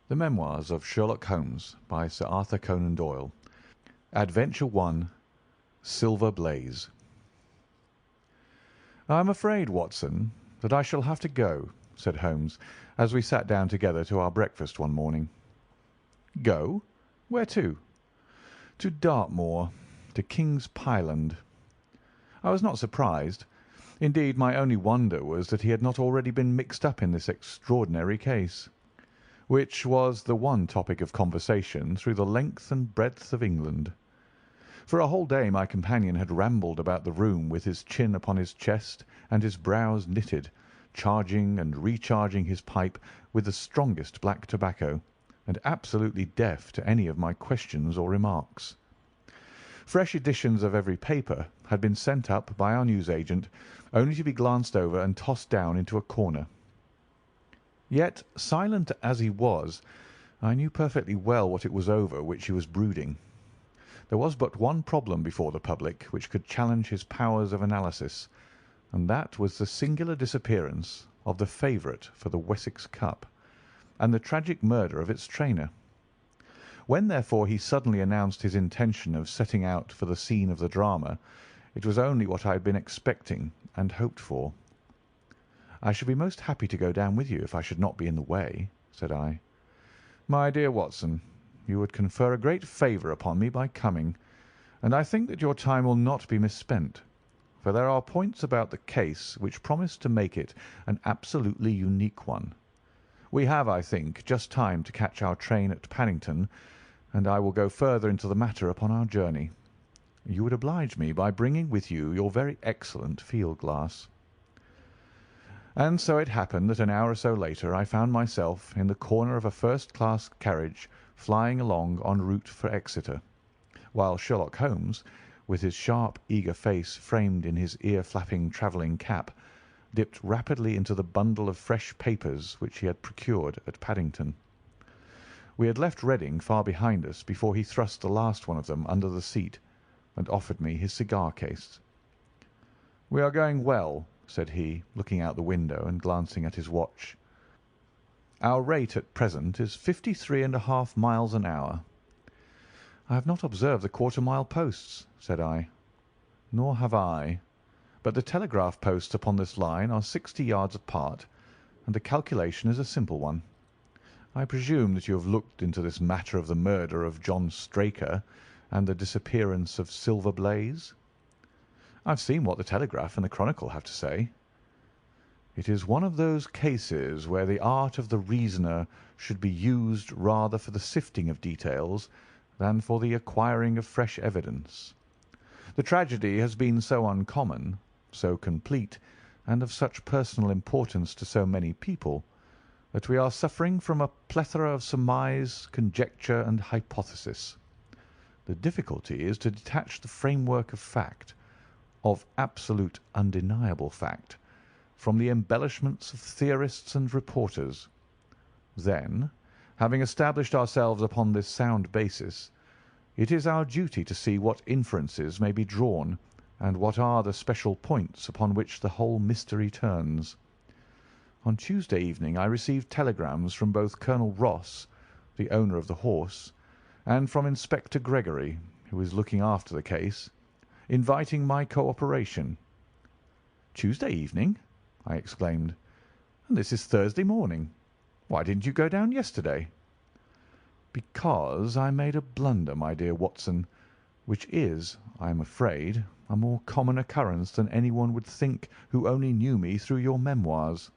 The Memoirs of Sherlock Holmes by Sir Arthur Conan Doyle. Adventure 1. Silver Blaze. "I am afraid, Watson, that I shall have to go," said Holmes, as we sat down together to our breakfast one morning. "Go? Where to?" "To Dartmoor, to King's Pyland." I was not surprised. Indeed, my only wonder was that he had not already been mixed up in this extraordinary case, which was the one topic of conversation through the length and breadth of England. For a whole day my companion had rambled about the room with his chin upon his chest and his brows knitted, charging and recharging his pipe with the strongest black tobacco, and absolutely deaf to any of my questions or remarks. Fresh editions of every paper had been sent up by our newsagent, only to be glanced over and tossed down into a corner. Yet, silent as he was, I knew perfectly well what it was over which he was brooding. There was but one problem before the public which could challenge his powers of analysis, and that was the singular disappearance of the favourite for the Wessex Cup, and the tragic murder of its trainer. When, therefore, he suddenly announced his intention of setting out for the scene of the drama, it was only what I had been expecting and hoped for. "I should be most happy to go down with you if I should not be in the way," said I. "My dear Watson, you would confer a great favour upon me by coming, and I think that your time will not be misspent, for there are points about the case which promise to make it an absolutely unique one. We have, I think, just time to catch our train at Paddington, and I will go further into the matter upon our journey. You would oblige me by bringing with you your very excellent field-glass." And so it happened that an hour or so later I found myself in the corner of a first-class carriage flying along en route for Exeter, while Sherlock Holmes, with his sharp, eager face framed in his ear-flapping travelling cap, dipped rapidly into the bundle of fresh papers which he had procured at Paddington. We had left Reading far behind us before he thrust the last one of them under the seat and offered me his cigar-case. "We are going well," said he, looking out the window and glancing at his watch. "Our rate at present is 53½ miles an hour." "I have not observed the quarter-mile posts," said I. "Nor have I, but the telegraph posts upon this line are 60 yards apart, and the calculation is a simple one. I presume that you have looked into this matter of the murder of John Straker and the disappearance of Silver Blaze?" "I've seen what the Telegraph and the Chronicle have to say." "It is one of those cases where the art of the reasoner should be used rather for the sifting of details than for the acquiring of fresh evidence. The tragedy has been so uncommon, so complete, and of such personal importance to so many people, that we are suffering from a plethora of surmise, conjecture, and hypothesis. The difficulty is to detach the framework of fact, of absolute undeniable fact, from the embellishments of theorists and reporters. Then, having established ourselves upon this sound basis, it is our duty to see what inferences may be drawn and what are the special points upon which the whole mystery turns. On Tuesday evening I received telegrams from both Colonel Ross, the owner of the horse, and from Inspector Gregory, who is looking after the case, inviting my co-operation." "Tuesday evening!" I exclaimed. "And this is Thursday morning. Why didn't you go down yesterday?" "Because I made a blunder, my dear Watson, which is, I am afraid, a more common occurrence than anyone would think who only knew me through your memoirs.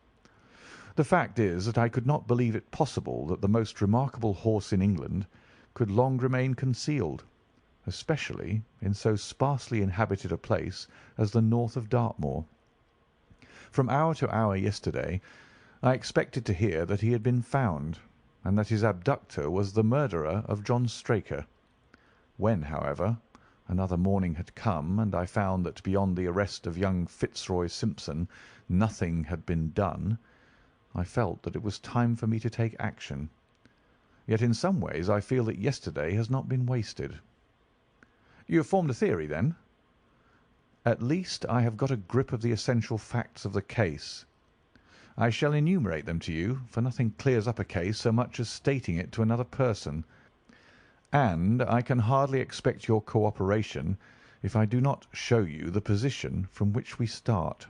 The fact is that I could not believe it possible that the most remarkable horse in England could long remain concealed, especially in so sparsely inhabited a place as the north of Dartmoor. From hour to hour yesterday I expected to hear that he had been found, and that his abductor was the murderer of John Straker. When, however, another morning had come, and I found that beyond the arrest of young Fitzroy Simpson nothing had been done, I felt that it was time for me to take action. Yet in some ways I feel that yesterday has not been wasted." "You have formed a theory, then?" "At least I have got a grip of the essential facts of the case. I shall enumerate them to you, for nothing clears up a case so much as stating it to another person, and I can hardly expect your cooperation if I do not show you the position from which we start."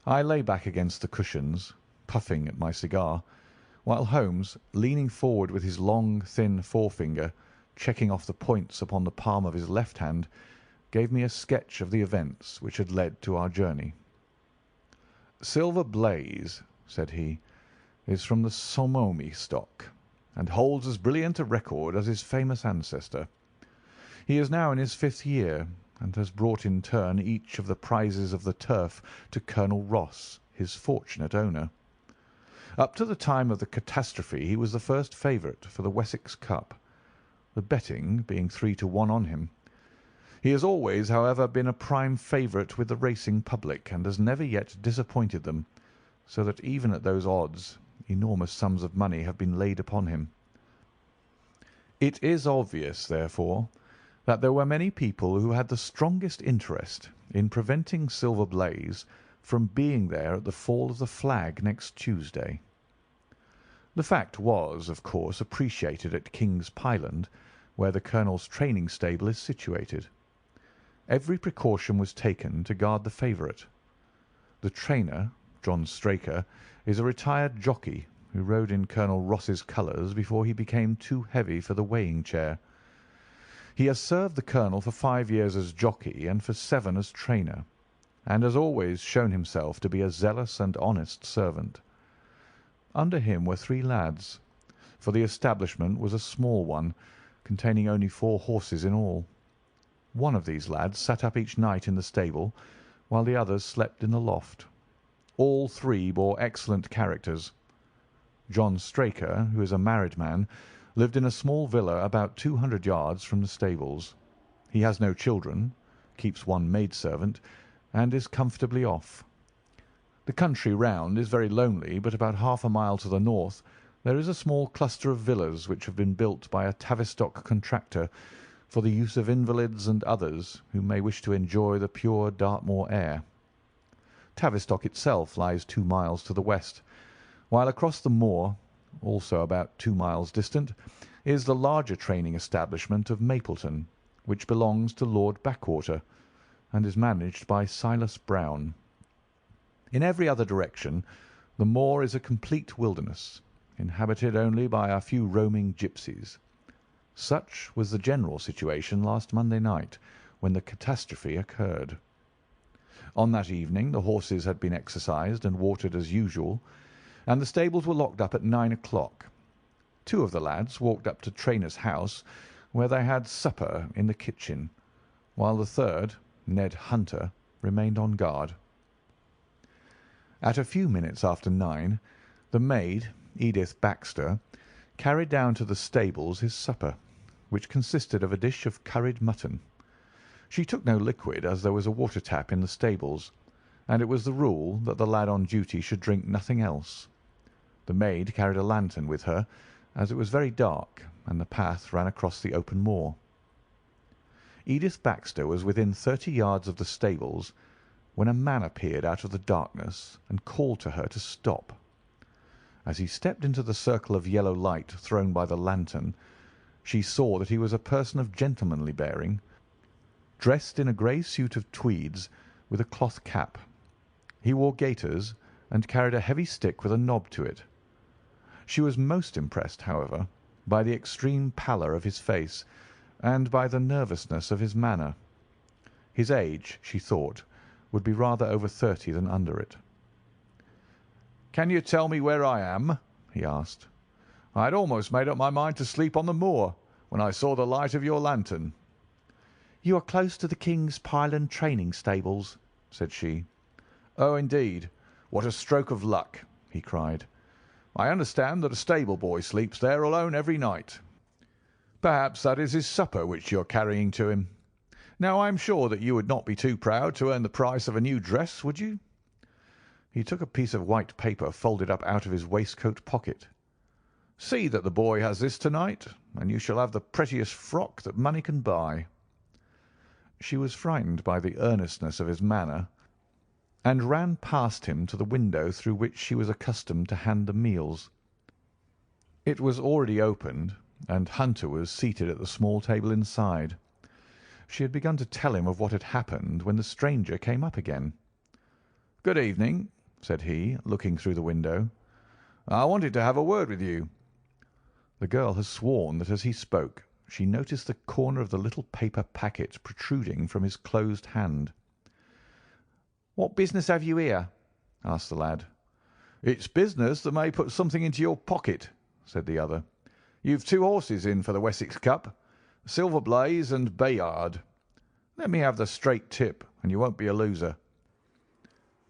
I lay back against the cushions, puffing at my cigar, while Holmes, leaning forward with his long, thin forefinger, checking off the points upon the palm of his left hand, gave me a sketch of the events which had led to our journey. "Silver Blaze," said he, "is from the Somomi stock, and holds as brilliant a record as his famous ancestor. He is now in his 5th year, and has brought in turn each of the prizes of the turf to Colonel Ross, his fortunate owner. Up to the time of the catastrophe he was the first favourite for the Wessex Cup, the betting being 3-1 on him. He has always, however, been a prime favourite with the racing public, and has never yet disappointed them, so that even at those odds enormous sums of money have been laid upon him. It is obvious, therefore, that there were many people who had the strongest interest in preventing Silver Blaze from being there at the fall of the flag next Tuesday. The fact was, of course, appreciated at King's Pyland, where the colonel's training stable is situated. Every precaution was taken to guard the favourite. The trainer, John Straker, is a retired jockey who rode in Colonel Ross's colours before he became too heavy for the weighing chair. He has served the colonel for 5 years as jockey and for 7 as trainer, and has always shown himself to be a zealous and honest servant. Under him were 3 lads, for the establishment was a small one, containing only 4 horses in all. One of these lads sat up each night in the stable, while the others slept in the loft. All 3 bore excellent characters. John Straker, who is a married man, lived in a small villa about 200 yards from the stables. He has no children, keeps 1 maidservant, and is comfortably off. The country round is very lonely, but about half a mile to the north there is a small cluster of villas which have been built by a Tavistock contractor for the use of invalids and others who may wish to enjoy the pure Dartmoor air. Tavistock itself lies 2 miles to the west, while across the moor, also about 2 miles distant, is the larger training establishment of Mapleton, which belongs to Lord Backwater, and is managed by Silas Brown. In every other direction the moor is a complete wilderness, inhabited only by a few roaming gipsies. Such was the general situation last Monday night, when the catastrophe occurred. On that evening the horses had been exercised and watered as usual, and the stables were locked up at 9 o'clock. 2 of the lads walked up to Trainer's house, where they had supper in the kitchen, while the 3rd, Ned Hunter, remained on guard. At a few minutes after 9, the maid, Edith Baxter, carried down to the stables his supper, which consisted of a dish of curried mutton. She took no liquid, as there was a water tap in the stables, and it was the rule that the lad on duty should drink nothing else. The maid carried a lantern with her, as it was very dark, and the path ran across the open moor. Edith Baxter was within 30 yards of the stables when a man appeared out of the darkness and called to her to stop. As he stepped into the circle of yellow light thrown by the lantern, she saw that he was a person of gentlemanly bearing, dressed in a grey suit of tweeds with a cloth cap. He wore gaiters and carried a heavy stick with a knob to it. She was most impressed, however, by the extreme pallor of his face and by the nervousness of his manner. His age, she thought, would be rather over 30 than under it. "Can you tell me where I am?" he asked. "I had almost made up my mind to sleep on the moor when I saw the light of your lantern." "You are close to the King's Pyland training stables," said she. "Oh, indeed. What a stroke of luck!" he cried. "I understand that a stable boy sleeps there alone every night. Perhaps that is his supper which you are carrying to him. Now, I am sure that you would not be too proud to earn the price of a new dress, would you?" He took a piece of white paper folded up out of his waistcoat pocket. "See that the boy has this to-night, and you shall have the prettiest frock that money can buy." She was frightened by the earnestness of his manner, and ran past him to the window through which she was accustomed to hand the meals. It was already opened, and Hunter was seated at the small table inside. She had begun to tell him of what had happened when the stranger came up again. "Good evening," said he, looking through the window. "I wanted to have a word with you." The girl has sworn that as he spoke she noticed the corner of the little paper packet protruding from his closed hand. "What business have you here?" asked the lad. "It's business that may put something into your pocket," said the other. "You've 2 horses in for the Wessex Cup, Silver Blaze and Bayard. Let me have the straight tip, and you won't be a loser.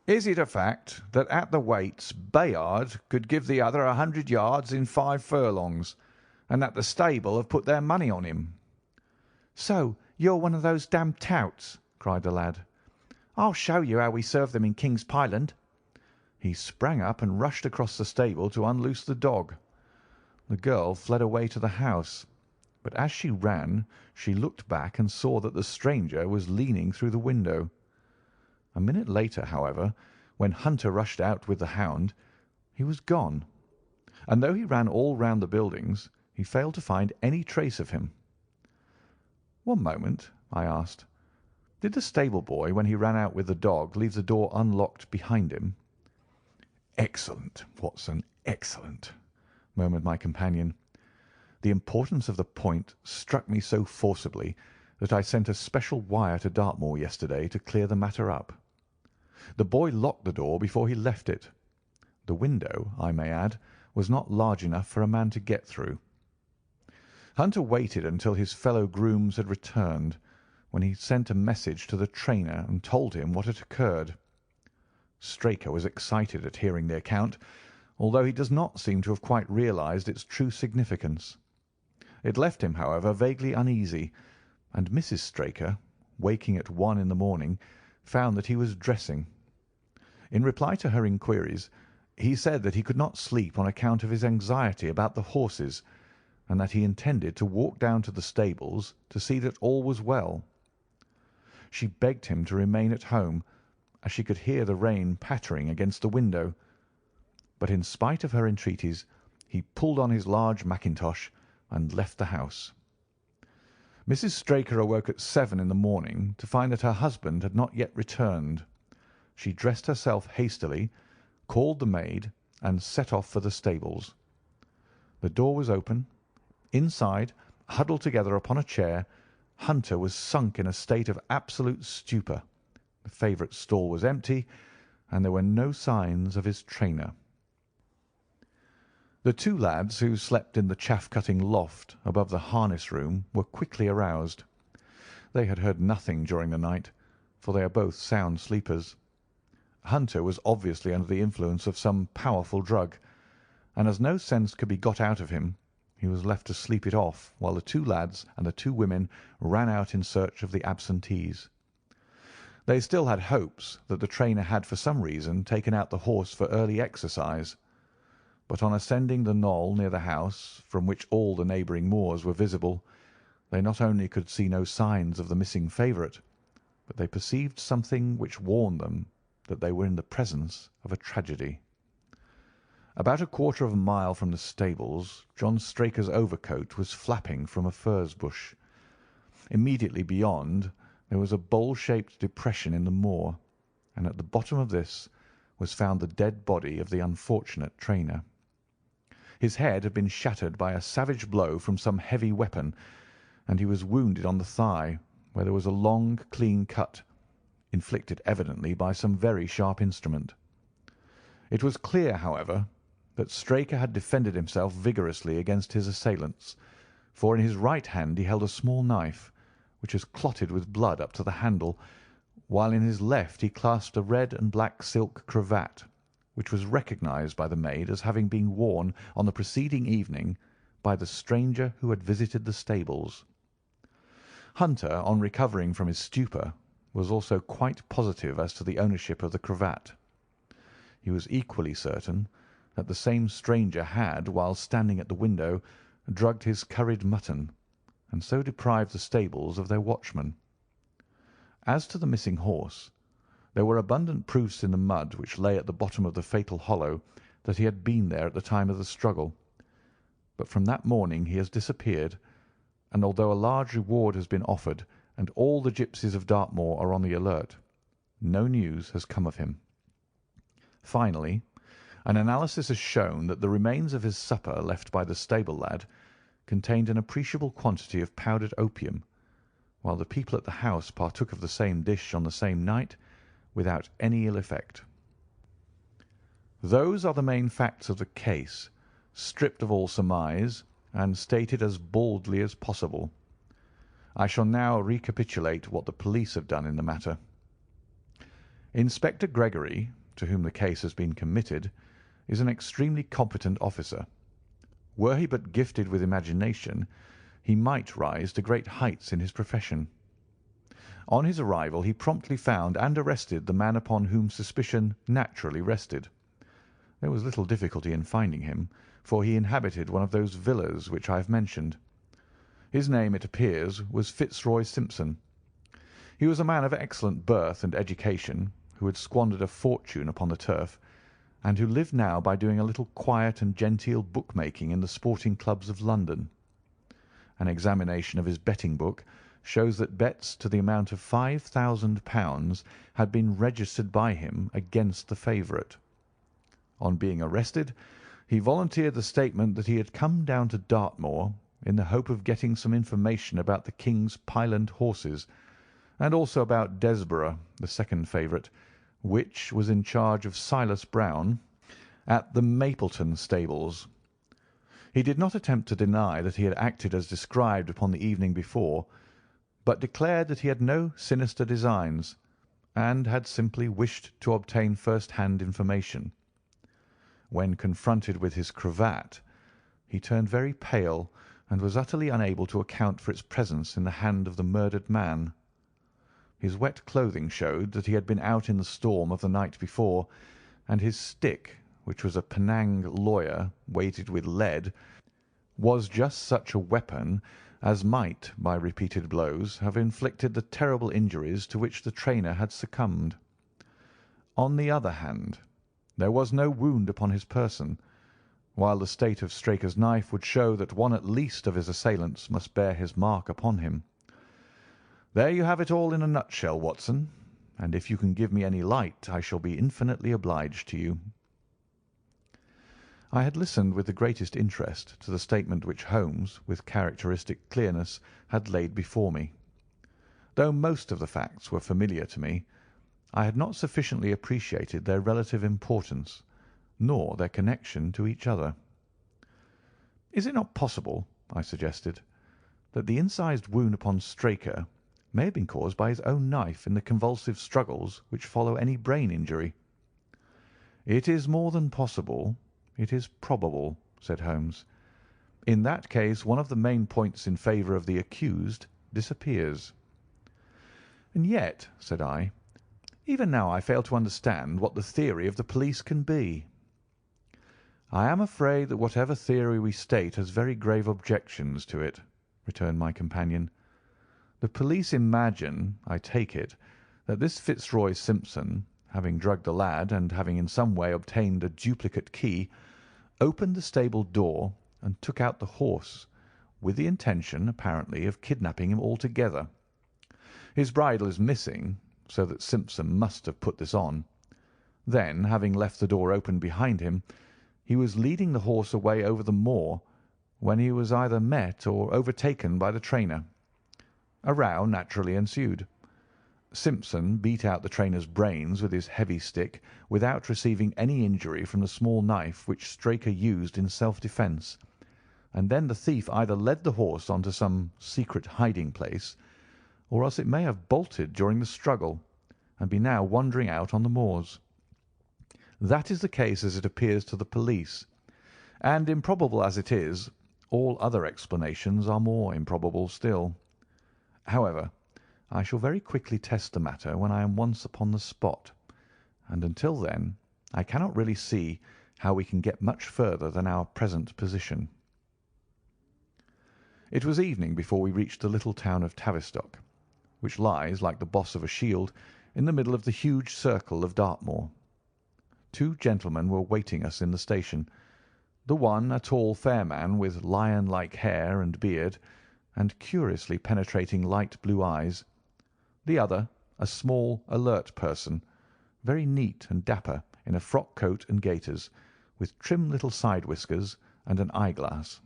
Is it a fact that at the weights Bayard could give the other 100 yards in 5 furlongs, and that the stable have put their money on him?" "So you're one of those damned touts!" cried the lad. "I'll show you how we serve them in King's Pyland." He sprang up and rushed across the stable to unloose the dog. The girl fled away to the house, but as she ran she looked back and saw that the stranger was leaning through the window. A minute later, however, when Hunter rushed out with the hound, he was gone, and though he ran all round the buildings, he failed to find any trace of him. "One moment," I asked. "Did the stable boy, when he ran out with the dog, leave the door unlocked behind him?" "Excellent, Watson, excellent," murmured my companion. The importance of the point struck me so forcibly that I sent a special wire to Dartmoor yesterday to clear the matter up. The boy locked the door before he left it. The window, I may add, was not large enough for a man to get through. Hunter waited until his fellow grooms had returned, when he sent a message to the trainer and told him what had occurred. Straker was excited at hearing the account, although he does not seem to have quite realized its true significance. It left him, however, vaguely uneasy, and Mrs. Straker, waking at 1 in the morning, found that he was dressing. In reply to her inquiries, he said that he could not sleep on account of his anxiety about the horses, and that he intended to walk down to the stables to see that all was well. She begged him to remain at home, as she could hear the rain pattering against the window, but in spite of her entreaties he pulled on his large mackintosh and left the house. Mrs. Straker awoke at 7 in the morning to find that her husband had not yet returned. She dressed herself hastily, called the maid, and set off for the stables. The door was open. Inside, huddled together upon a chair, Hunter was sunk in a state of absolute stupor. The favourite stall was empty, and there were no signs of his trainer. The 2 lads who slept in the chaff-cutting loft above the harness room were quickly aroused. They had heard nothing during the night, for they are both sound sleepers. Hunter was obviously under the influence of some powerful drug, and as no sense could be got out of him, he was left to sleep it off while the 2 lads and the 2 women ran out in search of the absentees. They still had hopes that the trainer had for some reason taken out the horse for early exercise, but on ascending the knoll near the house, from which all the neighbouring moors were visible, they not only could see no signs of the missing favourite, but they perceived something which warned them that they were in the presence of a tragedy. About a quarter of a mile from the stables, John Straker's overcoat was flapping from a furze bush. Immediately beyond there was a bowl-shaped depression in the moor, and at the bottom of this was found the dead body of the unfortunate trainer. His head had been shattered by a savage blow from some heavy weapon, and he was wounded on the thigh, where there was a long, clean cut, inflicted evidently by some very sharp instrument. It was clear, however, that Straker had defended himself vigorously against his assailants, for in his right hand he held a small knife, which was clotted with blood up to the handle, while in his left he clasped a red and black silk cravat, which was recognized by the maid as having been worn on the preceding evening by the stranger who had visited the stables. Hunter, on recovering from his stupor, was also quite positive as to the ownership of the cravat. He was equally certain that the same stranger had, while standing at the window, drugged his curried mutton, and so deprived the stables of their watchman. As to the missing horse, There were abundant proofs in the mud which lay at the bottom of the fatal hollow that he had been there at the time of the struggle. But from that morning he has disappeared, and although a large reward has been offered and all the gipsies of Dartmoor are on the alert, no news has come of him. Finally, an analysis has shown that the remains of his supper left by the stable lad contained an appreciable quantity of powdered opium, while the people at the house partook of the same dish on the same night without any ill effect. Those are the main facts of the case, stripped of all surmise and stated as baldly as possible. I shall now recapitulate what the police have done in the matter. Inspector Gregory, to whom the case has been committed, is an extremely competent officer. Were he but gifted with imagination, he might rise to great heights in his profession. On his arrival he promptly found and arrested the man upon whom suspicion naturally rested. There was little difficulty in finding him, for he inhabited one of those villas which I have mentioned. His name, it appears, was Fitzroy Simpson. He was a man of excellent birth and education, who had squandered a fortune upon the turf, and who lived now by doing a little quiet and genteel bookmaking in the sporting clubs of London. An examination of his betting book shows that bets to the amount of £5,000 had been registered by him against the favourite. On being arrested, he volunteered the statement that he had come down to Dartmoor in the hope of getting some information about the King's Pyland horses, and also about Desborough, the second favourite, which was in charge of Silas Brown at the Mapleton stables. He did not attempt to deny that he had acted as described upon the evening before, but declared that he had no sinister designs, and had simply wished to obtain first-hand information. When confronted with his cravat, he turned very pale and was utterly unable to account for its presence in the hand of the murdered man. His wet clothing showed that he had been out in the storm of the night before, and his stick, which was a Penang lawyer weighted with lead, was just such a weapon as might, by repeated blows, have inflicted the terrible injuries to which the trainer had succumbed. On the other hand, there was no wound upon his person, while the state of Straker's knife would show that one at least of his assailants must bear his mark upon him. There you have it all in a nutshell, Watson, and if you can give me any light I shall be infinitely obliged to you. I had listened with the greatest interest to the statement which Holmes, with characteristic clearness, had laid before me. Though most of the facts were familiar to me, I had not sufficiently appreciated their relative importance, nor their connection to each other. "Is it not possible," I suggested, "that the incised wound upon Straker may have been caused by his own knife in the convulsive struggles which follow any brain injury?" "It is more than possible. It is probable," said Holmes. "In that case one of the main points in favour of the accused disappears." "And yet," said I, "even now I fail to understand what the theory of the police can be." "I am afraid that whatever theory we state has very grave objections to it," returned my companion. "The police imagine, I take it, that this Fitzroy Simpson, having drugged the lad and having in some way obtained a duplicate key, opened the stable door and took out the horse, with the intention, apparently, of kidnapping him altogether. His bridle is missing, so that Simpson must have put this on. Then, having left the door open behind him, he was leading the horse away over the moor, when he was either met or overtaken by the trainer. A row naturally ensued. Simpson beat out the trainer's brains with his heavy stick without receiving any injury from the small knife which Straker used in self-defence, and then the thief either led the horse on to some secret hiding-place, or else it may have bolted during the struggle, and be now wandering out on the moors. That is the case as it appears to the police, and improbable as it is, all other explanations are more improbable still. However, I shall very quickly test the matter when I am once upon the spot, and until then I cannot really see how we can get much further than our present position. It was evening before we reached the little town of Tavistock, which lies, like the boss of a shield, in the middle of the huge circle of Dartmoor. Two gentlemen were waiting us in the station, the one a tall, fair man with lion-like hair and beard, and curiously penetrating light blue eyes, the other a small, alert person, very neat and dapper in a frock coat and gaiters, with trim little side whiskers and an eyeglass.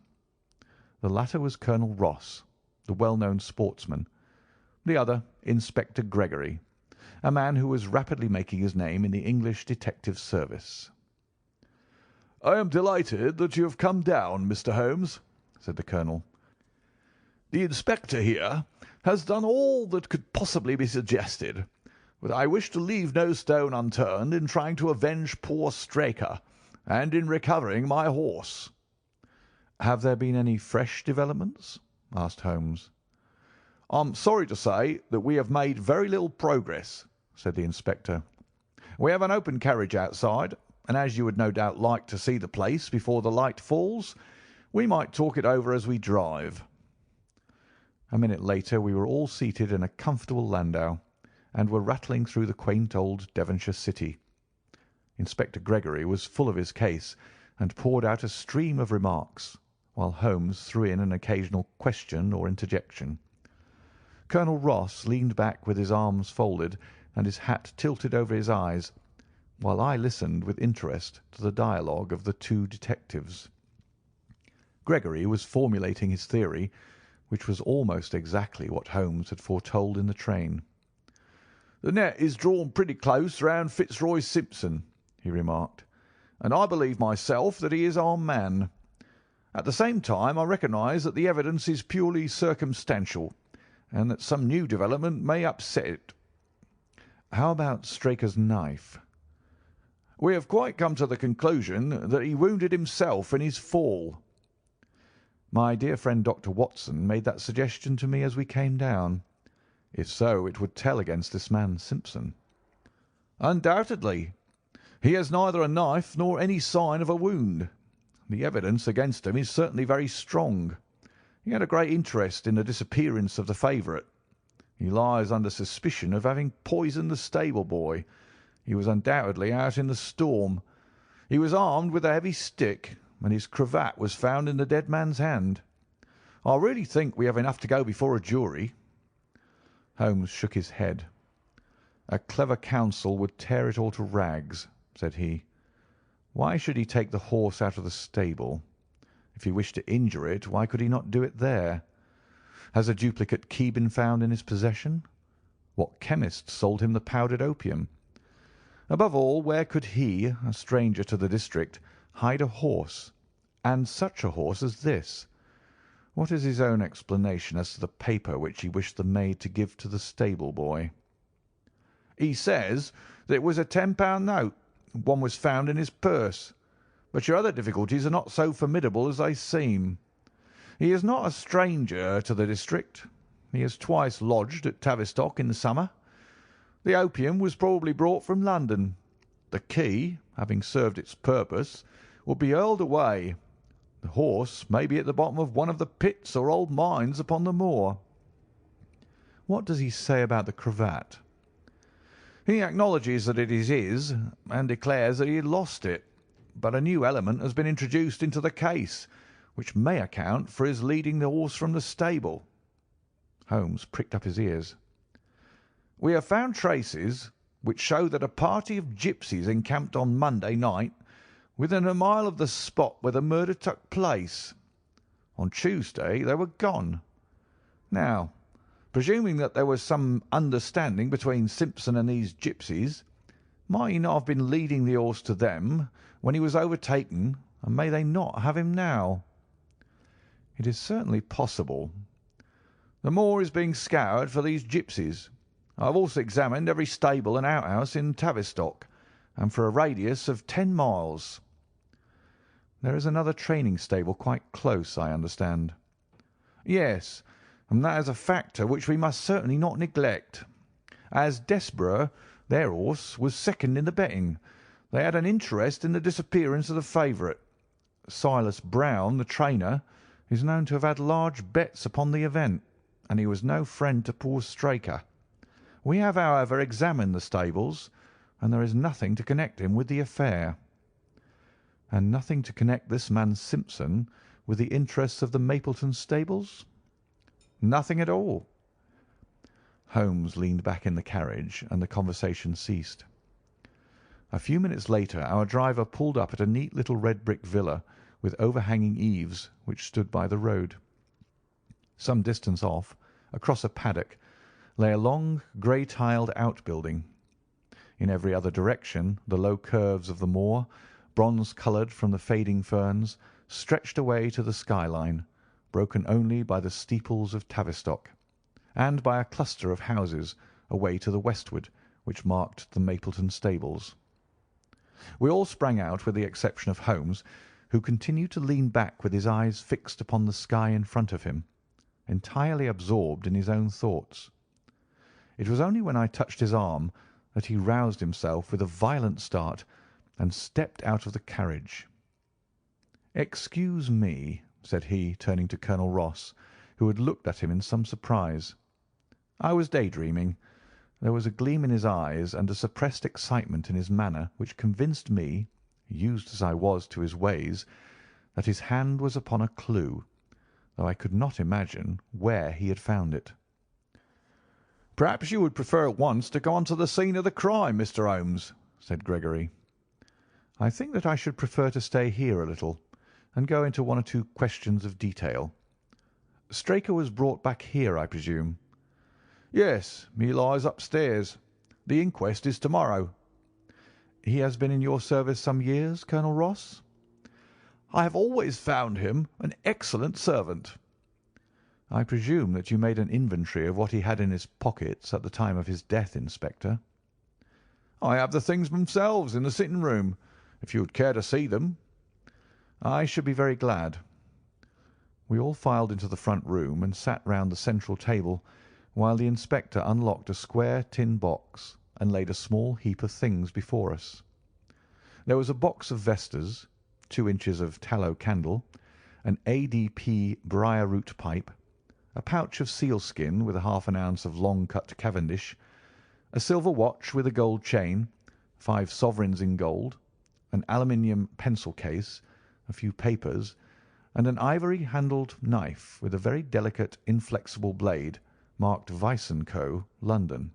The latter was Colonel Ross, the well-known sportsman, the other Inspector Gregory, a man who was rapidly making his name in the English detective service. "I am delighted that you have come down, Mr. Holmes," said the colonel. "The inspector here has done all that could possibly be suggested, but I wish to leave no stone unturned in trying to avenge poor Straker and in recovering my horse." "Have there been any fresh developments?" asked Holmes. "I'm sorry to say that we have made very little progress," said the inspector. "We have an open carriage outside, and as you would no doubt like to see the place before the light falls, we might talk it over as we drive." A minute later we were all seated in a comfortable landau, and were rattling through the quaint old Devonshire city. Inspector Gregory was full of his case, and poured out a stream of remarks, while Holmes threw in an occasional question or interjection. Colonel Ross leaned back with his arms folded and his hat tilted over his eyes, while I listened with interest to the dialogue of the two detectives. Gregory was formulating his theory, which was almost exactly what Holmes had foretold in the train. "The net is drawn pretty close round Fitzroy Simpson," he remarked, "and I believe myself that he is our man. At the same time I recognise that the evidence is purely circumstantial, and that some new development may upset it." "How about Straker's knife?" "We have quite come to the conclusion that he wounded himself in his fall." "My dear friend Dr. Watson made that suggestion to me as we came down. If so, it would tell against this man Simpson." "Undoubtedly. He has neither a knife nor any sign of a wound. The evidence against him is certainly very strong. He had a great interest in the disappearance of the favourite. He lies under suspicion of having poisoned the stable boy. He was undoubtedly out in the storm. He was armed with a heavy stick, and his cravat was found in the dead man's hand. I really think we have enough to go before a jury." Holmes shook his head. "A clever counsel would tear it all to rags," said he. "Why should he take the horse out of the stable? If he wished to injure it, why could he not do it there? Has a duplicate key been found in his possession? What chemist sold him the powdered opium? Above all, where could he, a stranger to the district, hide a horse, and such a horse as this? What is his own explanation as to the paper which he wished the maid to give to the stable boy?" "He says that it was a £10 note. One was found in his purse. But your other difficulties are not so formidable as they seem. He is not a stranger to the district. He has twice lodged at Tavistock in the summer. The opium was probably brought from London. The key, having served its purpose, would be hurled away. The horse may be at the bottom of one of the pits or old mines upon the moor." "What does he say about the cravat?" "He acknowledges that it is his, and declares that he had lost it. But a new element has been introduced into the case, which may account for his leading the horse from the stable." Holmes pricked up his ears. "We have found traces which show that a party of gipsies encamped on Monday night within a mile of the spot where the murder took place. On Tuesday they were gone. Now, presuming that there was some understanding between Simpson and these gipsies, might he not have been leading the horse to them when he was overtaken, and may they not have him now?" "It is certainly possible." "The moor is being scoured for these gipsies. I have also examined every stable and outhouse in Tavistock, and for a radius of 10 miles. "There is another training stable quite close, I understand." "Yes, and that is a factor which we must certainly not neglect. As Desborough, their horse, was second in the betting, they had an interest in the disappearance of the favourite. Silas Brown, the trainer, is known to have had large bets upon the event, and he was no friend to poor Straker. We have, however, examined the stables, and there is nothing to connect him with the affair." "And nothing to connect this man Simpson with the interests of the Mapleton stables?" "Nothing at all." Holmes leaned back in the carriage, and the conversation ceased. A few minutes later our driver pulled up at a neat little red brick villa with overhanging eaves which stood by the road. Some distance off, across a paddock, lay a long grey-tiled outbuilding. In every other direction the low curves of the moor, bronze-coloured from the fading ferns, stretched away to the skyline, broken only by the steeples of Tavistock, and by a cluster of houses away to the westward which marked the Mapleton stables. We all sprang out with the exception of Holmes, who continued to lean back with his eyes fixed upon the sky in front of him, entirely absorbed in his own thoughts. It was only when I touched his arm that he roused himself with a violent start and stepped out of the carriage. "Excuse me," said he, turning to Colonel Ross, who had looked at him in some surprise. "I was daydreaming." There was a gleam in his eyes and a suppressed excitement in his manner which convinced me, used as I was to his ways, that his hand was upon a clue, though I could not imagine where he had found it. "Perhaps you would prefer at once to go on to the scene of the crime, Mr. Holmes," said Gregory. "I think that I should prefer to stay here a little and go into one or two questions of detail. Straker was brought back here, I presume?" "Yes, he lies upstairs. The inquest is to-morrow." "He has been in your service some years, Colonel Ross?" "I have always found him an excellent servant." "I presume that you made an inventory of what he had in his pockets at the time of his death, Inspector?" "I have the things themselves in the sitting-room, if you would care to see them." "I should be very glad." We all filed into the front room and sat round the central table, while the inspector unlocked a square tin box and laid a small heap of things before us. There was a box of vestas, 2 inches of tallow candle, an ADP briar-root pipe, a pouch of sealskin with half an ounce of long-cut Cavendish, a silver watch with a gold chain, 5 sovereigns in gold, an aluminium pencil case, a few papers, and an ivory-handled knife with a very delicate, inflexible blade marked Weiss & Co., London.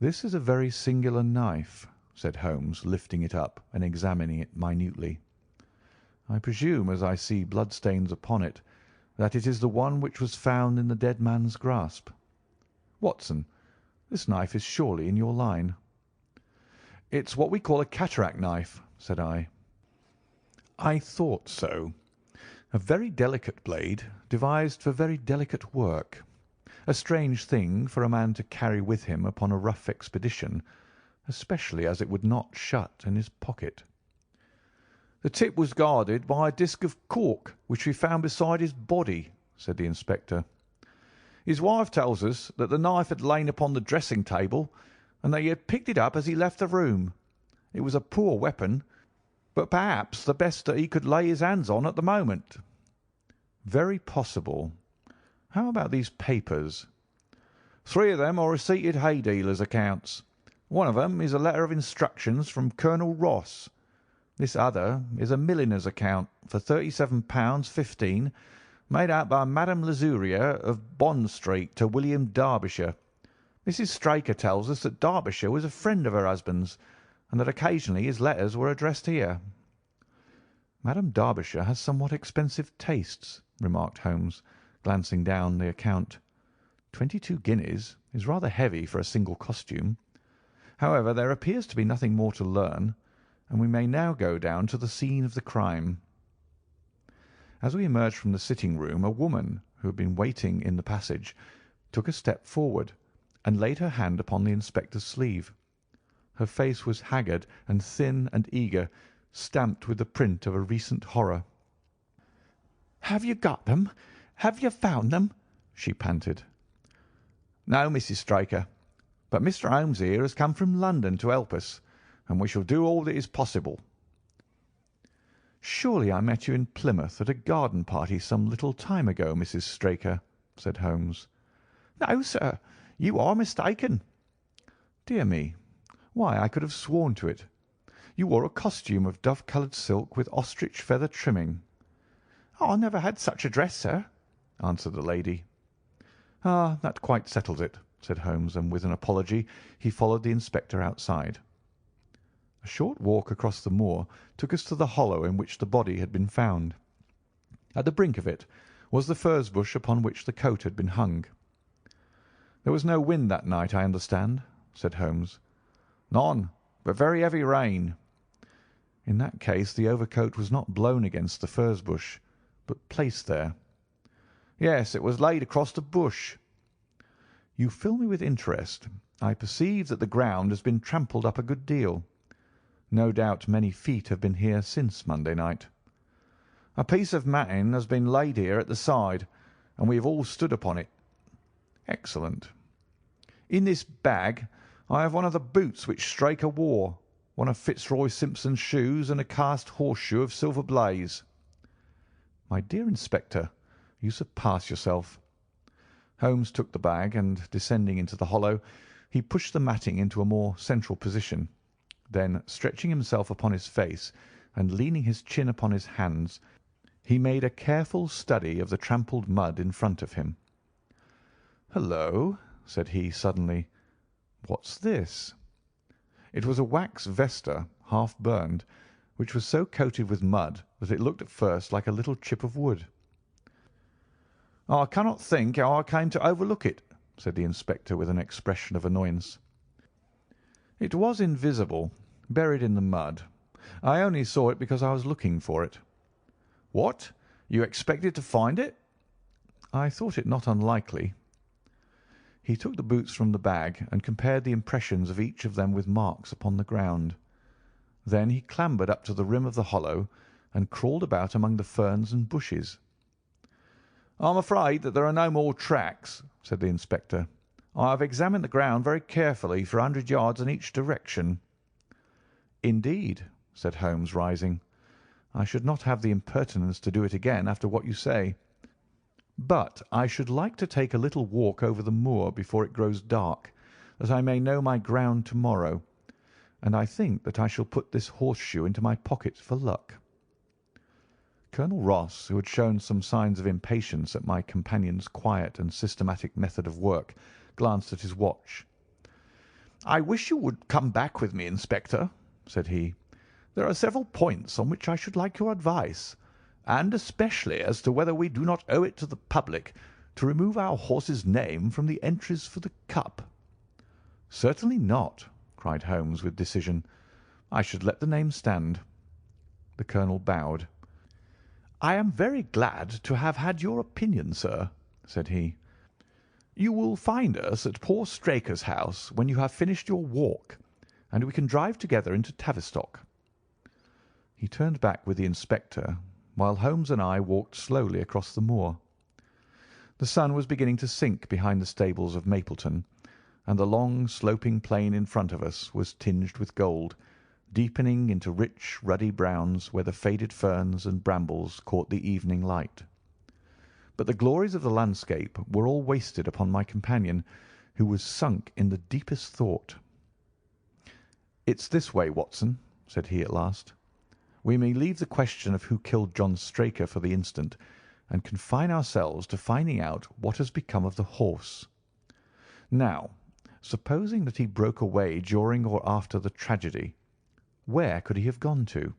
"This is a very singular knife," said Holmes, lifting it up and examining it minutely. "I presume, as I see bloodstains upon it, that it is the one which was found in the dead man's grasp. Watson, this knife is surely in your line." "It's what we call a cataract knife," said I. "I thought so. A very delicate blade, devised for very delicate work. A strange thing for a man to carry with him upon a rough expedition, especially as it would not shut in his pocket." "The tip was guarded by a disc of cork which we found beside his body," said the inspector. "His wife tells us that the knife had lain upon the dressing-table and that he had picked it up as he left the room. It was a poor weapon, but perhaps the best that he could lay his hands on at the moment." "Very possible. How about these papers?" "3 of them are receipted hay dealers' accounts. One of them is a letter of instructions from Colonel Ross. This other is a milliner's account for £37.15, made out by Madame Lesuria of Bond Street to William Derbyshire. Mrs. Straker tells us that Derbyshire was a friend of her husband's, and that occasionally his letters were addressed here." "Madame Derbyshire has somewhat expensive tastes," remarked Holmes, glancing down the account. 22 guineas is rather heavy for a single costume. However, there appears to be nothing more to learn, and we may now go down to the scene of the crime. As we emerged from the sitting-room, a woman, who had been waiting in the passage, took a step forward and laid her hand upon the inspector's sleeve. Her face was haggard and thin and eager, stamped with the print of a recent horror. "Have you got them? Have you found them?" she panted. "No, Mrs. Straker, but Mr. Holmes here has come from London to help us, and we shall do all that is possible." "Surely I met you in Plymouth at a garden party some little time ago, Mrs. Straker," said Holmes. "No, sir, You are mistaken." "Dear me! Why, I could have sworn to it. You wore a costume of dove-coloured silk with ostrich feather trimming." "I never had such a dress, sir," answered the lady. "Ah, that quite settles it," said Holmes, and with an apology he followed the inspector outside. A short walk across the moor took us to the hollow in which the body had been found. At the brink of it was the furze bush upon which the coat had been hung. "There was no wind that night, I understand," said Holmes. "None, but very heavy rain." "In that case the overcoat was not blown against the furze bush, but placed there." "Yes, it was laid across the bush." "You fill me with interest. I perceive that the ground has been trampled up a good deal. No doubt many feet have been here since Monday night." "A piece of matting has been laid here at the side, and we have all stood upon it." "Excellent." "In this bag I have one of the boots which Straker wore, one of Fitzroy Simpson's shoes, and a cast horseshoe of silver blaze." "My dear Inspector, you surpass yourself." Holmes took the bag, and, descending into the hollow, he pushed the matting into a more central position. Then, stretching himself upon his face and leaning his chin upon his hands, he made a careful study of the trampled mud in front of him. "Hullo!" said he suddenly. "What's this?" It was a wax vesta, half burned, which was so coated with mud that it looked at first like a little chip of wood. "I cannot think how I came to overlook it," said the inspector with an expression of annoyance. "It was invisible, buried in the mud. I only saw it because I was looking for it." "What! You expected to find it?" "I thought it not unlikely." He took the boots from the bag and compared the impressions of each of them with marks upon the ground. Then he clambered up to the rim of the hollow and crawled about among the ferns and bushes. "I am afraid that there are no more tracks," said the inspector. "I have examined the ground very carefully for 100 yards in each direction." "Indeed," said Holmes, rising. "I should not have the impertinence to do it again after what you say. But I should like to take a little walk over the moor before it grows dark, that I may know my ground to-morrow, and I think that I shall put this horseshoe into my pocket for luck." Colonel Ross, who had shown some signs of impatience at my companion's quiet and systematic method of work, glanced at his watch. "I wish you would come back with me, Inspector," said he. "There are several points on which I should like your advice, and especially as to whether we do not owe it to the public to remove our horse's name from the entries for the cup." "Certainly not," cried Holmes with decision. "I should let the name stand." The colonel bowed. "I am very glad to have had your opinion, sir," said he. "You will find us at poor Straker's house when you have finished your walk, and we can drive together into Tavistock." He turned back with the inspector, while Holmes and I walked slowly across the moor. The sun was beginning to sink behind the stables of Mapleton, and the long sloping plain in front of us was tinged with gold, deepening into rich ruddy browns where the faded ferns and brambles caught the evening light. But the glories of the landscape were all wasted upon my companion, who was sunk in the deepest thought. "It's this way, Watson," said he at last. "We may leave the question of who killed John Straker for the instant, and confine ourselves to finding out what has become of the horse. Now, supposing that he broke away during or after the tragedy, where could he have gone to?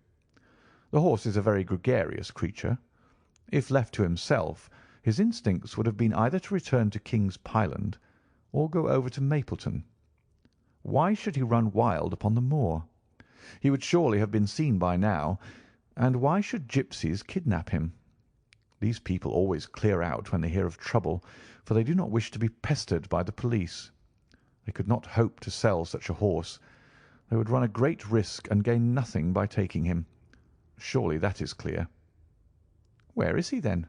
The horse is a very gregarious creature. If left to himself, his instincts would have been either to return to King's Pyland or go over to Mapleton. Why should he run wild upon the moor? He would surely have been seen by now, and why should gipsies kidnap him? These people always clear out when they hear of trouble, for they do not wish to be pestered by the police. They could not hope to sell such a horse. They would run a great risk and gain nothing by taking him. Surely that is clear." "Where is he, then?"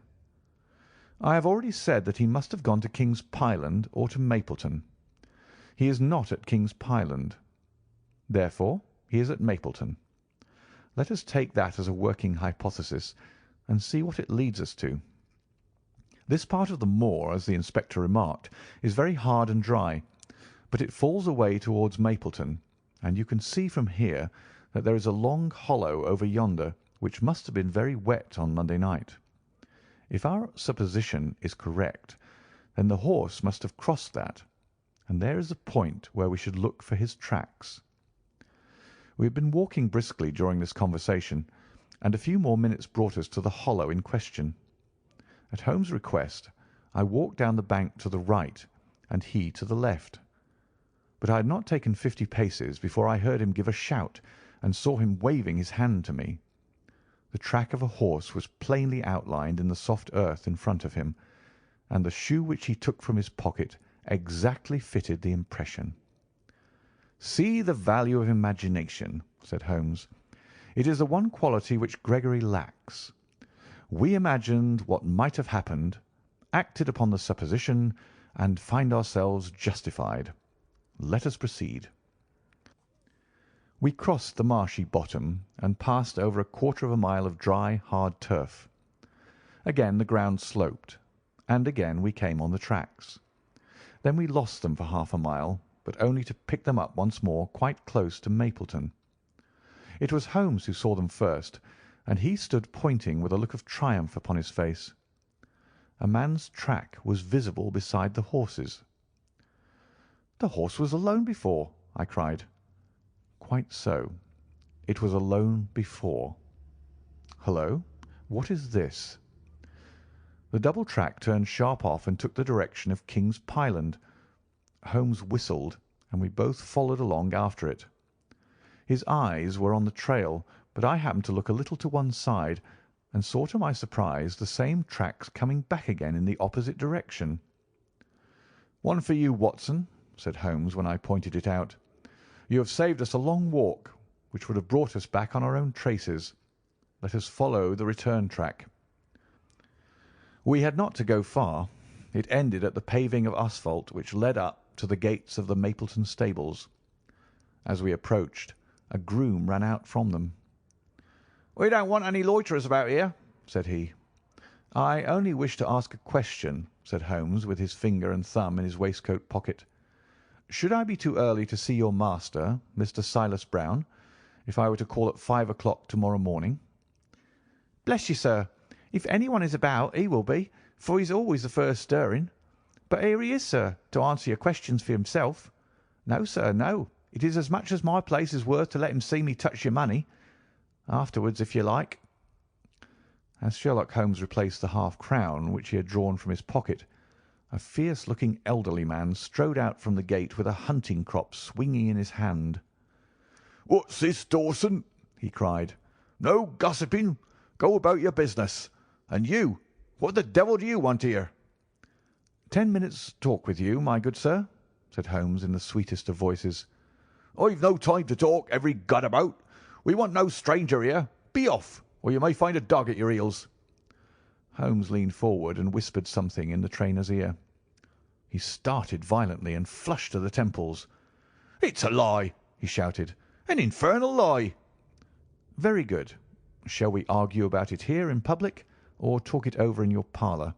"I have already said that he must have gone to King's Pyland or to Mapleton. He is not at King's Pyland. Therefore he is at Mapleton. Let us take that as a working hypothesis and see what it leads us to." This part of the moor, as the inspector remarked, is very hard and dry, but it falls away towards Mapleton, and you can see from here that there is a long hollow over yonder which must have been very wet on Monday night. If our supposition is correct, then the horse must have crossed that, and there is the point where we should look for his tracks. We had been walking briskly during this conversation, and a few more minutes brought us to the hollow in question. At Holmes' request, I walked down the bank to the right, and he to the left. But I had not taken 50 paces before I heard him give a shout, and saw him waving his hand to me. The track of a horse was plainly outlined in the soft earth in front of him, and the shoe which he took from his pocket exactly fitted the impression. "See the value of imagination," said Holmes. "It is the one quality which Gregory lacks. We imagined what might have happened, acted upon the supposition, and find ourselves justified. Let us proceed." We crossed the marshy bottom and passed over a quarter of a mile of dry, hard turf. Again the ground sloped, and again we came on the tracks. Then we lost them for half a mile, but only to pick them up once more quite close to Mapleton. It was Holmes who saw them first, and he stood pointing with a look of triumph upon his face. A man's track was visible beside the horse's. "The horse was alone before," I cried. "Quite so. It was alone before. Hullo, what is this?" The double track turned sharp off and took the direction of King's Pyland. Holmes whistled, and we both followed along after it. His eyes were on the trail, but I happened to look a little to one side, and saw to my surprise the same tracks coming back again in the opposite direction. "One for you, Watson," said Holmes when I pointed it out. "You have saved us a long walk, which would have brought us back on our own traces. Let us follow the return track." We had not to go far. It ended at the paving of asphalt which led up to the gates of the Mapleton stables. As we approached, a groom ran out from them. "We don't want any loiterers about here," said he. "I only wish to ask a question," said Holmes, with his finger and thumb in his waistcoat pocket. "Should I be too early to see your master, Mr. Silas Brown, if I were to call at 5 o'clock to-morrow morning?" "Bless you, sir, if anyone is about he will be, for he's always the first stirring. But here he is, sir, to answer your questions for himself. No, sir, no. It is as much as my place is worth to let him see me touch your money. Afterwards, if you like." As Sherlock Holmes replaced the half-crown which he had drawn from his pocket, a fierce-looking elderly man strode out from the gate with a hunting-crop swinging in his hand. "What's this, Dawson?" he cried. "No gossiping. Go about your business. And you, what the devil do you want here?" "10 minutes' talk with you, my good sir," said Holmes in the sweetest of voices. "I've no time to talk every gadabout. We want no stranger here. Be off, or you may find a dog at your heels." Holmes leaned forward and whispered something in the trainer's ear. He started violently and flushed to the temples. "It's a lie!" he shouted. "An infernal lie!" "Very good. Shall we argue about it here in public, or talk it over in your parlour?"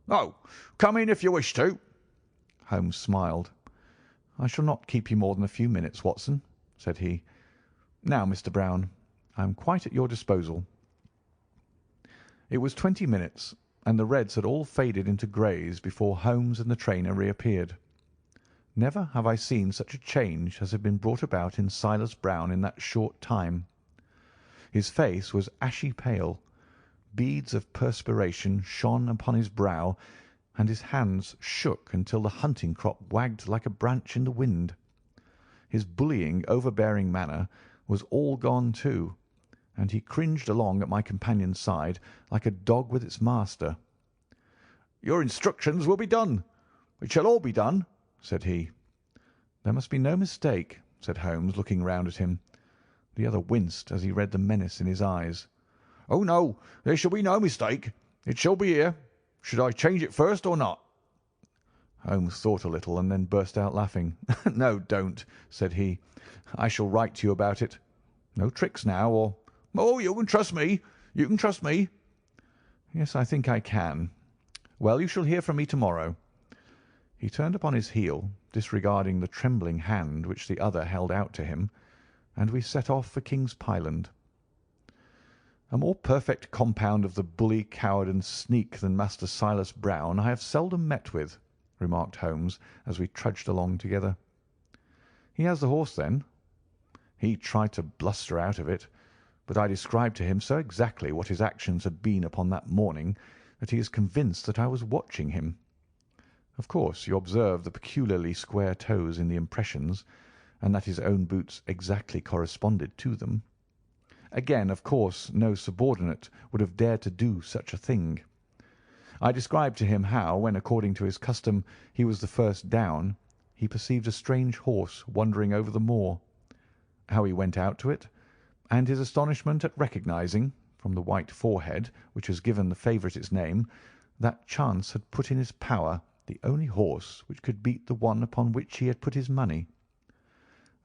"Oh, come in if you wish to." Holmes smiled. "I shall not keep you more than a few minutes, Watson," said he. "Now, Mr. Brown, I am quite at your disposal." It was 20 minutes, and the reds had all faded into greys before Holmes and the trainer reappeared. Never have I seen such a change as had been brought about in Silas Brown in that short time. His face was ashy pale, beads of perspiration shone upon his brow, and his hands shook until the hunting-crop wagged like a branch in the wind. His bullying, overbearing manner was all gone too, and he cringed along at my companion's side like a dog with its master. "Your instructions will be done. It shall all be done," said he. "There must be no mistake," said Holmes, looking round at him. The other winced as he read the menace in his eyes. "Oh, no, there shall be no mistake. It shall be here. Should I change it first or not?" Holmes thought a little and then burst out laughing. "No, don't," said he. "I shall write to you about it. No tricks now, or—" "Oh, you can trust me. You can trust me." "Yes, I think I can. Well, you shall hear from me tomorrow." He turned upon his heel, disregarding the trembling hand which the other held out to him, and we set off for King's Pyland. "A more perfect compound of the bully, coward, and sneak than Master Silas Brown I have seldom met with," remarked Holmes as we trudged along together. "He has the horse, then?" "He tried to bluster out of it, but I described to him so exactly what his actions had been upon that morning that he is convinced that I was watching him. Of course, you observe the peculiarly square toes in the impressions, and that his own boots exactly corresponded to them. Again, of course, no subordinate would have dared to do such a thing. I described to him how, when according to his custom he was the first down, he perceived a strange horse wandering over the moor, how he went out to it, and his astonishment at recognizing, from the white forehead which has given the favourite its name, that chance had put in his power the only horse which could beat the one upon which he had put his money.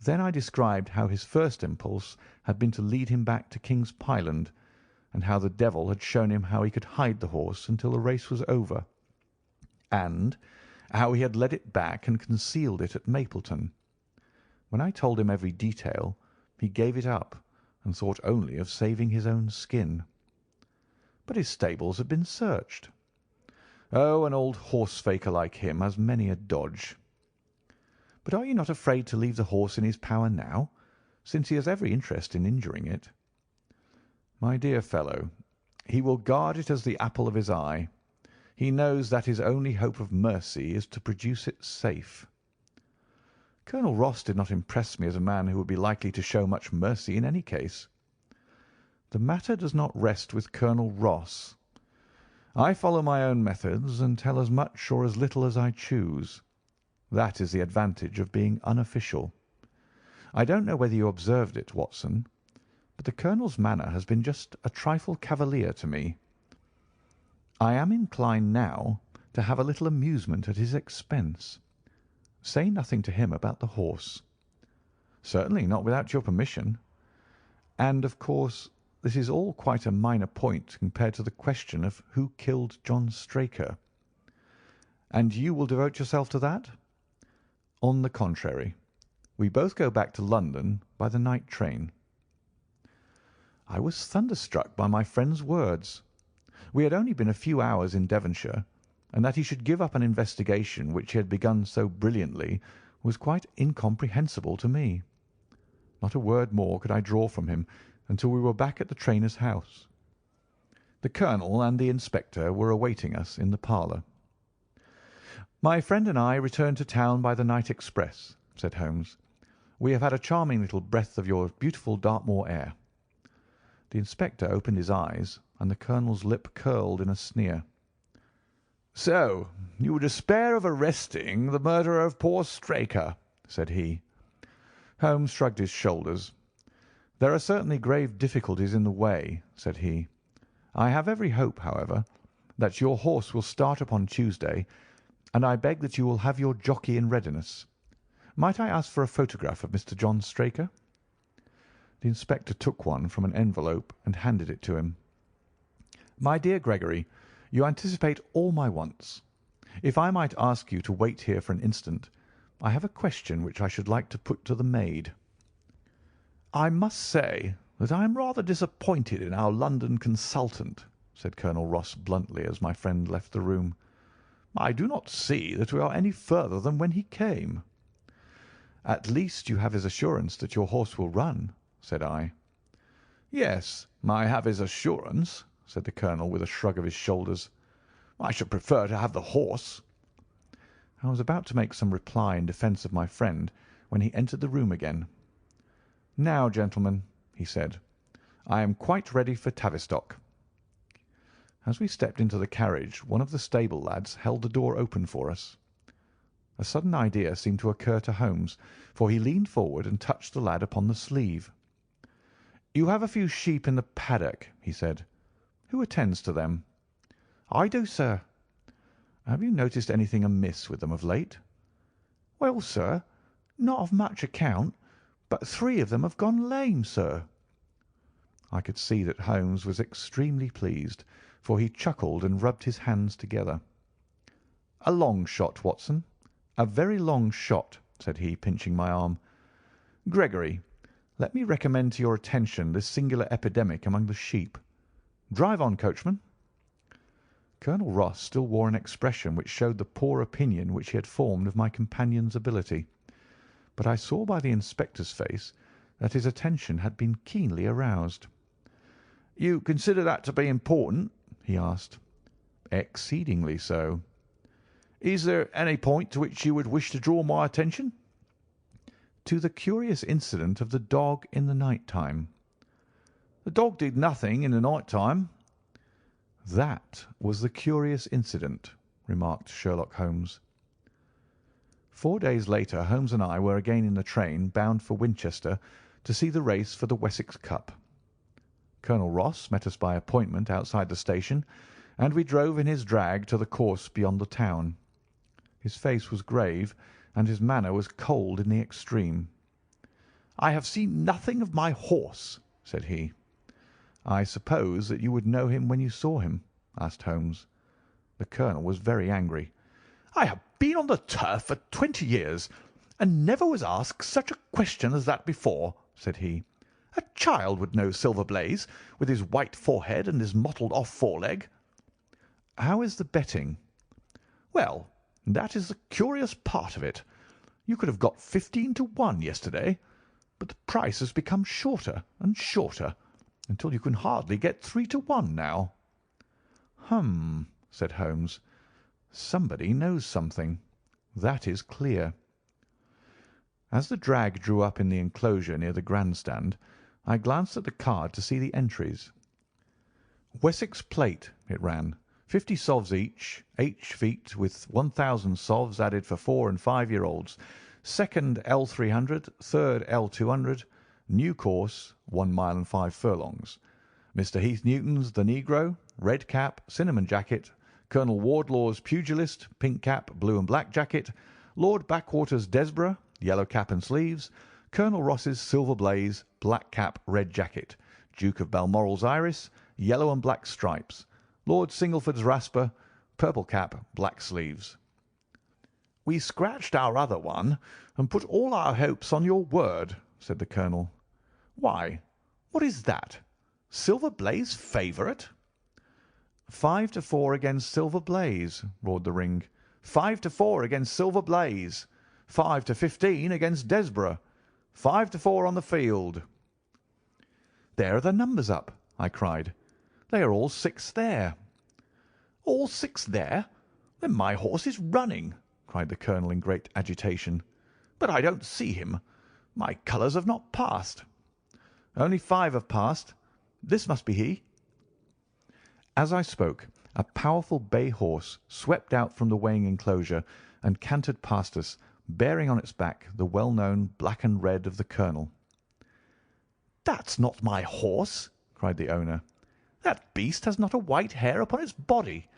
Then I described how his first impulse had been to lead him back to King's Pyland, and how the devil had shown him how he could hide the horse until the race was over, and how he had led it back and concealed it at Mapleton. When I told him every detail, he gave it up and thought only of saving his own skin. But his stables had been searched. Oh, an old horse-faker like him has many a dodge. But are you not afraid to leave the horse in his power now, since he has every interest in injuring it?" "My dear fellow, he will guard it as the apple of his eye. He knows that his only hope of mercy is to produce it safe." "Colonel Ross did not impress me as a man who would be likely to show much mercy in any case." "The matter does not rest with Colonel Ross. I follow my own methods and tell as much or as little as I choose. That is the advantage of being unofficial. I don't know whether you observed it, Watson, but the colonel's manner has been just a trifle cavalier to me. I am inclined now to have a little amusement at his expense. Say nothing to him about the horse." "Certainly not without your permission." "And, of course, this is all quite a minor point compared to the question of who killed John Straker." "And you will devote yourself to that?" "On the contrary, we both go back to London by the night train." I was thunderstruck by my friend's words. We had only been a few hours in Devonshire, and that he should give up an investigation which he had begun so brilliantly was quite incomprehensible to me. Not a word more could I draw from him until we were back at the trainer's house. The colonel and the inspector were awaiting us in the parlour. "My friend and I returned to town by the night express," said Holmes. "We have had a charming little breath of your beautiful Dartmoor air." The inspector opened his eyes, and the colonel's lip curled in a sneer. "So you despair of arresting the murderer of poor Straker?" said he. Holmes shrugged his shoulders. "There are certainly grave difficulties in the way," said he. "I have every hope, however, that your horse will start upon Tuesday, and I beg that you will have your jockey in readiness. Might I ask for a photograph of Mr. John Straker?" The inspector took one from an envelope and handed it to him. "My dear Gregory, you anticipate all my wants. If I might ask you to wait here for an instant, I have a question which I should like to put to the maid." "I must say that I am rather disappointed in our London consultant," said Colonel Ross bluntly as my friend left the room. "I do not see that we are any further than when he came." "At least you have his assurance that your horse will run," said I. "Yes, I have his assurance," said the colonel with a shrug of his shoulders. "I should prefer to have the horse." I was about to make some reply in defence of my friend when he entered the room again. "Now, gentlemen," he said, "I am quite ready for Tavistock." As we stepped into the carriage, one of the stable lads held the door open for us. A sudden idea seemed to occur to Holmes, for he leaned forward and touched the lad upon the sleeve. "You have a few sheep in the paddock," he said. "Who attends to them?" "I do, sir." "Have you noticed anything amiss with them of late?" "Well, sir, not of much account, but 3 of them have gone lame, sir." I could see that Holmes was extremely pleased, for he chuckled and rubbed his hands together. A long shot, Watson, a very long shot," said he, pinching my arm. "Gregory, let me recommend to your attention this singular epidemic among the sheep. Drive on, coachman." Colonel Ross still wore an expression which showed the poor opinion which he had formed of my companion's ability, but I saw by the inspector's face that his attention had been keenly aroused. "You consider that to be important?" he asked. "Exceedingly so." "Is there any point to which you would wish to draw my attention?" "To the curious incident of the dog in the night time." "The dog did nothing in the night time." "That was the curious incident," remarked Sherlock Holmes. 4 days later Holmes and I were again in the train bound for Winchester to see the race for the Wessex Cup. Colonel Ross met us by appointment outside the station, and we drove in his drag to the course beyond the town. His face was grave, and his manner was cold in the extreme. "I have seen nothing of my horse," said he. "I suppose that you would know him when you saw him?" asked Holmes. The colonel was very angry. "I have been on the turf for 20 years, and never was asked such a question as that before," said he. "A child would know Silver Blaze, with his white forehead and his mottled-off foreleg." "How is the betting?" "Well, that is the curious part of it. You could have got 15 to 1 yesterday, but the price has become shorter and shorter, until you can hardly get 3 to 1 now." "Hum," said Holmes. "Somebody knows something. That is clear." As the drag drew up in the enclosure near the grand-stand, I glanced at the card to see the entries. "Wessex Plate," it ran, 50 sovs each, H feet, with 1,000 sovs added for 4 and 5-year-olds. Second L300, third L200, new course, 1 mile and 5 furlongs. Mr. Heath Newton's The Negro, red cap, cinnamon jacket. Colonel Wardlaw's Pugilist, pink cap, blue and black jacket. Lord Backwater's Desborough, yellow cap and sleeves. Colonel Ross's Silver Blaze, black cap, red jacket. Duke of Balmoral's Iris, yellow and black stripes. Lord Singleford's Rasper, purple cap, black sleeves. "We scratched our other one and put all our hopes on your word," said the colonel. "Why, what is that? Silver Blaze favourite?" 5 to 4 against Silver Blaze," roared the ring. 5 to 4 against Silver Blaze. 5 to 15 against Desborough. 5 to 4 on the field." "There are the numbers up," I cried. "They are all 6 there." "All 6 there? Then my horse is running," cried the colonel in great agitation. "But I don't see him. My colours have not passed." "Only 5 have passed. This must be he." As I spoke, a powerful bay horse swept out from the weighing enclosure and cantered past us, bearing on its back the well-known black and red of the colonel. "That's not my horse," cried the owner. "That beast has not a white hair upon its body.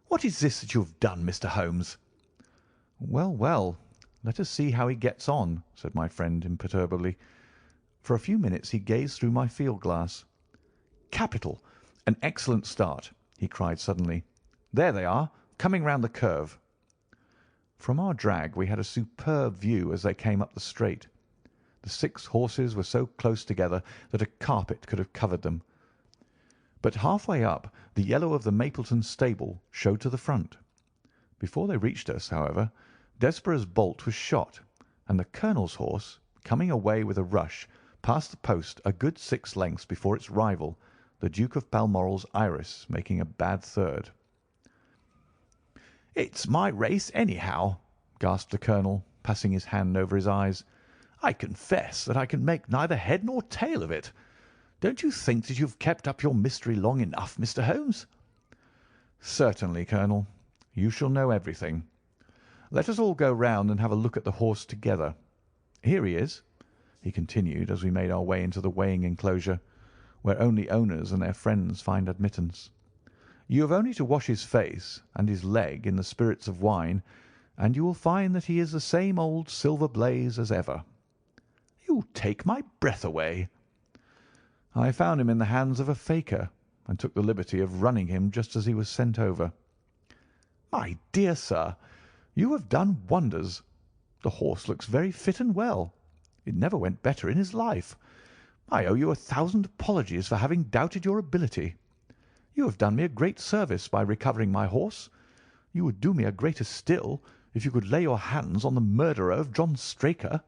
What is this that you have done, Mr. Holmes?" "Well, well, let us see how he gets on," said my friend imperturbably. For a few minutes he gazed through my field-glass. "Capital! An excellent start!" he cried suddenly. "There they are, coming round the curve." From our drag we had a superb view as they came up the straight. The 6 horses were so close together that a carpet could have covered them. But half-way up, the yellow of the Mapleton stable showed to the front. Before they reached us, however, Desborough's bolt was shot, and the colonel's horse, coming away with a rush, passed the post a good 6 lengths before its rival, the Duke of Balmoral's Iris, making a bad third. "It's my race, anyhow," gasped the colonel, passing his hand over his eyes. "I confess that I can make neither head nor tail of it. Don't you think that you have kept up your mystery long enough, Mr. Holmes?" "Certainly, Colonel. You shall know everything. Let us all go round and have a look at the horse together. Here he is," he continued as we made our way into the weighing enclosure, where only owners and their friends find admittance. "You have only to wash his face and his leg in the spirits of wine, and you will find that he is the same old Silver Blaze as ever." "You take my breath away." "I found him in the hands of a faker, and took the liberty of running him just as he was sent over." "My dear sir, you have done wonders. The horse looks very fit and well. It never went better in his life. I owe you 1,000 apologies for having doubted your ability. You have done me a great service by recovering my horse. You would do me a greater still if you could lay your hands on the murderer of John Straker."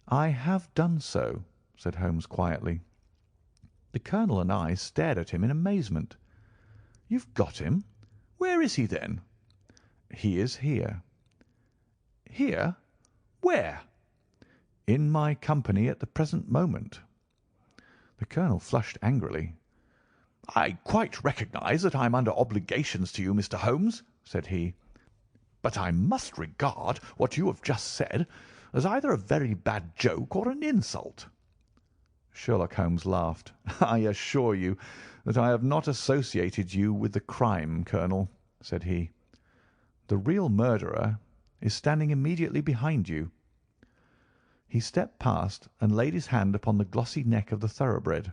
"I have done so," said Holmes quietly. The colonel and I stared at him in amazement. "You've got him? Where is he, then?" "He is here." "Here? Where?" "In my company at the present moment." The colonel flushed angrily. "I quite recognise that I am under obligations to you, Mr. Holmes," said he, "but I must regard what you have just said as either a very bad joke or an insult." Sherlock Holmes laughed. "I assure you that I have not associated you with the crime, Colonel," said he. "The real murderer is standing immediately behind you." He stepped past and laid his hand upon the glossy neck of the thoroughbred.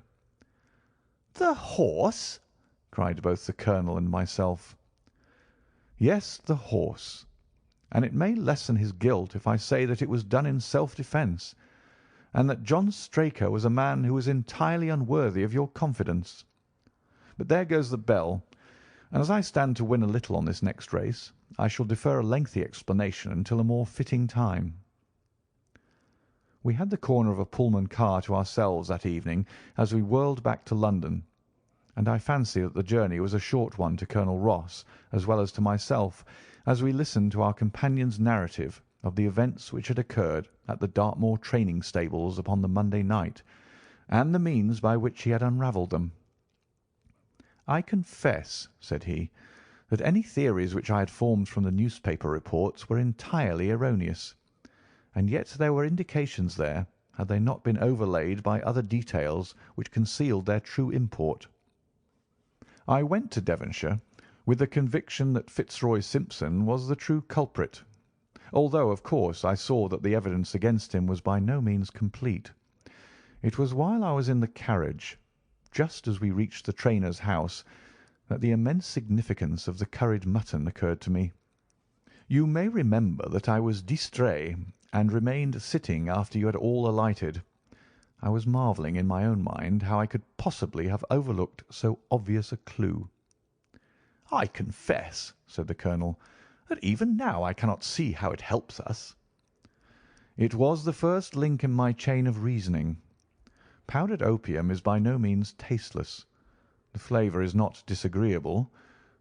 "The horse!" cried both the colonel and myself. "Yes, the horse. And it may lessen his guilt if I say that it was done in self-defence, and that John Straker was a man who was entirely unworthy of your confidence. But there goes the bell, and as I stand to win a little on this next race, I shall defer a lengthy explanation until a more fitting time." We had the corner of a Pullman car to ourselves that evening as we whirled back to London, and I fancy that the journey was a short one to Colonel Ross as well as to myself, as we listened to our companion's narrative of the events which had occurred at the Dartmoor training stables upon the Monday night, and the means by which he had unravelled them. "I confess," said he, "that any theories which I had formed from the newspaper reports were entirely erroneous, and yet there were indications there, had they not been overlaid by other details which concealed their true import. I went to Devonshire with the conviction that Fitzroy Simpson was the true culprit, although, of course, I saw that the evidence against him was by no means complete. It was while I was in the carriage, just as we reached the trainer's house, that the immense significance of the curried mutton occurred to me. You may remember that I was distrait and remained sitting after you had all alighted. I was marvelling in my own mind how I could possibly have overlooked so obvious a clue. "I confess," said the colonel, "that even now I cannot see how it helps us." "It was the first link in my chain of reasoning. Powdered opium is by no means tasteless. The flavour is not disagreeable,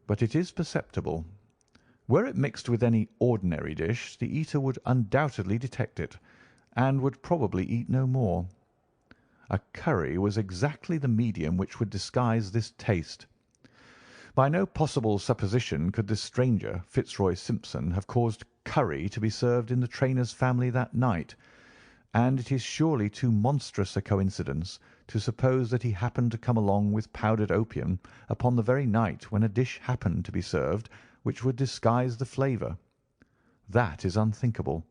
but it is perceptible. Were it mixed with any ordinary dish, the eater would undoubtedly detect it, and would probably eat no more. A curry was exactly the medium which would disguise this taste. By no possible supposition could this stranger, Fitzroy Simpson, have caused curry to be served in the trainer's family that night, and it is surely too monstrous a coincidence to suppose that he happened to come along with powdered opium upon the very night when a dish happened to be served which would disguise the flavour. That is unthinkable.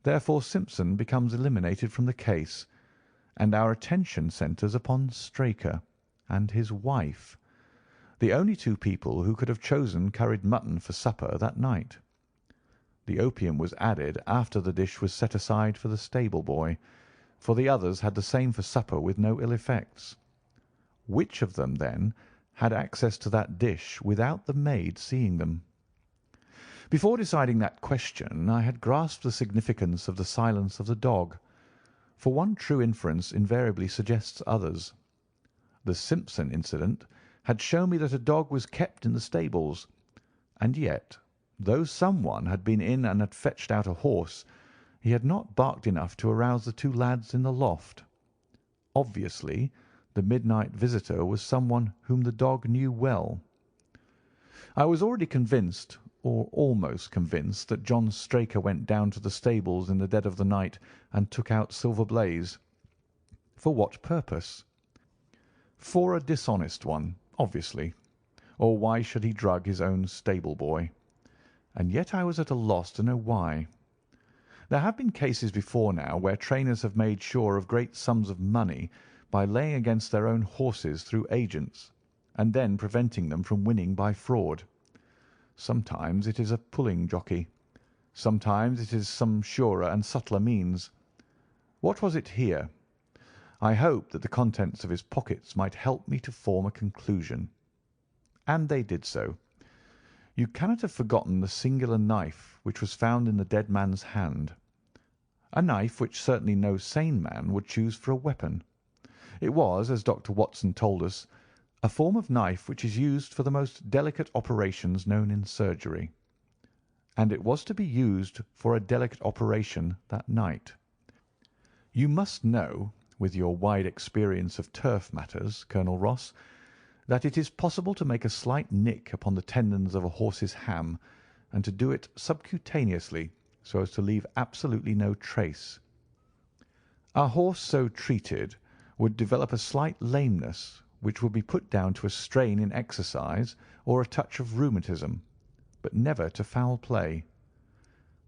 Therefore Simpson becomes eliminated from the case, and our attention centres upon Straker and his wife, the only two people who could have chosen curried mutton for supper that night. The opium was added after the dish was set aside for the stable boy, for the others had the same for supper with no ill effects. Which of them, then, had access to that dish without the maid seeing them? Before deciding that question, I had grasped the significance of the silence of the dog, for one true inference invariably suggests others. The Simpson incident had shown me that a dog was kept in the stables, and yet, though someone had been in and had fetched out a horse, he had not barked enough to arouse the two lads in the loft. Obviously, the midnight visitor was someone whom the dog knew well. I was already convinced, or almost convinced, that John Straker went down to the stables in the dead of the night and took out Silver Blaze. For what purpose? For a dishonest one, obviously, or why should he drug his own stable boy? And yet I was at a loss to know why. There have been cases before now where trainers have made sure of great sums of money by laying against their own horses through agents, and then preventing them from winning by fraud. Sometimes it is a pulling jockey. Sometimes it is some surer and subtler means. What was it here? I hoped that the contents of his pockets might help me to form a conclusion. And they did so. You cannot have forgotten the singular knife which was found in the dead man's hand. A knife which certainly no sane man would choose for a weapon. It was, as Dr. Watson told us, a form of knife which is used for the most delicate operations known in surgery. And it was to be used for a delicate operation that night. You must know, with your wide experience of turf matters, Colonel Ross, that it is possible to make a slight nick upon the tendons of a horse's ham, and to do it subcutaneously, so as to leave absolutely no trace. A horse so treated would develop a slight lameness, which would be put down to a strain in exercise or a touch of rheumatism, but never to foul play.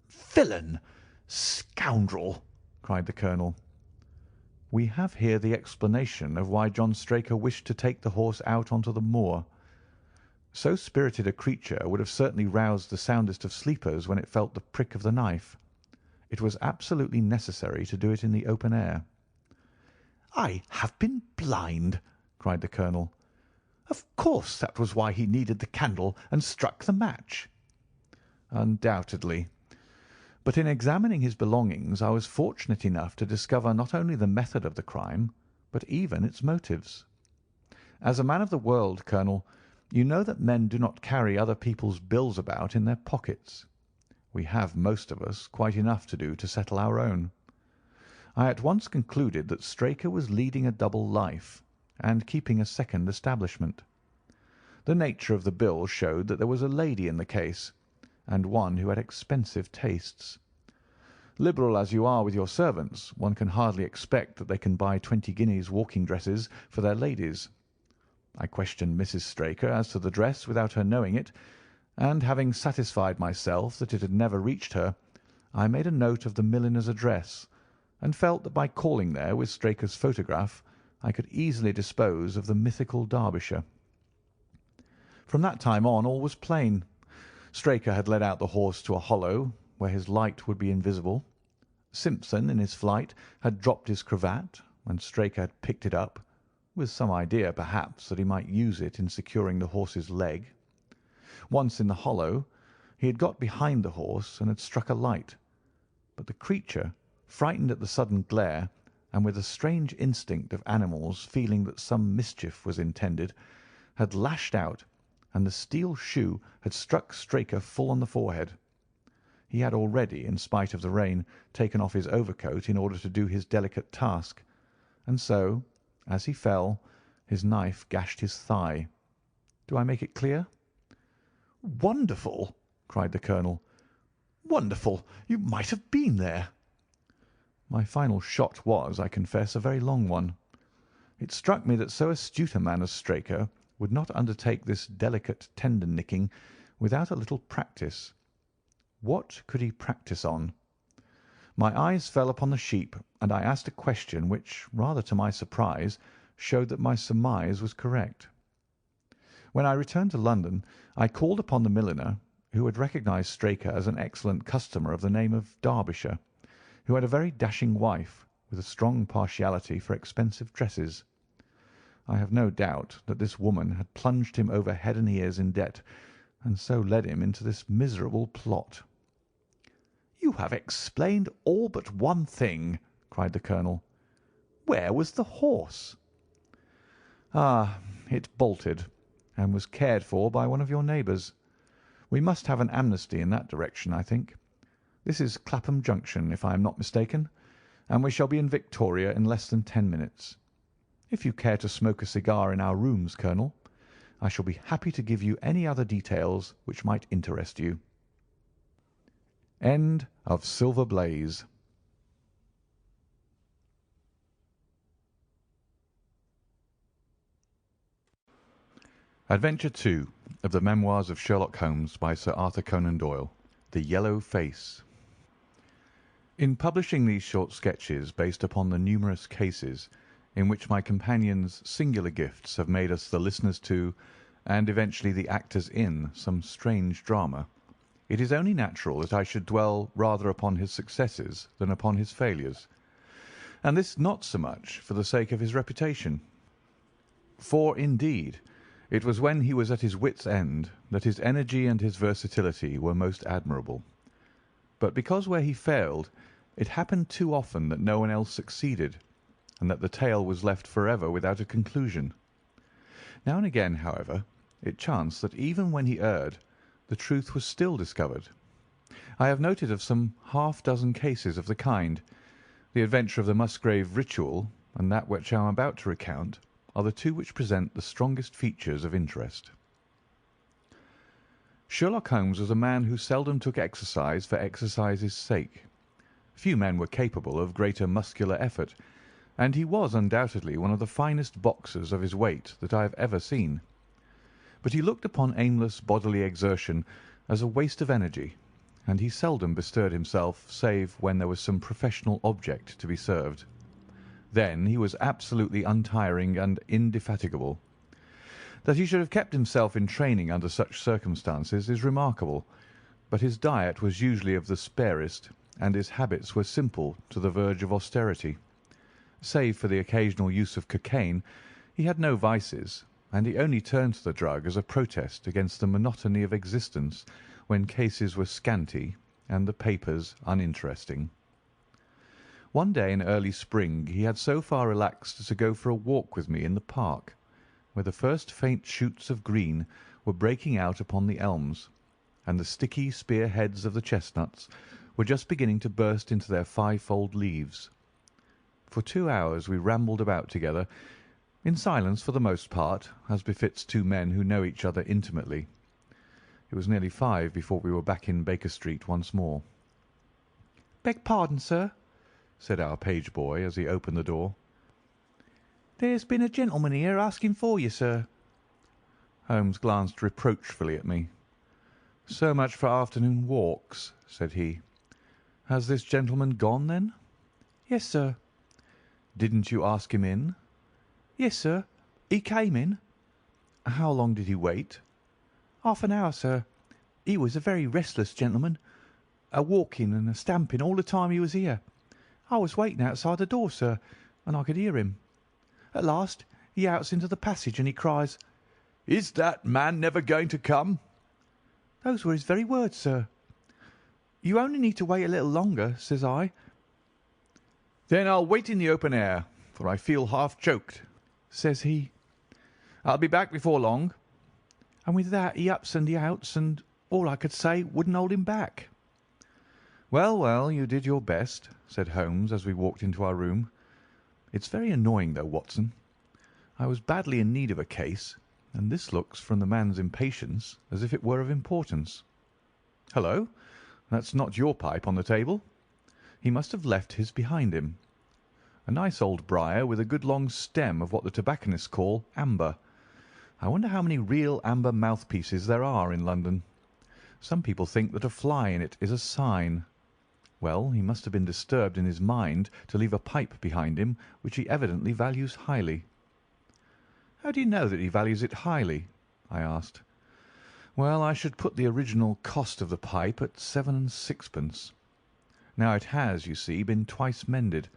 "Villain! Scoundrel!" cried the colonel. We have here the explanation of why John Straker wished to take the horse out onto the moor. So spirited a creature would have certainly roused the soundest of sleepers when it felt the prick of the knife. It was absolutely necessary to do it in the open air. "I have been blind!" cried the colonel. "Of course that was why he needed the candle and struck the match." "Undoubtedly. But in examining his belongings I was fortunate enough to discover not only the method of the crime, but even its motives. As a man of the world, Colonel, you know that men do not carry other people's bills about in their pockets. We have, most of us, quite enough to do to settle our own. I at once concluded that Straker was leading a double life, and keeping a second establishment. The nature of the bill showed that there was a lady in the case, and one who had expensive tastes. Liberal as you are with your servants, one can hardly expect that they can buy 20 guineas walking dresses for their ladies. I questioned Mrs. Straker as to the dress without her knowing it, and having satisfied myself that it had never reached her, I made a note of the milliner's address, and felt that by calling there with Straker's photograph I could easily dispose of the mythical Derbyshire. From that time on all was plain. Straker had led out the horse to a hollow where his light would be invisible. Simpson, in his flight, had dropped his cravat, and Straker had picked it up, with some idea, perhaps, that he might use it in securing the horse's leg. Once in the hollow, he had got behind the horse and had struck a light, but the creature, frightened at the sudden glare, and with a strange instinct of animals feeling that some mischief was intended, had lashed out, and the steel shoe had struck Straker full on the forehead. He had already, in spite of the rain, taken off his overcoat in order to do his delicate task, and so, as he fell, his knife gashed his thigh. Do I make it clear? "Wonderful!" cried the colonel. "Wonderful! You might have been there." My final shot was, I confess, a very long one. It struck me that so astute a man as Straker would not undertake this delicate tendon nicking without a little practice. What could he practise on? My eyes fell upon the sheep, and I asked a question which, rather to my surprise, showed that my surmise was correct. When I returned to London, I called upon the milliner, who had recognised Straker as an excellent customer of the name of Derbyshire, who had a very dashing wife, with a strong partiality for expensive dresses. I have no doubt that this woman had plunged him over head and ears in debt, and so led him into this miserable plot. "You have explained all but one thing," cried the colonel. "Where was the horse?" "Ah, it bolted, and was cared for by one of your neighbours. We must have an amnesty in that direction, I think. This is Clapham Junction, if I am not mistaken, and we shall be in Victoria in less than 10 minutes. If you care to smoke a cigar in our rooms, Colonel, I shall be happy to give you any other details which might interest you." End of Silver Blaze. Adventure 2 of the Memoirs of Sherlock Holmes by Sir Arthur Conan Doyle. The Yellow Face. In publishing these short sketches based upon the numerous cases in which my companions' singular gifts have made us the listeners to, and eventually the actors in some strange drama, it is only natural that I should dwell rather upon his successes than upon his failures, and this not so much for the sake of his reputation. For, indeed, it was when he was at his wits' end that his energy and his versatility were most admirable, but because where he failed it happened too often that no one else succeeded, and that the tale was left forever without a conclusion. Now and again, however, it chanced that even when he erred, the truth was still discovered. I have noted of some half-dozen cases of the kind. The adventure of the Musgrave Ritual and that which I am about to recount are the two which present the strongest features of interest. Sherlock Holmes was a man who seldom took exercise for exercise's sake. Few men were capable of greater muscular effort, and he was undoubtedly one of the finest boxers of his weight that I have ever seen. But he looked upon aimless bodily exertion as a waste of energy, and he seldom bestirred himself save when there was some professional object to be served. Then he was absolutely untiring and indefatigable. That he should have kept himself in training under such circumstances is remarkable, but his diet was usually of the sparest, and his habits were simple to the verge of austerity. Save for the occasional use of cocaine, he had no vices, and he only turned to the drug as a protest against the monotony of existence when cases were scanty and the papers uninteresting. One day in early spring he had so far relaxed as to go for a walk with me in the park, where the first faint shoots of green were breaking out upon the elms, and the sticky spear heads of the chestnuts were just beginning to burst into their fivefold leaves. For 2 hours we rambled about together, in silence for the most part, as befits two men who know each other intimately. It was nearly 5 before we were back in Baker Street once more. "Beg pardon, sir," said our page boy as he opened the door. "There's been a gentleman here asking for you, sir." Holmes glanced reproachfully at me. "So much for afternoon walks," said he. "Has this gentleman gone, then?" "Yes, sir." "Didn't you ask him in?" "Yes, sir. He came in." "How long did he wait?" "Half an hour, sir. He was a very restless gentleman, a walking and a stamping all the time he was here. I was waiting outside the door, sir, and I could hear him. At last he outs into the passage and he cries, 'Is that man never going to come?' Those were his very words, sir. 'You only need to wait a little longer,' says I. 'Then I'll wait in the open air, for I feel half choked,' says he. 'I'll be back before long.' And with that he ups and he outs, and all I could say wouldn't hold him back." "Well, well, you did your best," said Holmes as we walked into our room. "It's very annoying, though, Watson. I was badly in need of a case, and this looks, from the man's impatience, as if it were of importance. Hullo, that's not your pipe on the table. He must have left his behind him. A nice old briar with a good long stem of what the tobacconists call amber. I wonder how many real amber mouthpieces there are in London. Some people think that a fly in it is a sign. Well, he must have been disturbed in his mind to leave a pipe behind him which he evidently values highly." "How do you know that he values it highly?" I asked. "Well, I should put the original cost of the pipe at 7 6d. Now it has, you see, been twice mended,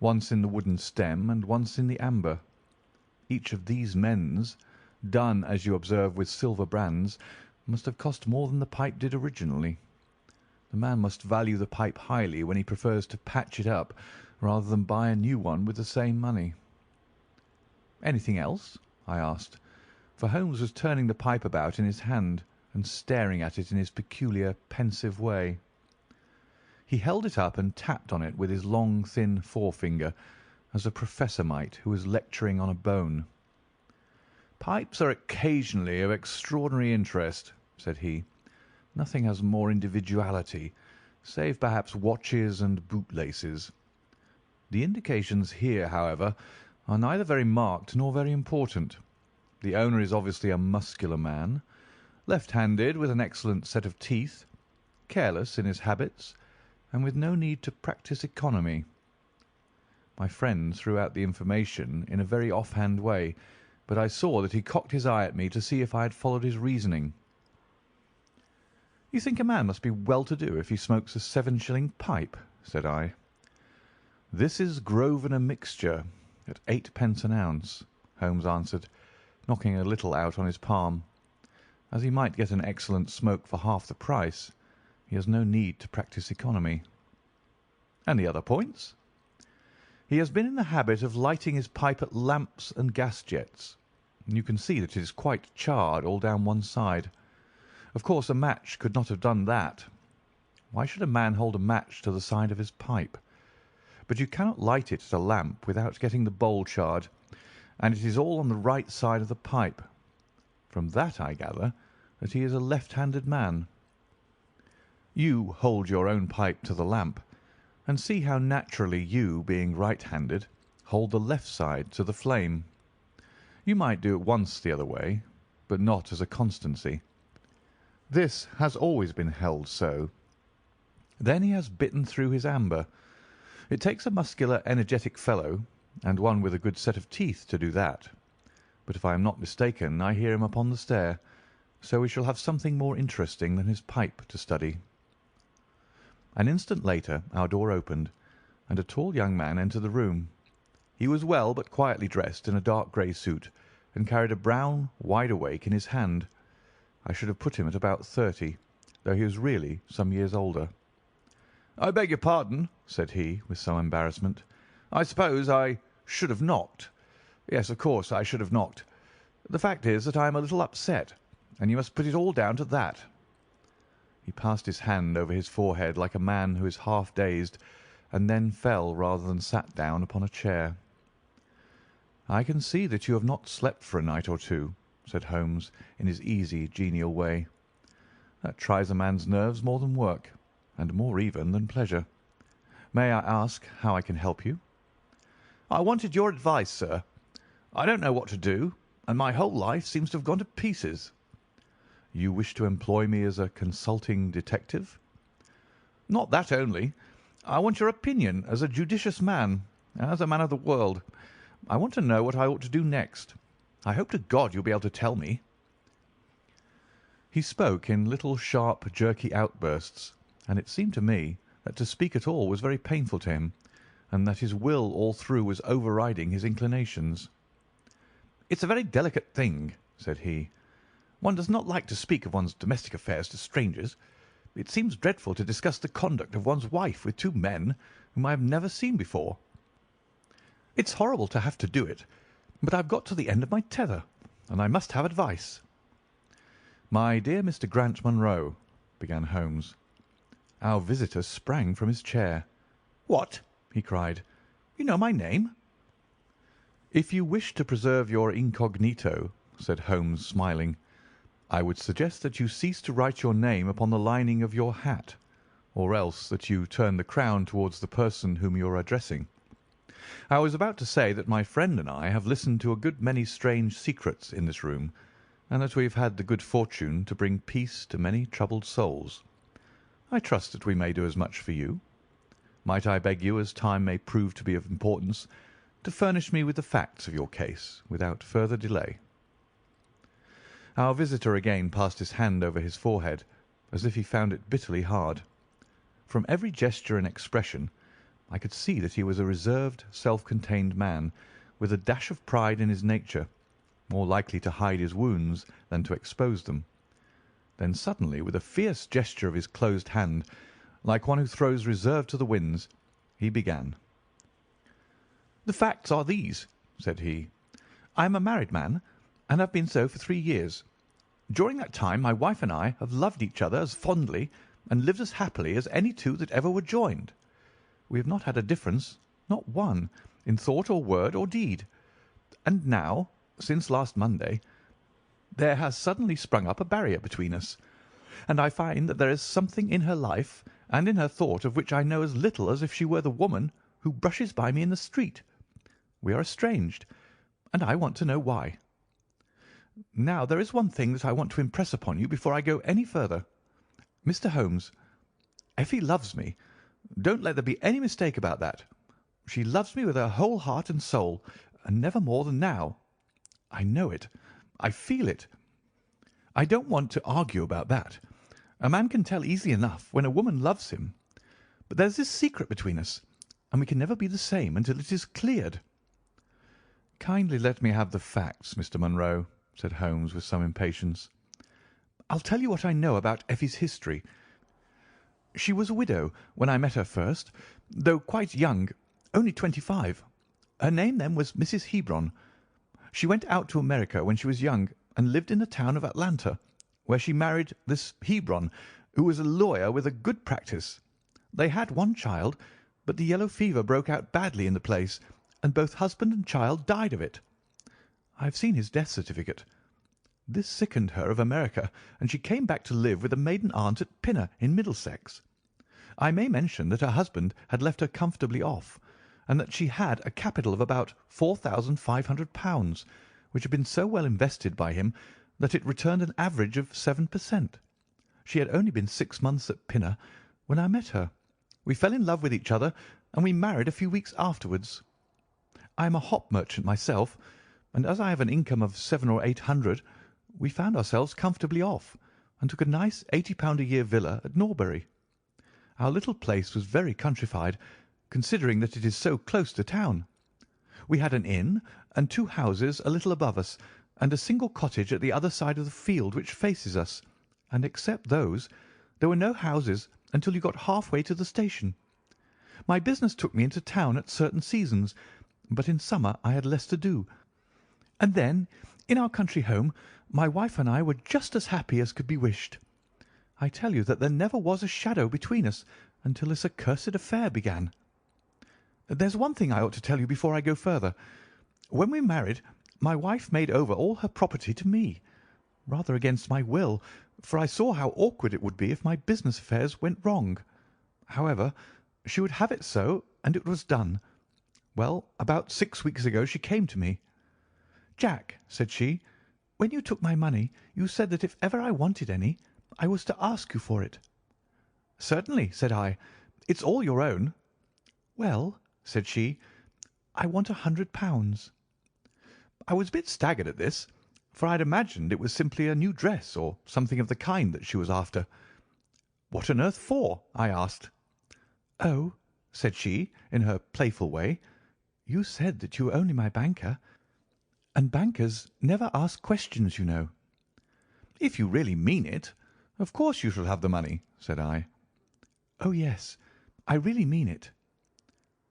once in the wooden stem and once in the amber. Each of these mends, done, as you observe, with silver brands, must have cost more than the pipe did originally. The man must value the pipe highly when he prefers to patch it up rather than buy a new one with the same money." "Anything else?" I asked, for Holmes was turning the pipe about in his hand and staring at it in his peculiar pensive way. He held it up and tapped on it with his long, thin forefinger, as a professor might who was lecturing on a bone. "Pipes are occasionally of extraordinary interest," said he. "Nothing has more individuality, save perhaps watches and bootlaces. The indications here, however, are neither very marked nor very important. The owner is obviously a muscular man, left-handed with an excellent set of teeth, careless in his habits, and with no need to practise economy." My friend threw out the information in a very off-hand way, but I saw that he cocked his eye at me to see if I had followed his reasoning. "You think a man must be well-to-do if he smokes a 7-shilling pipe?" said I. "This is Grosvenor mixture at 8d. an ounce," Holmes answered, knocking a little out on his palm. "As he might get an excellent smoke for half the price, he has no need to practise economy." "And the other points?" "He has been in the habit of lighting his pipe at lamps and gas jets. You can see that it is quite charred all down one side. Of course, a match could not have done that. Why should a man hold a match to the side of his pipe? But you cannot light it at a lamp without getting the bowl charred, and it is all on the right side of the pipe. From that I gather that he is a left-handed man. You hold your own pipe to the lamp, and see how naturally you, being right-handed, hold the left side to the flame. You might do it once the other way, but not as a constancy. This has always been held so. Then he has bitten through his amber. It takes a muscular, energetic fellow, and one with a good set of teeth, to do that. But if I am not mistaken, I hear him upon the stair, so we shall have something more interesting than his pipe to study." An instant later our door opened, and a tall young man entered the room. He was well but quietly dressed in a dark grey suit, and carried a brown wide-awake in his hand. I should have put him at about 30, though he was really some years older. "I beg your pardon," said he, with some embarrassment. "I suppose I should have knocked. Yes, of course I should have knocked. The fact is that I am a little upset, and you must put it all down to that." He passed his hand over his forehead like a man who is half dazed, and then fell rather than sat down upon a chair. "I can see that you have not slept for a night or two," said Holmes, in his easy, genial way. "That tries a man's nerves more than work, and more even than pleasure. May I ask how I can help you?" "I wanted your advice, sir. I don't know what to do, and my whole life seems to have gone to pieces." "You wish to employ me as a consulting detective?" "Not that only. I want your opinion as a judicious man, as a man of the world. I want to know what I ought to do next. I hope to God you'll be able to tell me." He spoke in little sharp, jerky outbursts, and it seemed to me that to speak at all was very painful to him, and that his will all through was overriding his inclinations. "It's a very delicate thing," said he. "One does not like to speak of one's domestic affairs to strangers. It seems dreadful to discuss the conduct of one's wife with two men whom I have never seen before. It's horrible to have to do it, but I've got to the end of my tether, and I must have advice." "My dear Mr. Grant Munro," began Holmes. Our visitor sprang from his chair. "What!" he cried. "You know my name?" "If you wish to preserve your incognito," said Holmes, smiling, "I would suggest that you cease to write your name upon the lining of your hat, or else that you turn the crown towards the person whom you are addressing. I was about to say that my friend and I have listened to a good many strange secrets in this room, and that we have had the good fortune to bring peace to many troubled souls. I trust that we may do as much for you. Might I beg you, as time may prove to be of importance, to furnish me with the facts of your case without further delay?" Our visitor again passed his hand over his forehead, as if he found it bitterly hard. From every gesture and expression I could see that he was a reserved, self-contained man, with a dash of pride in his nature, more likely to hide his wounds than to expose them. Then suddenly, with a fierce gesture of his closed hand, like one who throws reserve to the winds, he began. "The facts are these," said he. "I am a married man, and have been so for 3 years. During that time my wife and I have loved each other as fondly and lived as happily as any two that ever were joined. We have not had a difference, not one, in thought or word or deed. And now, since last Monday, there has suddenly sprung up a barrier between us, and I find that there is something in her life and in her thought of which I know as little as if she were the woman who brushes by me in the street. We are estranged, and I want to know why. Now, there is one thing that I want to impress upon you before I go any further. Mr. Holmes, Effie loves me. Don't let there be any mistake about that. She loves me with her whole heart and soul, and never more than now. I know it. I feel it. I don't want to argue about that. A man can tell easily enough when a woman loves him. But there's this secret between us, and we can never be the same until it is cleared." "Kindly let me have the facts, Mr. Munro," said Holmes with some impatience. "I'll tell you what I know about Effie's history. She was a widow when I met her first, though quite young, only 25. Her name then was Mrs. Hebron. She went out to America when she was young and lived in the town of Atlanta, where she married this Hebron, who was a lawyer with a good practice. They had one child, but the yellow fever broke out badly in the place, and both husband and child died of it. I have seen his death certificate. This sickened her of America, and she came back to live with a maiden aunt at Pinner in Middlesex. I may mention that her husband had left her comfortably off, and that she had a capital of about £4,500, which had been so well invested by him that it returned an average of 7%. She had only been 6 months at Pinner when I met her. We fell in love with each other, and we married a few weeks afterwards. I am a hop merchant myself, and as I have an income of 700 or 800, we found ourselves comfortably off, and took a nice £80 a year villa at Norbury. Our little place was very countrified, considering that it is so close to town. We had an inn and 2 houses a little above us, and a single cottage at the other side of the field which faces us, and except those, there were no houses until you got half-way to the station. My business took me into town at certain seasons, but in summer I had less to do. And then, in our country home, my wife and I were just as happy as could be wished. I tell you that there never was a shadow between us until this accursed affair began. There's one thing I ought to tell you before I go further. When we married, my wife made over all her property to me, rather against my will, for I saw how awkward it would be if my business affairs went wrong. However, she would have it so, and it was done. Well, about 6 weeks ago she came to me. "Jack," said she, "when you took my money, you said that if ever I wanted any, I was to ask you for it." "Certainly," said I. "It's all your own." "Well," said she, "I want £100. I was a bit staggered at this, for I had imagined it was simply a new dress or something of the kind that she was after. "What on earth for?" I asked. "Oh," said she, in her playful way, "you said that you were only my banker, and bankers never ask questions, you know." "If you really mean it, of course you shall have the money," said I. "Oh, yes, I really mean it."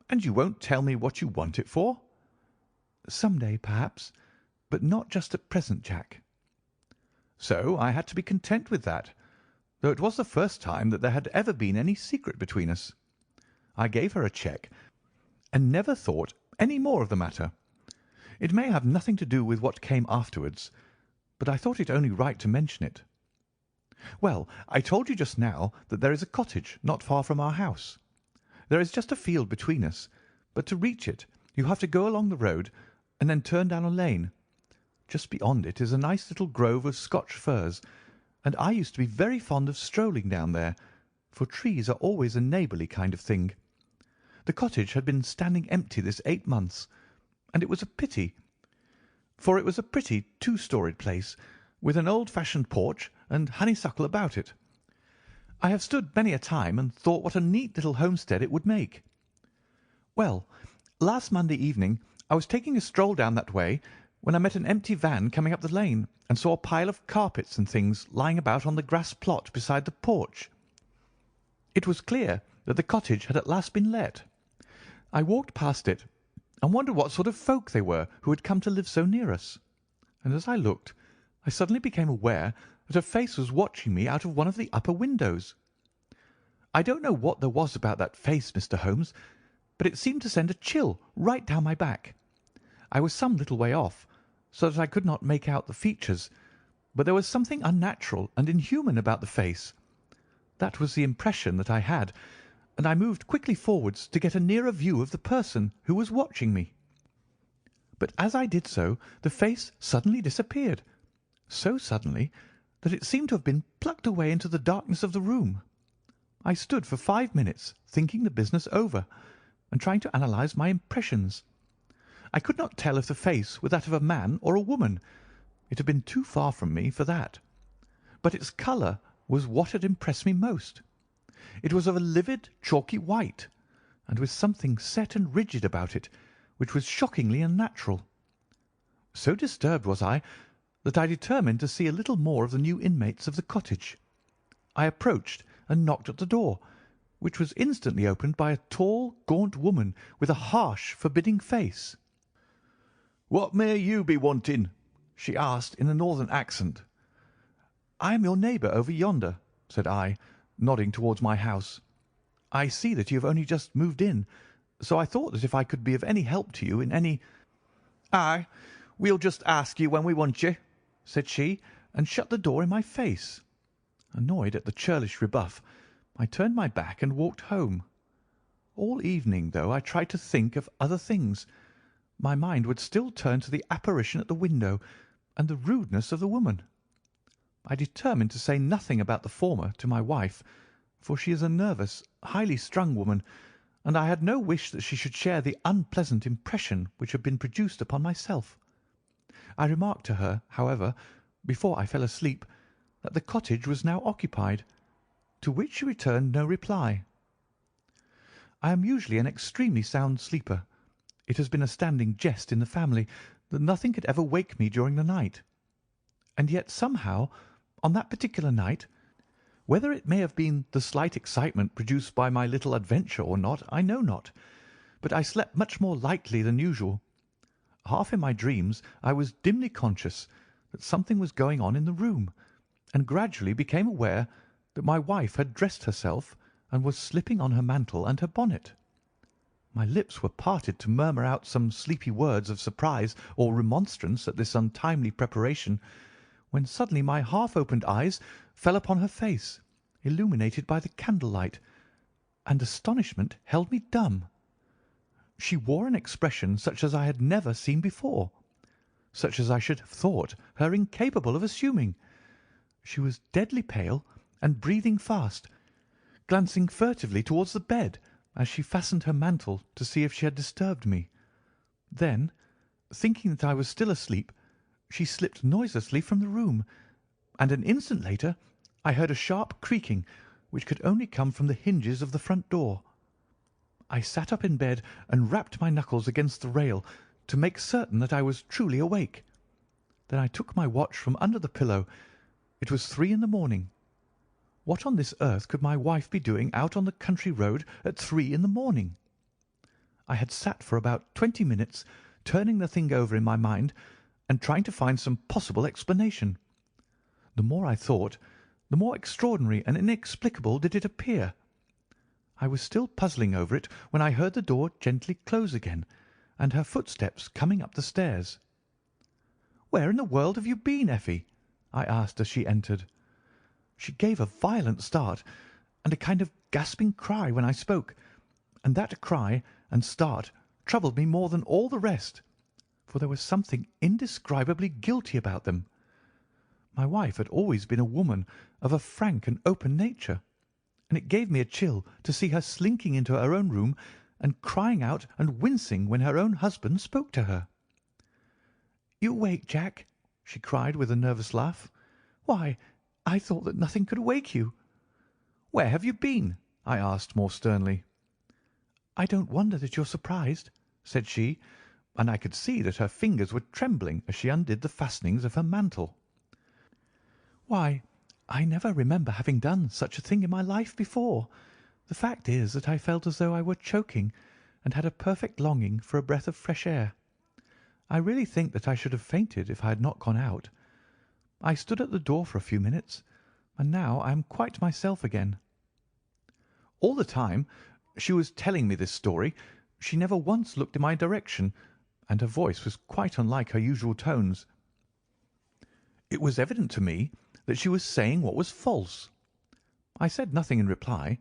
"And you won't tell me what you want it for?" "Some day, perhaps, but not just at present, Jack." So I had to be content with that, though it was the first time that there had ever been any secret between us. I gave her a cheque, and never thought any more of the matter. It may have nothing to do with what came afterwards, but I thought it only right to mention it. Well, I told you just now that there is a cottage not far from our house. There is just a field between us, but to reach it you have to go along the road and then turn down a lane. Just beyond it is a nice little grove of Scotch firs, and I used to be very fond of strolling down there, for trees are always a neighbourly kind of thing. The cottage had been standing empty this 8 months, and it was a pity, for it was a pretty 2-storied place, with an old-fashioned porch and honeysuckle about it. I have stood many a time and thought what a neat little homestead it would make. Well, last Monday evening I was taking a stroll down that way when I met an empty van coming up the lane, and saw a pile of carpets and things lying about on the grass plot beside the porch. It was clear that the cottage had at last been let. I walked past it and wondered what sort of folk they were who had come to live so near us, and as I looked I suddenly became aware that a face was watching me out of one of the upper windows. I don't know what there was about that face, Mr. Holmes, but it seemed to send a chill right down my back. I was some little way off, so that I could not make out the features, but there was something unnatural and inhuman about the face. That was the impression that I had, and I moved quickly forwards to get a nearer view of the person who was watching me. But as I did so, the face suddenly disappeared, so suddenly that it seemed to have been plucked away into the darkness of the room. I stood for 5 minutes thinking the business over, and trying to analyse my impressions. I could not tell if the face were that of a man or a woman. It had been too far from me for that. But its colour was what had impressed me most. It was of a livid, chalky white, and with something set and rigid about it, which was shockingly unnatural. So disturbed was I that I determined to see a little more of the new inmates of the cottage. I approached and knocked at the door, which was instantly opened by a tall, gaunt woman with a harsh, forbidding face. "What may you be wanting?" she asked in a northern accent. "I am your neighbour over yonder," said I, nodding towards my house. "I see that you have only just moved in, so I thought that if I could be of any help to you in any—" "Aye, we'll just ask you when we want you," said she, and shut the door in my face. Annoyed at the churlish rebuff, I turned my back and walked home. All evening, though I tried to think of other things, my mind would still turn to the apparition at the window and the rudeness of the woman. I determined to say nothing about the former to my wife, for she is a nervous, highly strung woman, and I had no wish that she should share the unpleasant impression which had been produced upon myself. I remarked to her, however, before I fell asleep, that the cottage was now occupied, to which she returned no reply. I am usually an extremely sound sleeper. It has been a standing jest in the family that nothing could ever wake me during the night. And yet somehow, on that particular night, whether it may have been the slight excitement produced by my little adventure or not, I know not, but I slept much more lightly than usual. Half in my dreams I was dimly conscious that something was going on in the room, and gradually became aware that my wife had dressed herself and was slipping on her mantle and her bonnet. My lips were parted to murmur out some sleepy words of surprise or remonstrance at this untimely preparation, when suddenly my half-opened eyes fell upon her face, illuminated by the candlelight, and astonishment held me dumb. She wore an expression such as I had never seen before, such as I should have thought her incapable of assuming. She was deadly pale and breathing fast, glancing furtively towards the bed as she fastened her mantle to see if she had disturbed me. Then, thinking that I was still asleep, she slipped noiselessly from the room, and an instant later I heard a sharp creaking which could only come from the hinges of the front door. I sat up in bed and rapped my knuckles against the rail to make certain that I was truly awake. Then I took my watch from under the pillow. It was 3 in the morning. What on this earth could my wife be doing out on the country road at 3 in the morning? I had sat for about 20 minutes turning the thing over in my mind and trying to find some possible explanation. The more I thought, the more extraordinary and inexplicable did it appear. I was still puzzling over it when I heard the door gently close again and her footsteps coming up the stairs. "Where in the world have you been, Effie?" I asked as she entered. She gave a violent start and a kind of gasping cry when I spoke, and that cry and start troubled me more than all the rest, for there was something indescribably guilty about them. My wife had always been a woman of a frank and open nature, and it gave me a chill to see her slinking into her own room and crying out and wincing when her own husband spoke to her. "You awake, Jack?" she cried with a nervous laugh. "Why, I thought that nothing could wake you." "Where have you been?" I asked more sternly. "I don't wonder that you're surprised," said she, and I could see that her fingers were trembling as she undid the fastenings of her mantle. "Why, I never remember having done such a thing in my life before. The fact is that I felt as though I were choking and had a perfect longing for a breath of fresh air. I really think that I should have fainted if I had not gone out. I stood at the door for a few minutes, and now I am quite myself again." All the time she was telling me this story, she never once looked in my direction, and her voice was quite unlike her usual tones. It was evident to me that she was saying what was false. I said nothing in reply,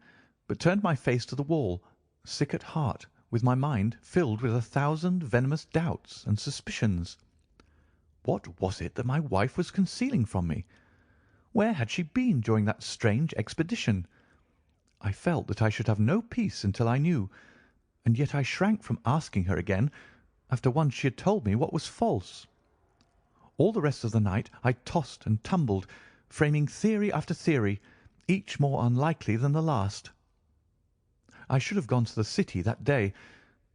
but turned my face to the wall, sick at heart, with my mind filled with 1,000 venomous doubts and suspicions. What was it that my wife was concealing from me? Where had she been during that strange expedition? I felt that I should have no peace until I knew, and yet I shrank from asking her again, after once she had told me what was false. All the rest of the night I tossed and tumbled, framing theory after theory, each more unlikely than the last. I should have gone to the city that day,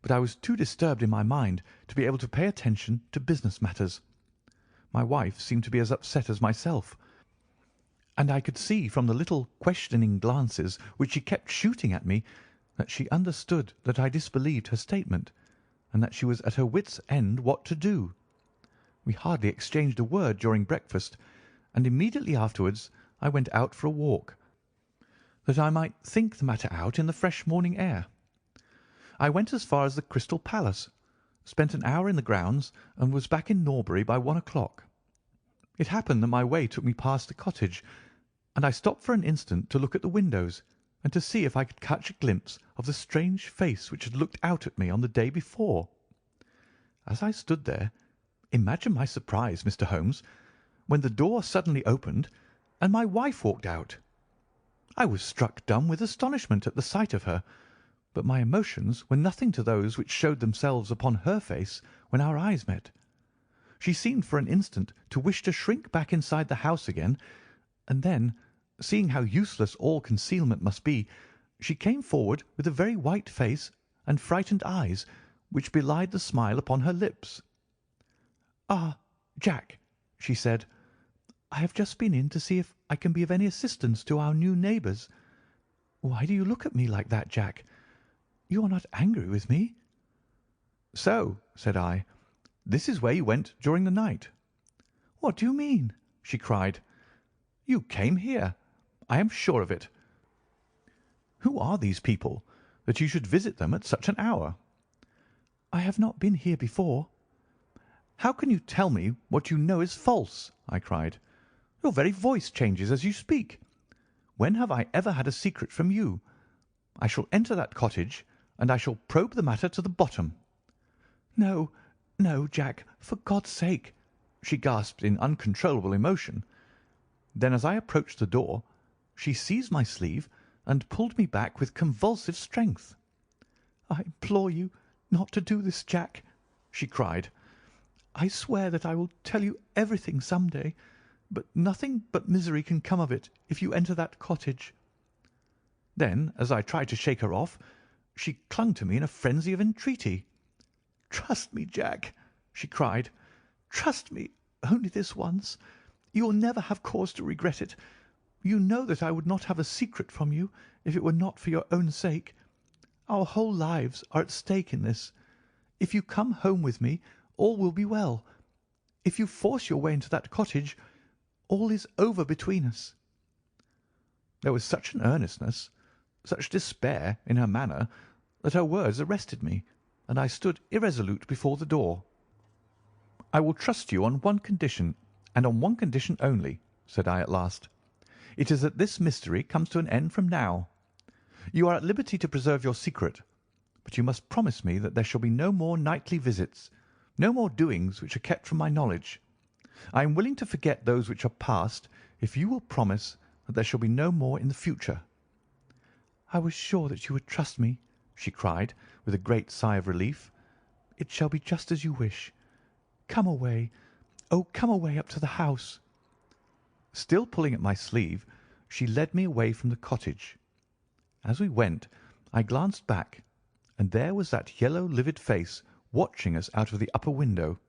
but I was too disturbed in my mind to be able to pay attention to business matters. My wife seemed to be as upset as myself, and I could see from the little questioning glances which she kept shooting at me that she understood that I disbelieved her statement, and that she was at her wits' end what to do. We hardly exchanged a word during breakfast, and immediately afterwards I went out for a walk, that I might think the matter out in the fresh morning air. I went as far as the Crystal Palace, spent an hour in the grounds, and was back in Norbury by 1 o'clock. It happened that my way took me past the cottage, and I stopped for an instant to look at the windows and to see if I could catch a glimpse of the strange face which had looked out at me on the day before. As I stood there, imagine my surprise, Mr. Holmes, when the door suddenly opened and my wife walked out. I was struck dumb with astonishment at the sight of her, but my emotions were nothing to those which showed themselves upon her face when our eyes met. She seemed for an instant to wish to shrink back inside the house again, and then, seeing how useless all concealment must be, she came forward with a very white face and frightened eyes which belied the smile upon her lips. "Ah, Jack," she said, "I have just been in to see if I can be of any assistance to our new neighbours. Why do you look at me like that, Jack? You are not angry with me?" "So," said I, "this is where you went during the night." "What do you mean?" she cried. "You came here. I am sure of it. Who are these people, that you should visit them at such an hour?" "I have not been here before." "How can you tell me what you know is false?" I cried. "Your very voice changes as you speak. When have I ever had a secret from you? I shall enter that cottage, and I shall probe the matter to the bottom." "No, no, Jack, for God's sake!" she gasped in uncontrollable emotion. Then, as I approached the door, she seized my sleeve and pulled me back with convulsive strength. "I implore you not to do this, Jack," she cried. "I swear that I will tell you everything some day, but nothing but misery can come of it if you enter that cottage." Then, as I tried to shake her off, she clung to me in a frenzy of entreaty. "Trust me, Jack," she cried. "Trust me only this once. You will never have cause to regret it. You know that I would not have a secret from you if it were not for your own sake. Our whole lives are at stake in this. If you come home with me, all will be well. If you force your way into that cottage, all is over between us." There was such an earnestness, such despair in her manner, that her words arrested me, and I stood irresolute before the door. "I will trust you on one condition, and on one condition only," said I at last. "It is that this mystery comes to an end from now. You are at liberty to preserve your secret, but you must promise me that there shall be no more nightly visits, no more doings which are kept from my knowledge. I am willing to forget those which are past if you will promise that there shall be no more in the future." "I was sure that you would trust me," she cried, with a great sigh of relief. "It shall be just as you wish. Come away. Oh, come away up to the house." Still pulling at my sleeve, she led me away from the cottage. As we went, I glanced back, and there was that yellow, livid face watching us out of the upper window.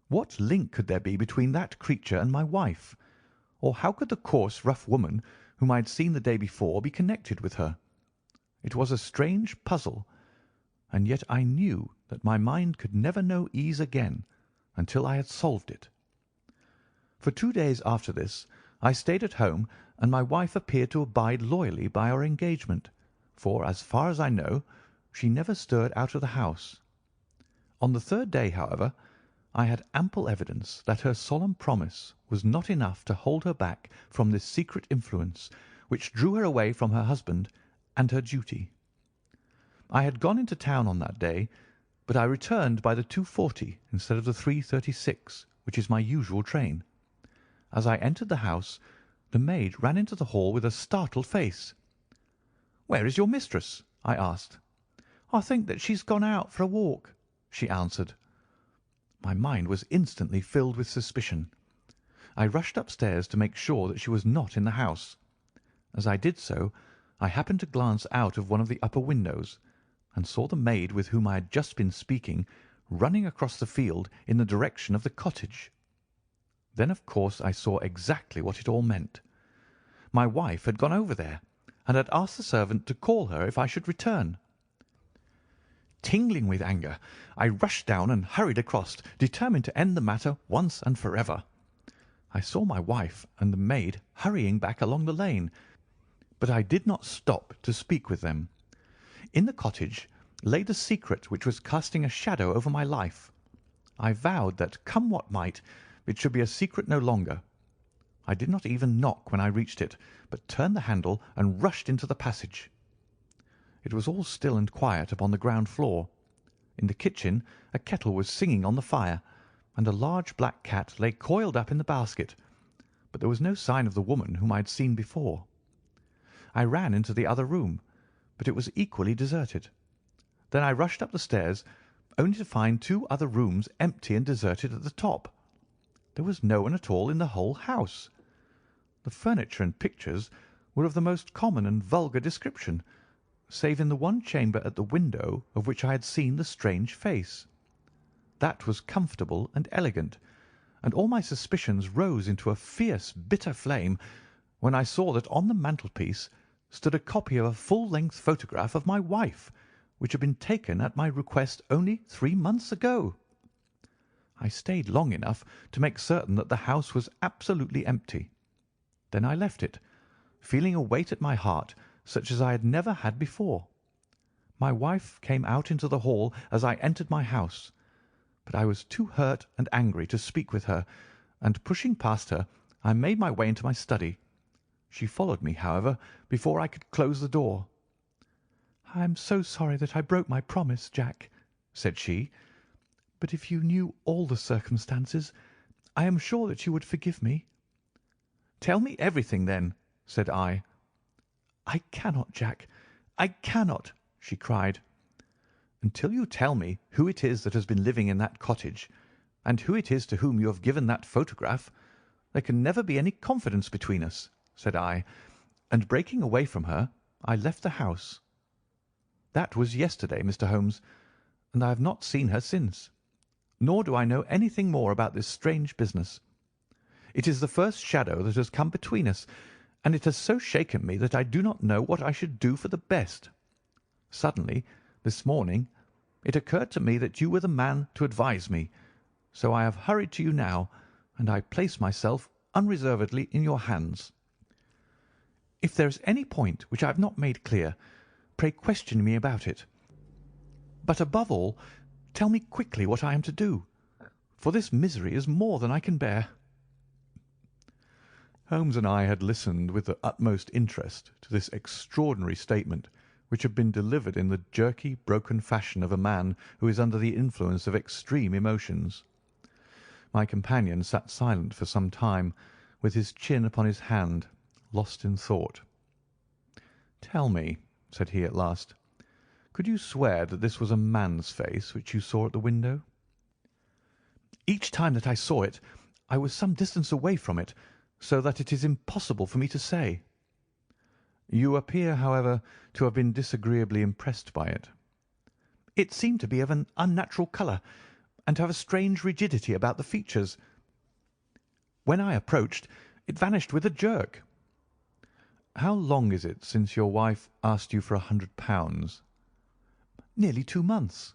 What link could there be between that creature and my wife? Or how could the coarse, rough woman whom I had seen the day before be connected with her? It was a strange puzzle, and yet I knew that my mind could never know ease again until I had solved it. For 2 days after this I stayed at home, and my wife appeared to abide loyally by our engagement, for, as far as I know, she never stirred out of the house. On the 3rd day, however, I had ample evidence that her solemn promise was not enough to hold her back from this secret influence which drew her away from her husband and her duty. I had gone into town on that day, but I returned by the 2:40 instead of the 3:36, which is my usual train. As I entered the house, the maid ran into the hall with a startled face. "Where is your mistress?" I asked. "I think that she's gone out for a walk," she answered. My mind was instantly filled with suspicion. I rushed upstairs to make sure that she was not in the house. As I did so, I happened to glance out of one of the upper windows, and saw the maid with whom I had just been speaking running across the field in the direction of the cottage. Then, of course, I saw exactly what it all meant. My wife had gone over there, and had asked the servant to call her if I should return. Tingling with anger, I rushed down and hurried across, determined to end the matter once and forever. I saw my wife and the maid hurrying back along the lane, but I did not stop to speak with them. In the cottage lay the secret which was casting a shadow over my life. I vowed that, come what might, it should be a secret no longer. I did not even knock when I reached it, but turned the handle and rushed into the passage. It was all still and quiet upon the ground floor. In the kitchen a kettle was singing on the fire, and a large black cat lay coiled up in the basket, but there was no sign of the woman whom I had seen before. I ran into the other room, but it was equally deserted. Then I rushed up the stairs, only to find two other rooms empty and deserted at the top. There was no one at all in the whole house. The furniture and pictures were of the most common and vulgar description, save in the one chamber at the window of which I had seen the strange face. That was comfortable and elegant, and all my suspicions rose into a fierce, bitter flame when I saw that on the mantelpiece stood a copy of a full-length photograph of my wife, which had been taken at my request only 3 months ago. I stayed long enough to make certain that the house was absolutely empty. Then I left it, feeling a weight at my heart such as I had never had before. My wife came out into the hall as I entered my house, but I was too hurt and angry to speak with her, and pushing past her, I made my way into my study. She followed me, however, before I could close the door. "I am so sorry that I broke my promise, Jack," said she, "but if you knew all the circumstances, I am sure that you would forgive me." "Tell me everything, then," said I. "I cannot, Jack, I cannot," she cried. "Until you tell me who it is that has been living in that cottage, and who it is to whom you have given that photograph, there can never be any confidence between us," said I, and breaking away from her, I left the house. That was yesterday, Mr. Holmes, and I have not seen her since, nor do I know anything more about this strange business. It is the first shadow that has come between us, and it has so shaken me that I do not know what I should do for the best. Suddenly, this morning, it occurred to me that you were the man to advise me, so I have hurried to you now, and I place myself unreservedly in your hands. If there is any point which I have not made clear, pray question me about it. But above all, tell me quickly what I am to do, for this misery is more than I can bear." Holmes and I had listened with the utmost interest to this extraordinary statement, which had been delivered in the jerky, broken fashion of a man who is under the influence of extreme emotions. My companion sat silent for some time, with his chin upon his hand, lost in thought. "Tell me," said he at last, "could you swear that this was a man's face which you saw at the window?" "Each time that I saw it, I was some distance away from it, so that it is impossible for me to say." "You appear, however, to have been disagreeably impressed by it." "It seemed to be of an unnatural colour, and to have a strange rigidity about the features. When I approached, it vanished with a jerk." "How long is it since your wife asked you for £100?" "Nearly 2 months."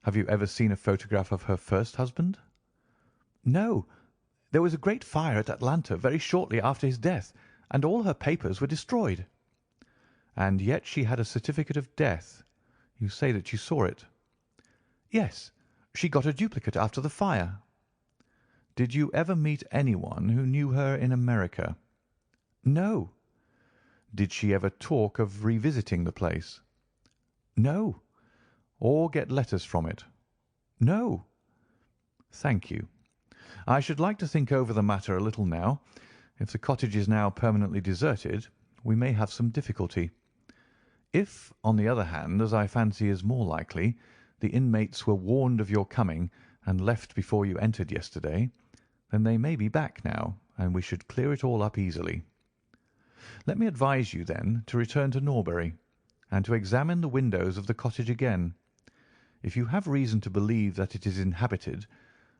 "Have you ever seen a photograph of her first husband?" "No. There was a great fire at Atlanta very shortly after his death, and all her papers were destroyed." "And yet she had a certificate of death. You say that you saw it?" "Yes. She got a duplicate after the fire." "Did you ever meet anyone who knew her in America?" "No." "Did she ever talk of revisiting the place?" "No." "Or get letters from it?" "No." "Thank you. I should like to think over the matter a little now. If the cottage is now permanently deserted, we may have some difficulty. If, on the other hand, as I fancy is more likely, the inmates were warned of your coming and left before you entered yesterday, then they may be back now, and we should clear it all up easily. Let me advise you, then, to return to Norbury, and to examine the windows of the cottage again. If you have reason to believe that it is inhabited,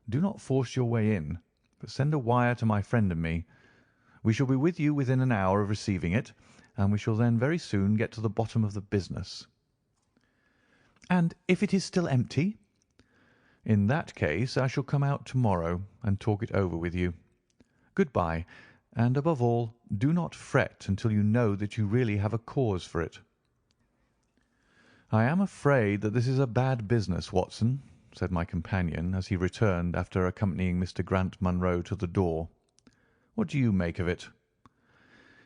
do not force your way in, but send a wire to my friend and me. We shall be with you within an hour of receiving it, and we shall then very soon get to the bottom of the business." "And if it is still empty?" "In that case I shall come out to-morrow and talk it over with you. Good-bye, and above all, do not fret until you know that you really have a cause for it." "I am afraid that this is a bad business, Watson," said my companion as he returned after accompanying Mr. Grant Munro to the door. "What do you make of it?"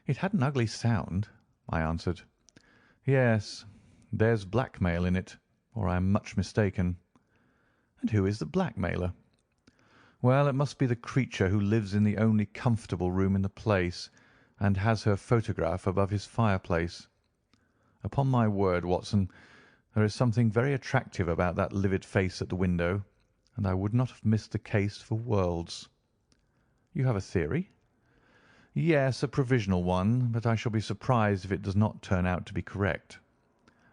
"It had an ugly sound," I answered. "Yes, there's blackmail in it, or I am much mistaken." "And who is the blackmailer?" "Well, it must be the creature who lives in the only comfortable room in the place, and has her photograph above his fireplace. Upon my word, Watson, there is something very attractive about that livid face at the window, and I would not have missed the case for worlds." "You have a theory?" "Yes, a provisional one, but I shall be surprised if it does not turn out to be correct.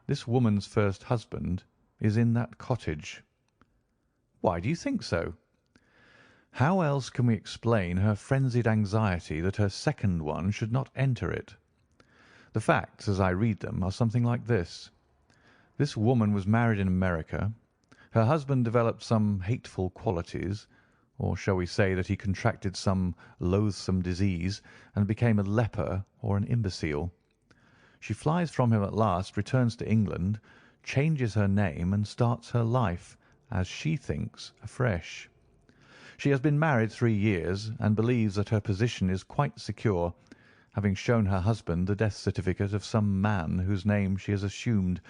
This woman's first husband is in that cottage." "Why do you think so?" "How else can we explain her frenzied anxiety that her second one should not enter it? The facts, as I read them, are something like this. This woman was married in America. Her husband developed some hateful qualities, or shall we say that he contracted some loathsome disease and became a leper or an imbecile. She flies from him at last, returns to England, changes her name, and starts her life, as she thinks, afresh. She has been married 3 years, and believes that her position is quite secure, having shown her husband the death certificate of some man whose name she has assumed,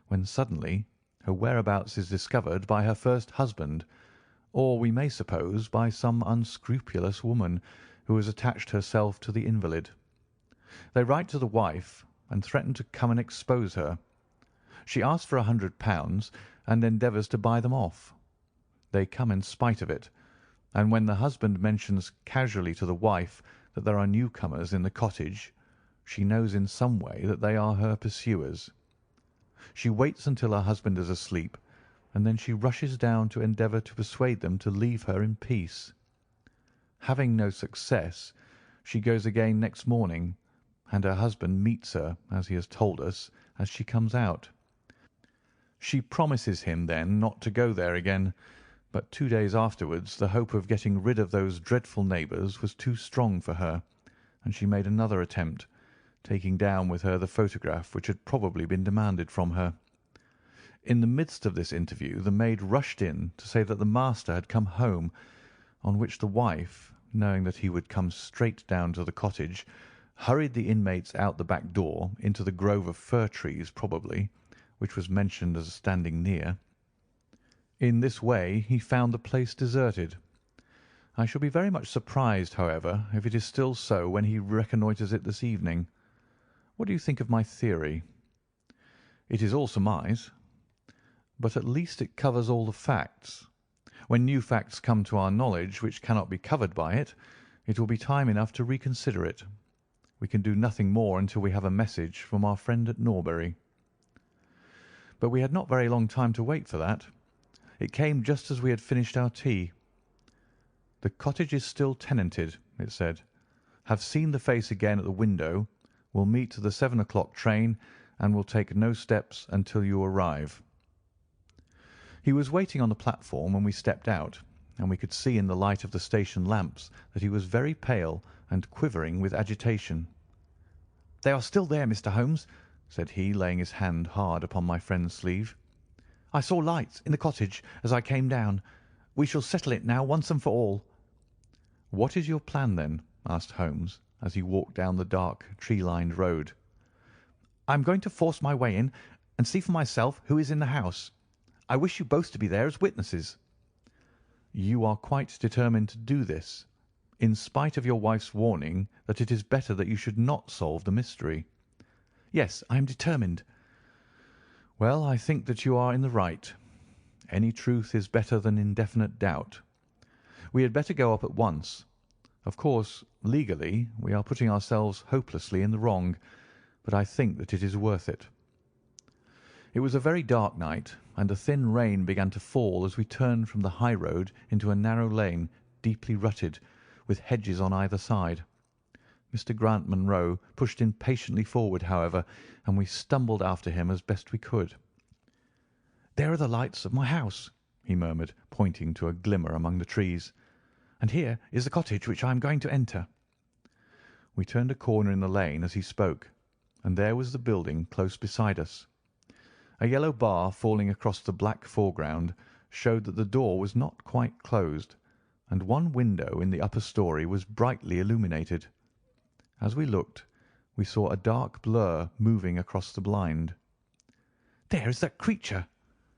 when suddenly her whereabouts is discovered by her first husband, or we may suppose by some unscrupulous woman who has attached herself to the invalid. They write to the wife and threaten to come and expose her. She asks for £100 and endeavours to buy them off. They come in spite of it, and when the husband mentions casually to the wife that there are newcomers in the cottage, she knows in some way that they are her pursuers. She waits until her husband is asleep, and then she rushes down to endeavour to persuade them to leave her in peace. Having no success, she goes again next morning, and her husband meets her, as he has told us, as she comes out. She promises him then not to go there again, but 2 days afterwards the hope of getting rid of those dreadful neighbours was too strong for her, and she made another attempt, taking down with her the photograph which had probably been demanded from her. In the midst of this interview the maid rushed in to say that the master had come home, on which the wife, knowing that he would come straight down to the cottage, hurried the inmates out the back door into the grove of fir trees probably, which was mentioned as standing near. In this way he found the place deserted. I shall be very much surprised, however, if it is still so when he reconnoitres it this evening. What do you think of my theory?" "It is all surmise." "But at least it covers all the facts. When new facts come to our knowledge which cannot be covered by it, it will be time enough to reconsider it. We can do nothing more until we have a message from our friend at Norbury." But we had not very long time to wait for that. It came just as we had finished our tea. "The cottage is still tenanted," it said. "Have seen the face again at the window. Will meet the 7 o'clock train, and will take no steps until you arrive." He was waiting on the platform when we stepped out, and we could see in the light of the station lamps that he was very pale and quivering with agitation. "They are still there, Mr. Holmes," said he, laying his hand hard upon my friend's sleeve. "I saw lights in the cottage as I came down. We shall settle it now once and for all." "What is your plan, then?" asked Holmes, as he walked down the dark, tree-lined road. "I am going to force my way in and see for myself who is in the house. I wish you both to be there as witnesses." "You are quite determined to do this, in spite of your wife's warning that it is better that you should not solve the mystery?" "Yes, I am determined." "Well, I think that you are in the right. Any truth is better than indefinite doubt. We had better go up at once. Of course, legally, we are putting ourselves hopelessly in the wrong, but I think that it is worth it." It was a very dark night, and a thin rain began to fall as we turned from the high road into a narrow lane, deeply rutted, with hedges on either side. Mr. Grant Munro pushed impatiently forward, however, and we stumbled after him as best we could. "There are the lights of my house," he murmured, pointing to a glimmer among the trees. "And here is the cottage which I am going to enter." We turned a corner in the lane as he spoke, and there was the building close beside us. A yellow bar falling across the black foreground showed that the door was not quite closed, and one window in the upper story was brightly illuminated. As we looked, we saw a dark blur moving across the blind. "There is that creature!"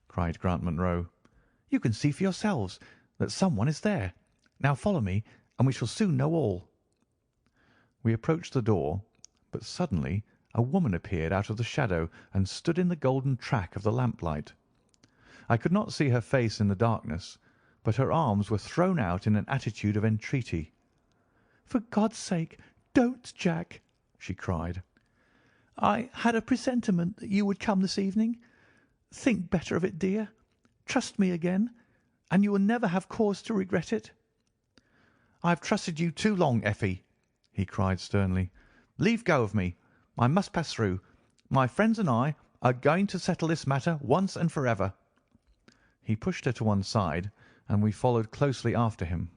cried Grant Munro. "You can see for yourselves that someone is there. Now follow me, and we shall soon know all." We approached the door, but suddenly a woman appeared out of the shadow and stood in the golden track of the lamplight. I could not see her face in the darkness, but her arms were thrown out in an attitude of entreaty. "For God's sake, don't, Jack!" she cried. "I had a presentiment that you would come this evening. Think better of it, dear. Trust me again, and you will never have cause to regret it." "I have trusted you too long, Effie," he cried sternly. "Leave go of me. I must pass through. My friends and I are going to settle this matter once and for ever." He pushed her to one side, and we followed closely after him.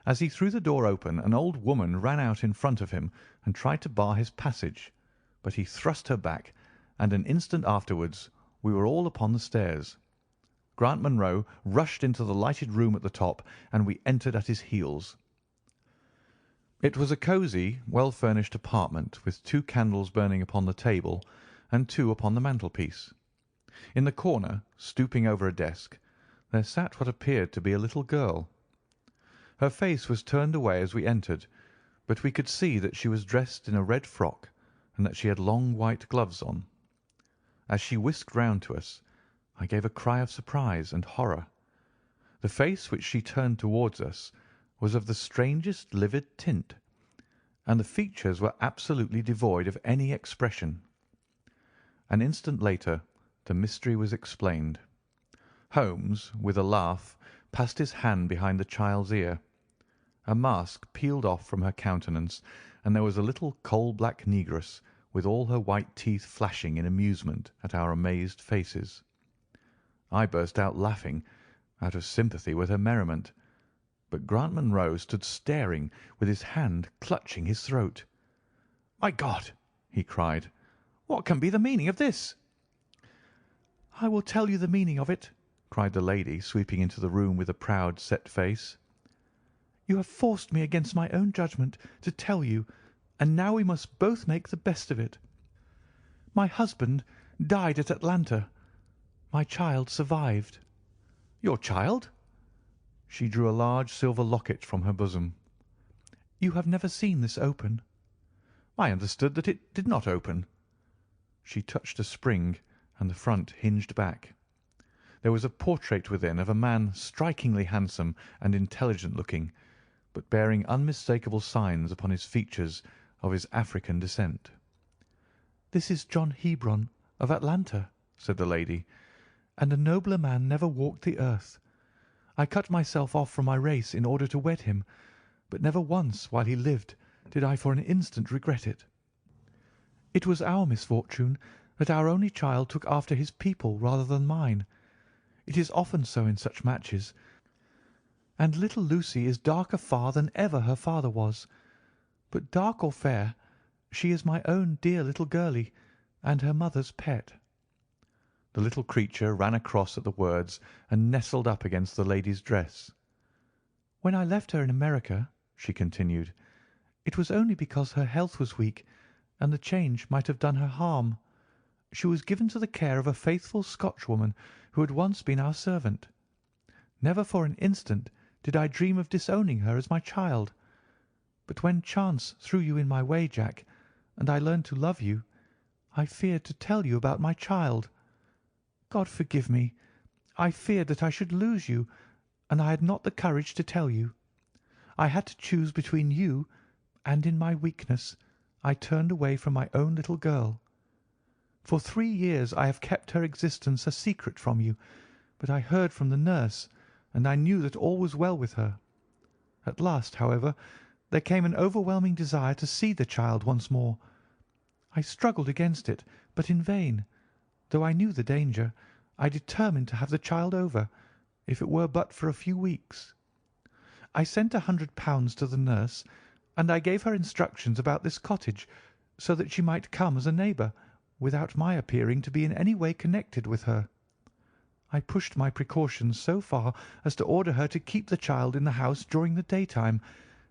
As he threw the door open, an old woman ran out in front of him and tried to bar his passage, but he thrust her back, and an instant afterwards we were all upon the stairs. Grant Munro rushed into the lighted room at the top, and we entered at his heels. It was a cosy, well-furnished apartment, with 2 candles burning upon the table and 2 upon the mantelpiece. In the corner, stooping over a desk, there sat what appeared to be a little girl. Her face was turned away as we entered, but we could see that she was dressed in a red frock and that she had long white gloves on. As she whisked round to us, I gave a cry of surprise and horror. The face which she turned towards us was of the strangest livid tint, and the features were absolutely devoid of any expression. An instant later the mystery was explained. Holmes, with a laugh, passed his hand behind the child's ear. A mask peeled off from her countenance, and there was a little coal-black negress, with all her white teeth flashing in amusement at our amazed faces. I burst out laughing, out of sympathy with her merriment, but Grant Munro stood staring, with his hand clutching his throat. "My God!" he cried, "what can be the meaning of this?" "I will tell you the meaning of it," cried the lady, sweeping into the room with a proud, set face. "You have forced me against my own judgment to tell you, and now we must both make the best of it. My husband died at Atlanta. My child survived." "Your child?" She drew a large silver locket from her bosom. "You have never seen this open." "I understood that it did not open." She touched a spring, and the front hinged back. There was a portrait within of a man strikingly handsome and intelligent-looking, but bearing unmistakable signs upon his features of his African descent. "This is John Hebron, of Atlanta," said the lady, "and a nobler man never walked the earth. I cut myself off from my race in order to wed him, but never once while he lived did I for an instant regret it. It was our misfortune that our only child took after his people rather than mine. It is often so in such matches, and little Lucy is darker far than ever her father was. But dark or fair, she is my own dear little girlie, and her mother's pet." The little creature ran across at the words and nestled up against the lady's dress. "When I left her in America," she continued, "it was only because her health was weak, and the change might have done her harm. She was given to the care of a faithful Scotchwoman who had once been our servant. Never for an instant did I dream of disowning her as my child. But when chance threw you in my way, Jack, and I learned to love you, I feared to tell you about my child. God forgive me! I feared that I should lose you, and I had not the courage to tell you. I had to choose between you, and in my weakness I turned away from my own little girl. For 3 years I have kept her existence a secret from you, but I heard from the nurse, and I knew that all was well with her. At last, however, there came an overwhelming desire to see the child once more. I struggled against it, but in vain. Though I knew the danger, I determined to have the child over, if it were but for a few weeks. I sent £100 to the nurse, and I gave her instructions about this cottage, so that she might come as a neighbour, without my appearing to be in any way connected with her. I pushed my precautions so far as to order her to keep the child in the house during the daytime,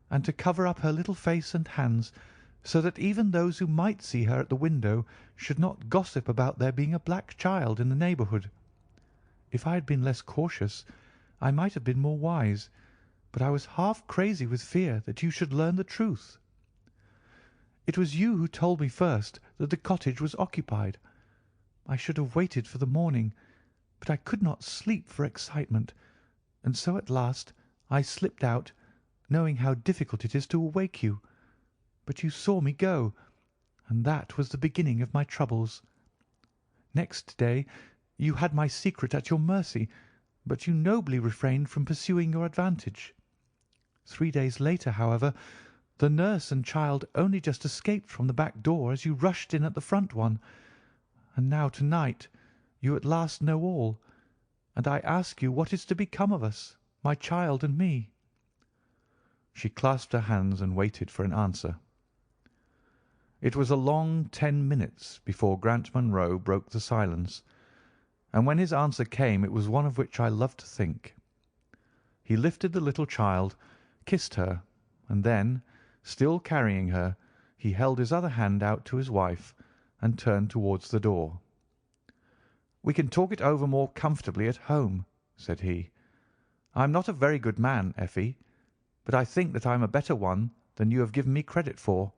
and to cover up her little face and hands, so that even those who might see her at the window should not gossip about there being a black child in the neighbourhood. If I had been less cautious, I might have been more wise, but I was half crazy with fear that you should learn the truth. It was you who told me first that the cottage was occupied. I should have waited for the morning, but I could not sleep for excitement, and so at last I slipped out, knowing how difficult it is to awake you. But you saw me go, and that was the beginning of my troubles. Next day you had my secret at your mercy, but you nobly refrained from pursuing your advantage. 3 days later, however, the nurse and child only just escaped from the back door as you rushed in at the front one, and now to-night you at last know all, and I ask you what is to become of us, my child and me." She clasped her hands and waited for an answer. It was a long 10 minutes before Grant Munro broke the silence, and when his answer came it was one of which I love to think. He lifted the little child, kissed her, and then, still carrying her, he held his other hand out to his wife and turned towards the door. "We can talk it over more comfortably at home," said he. "I am not a very good man, Effie, but I think that I am a better one than you have given me credit for."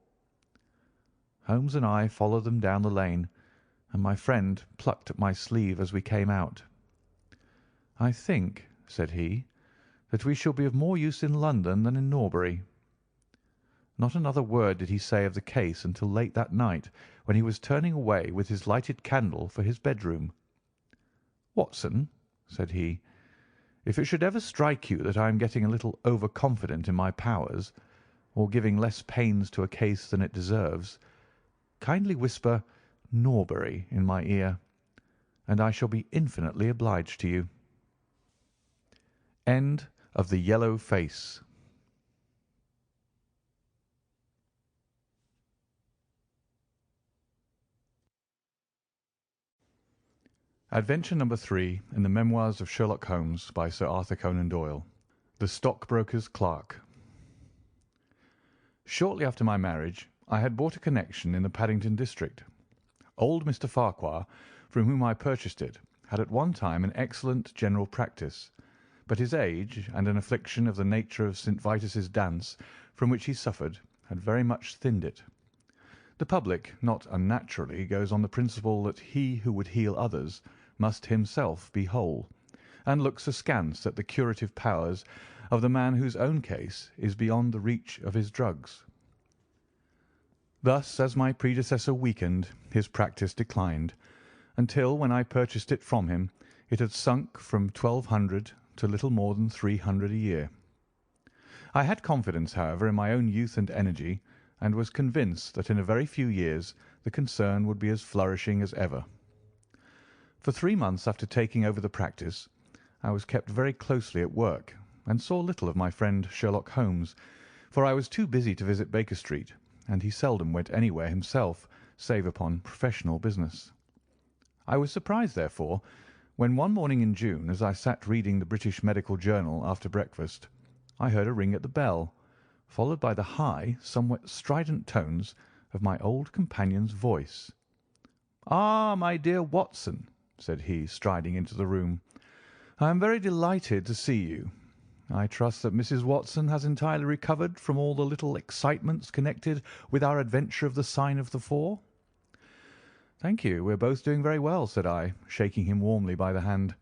Holmes and I followed them down the lane, and my friend plucked at my sleeve as we came out. "I think," said he, "that we shall be of more use in London than in Norbury." Not another word did he say of the case until late that night, when he was turning away with his lighted candle for his bedroom. "Watson," said he, "if it should ever strike you that I am getting a little over-confident in my powers, or giving less pains to a case than it deserves, kindly whisper 'Norbury' in my ear, and I shall be infinitely obliged to you." End of The Yellow Face. Adventure number 3 in the Memoirs of Sherlock Holmes by Sir Arthur Conan Doyle. The Stockbroker's Clerk. Shortly after my marriage I had bought a connection in the Paddington district. Old Mr. Farquhar, from whom I purchased it, had at one time an excellent general practice, but his age and an affliction of the nature of St. Vitus's dance, from which he suffered, had very much thinned it. The public, not unnaturally, goes on the principle that he who would heal others must himself be whole, and looks askance at the curative powers of the man whose own case is beyond the reach of his drugs. Thus, as my predecessor weakened, his practice declined, until, when I purchased it from him, it had sunk from 1,200 to little more than 300 a year. I had confidence, however, in my own youth and energy, and was convinced that in a very few years the concern would be as flourishing as ever. For 3 months after taking over the practice, I was kept very closely at work, and saw little of my friend Sherlock Holmes, for I was too busy to visit Baker Street, and he seldom went anywhere himself, save upon professional business. I was surprised, therefore, when one morning in June, as I sat reading the British Medical Journal after breakfast, I heard a ring at the bell, followed by the high, somewhat strident tones of my old companion's voice. "Ah, my dear Watson," said he, striding into the room, "I am very delighted to see you. I trust that Mrs. Watson has entirely recovered from all the little excitements connected with our adventure of the Sign of the Four." "Thank you, we are both doing very well," said I, shaking him warmly by the hand.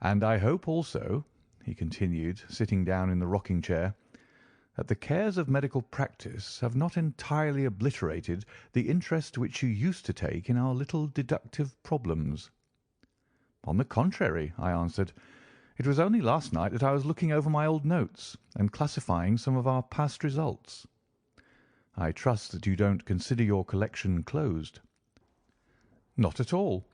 And I hope also," he continued, sitting down in the rocking-chair, "that the cares of medical practice have not entirely obliterated the interest which you used to take in our little deductive problems." "On the contrary," I answered, "it was only last night that I was looking over my old notes and classifying some of our past results." "I trust that you don't consider your collection closed." "Not at all.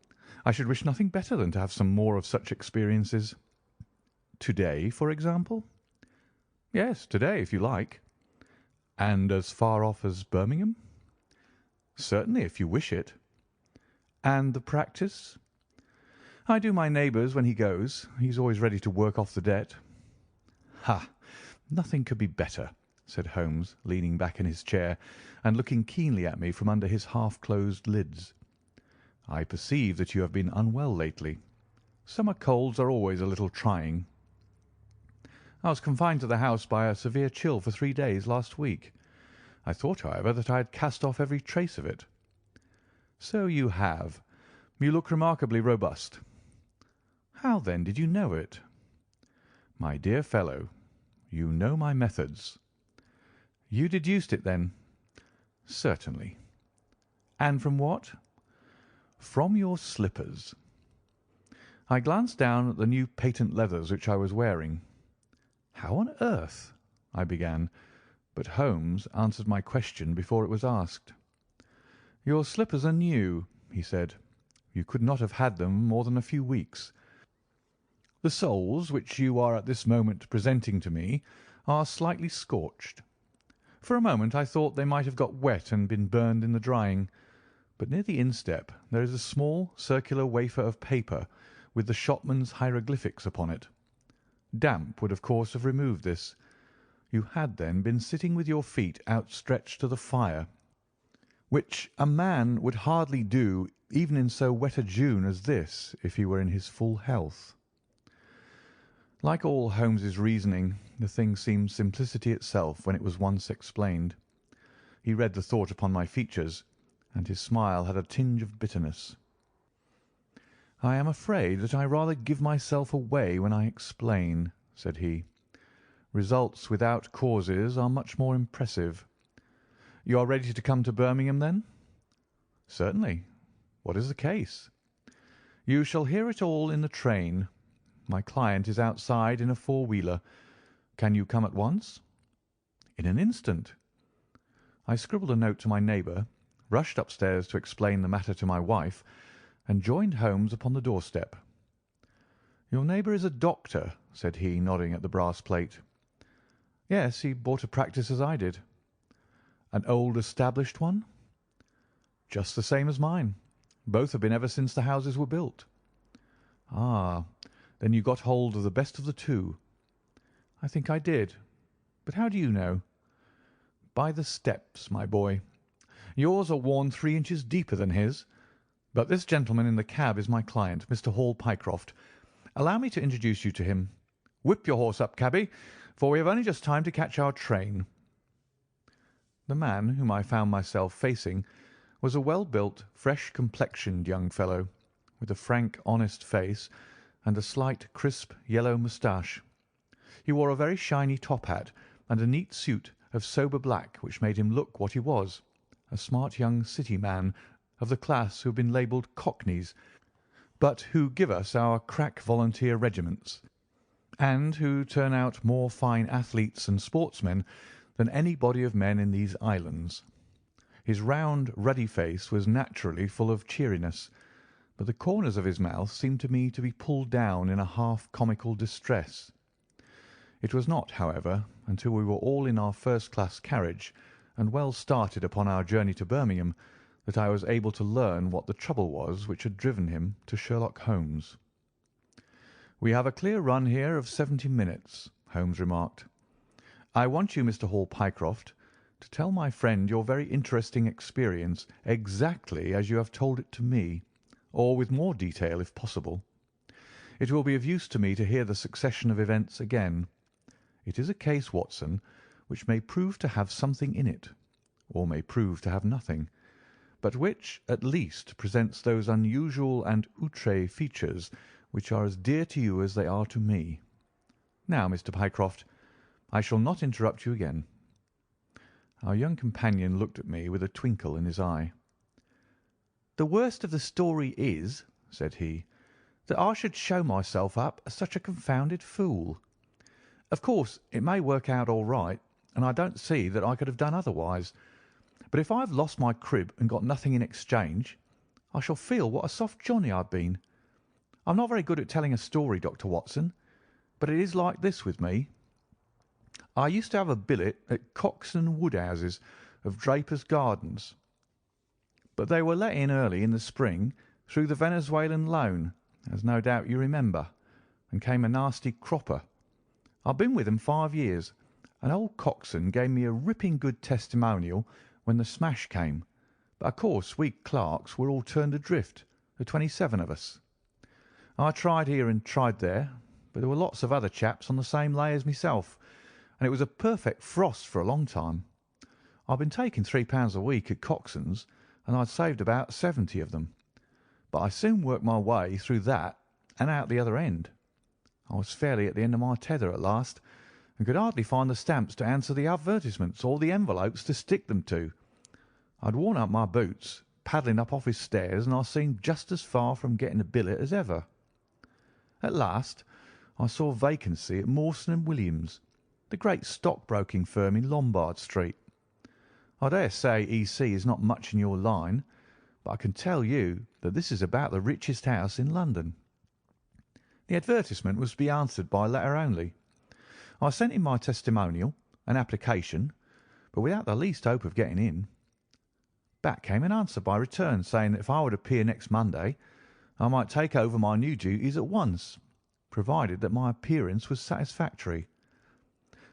I should wish nothing better than to have some more of such experiences." "To-day, for example?" "Yes, to-day, if you like." "And as far off as Birmingham?" "Certainly, if you wish it." "And the practice?" "I do my neighbour's when he goes. He's always ready to work off the debt." "Ha! Nothing could be better," said Holmes, leaning back in his chair and looking keenly at me from under his half-closed lids. "I perceive that you have been unwell lately. Summer colds are always a little trying." "I was confined to the house by a severe chill for 3 days last week. I thought, however, that I had cast off every trace of it." "So you have. You look remarkably robust." "How, then, did you know it?" "My dear fellow, you know my methods." "You deduced it, then?" "Certainly." "And from what?" "From your slippers." I glanced down at the new patent leathers which I was wearing. "How on earth—" I began, but Holmes answered my question before it was asked. "Your slippers are new," he said. "You could not have had them more than a few weeks. The soles, which you are at this moment presenting to me, are slightly scorched. For a moment I thought they might have got wet and been burned in the drying, but near the instep there is a small circular wafer of paper with the shopman's hieroglyphics upon it. Damp would of course have removed this. You had then been sitting with your feet outstretched to the fire, which a man would hardly do even in so wet a June as this if he were in his full health." Like all Holmes's reasoning, the thing seemed simplicity itself when it was once explained. He read the thought upon my features, and his smile had a tinge of bitterness. "I am afraid that I rather give myself away when I explain," said he. "Results without causes are much more impressive. You are ready to come to Birmingham, then?" "Certainly. What is the case?" "You shall hear it all in the train. My client is outside in a four-wheeler. Can you come at once?" "In an instant." I scribbled a note to my neighbour, rushed upstairs to explain the matter to my wife, and joined Holmes upon the doorstep. "Your neighbour is a doctor," said he, nodding at the brass plate. "Yes, he bought a practice as I did." "An old established one?" "Just the same as mine. Both have been ever since the houses were built." "Ah, then you got hold of the best of the two." "I think I did. But how do you know?" "By the steps, my boy. Yours are worn 3 inches deeper than his. But this gentleman in the cab is my client, Mr. Hall Pycroft. Allow me to introduce you to him. Whip your horse up, cabby, for we have only just time to catch our train." The man whom I found myself facing was a well-built, fresh-complexioned young fellow, with a frank, honest face and a slight, crisp, yellow moustache. He wore a very shiny top hat and a neat suit of sober black which made him look what he was, a smart young city man of the class who have been labelled cockneys, but who give us our crack volunteer regiments, and who turn out more fine athletes and sportsmen than any body of men in these islands. His round, ruddy face was naturally full of cheeriness, but the corners of his mouth seemed to me to be pulled down in a half-comical distress. It was not, however, until we were all in our first-class carriage and well started upon our journey to Birmingham that I was able to learn what the trouble was which had driven him to Sherlock Holmes. "We have a clear run here of 70 minutes," Holmes remarked. "I want you, Mr. Hall Pycroft, to tell my friend your very interesting experience exactly as you have told it to me, or with more detail if possible. It will be of use to me to hear the succession of events again. It is a case, Watson, which may prove to have something in it, or may prove to have nothing, but which, at least, presents those unusual and outré features which are as dear to you as they are to me. Now, Mr. Pycroft, I shall not interrupt you again." Our young companion looked at me with a twinkle in his eye. "The worst of the story is," said he, "that I should show myself up as such a confounded fool. Of course, it may work out all right, and I don't see that I could have done otherwise. But if I have lost my crib and got nothing in exchange, I shall feel what a soft Johnny I've been. I'm not very good at telling a story, Dr. Watson, but it is like this with me. I used to have a billet at Cox and Woodhouse's of Draper's Gardens, but they were let in early in the spring through the Venezuelan loan, as no doubt you remember, and came a nasty cropper. I've been with them 5 years, and old Coxon gave me a ripping good testimonial when the smash came, but of course we clerks were all turned adrift, the 27 of us. I tried here and tried there, but there were lots of other chaps on the same lay as myself, and it was a perfect frost for a long time. I've been taking £3 a week at Coxon's, and I'd saved about 70 of them, but I soon worked my way through that and out the other end. I was fairly at the end of my tether at last, and could hardly find the stamps to answer the advertisements or the envelopes to stick them to. I'd worn out my boots, paddling up office stairs, and I seemed just as far from getting a billet as ever. At last I saw a vacancy at Mawson and Williams, the great stockbroking firm in Lombard Street. I dare say E.C. is not much in your line, but I can tell you that this is about the richest house in London. The advertisement was to be answered by letter only. I sent in my testimonial and application, but without the least hope of getting in. Back came an answer by return saying that if I would appear next Monday, I might take over my new duties at once, provided that my appearance was satisfactory.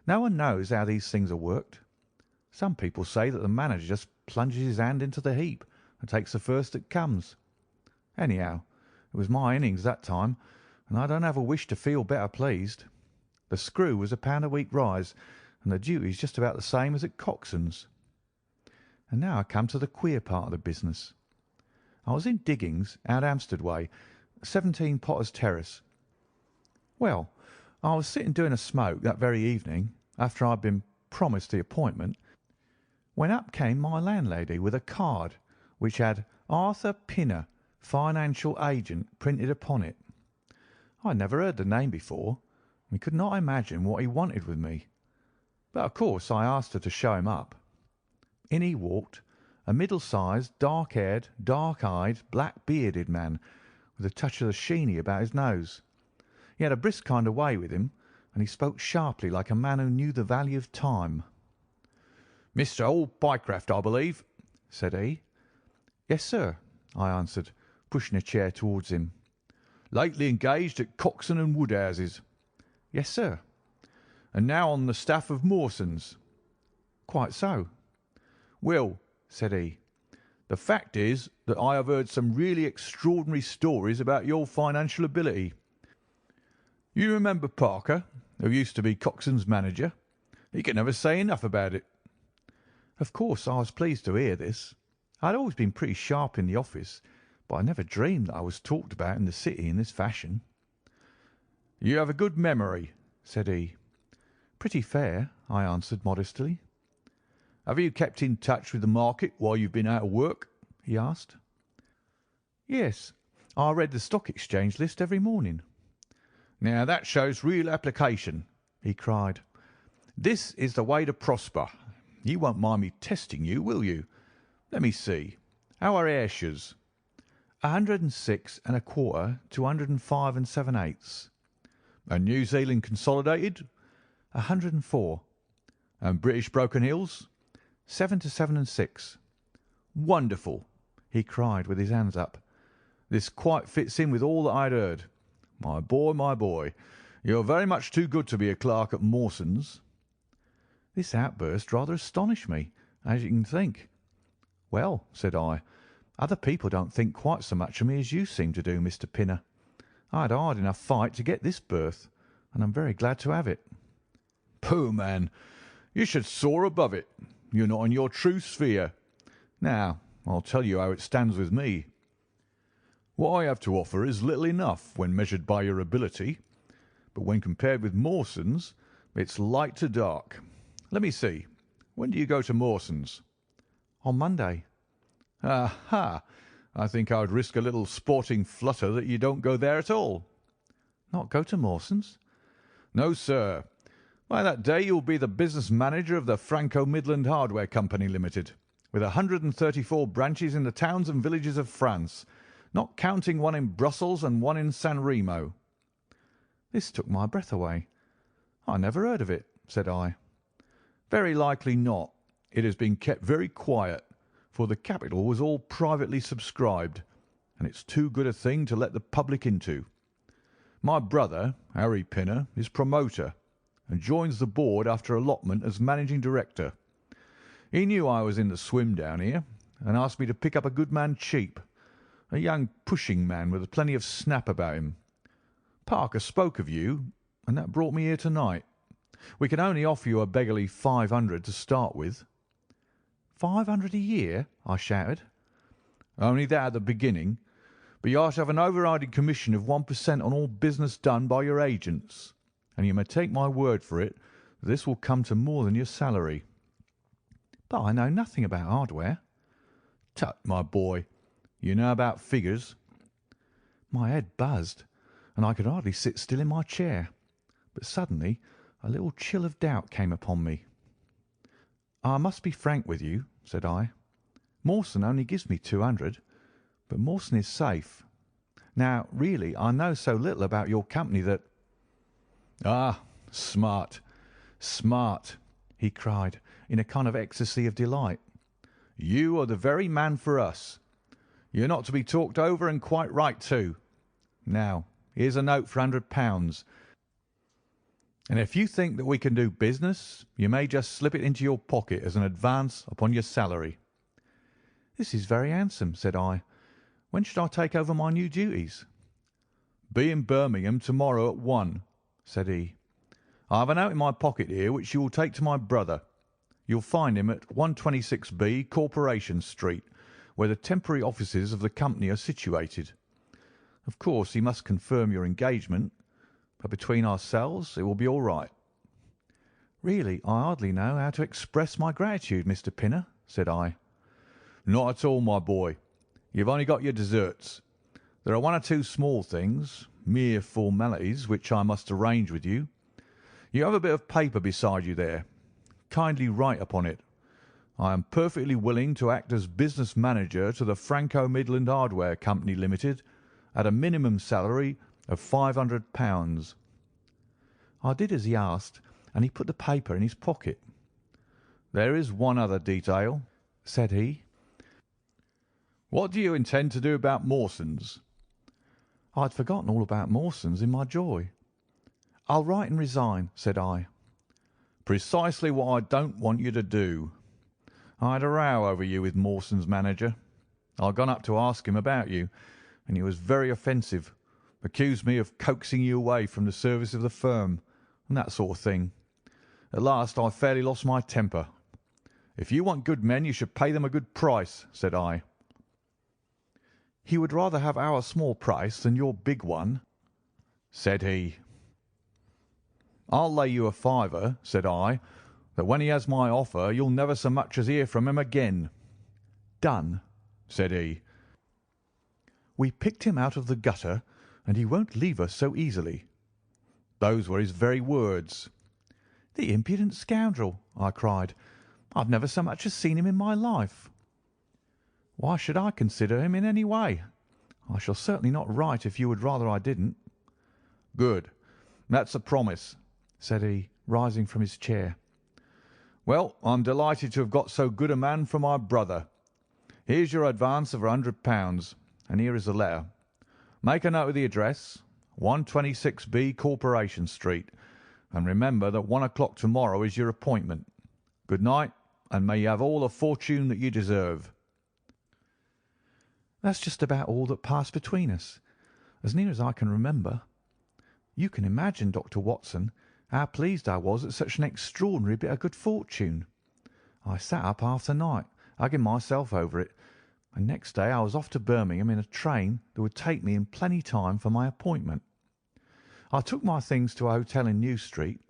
No one knows how these things are worked. Some people say that the manager just plunges his hand into the heap and takes the first that comes. Anyhow, it was my innings that time, and I don't have a wish to feel better pleased. The screw was £1 a week rise, and the duties just about the same as at Coxon's. And now I come to the queer part of the business. I was in diggings out Hampstead way, 17 Potter's Terrace. Well, I was sitting doing a smoke that very evening, after I'd been promised the appointment, when up came my landlady with a card which had Arthur Pinner, financial agent, printed upon it. I had never heard the name before, and could not imagine what he wanted with me. But of course I asked her to show him up. In he walked, a middle-sized, dark-haired, dark-eyed, black-bearded man, with a touch of the sheeny about his nose. He had a brisk kind of way with him, and he spoke sharply like a man who knew the value of time. "Mr. Old Pycroft, I believe," said he. "Yes, sir," I answered, pushing a chair towards him. "Lately engaged at Coxon and Woodhouse's." "Yes, sir." "And now on the staff of Mawson's." "Quite so." "Well," said he, "the fact is that I have heard some really extraordinary stories about your financial ability. You remember Parker, who used to be Coxon's manager? He could never say enough about it." Of course I was pleased to hear this. I had always been pretty sharp in the office, but I never dreamed that I was talked about in the city in this fashion. "You have a good memory," said he. "Pretty fair," I answered modestly. "Have you kept in touch with the market while you've been out of work?" he asked. "Yes, I read the Stock Exchange list every morning." "Now that shows real application," he cried. "This is the way to prosper. You won't mind me testing you, will you? Let me see. How are Ayrshire's?" 106 1/4 to 105 7/8. "And New Zealand Consolidated?" 104. "And British Broken Hills?" 7 to 7 6. "Wonderful!" he cried with his hands up. "This quite fits in with all that I had heard. My boy, you're very much too good to be a clerk at Mawson's." This outburst rather astonished me, as you can think. "Well," said I, "other people don't think quite so much of me as you seem to do, Mr. Pinner. I had a hard enough fight to get this berth, and I'm very glad to have it." "Pooh, man! You should soar above it. You're not in your true sphere. Now, I'll tell you how it stands with me." What I have to offer is little enough when measured by your ability, but when compared with Mawson's, it's light to dark. Let me see. When do you go to Mawson's?" "On Monday." "Aha! I think I would risk a little sporting flutter that you don't go there at all." "Not go to Mawson's?" "No, sir. By that day you will be the business manager of the Franco Midland Hardware Company Limited, with 134 branches in the towns and villages of France, not counting one in Brussels and one in San Remo." This took my breath away. "I never heard of it," said I. "Very likely not. It has been kept very quiet, for the capital was all privately subscribed, and it's too good a thing to let the public into. My brother, Harry Pinner, is promoter, and joins the board after allotment as managing director. He knew I was in the swim down here, and asked me to pick up a good man cheap, a young pushing man with plenty of snap about him. Parker spoke of you, and that brought me here tonight. We can only offer you a beggarly 500 to start with." "500 a year?" I shouted. "Only that at the beginning, but you are to have an overriding commission of 1% on all business done by your agents, and you may take my word for it that this will come to more than your salary." "But I know nothing about hardware." "Tut, my boy, you know about figures." My head buzzed, and I could hardly sit still in my chair, but suddenly a little chill of doubt came upon me. "I must be frank with you," said I. "Mawson only gives me 200, but Mawson is safe. Now, really, I know so little about your company that—" "Ah, smart, smart!" he cried in a kind of ecstasy of delight. "You are the very man for us. You're not to be talked over, and quite right too. Now, here's a note for £100, and if you think that we can do business, you may just slip it into your pocket as an advance upon your salary." "This is very handsome," said I. "When should I take over my new duties?" "Be in Birmingham to-morrow at 1:00, said he. "I have a note in my pocket here which you will take to my brother. You'll find him at 126B, Corporation Street, where the temporary offices of the company are situated. Of course, he must confirm your engagement, but between ourselves it will be all right." "Really, I hardly know how to express my gratitude, Mr. Pinner," said I. "Not at all, my boy. You've only got your deserts. There are one or two small things, mere formalities, which I must arrange with you. You have a bit of paper beside you there. Kindly write upon it, 'I am perfectly willing to act as business manager to the Franco Midland Hardware Company Limited at a minimum salary of £500. I did as he asked, and he put the paper in his pocket. "There is one other detail," said he. "What do you intend to do about Mawson's?" I had forgotten all about Mawson's in my joy. "I'll write and resign," said I. "Precisely what I don't want you to do. I had a row over you with Mawson's manager. I'd gone up to ask him about you, and he was very offensive, accused me of coaxing you away from the service of the firm, and that sort of thing. At last I fairly lost my temper. 'If you want good men, you should pay them a good price,' said I. "He would rather have our small price than your big one," said he. "I'll lay you a fiver," said I, "that when he has my offer you'll never so much as hear from him again." "Done," said he. "We picked him out of the gutter, and he won't leave us so easily." Those were his very words. "The impudent scoundrel!" I cried. "I've never so much as seen him in my life." "Why should I consider him in any way? I shall certainly not write if you would rather I didn't." "Good. That's a promise," said he, rising from his chair. "Well, I'm delighted to have got so good a man for my brother. Here's your advance of £100, and here is the letter. Make a note of the address, 126B, Corporation Street, and remember that 1 o'clock to-morrow is your appointment. Good night, and may you have all the fortune that you deserve." That's just about all that passed between us, as near as I can remember. You can imagine, Dr. Watson, how pleased I was at such an extraordinary bit of good fortune. I sat up half the night, hugging myself over it, and next day I was off to Birmingham in a train that would take me in plenty time for my appointment. I took my things to a hotel in New Street,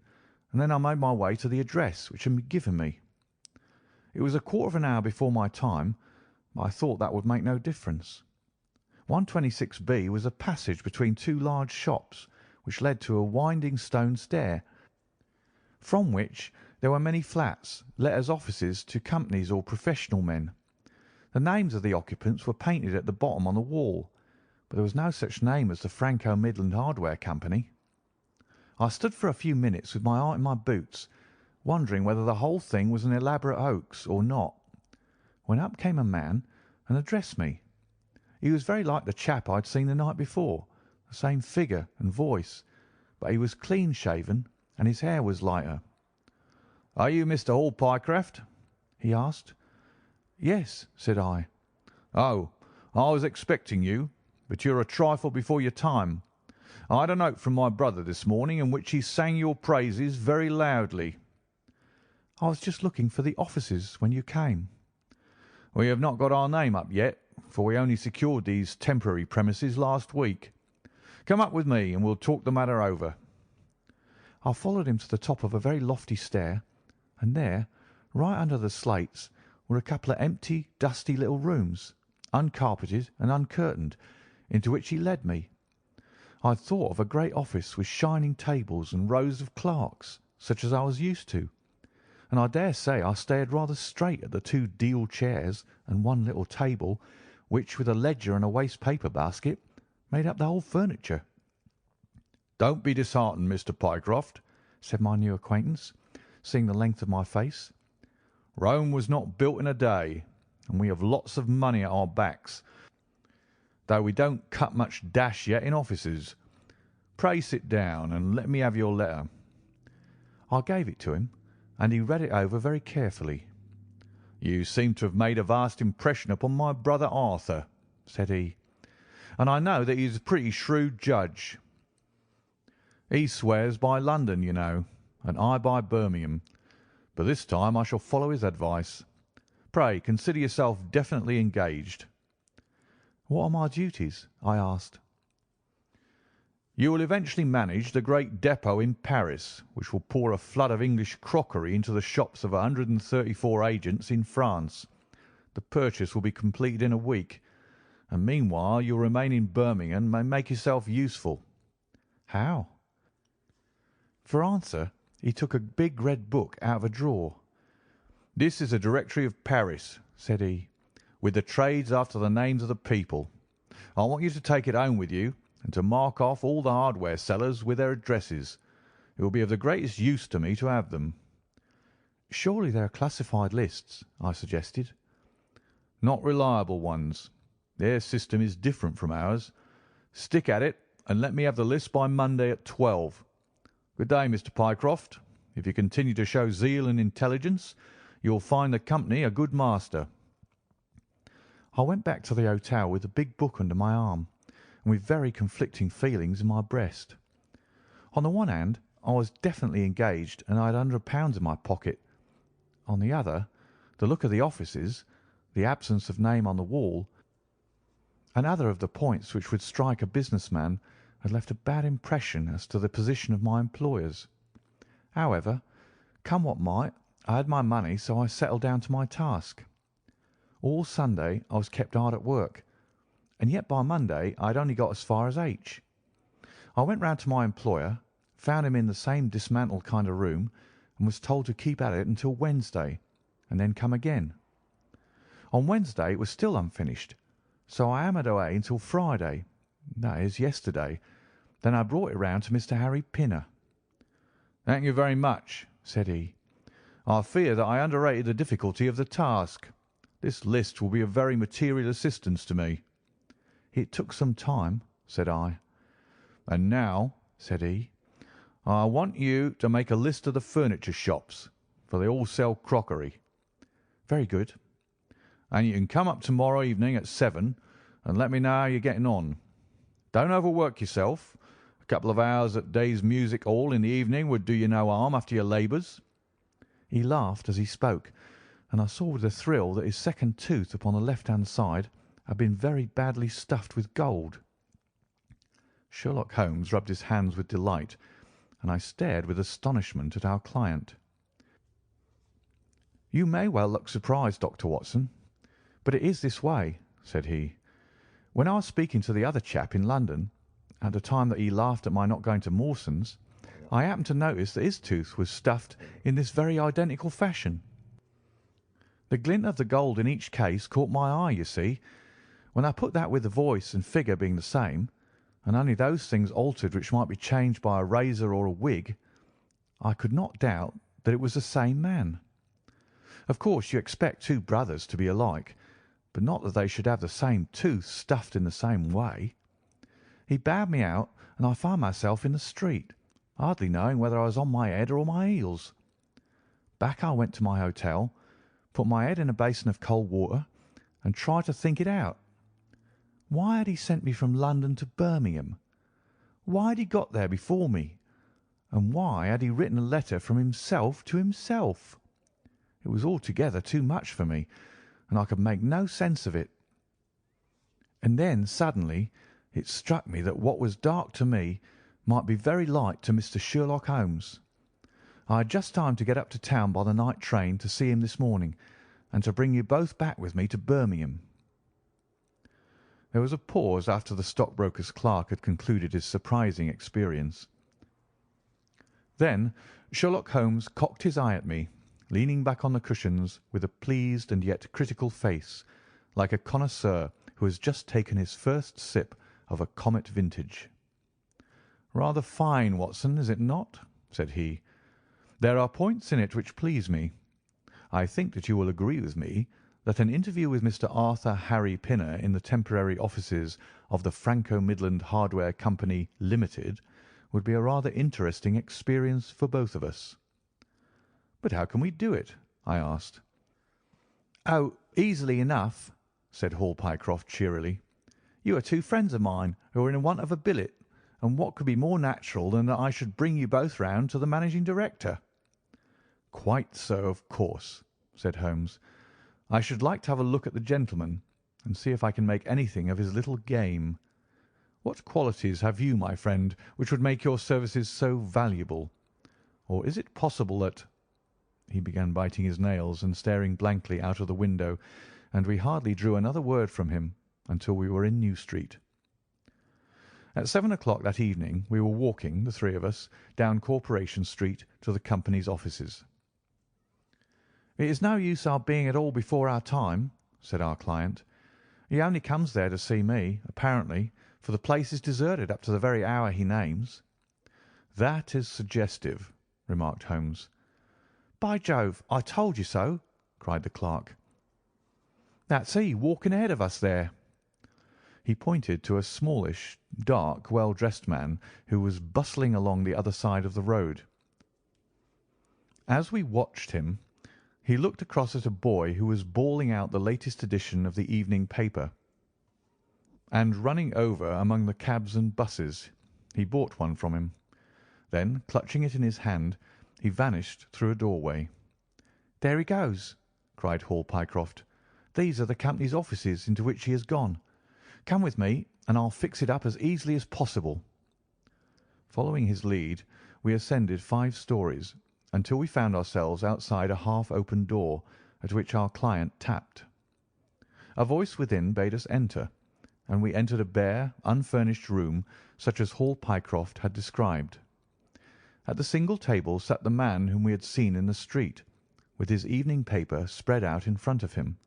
and then I made my way to the address which had been given me. It was a quarter of an hour before my time, but I thought that would make no difference. 126B was a passage between two large shops, which led to a winding stone stair, from which there were many flats let as offices to companies or professional men. The names of the occupants were painted at the bottom on the wall, but there was no such name as the Franco-Midland Hardware Company. I stood for a few minutes with my heart in my boots, wondering whether the whole thing was an elaborate hoax or not, when up came a man and addressed me. He was very like the chap I had seen the night before, the same figure and voice, but he was clean-shaven and his hair was lighter. "Are you Mr. Hall Pycraft?" he asked. "Yes," said I. "Oh, I was expecting you, but you're a trifle before your time. I had a note from my brother this morning in which he sang your praises very loudly." "I was just looking for the offices when you came." "We have not got our name up yet, for we only secured these temporary premises last week. Come up with me and we'll talk the matter over." I followed him to the top of a very lofty stair, and there, right under the slates, were a couple of empty, dusty little rooms, uncarpeted and uncurtained, into which he led me. I had thought of a great office with shining tables and rows of clerks, such as I was used to, and I dare say I stared rather straight at the two deal chairs and one little table, which, with a ledger and a waste paper basket, made up the whole furniture. "Don't be disheartened, Mr. Pycroft," said my new acquaintance, seeing the length of my face. "Rome was not built in a day, and we have lots of money at our backs, though we don't cut much dash yet in offices. Pray sit down and let me have your letter." I gave it to him, and he read it over very carefully. "You seem to have made a vast impression upon my brother Arthur," said he, "and I know that he is a pretty shrewd judge. He swears by London, you know, and I by Birmingham, but this time I shall follow his advice. Pray consider yourself definitely engaged." "What are my duties?" I asked. "You will eventually manage the great depot in Paris, which will pour a flood of English crockery into the shops of 134 agents in France. The purchase will be completed in a week, and meanwhile you will remain in Birmingham and make yourself useful." "How?" For answer he took a big red book out of a drawer. "This is a directory of Paris," said he, "with the trades after the names of the people. I want you to take it home with you and to mark off all the hardware sellers with their addresses. It will be of the greatest use to me to have them." "Surely they are classified lists," I suggested. "Not reliable ones. Their system is different from ours. Stick at it, and let me have the list by Monday at 12. Good day, Mr. Pycroft. If you continue to show zeal and intelligence, you will find the company a good master." I went back to the hotel with the big book under my arm, and with very conflicting feelings in my breast. On the one hand, I was definitely engaged, and I had £100 in my pocket. On the other, the look of the offices, the absence of name on the wall, and other of the points which would strike a business man, had left a bad impression as to the position of my employers. However, come what might, I had my money, so I settled down to my task. All Sunday I was kept hard at work, and yet by Monday I had only got as far as H. I went round to my employer, found him in the same dismantled kind of room, and was told to keep at it until Wednesday, and then come again. On Wednesday it was still unfinished, so I hammered away until Friday, that is, yesterday. Then I brought it round to Mr. Harry Pinner. "Thank you very much," said he. "I fear that I underrated the difficulty of the task. This list will be of very material assistance to me." "It took some time," said I. "And now," said he, "I want you to make a list of the furniture shops, for they all sell crockery." "Very good." "And you can come up to-morrow evening at 7 and let me know how you're getting on. Don't overwork yourself. A couple of hours at Day's Music Hall in the evening would do you no harm after your labours." He laughed as he spoke, and I saw with a thrill that his second tooth upon the left-hand side had been very badly stuffed with gold. Sherlock Holmes rubbed his hands with delight, and I stared with astonishment at our client. "You may well look surprised, Dr. Watson, but it is this way," said he. "When I was speaking to the other chap in London, at the time that he laughed at my not going to Mawson's, I happened to notice that his tooth was stuffed in this very identical fashion. The glint of the gold in each case caught my eye, you see. When I put that with the voice and figure being the same, and only those things altered which might be changed by a razor or a wig, I could not doubt that it was the same man. Of course, you expect two brothers to be alike, but not that they should have the same tooth stuffed in the same way. He bowed me out, and I found myself in the street, hardly knowing whether I was on my head or on my heels. Back I went to my hotel, put my head in a basin of cold water, and tried to think it out. Why had he sent me from London to Birmingham? Why had he got there before me? And why had he written a letter from himself to himself? It was altogether too much for me, and I could make no sense of it. And then suddenly it struck me that what was dark to me might be very light to Mr. Sherlock Holmes. I had just time to get up to town by the night train to see him this morning, and to bring you both back with me to Birmingham." There was a pause after the stockbroker's clerk had concluded his surprising experience. Then Sherlock Holmes cocked his eye at me, leaning back on the cushions with a pleased and yet critical face, like a connoisseur who has just taken his first sip of a Comet vintage. "Rather fine, Watson, is it not?" said he. "There are points in it which please me. I think that you will agree with me that an interview with Mr. Arthur Harry Pinner in the temporary offices of the Franco-Midland Hardware Company, Limited, would be a rather interesting experience for both of us." "But how can we do it?" I asked. "Oh, easily enough," said Hall Pycroft cheerily. "You are two friends of mine who are in want of a billet, and what could be more natural than that I should bring you both round to the managing director?" "Quite so, of course," said Holmes. "I should like to have a look at the gentleman and see if I can make anything of his little game. What qualities have you, my friend, which would make your services so valuable? Or is it possible that—" He began biting his nails and staring blankly out of the window, and we hardly drew another word from him until we were in New Street. At 7 o'clock that evening we were walking, the three of us, down Corporation Street to the company's offices. "It is no use our being at all before our time," said our client. "He only comes there to see me, apparently, for the place is deserted up to the very hour he names." "That is suggestive," remarked Holmes. "By Jove, I told you so!" cried the clerk. "That's he walking ahead of us there." He pointed to a smallish, dark, well-dressed man who was bustling along the other side of the road. As we watched him, he looked across at a boy who was bawling out the latest edition of the evening paper, and running over among the cabs and buses. He bought one from him. Then, clutching it in his hand, he vanished through a doorway. "There he goes!" cried Hall Pycroft. "These are the company's offices into which he has gone. Come with me, and I'll fix it up as easily as possible." Following his lead, we ascended 5 stories until we found ourselves outside a half-open door, at which our client tapped. A voice within bade us enter, and we entered a bare, unfurnished room such as Hall Pycroft had described. At the single table sat the man whom we had seen in the street, with his evening paper spread out in front of him,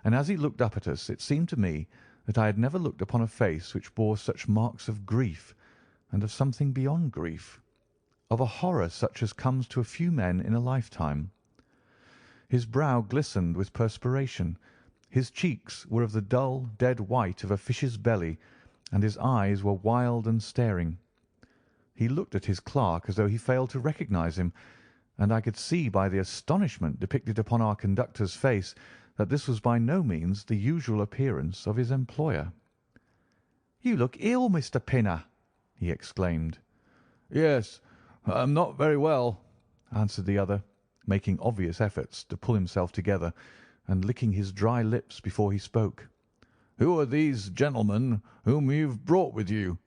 and as he looked up at us it seemed to me that I had never looked upon a face which bore such marks of grief, and of something beyond grief, of a horror such as comes to a few men in a lifetime. His brow glistened with perspiration, his cheeks were of the dull, dead white of a fish's belly, and his eyes were wild and staring. He looked at his clerk as though he failed to recognize him, and I could see by the astonishment depicted upon our conductor's face that this was by no means the usual appearance of his employer. "You look ill, Mr. Pinner," he exclaimed. "Yes, I'm not very well," answered the other, making obvious efforts to pull himself together and licking his dry lips before he spoke. "Who are these gentlemen whom you've brought with you?"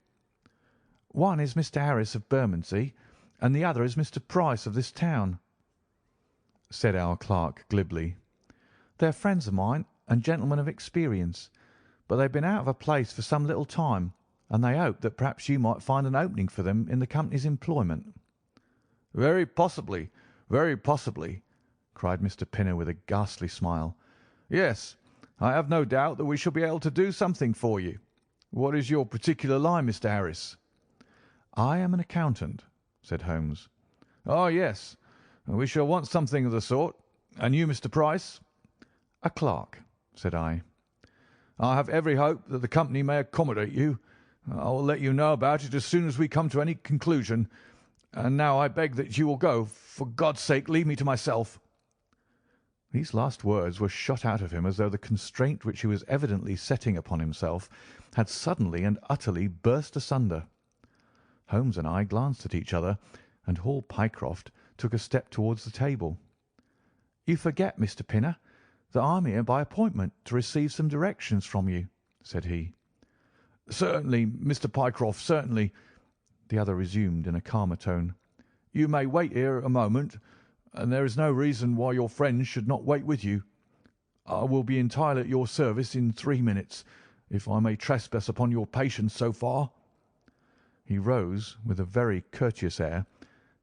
"One is Mr. Harris of Bermondsey, and the other is Mr. Price of this town," said our clerk glibly. "They are friends of mine and gentlemen of experience, but they've been out of a place for some little time, and they hope that perhaps you might find an opening for them in the company's employment." Very possibly, cried Mr. Pinner with a ghastly smile. "Yes, I have no doubt that we shall be able to do something for you. What is your particular line, Mr. Harris?" "I am an accountant," said Holmes. "Oh, yes, we shall want something of the sort. And you, Mr. Price?" "A clerk," said I. "I have every hope that the company may accommodate you. I will let you know about it as soon as we come to any conclusion. And now I beg that you will go. For God's sake, leave me to myself." These last words were shot out of him as though the constraint which he was evidently setting upon himself had suddenly and utterly burst asunder. Holmes and I glanced at each other, and Hall Pycroft took a step towards the table. "You forget, Mr. Pinner, that I'm here by appointment to receive some directions from you," said he. "Certainly, Mr. Pycroft, certainly," the other resumed in a calmer tone. "You may wait here a moment, and there is no reason why your friends should not wait with you. I will be entirely at your service in 3 minutes, if I may trespass upon your patience so far." He rose with a very courteous air,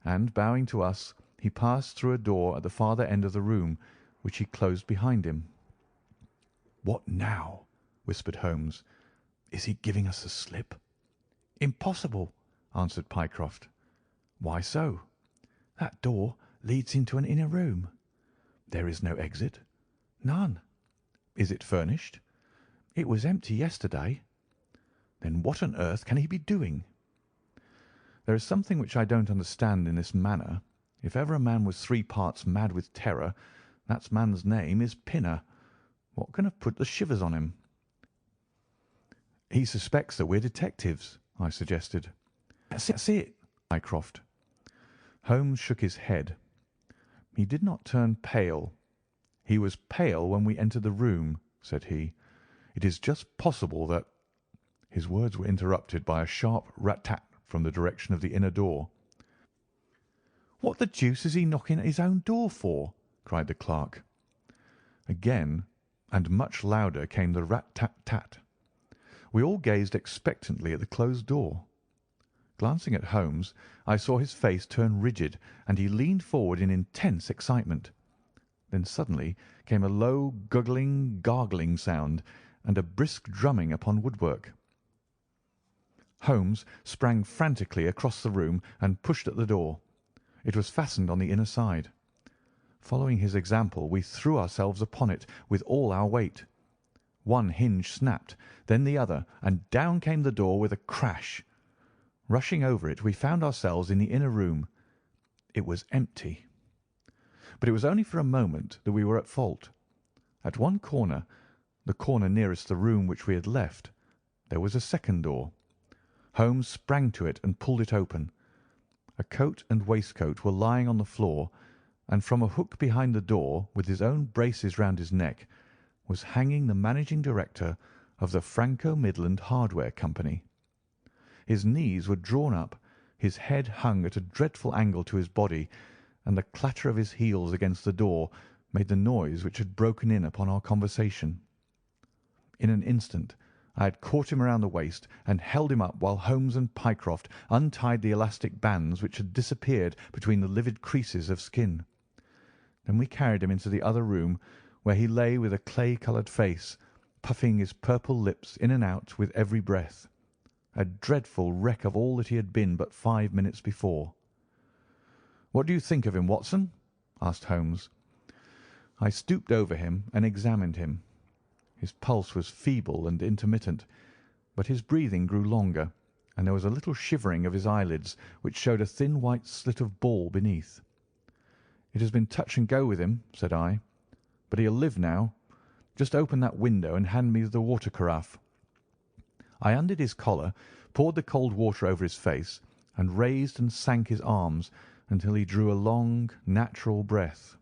and, bowing to us, he passed through a door at the farther end of the room, which he closed behind him. "What now?" whispered Holmes. "Is he giving us the slip?" "Impossible," answered Pycroft. "Why so?" "That door leads into an inner room." "There is no exit?" "None." "Is it furnished?" "It was empty yesterday." "Then what on earth can he be doing?" There is something which I don't understand in this manner. If ever a man was 3 parts mad with terror, that man's name is Pinner. What can have put the shivers on him? "He suspects that we're detectives," I suggested. "That's it, Mycroft. Holmes shook his head. He did not turn pale. "He was pale when we entered the room," said he. "It is just possible that—" His words were interrupted by a sharp rat-tat from the direction of the inner door. "What the deuce is he knocking at his own door for?" cried the clerk. Again, and much louder, came the rat-tat-tat. We all gazed expectantly at the closed door. Glancing at Holmes, I saw his face turn rigid, and he leaned forward in intense excitement. Then suddenly came a low, guggling, gargling sound, and a brisk drumming upon woodwork. Holmes sprang frantically across the room and pushed at the door. It was fastened on the inner side. Following his example, we threw ourselves upon it with all our weight. One hinge snapped, then the other, and down came the door with a crash. Rushing over it, we found ourselves in the inner room. It was empty. But it was only for a moment that we were at fault. At one corner, the corner nearest the room which we had left, there was a second door. Holmes sprang to it and pulled it open. A coat and waistcoat were lying on the floor, and from a hook behind the door, with his own braces round his neck, was hanging the managing director of the Franco Midland Hardware Company. His knees were drawn up, his head hung at a dreadful angle to his body, and the clatter of his heels against the door made the noise which had broken in upon our conversation. In an instant I had caught him around the waist and held him up while Holmes and Pycroft untied the elastic bands which had disappeared between the livid creases of skin. Then we carried him into the other room, where he lay with a clay-coloured face, puffing his purple lips in and out with every breath, a dreadful wreck of all that he had been but 5 minutes before. "What do you think of him, Watson?" asked Holmes. I stooped over him and examined him. His pulse was feeble and intermittent, but his breathing grew longer, and there was a little shivering of his eyelids which showed a thin white slit of ball beneath. "It has been touch and go with him," said I, "but he'll live now. Just open that window and hand me the water carafe." I undid his collar, poured the cold water over his face, and raised and sank his arms until he drew a long, natural breath.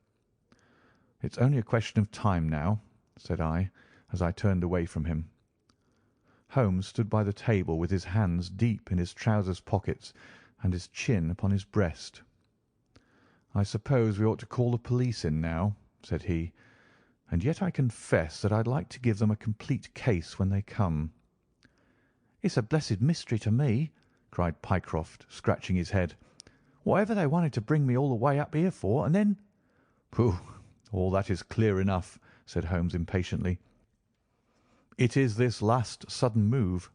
"It's only a question of time now," said I, as I turned away from him. Holmes stood by the table with his hands deep in his trousers pockets and his chin upon his breast. "I suppose we ought to call the police in now," said he, "and yet I confess that I'd like to give them a complete case when they come." "It's a blessed mystery to me," cried Pycroft, scratching his head. "Whatever they wanted to bring me all the way up here for, and then—" "Pooh! All that is clear enough," said Holmes impatiently. "It is this last sudden move."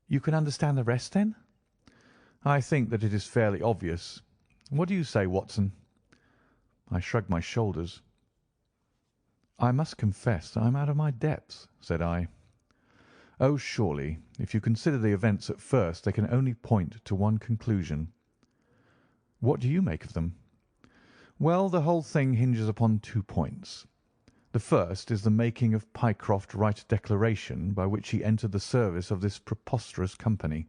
"You can understand the rest, then?" "I think that it is fairly obvious. What do you say, Watson?" I shrugged my shoulders. "I must confess that I am out of my depth," said I. "Oh, surely, if you consider the events at first, they can only point to one conclusion." "What do you make of them?" "Well, the whole thing hinges upon 2 points. The first is the making of Pycroft write a declaration by which he entered the service of this preposterous company.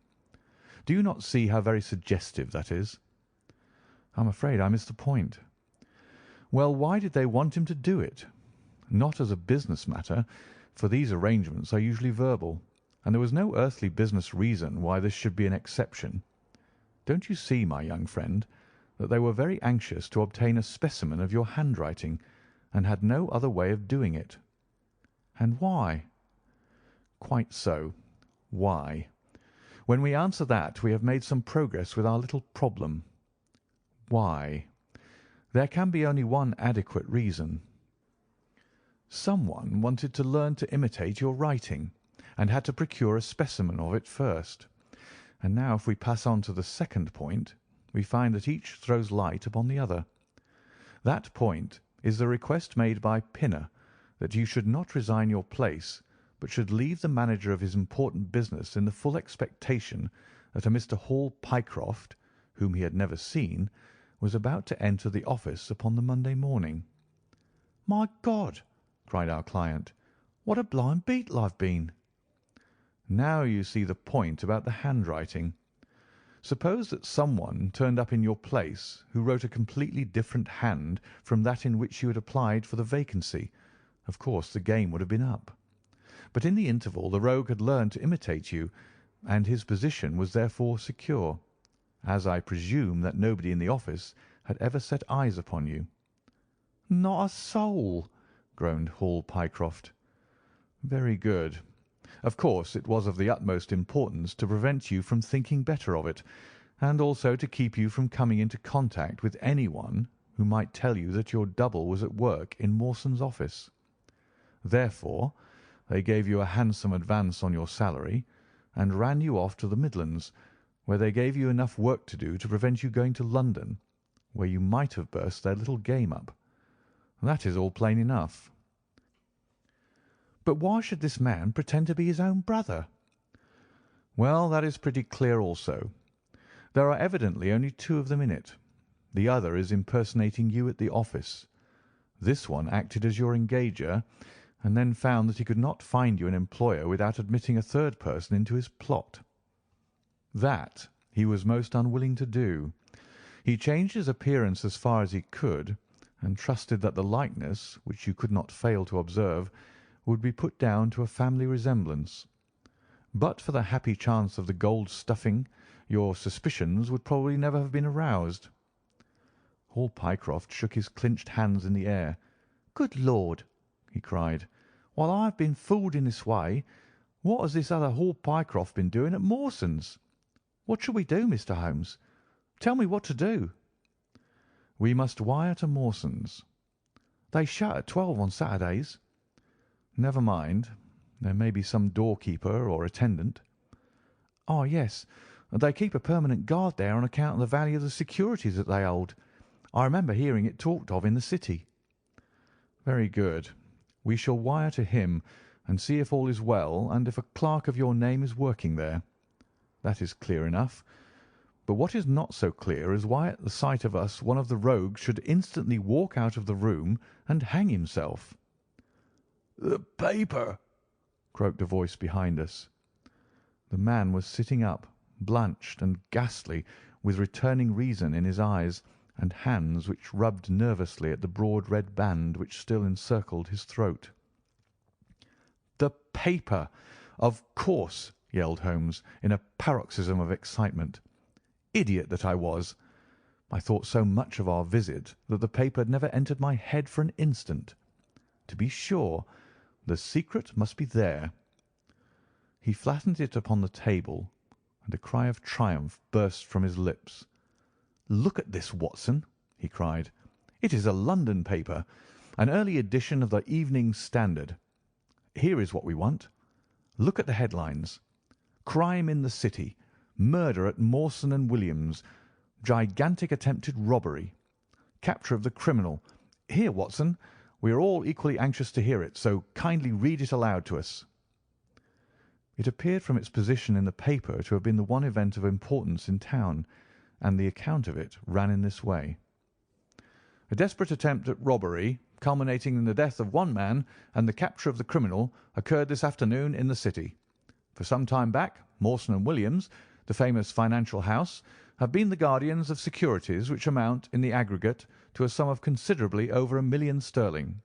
Do you not see how very suggestive that is?" "I'm afraid I miss the point." "Well, why did they want him to do it? Not as a business matter, for these arrangements are usually verbal, and there was no earthly business reason why this should be an exception. Don't you see, my young friend, that they were very anxious to obtain a specimen of your handwriting, and had no other way of doing it?" "And why?" "Quite so. Why? When we answer that, we have made some progress with our little problem. Why? There can be only one adequate reason. Someone wanted to learn to imitate your writing, and had to procure a specimen of it first. And now, if we pass on to the second point, we find that each throws light upon the other. That point is the request made by Pinner that you should not resign your place, but should leave the manager of his important business in the full expectation that a Mr. Hall Pycroft, whom he had never seen, was about to enter the office upon the Monday morning." "My God!" cried our client. "What a blind beetle I've been!" "Now you see the point about the handwriting. Suppose that someone turned up in your place who wrote a completely different hand from that in which you had applied for the vacancy. Of course, the game would have been up. But in the interval the rogue had learned to imitate you, and his position was therefore secure, as I presume that nobody in the office had ever set eyes upon you." "Not a soul," groaned Hall Pycroft. "Very good. Of course, it was of the utmost importance to prevent you from thinking better of it, and also to keep you from coming into contact with anyone who might tell you that your double was at work in Mawson's office. Therefore, they gave you a handsome advance on your salary, and ran you off to the Midlands, where they gave you enough work to do to prevent you going to London, where you might have burst their little game up. That is all plain enough." "But why should this man pretend to be his own brother?" "Well, that is pretty clear also. There are evidently only 2 of them in it. The other is impersonating you at the office. This one acted as your engager, and then found that he could not find you an employer without admitting a third person into his plot. That he was most unwilling to do. He changed his appearance as far as he could, and trusted that the likeness, which you could not fail to observe, would be put down to a family resemblance. But for the happy chance of the gold stuffing, your suspicions would probably never have been aroused." Hall Pycroft shook his clinched hands in the air. "Good Lord!" he cried. "While I have been fooled in this way, what has this other Hall Pycroft been doing at Mawson's? What shall we do, Mr. Holmes? Tell me what to do." "We must wire to Mawson's." "They shut at 12 on Saturdays." "Never mind. There may be some doorkeeper or attendant." "Oh, yes. They keep a permanent guard there on account of the value of the securities that they hold. I remember hearing it talked of in the city." "Very good. We shall wire to him and see if all is well and if a clerk of your name is working there. That is clear enough. But what is not so clear is why at the sight of us one of the rogues should instantly walk out of the room and hang himself." "The paper!" croaked a voice behind us. The man was sitting up, blanched and ghastly, with returning reason in his eyes, and hands which rubbed nervously at the broad red band which still encircled his throat. "The paper! Of course!" yelled Holmes, in a paroxysm of excitement. Idiot that I was! I thought so much of our visit that the paper had never entered my head for an instant. To be sure, the secret must be there. He flattened it upon the table, and a cry of triumph burst from his lips. "Look at this, Watson!" he cried. "It is a London paper, an early edition of the Evening Standard. Here is what we want. Look at the headlines. Crime in the City. Murder at Mawson and Williams. Gigantic attempted robbery. Capture of the criminal. Here, Watson, we are all equally anxious to hear it, so kindly read it aloud to us." It appeared from its position in the paper to have been the one event of importance in town, and the account of it ran in this way: "A desperate attempt at robbery, culminating in the death of one man and the capture of the criminal, occurred this afternoon in the City. For some time back, Mawson and Williams, the famous financial house, have been the guardians of securities which amount, in the aggregate, to a sum of considerably over £1,000,000.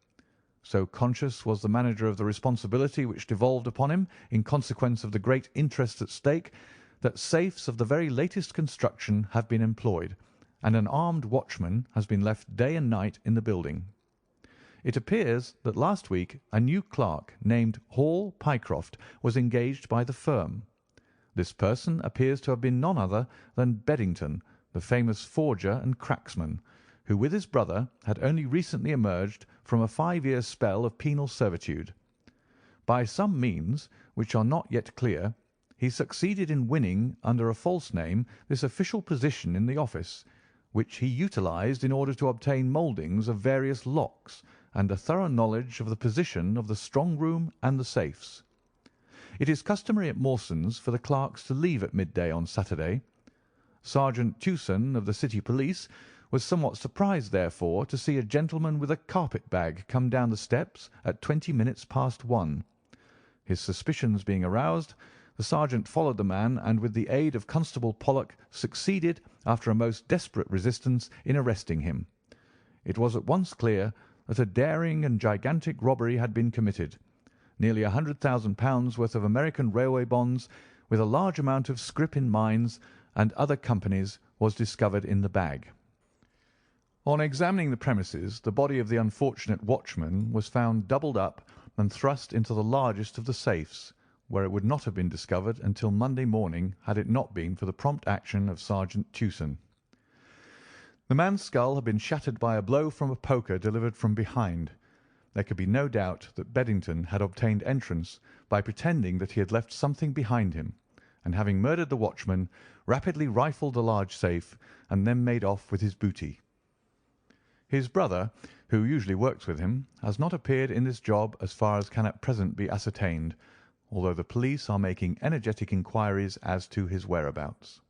So conscious was the manager of the responsibility which devolved upon him in consequence of the great interests at stake, that safes of the very latest construction have been employed, and an armed watchman has been left day and night in the building. It appears that last week a new clerk named Hall Pycroft was engaged by the firm. This person appears to have been none other than Beddington, the famous forger and cracksman, who with his brother had only recently emerged from a 5-year spell of penal servitude. By some means, which are not yet clear, he succeeded in winning, under a false name, this official position in the office, which he utilised in order to obtain mouldings of various locks and a thorough knowledge of the position of the strong-room and the safes. It is customary at Mawson's for the clerks to leave at midday on Saturday. Sergeant Tewson of the City Police was somewhat surprised, therefore, to see a gentleman with a carpet-bag come down the steps at 20 minutes past 1. His suspicions being aroused, the sergeant followed the man, and with the aid of Constable Pollock succeeded, after a most desperate resistance, in arresting him. It was at once clear that a daring and gigantic robbery had been committed. Nearly £100,000 worth of American railway bonds, with a large amount of scrip in mines and other companies, was discovered in the bag. On examining the premises, the body of the unfortunate watchman was found doubled up and thrust into the largest of the safes, where it would not have been discovered until Monday morning had it not been for the prompt action of Sergeant Tewson. The man's skull had been shattered by a blow from a poker delivered from behind. There could be no doubt that Beddington had obtained entrance by pretending that he had left something behind him, and having murdered the watchman, rapidly rifled the large safe, and then made off with his booty. His brother, who usually works with him, has not appeared in this job as far as can at present be ascertained, although the police are making energetic inquiries as to his whereabouts.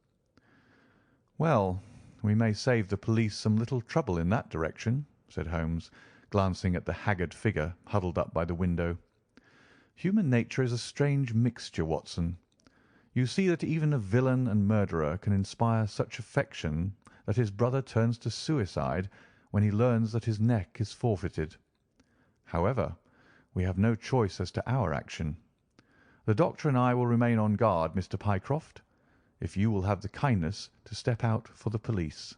"Well, we may save the police some little trouble in that direction," said Holmes, glancing at the haggard figure huddled up by the window. "Human nature is a strange mixture, Watson. You see that even a villain and murderer can inspire such affection that his brother turns to suicide when he learns that his neck is forfeited. However, we have no choice as to our action. The doctor and I will remain on guard, Mr. Pycroft, if you will have the kindness to step out for the police."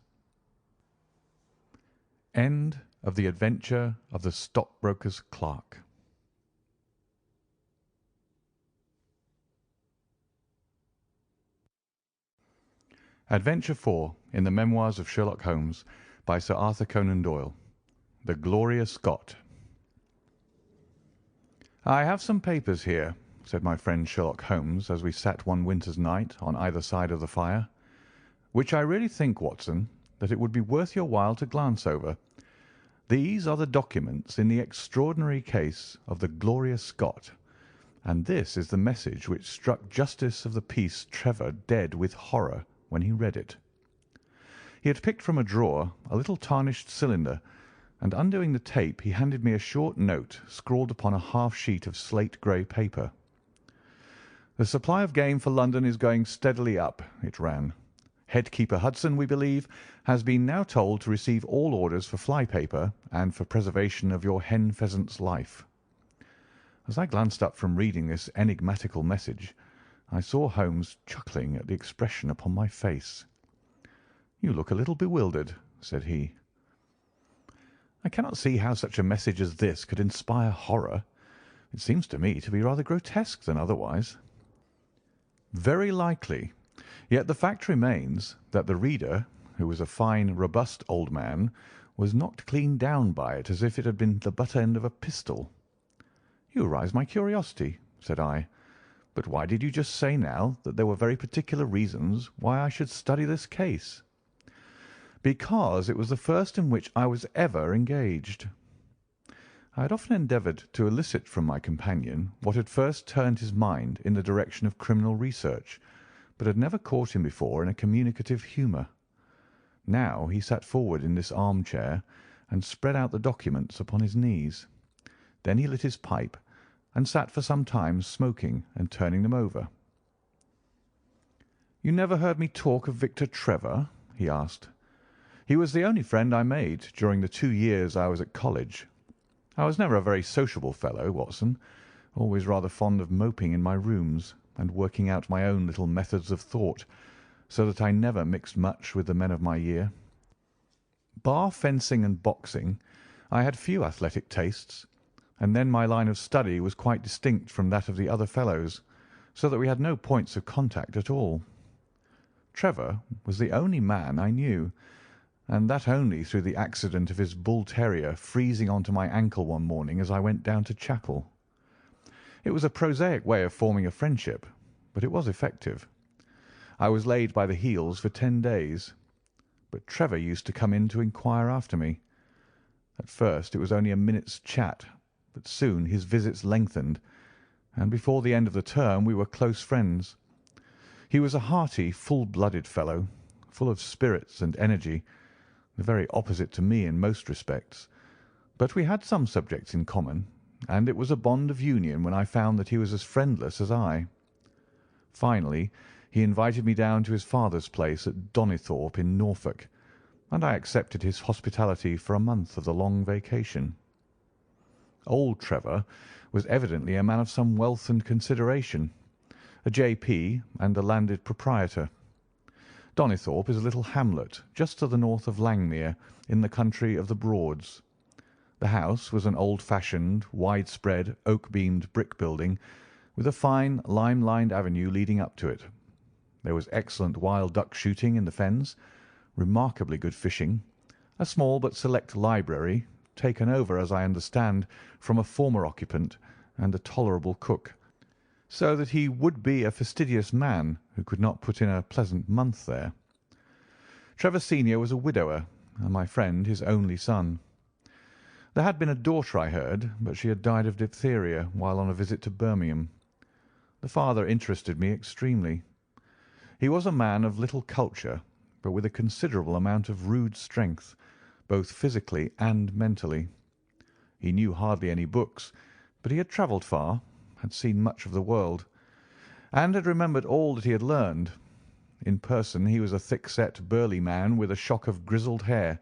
End of The Adventure of the Stockbroker's Clerk. Adventure 4 in the Memoirs of Sherlock Holmes by Sir Arthur Conan Doyle. The Gloria Scott. "I have some papers here," said my friend Sherlock Holmes, as we sat one winter's night on either side of the fire, "which I really think, Watson, that it would be worth your while to glance over. These are the documents in the extraordinary case of the Gloria Scott, and this is the message which struck Justice of the Peace Trevor dead with horror when he read it." He had picked from a drawer a little tarnished cylinder, and undoing the tape he handed me a short note scrawled upon a half sheet of slate-grey paper. "The supply of game for London is going steadily up," it ran. Head keeper Hudson, we believe, has been now told to receive all orders for fly paper and for preservation of your hen pheasant's life." As I glanced up from reading this enigmatical message, I saw Holmes chuckling at the expression upon my face. "You look a little bewildered," said he. "I cannot see how such a message as this could inspire horror. It seems to me to be rather grotesque than otherwise." "Very likely. Yet the fact remains that the reader, who was a fine, robust old man, was knocked clean down by it as if it had been the butt end of a pistol." "You arouse my curiosity," said I. "But why did you just say now that there were very particular reasons why I should study this case?" "Because it was the first in which I was ever engaged." I had often endeavoured to elicit from my companion what had first turned his mind in the direction of criminal research, but had never caught him before in a communicative humour. Now he sat forward in this arm-chair and spread out the documents upon his knees. Then he lit his pipe and sat for some time smoking and turning them over. "You never heard me talk of Victor Trevor?" he asked. "He was the only friend I made during the 2 years I was at college. I was never a very sociable fellow, Watson, always rather fond of moping in my rooms and working out my own little methods of thought, so that I never mixed much with the men of my year. Bar fencing and boxing, I had few athletic tastes, and then my line of study was quite distinct from that of the other fellows, so that we had no points of contact at all. Trevor was the only man I knew, and that only through the accident of his bull terrier freezing on to my ankle one morning as I went down to chapel. It was a prosaic way of forming a friendship, but it was effective. I was laid by the heels for 10 days, but Trevor used to come in to inquire after me. At first it was only a minute's chat, but soon his visits lengthened, and before the end of the term we were close friends. He was a hearty, full-blooded fellow, full of spirits and energy, the very opposite to me in most respects, but we had some subjects in common, and it was a bond of union when I found that he was as friendless as I. Finally, he invited me down to his father's place at Donnithorpe in Norfolk, and I accepted his hospitality for a month of the long vacation. Old Trevor was evidently a man of some wealth and consideration, a J.P. and a landed proprietor. Donnithorpe is a little hamlet just to the north of Langmere in the country of the Broads. The house was an old-fashioned, wide-spread, oak-beamed brick building, with a fine lime-lined avenue leading up to it. There was excellent wild duck shooting in the fens, remarkably good fishing, a small but select library, taken over, as I understand, from a former occupant, and a tolerable cook, so that he would be a fastidious man who could not put in a pleasant month there. Trevor senior was a widower, and my friend his only son. There had been a daughter, I heard, but she had died of diphtheria while on a visit to Birmingham. The father interested me extremely. He was a man of little culture, but with a considerable amount of rude strength, both physically and mentally. He knew hardly any books, but he had travelled far, had seen much of the world, and had remembered all that he had learned. In person he was a thick-set, burly man with a shock of grizzled hair,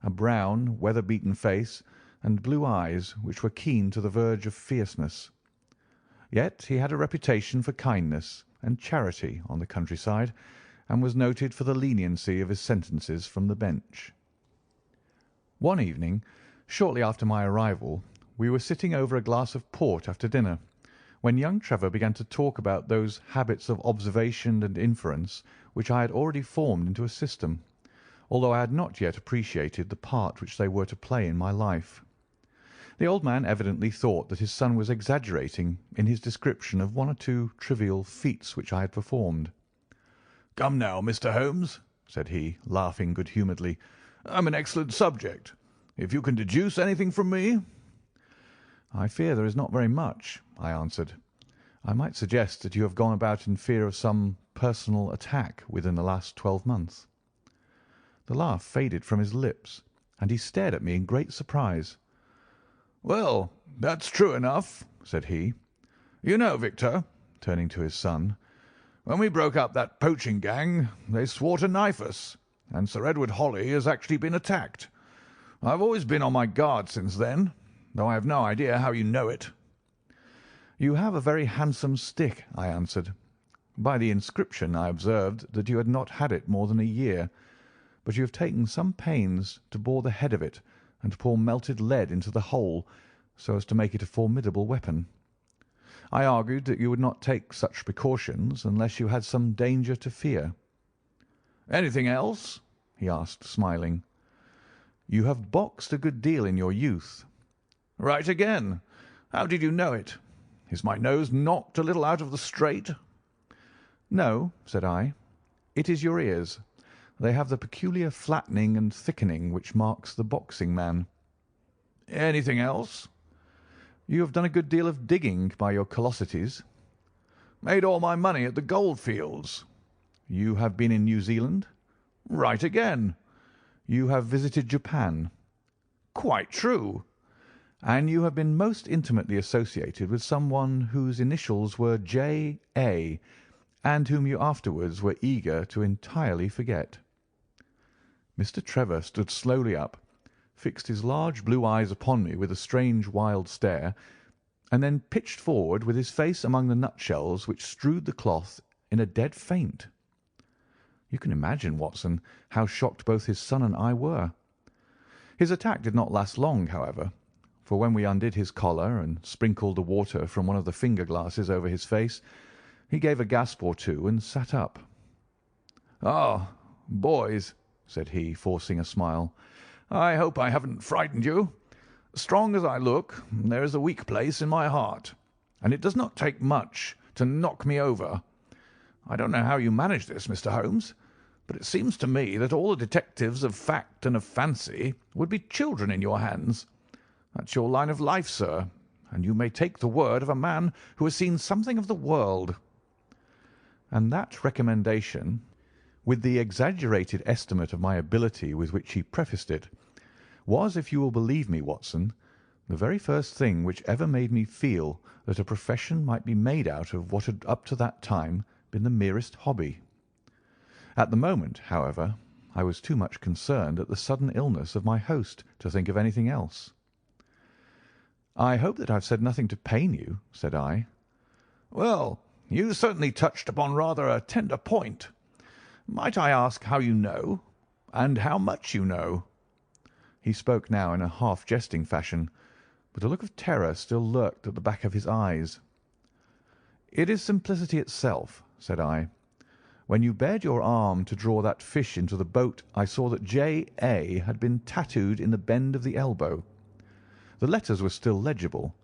a brown, weather-beaten face, and blue eyes which were keen to the verge of fierceness. Yet he had a reputation for kindness and charity on the countryside, and was noted for the leniency of his sentences from the bench. One evening, shortly after my arrival, we were sitting over a glass of port after dinner, when young Trevor began to talk about those habits of observation and inference which I had already formed into a system, although I had not yet appreciated the part which they were to play in my life. The old man evidently thought that his son was exaggerating in his description of one or two trivial feats which I had performed. "Come now, Mr. Holmes," said he, laughing good-humouredly, "I'm an excellent subject. If you can deduce anything from me—" "I fear there is not very much," I answered. "I might suggest that you have gone about in fear of some personal attack within the last 12 months." The laugh faded from his lips, and he stared at me in great surprise. "Well, that's true enough," said he. "You know, Victor," turning to his son, When we broke up that poaching gang, they swore to knife us, and Sir Edward Holly has actually been attacked. I've always been on my guard since then, though I have no idea how you know it." "You have a very handsome stick," I answered. "By the inscription I observed that you had not had it more than a year, but you have taken some pains to bore the head of it and pour melted lead into the hole so as to make it a formidable weapon. I argued that you would not take such precautions unless you had some danger to fear." "Anything else?" he asked, smiling. "You have boxed a good deal in your youth." "Right again. How did you know it? Is my nose knocked a little out of the straight?" "No," said I. "It is your ears. They have the peculiar flattening and thickening which marks the boxing man." "Anything else?" "You have done a good deal of digging by your callosities." "Made all my money at the goldfields." "You have been in New Zealand." "Right again." "You have visited Japan." "Quite true." "And you have been most intimately associated with someone whose initials were J.A., and whom you afterwards were eager to entirely forget." Mr. Trevor stood slowly up, fixed his large blue eyes upon me with a strange wild stare, and then pitched forward with his face among the nutshells which strewed the cloth in a dead faint. You can imagine, Watson, how shocked both his son and I were. His attack did not last long, however, for when we undid his collar and sprinkled the water from one of the finger glasses over his face, he gave a gasp or two and sat up. "Ah, boys," said he, forcing a smile, "I hope I haven't frightened you. Strong as I look, there is a weak place in my heart, and it does not take much to knock me over. I don't know how you manage this, Mr. Holmes, but it seems to me that all the detectives of fact and of fancy would be children in your hands. That's your line of life, sir, and you may take the word of a man who has seen something of the world." And that recommendation, with the exaggerated estimate of my ability with which he prefaced it, was, if you will believe me, Watson, the very first thing which ever made me feel that a profession might be made out of what had up to that time been the merest hobby. At the moment, however, I was too much concerned at the sudden illness of my host to think of anything else. "I hope that I have said nothing to pain you," said I. "Well, you certainly touched upon rather a tender point. Might I ask how you know, and how much you know?" He spoke now in a half-jesting fashion, but a look of terror still lurked at the back of his eyes. "It is simplicity itself," said I. "When you bared your arm to draw that fish into the boat, I saw that J.A. had been tattooed in the bend of the elbow. The letters were still legible,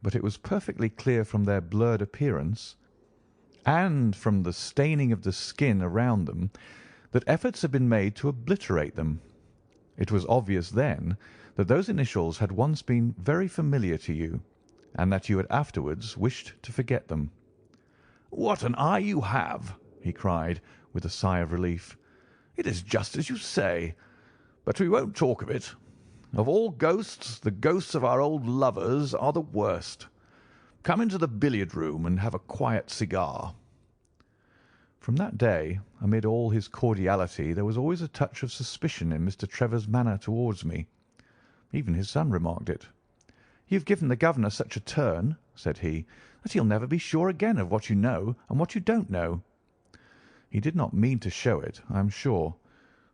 but it was perfectly clear from their blurred appearance, and from the staining of the skin around them, that efforts had been made to obliterate them. It was obvious then that those initials had once been very familiar to you, and that you had afterwards wished to forget them." "What an eye you have!" he cried, with a sigh of relief. "It is just as you say. But we won't talk of it. Of all ghosts, the ghosts of our old lovers are the worst. Come into the billiard-room and have a quiet cigar." From that day, amid all his cordiality, there was always a touch of suspicion in Mr. Trevor's manner towards me. Even his son remarked it. "You've given the governor such a turn," said he, "that he'll never be sure again of what you know and what you don't know." He did not mean to show it, I am sure,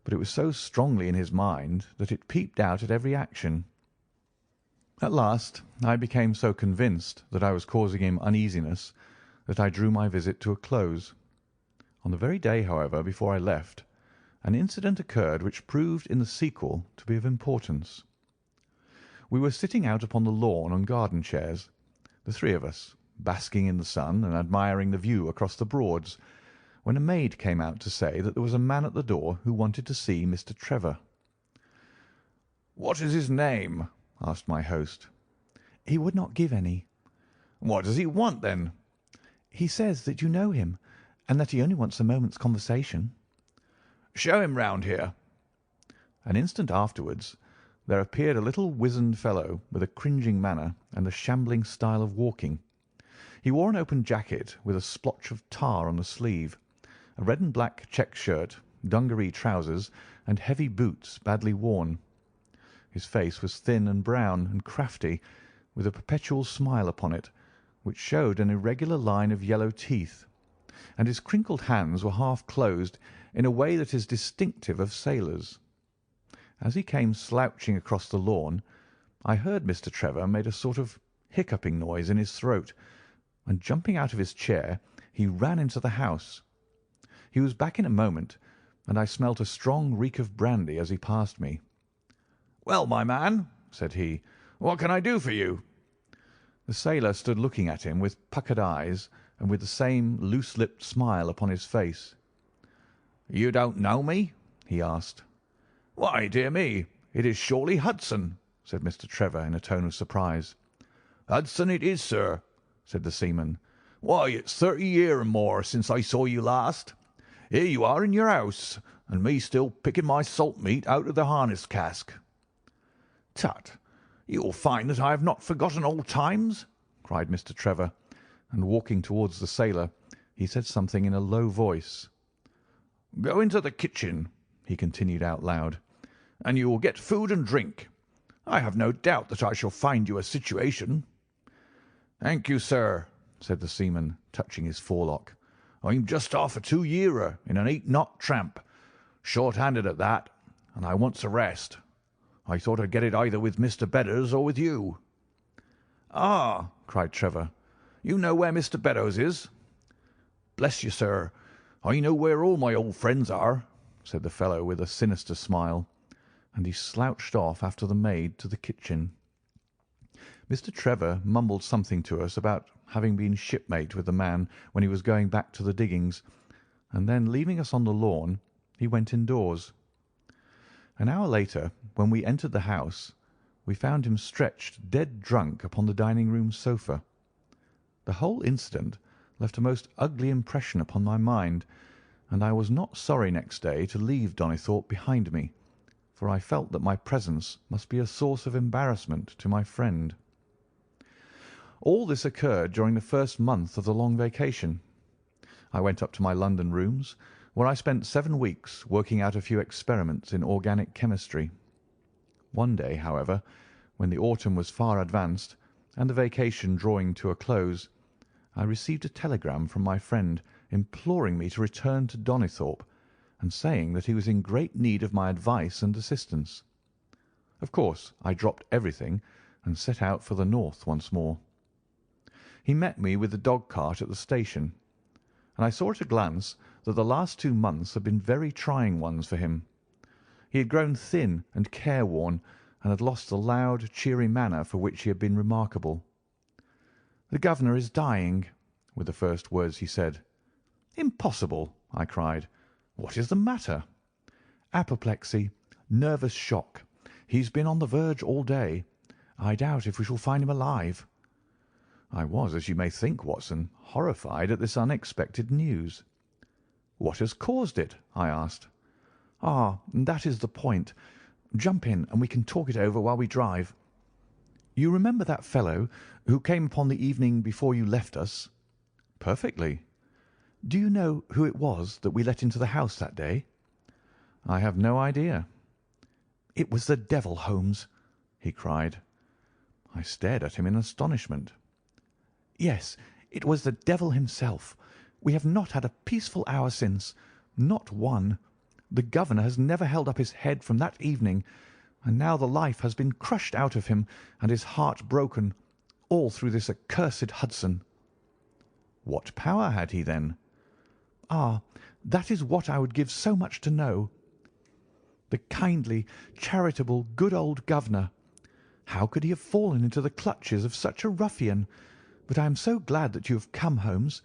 but it was so strongly in his mind that it peeped out at every action. At last I became so convinced that I was causing him uneasiness that I drew my visit to a close. On the very day, however, before I left, an incident occurred which proved in the sequel to be of importance. We were sitting out upon the lawn on garden chairs, the three of us, basking in the sun and admiring the view across the Broads, when a maid came out to say that there was a man at the door who wanted to see Mr. Trevor. "What is his name?" asked my host. "He would not give any." "What does he want, then?" "He says that you know him, and that he only wants a moment's conversation." "Show him round here." An instant afterwards there appeared a little wizened fellow with a cringing manner and a shambling style of walking. He wore an open jacket with a splotch of tar on the sleeve, a red and black check shirt, dungaree trousers, and heavy boots badly worn. His face was thin and brown and crafty, with a perpetual smile upon it, which showed an irregular line of yellow teeth, and his crinkled hands were half closed in a way that is distinctive of sailors. As he came slouching across the lawn, I heard Mr. Trevor made a sort of hiccuping noise in his throat, and jumping out of his chair, he ran into the house. He was back in a moment, and I smelt a strong reek of brandy as he passed me. "Well, my man," said he, "what can I do for you?" The sailor stood looking at him with puckered eyes and with the same loose-lipped smile upon his face. "You don't know me?" he asked. "Why, dear me, it is surely Hudson," said Mr. Trevor in a tone of surprise. "Hudson it is, sir," said the seaman. "Why, it's 30 year and more since I saw you last. Here you are in your house, and me still picking my salt meat out of the harness cask." "Tut, you will find that I have not forgotten old times," cried Mr. Trevor, and walking towards the sailor, he said something in a low voice. "Go into the kitchen," he continued out loud, "and you will get food and drink. I have no doubt that I shall find you a situation." "Thank you, sir," said the seaman, touching his forelock. "I'm just off a 2-yearer in an 8-knot tramp, short-handed at that, and I wants a rest. I thought I'd get it either with Mr. Beddoes or with you." "Ah!" cried Trevor. "You know where Mr. Beddoes is?" "Bless you, sir, I know where all my old friends are," said the fellow with a sinister smile, and he slouched off after the maid to the kitchen. Mr. Trevor mumbled something to us about having been shipmate with the man when he was going back to the diggings, and then, leaving us on the lawn, he went indoors. An hour later, when we entered the house, we found him stretched dead drunk upon the dining-room sofa. The whole incident left a most ugly impression upon my mind, and I was not sorry next day to leave Donnithorpe behind me, for I felt that my presence must be a source of embarrassment to my friend. All this occurred during the first month of the long vacation. I went up to my London rooms, where I spent 7 weeks working out a few experiments in organic chemistry. One day, however, when the autumn was far advanced and the vacation drawing to a close, I received a telegram from my friend imploring me to return to Donnithorpe, and saying that he was in great need of my advice and assistance. Of course, I dropped everything and set out for the north once more. He met me with the dog-cart at the station, and I saw at a glance that the last 2 months had been very trying ones for him. He had grown thin and careworn, and had lost the loud, cheery manner for which he had been remarkable. "The governor is dying," were the first words he said. "Impossible!" I cried. "What is the matter?" "Apoplexy. Nervous shock. He's been on the verge all day. I doubt if we shall find him alive." I was, as you may think, Watson, horrified at this unexpected news. "What has caused it?" I asked. "Ah, that is the point. Jump in, and we can talk it over while we drive. You remember that fellow who came upon the evening before you left us?" "Perfectly." "Do you know who it was that we let into the house that day?" "I have no idea." "It was the devil, Holmes," he cried. I stared at him in astonishment. "Yes, it was the devil himself. We have not had a peaceful hour since, not one. The governor has never held up his head from that evening, and now the life has been crushed out of him and his heart broken, all through this accursed Hudson." "What power had he, then?" "Ah, that is what I would give so much to know. The kindly, charitable, good old governor. How could he have fallen into the clutches of such a ruffian? But I am so glad that you have come, Holmes.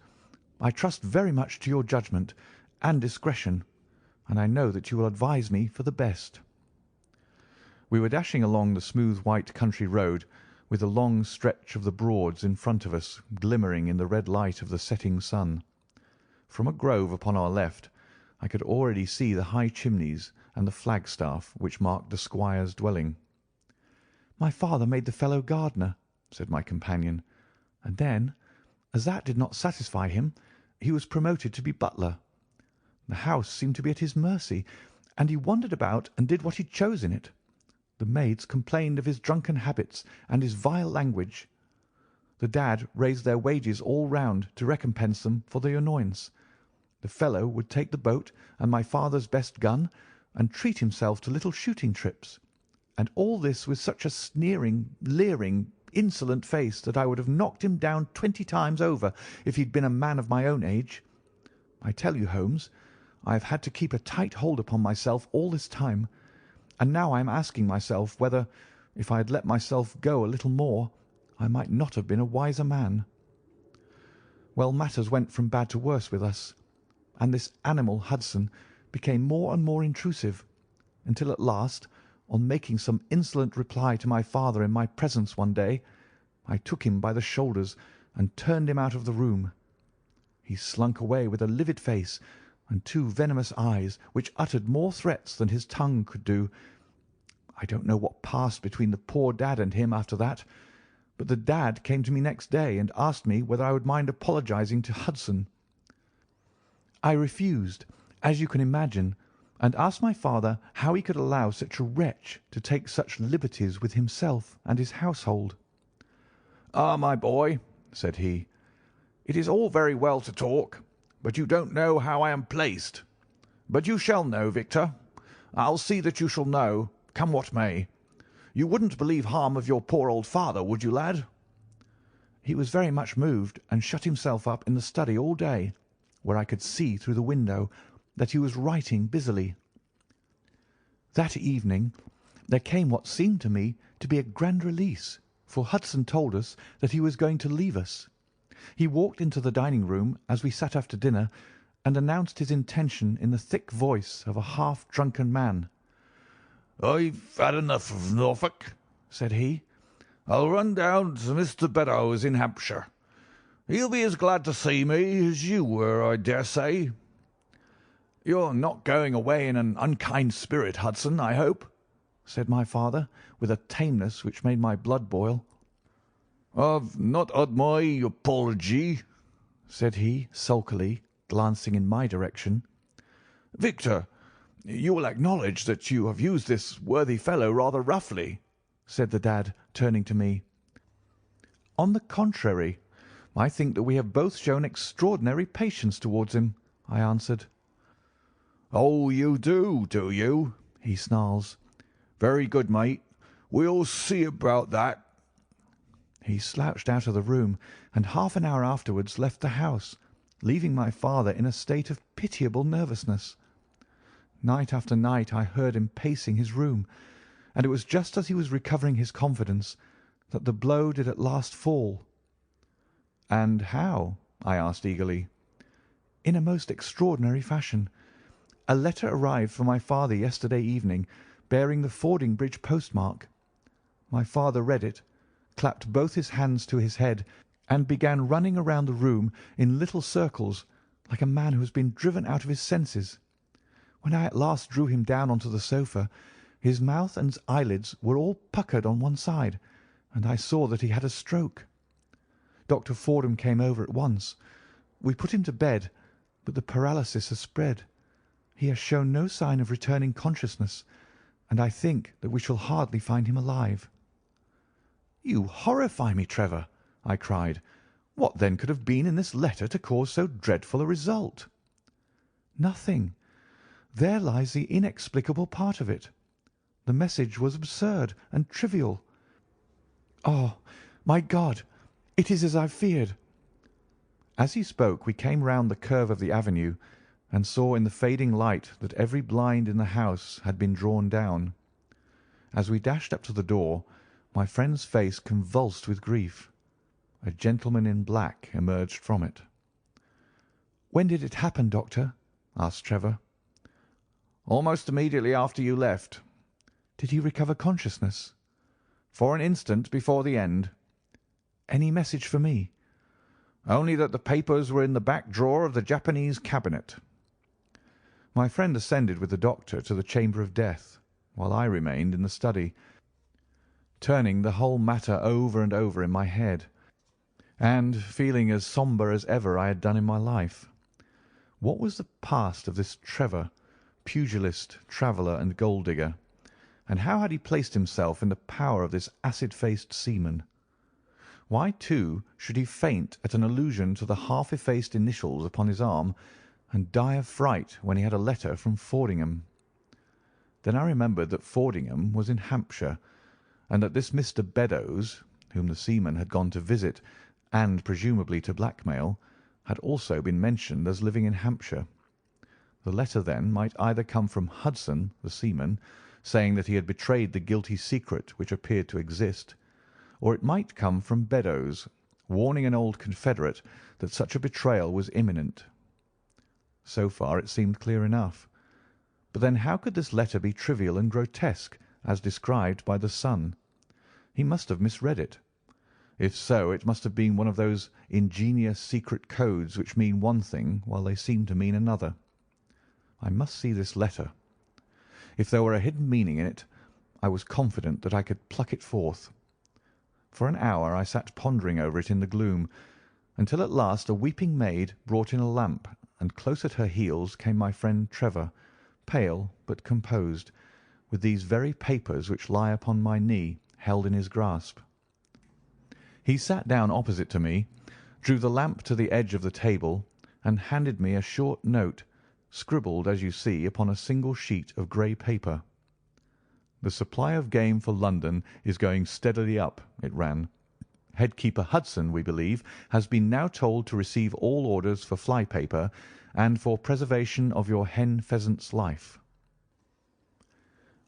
I trust very much to your judgment and discretion, and I know that you will advise me for the best." We were dashing along the smooth white country road, with the long stretch of the Broads in front of us glimmering in the red light of the setting sun. From a grove upon our left I could already see the high chimneys and the flagstaff which marked the squire's dwelling. "My father made the fellow gardener," said my companion, "and then, As that did not satisfy him, he was promoted to be butler. The house seemed to be at his mercy, and he wandered about and did what he chose in it. The maids complained of his drunken habits and his vile language. The dad raised their wages all round to recompense them for the annoyance. The fellow would take the boat and my father's best gun, and treat himself to little shooting trips, and all this with such a sneering, leering, insolent face that I would have knocked him down 20 times over if he'd been a man of my own age. I tell you, Holmes, I have had to keep a tight hold upon myself all this time, and now I am asking myself whether, if I had let myself go a little more, I might not have been a wiser man. Well, matters went from bad to worse with us, and this animal Hudson became more and more intrusive, until at last, on making some insolent reply to my father in my presence one day, I took him by the shoulders and turned him out of the room. He slunk away with a livid face and 2 venomous eyes which uttered more threats than his tongue could do. I don't know what passed between the poor dad and him after that, but the dad came to me next day and asked me whether I would mind apologizing to Hudson. I refused, as you can imagine, and asked my father how he could allow such a wretch to take such liberties with himself and his household. "Ah, my boy," said he, "it is all very well to talk, but you don't know how I am placed. But you shall know, Victor. I'll see that you shall know, come what may. You wouldn't believe harm of your poor old father, would you, lad?" He was very much moved, and shut himself up in the study all day, where I could see through the window that he was writing busily. That evening there came what seemed to me to be a grand release, for Hudson told us that he was going to leave us. He walked into the dining-room as we sat after dinner, and announced his intention in the thick voice of a half-drunken man. "I've had enough of Norfolk," said he. "I'll run down to Mr. Beddoes in Hampshire. He'll be as glad to see me as you were, I dare say." "You're not going away in an unkind spirit, Hudson, I hope?" said my father, with a tameness which made my blood boil. "I've not had my apology," said he, sulkily, glancing in my direction. "Victor, you will acknowledge that you have used this worthy fellow rather roughly," said the dad, turning to me. "On the contrary, I think that we have both shown extraordinary patience towards him," I answered. "Oh, you do you?" he snarls. "Very good, mate. We'll see about that." He slouched out of the room, and half an hour afterwards left the house, leaving my father in a state of pitiable nervousness. Night after night I heard him pacing his room, and it was just as he was recovering his confidence that the blow did at last fall. "And how?" I asked eagerly. "In a most extraordinary fashion. A letter arrived for my father yesterday evening, bearing the Fordingbridge postmark. My father read it, clapped both his hands to his head, and began running around the room in little circles, like a man who has been driven out of his senses. When I at last drew him down onto the sofa, his mouth and eyelids were all puckered on one side, and I saw that he had a stroke. Dr. Fordham came over at once. We put him to bed, but the paralysis has spread. He has shown no sign of returning consciousness, and I think that we shall hardly find him alive." "You horrify me, Trevor," I cried. "What then could have been in this letter to cause so dreadful a result?" "Nothing. There lies the inexplicable part of it. The message was absurd and trivial. Oh, my God! It is as I feared." As he spoke we came round the curve of the avenue, and saw in the fading light that every blind in the house had been drawn down. As we dashed up to the door, my friend's face convulsed with grief. A gentleman in black emerged from it. "When did it happen, Doctor?" asked Trevor. "Almost immediately after you left." "Did he recover consciousness?" "For an instant before the end." "Any message for me?" "Only that the papers were in the back drawer of the Japanese cabinet." My friend ascended with the doctor to the chamber of death, while I remained in the study, turning the whole matter over and over in my head, and feeling as sombre as ever I had done in my life. What was the past of this Trevor, pugilist, traveller, and gold-digger, and how had he placed himself in the power of this acid-faced seaman? Why, too, should he faint at an allusion to the half-effaced initials upon his arm, and die of fright when he had a letter from Fordingham? Then I remembered that Fordingham was in Hampshire, and that this Mr. Beddoes, whom the seaman had gone to visit and presumably to blackmail, had also been mentioned as living in Hampshire. The letter, then, might either come from Hudson, the seaman, saying that he had betrayed the guilty secret which appeared to exist, or it might come from Beddoes, warning an old confederate that such a betrayal was imminent. So far it seemed clear enough. But then how could this letter be trivial and grotesque, as described by the son? He must have misread it. If so, it must have been one of those ingenious secret codes which mean one thing while they seem to mean another. I must see this letter. If there were a hidden meaning in it, I was confident that I could pluck it forth. For an hour I sat pondering over it in the gloom, until at last a weeping maid brought in a lamp, and close at her heels came my friend Trevor, pale but composed, with these very papers which lie upon my knee held in his grasp. He sat down opposite to me, drew the lamp to the edge of the table, and handed me a short note, scribbled, as you see, upon a single sheet of grey paper. "The supply of game for London is going steadily up," it ran. "Headkeeper Hudson, we believe, has been now told to receive all orders for fly paper and for preservation of your hen pheasant's life."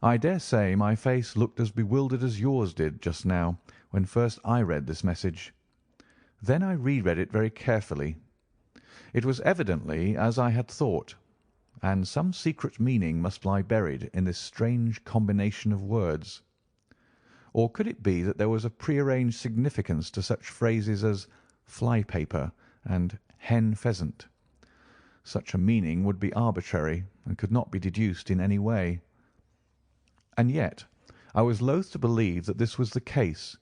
I dare say my face looked as bewildered as yours did just now when first I read this message. Then I reread it very carefully. It was evidently as I had thought, and some secret meaning must lie buried in this strange combination of words. Or could it be that there was a prearranged significance to such phrases as fly paper and hen pheasant? Such a meaning would be arbitrary and could not be deduced in any way. And yet I was loath to believe that this was the case,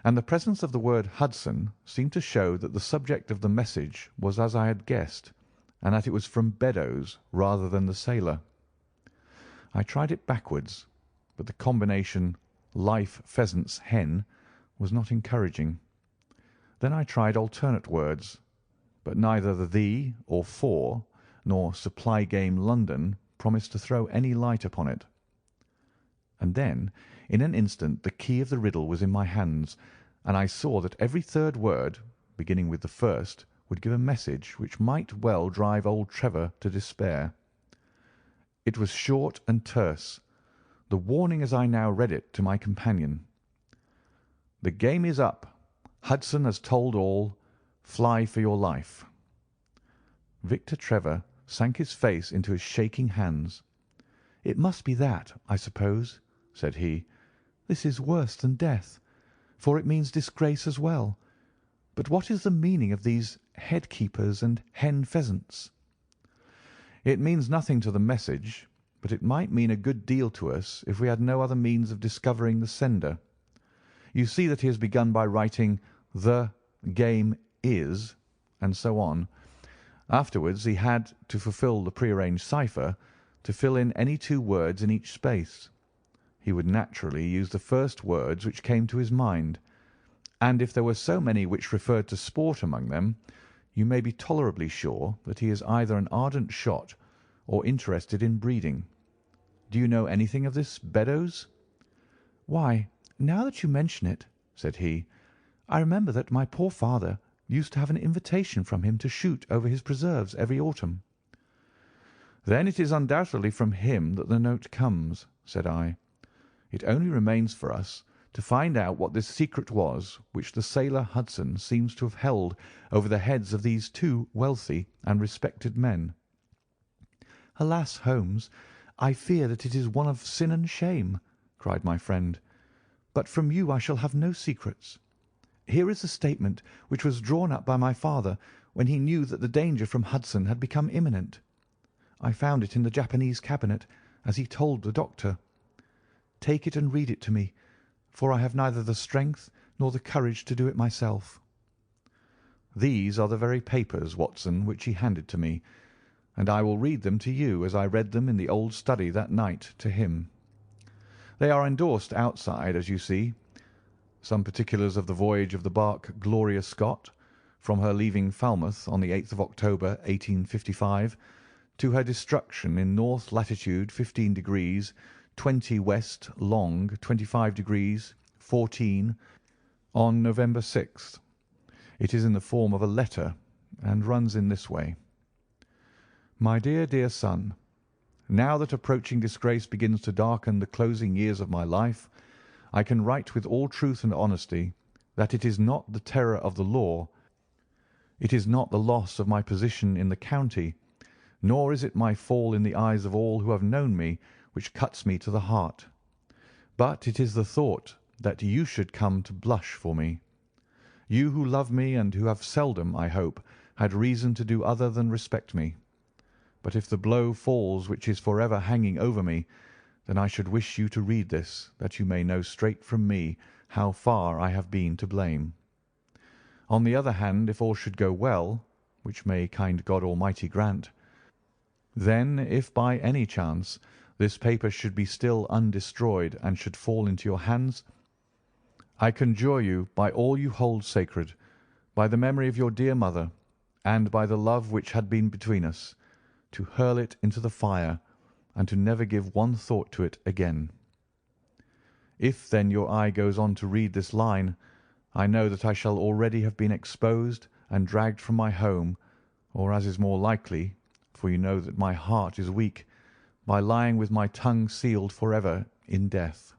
and the presence of the word Hudson seemed to show that the subject of the message was as I had guessed, and that it was from Beddoes rather than the sailor. I tried it backwards, but the combination life pheasant's hen was not encouraging. Then I tried alternate words, but neither the or for nor supply game London promised to throw any light upon it. And then, in an instant, the key of the riddle was in my hands, and I saw that every third word, beginning with the first, would give a message which might well drive old Trevor to despair. It was short and terse, the warning as I now read it to my companion. "The game is up. Hudson has told all. Fly for your life." Victor Trevor sank his face into his shaking hands. "It must be that, I suppose," said he. "This is worse than death, for it means disgrace as well. But what is the meaning of these head-keepers and hen pheasants?" "It means nothing to the message, but it might mean a good deal to us if we had no other means of discovering the sender. You see that he has begun by writing 'the game is,' and so on. Afterwards he had, to fulfil the prearranged cipher, to fill in any two words in each space. He would naturally use the first words which came to his mind, and if there were so many which referred to sport among them, you may be tolerably sure that he is either an ardent shot or interested in breeding. Do you know anything of this Beddoes?" "Why, now that you mention it," said he, "I remember that my poor father used to have an invitation from him to shoot over his preserves every autumn." "Then it is undoubtedly from him that the note comes," said I. "It only remains for us to find out what this secret was which the sailor Hudson seems to have held over the heads of these two wealthy and respected men." "Alas, Holmes, I fear that it is one of sin and shame," cried my friend. "But from you I shall have no secrets. Here is the statement which was drawn up by my father when he knew that the danger from Hudson had become imminent. I found it in the Japanese cabinet, as he told the doctor. Take it and read it to me, for I have neither the strength nor the courage to do it myself." These are the very papers, Watson, which he handed to me, and I will read them to you as I read them in the old study that night to him. They are endorsed outside, as you see. Some particulars of the voyage of the barque Gloria Scott, from her leaving Falmouth on the 8th of October, 1855, to her destruction in north latitude 15 degrees 20 west long 25 degrees 14 on November 6th. It is in the form of a letter, and runs in this way: My dear, dear son, now that approaching disgrace begins to darken the closing years of my life, I can write with all truth and honesty that it is not the terror of the law, it is not the loss of my position in the county, nor is it my fall in the eyes of all who have known me, which cuts me to the heart. But it is the thought that you should come to blush for me. You who love me and who have seldom, I hope, had reason to do other than respect me. But if the blow falls which is for ever hanging over me, then I should wish you to read this, that you may know straight from me how far I have been to blame. On the other hand, if all should go well, which may kind God Almighty grant, then if by any chance this paper should be still undestroyed and should fall into your hands, I conjure you by all you hold sacred, by the memory of your dear mother, and by the love which had been between us, to hurl it into the fire, and to never give one thought to it again. If then your eye goes on to read this line, I know that I shall already have been exposed and dragged from my home, or, as is more likely, for you know that my heart is weak, by lying with my tongue sealed for ever in death.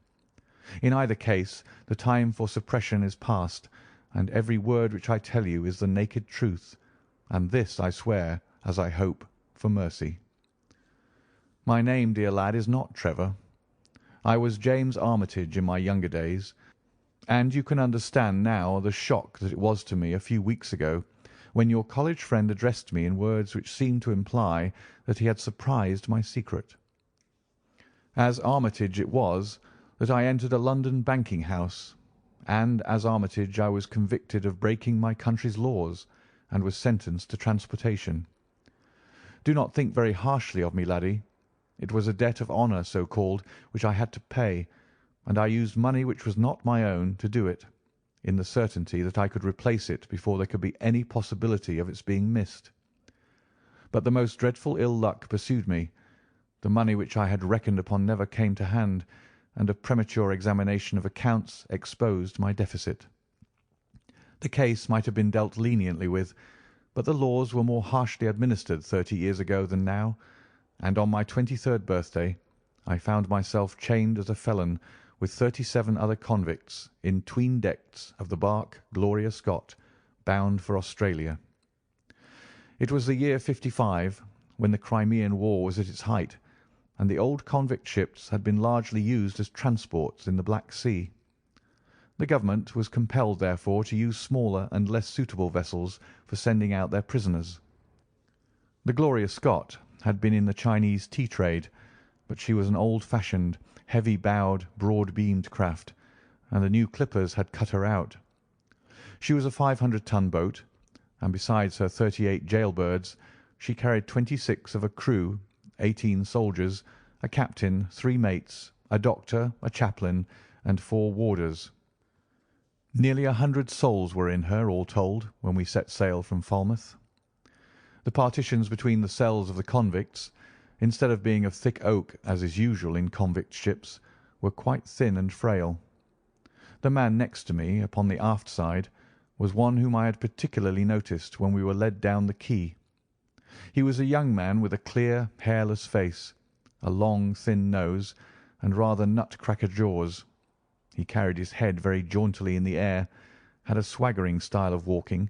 In either case, the time for suppression is past, and every word which I tell you is the naked truth, and this I swear, as I hope, for mercy. My name, dear lad, is not Trevor. I was James Armitage in my younger days, and you can understand now the shock that it was to me a few weeks ago when your college friend addressed me in words which seemed to imply that he had surprised my secret. As Armitage it was that I entered a London banking house, and as Armitage I was convicted of breaking my country's laws, and was sentenced to transportation. Do not think very harshly of me, laddie. It was a debt of honour, so called, which I had to pay, and I used money which was not my own to do it, in the certainty that I could replace it before there could be any possibility of its being missed. But the most dreadful ill luck pursued me. The money which I had reckoned upon never came to hand, and a premature examination of accounts exposed my deficit. The case might have been dealt leniently with, but the laws were more harshly administered 30 years ago than now, and on my 23rd birthday I found myself chained as a felon with 37 other convicts in 'tween decks of the barque Gloria Scott, bound for Australia. It was the year '55, when the Crimean War was at its height, and the old convict ships had been largely used as transports in the Black Sea. The government was compelled, therefore, to use smaller and less suitable vessels for sending out their prisoners. The Gloria Scott had been in the Chinese tea trade, but she was an old-fashioned, heavy-bowed, broad-beamed craft, and the new clippers had cut her out. She was a 500-ton boat, and besides her 38 jailbirds, she carried 26 of a crew, 18 soldiers, a captain, 3 mates, a doctor, a chaplain, and 4 warders. Nearly 100 souls were in her, all told, when we set sail from Falmouth. The partitions between the cells of the convicts, instead of being of thick oak, as is usual in convict ships, were quite thin and frail. The man next to me, upon the aft side, was one whom I had particularly noticed when we were led down the quay. He was a young man with a clear, hairless face, a long, thin nose, and rather nut-cracker jaws. He carried his head very jauntily in the air, had a swaggering style of walking,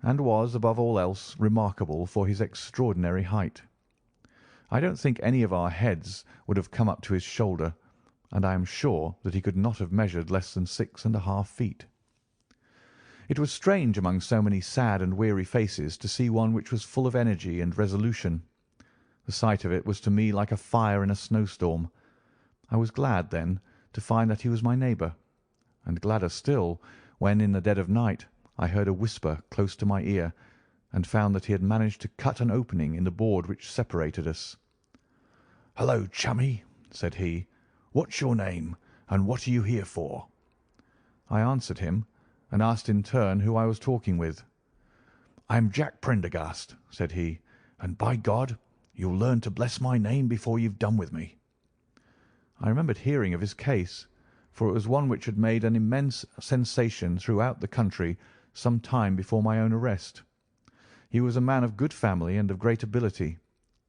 and was, above all else, remarkable for his extraordinary height. I don't think any of our heads would have come up to his shoulder, and I am sure that he could not have measured less than 6½ feet. It was strange among so many sad and weary faces to see one which was full of energy and resolution. The sight of it was to me like a fire in a snowstorm. I was glad, then, to find that he was my neighbour, and gladder still when, in the dead of night, I heard a whisper close to my ear, and found that he had managed to cut an opening in the board which separated us. "Hello, chummy," said he. "What's your name, and what are you here for?" I answered him, and asked in turn who I was talking with. "I am Jack Prendergast," said he, "and by God, you'll learn to bless my name before you've done with me." I remembered hearing of his case, for it was one which had made an immense sensation throughout the country some time before my own arrest. He was a man of good family and of great ability,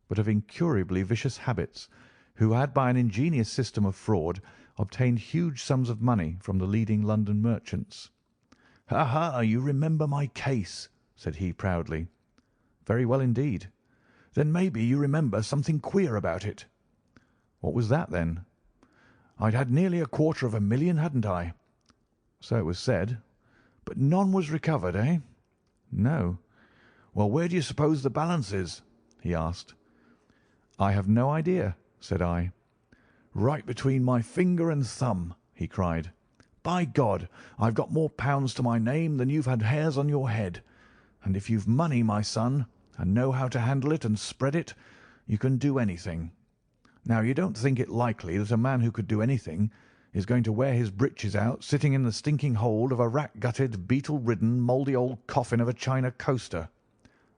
but of incurably vicious habits, who had by an ingenious system of fraud obtained huge sums of money from the leading London merchants. "Ha, ha, you remember my case," said he proudly. "Very well indeed." "Then maybe you remember something queer about it." "What was that, then?" "I'd had nearly $250,000, hadn't I?" "So it was said." "But none was recovered, eh?" "No." "Well, where do you suppose the balance is?" he asked. "I have no idea," said I. "Right between my finger and thumb," he cried. "By God, I've got more pounds to my name than you've had hairs on your head. And if you've money, my son, and know how to handle it and spread it, you can do anything. Now, you don't think it likely that a man who could do anything is going to wear his breeches out sitting in the stinking hold of a rat-gutted, beetle-ridden, mouldy old coffin of a China coaster.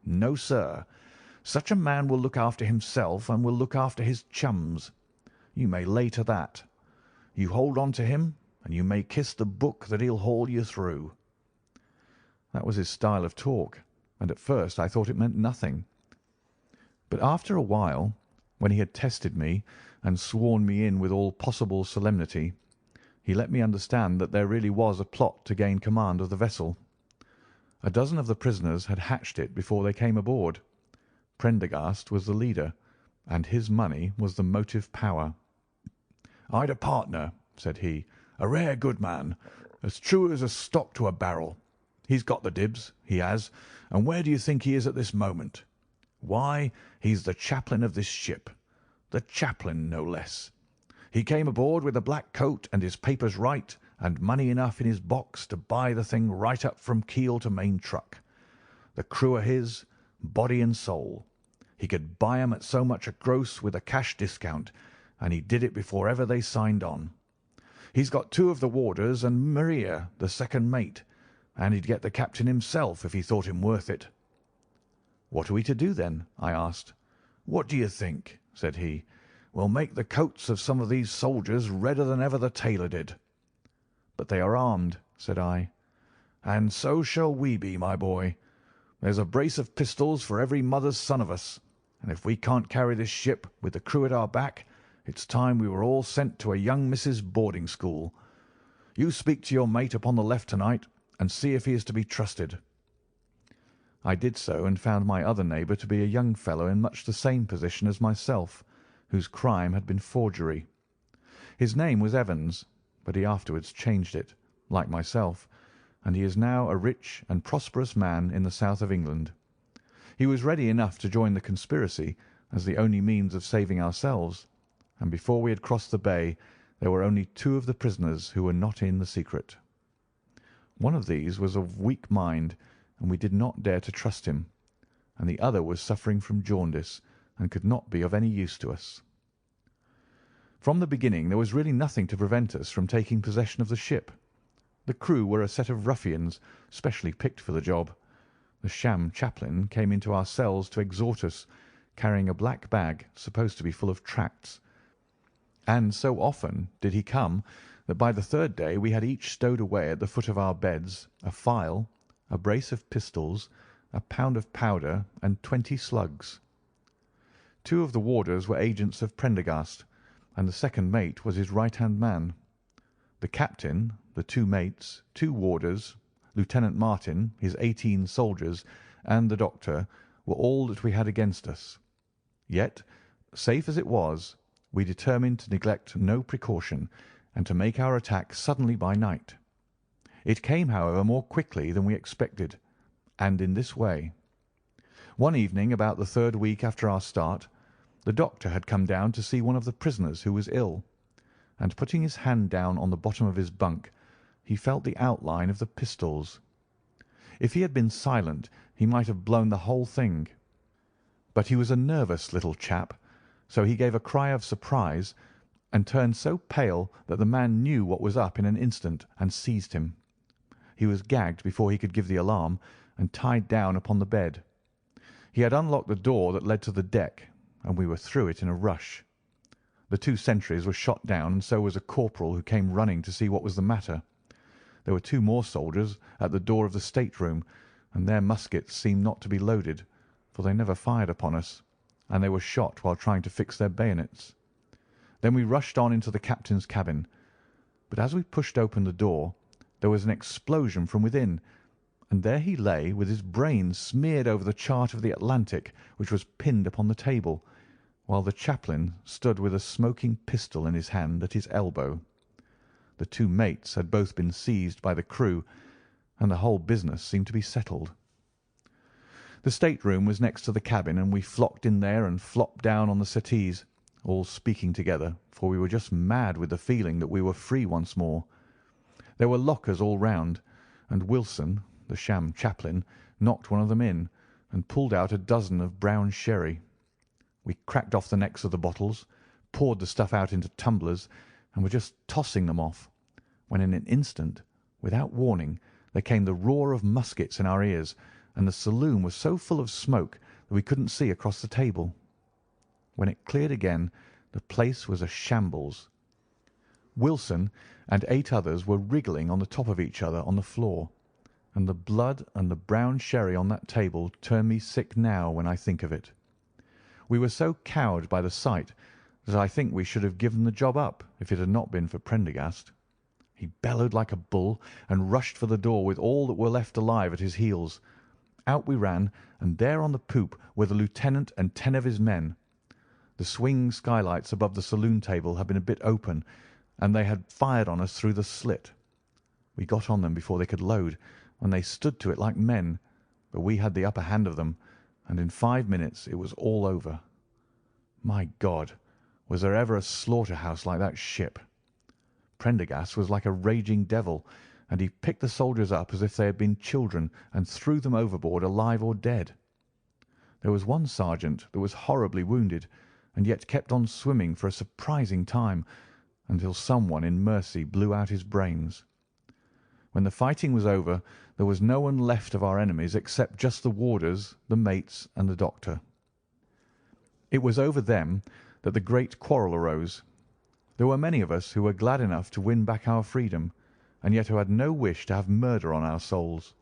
No, sir. Such a man will look after himself and will look after his chums. You may lay to that. You hold on to him, and you may kiss the book that he'll haul you through." That was his style of talk, and at first I thought it meant nothing. But after a while, when he had tested me and sworn me in with all possible solemnity, he let me understand that there really was a plot to gain command of the vessel. A dozen of the prisoners had hatched it before they came aboard. Prendergast was the leader, and his money was the motive power. "I'd a partner," said he, "a rare good man, as true as a stock to a barrel. He's got the dibs, he has, and where do you think he is at this moment? Why, he's the chaplain of this ship. The chaplain, no less. He came aboard with a black coat and his papers right, and money enough in his box to buy the thing right up from keel to main truck. The crew are his, body and soul. He could buy 'em at so much a gross with a cash discount, and he did it before ever they signed on. He's got 2 of the warders and Maria, the second mate, and he'd get the captain himself if he thought him worth it." "What are we to do, then?" I asked. "What do you think?" said he. "We'll make the coats of some of these soldiers redder than ever the tailor did." "But they are armed," said I. "And so shall we be, my boy. There's a brace of pistols for every mother's son of us, and if we can't carry this ship with the crew at our back, it's time we were all sent to a young missus' boarding school. You speak to your mate upon the left tonight, and see if he is to be trusted." I did so, and found my other neighbour to be a young fellow in much the same position as myself, whose crime had been forgery. His name was Evans, but he afterwards changed it, like myself, and he is now a rich and prosperous man in the south of England. He was ready enough to join the conspiracy as the only means of saving ourselves, and before we had crossed the bay there were only 2 of the prisoners who were not in the secret. One of these was of weak mind, and we did not dare to trust him, and the other was suffering from jaundice and could not be of any use to us. From the beginning there was really nothing to prevent us from taking possession of the ship. The crew were a set of ruffians specially picked for the job. The sham chaplain came into our cells to exhort us, carrying a black bag supposed to be full of tracts, and so often did he come that by the 3rd day we had each stowed away at the foot of our beds a file, a brace of pistols, a pound of powder, and 20 slugs. 2 of the warders were agents of Prendergast, and the second mate was his right-hand man. The captain, the 2 mates, 2 warders, Lieutenant Martin, his 18 soldiers, and the doctor were all that we had against us. Yet, safe as it was, we determined to neglect no precaution, and to make our attack suddenly by night. It came, however, more quickly than we expected, and in this way. One evening, about the 3rd week after our start, the doctor had come down to see one of the prisoners who was ill, and putting his hand down on the bottom of his bunk, he felt the outline of the pistols. If he had been silent, he might have blown the whole thing. But he was a nervous little chap, so he gave a cry of surprise and turned so pale that the man knew what was up in an instant and seized him. He was gagged before he could give the alarm and tied down upon the bed. He had unlocked the door that led to the deck, and we were through it in a rush. The 2 sentries were shot down, and so was a corporal who came running to see what was the matter. There were 2 more soldiers at the door of the state-room, and their muskets seemed not to be loaded, for they never fired upon us, and they were shot while trying to fix their bayonets. Then we rushed on into the captain's cabin, but as we pushed open the door, there was an explosion from within, and there he lay with his brains smeared over the chart of the Atlantic, which was pinned upon the table, while the chaplain stood with a smoking pistol in his hand at his elbow. The 2 mates had both been seized by the crew, and the whole business seemed to be settled. The state-room was next to the cabin, and we flocked in there and flopped down on the settees, all speaking together, for we were just mad with the feeling that we were free once more. There were lockers all round, and Wilson, the sham chaplain, knocked one of them in and pulled out a dozen of brown sherry. We cracked off the necks of the bottles, poured the stuff out into tumblers, and were just tossing them off, when in an instant, without warning, there came the roar of muskets in our ears, and the saloon was so full of smoke that we couldn't see across the table. When it cleared again, the place was a shambles. Wilson and 8 others were wriggling on the top of each other on the floor, and the blood and the brown sherry on that table turn me sick now when I think of it. We were so cowed by the sight that I think we should have given the job up if it had not been for Prendergast. He bellowed like a bull and rushed for the door with all that were left alive at his heels. Out we ran, and there on the poop were the lieutenant and 10 of his men. The swing skylights above the saloon table had been a bit open, and they had fired on us through the slit. We got on them before they could load, when they stood to it like men, but we had the upper hand of them, and in 5 minutes it was all over. My God, was there ever a slaughter-house like that ship? Prendergast was like a raging devil, and he picked the soldiers up as if they had been children and threw them overboard alive or dead. There was one sergeant that was horribly wounded, and yet kept on swimming for a surprising time, until someone in mercy blew out his brains. When the fighting was over, there was no one left of our enemies except just the warders, the mates, and the doctor. It was over them that the great quarrel arose. There were many of us who were glad enough to win back our freedom, and yet who had no wish to have murder on our souls.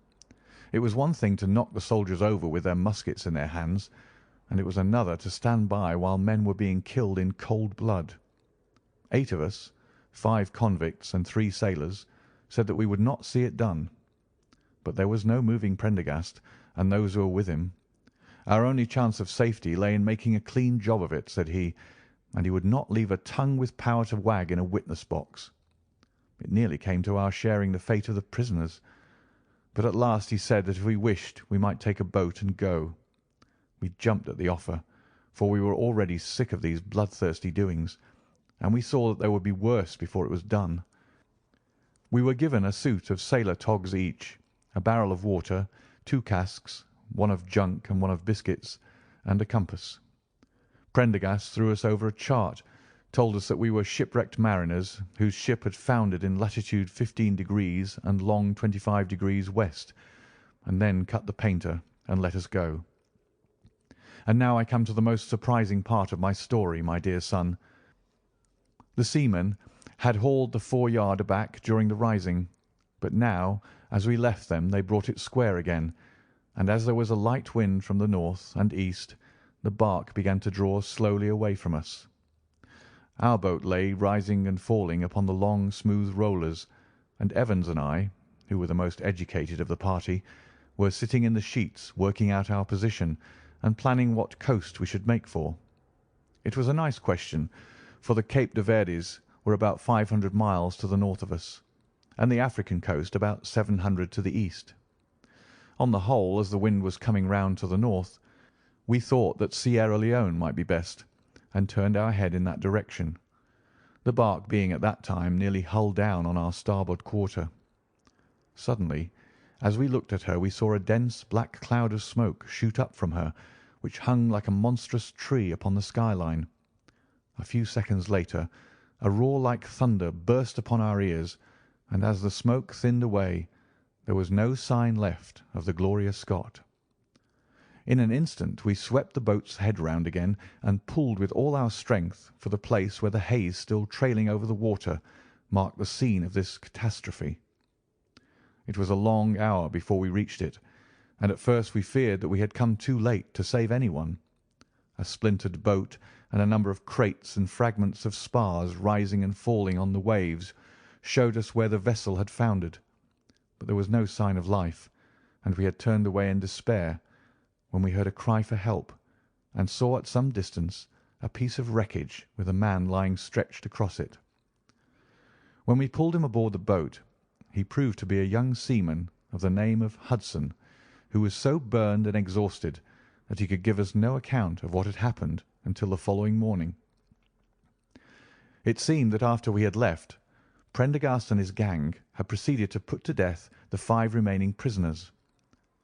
It was one thing to knock the soldiers over with their muskets in their hands, and it was another to stand by while men were being killed in cold blood. 8 of us, 5 convicts and 3 sailors, said that we would not see it done. But there was no moving Prendergast and those who were with him. Our only chance of safety lay in making a clean job of it, said he, and he would not leave a tongue with power to wag in a witness box. It nearly came to our sharing the fate of the prisoners, but at last he said that if we wished we might take a boat and go. We jumped at the offer, for we were already sick of these bloodthirsty doings, and we saw that there would be worse before it was done. We were given a suit of sailor togs each, a barrel of water, 2 casks, one of junk and one of biscuits, and a compass. Prendergast threw us over a chart, told us that we were shipwrecked mariners whose ship had foundered in latitude 15 degrees and long 25 degrees west, and then cut the painter and let us go. And now I come to the most surprising part of my story, my dear son. The seamen had hauled the foreyard aback during the rising, but now, as we left them, they brought it square again, and as there was a light wind from the north and east, the bark began to draw slowly away from us. Our boat lay rising and falling upon the long, smooth rollers, and Evans and I, who were the most educated of the party, were sitting in the sheets working out our position and planning what coast we should make for. It was a nice question, for the Cape de Verdes were about 500 miles to the north of us, and the African coast about 700 to the east. On the whole, as the wind was coming round to the north, we thought that Sierra Leone might be best, and turned our head in that direction, the bark being at that time nearly hull down on our starboard quarter. Suddenly, As we looked at her we saw a dense black cloud of smoke shoot up from her, which hung like a monstrous tree upon the skyline. A few seconds later a roar like thunder burst upon our ears, and as the smoke thinned away there was no sign left of the Gloria Scott. In an instant we swept the boat's head round again and pulled with all our strength for the place where the haze still trailing over the water marked the scene of this catastrophe. It was a long hour before we reached it, and at first we feared that we had come too late to save anyone. A splintered boat and a number of crates and fragments of spars rising and falling on the waves showed us where the vessel had foundered, but there was no sign of life, and we had turned away in despair when we heard a cry for help and saw at some distance a piece of wreckage with a man lying stretched across it. When we pulled him aboard the boat, he proved to be a young seaman of the name of Hudson, who was so burned and exhausted that he could give us no account of what had happened until the following morning. It seemed that after we had left, Prendergast and his gang had proceeded to put to death the 5 remaining prisoners.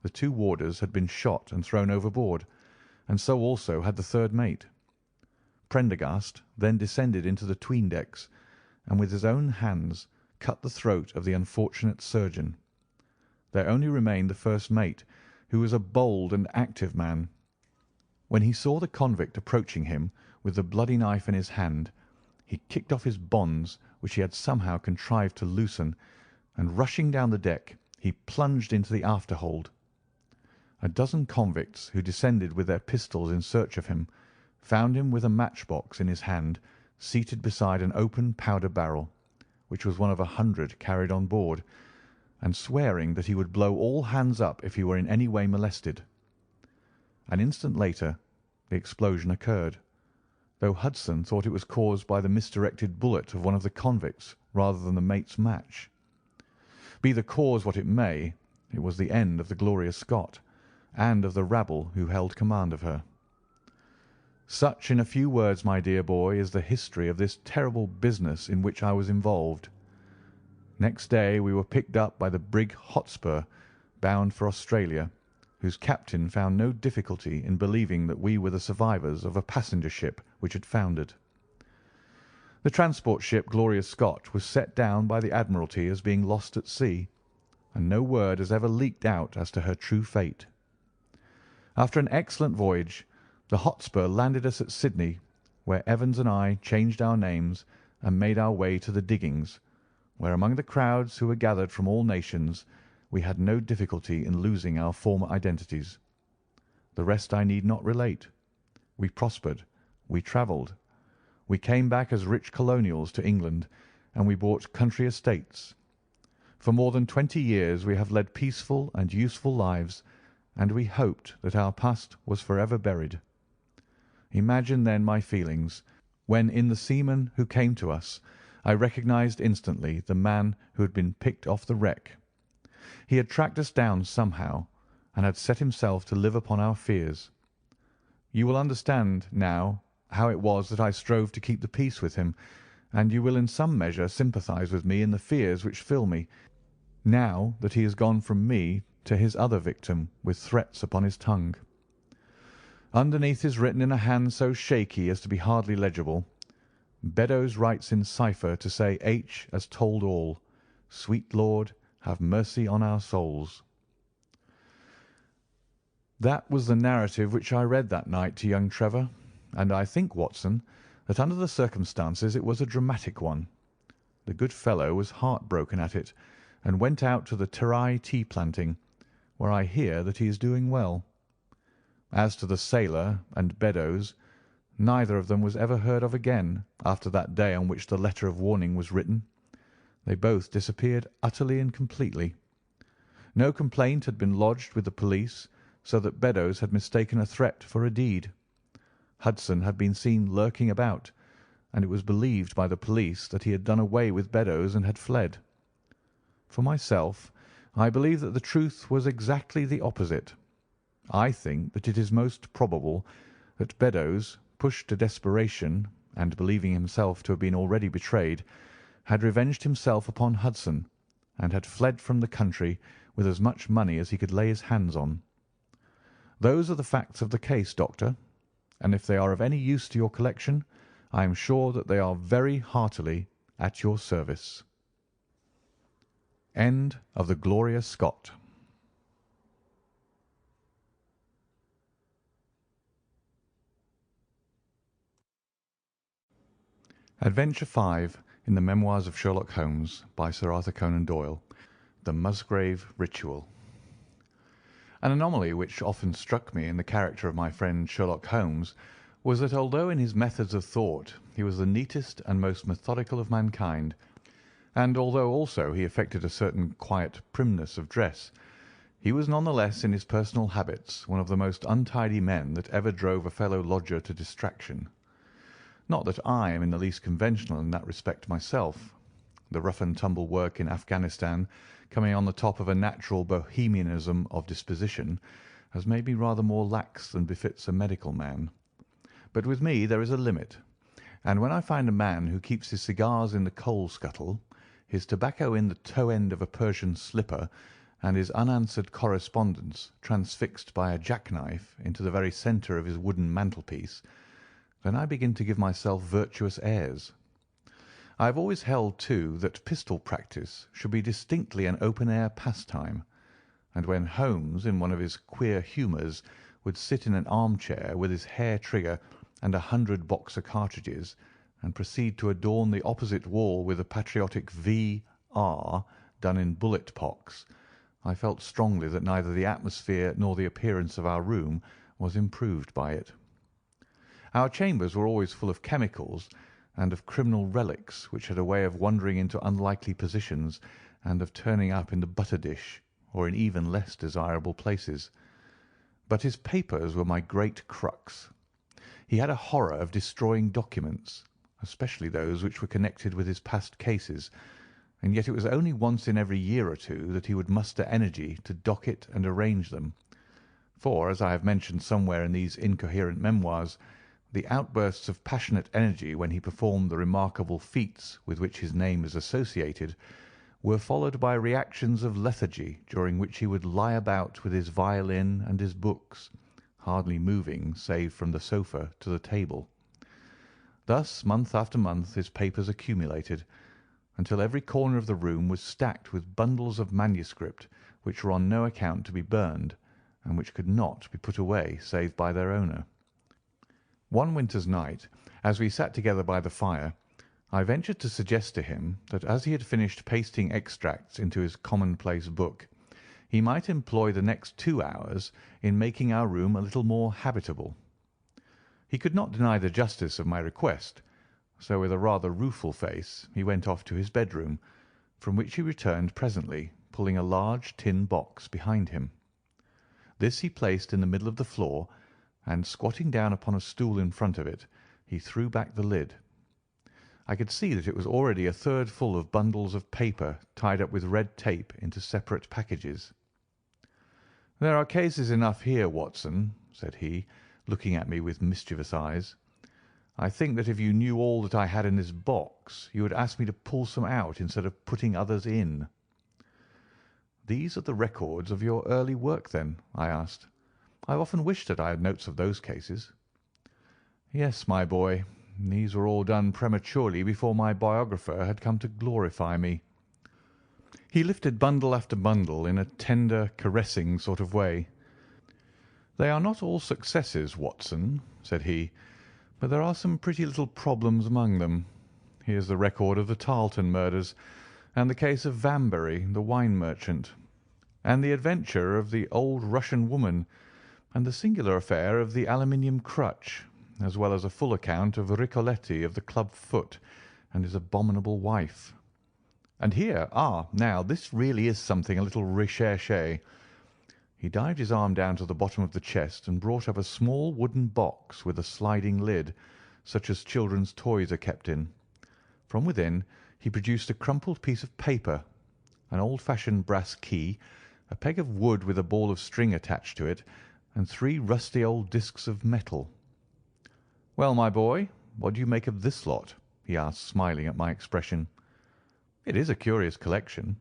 The 2 warders had been shot and thrown overboard, and so also had the 3rd mate. Prendergast then descended into the 'tween decks, and with his own hands cut the throat of the unfortunate surgeon. There only remained the 1st mate, who was a bold and active man. When he saw the convict approaching him with the bloody knife in his hand, he kicked off his bonds, which he had somehow contrived to loosen, and rushing down the deck, he plunged into the afterhold. A dozen convicts, who descended with their pistols in search of him, found him with a matchbox in his hand, seated beside an open powder barrel, which was one of 100 carried on board, and swearing that he would blow all hands up if he were in any way molested. An instant later the explosion occurred, though Hudson thought it was caused by the misdirected bullet of one of the convicts rather than the mate's match. Be the cause what it may, it was the end of the Gloria Scott, and of the rabble who held command of her. Such, in a few words, my dear boy, is the history of this terrible business in which I was involved. Next day we were picked up by the brig Hotspur, bound for Australia, whose captain found no difficulty in believing that we were the survivors of a passenger ship which had foundered. The transport ship Gloria Scott was set down by the Admiralty as being lost at sea, and no word has ever leaked out as to her true fate. After an excellent voyage, the Hotspur landed us at Sydney, where Evans and I changed our names and made our way to the diggings, where among the crowds who were gathered from all nations we had no difficulty in losing our former identities. The rest I need not relate. We prospered, we travelled, we came back as rich colonials to England, and we bought country estates. For more than 20 years we have led peaceful and useful lives, and we hoped that our past was forever buried. Imagine then my feelings when in the seaman who came to us I recognized instantly the man who had been picked off the wreck. He had tracked us down somehow, and had set himself to live upon our fears. You will understand now how it was that I strove to keep the peace with him, and you will in some measure sympathize with me in the fears which fill me, now that he has gone from me to his other victim with threats upon his tongue. Underneath is written in a hand so shaky as to be hardly legible, Beddoes writes in cipher to say H has told all. Sweet Lord, have mercy on our souls. That was the narrative which I read that night to young Trevor, and I think, Watson, that under the circumstances it was a dramatic one. The good fellow was heartbroken at it, and went out to the Terai tea planting, where I hear that he is doing well. As to the sailor and Beddoes, neither of them was ever heard of again after that day on which the letter of warning was written. They both disappeared utterly and completely. No complaint had been lodged with the police, so that Beddoes had mistaken a threat for a deed. Hudson had been seen lurking about, and it was believed by the police that he had done away with Beddoes and had fled. For myself, I believe that the truth was exactly the opposite. I think that it is most probable that Beddoes, pushed to desperation, and believing himself to have been already betrayed, had revenged himself upon Hudson, and had fled from the country with as much money as he could lay his hands on. Those are the facts of the case, Doctor, and if they are of any use to your collection, I am sure that they are very heartily at your service. End of the Gloria Scott. Adventure 5 in the Memoirs of Sherlock Holmes by Sir Arthur Conan Doyle, The Musgrave Ritual. An anomaly which often struck me in the character of my friend Sherlock Holmes was that although in his methods of thought he was the neatest and most methodical of mankind, and although also he affected a certain quiet primness of dress, he was none the less in his personal habits one of the most untidy men that ever drove a fellow lodger to distraction. Not that I am in the least conventional in that respect myself. The rough-and-tumble work in Afghanistan, coming on the top of a natural bohemianism of disposition, has made me rather more lax than befits a medical man. But with me there is a limit, and when I find a man who keeps his cigars in the coal scuttle, his tobacco in the toe end of a Persian slipper, and his unanswered correspondence transfixed by a jackknife into the very centre of his wooden mantelpiece, then I begin to give myself virtuous airs. I have always held, too, that pistol practice should be distinctly an open-air pastime, and when Holmes, in one of his queer humours, would sit in an armchair with his hair trigger and 100 Boxer cartridges, and proceed to adorn the opposite wall with a patriotic V.R. done in bullet pocks, I felt strongly that neither the atmosphere nor the appearance of our room was improved by it. Our chambers were always full of chemicals and of criminal relics which had a way of wandering into unlikely positions and of turning up in the butter dish or in even less desirable places. But his papers were my great crux. He had a horror of destroying documents, especially those which were connected with his past cases, and yet it was only once in every year or two that he would muster energy to docket and arrange them. For, as I have mentioned somewhere in these incoherent memoirs, the outbursts of passionate energy when he performed the remarkable feats with which his name is associated were followed by reactions of lethargy during which he would lie about with his violin and his books, hardly moving save from the sofa to the table. Thus, month after month, his papers accumulated, until every corner of the room was stacked with bundles of manuscript which were on no account to be burned, and which could not be put away save by their owner. One winter's night, as we sat together by the fire, I ventured to suggest to him that as he had finished pasting extracts into his commonplace book, he might employ the next 2 hours in making our room a little more habitable. He could not deny the justice of my request, so with a rather rueful face he went off to his bedroom, from which he returned presently, pulling a large tin box behind him. This he placed in the middle of the floor, and, squatting down upon a stool in front of it, he threw back the lid. I could see that it was already a third full of bundles of paper tied up with red tape into separate packages. "There are cases enough here, Watson," said he, looking at me with mischievous eyes. "I think that if you knew all that I had in this box, you would ask me to pull some out instead of putting others in." "These are the records of your early work, then?" I asked. "I have often wished that I had notes of those cases." "Yes, my boy. These were all done prematurely before my biographer had come to glorify me." He lifted bundle after bundle in a tender, caressing sort of way. "They are not all successes, Watson," said he, "but there are some pretty little problems among them. Here's the record of the Tarleton murders, and the case of Vanbury, the wine merchant, and the adventure of the old Russian woman, and the singular affair of the aluminium crutch, as well as a full account of Ricoletti of the club foot and his abominable wife. And here, now, this really is something a little recherché." He dived his arm down to the bottom of the chest and brought up a small wooden box with a sliding lid, such as children's toys are kept in. From within he produced a crumpled piece of paper, an old-fashioned brass key, a peg of wood with a ball of string attached to it, and 3 rusty old discs of metal. "Well, my boy, what do you make of this lot?" he asked, smiling at my expression. "It is a curious collection."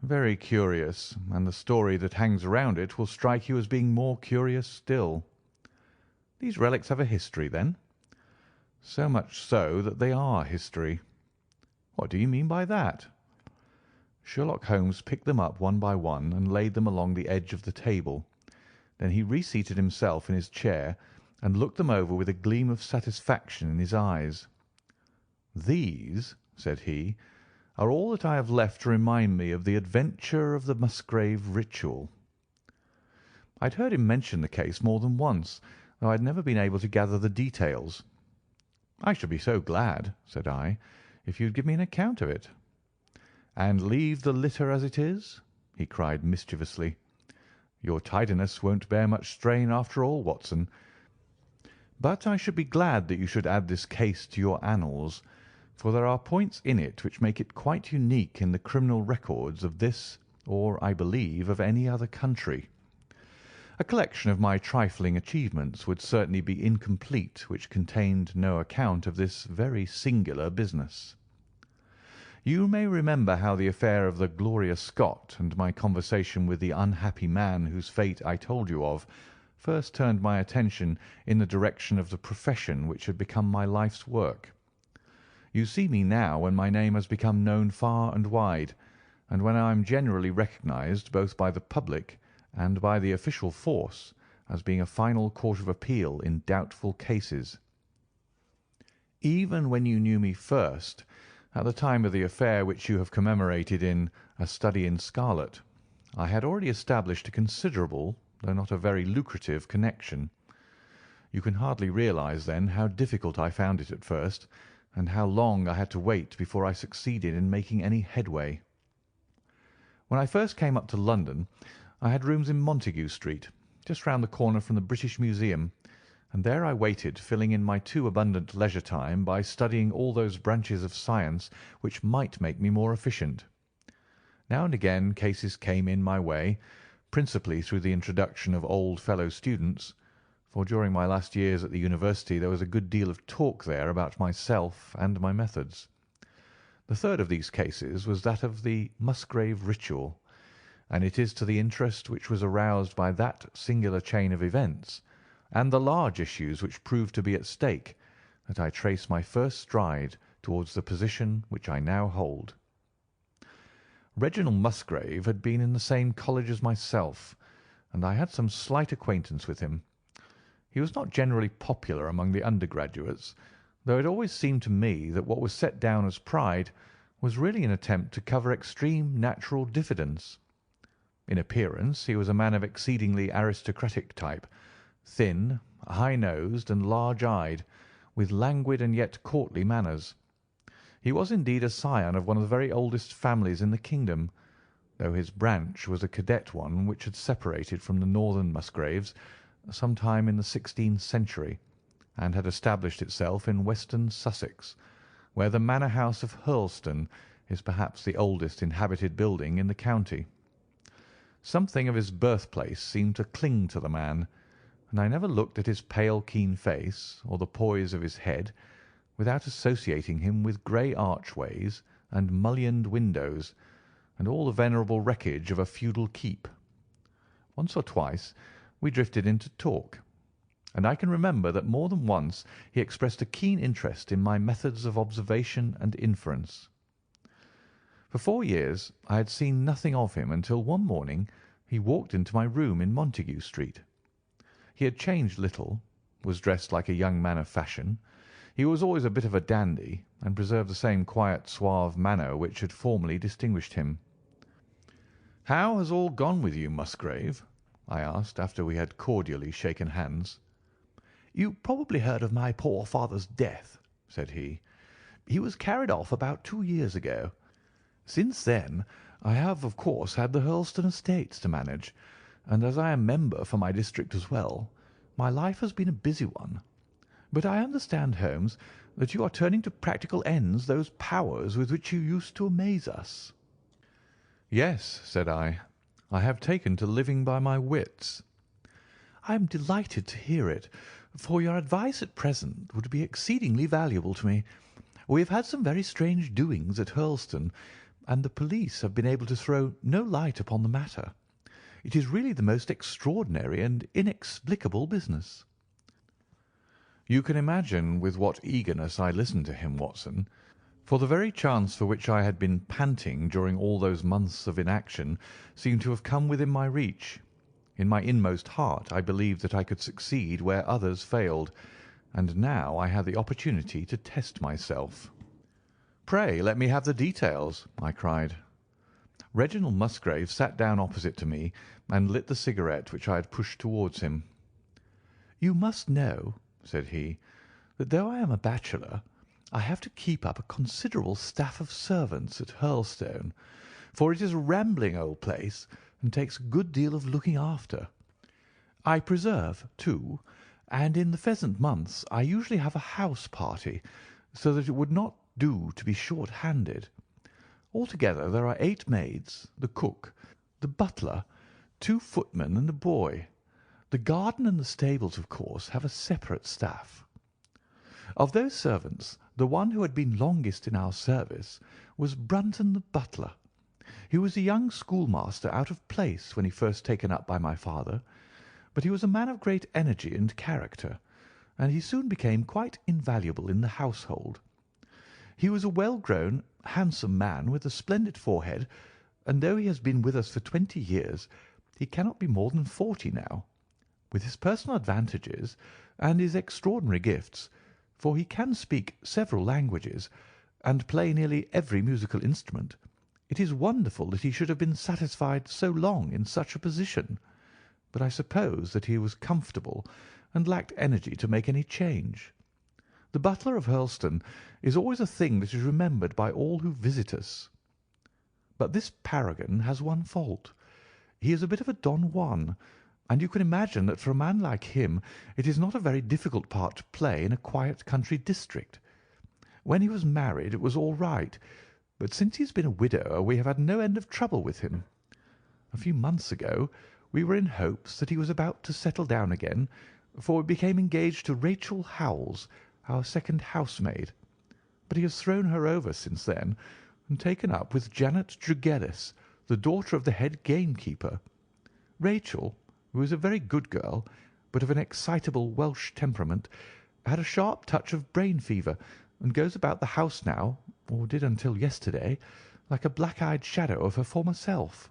Very curious, and the story that hangs around it will strike you as being more curious still. These relics have a history, then? So much so that they are history. What do you mean by that? Sherlock Holmes picked them up one by one and laid them along the edge of the table. Then he reseated himself in his chair and looked them over with a gleam of satisfaction in his eyes. "These," said he, "are all that I have left to remind me of the adventure of the Musgrave Ritual." I had heard him mention the case more than once, though I had never been able to gather the details. "I should be so glad," said I, "if you'd give me an account of it." "And leave the litter as it is?" he cried mischievously. "Your tidiness won't bear much strain after all, Watson. But I should be glad that you should add this case to your annals, for there are points in it which make it quite unique in the criminal records of this, or, I believe, of any other country. A collection of my trifling achievements would certainly be incomplete which contained no account of this very singular business. You may remember how the affair of the Gloria Scott and my conversation with the unhappy man whose fate I told you of first turned my attention in the direction of the profession which had become my life's work. You see me now when my name has become known far and wide, and when I am generally recognised both by the public and by the official force as being a final court of appeal in doubtful cases. Even when you knew me first, at the time of the affair which you have commemorated in A Study in Scarlet, I had already established a considerable, though not a very lucrative, connection. You can hardly realise, then, how difficult I found it at first, and how long I had to wait before I succeeded in making any headway. When I first came up to London, I had rooms in Montague Street, just round the corner from the British Museum, and there I waited, filling in my too abundant leisure time by studying all those branches of science which might make me more efficient. Now and again cases came in my way, principally through the introduction of old fellow students, for during my last years at the university there was a good deal of talk there about myself and my methods. The third of these cases was that of the Musgrave Ritual, and it is to the interest which was aroused by that singular chain of events, and the large issues which proved to be at stake, that I trace my first stride towards the position which I now hold. Reginald Musgrave had been in the same college as myself, and I had some slight acquaintance with him. He was not generally popular among the undergraduates, though it always seemed to me that what was set down as pride was really an attempt to cover extreme natural diffidence. In appearance he was a man of exceedingly aristocratic type, thin, high-nosed, and large-eyed, with languid and yet courtly manners. He was indeed a scion of one of the very oldest families in the kingdom, though his branch was a cadet one which had separated from the northern Musgraves some time in the 16th century, and had established itself in western Sussex, where the manor house of Hurlstone is perhaps the oldest inhabited building in the county. Something of his birthplace seemed to cling to the man, and I never looked at his pale, keen face or the poise of his head without associating him with grey archways and mullioned windows and all the venerable wreckage of a feudal keep. Once or twice we drifted into talk, and I can remember that more than once he expressed a keen interest in my methods of observation and inference. For 4 years I had seen nothing of him until one morning he walked into my room in Montague Street. He had changed little, was dressed like a young man of fashion. He was always a bit of a dandy, and preserved the same quiet, suave manner which had formerly distinguished him. "How has all gone with you, Musgrave?" I asked, after we had cordially shaken hands. "You probably heard of my poor father's death," said he. "He was carried off about 2 years ago. Since then I have, of course, had the Hurlstone estates to manage, and as I am member for my district as well, my life has been a busy one. But I understand, Holmes, that you are turning to practical ends those powers with which you used to amaze us." "Yes," said I. "I have taken to living by my wits." "I am delighted to hear it, for your advice at present would be exceedingly valuable to me. We have had some very strange doings at Hurlstone, and the police have been able to throw no light upon the matter. It is really the most extraordinary and inexplicable business." You can imagine with what eagerness I listened to him, Watson, for the very chance for which I had been panting during all those months of inaction seemed to have come within my reach. In my inmost heart I believed that I could succeed where others failed, and now I had the opportunity to test myself. "Pray let me have the details," I cried. Reginald Musgrave sat down opposite to me and lit the cigarette which I had pushed towards him. "You must know," said he, "that though I am a bachelor, I have to keep up a considerable staff of servants at Hurlstone, for it is a rambling old place and takes a good deal of looking after. I preserve, too, and in the pheasant months I usually have a house party, so that it would not do to be short-handed. Altogether there are 8 maids, the cook, the butler, 2 footmen, and a boy. The garden and the stables, of course, have a separate staff. Of those servants, the one who had been longest in our service was Brunton the butler. He was a young schoolmaster out of place when he first taken up by my father, but he was a man of great energy and character, and he soon became quite invaluable in the household. He was a well-grown, handsome man with a splendid forehead, and though he has been with us for 20 years, he cannot be more than 40 now. With his personal advantages and his extraordinary gifts, for he can speak several languages and play nearly every musical instrument, it is wonderful that he should have been satisfied so long in such a position. But I suppose that he was comfortable and lacked energy to make any change. The butler of Hurlstone is always a thing that is remembered by all who visit us. But this paragon has one fault. He is a bit of a Don Juan, and you can imagine that for a man like him it is not a very difficult part to play in a quiet country district. When he was married it was all right, but since he has been a widower we have had no end of trouble with him. A few months ago we were in hopes that he was about to settle down again, for we became engaged to Rachel Howells, our second housemaid, but he has thrown her over since then and taken up with Janet Drugellis, the daughter of the head gamekeeper. Rachel, who is a very good girl, but of an excitable Welsh temperament, had a sharp touch of brain fever, and goes about the house now, or did until yesterday, like a black-eyed shadow of her former self.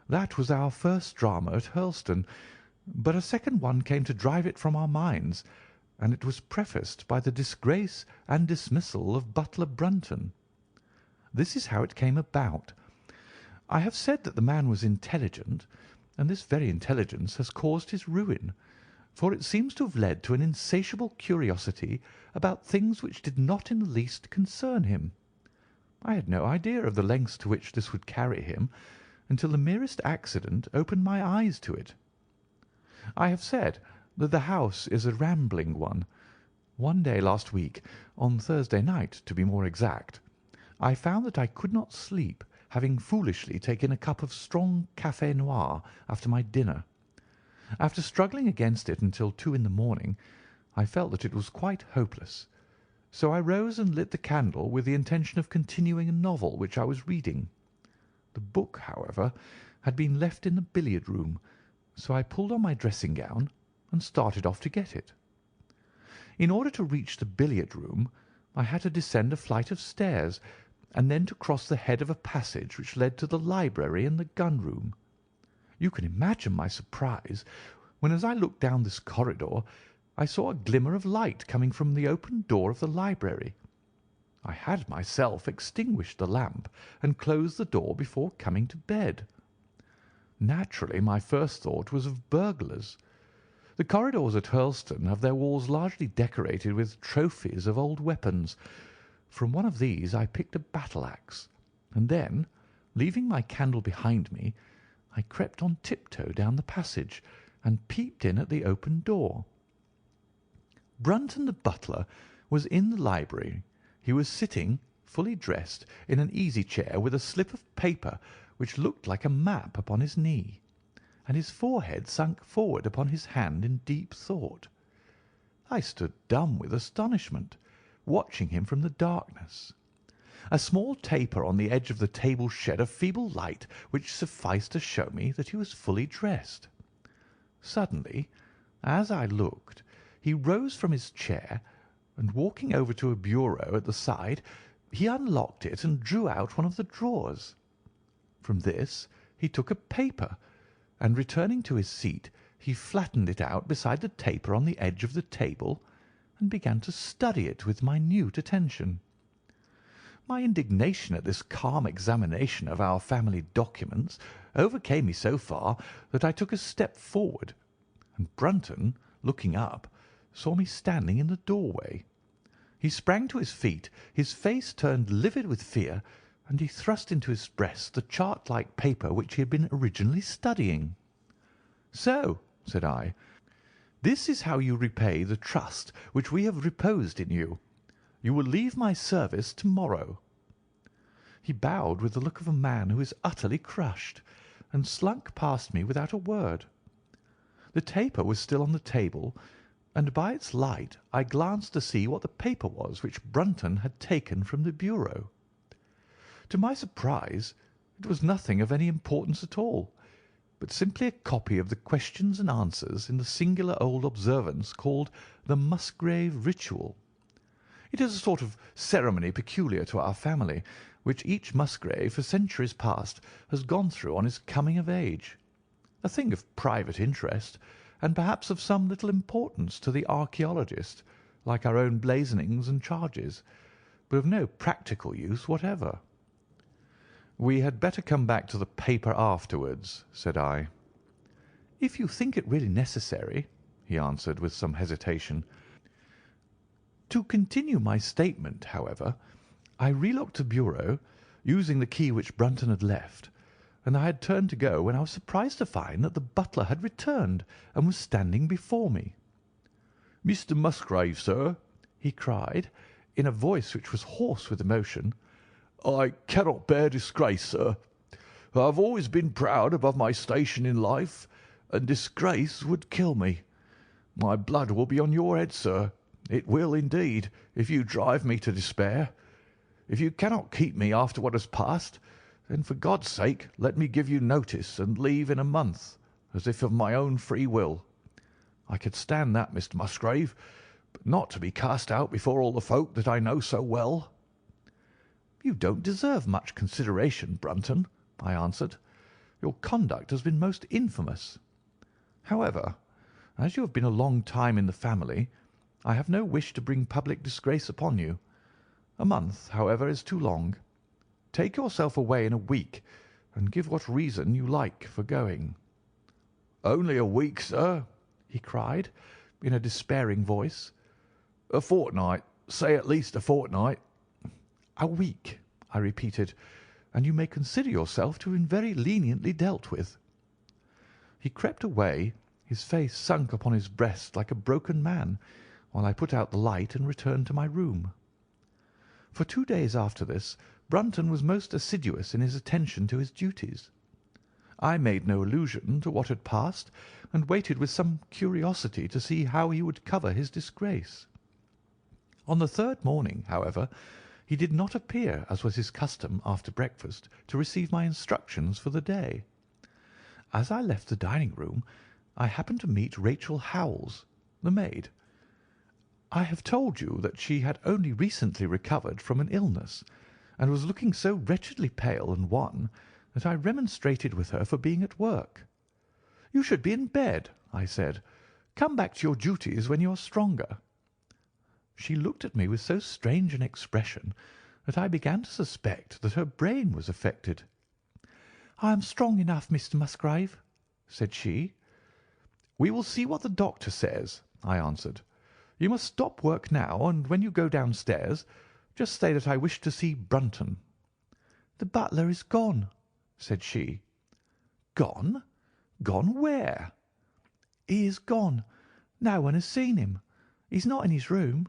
That was our first drama at Hurlstone, but a second one came to drive it from our minds, and it was prefaced by the disgrace and dismissal of Butler Brunton. This is how it came about. I have said that the man was intelligent, and this very intelligence has caused his ruin, for it seems to have led to an insatiable curiosity about things which did not in the least concern him. I had no idea of the lengths to which this would carry him until the merest accident opened my eyes to it. I have said that the house is a rambling one. One day last week, on Thursday night to be more exact, I found that I could not sleep, having foolishly taken a cup of strong café noir after my dinner. After struggling against it until 2 in the morning, I felt that it was quite hopeless, so I rose and lit the candle with the intention of continuing a novel which I was reading. The book, however, had been left in the billiard-room, so I pulled on my dressing-gown and started off to get it. In order to reach the billiard-room, I had to descend a flight of stairs, and then to cross the head of a passage which led to the library and the gun-room. You can imagine my surprise when, as I looked down this corridor, I saw a glimmer of light coming from the open door of the library. I had myself extinguished the lamp and closed the door before coming to bed. Naturally, my first thought was of burglars. The corridors at Hurlstone have their walls largely decorated with trophies of old weapons. From one of these I picked a battle-axe, and then, leaving my candle behind me, I crept on tiptoe down the passage and peeped in at the open door. Brunton the butler was in the library. He was sitting, fully dressed, in an easy-chair with a slip of paper which looked like a map upon his knee, and his forehead sunk forward upon his hand in deep thought. I stood dumb with astonishment, watching him from the darkness. A small taper on the edge of the table shed a feeble light which sufficed to show me that he was fully dressed. Suddenly, as I looked, he rose from his chair, and walking over to a bureau at the side, he unlocked it and drew out one of the drawers. From this he took a paper, and returning to his seat, he flattened it out beside the taper on the edge of the table, and began to study it with minute attention. My indignation at this calm examination of our family documents overcame me so far that I took a step forward, and Brunton, looking up, saw me standing in the doorway. He sprang to his feet, his face turned livid with fear, and he thrust into his breast the chart-like paper which he had been originally studying. "So," said I, "this is how you repay the trust which we have reposed in you. You will leave my service to-morrow." He bowed with the look of a man who is utterly crushed, and slunk past me without a word. The taper was still on the table, and by its light I glanced to see what the paper was which Brunton had taken from the bureau. To my surprise, it was nothing of any importance at all, but simply a copy of the questions and answers in the singular old observance called the Musgrave Ritual. It is a sort of ceremony peculiar to our family, which each Musgrave for centuries past has gone through on his coming of age. A thing of private interest, and perhaps of some little importance to the archaeologist, like our own blazonings and charges, but of no practical use whatever. "We had better come back to the paper afterwards," said I. "If you think it really necessary," he answered with some hesitation. To continue my statement, however, I relocked the bureau, using the key which Brunton had left, and I had turned to go when I was surprised to find that the butler had returned and was standing before me. "Mr. Musgrave, sir," he cried, in a voice which was hoarse with emotion, "I cannot bear disgrace, sir. I have always been proud above my station in life, and disgrace would kill me. My blood will be on your head, sir. It will, indeed, if you drive me to despair. If you cannot keep me after what has passed, then for God's sake let me give you notice and leave in a month, as if of my own free will. I could stand that, Mr. Musgrave, but not to be cast out before all the folk that I know so well." "You don't deserve much consideration, Brunton," I answered. "Your conduct has been most infamous. However, as you have been a long time in the family, I have no wish to bring public disgrace upon you. A month, however, is too long. Take yourself away in a week, and give what reason you like for going." "Only a week, sir," he cried, in a despairing voice. "A fortnight, say at least a fortnight." "A week," I repeated, "and you may consider yourself to have been very leniently dealt with." He crept away, his face sunk upon his breast like a broken man, while I put out the light and returned to my room. For 2 days after this, Brunton was most assiduous in his attention to his duties. I made no allusion to what had passed, and waited with some curiosity to see how he would cover his disgrace. On the third morning, however, he did not appear, as was his custom after breakfast, to receive my instructions for the day. As I left the dining-room, I happened to meet Rachel Howells, the maid. I have told you that she had only recently recovered from an illness, and was looking so wretchedly pale and wan that I remonstrated with her for being at work. "You should be in bed," I said. "Come back to your duties when you are stronger." She looked at me with so strange an expression that I began to suspect that her brain was affected. "I am strong enough, Mr. Musgrave," said she. "We will see what the doctor says," I answered. "You must stop work now, and when you go downstairs, just say that I wish to see Brunton." "The butler is gone," said she. "Gone? Gone where?" "He is gone. No one has seen him. He's not in his room.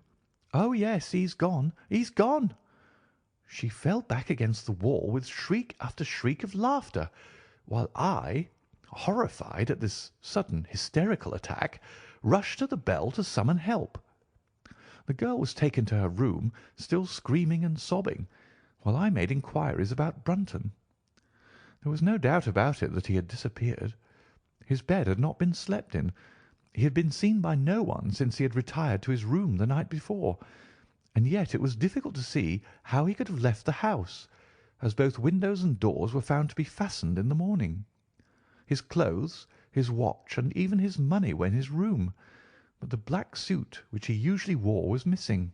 Oh, yes, he's gone. He's gone." She fell back against the wall with shriek after shriek of laughter, while I, horrified at this sudden hysterical attack, rushed to the bell to summon help. The girl was taken to her room, still screaming and sobbing, while I made inquiries about Brunton. There was no doubt about it that he had disappeared. His bed had not been slept in. He had been seen by no one since he had retired to his room the night before, and yet it was difficult to see how he could have left the house, as both windows and doors were found to be fastened in the morning. His clothes, his watch, and even his money were in his room, but the black suit which he usually wore was missing.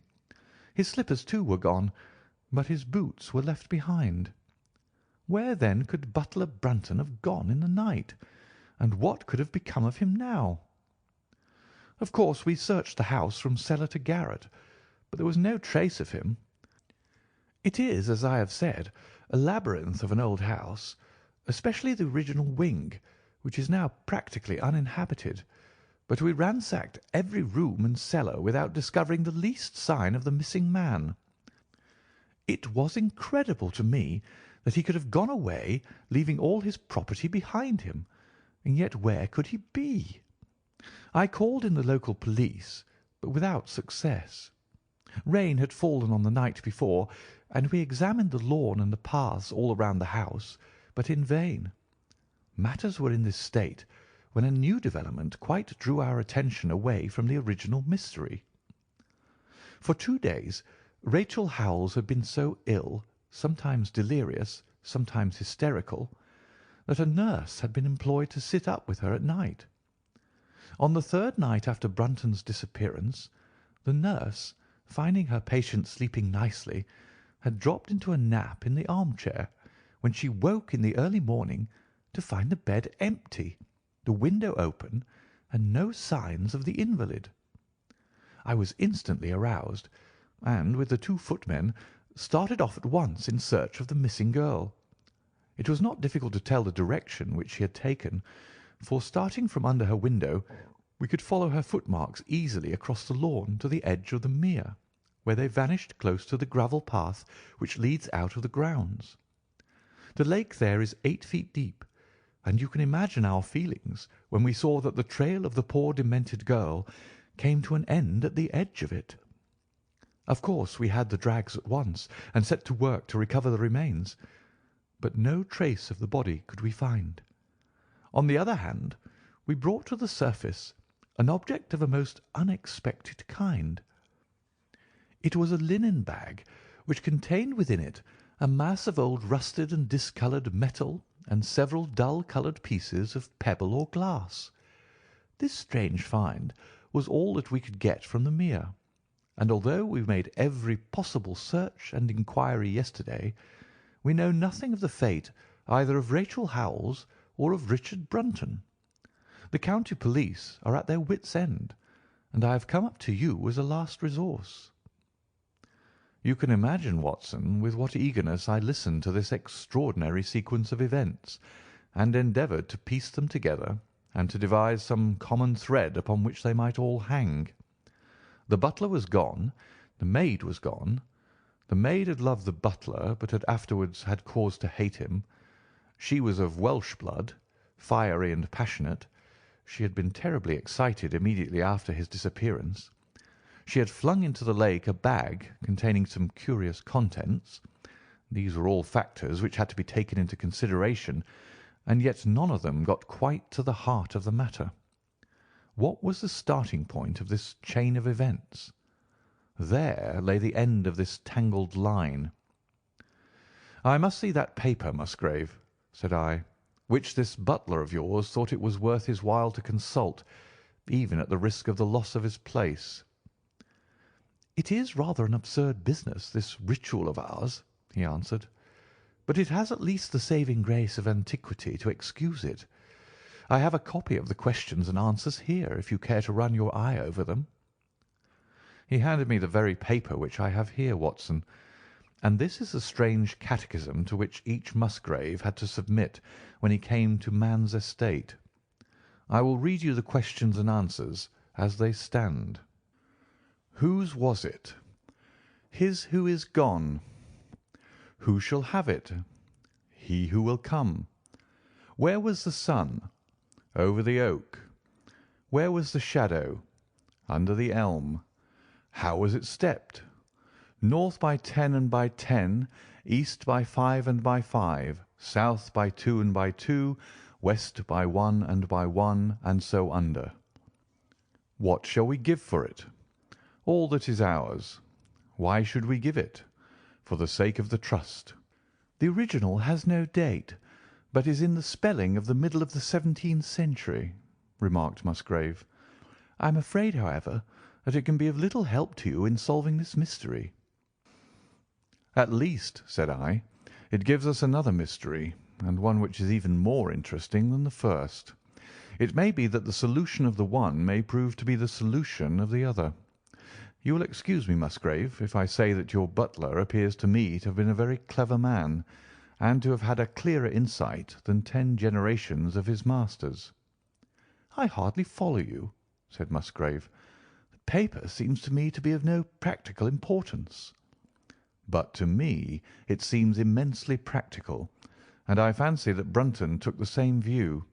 His slippers, too, were gone, but his boots were left behind. Where, then, could butler Brunton have gone in the night, and what could have become of him now? Of course, we searched the house from cellar to garret, but there was no trace of him. It is, as I have said, a labyrinth of an old house, especially the original wing, which is now practically uninhabited, but we ransacked every room and cellar without discovering the least sign of the missing man. It was incredible to me that he could have gone away, leaving all his property behind him, and yet where could he be? I called in the local police, but without success. Rain had fallen on the night before, and we examined the lawn and the paths all around the house, but in vain. Matters were in this state when a new development quite drew our attention away from the original mystery. For 2 days Rachel Howells had been so ill, sometimes delirious, sometimes hysterical, that a nurse had been employed to sit up with her at night. On the 3rd night after Brunton's disappearance, the nurse, finding her patient sleeping nicely, had dropped into a nap in the armchair, when she woke in the early morning to find the bed empty, the window open, and no signs of the invalid. I was instantly aroused, and, with the 2 footmen, started off at once in search of the missing girl. It was not difficult to tell the direction which she had taken, for, starting from under her window, we could follow her footmarks easily across the lawn to the edge of the mere, where they vanished close to the gravel path which leads out of the grounds. The lake there is 8 feet deep, and you can imagine our feelings when we saw that the trail of the poor demented girl came to an end at the edge of it. Of course we had the drags at once, and set to work to recover the remains, but no trace of the body could we find. On the other hand, we brought to the surface an object of a most unexpected kind. It was a linen bag which contained within it a mass of old rusted and discoloured metal and several dull-coloured pieces of pebble or glass. This strange find was all that we could get from the mere, and although we made every possible search and inquiry yesterday, we know nothing of the fate either of Rachel Howells or of Richard Brunton. The county police are at their wits' end, and I have come up to you as a last resource." You can imagine, Watson, with what eagerness I listened to this extraordinary sequence of events, and endeavoured to piece them together and to devise some common thread upon which they might all hang. The butler was gone. The maid was gone. The maid had loved the butler, but had afterwards had cause to hate him. She was of Welsh blood, fiery and passionate. She had been terribly excited immediately after his disappearance. She had flung into the lake a bag containing some curious contents. These were all factors which had to be taken into consideration, and yet none of them got quite to the heart of the matter. What was the starting point of this chain of events? There lay the end of this tangled line. "I must see that paper, Musgrave," said I, "which this butler of yours thought it was worth his while to consult, even at the risk of the loss of his place." "It is rather an absurd business, this ritual of ours," he answered, "but it has at least the saving grace of antiquity to excuse it. I have a copy of the questions and answers here, if you care to run your eye over them." He handed me the very paper which I have here, Watson, and this is the strange catechism to which each Musgrave had to submit when he came to man's estate. I will read you the questions and answers as they stand. Whose was it? His who is gone. Who shall have it? He who will come. Where was the sun? Over the oak. Where was the shadow? Under the elm. How was it stepped? North by 10 and by 10, east by 5 and by 5, south by 2 and by 2, west by 1 and by 1, and so under. What shall we give for it? All that is ours. Why should we give it? For the sake of the trust. The original has no date, but is in the spelling of the middle of the 17th century, remarked Musgrave. I am afraid, however, that it can be of little help to you in solving this mystery. At least, said I, it gives us another mystery, and one which is even more interesting than the first. It may be that the solution of the one may prove to be the solution of the other. You will excuse me, Musgrave, if I say that your butler appears to me to have been a very clever man, and to have had a clearer insight than 10 generations of his masters. I hardly follow you, said Musgrave. The paper seems to me to be of no practical importance. But to me it seems immensely practical, and I fancy that Brunton took the same view.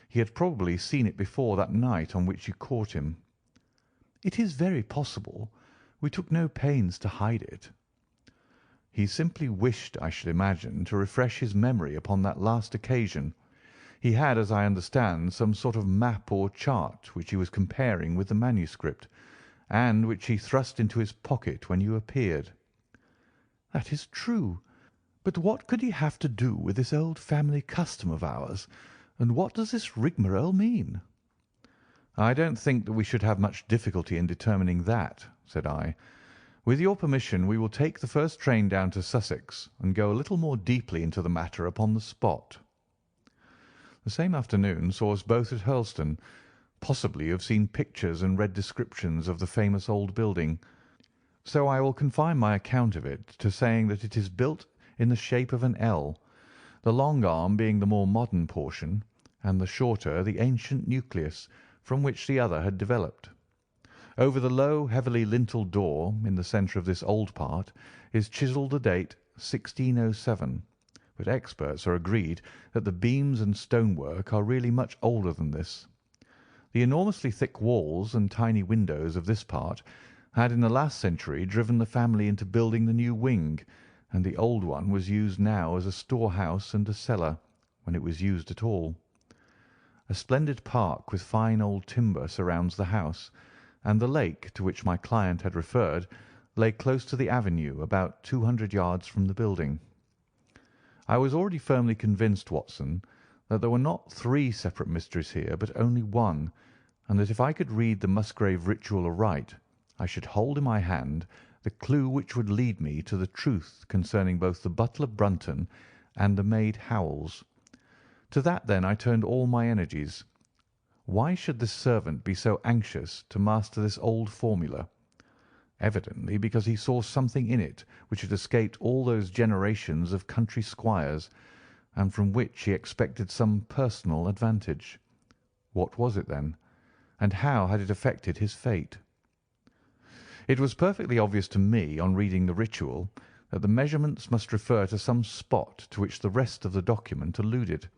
He had probably seen it before that night on which you caught him. It is very possible. We took no pains to hide it. He simply wished, I should imagine, to refresh his memory upon that last occasion. He had, as I understand, some sort of map or chart which he was comparing with the manuscript, and which he thrust into his pocket when you appeared. That is true. But what could he have to do with this old family custom of ours, and what does this rigmarole mean? I don't think that we should have much difficulty in determining that, said I. With your permission, we will take the first train down to Sussex and go a little more deeply into the matter upon the spot. The same afternoon saw us both at Hurlstone. Possibly you have seen pictures and read descriptions of the famous old building, so I will confine my account of it to saying that it is built in the shape of an L, the long arm being the more modern portion, and the shorter the ancient nucleus from which the other had developed. Over the low, heavily linteled door in the centre of this old part is chiselled the date 1607, but experts are agreed that the beams and stonework are really much older than this. The enormously thick walls and tiny windows of this part had in the last century driven the family into building the new wing, and the old one was used now as a storehouse and a cellar, when it was used at all. A splendid park with fine old timber surrounds the house, and the lake to which my client had referred lay close to the avenue about 200 yards from the building. I was already firmly convinced, Watson, that there were not 3 separate mysteries here, but only one, and that if I could read the Musgrave Ritual aright, I should hold in my hand the clue which would lead me to the truth concerning both the butler Brunton and the maid Howells. To that, then, I turned all my energies. Why should this servant be so anxious to master this old formula? Evidently because he saw something in it which had escaped all those generations of country squires, and from which he expected some personal advantage. What was it, then, and how had it affected his fate? It was perfectly obvious to me, on reading the ritual, that the measurements must refer to some spot to which the rest of the document alluded,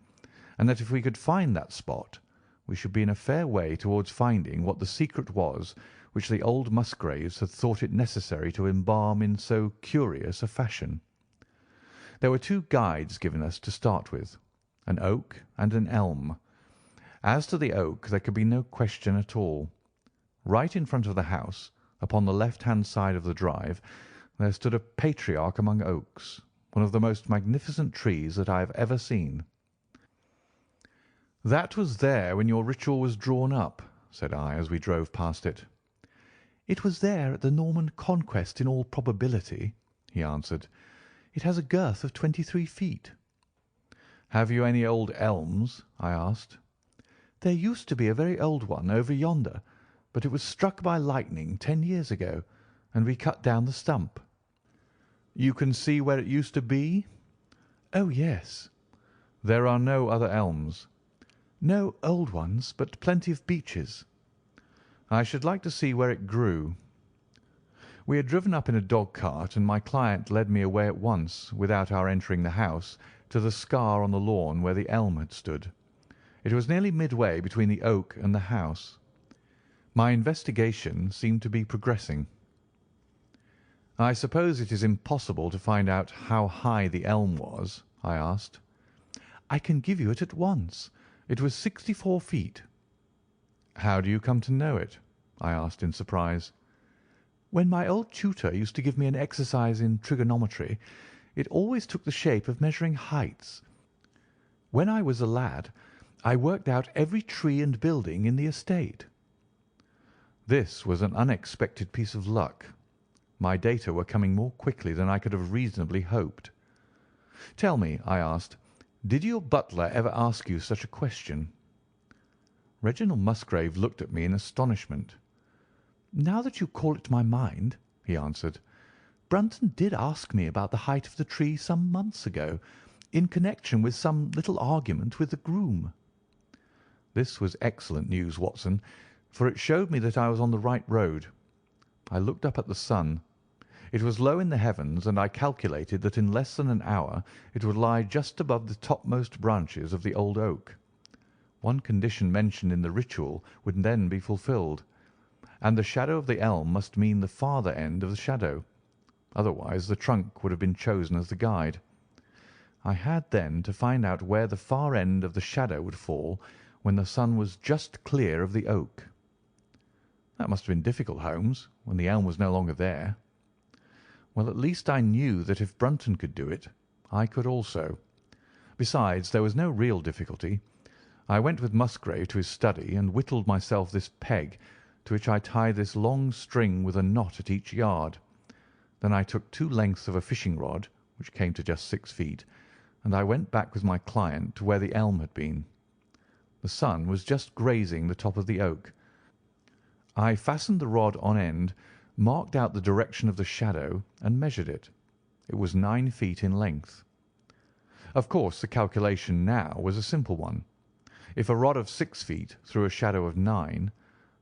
and that if we could find that spot, we should be in a fair way towards finding what the secret was which the old Musgraves had thought it necessary to embalm in so curious a fashion. There were 2 guides given us to start with, an oak and an elm. As to the oak, there could be no question at all. Right in front of the house, upon the left-hand side of the drive, there stood a patriarch among oaks, one of the most magnificent trees that I have ever seen. "That was there when your ritual was drawn up," said I, as we drove past it. "It was there at the Norman Conquest in all probability," he answered. "It has a girth of 23 feet." "Have you any old elms?" I asked. "There used to be a very old one over yonder, but it was struck by lightning 10 years ago, and we cut down the stump." "You can see where it used to be?" "Oh, yes." "There are no other elms?" "No old ones, but plenty of beeches." "I should like to see where it grew." We had driven up in a dog-cart, and my client led me away at once, without our entering the house, to the scar on the lawn where the elm had stood. It was nearly midway between the oak and the house. My investigation seemed to be progressing. "I suppose it is impossible to find out how high the elm was?" I asked. "I can give you it at once. It was 64 feet." "How do you come to know it?" I asked in surprise. "When my old tutor used to give me an exercise in trigonometry, it always took the shape of measuring heights. When I was a lad, I worked out every tree and building in the estate." This was an unexpected piece of luck. My data were coming more quickly than I could have reasonably hoped. "Tell me," I asked, "did your butler ever ask you such a question?" Reginald Musgrave looked at me in astonishment. "Now that you call it to my mind," he answered, "Brunton did ask me about the height of the tree some months ago, in connection with some little argument with the groom." This was excellent news, Watson, for it showed me that I was on the right road. I looked up at the sun. It was low in the heavens, and I calculated that in less than an hour it would lie just above the topmost branches of the old oak. One condition mentioned in the ritual would then be fulfilled, and the shadow of the elm must mean the farther end of the shadow. Otherwise the trunk would have been chosen as the guide. I had then to find out where the far end of the shadow would fall when the sun was just clear of the oak. That must have been difficult, Holmes, when the elm was no longer there. Well, at least I knew that if Brunton could do it, I could also. Besides, there was no real difficulty. I went with Musgrave to his study and whittled myself this peg, to which I tied this long string with a knot at each yard. Then I took 2 lengths of a fishing rod, which came to just 6 feet, and I went back with my client to where the elm had been. The sun was just grazing the top of the oak. I fastened the rod on end, marked out the direction of the shadow, and measured it. It was 9 feet in length. Of course, the calculation now was a simple one. If a rod of 6 feet threw a shadow of 9,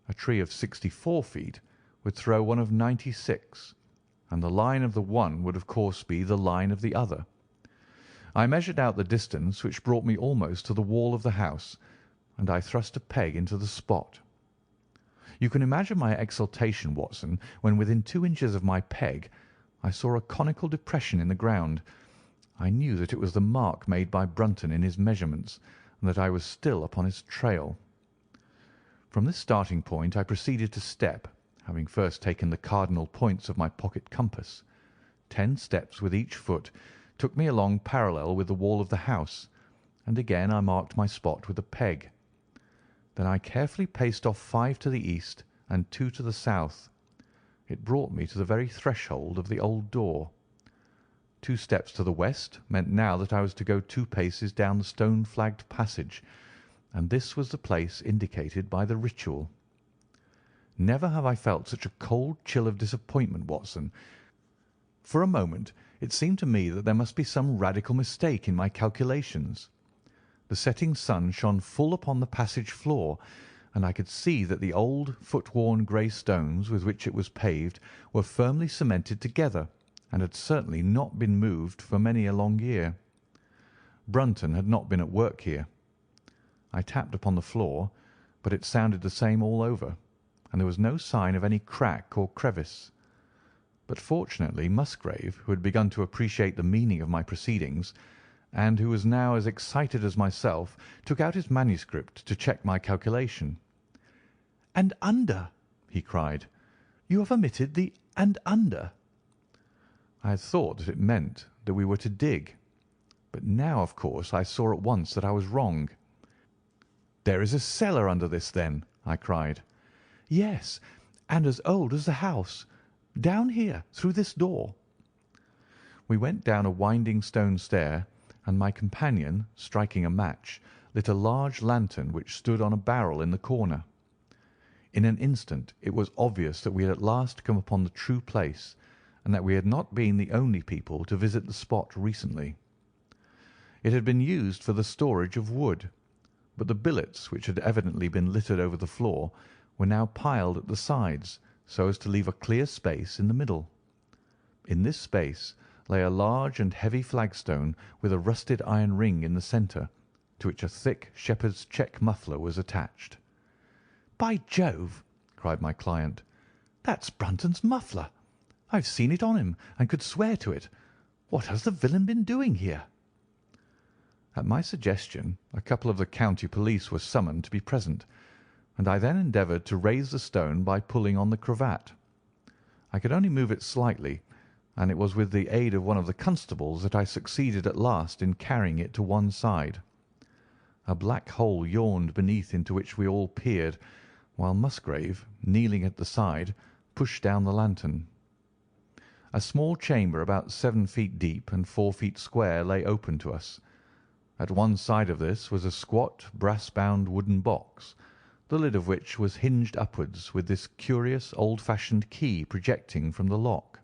a tree of 64 feet would throw one of 96, and the line of the one would of course be the line of the other. I measured out the distance, which brought me almost to the wall of the house, and I thrust a peg into the spot. You can imagine my exultation, Watson, when within 2 inches of my peg I saw a conical depression in the ground. I knew that it was the mark made by Brunton in his measurements, and that I was still upon his trail. From this starting point I proceeded to step, having first taken the cardinal points of my pocket compass. 10 steps with each foot took me along parallel with the wall of the house, and again I marked my spot with a peg. Then I carefully paced off 5 to the east and 2 to the south. It brought me to the very threshold of the old door. 2 steps to the west meant now that I was to go 2 paces down the stone-flagged passage, and this was the place indicated by the ritual. Never have I felt such a cold chill of disappointment, Watson. For a moment it seemed to me that there must be some radical mistake in my calculations. The setting sun shone full upon the passage floor, and I could see that the old foot-worn grey stones with which it was paved were firmly cemented together, and had certainly not been moved for many a long year. Brunton had not been at work here. I tapped upon the floor, but it sounded the same all over, and there was no sign of any crack or crevice. But fortunately Musgrave, who had begun to appreciate the meaning of my proceedings, and who was now as excited as myself, took out his manuscript to check my calculation. "And under," he cried. "You have omitted the 'and under.'" I had thought that it meant that we were to dig, but now of course I saw at once that I was wrong. "There is a cellar under this, then?" I cried. "Yes, and as old as the house. Down here, through this door." We went down a winding stone stair, and my companion, striking a match, lit a large lantern which stood on a barrel in the corner. In an instant it was obvious that we had at last come upon the true place, and that we had not been the only people to visit the spot recently. It had been used for the storage of wood, but the billets, which had evidently been littered over the floor, were now piled at the sides, so as to leave a clear space in the middle. In this space lay a large and heavy flagstone with a rusted iron ring in the centre, to which a thick shepherd's check muffler was attached. "By Jove!" cried my client, "that's Brunton's muffler. I've seen it on him, and could swear to it. What has the villain been doing here?" At my suggestion, a couple of the county police were summoned to be present, and I then endeavoured to raise the stone by pulling on the cravat. I could only move it slightly, and it was with the aid of one of the constables that I succeeded at last in carrying it to one side. A black hole yawned beneath into which we all peered, while Musgrave, kneeling at the side, pushed down the lantern. A small chamber about 7 feet deep and 4 feet square lay open to us. At one side of this was a squat, brass-bound wooden box, the lid of which was hinged upwards with this curious old-fashioned key projecting from the lock.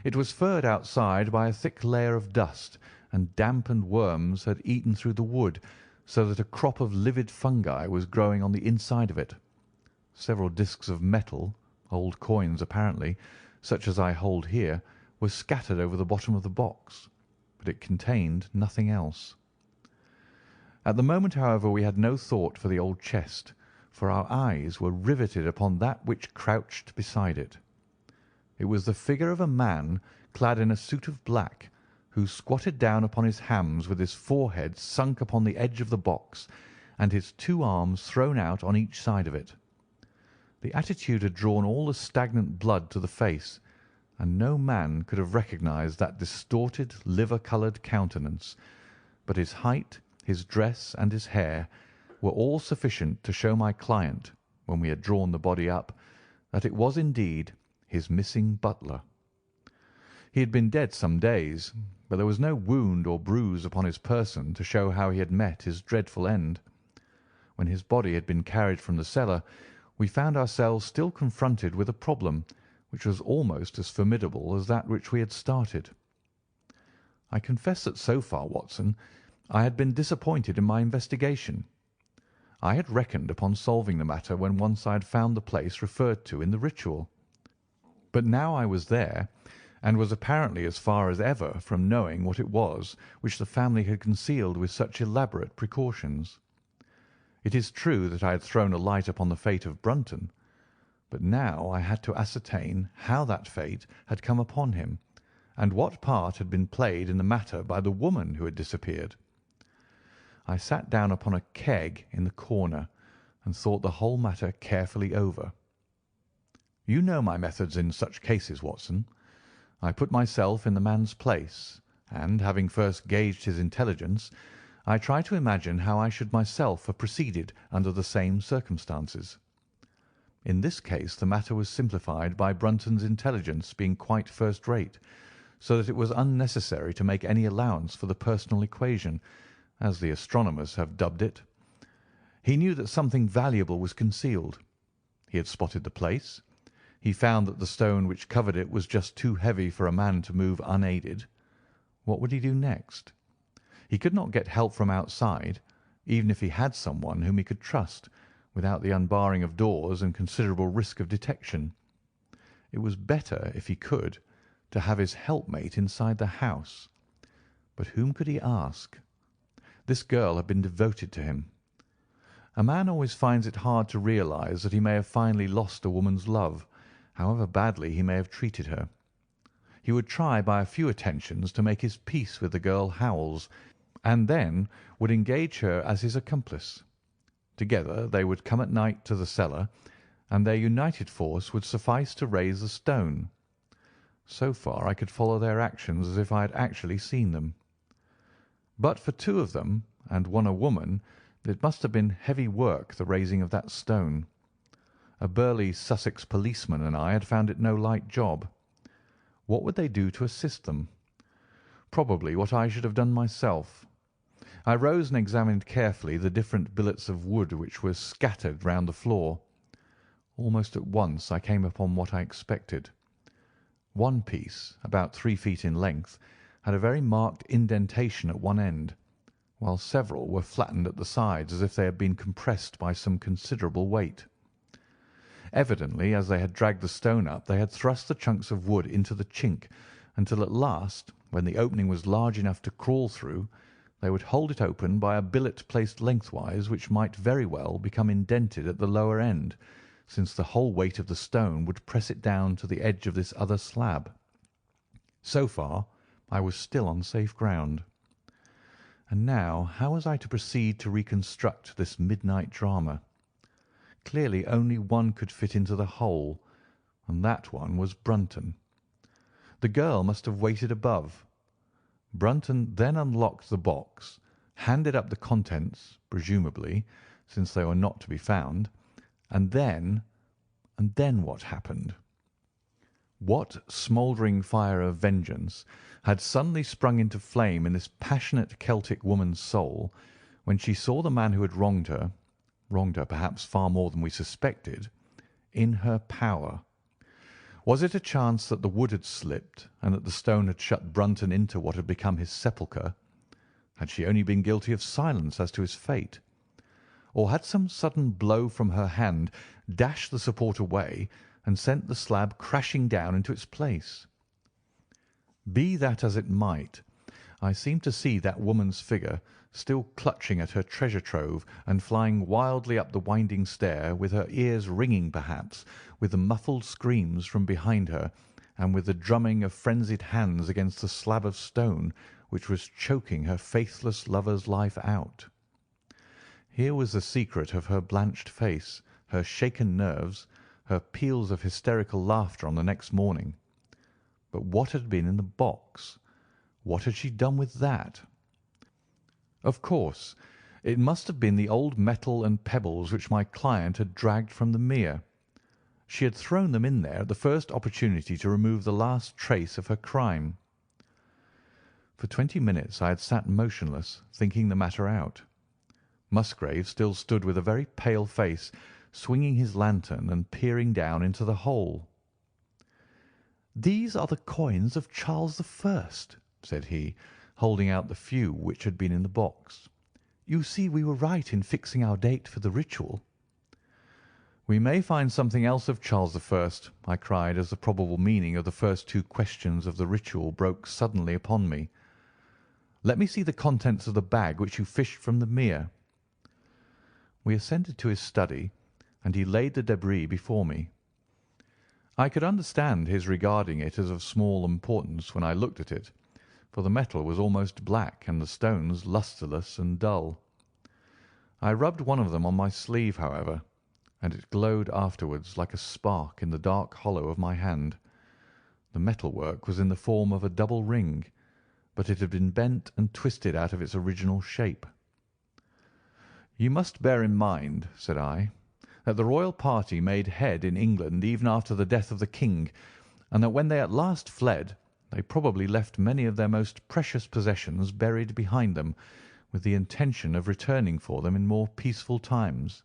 It was furred outside by a thick layer of dust, and damp and worms had eaten through the wood, so that a crop of livid fungi was growing on the inside of it. Several discs of metal, old coins apparently, such as I hold here, were scattered over the bottom of the box, but it contained nothing else. At the moment, however, we had no thought for the old chest, for our eyes were riveted upon that which crouched beside it. It was the figure of a man clad in a suit of black, who squatted down upon his hams with his forehead sunk upon the edge of the box and his 2 arms thrown out on each side of it. The attitude had drawn all the stagnant blood to the face, and no man could have recognised that distorted, liver-coloured countenance, but his height, his dress, and his hair were all sufficient to show my client, when we had drawn the body up, that it was indeed his missing butler. He had been dead some days, but there was no wound or bruise upon his person to show how he had met his dreadful end. When his body had been carried from the cellar, we found ourselves still confronted with a problem which was almost as formidable as that which we had started. I confess that so far, Watson, I had been disappointed in my investigation. I had reckoned upon solving the matter when once I had found the place referred to in the ritual. But now I was there, and was apparently as far as ever from knowing what it was which the family had concealed with such elaborate precautions. It is true that I had thrown a light upon the fate of Brunton, but now I had to ascertain how that fate had come upon him, and what part had been played in the matter by the woman who had disappeared. I sat down upon a keg in the corner and thought the whole matter carefully over. You know my methods in such cases, Watson. I put myself in the man's place, and, having first gauged his intelligence, I try to imagine how I should myself have proceeded under the same circumstances. In this case the matter was simplified by Brunton's intelligence being quite first-rate, so that it was unnecessary to make any allowance for the personal equation, as the astronomers have dubbed it. He knew that something valuable was concealed. He had spotted the place. He found that the stone which covered it was just too heavy for a man to move unaided. What would he do next? He could not get help from outside, even if he had someone whom he could trust, without the unbarring of doors and considerable risk of detection. It was better, if he could, to have his helpmate inside the house. But whom could he ask? This girl had been devoted to him. A man always finds it hard to realize that he may have finally lost a woman's love, however badly he may have treated her. He would try by a few attentions to make his peace with the girl Howells, and then would engage her as his accomplice. Together they would come at night to the cellar, and their united force would suffice to raise the stone. So far I could follow their actions as if I had actually seen them. But for 2 of them, and one a woman, it must have been heavy work, the raising of that stone. A burly Sussex policeman and I had found it no light job. What would they do to assist them? Probably what I should have done myself. I rose and examined carefully the different billets of wood which were scattered round the floor. Almost at once I came upon what I expected. One piece, about 3 feet in length, had a very marked indentation at one end, while several were flattened at the sides as if they had been compressed by some considerable weight. Evidently, as they had dragged the stone up, they had thrust the chunks of wood into the chink, until at last, when the opening was large enough to crawl through, they would hold it open by a billet placed lengthwise, which might very well become indented at the lower end, since the whole weight of the stone would press it down to the edge of this other slab. So far I was still on safe ground. And now how was I to proceed to reconstruct this midnight drama? Clearly only one could fit into the hole, and that one was Brunton. The girl must have waited above. Brunton then unlocked the box, handed up the contents, presumably, since they were not to be found, and then what happened? What smouldering fire of vengeance had suddenly sprung into flame in this passionate Celtic woman's soul when she saw the man who had wronged her perhaps far more than we suspected, in her power? Was it a chance that the wood had slipped and that the stone had shut Brunton into what had become his sepulchre? Had she only been guilty of silence as to his fate? Or had some sudden blow from her hand dashed the support away and sent the slab crashing down into its place? Be that as it might, I seemed to see that woman's figure still clutching at her treasure trove and flying wildly up the winding stair, with her ears ringing perhaps with the muffled screams from behind her and with the drumming of frenzied hands against the slab of stone which was choking her faithless lover's life out. Here was the secret of her blanched face, her shaken nerves, her peals of hysterical laughter on the next morning. But what had been in the box? What had she done with that? Of course, it must have been the old metal and pebbles which my client had dragged from the mere. She had thrown them in there at the first opportunity to remove the last trace of her crime. For 20 minutes I had sat motionless, thinking the matter out. Musgrave still stood with a very pale face, swinging his lantern and peering down into the hole. "These are the coins of Charles I," said he, holding out the few which had been in the box. "You see we were right in fixing our date for the ritual." "We may find something else of Charles I," I cried, as the probable meaning of the first two questions of the ritual broke suddenly upon me. "Let me see the contents of the bag which you fished from the mere." We ascended to his study, and he laid the débris before me. I could understand his regarding it as of small importance when I looked at it, for the metal was almost black and the stones lustreless and dull. I rubbed one of them on my sleeve, however, and it glowed afterwards like a spark in the dark hollow of my hand. The metalwork was in the form of a double ring, but it had been bent and twisted out of its original shape. "You must bear in mind," said I, "that the royal party made head in England even after the death of the king, and that when they at last fled they probably left many of their most precious possessions buried behind them, with the intention of returning for them in more peaceful times."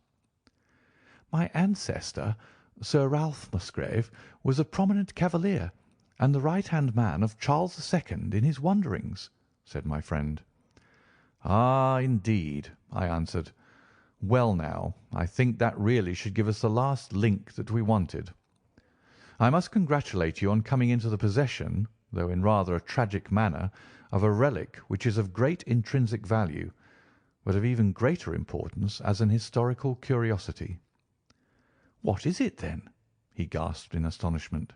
"My ancestor, Sir Ralph Musgrave, was a prominent cavalier and the right-hand man of Charles II in his wanderings," said my friend. "Ah, indeed," I answered. "Well, now, I think that really should give us the last link that we wanted. I must congratulate you on coming into the possession, though in rather a tragic manner, of a relic which is of great intrinsic value, but of even greater importance as an historical curiosity." "What is it, then?" he gasped in astonishment.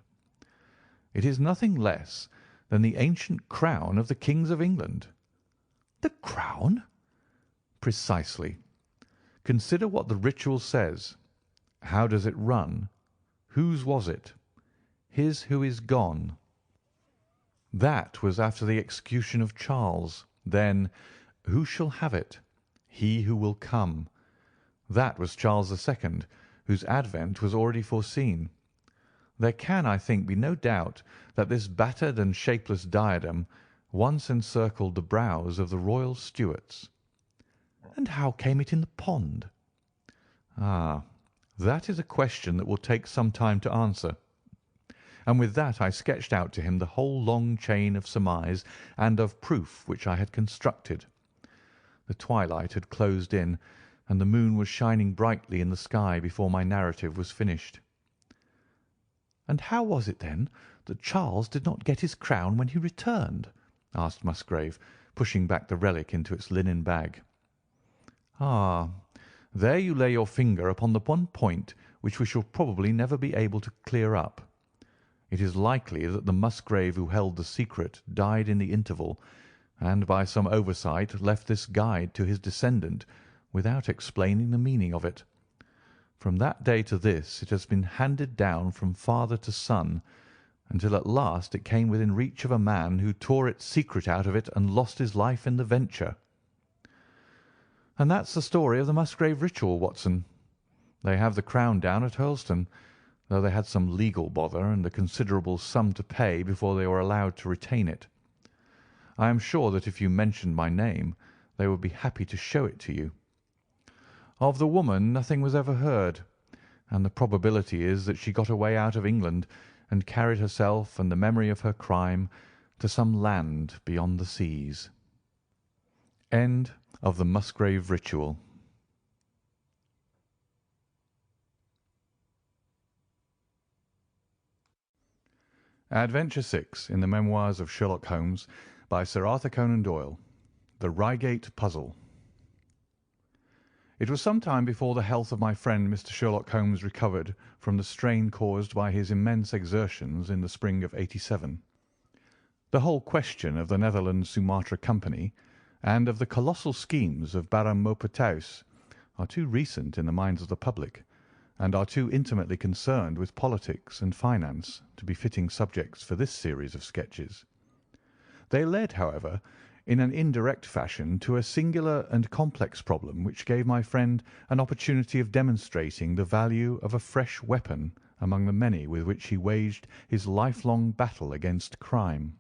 "It is nothing less than the ancient crown of the kings of England." "The crown?" "Precisely. Consider what the ritual says. How does it run? Whose was it? His who is gone. That was after the execution of Charles. Then, who shall have it? He who will come. That was Charles II, whose advent was already foreseen. There can, I think, be no doubt that this battered and shapeless diadem once encircled the brows of the royal Stuarts." "And how came it in the pond?" "Ah, that is a question that will take some time to answer." And with that I sketched out to him the whole long chain of surmise and of proof which I had constructed. The twilight had closed in, and the moon was shining brightly in the sky before my narrative was finished. "And how was it, then, that Charles did not get his crown when he returned?" asked Musgrave, pushing back the relic into its linen bag. "Ah, there you lay your finger upon the one point which we shall probably never be able to clear up. It is likely that the Musgrave who held the secret died in the interval, and by some oversight left this guide to his descendant without explaining the meaning of it. From that day to this it has been handed down from father to son, until at last it came within reach of a man who tore its secret out of it and lost his life in the venture. And that's the story of the Musgrave Ritual, Watson. They have the crown down at Hurlstone, though they had some legal bother and a considerable sum to pay before they were allowed to retain it. I am sure that if you mentioned my name, they would be happy to show it to you. Of the woman nothing was ever heard, and the probability is that she got away out of England and carried herself and the memory of her crime to some land beyond the seas. End of the Musgrave Ritual. Adventure 6 in the Memoirs of Sherlock Holmes by Sir Arthur Conan Doyle. The Reigate Puzzle. It was some time before the health of my friend Mr. Sherlock Holmes recovered from the strain caused by his immense exertions in the spring of '87. The whole question of the Netherlands Sumatra Company and of the colossal schemes of Baron Maupertuis are too recent in the minds of the public, and are too intimately concerned with politics and finance to be fitting subjects for this series of sketches. They led, however, in an indirect fashion to a singular and complex problem which gave my friend an opportunity of demonstrating the value of a fresh weapon among the many with which he waged his lifelong battle against crime.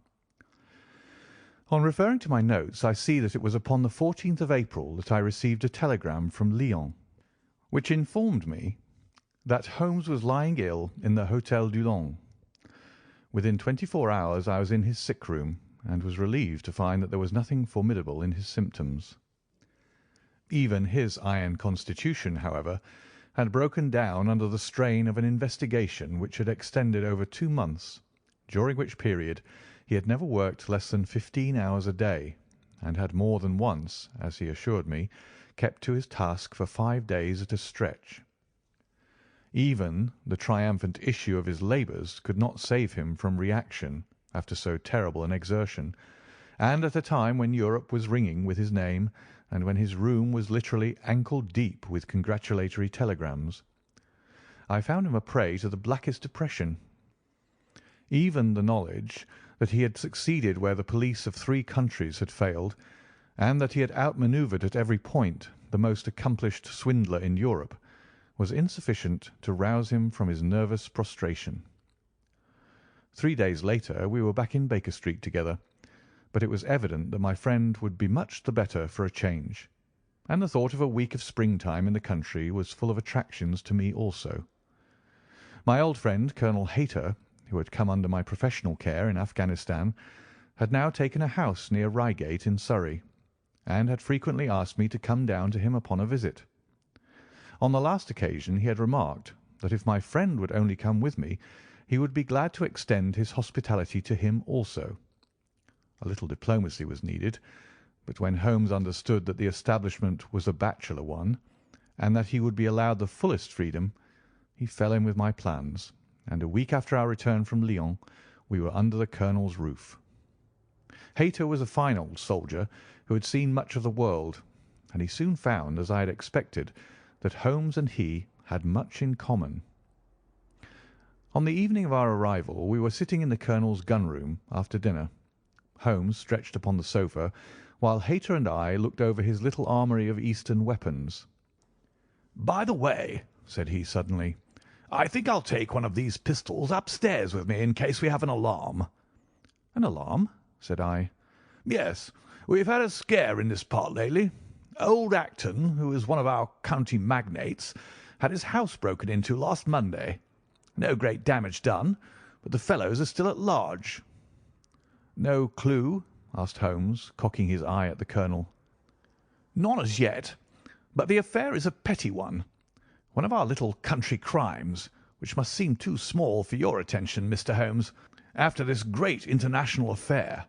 On referring to my notes, I see that it was upon the 14th of April that I received a telegram from Lyons, which informed me that Holmes was lying ill in the Hôtel Dulong. Within 24 hours I was in his sick room, and was relieved to find that there was nothing formidable in his symptoms. Even his iron constitution, however, had broken down under the strain of an investigation which had extended over 2 months, during which period he had never worked less than 15 hours a day, and had more than once, as he assured me, kept to his task for 5 days at a stretch. Even the triumphant issue of his labours could not save him from reaction after so terrible an exertion, and at a time when Europe was ringing with his name, and when his room was literally ankle-deep with congratulatory telegrams. I found him a prey to the blackest depression. Even the knowledge that he had succeeded where the police of 3 countries had failed, and that he had outmanoeuvred at every point the most accomplished swindler in Europe, was insufficient to rouse him from his nervous prostration. 3 days later we were back in Baker Street together, but it was evident that my friend would be much the better for a change, and the thought of a week of springtime in the country was full of attractions to me also. My old friend Colonel Hayter, who had come under my professional care in Afghanistan, had now taken a house near Reigate in Surrey, and had frequently asked me to come down to him upon a visit. On the last occasion he had remarked that if my friend would only come with me, he would be glad to extend his hospitality to him also. A little diplomacy was needed, but when Holmes understood that the establishment was a bachelor one, and that he would be allowed the fullest freedom, he fell in with my plans, and a week after our return from Lyons we were under the colonel's roof. Hayter was a fine old soldier who had seen much of the world, and he soon found, as I had expected, that Holmes and he had much in common. On the evening of our arrival we were sitting in the colonel's gun-room after dinner, Holmes stretched upon the sofa, while Hayter and I looked over his little armoury of Eastern weapons. "By the way," said he suddenly, "I think I'll take one of these pistols upstairs with me in case we have an alarm." "An alarm?" said I. "Yes, we've had a scare in this part lately. Old Acton, who is one of our county magnates, had his house broken into last Monday. No great damage done, but the fellows are still at large." "No clue?" asked Holmes, cocking his eye at the colonel. "None as yet, but the affair is a petty one. One of our little country crimes, which must seem too small for your attention, Mr. Holmes, after this great international affair."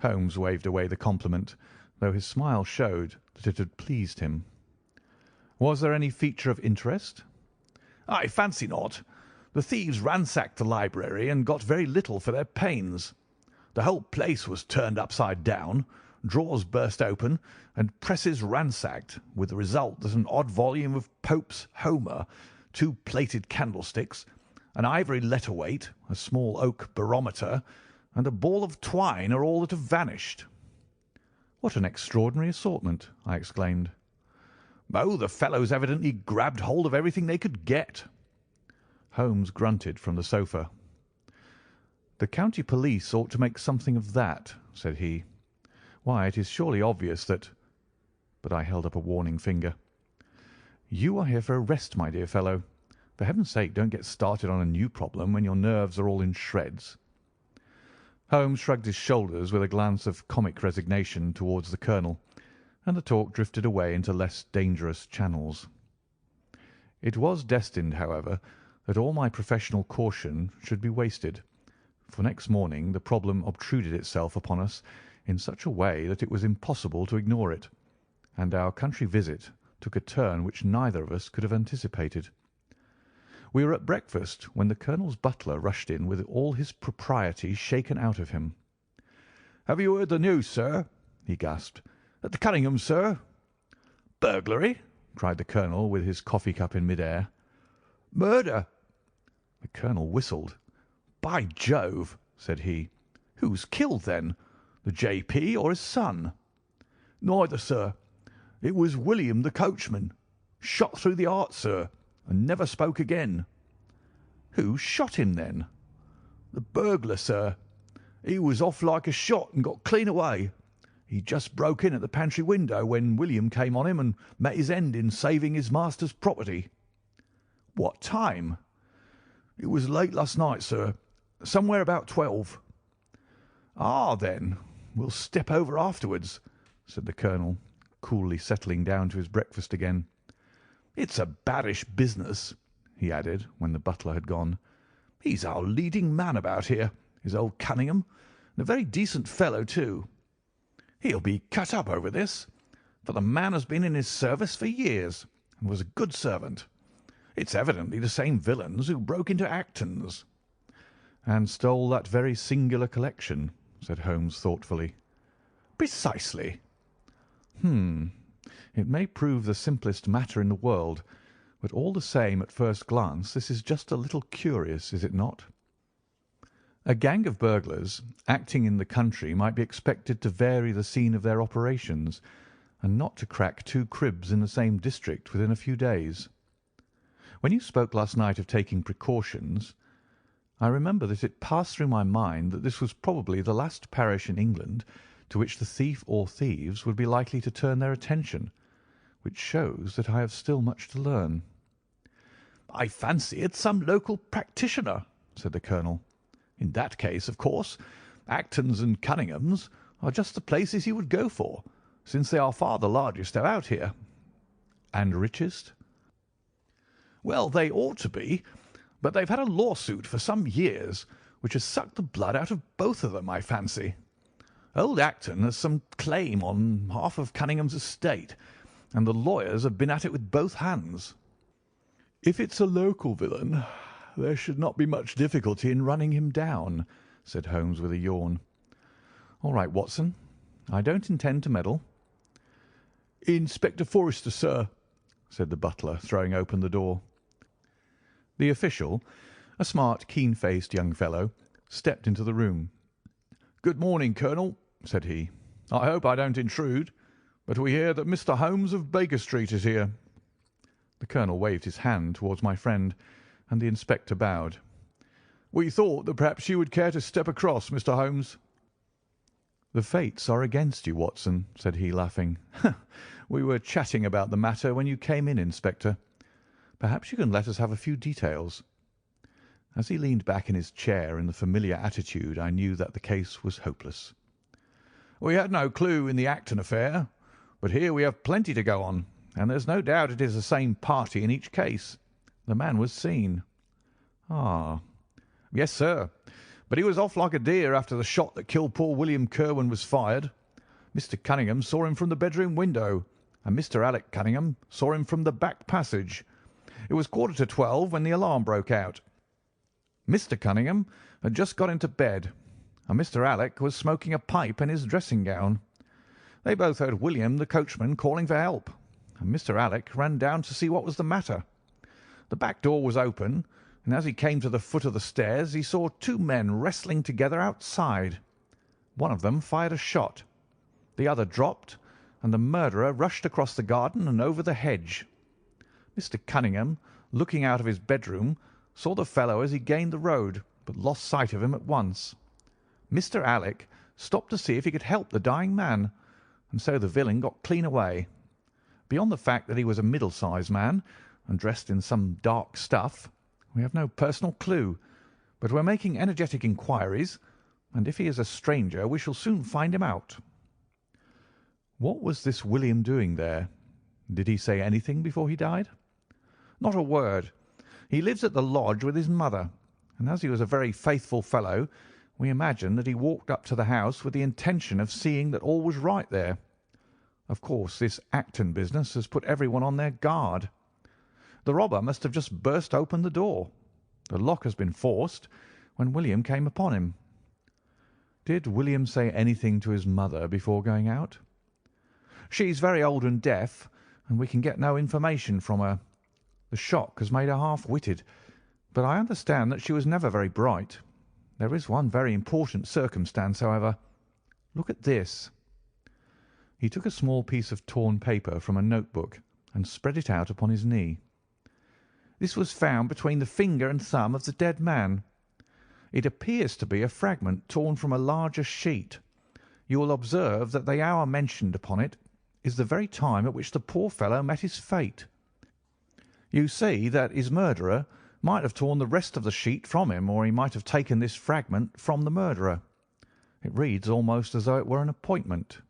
Holmes waved away the compliment, though his smile showed that it had pleased him. "Was there any feature of interest?" I fancy not. The thieves ransacked the library and got very little for their pains. The whole place was turned upside down, drawers burst open, and presses ransacked, with the result that an odd volume of Pope's Homer, 2 plated candlesticks, an ivory letter-weight, a small oak barometer, and a ball of twine are all that have vanished." "What an extraordinary assortment!" I exclaimed. "Oh, the fellows evidently grabbed hold of everything they could get." Holmes grunted from the sofa. "The county police ought to make something of that," said he. "Why, it is surely obvious that—" But I held up a warning finger. "You are here for a rest, my dear fellow. For heaven's sake, don't get started on a new problem when your nerves are all in shreds." Holmes shrugged his shoulders with a glance of comic resignation towards the colonel, and the talk drifted away into less dangerous channels. It was destined, however, that all my professional caution should be wasted, for next morning the problem obtruded itself upon us in such a way that it was impossible to ignore it, and our country visit took a turn which neither of us could have anticipated. We were at breakfast when the colonel's butler rushed in with all his propriety shaken out of him. "Have you heard the news, sir?" he gasped. "At the Cunningham, sir." "Burglary?" cried the colonel, with his coffee cup in mid-air. "Murder." The colonel whistled. "By Jove!" said he. "Who's killed, then? The J.P. or his son?" "Neither, sir. It was William, the coachman. Shot through the heart, sir, and never spoke again." "Who shot him, then?" "The burglar, sir. He was off like a shot and got clean away. He just broke in at the pantry window when William came on him and met his end in saving his master's property." "What time?" "It was late last night, sir. Somewhere about 12. "Ah, then, we'll step over afterwards," said the colonel, coolly settling down to his breakfast again. "It's a baddish business," he added, when the butler had gone. "He's our leading man about here, is old Cunningham, and a very decent fellow, too. He'll be cut up over this, for the man has been in his service for years, and was a good servant. It's evidently the same villains who broke into Acton's." "And stole that very singular collection," said Holmes thoughtfully. "Precisely." It may prove the simplest matter in the world, but all the same, at first glance, this is just a little curious, is it not? A gang of burglars acting in the country might be expected to vary the scene of their operations, and not to crack 2 cribs in the same district within a few days. When you spoke last night of taking precautions, I remember that it passed through my mind that this was probably the last parish in England to which the thief or thieves would be likely to turn their attention, which shows that I have still much to learn. "I fancy it's some local practitioner," said the colonel. "In that case, of course, Acton's and Cunningham's are just the places he would go for, since they are far the largest about here." "And richest?" "Well, they ought to be, but they've had a lawsuit for some years which has sucked the blood out of both of them, I fancy. Old Acton has some claim on half of Cunningham's estate, and the lawyers have been at it with both hands." "If it's a local villain, there should not be much difficulty in running him down," said Holmes with a yawn. "All right, Watson. I don't intend to meddle." "Inspector Forrester, sir," said the butler, throwing open the door. The official, a smart, keen-faced young fellow, stepped into the room. "Good morning, Colonel," said he. "I hope I don't intrude, but we hear that Mr. Holmes of Baker Street is here." The colonel waved his hand towards my friend, and the inspector bowed. "We thought that perhaps you would care to step across, Mr. Holmes." "The fates are against you, Watson," said he, laughing. "We were chatting about the matter when you came in, Inspector. Perhaps you can let us have a few details." As he leaned back in his chair in the familiar attitude, I knew that the case was hopeless. "We had no clue in the Acton affair, but here we have plenty to go on, and there's no doubt it is the same party in each case. The man was seen." "Ah." "Yes, sir, but he was off like a deer after the shot that killed poor William Kirwan was fired. Mr. Cunningham saw him from the bedroom window, and Mr. Alec Cunningham saw him from the back passage. It was 11:45 when the alarm broke out. Mr. Cunningham had just got into bed, and Mr. Alec was smoking a pipe in his dressing gown. They both heard William, the coachman, calling for help, and Mr. Alec ran down to see what was the matter. The back door was open, and as he came to the foot of the stairs he saw two men wrestling together outside. One of them fired a shot. The other dropped, and the murderer rushed across the garden and over the hedge. Mr. Cunningham, looking out of his bedroom, saw the fellow as he gained the road, but lost sight of him at once. Mr. Alec stopped to see if he could help the dying man, and so the villain got clean away. Beyond the fact that he was a middle-sized man and dressed in some dark stuff, we have no personal clue, but we're making energetic inquiries, and if he is a stranger we shall soon find him out." "What was this William doing there? Did he say anything before he died?" "Not a word. He lives at the lodge with his mother, and as he was a very faithful fellow, we imagine that he walked up to the house with the intention of seeing that all was right there. Of course, this Acton business has put everyone on their guard. The robber must have just burst open the door. The lock has been forced when William came upon him." "Did William say anything to his mother before going out?" "She's very old and deaf, and we can get no information from her. The shock has made her half-witted, but I understand that she was never very bright. There is one very important circumstance, however. Look at this." He took a small piece of torn paper from a notebook and spread it out upon his knee. "This was found between the finger and thumb of the dead man. It appears to be a fragment torn from a larger sheet. You will observe that the hour mentioned upon it is the very time at which the poor fellow met his fate. You see that his murderer might have torn the rest of the sheet from him, or he might have taken this fragment from the murderer. It reads almost as though it were an appointment."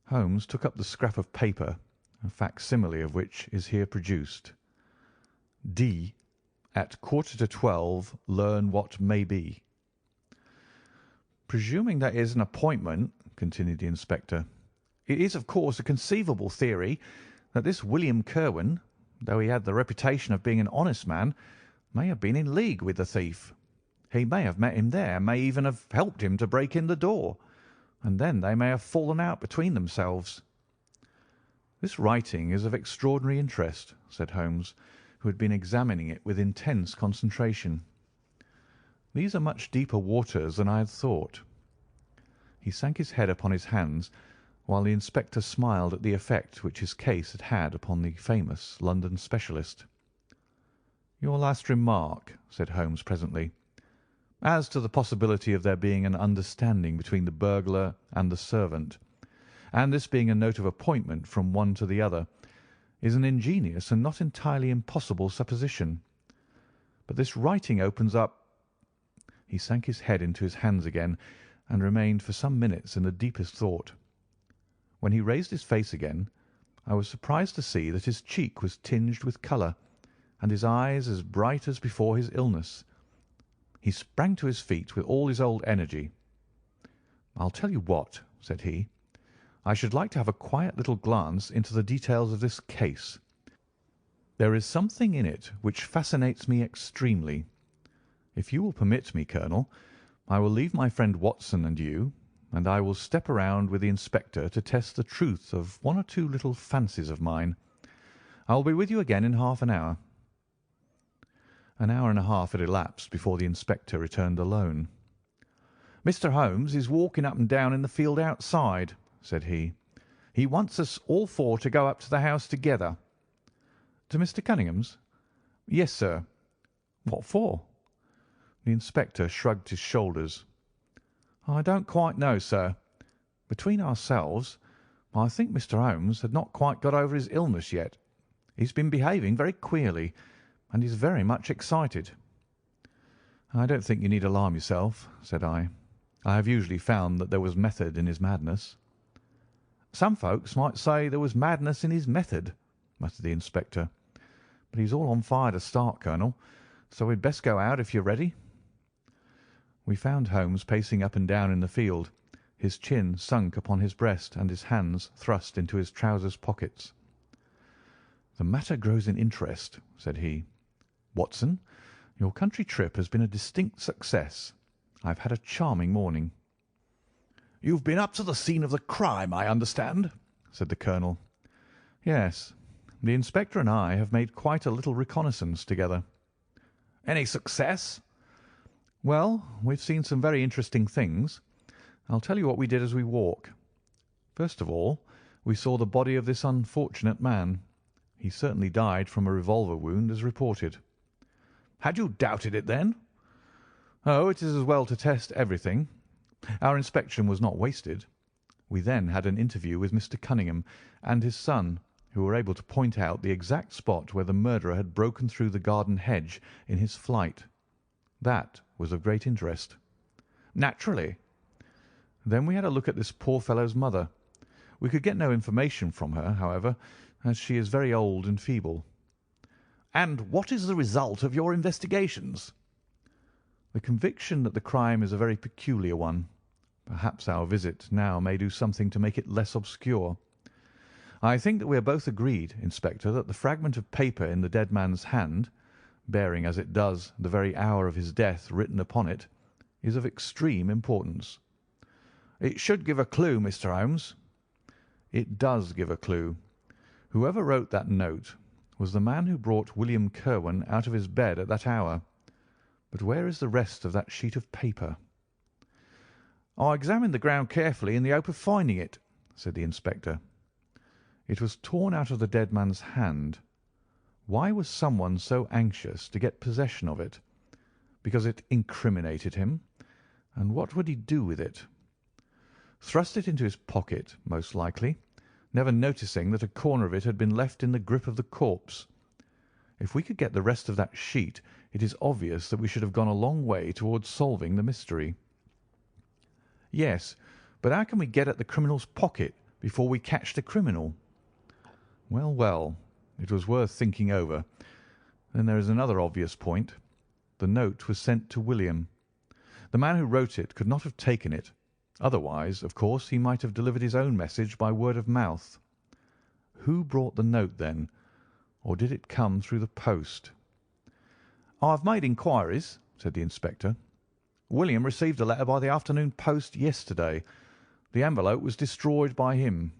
Holmes took up the scrap of paper, a facsimile of which is here produced. "D. at 11:45 learn what may be." "Presuming that is an appointment," continued the inspector, "it is of course a conceivable theory that this William Kirwan, though he had the reputation of being an honest man, may have been in league with the thief. He may have met him there, may even have helped him to break in the door, and then they may have fallen out between themselves." "This writing is of extraordinary interest," said Holmes, who had been examining it with intense concentration. "These are much deeper waters than I had thought." He sank his head upon his hands, while the inspector smiled at the effect which his case had had upon the famous London specialist. "Your last remark," said Holmes presently, "as to the possibility of there being an understanding between the burglar and the servant, and this being a note of appointment from one to the other, is an ingenious and not entirely impossible supposition. But this writing opens up—" He sank his head into his hands again, and remained for some minutes in the deepest thought. When he raised his face again, I was surprised to see that his cheek was tinged with colour, and his eyes as bright as before his illness. He sprang to his feet with all his old energy. "I'll tell you what," said he. "I should like to have a quiet little glance into the details of this case. There is something in it which fascinates me extremely. If you will permit me, Colonel, I will leave my friend Watson and you, and I will step around with the inspector to test the truth of one or two little fancies of mine. I will be with you again in half an hour." An hour and a half had elapsed before the inspector returned alone. "Mr. Holmes is walking up and down in the field outside," said he. "He wants us all four to go up to the house together." "To Mr. Cunningham's?" "Yes, sir." "What for?" The inspector shrugged his shoulders. "I don't quite know, sir. Between ourselves, I think Mr. Holmes had not quite got over his illness yet. He's been behaving very queerly, and is very much excited." "I don't think you need alarm yourself," said I. "I have usually found that there was method in his madness." "Some folks might say there was madness in his method," muttered the inspector. "But he's all on fire to start, Colonel, so we'd best go out if you're ready." We found Holmes pacing up and down in the field, his chin sunk upon his breast and his hands thrust into his trousers pockets. "The matter grows in interest," said he. "Watson, your country trip has been a distinct success. I've had a charming morning." "You've been up to the scene of the crime, I understand," said the colonel. "Yes. The inspector and I have made quite a little reconnaissance together." "Any success?" "Well, we've seen some very interesting things. I'll tell you what we did as we walk. First of all, we saw the body of this unfortunate man. He certainly died from a revolver wound, as reported." "Had you doubted it, then?" "Oh, it is as well to test everything. Our inspection was not wasted. We then had an interview with Mr. Cunningham and his son, who were able to point out the exact spot where the murderer had broken through the garden hedge in his flight. That was of great interest." "Naturally." "Then we had a look at this poor fellow's mother. We could get no information from her, however, as she is very old and feeble." "And what is the result of your investigations?" "The conviction that the crime is a very peculiar one. Perhaps our visit now may do something to make it less obscure. I think that we are both agreed, Inspector, that the fragment of paper in the dead man's hand, bearing as it does the very hour of his death written upon it, is of extreme importance." "It should give a clue, Mr. Holmes." "It does give a clue. Whoever wrote that note was the man who brought William Kirwan out of his bed at that hour. But where is the rest of that sheet of paper?" "I examined the ground carefully in the hope of finding it," said the inspector. "It was torn out of the dead man's hand. Why was someone so anxious to get possession of it? Because it incriminated him? And what would he do with it? Thrust it into his pocket, most likely, never noticing that a corner of it had been left in the grip of the corpse. If we could get the rest of that sheet, it is obvious that we should have gone a long way towards solving the mystery." "Yes, but how can we get at the criminal's pocket before we catch the criminal?" "Well, well, it was worth thinking over. Then there is another obvious point. The note was sent to William. The man who wrote it could not have taken it. Otherwise, of course, he might have delivered his own message by word of mouth. Who brought the note, then? Or did it come through the post?" "I have made inquiries," said the inspector. "William received a letter by the afternoon post yesterday. The envelope was destroyed by him."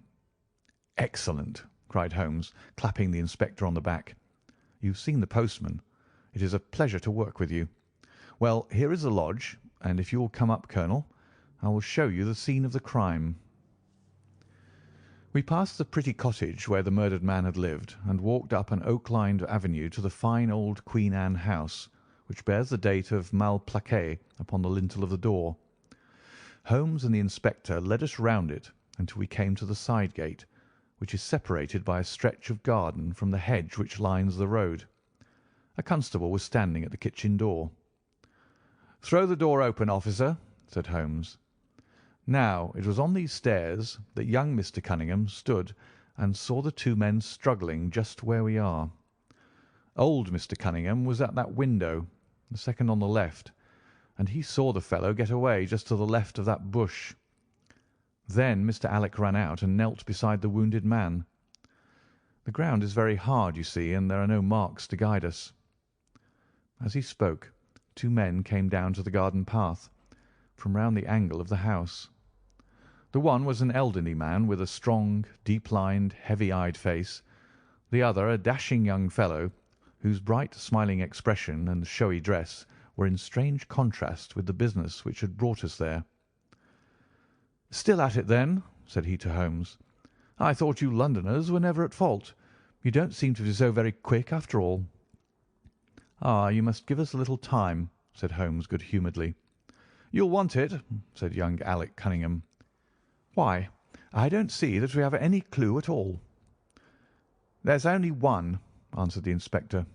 "Excellent!" cried Holmes, clapping the inspector on the back. "You've seen the postman. It is a pleasure to work with you. Well, here is the lodge, and if you will come up, Colonel, I will show you the scene of the crime." We passed the pretty cottage where the murdered man had lived, and walked up an oak-lined avenue to the fine old Queen Anne house, which bears the date of Malplaquet upon the lintel of the door. Holmes and the inspector led us round it until we came to the side gate, which is separated by a stretch of garden from the hedge which lines the road. A constable was standing at the kitchen door. "Throw the door open, officer," said Holmes. Now it was on these stairs that young Mr. Cunningham stood and saw the two men struggling just where we are. Old Mr. Cunningham was at that window, the second on the left, and he saw the fellow get away just to the left of that bush. Then Mr. Alec ran out and knelt beside the wounded man. The ground is very hard, you see, and there are no marks to guide us. As he spoke, two men came down to the garden path, from round the angle of the house. The one was an elderly man with a strong, deep-lined, heavy-eyed face. The other a dashing young fellow, whose bright, smiling expression and showy dress were in strange contrast with the business which had brought us there. "Still at it, then?" said he to Holmes. "I thought you Londoners were never at fault. You don't seem to be so very quick, after all." "Ah, you must give us a little time," said Holmes good-humouredly. "You'll want it," said young Alec Cunningham. "Why, I don't see that we have any clue at all." "There's only one," answered the inspector.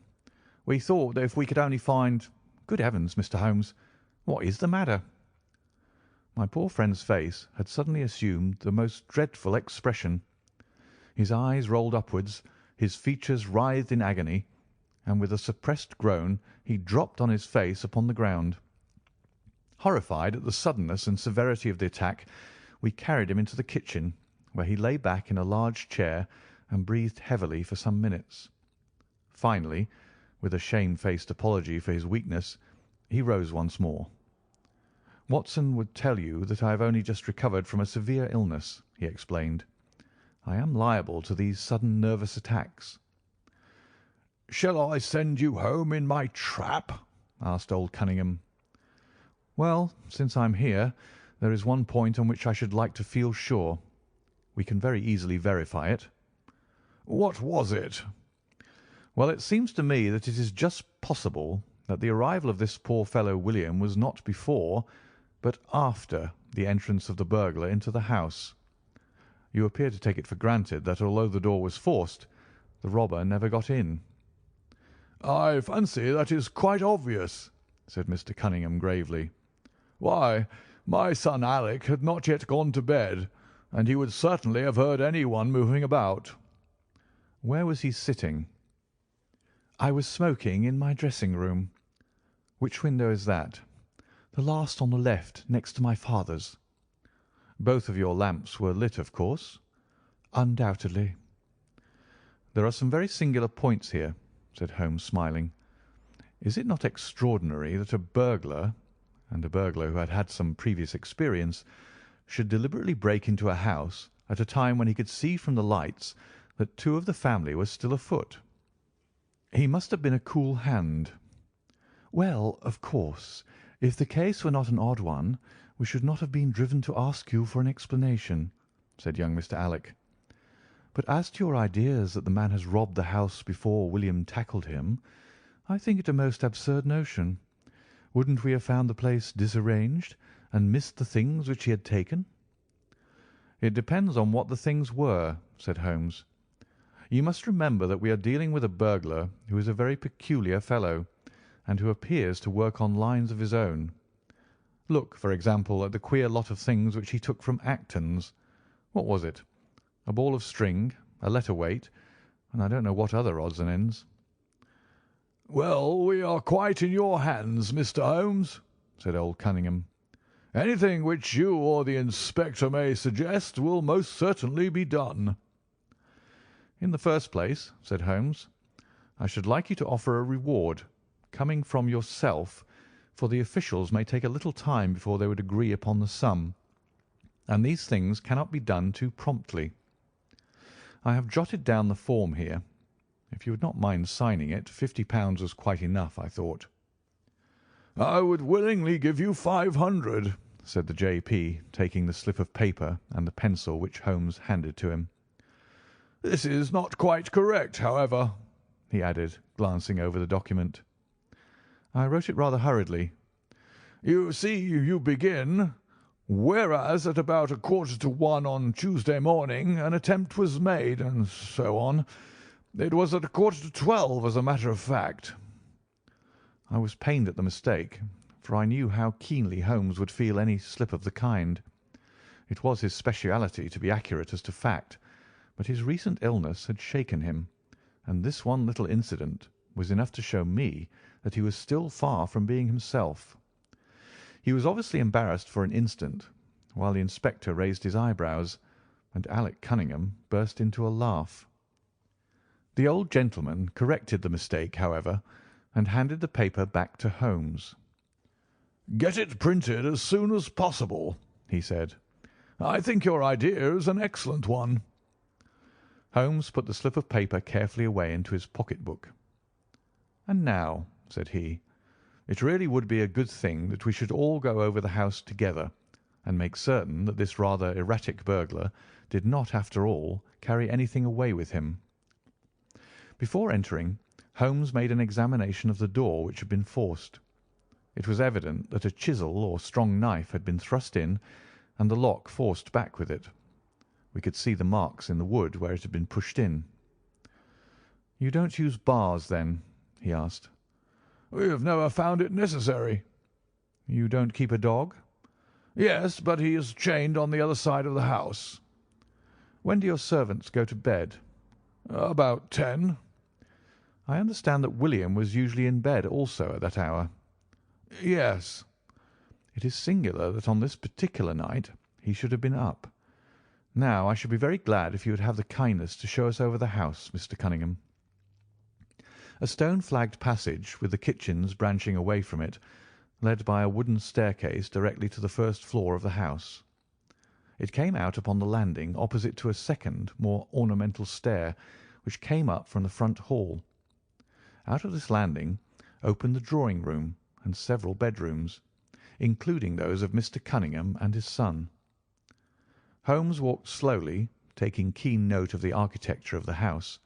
"We thought that if we could only find— Good heavens, Mr. Holmes, what is the matter?" My poor friend's face had suddenly assumed the most dreadful expression. His eyes rolled upwards, his features writhed in agony, and with a suppressed groan he dropped on his face upon the ground. Horrified at the suddenness and severity of the attack, we carried him into the kitchen, where he lay back in a large chair and breathed heavily for some minutes. Finally, with a shamefaced apology for his weakness, he rose once more. "Watson would tell you that I have only just recovered from a severe illness," he explained. "I am liable to these sudden nervous attacks." "Shall I send you home in my trap?" asked old Cunningham. "Well, since I'm here, there is one point on which I should like to feel sure. We can very easily verify it." "What was it?" "Well, it seems to me that it is just possible that the arrival of this poor fellow William was not before, but after the entrance of the burglar into the house. You appear to take it for granted that although the door was forced, the robber never got in." "I fancy that is quite obvious," said Mr. Cunningham gravely. "Why, my son Alec had not yet gone to bed, and he would certainly have heard anyone moving about." "Where was he sitting?" "I was smoking in my dressing-room." "Which window is that?" "The last on the left, next to my father's." "Both of your lamps were lit, of course?" "Undoubtedly." "There are some very singular points here," said Holmes, smiling. "Is it not extraordinary that a burglar, and a burglar who had had some previous experience, should deliberately break into a house at a time when he could see from the lights that two of the family were still afoot?" "He must have been a cool hand." "Well, of course, if the case were not an odd one, we should not have been driven to ask you for an explanation," said young Mr. Alec. "But as to your ideas that the man has robbed the house before William tackled him, I think it a most absurd notion. Wouldn't we have found the place disarranged and missed the things which he had taken?" "It depends on what the things were," said Holmes. "You must remember that we are dealing with a burglar who is a very peculiar fellow, and who appears to work on lines of his own. Look, for example, at the queer lot of things which he took from Acton's. What was it? A ball of string, a letter weight, and I don't know what other odds and ends." "Well, we are quite in your hands, Mr. Holmes," said old Cunningham. "Anything which you or the inspector may suggest will most certainly be done." "In the first place," said Holmes, "I should like you to offer a reward, coming from yourself, for the officials may take a little time before they would agree upon the sum, and these things cannot be done too promptly. I have jotted down the form here. If you would not mind signing it, £50 was quite enough, I thought." "I would willingly give you 500, said the J.P., taking the slip of paper and the pencil which Holmes handed to him. "This is not quite correct, however," he added, glancing over the document. "I wrote it rather hurriedly." "You see, you begin, 'Whereas at about 1:45 on Tuesday morning an attempt was made,' and so on. It was at 11:45, as a matter of fact." I was pained at the mistake, for I knew how keenly Holmes would feel any slip of the kind. It was his speciality to be accurate as to fact, but his recent illness had shaken him, and this one little incident was enough to show me that he was still far from being himself. He was obviously embarrassed for an instant, while the inspector raised his eyebrows, and Alec Cunningham burst into a laugh. The old gentleman corrected the mistake, however, and handed the paper back to Holmes. "Get it printed as soon as possible," he said. "I think your idea is an excellent one." Holmes put the slip of paper carefully away into his pocket-book. "And now," said he, "it really would be a good thing that we should all go over the house together, and make certain that this rather erratic burglar did not, after all, carry anything away with him." Before entering, Holmes made an examination of the door which had been forced. It was evident that a chisel or strong knife had been thrust in and the lock forced back with it. We could see the marks in the wood where it had been pushed in. "You don't use bars, then?" he asked. "We have never found it necessary." "You don't keep a dog?" "Yes, but he is chained on the other side of the house." "When do your servants go to bed?" "About 10. "I understand that William was usually in bed also at that hour." "Yes." "It is singular that on this particular night he should have been up. Now, I should be very glad if you would have the kindness to show us over the house, Mr. Cunningham." A stone-flagged passage, with the kitchens branching away from it, led by a wooden staircase directly to the first floor of the house. It came out upon the landing opposite to a second, more ornamental stair, which came up from the front hall. Out of this landing opened the drawing-room and several bedrooms, including those of Mr. Cunningham and his son. Holmes walked slowly, taking keen note of the architecture of the house.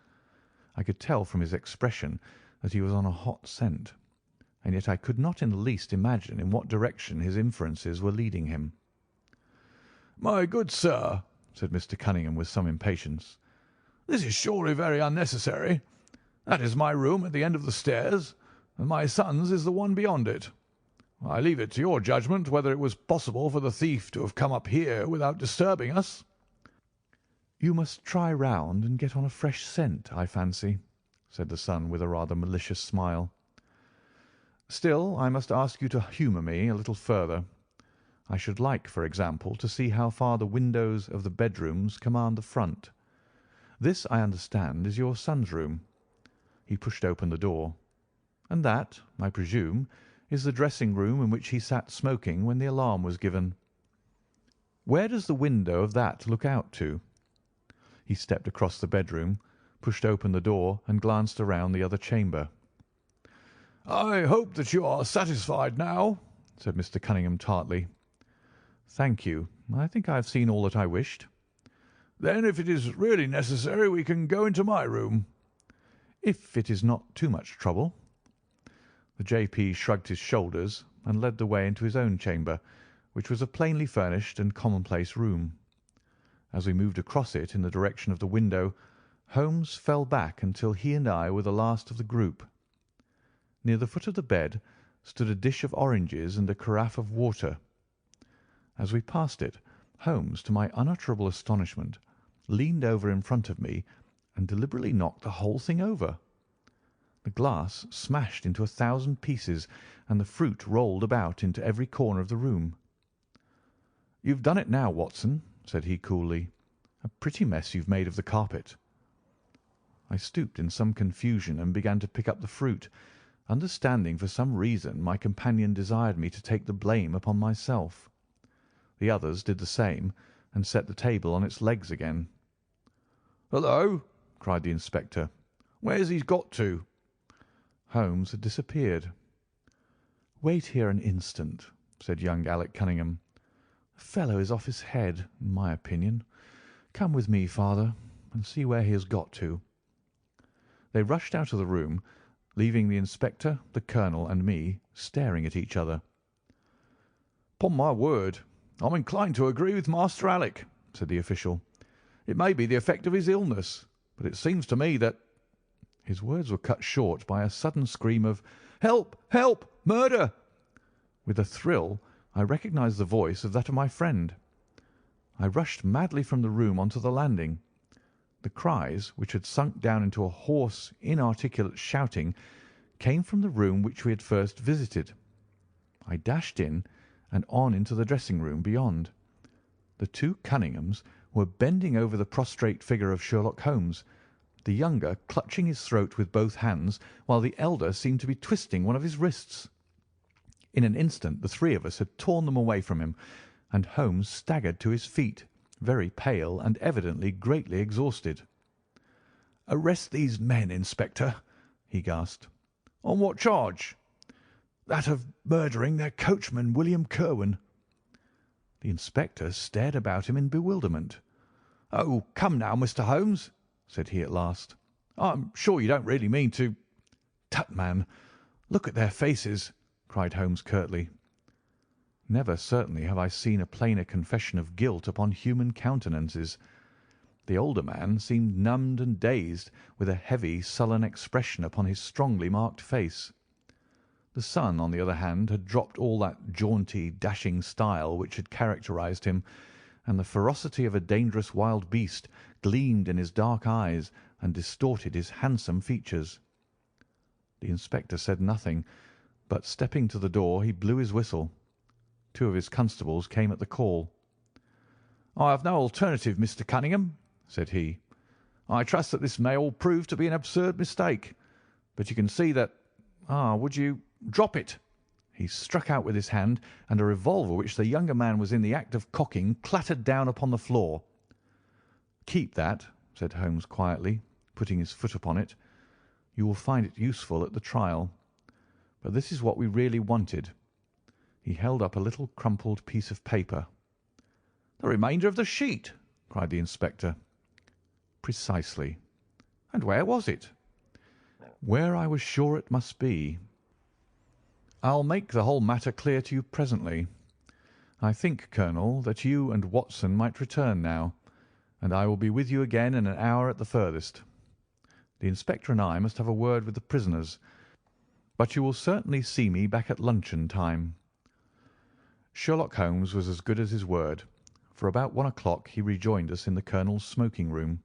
I could tell from his expression that he was on a hot scent, and yet I could not in the least imagine in what direction his inferences were leading him. "My good sir," said Mr. Cunningham with some impatience, "this is surely very unnecessary. That is my room at the end of the stairs, and my son's is the one beyond it. I leave it to your judgment whether it was possible for the thief to have come up here without disturbing us." "You must try round and get on a fresh scent, I fancy," said the son with a rather malicious smile. "Still, I must ask you to humour me a little further. I should like, for example, to see how far the windows of the bedrooms command the front. This, I understand, is your son's room." He pushed open the door. "And that, I presume, is the dressing-room in which he sat smoking when the alarm was given. Where does the window of that look out to?" He stepped across the bedroom, pushed open the door, and glanced around the other chamber. "I hope that you are satisfied now," said Mr. Cunningham tartly. "Thank you. I think I have seen all that I wished." "Then if it is really necessary we can go into my room." "If it is not too much trouble." The J.P. shrugged his shoulders and led the way into his own chamber, which was a plainly furnished and commonplace room. As we moved across it in the direction of the window, Holmes fell back until he and I were the last of the group. Near the foot of the bed stood a dish of oranges and a carafe of water. As we passed it, Holmes, to my unutterable astonishment, leaned over in front of me and deliberately knocked the whole thing over. The glass smashed into 1,000 pieces, and the fruit rolled about into every corner of the room. "You've done it now, Watson," said he coolly. "A pretty mess you've made of the carpet." I stooped in some confusion and began to pick up the fruit, understanding for some reason my companion desired me to take the blame upon myself. The others did the same, and set the table on its legs again. "Hullo!" cried the inspector. "Where's he got to?" Holmes had disappeared. "Wait here an instant," said young Alec Cunningham. "The fellow is off his head, in my opinion. Come with me, father, and see where he has got to." They rushed out of the room, leaving the inspector, the colonel, and me staring at each other. "'Pon my word, I'm inclined to agree with Master Alec," said the official. "It may be the effect of his illness, but it seems to me that—" His words were cut short by a sudden scream of "Help! Help! Murder!" With a thrill, I recognised the voice of that of my friend. I rushed madly from the room onto the landing. The cries, which had sunk down into a hoarse, inarticulate shouting, came from the room which we had first visited. I dashed in and on into the dressing-room beyond. The two Cunninghams were bending over the prostrate figure of Sherlock Holmes, the younger clutching his throat with both hands, while the elder seemed to be twisting one of his wrists. In an instant the three of us had torn them away from him, and Holmes staggered to his feet, very pale and evidently greatly exhausted. "Arrest these men, Inspector," he gasped. "On what charge?" "That of murdering their coachman, William Kirwan." The inspector stared about him in bewilderment. "Oh, come now, Mr. Holmes," said he at last. "I'm sure you don't really mean to—" "Tut, man, look at their faces," cried Holmes curtly. Never certainly have I seen a plainer confession of guilt upon human countenances. The older man seemed numbed and dazed, with a heavy, sullen expression upon his strongly marked face. The son, on the other hand, had dropped all that jaunty, dashing style which had characterized him, and the ferocity of a dangerous wild beast gleamed in his dark eyes and distorted his handsome features. The inspector said nothing, but stepping to the door he blew his whistle. Two of his constables came at the call. "I have no alternative, Mr. Cunningham," said he. "I trust that this may all prove to be an absurd mistake, but you can see that. Would you drop it?" He struck out with his hand, and a revolver which the younger man was in the act of cocking clattered down upon the floor. "Keep that," said Holmes quietly, putting his foot upon it. "You will find it useful at the trial. But this is what we really wanted." He held up a little crumpled piece of paper. "The remainder of the sheet!" cried the inspector. "Precisely. And where was it?" "Where I was sure it must be. I'll make the whole matter clear to you presently. I think, Colonel, that you and Watson might return now, and I will be with you again in an hour at the furthest. The inspector and I must have a word with the prisoners, but you will certainly see me back at luncheon time." Sherlock Holmes was as good as his word, for about 1 o'clock he rejoined us in the Colonel's smoking room.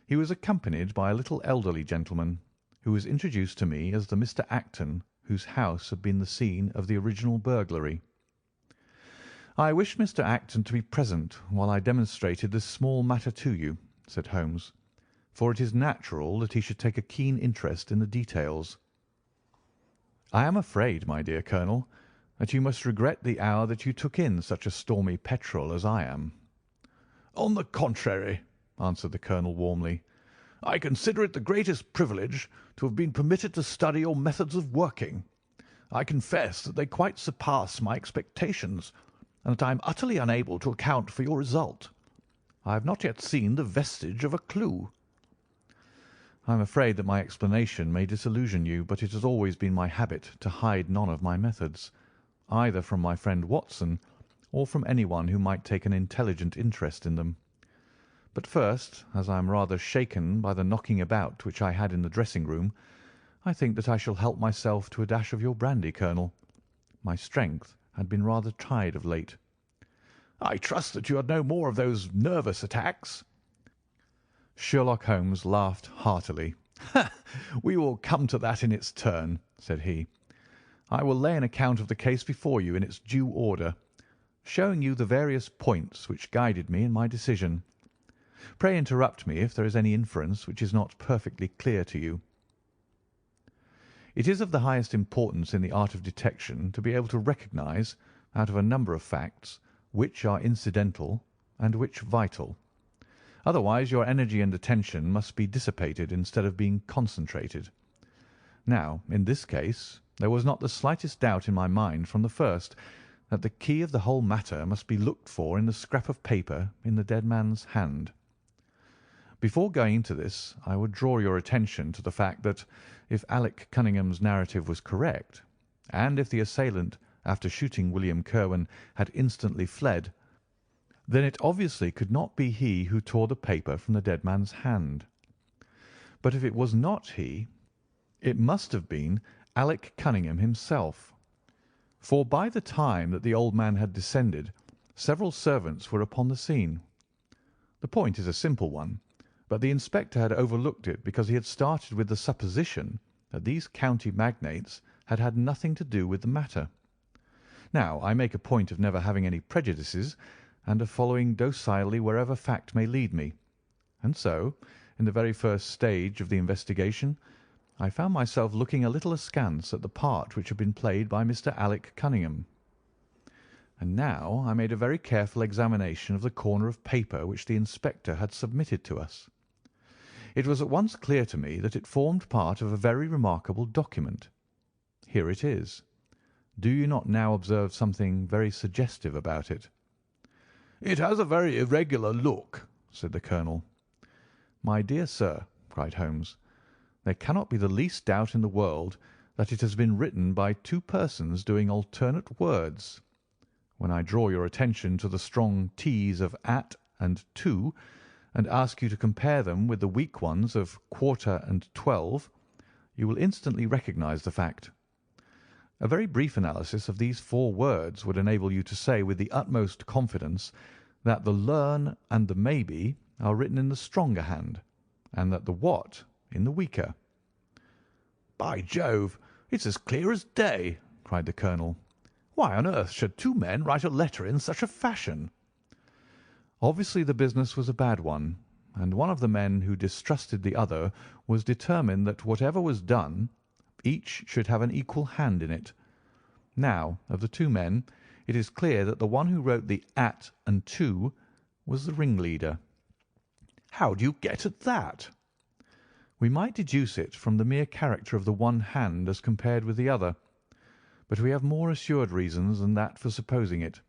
He was accompanied by a little elderly gentleman, who was introduced to me as the Mr. Acton whose house had been the scene of the original burglary. "I wish Mr. Acton to be present while I demonstrated this small matter to you," said Holmes, "for it is natural that he should take a keen interest in the details. I am afraid, my dear Colonel, that you must regret the hour that you took in such a stormy petrel as I am." "On the contrary," answered the Colonel warmly, "I consider it the greatest privilege to have been permitted to study your methods of working. I confess that they quite surpass my expectations, and that I am utterly unable to account for your result. I have not yet seen the vestige of a clue." "I am afraid that my explanation may disillusion you, but it has always been my habit to hide none of my methods, either from my friend Watson or from anyone who might take an intelligent interest in them. But first, as I am rather shaken by the knocking about which I had in the dressing-room, I think that I shall help myself to a dash of your brandy, Colonel. My strength had been rather tried of late." "I trust that you had no more of those nervous attacks." Sherlock Holmes laughed heartily. "We will come to that in its turn," said he. "I will lay an account of the case before you in its due order, showing you the various points which guided me in my decision. Pray interrupt me if there is any inference which is not perfectly clear to you. It is of the highest importance in the art of detection to be able to recognize, out of a number of facts, which are incidental and which vital. Otherwise your energy and attention must be dissipated instead of being concentrated. Now, in this case, there was not the slightest doubt in my mind from the first that the key of the whole matter must be looked for in the scrap of paper in the dead man's hand. Before going into this, I would draw your attention to the fact that if Alec Cunningham's narrative was correct, and if the assailant, after shooting William Kirwan, had instantly fled, then it obviously could not be he who tore the paper from the dead man's hand. But if it was not he, it must have been Alec Cunningham himself, for by the time that the old man had descended, several servants were upon the scene. The point is a simple one, but the inspector had overlooked it because he had started with the supposition that these county magnates had had nothing to do with the matter. Now, I make a point of never having any prejudices, and of following docilely wherever fact may lead me, and so, in the very first stage of the investigation, I found myself looking a little askance at the part which had been played by Mr. Alec Cunningham. And now I made a very careful examination of the corner of paper which the inspector had submitted to us. It was at once clear to me that it formed part of a very remarkable document. Here it is. Do you not now observe something very suggestive about it? "It has a very irregular look," said the Colonel. "My dear sir," cried Holmes, "there cannot be the least doubt in the world that it has been written by two persons doing alternate words. When I draw your attention to the strong T's of at and to, and ask you to compare them with the weak ones of quarter and 12, you will instantly recognize the fact. A very brief analysis of these four words would enable you to say with the utmost confidence that the learn and the maybe are written in the stronger hand, and that the what in the weaker." "By Jove, it's as clear as day," cried the Colonel. "Why on earth should two men write a letter in such a fashion?" Obviously the business was a bad one, and one of the men who distrusted the other was determined that whatever was done, each should have an equal hand in it. Now, of the two men, it is clear that the one who wrote the at and to was the ringleader. How do you get at that? We might deduce it from the mere character of the one hand as compared with the other, but we have more assured reasons than that for supposing it.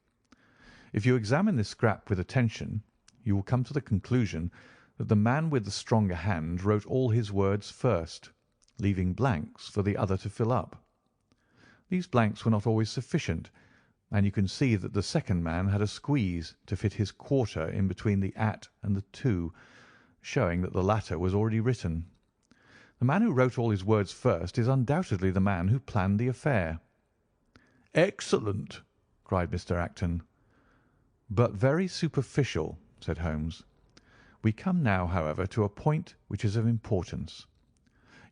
If you examine this scrap with attention, you will come to the conclusion that the man with the stronger hand wrote all his words first, leaving blanks for the other to fill up. These blanks were not always sufficient, and you can see that the second man had a squeeze to fit his quarter in between the at and the to, showing that the latter was already written. The man who wrote all his words first is undoubtedly the man who planned the affair." "Excellent!" cried Mr. Acton. "But very superficial," said Holmes. "We come now, however, to a point which is of importance.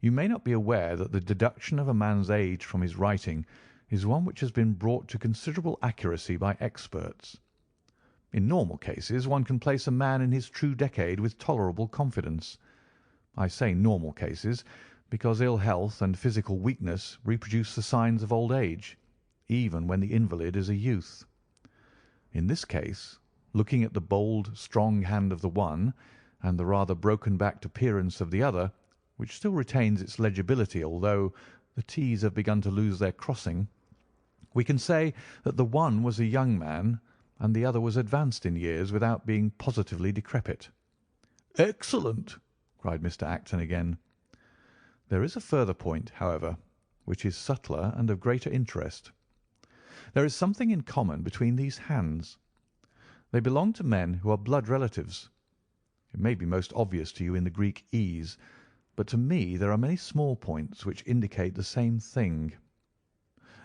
You may not be aware that the deduction of a man's age from his writing is one which has been brought to considerable accuracy by experts. In normal cases one can place a man in his true decade with tolerable confidence. I say normal cases, because ill health and physical weakness reproduce the signs of old age, even when the invalid is a youth. In this case, looking at the bold, strong hand of the one, and the rather broken-backed appearance of the other, which still retains its legibility although the T's have begun to lose their crossing, we can say that the one was a young man and the other was advanced in years without being positively decrepit." "Excellent!" cried Mr. Acton again. "There is a further point, however, which is subtler and of greater interest. There is something in common between these hands. They belong to men who are blood relatives. It may be most obvious to you in the Greek E's, but to me there are many small points which indicate the same thing.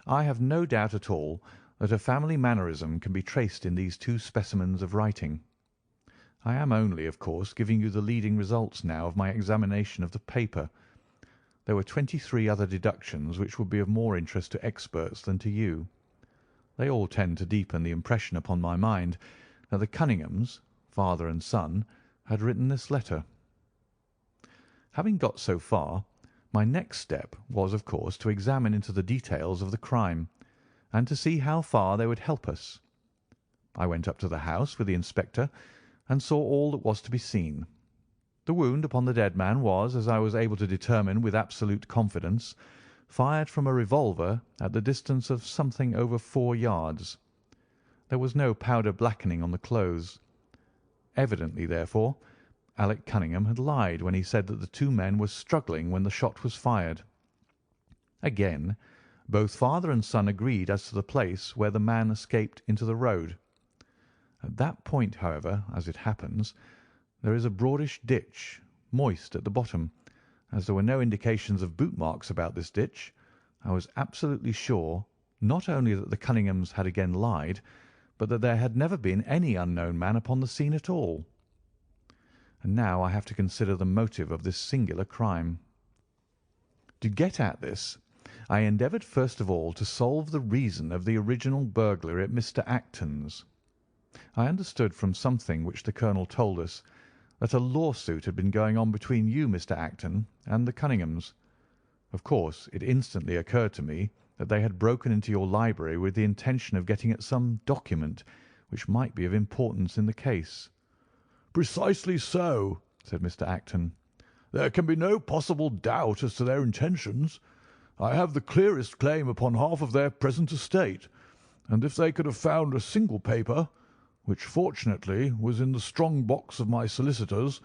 I have no doubt at all that a family mannerism can be traced in these two specimens of writing. I am only, of course, giving you the leading results now of my examination of the paper. There were 23 other deductions which would be of more interest to experts than to you. They all tend to deepen the impression upon my mind that the Cunninghams, father and son, had written this letter. Having got so far, my next step was, of course, to examine into the details of the crime, and to see how far they would help us. I went up to the house with the inspector and saw all that was to be seen. The wound upon the dead man was, as I was able to determine with absolute confidence, fired from a revolver at the distance of something over 4 yards. There was no powder blackening on the clothes. Evidently, therefore, Alec Cunningham had lied when he said that the two men were struggling when the shot was fired. Again, both father and son agreed as to the place where the man escaped into the road. At that point, however, as it happens, there is a broadish ditch, moist at the bottom. As there were no indications of boot marks about this ditch, I was absolutely sure not only that the Cunninghams had again lied, but that there had never been any unknown man upon the scene at all. And now I have to consider the motive of this singular crime. To get at this, I endeavoured first of all to solve the reason of the original burglary at Mr. Acton's. I understood from something which the colonel told us that a lawsuit had been going on between you, Mr. Acton, and the Cunninghams. Of course, it instantly occurred to me that they had broken into your library with the intention of getting at some document which might be of importance in the case. "Precisely so," said Mr. Acton. "There can be no possible doubt as to their intentions. I have the clearest claim upon half of their present estate, and if they could have found a single paper, which fortunately was in the strong box of my solicitors,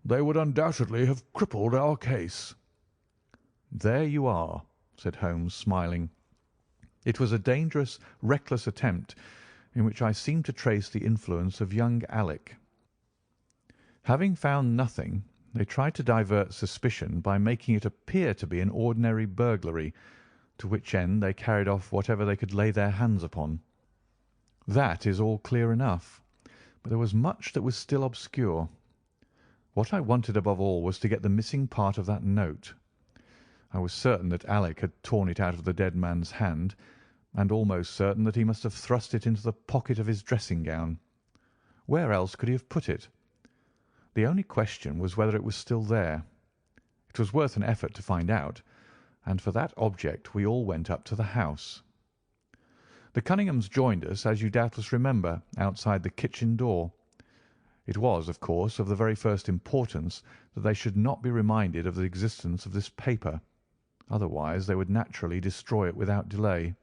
they would undoubtedly have crippled our case." "There you are," said Holmes, smiling. "It was a dangerous, reckless attempt in which I seemed to trace the influence of young Alec. Having found nothing, they tried to divert suspicion by making it appear to be an ordinary burglary, to which end they carried off whatever they could lay their hands upon. That is all clear enough, but there was much that was still obscure. What I wanted above all was to get the missing part of that note. I was certain that Alec had torn it out of the dead man's hand, and almost certain that he must have thrust it into the pocket of his dressing gown. Where else could he have put it? The only question was whether it was still there. It was worth an effort to find out, and for that object we all went up to the house. The Cunninghams joined us, as you doubtless remember, outside the kitchen door. It was, of course, of the very first importance that they should not be reminded of the existence of this paper. Otherwise they would naturally destroy it without delay.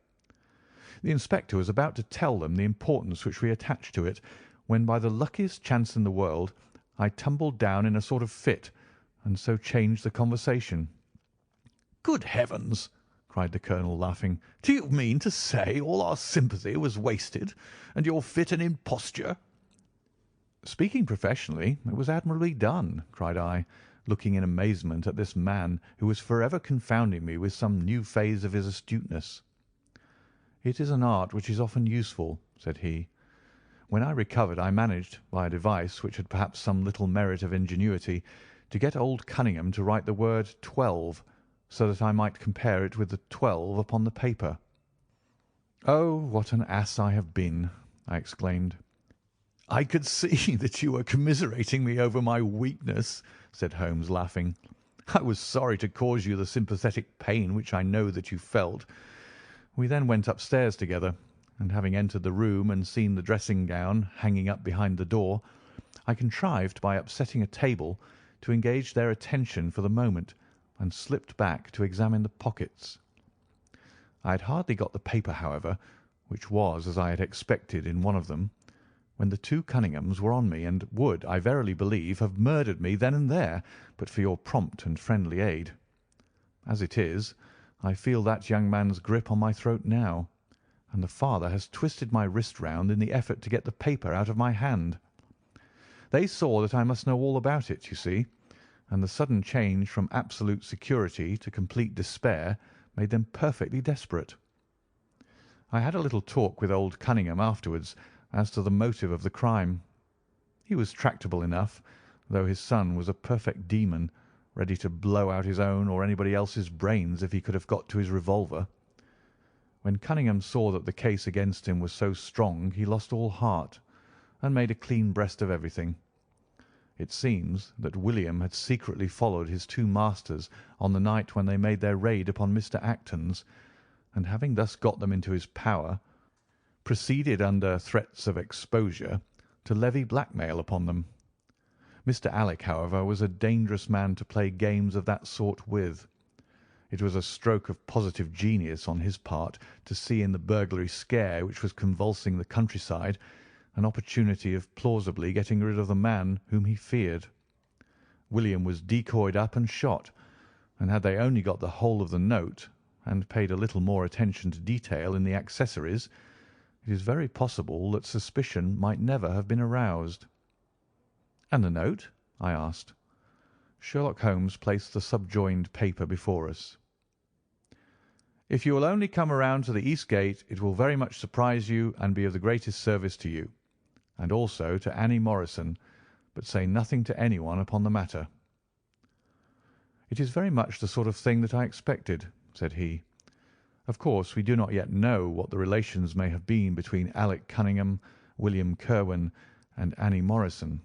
The inspector was about to tell them the importance which we attached to it, when by the luckiest chance in the world I tumbled down in a sort of fit, and so changed the conversation. "Good heavens!" cried the colonel, laughing. "Do you mean to say all our sympathy was wasted, and your fit an imposture?" "Speaking professionally, it was admirably done," cried I, looking in amazement at this man who was forever confounding me with some new phase of his astuteness. "It is an art which is often useful," said he. "When I recovered I managed, by a device which had perhaps some little merit of ingenuity, to get old Cunningham to write the word 12, so that I might compare it with the 12 upon the paper." "Oh, what an ass I have been!" I exclaimed. "I could see that you were commiserating me over my weakness," said Holmes, laughing. "I was sorry to cause you the sympathetic pain which I know that you felt." We then went upstairs together, and having entered the room and seen the dressing-gown hanging up behind the door, I contrived by upsetting a table to engage their attention for the moment, and slipped back to examine the pockets. I had hardly got the paper, however, which was, as I had expected, in one of them, when the two Cunninghams were on me, and would, I verily believe, have murdered me then and there, but for your prompt and friendly aid. As it is, I feel that young man's grip on my throat now, and the father has twisted my wrist round in the effort to get the paper out of my hand. They saw that I must know all about it, you see, and the sudden change from absolute security to complete despair made them perfectly desperate. I had a little talk with old Cunningham afterwards as to the motive of the crime. He was tractable enough, though his son was a perfect demon, ready to blow out his own or anybody else's brains if he could have got to his revolver. When Cunningham saw that the case against him was so strong, he lost all heart, and made a clean breast of everything. It seems that William had secretly followed his two masters on the night when they made their raid upon Mr. Acton's, and having thus got them into his power, proceeded under threats of exposure to levy blackmail upon them. Mr. Alec, however, was a dangerous man to play games of that sort with. It was a stroke of positive genius on his part to see in the burglary scare which was convulsing the countryside an opportunity of plausibly getting rid of the man whom he feared. William was decoyed up and shot, and had they only got the whole of the note, and paid a little more attention to detail in the accessories, it is very possible that suspicion might never have been aroused. "And the note?" I asked. Sherlock Holmes placed the subjoined paper before us. "If you will only come around to the east gate, it will very much surprise you and be of the greatest service to you, and also to Annie Morrison, but say nothing to anyone upon the matter." "It is very much the sort of thing that I expected," said he. "Of course, we do not yet know what the relations may have been between Alec Cunningham, William Kirwan, and Annie Morrison.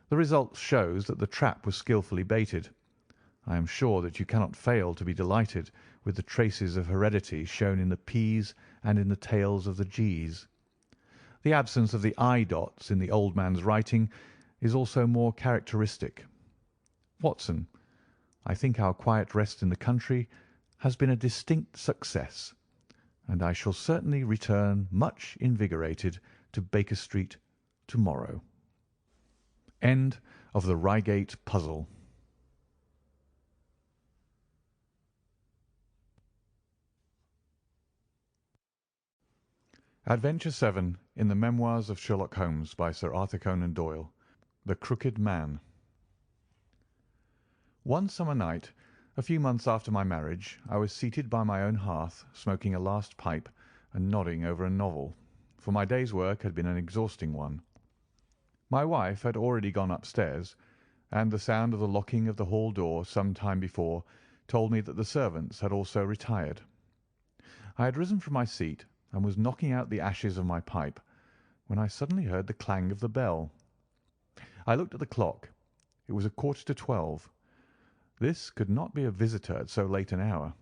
The result shows that the trap was skilfully baited. I am sure that you cannot fail to be delighted with the traces of heredity shown in the P's and in the tails of the G's. The absence of the I dots in the old man's writing is also more characteristic. Watson, I think our quiet rest in the country has been a distinct success, and I shall certainly return much invigorated to Baker Street to-morrow. End of the Reigate Puzzle. Adventure 7 in the Memoirs of Sherlock Holmes by Sir Arthur Conan Doyle. The Crooked Man. One summer night, a few months after my marriage, I was seated by my own hearth, smoking a last pipe and nodding over a novel, for my day's work had been an exhausting one. My wife had already gone upstairs, and the sound of the locking of the hall door some time before told me that the servants had also retired. I had risen from my seat and was knocking out the ashes of my pipe, when I suddenly heard the clang of the bell. I looked at the clock. It was 11:45. This could not be a visitor at so late an hour.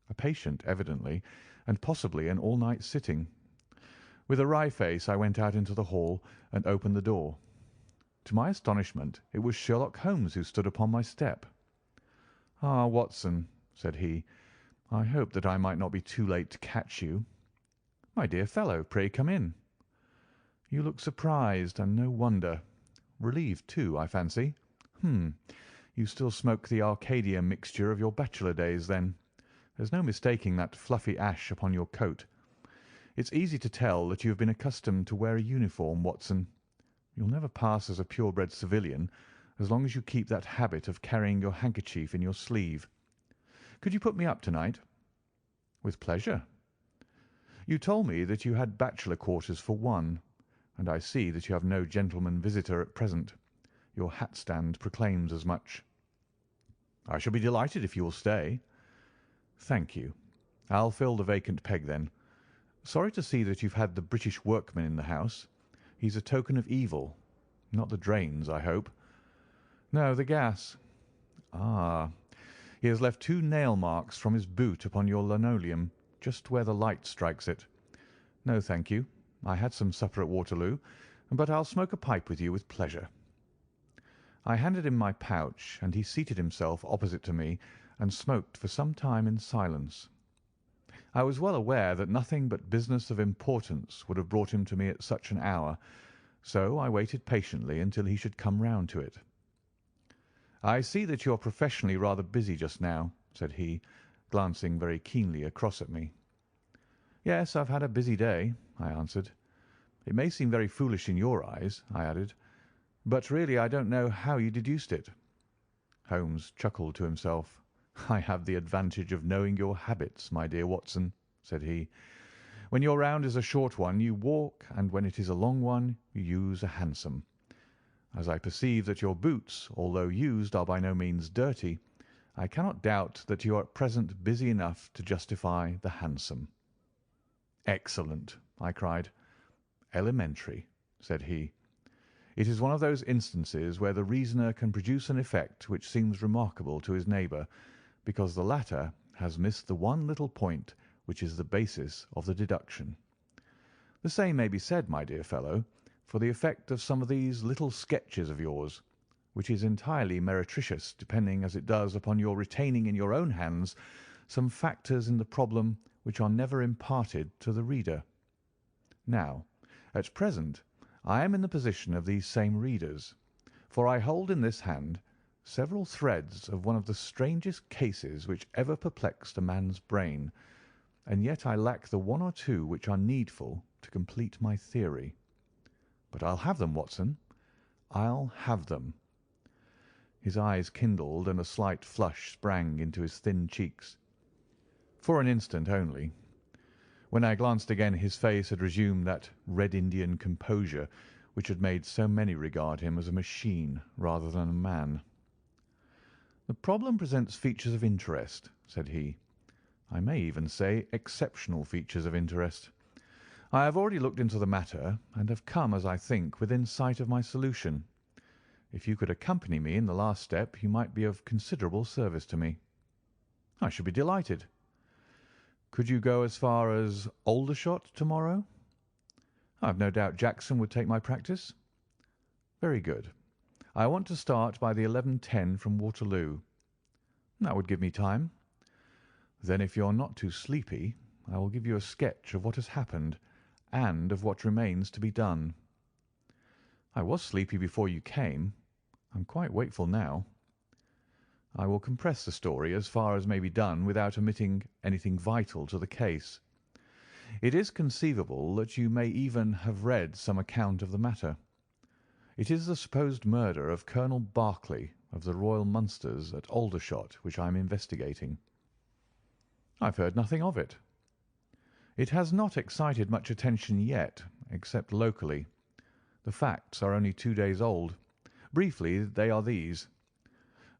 A patient, evidently, and possibly an all-night sitting. With a wry face I went out into the hall and opened the door. To my astonishment it was Sherlock Holmes who stood upon my step. "Ah, Watson," said he, "I hoped that I might not be too late to catch you." "My dear fellow, pray come in." "You look surprised, and no wonder. Relieved, too, I fancy. You still smoke the Arcadia mixture of your bachelor days, then. There's no mistaking that fluffy ash upon your coat. It's easy to tell that you have been accustomed to wear a uniform, Watson. You'll never pass as a purebred civilian as long as you keep that habit of carrying your handkerchief in your sleeve. Could you put me up tonight?" "With pleasure." "You told me that you had bachelor quarters for one, and I see that you have no gentleman visitor at present. Your hat stand proclaims as much." "I shall be delighted if you will stay." "Thank you. I'll fill the vacant peg, then. Sorry to see that you've had the British workman in the house. He's a token of evil. Not the drains, I hope?" "No, the gas." "Ah, he has left 2 nail marks from his boot upon your linoleum, just where the light strikes it. No, thank you. I had some supper at Waterloo, but I'll smoke a pipe with you with pleasure." I handed him my pouch, and he seated himself opposite to me and smoked for some time in silence. I was well aware that nothing but business of importance would have brought him to me at such an hour, so I waited patiently until he should come round to it. "I see that you are professionally rather busy just now," said he, glancing very keenly across at me. "Yes, I've had a busy day," I answered. "It may seem very foolish in your eyes," I added, "but really I don't know how you deduced it." Holmes chuckled to himself. "I have the advantage of knowing your habits, my dear Watson," said he. "When your round is a short one you walk, and when it is a long one you use a hansom. As I perceive that your boots, although used, are by no means dirty, I cannot doubt that you are at present busy enough to justify the hansom." "Excellent!" I cried. "Elementary," said he. "It is one of those instances where the reasoner can produce an effect which seems remarkable to his neighbour, because the latter has missed the one little point which is the basis of the deduction. The same may be said, my dear fellow, for the effect of some of these little sketches of yours, which is entirely meretricious, depending as it does upon your retaining in your own hands some factors in the problem which are never imparted to the reader. Now, at present, I am in the position of these same readers, for I hold in this hand several threads of one of the strangest cases which ever perplexed a man's brain, and yet I lack the one or two which are needful to complete my theory. But I'll have them, Watson. I'll have them." His eyes kindled, and a slight flush sprang into his thin cheeks. For an instant only. When I glanced again his face had resumed that Red Indian composure which had made so many regard him as a machine rather than a man. "The problem presents features of interest," said he. "I may even say exceptional features of interest. I have already looked into the matter, and have come, as I think, within sight of my solution. If you could accompany me in the last step, you might be of considerable service to me." "I should be delighted." "Could you go as far as Aldershot to-morrow?" "I have no doubt Jackson would take my practice." "Very good. I want to start by the 11:10 from Waterloo." "That would give me time." "Then, if you're not too sleepy, I will give you a sketch of what has happened and of what remains to be done." "I was sleepy before you came. I'm quite wakeful now." "I will compress the story as far as may be done without omitting anything vital to the case. It is conceivable that you may even have read some account of the matter. It is the supposed murder of Colonel Berkeley of the Royal Mallows at Aldershot which I am investigating." "I've heard nothing of it." "It has not excited much attention yet, except locally. The facts are only 2 days old. Briefly, they are these.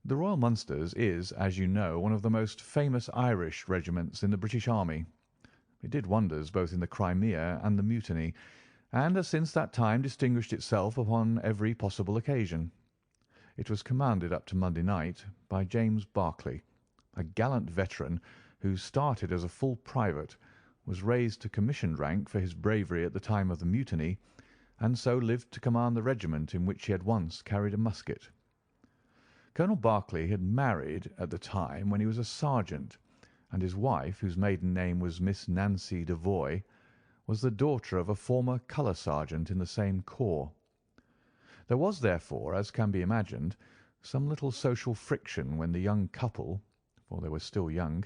The Royal Mallows is, as you know, one of the most famous Irish regiments in the British Army. It did wonders both in the Crimea and the Mutiny, and has since that time distinguished itself upon every possible occasion. It was commanded up to Monday night by James Barclay, a gallant veteran who started as a full private, was raised to commissioned rank for his bravery at the time of the mutiny, and so lived to command the regiment in which he had once carried a musket. Colonel Barclay had married at the time when he was a sergeant, and his wife, whose maiden name was Miss Nancy Devoy, was the daughter of a former colour sergeant in the same corps. There was, therefore, as can be imagined, some little social friction when the young couple, for they were still young,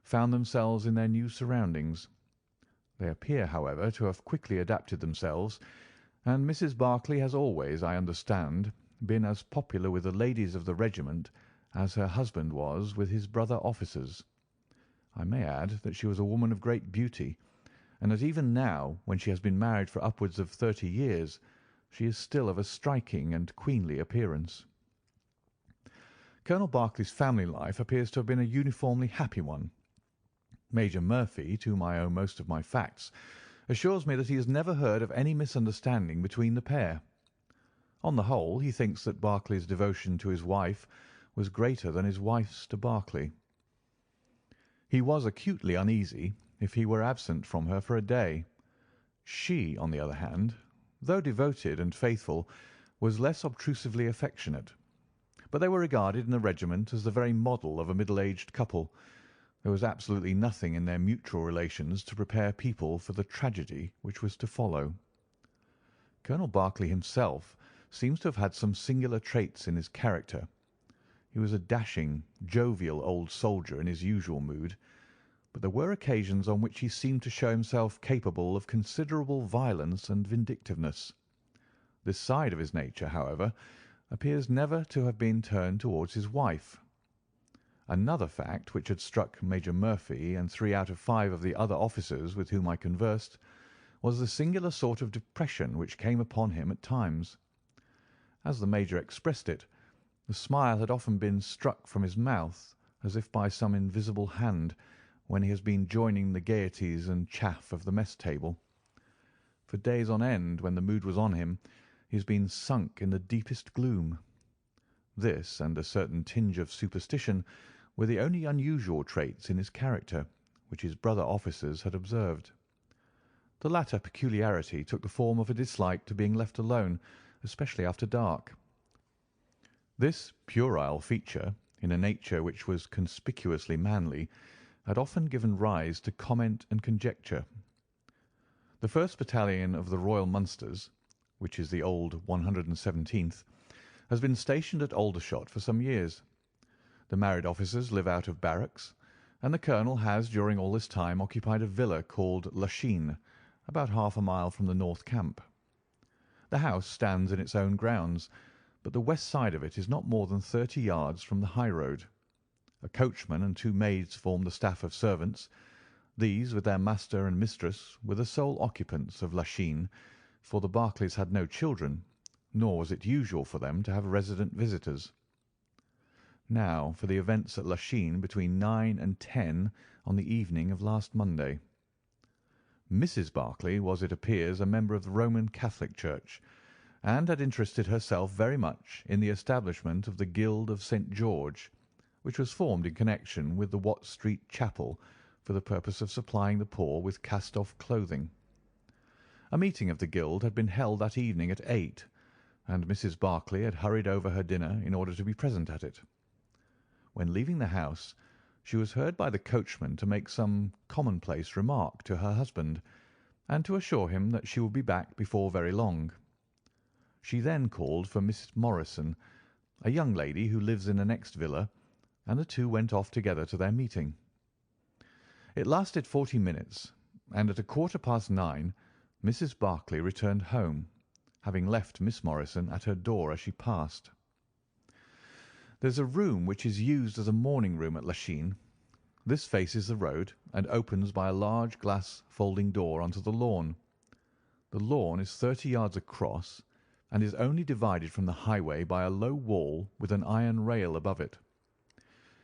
found themselves in their new surroundings. They appear, however, to have quickly adapted themselves, and Mrs. Barclay has always, I understand, been as popular with the ladies of the regiment as her husband was with his brother officers. I may add that she was a woman of great beauty, and that even now, when she has been married for upwards of 30 years, she is still of a striking and queenly appearance. Colonel Barclay's family life appears to have been a uniformly happy one. Major Murphy, to whom I owe most of my facts, assures me that he has never heard of any misunderstanding between the pair. On the whole, he thinks that Barclay's devotion to his wife was greater than his wife's to Barclay. He was acutely uneasy if he were absent from her for a day. She, on the other hand, though devoted and faithful, was less obtrusively affectionate. But they were regarded in the regiment as the very model of a middle-aged couple. There was absolutely nothing in their mutual relations to prepare people for the tragedy which was to follow. Colonel Barclay himself seems to have had some singular traits in his character. He was a dashing, jovial old soldier in his usual mood, but there were occasions on which he seemed to show himself capable of considerable violence and vindictiveness. This side of his nature, however, appears never to have been turned towards his wife. Another fact which had struck Major Murphy and 3 out of 5 of the other officers with whom I conversed was the singular sort of depression which came upon him at times. As the Major expressed it, the smile had often been struck from his mouth, as if by some invisible hand, when he has been joining the gaieties and chaff of the mess table. For days on end, when the mood was on him, he has been sunk in the deepest gloom. This, and a certain tinge of superstition, were the only unusual traits in his character which his brother officers had observed. The latter peculiarity took the form of a dislike to being left alone, especially after dark. This puerile feature, in a nature which was conspicuously manly, had often given rise to comment and conjecture. The 1st Battalion of the Royal Munsters, which is the old 117th, has been stationed at Aldershot for some years. The married officers live out of barracks, and the colonel has during all this time occupied a villa called Lachine, about half a mile from the North Camp. The house stands in its own grounds, but the west side of it is not more than 30 yards from the high road. A coachman and 2 maids form the staff of servants. These, with their master and mistress, were the sole occupants of Lachine, for the Barclays had no children, nor was it usual for them to have resident visitors. Now for the events at Lachine between 9 and 10 on the evening of last Monday. Mrs. Barclay was, it appears, a member of the Roman Catholic Church, and had interested herself very much in the establishment of the Guild of St. George, which was formed in connection with the Watt Street Chapel for the purpose of supplying the poor with cast-off clothing. A meeting of the Guild had been held that evening at 8, and Mrs. Barclay had hurried over her dinner in order to be present at it. When leaving the house, she was heard by the coachman to make some commonplace remark to her husband, and to assure him that she would be back before very long. She then called for Miss Morrison, a young lady who lives in the next villa, and the two went off together to their meeting. It lasted 40 minutes, and at 9:15 Mrs. Barclay returned home, having left Miss Morrison at her door as she passed. There's a room which is used as a morning room at Lachine. This faces the road and opens by a large glass folding door onto the lawn. The lawn is 30 yards across, and is only divided from the highway by a low wall with an iron rail above it.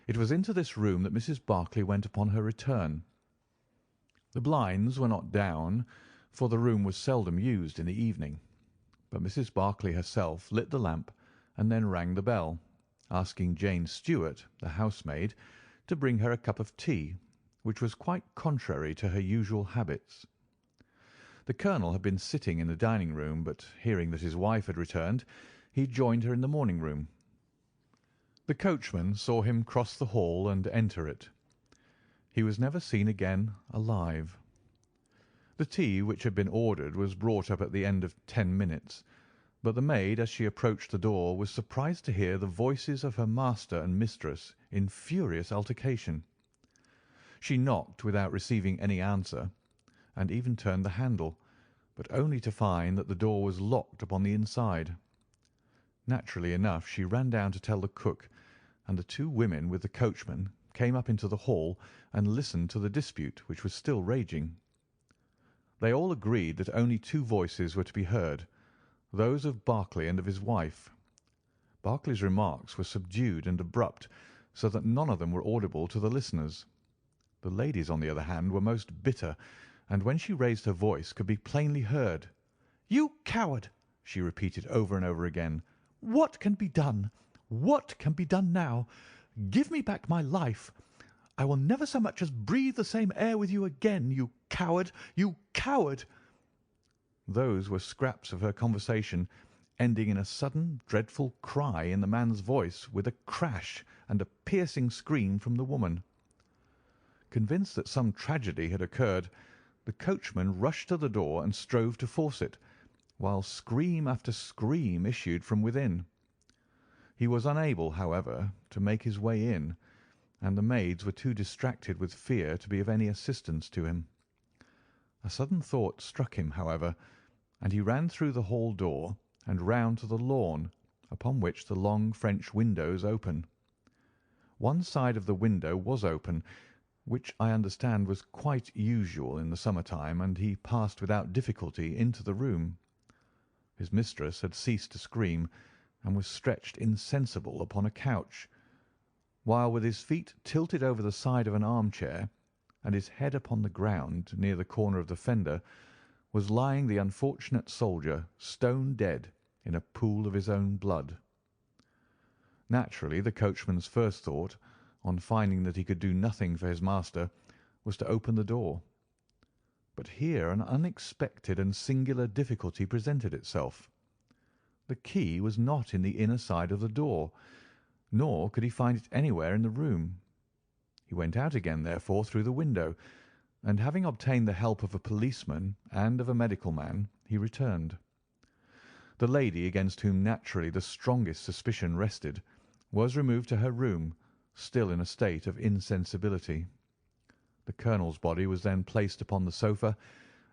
It was into this room that Mrs. Barclay went upon her return. The blinds were not down, for the room was seldom used in the evening. But Mrs. Barclay herself lit the lamp and then rang the bell, asking Jane Stewart, the housemaid, to bring her a cup of tea, which was quite contrary to her usual habits. The colonel had been sitting in the dining-room, but hearing that his wife had returned, he joined her in the morning-room. The coachman saw him cross the hall and enter it. He was never seen again alive. The tea which had been ordered was brought up at the end of 10 minutes, but the maid, as she approached the door, was surprised to hear the voices of her master and mistress in furious altercation. She knocked without receiving any answer, and even turned the handle, but only to find that the door was locked upon the inside. Naturally enough, she ran down to tell the cook, and the two women with the coachman came up into the hall and listened to the dispute which was still raging. They all agreed that only two voices were to be heard, those of Barclay and of his wife. Barclay's remarks were subdued and abrupt, so that none of them were audible to the listeners. The ladies, on the other hand, were most bitter, and when she raised her voice could be plainly heard. "You coward!" she repeated over and over again. "What can be done? What can be done now? Give me back my life. I will never so much as breathe the same air with you again, you coward! You coward!" Those were scraps of her conversation, ending in a sudden, dreadful cry in the man's voice, with a crash and a piercing scream from the woman. Convinced that some tragedy had occurred, the coachman rushed to the door and strove to force it, while scream after scream issued from within. He was unable, however, to make his way in, and the maids were too distracted with fear to be of any assistance to him. A sudden thought struck him, however, and he ran through the hall door and round to the lawn, upon which the long French windows open. One side of the window was open, which I understand was quite usual in the summer-time, and he passed without difficulty into the room. His mistress had ceased to scream, and was stretched insensible upon a couch, while with his feet tilted over the side of an armchair, and his head upon the ground near the corner of the fender, was lying the unfortunate soldier, stone dead, in a pool of his own blood. Naturally, the coachman's first thought, on finding that he could do nothing for his master, was to open the door. But here an unexpected and singular difficulty presented itself. The key was not in the inner side of the door, nor could he find it anywhere in the room. He went out again, therefore, through the window, and having obtained the help of a policeman and of a medical man, he returned. The lady, against whom naturally the strongest suspicion rested, was removed to her room, still in a state of insensibility. The colonel's body was then placed upon the sofa,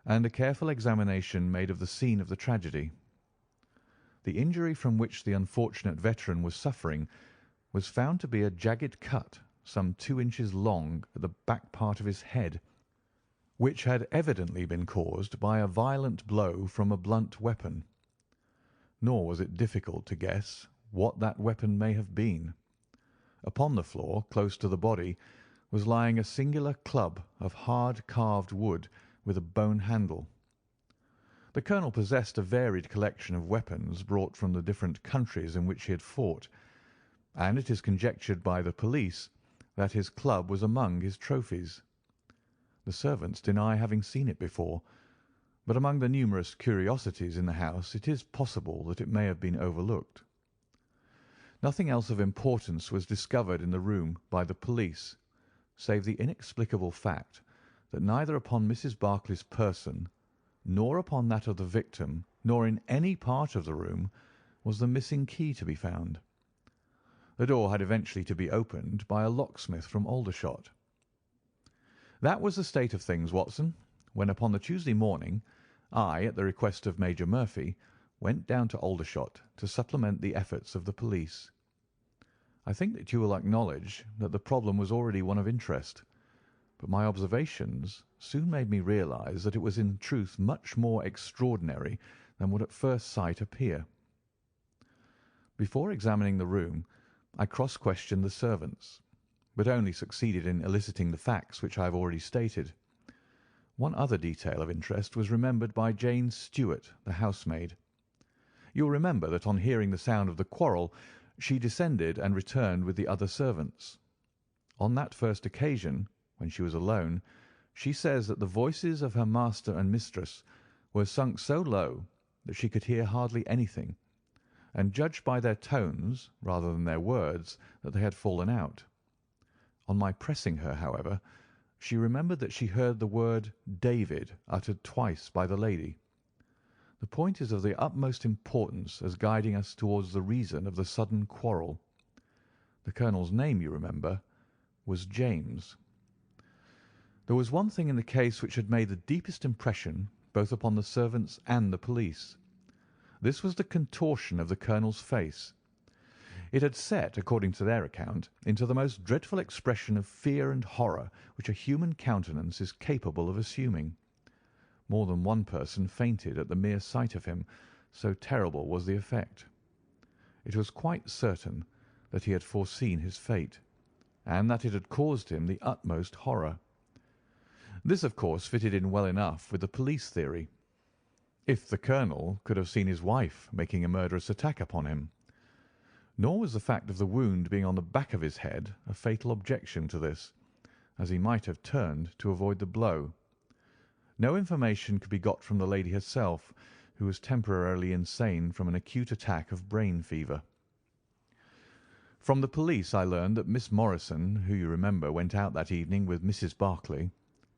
and a careful examination made of the scene of the tragedy. The injury from which the unfortunate veteran was suffering was found to be a jagged cut some 2 inches long at the back part of his head, which had evidently been caused by a violent blow from a blunt weapon. Nor was it difficult to guess what that weapon may have been. Upon the floor, close to the body, was lying a singular club of hard carved wood with a bone handle. The colonel possessed a varied collection of weapons brought from the different countries in which he had fought, and it is conjectured by the police that his club was among his trophies. The servants deny having seen it before, but among the numerous curiosities in the house it is possible that it may have been overlooked. Nothing else of importance was discovered in the room by the police, save the inexplicable fact that neither upon Mrs. Barclay's person, nor upon that of the victim, nor in any part of the room, was the missing key to be found. The door had eventually to be opened by a locksmith from Aldershot. That was the state of things, Watson, when upon the Tuesday morning I, at the request of Major Murphy, went down to Aldershot to supplement the efforts of the police. I think that you will acknowledge that the problem was already one of interest, but my observations soon made me realize that it was in truth much more extraordinary than would at first sight appear. Before examining the room, I cross-questioned the servants, but only succeeded in eliciting the facts which I have already stated. One other detail of interest was remembered by Jane Stewart, the housemaid. You'll remember that on hearing the sound of the quarrel, she descended and returned with the other servants. On that first occasion, when she was alone, she says that the voices of her master and mistress were sunk so low that she could hear hardly anything, and judged by their tones rather than their words that they had fallen out. On my pressing her, however, she remembered that she heard the word David uttered twice by the lady. The point is of the utmost importance as guiding us towards the reason of the sudden quarrel. The colonel's name, you remember, was James. There was one thing in the case which had made the deepest impression both upon the servants and the police. This was the contortion of the colonel's face. It had set, according to their account, into the most dreadful expression of fear and horror which a human countenance is capable of assuming. More than one person fainted at the mere sight of him, so terrible was the effect. It was quite certain that he had foreseen his fate, and that it had caused him the utmost horror. This, of course, fitted in well enough with the police theory. If the colonel could have seen his wife making a murderous attack upon him. Nor was the fact of the wound being on the back of his head a fatal objection to this, as he might have turned to avoid the blow. No information could be got from the lady herself, who was temporarily insane from an acute attack of brain fever. From the police I learned that Miss Morrison, who you remember went out that evening with Mrs. Barclay,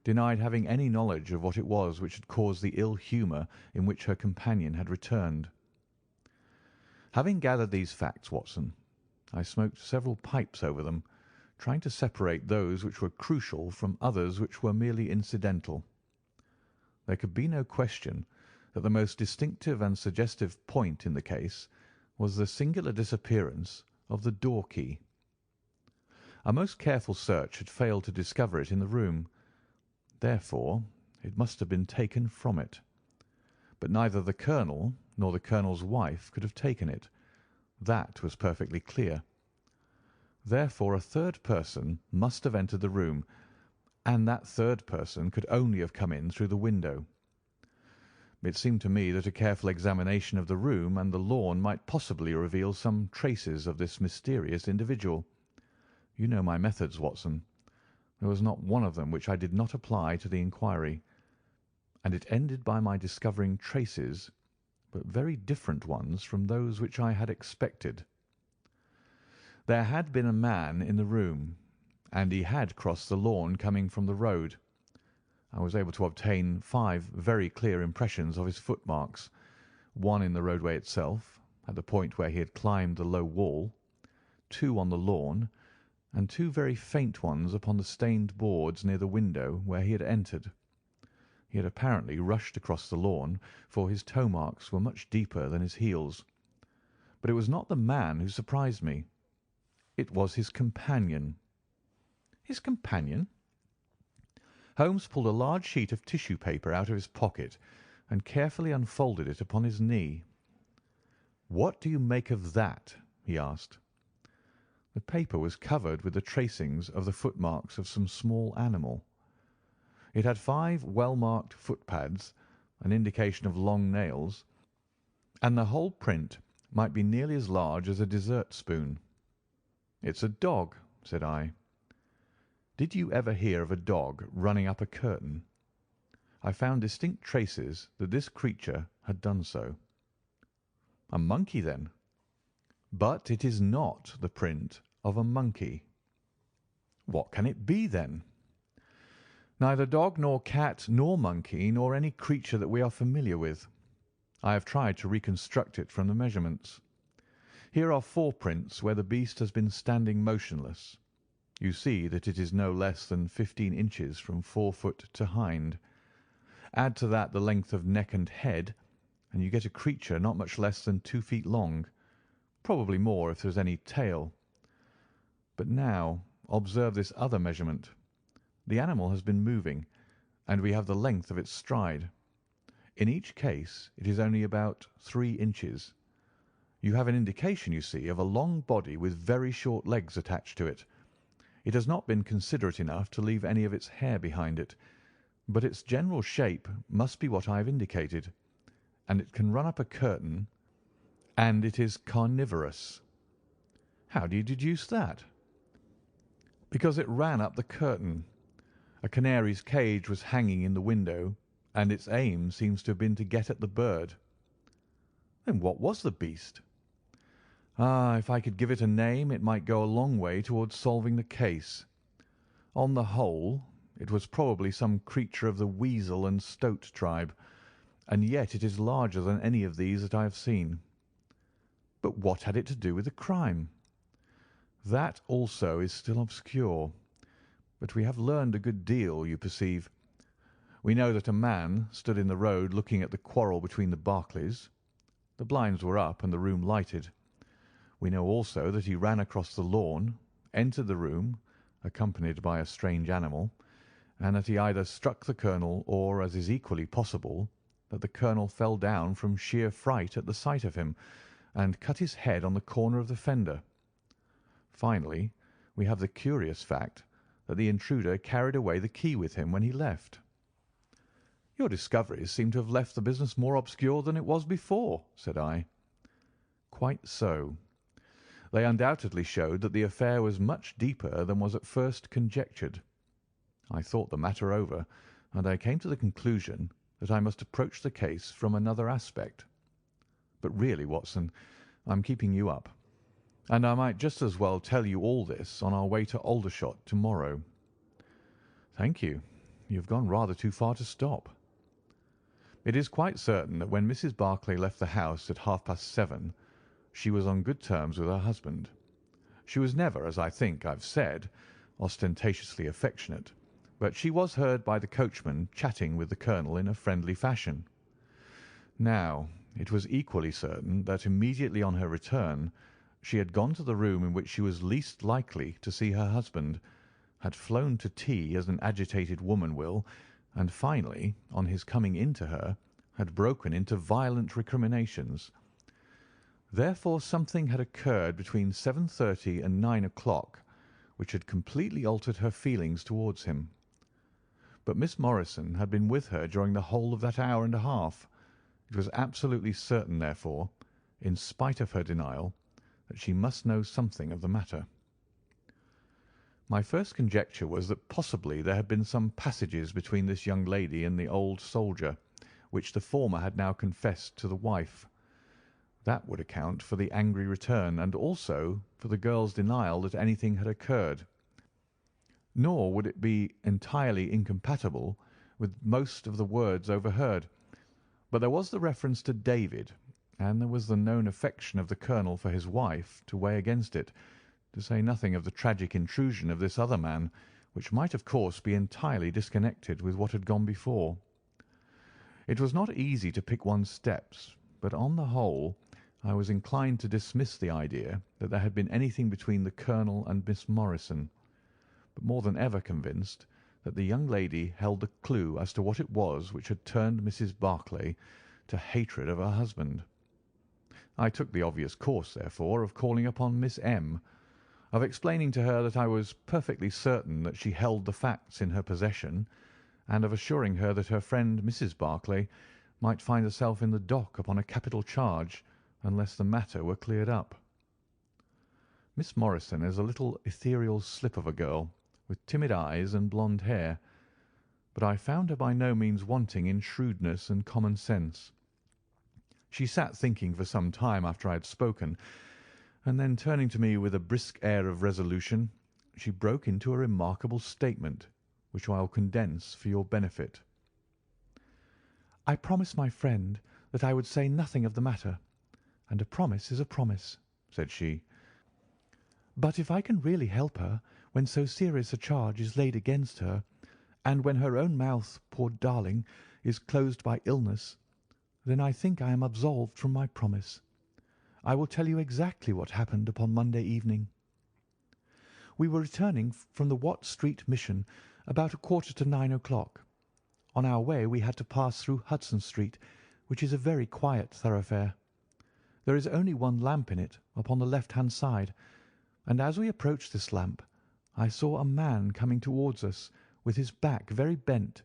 denied having any knowledge of what it was which had caused the ill humour in which her companion had returned. Having gathered these facts, Watson, I smoked several pipes over them, trying to separate those which were crucial from others which were merely incidental. There could be no question that the most distinctive and suggestive point in the case was the singular disappearance of the door key. A most careful search had failed to discover it in the room. Therefore, it must have been taken from it. But neither the colonel nor the colonel's wife could have taken it. That was perfectly clear. Therefore, a third person must have entered the room, and that third person could only have come in through the window. It seemed to me that a careful examination of the room and the lawn might possibly reveal some traces of this mysterious individual. You know my methods, Watson. There was not one of them which I did not apply to the inquiry, and it ended by my discovering traces, but very different ones from those which I had expected. There had been a man in the room, and he had crossed the lawn coming from the road. I was able to obtain 5 very clear impressions of his footmarks, one in the roadway itself, at the point where he had climbed the low wall, 2 on the lawn, and 2 very faint ones upon the stained boards near the window where he had entered. He had apparently rushed across the lawn, for his toe marks were much deeper than his heels. But it was not the man who surprised me. It was his companion. His companion? Holmes pulled a large sheet of tissue paper out of his pocket and carefully unfolded it upon his knee. "What do you make of that?" he asked. The paper was covered with the tracings of the footmarks of some small animal. It had 5 well-marked footpads, an indication of long nails, and the whole print might be nearly as large as a dessert spoon. "It's a dog," said I. "Did you ever hear of a dog running up a curtain?" I found distinct traces that this creature had done so. "A monkey, then?" "But it is not the print of a monkey." "What can it be, then?" "Neither dog nor cat nor monkey nor any creature that we are familiar with. I have tried to reconstruct it from the measurements. Here are 4 prints where the beast has been standing motionless. You see that it is no less than 15 inches from forefoot to hind. Add to that the length of neck and head, and you get a creature not much less than 2 feet long, probably more if there is any tail. But now observe this other measurement. The animal has been moving, and we have the length of its stride. In each case it is only about 3 inches. You have an indication, you see, of a long body with very short legs attached to it. It has not been considerate enough to leave any of its hair behind it. but its general shape must be what I have indicated, and it can run up a curtain, and it is carnivorous." "How do you deduce that?" "Because it ran up the curtain. A canary's cage was hanging in the window, and its aim seems to have been to get at the bird." "Then what was the beast?" "Ah, if I could give it a name it might go a long way towards solving the case. On the whole, it was probably some creature of the weasel and stoat tribe, and yet it is larger than any of these that I have seen." "But what had it to do with the crime?" "That also is still obscure, but we have learned a good deal, you perceive. We know that a man stood in the road looking at the quarrel between the Barclays. The blinds were up and the room lighted. We know also that he ran across the lawn, entered the room, accompanied by a strange animal, and that he either struck the colonel or, as is equally possible, that the colonel fell down from sheer fright at the sight of him and cut his head on the corner of the fender. Finally, we have the curious fact that the intruder carried away the key with him when he left." "Your discoveries seem to have left the business more obscure than it was before," said I. "Quite so. They undoubtedly showed that the affair was much deeper than was at first conjectured. I thought the matter over, and I came to the conclusion that I must approach the case from another aspect. But really, Watson, I'm keeping you up, and I might just as well tell you all this on our way to Aldershot to-morrow." "Thank you. You have gone rather too far to stop." "It is quite certain that when Mrs. Barclay left the house at 7:30, she was on good terms with her husband. She was never, as I think I've said, ostentatiously affectionate, but she was heard by the coachman chatting with the colonel in a friendly fashion. Now, it was equally certain that immediately on her return she had gone to the room in which she was least likely to see her husband, had flown to tea as an agitated woman will, and finally, on his coming in to her, had broken into violent recriminations. Therefore something had occurred between 7:30 and 9 o'clock which had completely altered her feelings towards him. But Miss Morrison had been with her during the whole of that hour and a half. It was absolutely certain, therefore, in spite of her denial, that she must know something of the matter. My first conjecture was that possibly there had been some passages between this young lady and the old soldier, which the former had now confessed to the wife. That would account for the angry return, and also for the girl's denial that anything had occurred. Nor would it be entirely incompatible with most of the words overheard. But there was the reference to David, and there was the known affection of the colonel for his wife to weigh against it, to say nothing of the tragic intrusion of this other man, which might of course be entirely disconnected with what had gone before. It was not easy to pick one's steps, but on the whole I was inclined to dismiss the idea that there had been anything between the colonel and Miss Morrison, but more than ever convinced that the young lady held the clue as to what it was which had turned Mrs. Barclay to hatred of her husband. I took the obvious course, therefore, of calling upon Miss M., of explaining to her that I was perfectly certain that she held the facts in her possession, and of assuring her that her friend Mrs. Barclay might find herself in the dock upon a capital charge unless the matter were cleared up. Miss Morrison is a little ethereal slip of a girl, with timid eyes and blonde hair, but I found her by no means wanting in shrewdness and common sense. She sat thinking for some time after I had spoken, and then turning to me with a brisk air of resolution, she broke into a remarkable statement, which I will condense for your benefit. "I promised my friend that I would say nothing of the matter, and a promise is a promise," said she. "But if I can really help her when so serious a charge is laid against her, and when her own mouth, poor darling, is closed by illness, then I think I am absolved from my promise. I will tell you exactly what happened upon Monday evening. We were returning from the Watt Street Mission about 8:45 o'clock. On our way we had to pass through Hudson Street, which is a very quiet thoroughfare. There is only one lamp in it, upon the left-hand side, and as we approached this lamp I saw a man coming towards us with his back very bent,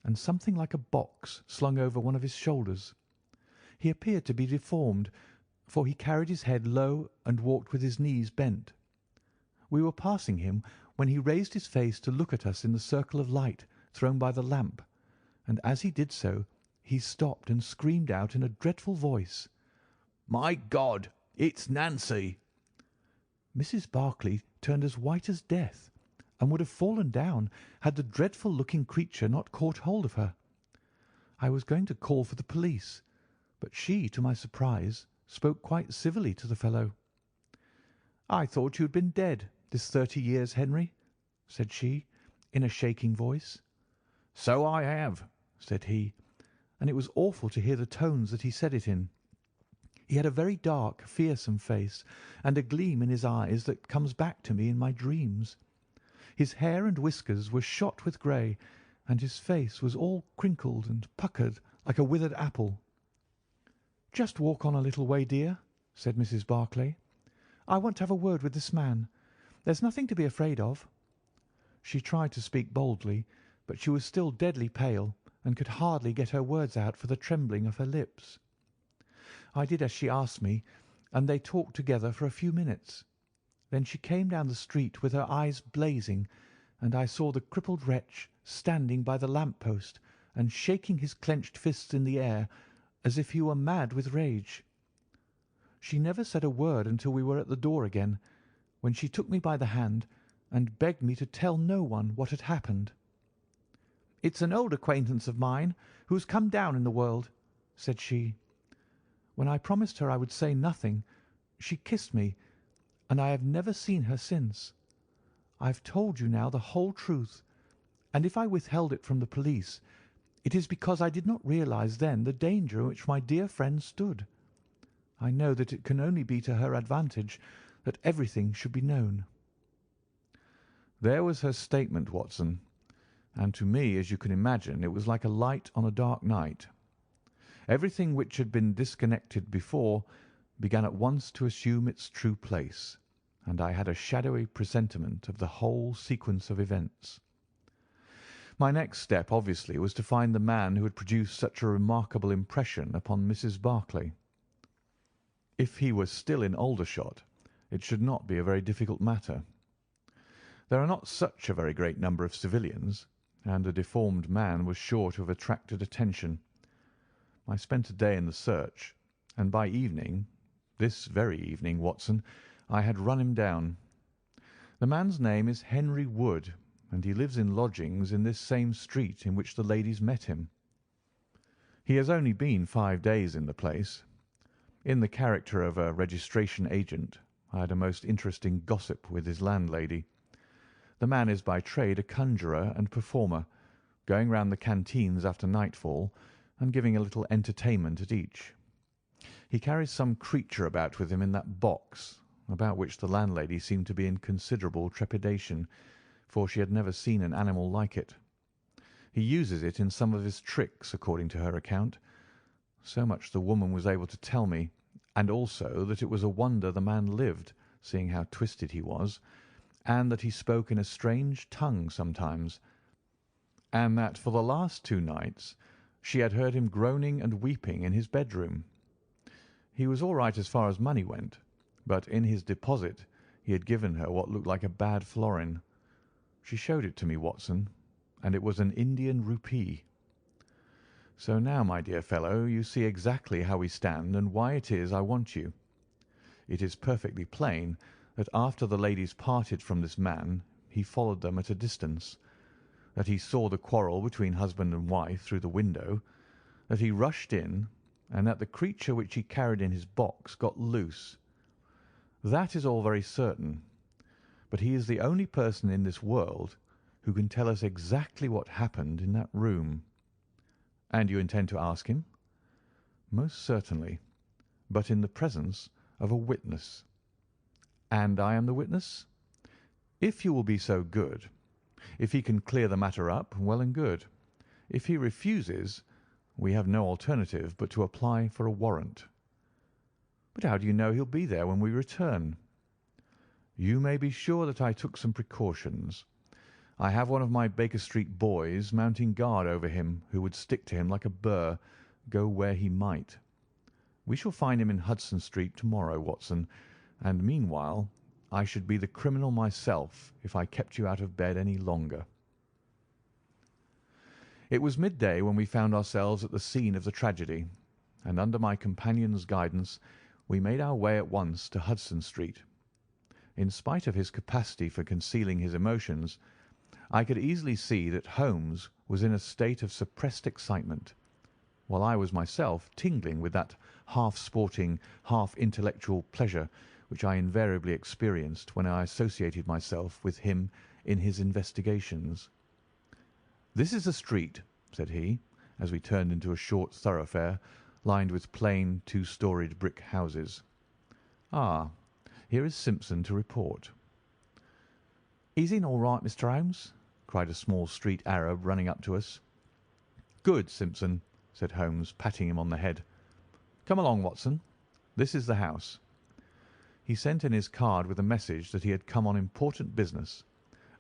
and something like a box slung over one of his shoulders. He appeared to be deformed, for he carried his head low and walked with his knees bent. We were passing him when he raised his face to look at us in the circle of light thrown by the lamp, and as he did so he stopped and screamed out in a dreadful voice, "My God, it's Nancy!" Mrs. Barclay turned as white as death, and would have fallen down had the dreadful-looking creature not caught hold of her. I was going to call for the police, but she, to my surprise, spoke quite civilly to the fellow. "I thought you had been dead this 30 years, Henry," said she, in a shaking voice. "So I have," said he, and it was awful to hear the tones that he said it in. He had a very dark, fearsome face, and a gleam in his eyes that comes back to me in my dreams. His hair and whiskers were shot with grey, and his face was all crinkled and puckered like a withered apple. "Just walk on a little way, dear," said Mrs. Barclay. "I want to have a word with this man. There's nothing to be afraid of." She tried to speak boldly, but she was still deadly pale, and could hardly get her words out for the trembling of her lips. I did as she asked me, and they talked together for a few minutes. Then she came down the street with her eyes blazing, and I saw the crippled wretch standing by the lamp-post and shaking his clenched fists in the air as if he were mad with rage. She never said a word until we were at the door again, when she took me by the hand and begged me to tell no one what had happened. "It's an old acquaintance of mine who has come down in the world," said she. When I promised her I would say nothing, she kissed me, and I have never seen her since. I have told you now the whole truth, and if I withheld it from the police, it is because I did not realize then the danger in which my dear friend stood. I know that it can only be to her advantage that everything should be known." There was her statement, Watson, and to me, as you can imagine, it was like a light on a dark night. Everything which had been disconnected before began at once to assume its true place, and I had a shadowy presentiment of the whole sequence of events. My next step, obviously, was to find the man who had produced such a remarkable impression upon Mrs. Barclay. If he was still in Aldershot, it should not be a very difficult matter. There are not such a very great number of civilians, and a deformed man was sure to have attracted attention. I spent a day in the search, and by evening, this very evening, Watson, I had run him down. The man's name is Henry Wood, and he lives in lodgings in this same street in which the ladies met him. He has only been 5 days in the place. In the character of a registration agent, I had a most interesting gossip with his landlady. The man is by trade a conjurer and performer, going round the canteens after nightfall and giving a little entertainment at each. He carries some creature about with him in that box, about which the landlady seemed to be in considerable trepidation, for she had never seen an animal like it. He uses it in some of his tricks, according to her account. So much the woman was able to tell me, and also that it was a wonder the man lived, seeing how twisted he was, and that he spoke in a strange tongue sometimes, and that for the last 2 nights she had heard him groaning and weeping in his bedroom. He was all right as far as money went, but in his deposit he had given her what looked like a bad florin. She showed it to me, Watson, and it was an Indian rupee. So now, my dear fellow, you see exactly how we stand and why it is I want you. It is perfectly plain that after the ladies parted from this man he followed them at a distance, that he saw the quarrel between husband and wife through the window, that he rushed in, and that the creature which he carried in his box got loose. That is all very certain, but he is the only person in this world who can tell us exactly what happened in that room." "And you intend to ask him?" "Most certainly, but in the presence of a witness." "And I am the witness?" "If you will be so good. If he can clear the matter up, well and good. If he refuses, we have no alternative but to apply for a warrant." "But how do you know he'll be there when we return?" "You may be sure that I took some precautions. I have one of my Baker Street boys mounting guard over him who would stick to him like a burr, go where he might. We shall find him in Hudson Street tomorrow, Watson, and meanwhile I should be the criminal myself if I kept you out of bed any longer." It was midday when we found ourselves at the scene of the tragedy, and under my companion's guidance we made our way at once to Hudson Street. In spite of his capacity for concealing his emotions, I could easily see that Holmes was in a state of suppressed excitement, while I was myself tingling with that half-sporting, half-intellectual pleasure which I invariably experienced when I associated myself with him in his investigations. "This is the street," said he, as we turned into a short thoroughfare lined with plain two-storied brick houses. "Ah, here is Simpson to report." "He's in all right, Mr. Holmes," cried a small street Arab running up to us. "Good, Simpson," said Holmes, patting him on the head. "Come along, Watson. This is the house." He sent in his card with a message that he had come on important business,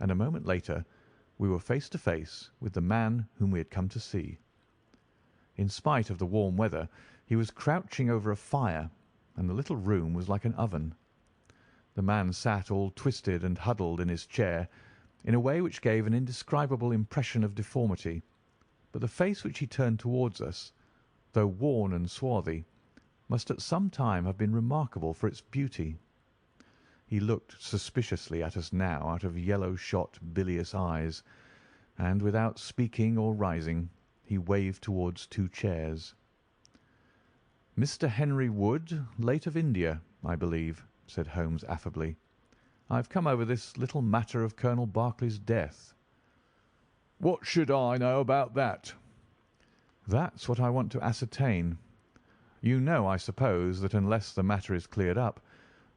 and a moment later we were face to face with the man whom we had come to see. In spite of the warm weather, he was crouching over a fire, and the little room was like an oven. The man sat all twisted and huddled in his chair in a way which gave an indescribable impression of deformity, but the face which he turned towards us, though worn and swarthy, must at some time have been remarkable for its beauty. He looked suspiciously at us now out of yellow-shot, bilious eyes, and without speaking or rising, he waved towards two chairs. "Mr. Henry Wood, late of India, I believe," said Holmes affably. "I've come over this little matter of Colonel Berkeley's death." "What should I know about that?" "That's what I want to ascertain. You know, I suppose, that unless the matter is cleared up,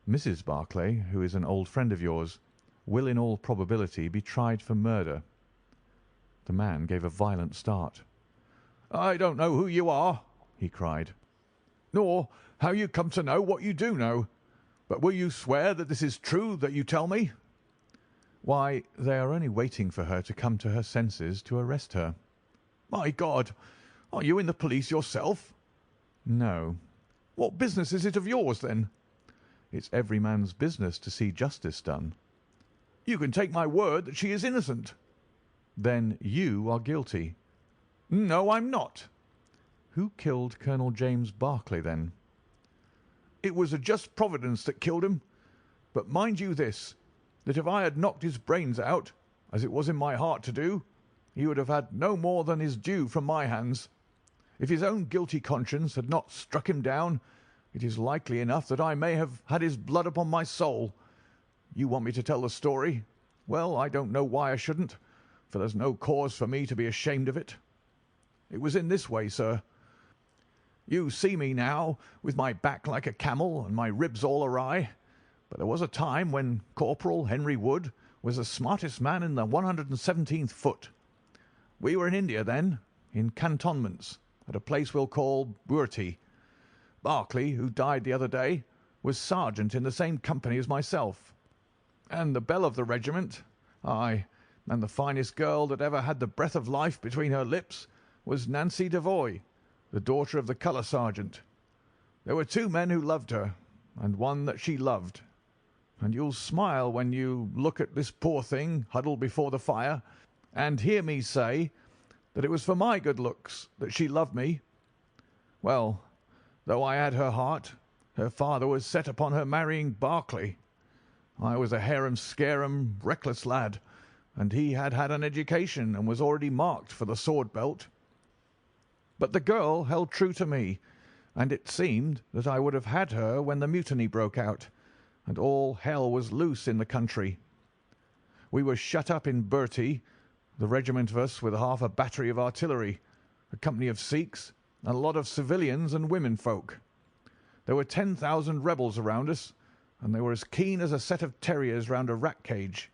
Mrs. Berkeley, who is an old friend of yours, will in all probability be tried for murder." The man gave a violent start. "I don't know who you are," he cried, "nor how you come to know what you do know. But will you swear that this is true that you tell me?" "Why, they are only waiting for her to come to her senses to arrest her." "My God! Are you in the police yourself?" "No." "What business is it of yours, then?" "It's every man's business to see justice done." "You can take my word that she is innocent." "Then you are guilty." "No, I'm not." "Who killed Colonel James Berkeley, then?" "It was a just Providence that killed him. But mind you this, that if I had knocked his brains out, as it was in my heart to do, he would have had no more than his due from my hands. If his own guilty conscience had not struck him down, it is likely enough that I may have had his blood upon my soul. You want me to tell the story? Well, I don't know why I shouldn't, for there's no cause for me to be ashamed of it. It was in this way, sir. You see me now, with my back like a camel and my ribs all awry, but there was a time when Corporal Henry Wood was the smartest man in the 117th foot. We were in India then, in cantonments, at a place we'll call Moriarty. Berkeley, who died the other day, was sergeant in the same company as myself. And the belle of the regiment, aye, and the finest girl that ever had the breath of life between her lips, was Nancy Devoy, the daughter of the colour sergeant. There were two men who loved her, and one that she loved. And you'll smile when you look at this poor thing huddled before the fire, and hear me say that it was for my good looks that she loved me. Well, though I had her heart, her father was set upon her marrying Berkeley. I was a harum-scarum, reckless lad, and he had had an education and was already marked for the sword belt. But the girl held true to me, and it seemed that I would have had her when the mutiny broke out, and all hell was loose in the country. We were shut up in Bertie, the regiment of us with half a battery of artillery, a company of Sikhs, and a lot of civilians and women folk. There were 10,000 rebels around us, and they were as keen as a set of terriers round a rat cage.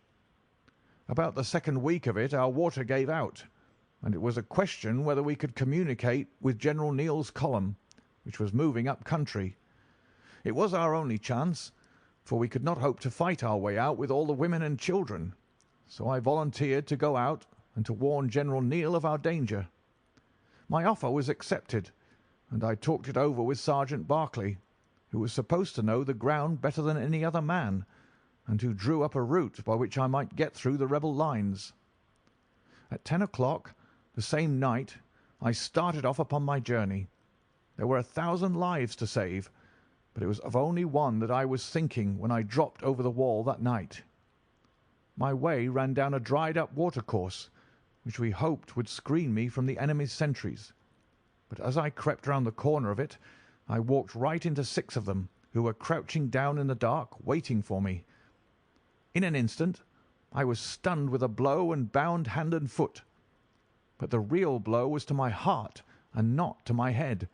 About the second week of it our water gave out, and it was a question whether we could communicate with General Neill's column, which was moving up country. It was our only chance, for we could not hope to fight our way out with all the women and children. so I volunteered to go out and to warn General Neil of our danger. My offer was accepted, and I talked it over with Sergeant Barclay, who was supposed to know the ground better than any other man, and who drew up a route by which I might get through the rebel lines. At 10 o'clock the same night I started off upon my journey. There were 1,000 lives to save, but it was of only one that I was thinking when I dropped over the wall that night. My way ran down a dried-up watercourse, which we hoped would screen me from the enemy's sentries. But as I crept round the corner of it, I walked right into 6 of them, who were crouching down in the dark, waiting for me. In an instant I was stunned with a blow and bound hand and foot. But the real blow was to my heart and not to my head.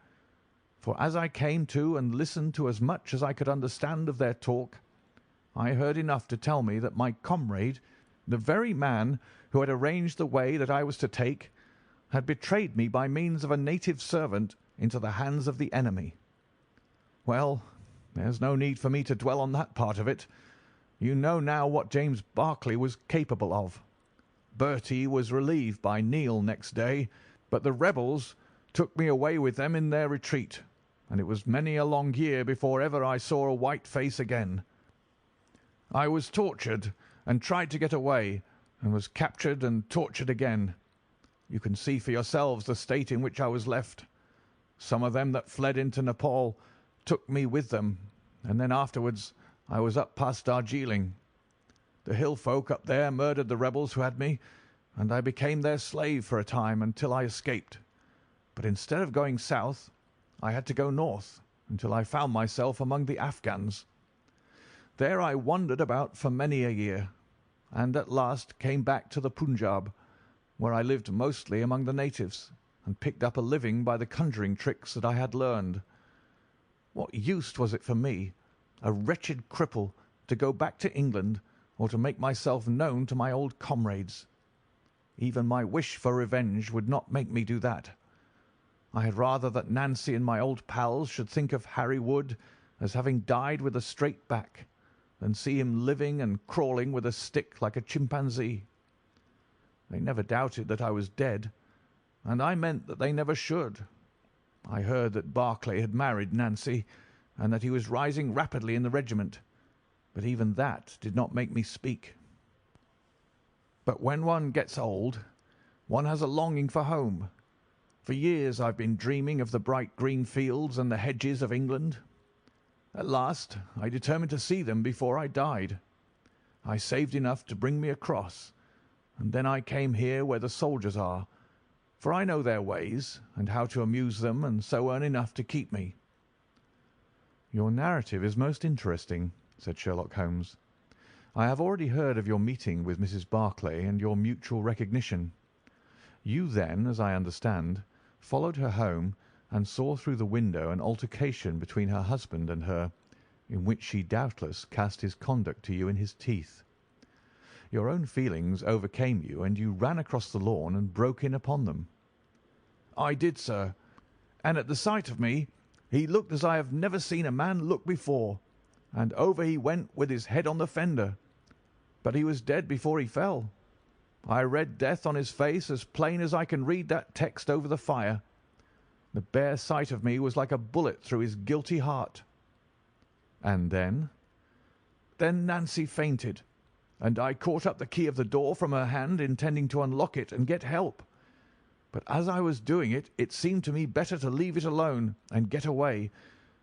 For as I came to and listened to as much as I could understand of their talk, I heard enough to tell me that my comrade, the very man who had arranged the way that I was to take, had betrayed me by means of a native servant into the hands of the enemy. Well, there's no need for me to dwell on that part of it. You know now what James Barclay was capable of. Bertie was relieved by Neil next day, but the rebels took me away with them in their retreat, and it was many a long year before ever I saw a white face again. I was tortured and tried to get away, and was captured and tortured again. You can see for yourselves the state in which I was left. Some of them that fled into Nepal took me with them, and then afterwards I was up past Darjeeling. The hill folk up there murdered the rebels who had me, and I became their slave for a time until I escaped. But instead of going south, I had to go north until I found myself among the Afghans. There I wandered about for many a year, and at last came back to the Punjab, where I lived mostly among the natives, and picked up a living by the conjuring tricks that I had learned. What use was it for me, a wretched cripple, to go back to England or to make myself known to my old comrades? Even my wish for revenge would not make me do that. I had rather that Nancy and my old pals should think of Harry Wood as having died with a straight back, than see him living and crawling with a stick like a chimpanzee. They never doubted that I was dead, and I meant that they never should. I heard that Barclay had married Nancy, and that he was rising rapidly in the regiment, but even that did not make me speak. But when one gets old, one has a longing for home. For years I've been dreaming of the bright green fields and the hedges of England. At last I determined to see them before I died. I saved enough to bring me across, and then I came here where the soldiers are, for I know their ways and how to amuse them, and so earn enough to keep me." "Your narrative is most interesting," said Sherlock Holmes. "I have already heard of your meeting with Mrs. Barclay and your mutual recognition. You then, as I understand, followed her home and saw through the window an altercation between her husband and her, in which she doubtless cast his conduct to you in his teeth. Your own feelings overcame you, and you ran across the lawn and broke in upon them." "I did, sir, and at the sight of me he looked as I have never seen a man look before, and over he went with his head on the fender. But he was dead before he fell. I read death on his face as plain as I can read that text over the fire. The bare sight of me was like a bullet through his guilty heart." "And then?" "Then Nancy fainted, and I caught up the key of the door from her hand, intending to unlock it and get help. But as I was doing it, it seemed to me better to leave it alone and get away,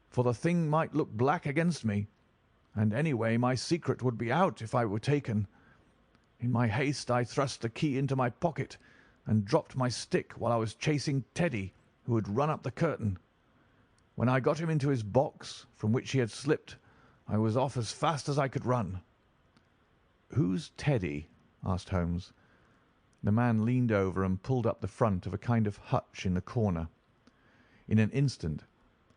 for the thing might look black against me, and anyway my secret would be out if I were taken. In my haste I thrust the key into my pocket and dropped my stick while I was chasing Teddy, who had run up the curtain. When I got him into his box, from which he had slipped, I was off as fast as I could run." "Who's Teddy?" asked Holmes. The man leaned over and pulled up the front of a kind of hutch in the corner. In an instant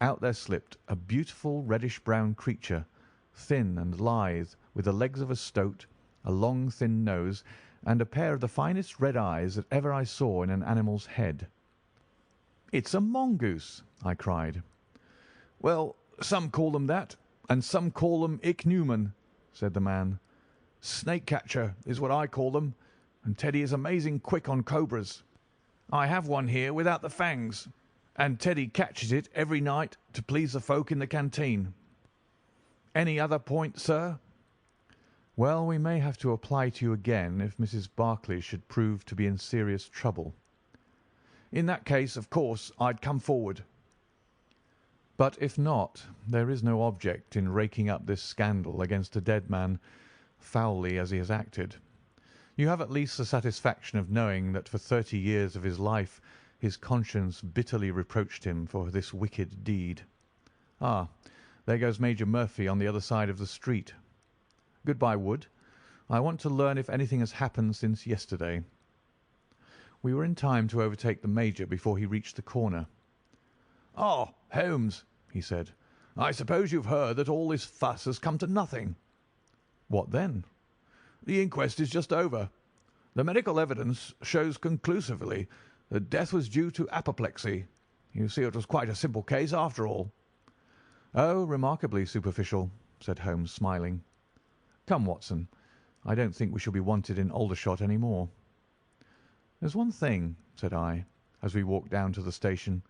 out there slipped a beautiful reddish-brown creature, thin and lithe, with the legs of a stoat, a long thin nose, and a pair of the finest red eyes that ever I saw in an animal's head. "It's a mongoose!" I cried. "Well, some call them that, and some call them ichneumon," said the man. Snake catcher is what I call them, and Teddy is amazing quick on cobras. I have one here without the fangs, and Teddy catches it every night to please the folk in the canteen. Any other point, sir?" "Well, we may have to apply to you again if Mrs. Barclay should prove to be in serious trouble." "In that case, of course, I'd come forward." "But if not, there is no object in raking up this scandal against a dead man, foully as he has acted. You have at least the satisfaction of knowing that for 30 years of his life his conscience bitterly reproached him for this wicked deed. Ah, there goes Major Murphy on the other side of the street. Good-bye, Wood. I want to learn if anything has happened since yesterday." We were in time to overtake the Major before he reached the corner. "Ah, Holmes," he said, "I suppose you've heard that all this fuss has come to nothing." "What then?" "The inquest is just over. The medical evidence shows conclusively that death was due to apoplexy. You see, it was quite a simple case after all." "Oh, remarkably superficial," said Holmes, smiling. "Come, Watson, I don't think we shall be wanted in Aldershot any more." "There's one thing," said I, as we walked down to the station.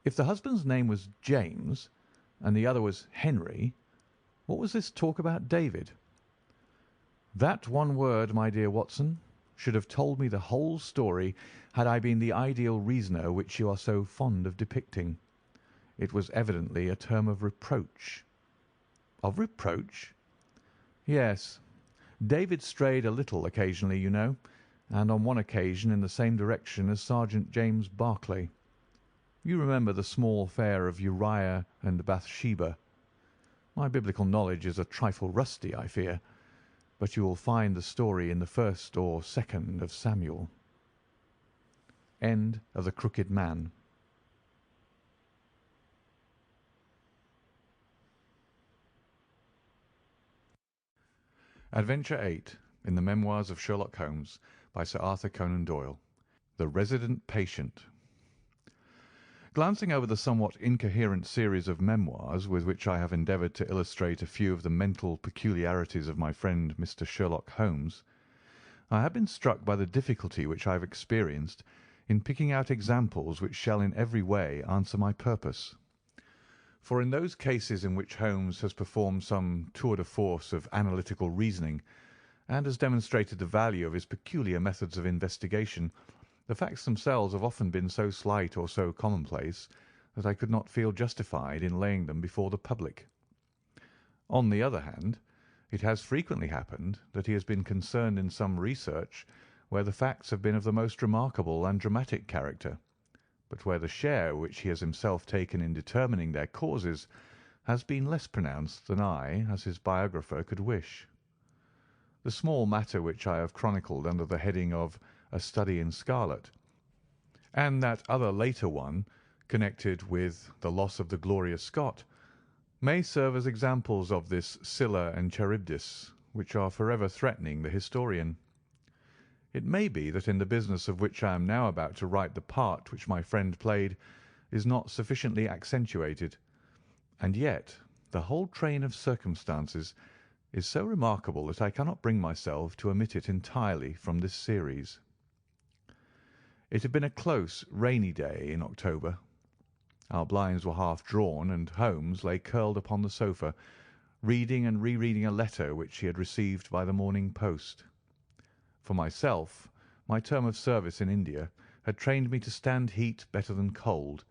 "If the husband's name was James and the other was Henry, what was this talk about David?" "That one word, my dear Watson, should have told me the whole story had I been the ideal reasoner which you are so fond of depicting. It was evidently a term of reproach." "Of reproach?" "Yes. David strayed a little occasionally, you know, and on one occasion in the same direction as Sergeant James Barclay. You remember the small affair of Uriah and Bathsheba. My biblical knowledge is a trifle rusty, I fear, but you will find the story in the 1st or 2nd of Samuel. End of The Crooked Man. Adventure 8 in the Memoirs of Sherlock Holmes by Sir Arthur Conan Doyle. The Resident Patient. Glancing over the somewhat incoherent series of memoirs with which I have endeavoured to illustrate a few of the mental peculiarities of my friend Mr. Sherlock Holmes, I have been struck by the difficulty which I have experienced in picking out examples which shall in every way answer my purpose. For in those cases in which Holmes has performed some tour de force of analytical reasoning, and has demonstrated the value of his peculiar methods of investigation, the facts themselves have often been so slight or so commonplace that I could not feel justified in laying them before the public. On the other hand, it has frequently happened that he has been concerned in some research where the facts have been of the most remarkable and dramatic character, but where the share which he has himself taken in determining their causes has been less pronounced than I, as his biographer, could wish. The small matter which I have chronicled under the heading of A Study in Scarlet, and that other later one connected with the loss of the Gloria Scott, may serve as examples of this Scylla and Charybdis which are forever threatening the historian. It may be that in the business of which I am now about to write the part which my friend played is not sufficiently accentuated, and yet the whole train of circumstances is so remarkable that I cannot bring myself to omit it entirely from this series. It had been a close, rainy day in October. Our blinds were half drawn, and Holmes lay curled upon the sofa, reading and rereading a letter which he had received by the morning post. For myself, my term of service in India had trained me to stand heat better than cold,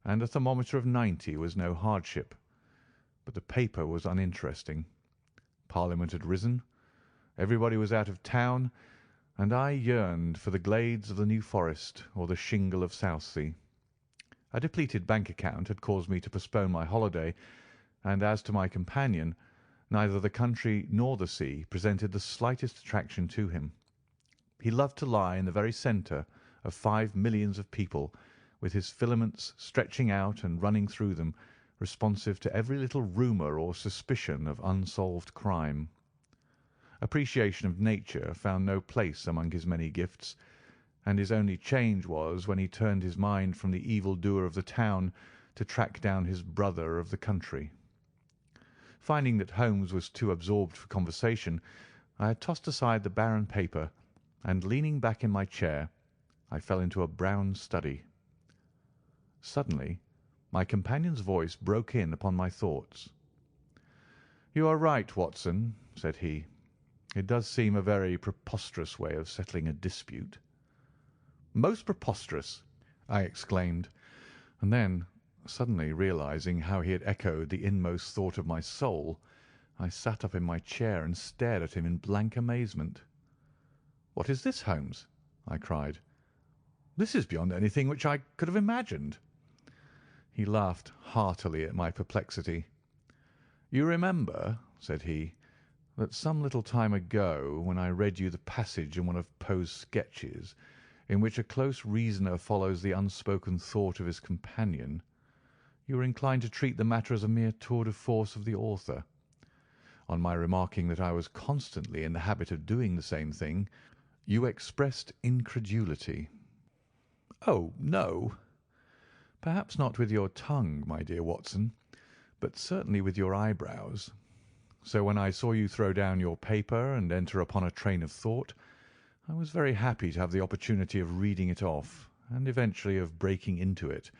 and a thermometer of 90 was no hardship. But the paper was uninteresting. Parliament had risen, everybody was out of town, and I yearned for the glades of the New Forest or the shingle of Southsea. A depleted bank account had caused me to postpone my holiday, and as to my companion, neither the country nor the sea presented the slightest attraction to him. He loved to lie in the very centre of 5 millions of people, with his filaments stretching out and running through them, responsive to every little rumour or suspicion of unsolved crime. Appreciation of nature found no place among his many gifts, and his only change was when he turned his mind from the evil-doer of the town to track down his brother of the country. Finding that Holmes was too absorbed for conversation, I had tossed aside the barren paper, and leaning back in my chair, I fell into a brown study. Suddenly, my companion's voice broke in upon my thoughts. "You are right, Watson," said he. "It does seem a very preposterous way of settling a dispute." "Most preposterous!" I exclaimed, and then, suddenly realizing how he had echoed the inmost thought of my soul, I sat up in my chair and stared at him in blank amazement. "What is this, Holmes?" I cried. "This is beyond anything which I could have imagined." He laughed heartily at my perplexity. "You remember," said he, "that some little time ago, when I read you the passage in one of Poe's sketches, in which a close reasoner follows the unspoken thought of his companion, you were inclined to treat the matter as a mere tour de force of the author. On my remarking that I was constantly in the habit of doing the same thing, you expressed incredulity." "Oh, no." "Perhaps not with your tongue, my dear Watson, but certainly with your eyebrows. So when I saw you throw down your paper and enter upon a train of thought, I was very happy to have the opportunity of reading it off, and eventually of breaking into it,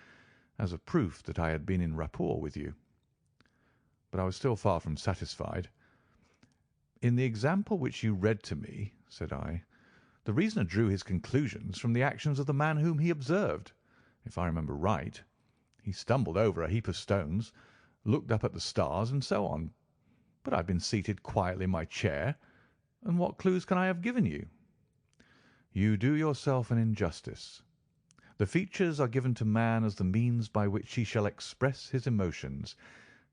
as a proof that I had been in rapport with you. But I was still far from satisfied. In the example which you read to me," said I, "the reasoner drew his conclusions from the actions of the man whom he observed. If I remember right, he stumbled over a heap of stones, looked up at the stars, and so on. But I have been seated quietly in my chair, and what clues can I have given you?" "You do yourself an injustice. The features are given to man as the means by which he shall express his emotions,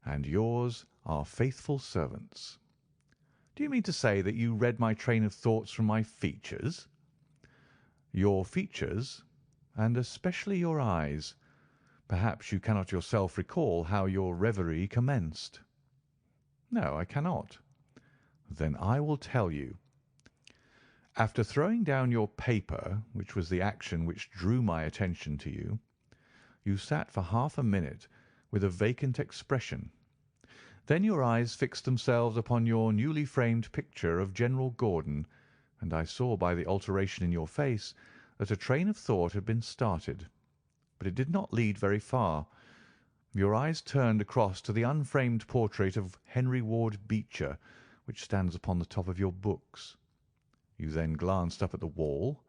and yours are faithful servants." "Do you mean to say that you read my train of thoughts from my features?" "Your features, and especially your eyes. Perhaps you cannot yourself recall how your reverie commenced?" "No, I cannot." "Then I will tell you. After throwing down your paper, which was the action which drew my attention to you, you sat for half a minute with a vacant expression. Then your eyes fixed themselves upon your newly framed picture of General Gordon, and I saw by the alteration in your face that a train of thought had been started. But it did not lead very far. Your eyes turned across to the unframed portrait of Henry Ward Beecher, which stands upon the top of your books. You then glanced up at the wall,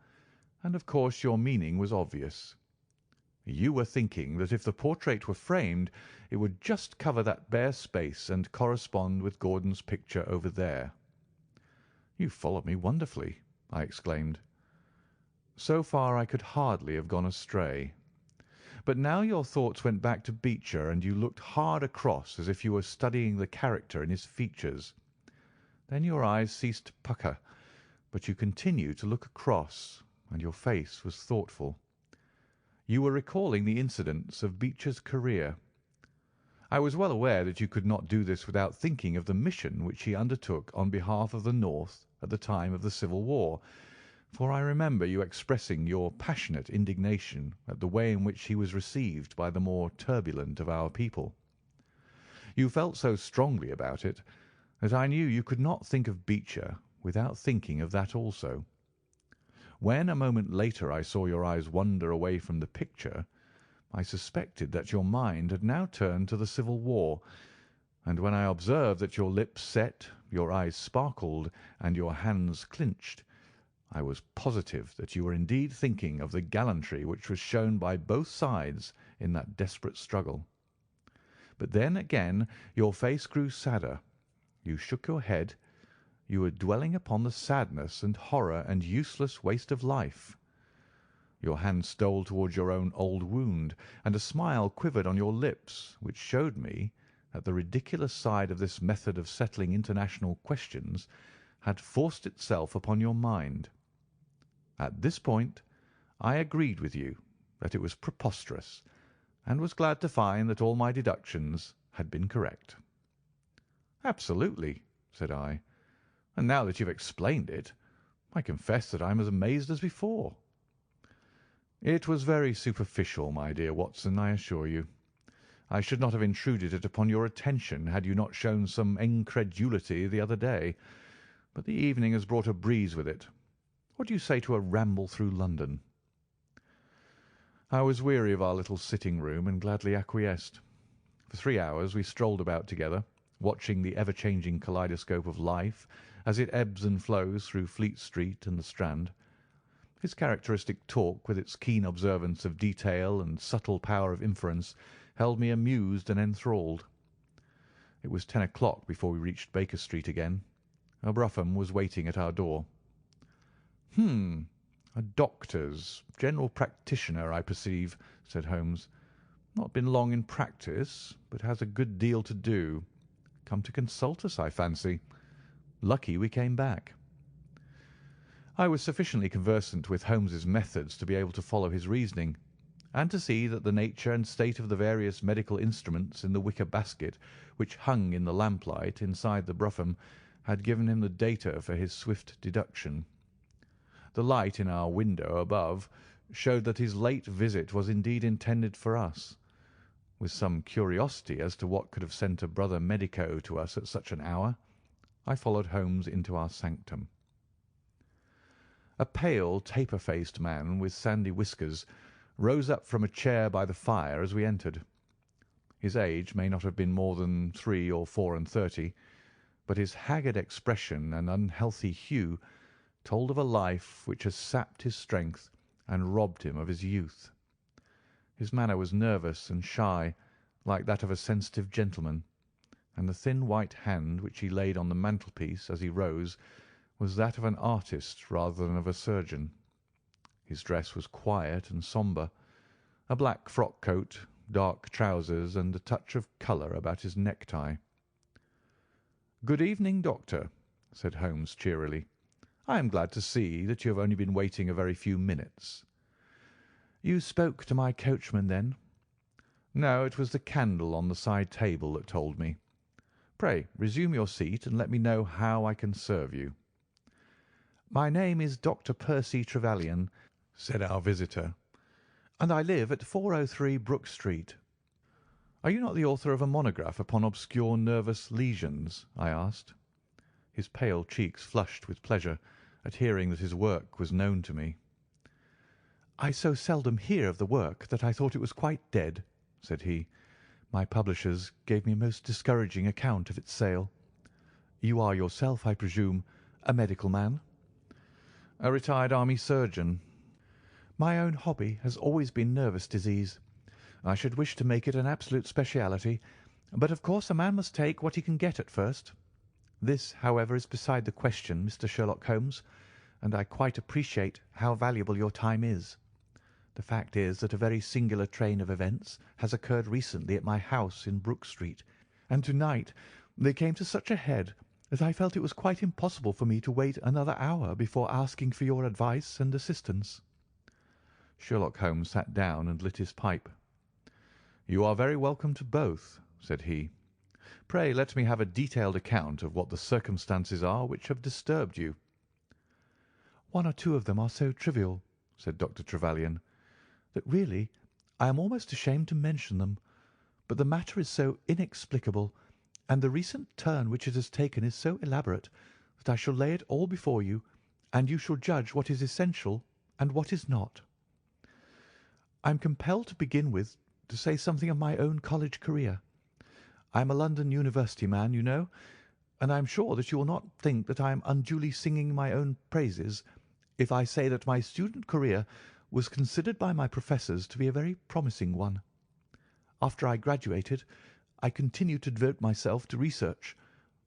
and of course your meaning was obvious. You were thinking that if the portrait were framed, it would just cover that bare space and correspond with Gordon's picture over there." "You followed me wonderfully," I exclaimed. "So far I could hardly have gone astray. But now your thoughts went back to Beecher, and you looked hard across as if you were studying the character in his features. Then your eyes ceased to pucker, but you continued to look across, and your face was thoughtful. You were recalling the incidents of Beecher's career. I was well aware that you could not do this without thinking of the mission which he undertook on behalf of the North at the time of the Civil War, for I remember you expressing your passionate indignation at the way in which he was received by the more turbulent of our people. You felt so strongly about it that I knew you could not think of Beecher without thinking of that also. When a moment later I saw your eyes wander away from the picture, I suspected that your mind had now turned to the Civil War, and when I observed that your lips set, your eyes sparkled, and your hands clinched, I was positive that you were indeed thinking of the gallantry which was shown by both sides in that desperate struggle. But then again your face grew sadder. You shook your head. You were dwelling upon the sadness and horror and useless waste of life. Your hand stole towards your own old wound, and a smile quivered on your lips, which showed me that the ridiculous side of this method of settling international questions had forced itself upon your mind. At this point I agreed with you that it was preposterous, and was glad to find that all my deductions had been correct." "Absolutely," said I, "and now that you've explained it, I confess that I am as amazed as before." "It was very superficial, my dear Watson, I assure you. I should not have intruded it upon your attention had you not shown some incredulity the other day. but the evening has brought a breeze with it. What do you say to a ramble through London?" I was weary of our little sitting-room and gladly acquiesced. For 3 hours we strolled about together, watching the ever-changing kaleidoscope of life as it ebbs and flows through Fleet Street and the Strand. His characteristic talk, with its keen observance of detail and subtle power of inference, held me amused and enthralled. It was 10 o'clock before we reached Baker Street again. A brougham was waiting at our door. A doctor's, general practitioner, I perceive," said Holmes. "Not been long in practice, but has a good deal to do. Come to consult us, I fancy. Lucky we came back." I was sufficiently conversant with Holmes's methods to be able to follow his reasoning, and to see that the nature and state of the various medical instruments in the wicker basket which hung in the lamplight inside the brougham had given him the data for his swift deduction. The light in our window above showed that his late visit was indeed intended for us. With some curiosity as to what could have sent a brother medico to us at such an hour, I followed Holmes into our sanctum. A pale, taper-faced man with sandy whiskers rose up from a chair by the fire as we entered. His age may not have been more than 3 or 34, but his haggard expression and unhealthy hue told of a life which has sapped his strength and robbed him of his youth. His manner was nervous and shy, like that of a sensitive gentleman, and the thin white hand which he laid on the mantelpiece as he rose was that of an artist rather than of a surgeon. His dress was quiet and sombre, a black frock coat, dark trousers, and a touch of colour about his necktie. "Good evening, Doctor," said Holmes cheerily. "I am glad to see that you have only been waiting a very few minutes." "You spoke to my coachman, then?" "No, it was the candle on the side table that told me. Pray resume your seat and let me know how I can serve you." "My name is Dr. Percy Trevelyan," said our visitor, "and I live at 403 Brook Street." "Are you not the author of a monograph upon obscure nervous lesions?" I asked. His pale cheeks flushed with pleasure at hearing that his work was known to me. "I so seldom hear of the work that I thought it was quite dead," said he. "My publishers gave me a most discouraging account of its sale. You are yourself, I presume, a medical man?" "A retired army surgeon." "My own hobby has always been nervous disease. I should wish to make it an absolute speciality, but of course a man must take what he can get at first. This, however, is beside the question, Mr. Sherlock Holmes, and I quite appreciate how valuable your time is. The fact is that a very singular train of events has occurred recently at my house in Brook Street, and to-night they came to such a head that I felt it was quite impossible for me to wait another hour before asking for your advice and assistance." Sherlock Holmes sat down and lit his pipe. "You are very welcome to both," said he. "Pray let me have a detailed account of what the circumstances are which have disturbed you." "One or two of them are so trivial," said Dr. Trevelyan, "that really I am almost ashamed to mention them. But the matter is so inexplicable, and the recent turn which it has taken is so elaborate, that I shall lay it all before you, and you shall judge what is essential and what is not. I am compelled to begin with to say something of my own college career. I am a London University man, you know, and I am sure that you will not think that I am unduly singing my own praises if I say that my student career was considered by my professors to be a very promising one. After I graduated, I continued to devote myself to research,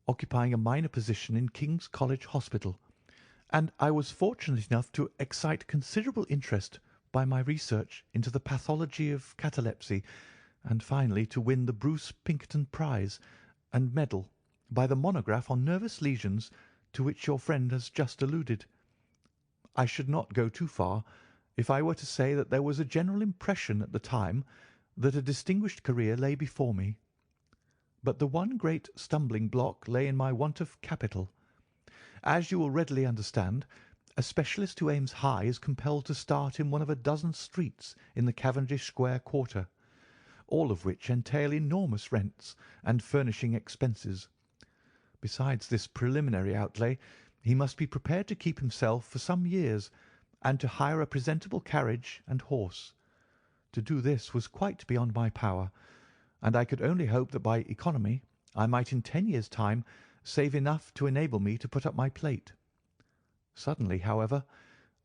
occupying a minor position in King's College Hospital, and I was fortunate enough to excite considerable interest by my research into the pathology of catalepsy, and finally to win the Bruce Pinkerton Prize and medal by the monograph on nervous lesions to which your friend has just alluded. I should not go too far if I were to say that there was a general impression at the time that a distinguished career lay before me. But the one great stumbling block lay in my want of capital. As you will readily understand, a specialist who aims high is compelled to start in one of a dozen streets in the Cavendish Square quarter, all of which entail enormous rents and furnishing expenses. Besides this preliminary outlay, he must be prepared to keep himself for some years, and to hire a presentable carriage and horse. To do this was quite beyond my power, and I could only hope that by economy I might in 10 years' time save enough to enable me to put up my plate. Suddenly, however,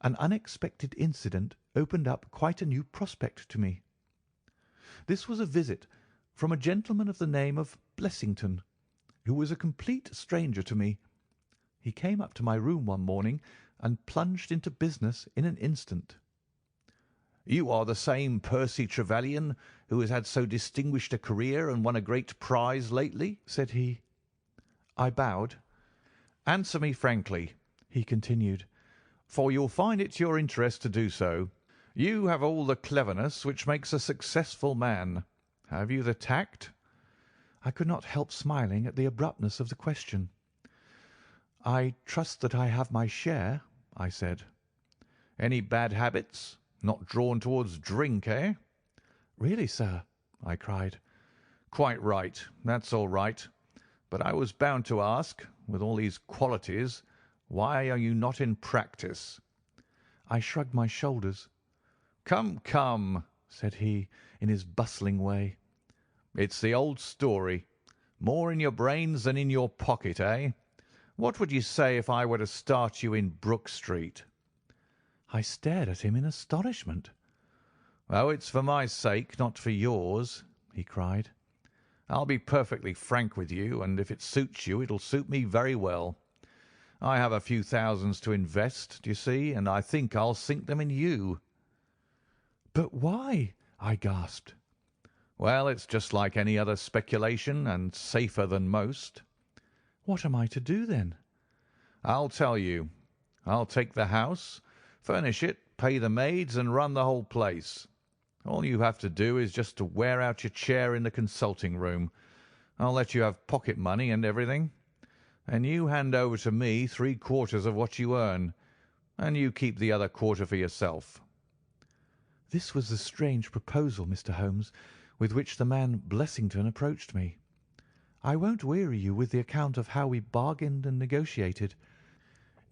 an unexpected incident opened up quite a new prospect to me. This was a visit from a gentleman of the name of Blessington, who was a complete stranger to me. He came up to my room one morning and plunged into business in an instant. "You are the same Percy Trevelyan who has had so distinguished a career and won a great prize lately?" said he. I bowed. "Answer me frankly," he continued, "for you'll find it to your interest to do so. You have all the cleverness which makes a successful man. Have you the tact?" I could not help smiling at the abruptness of the question. "I trust that I have my share," I said. "Any bad habits? Not drawn towards drink, eh?" "Really, sir?" I cried. "Quite right. That's all right. But I was bound to ask, with all these qualities, why are you not in practice?" I shrugged my shoulders. "Come, come," said he, in his bustling way. "It's the old story. More in your brains than in your pocket, eh? What would you say if I were to start you in Brook Street?" I stared at him in astonishment. "Oh, it's for my sake, not for yours," he cried. "I'll be perfectly frank with you, and if it suits you, it'll suit me very well. I have a few thousands to invest, do you see, and I think I'll sink them in you." "But why?" I gasped. "Well, it's just like any other speculation, and safer than most." "What am I to do, then?" "I'll tell you. I'll take the house, furnish it, pay the maids, and run the whole place. All you have to do is just to wear out your chair in the consulting room. I'll let you have pocket money and everything. And you hand over to me 3/4 of what you earn, and you keep the other quarter for yourself." This was the strange proposal, Mr. Holmes, with which the man Blessington approached me. I won't weary you with the account of how we bargained and negotiated.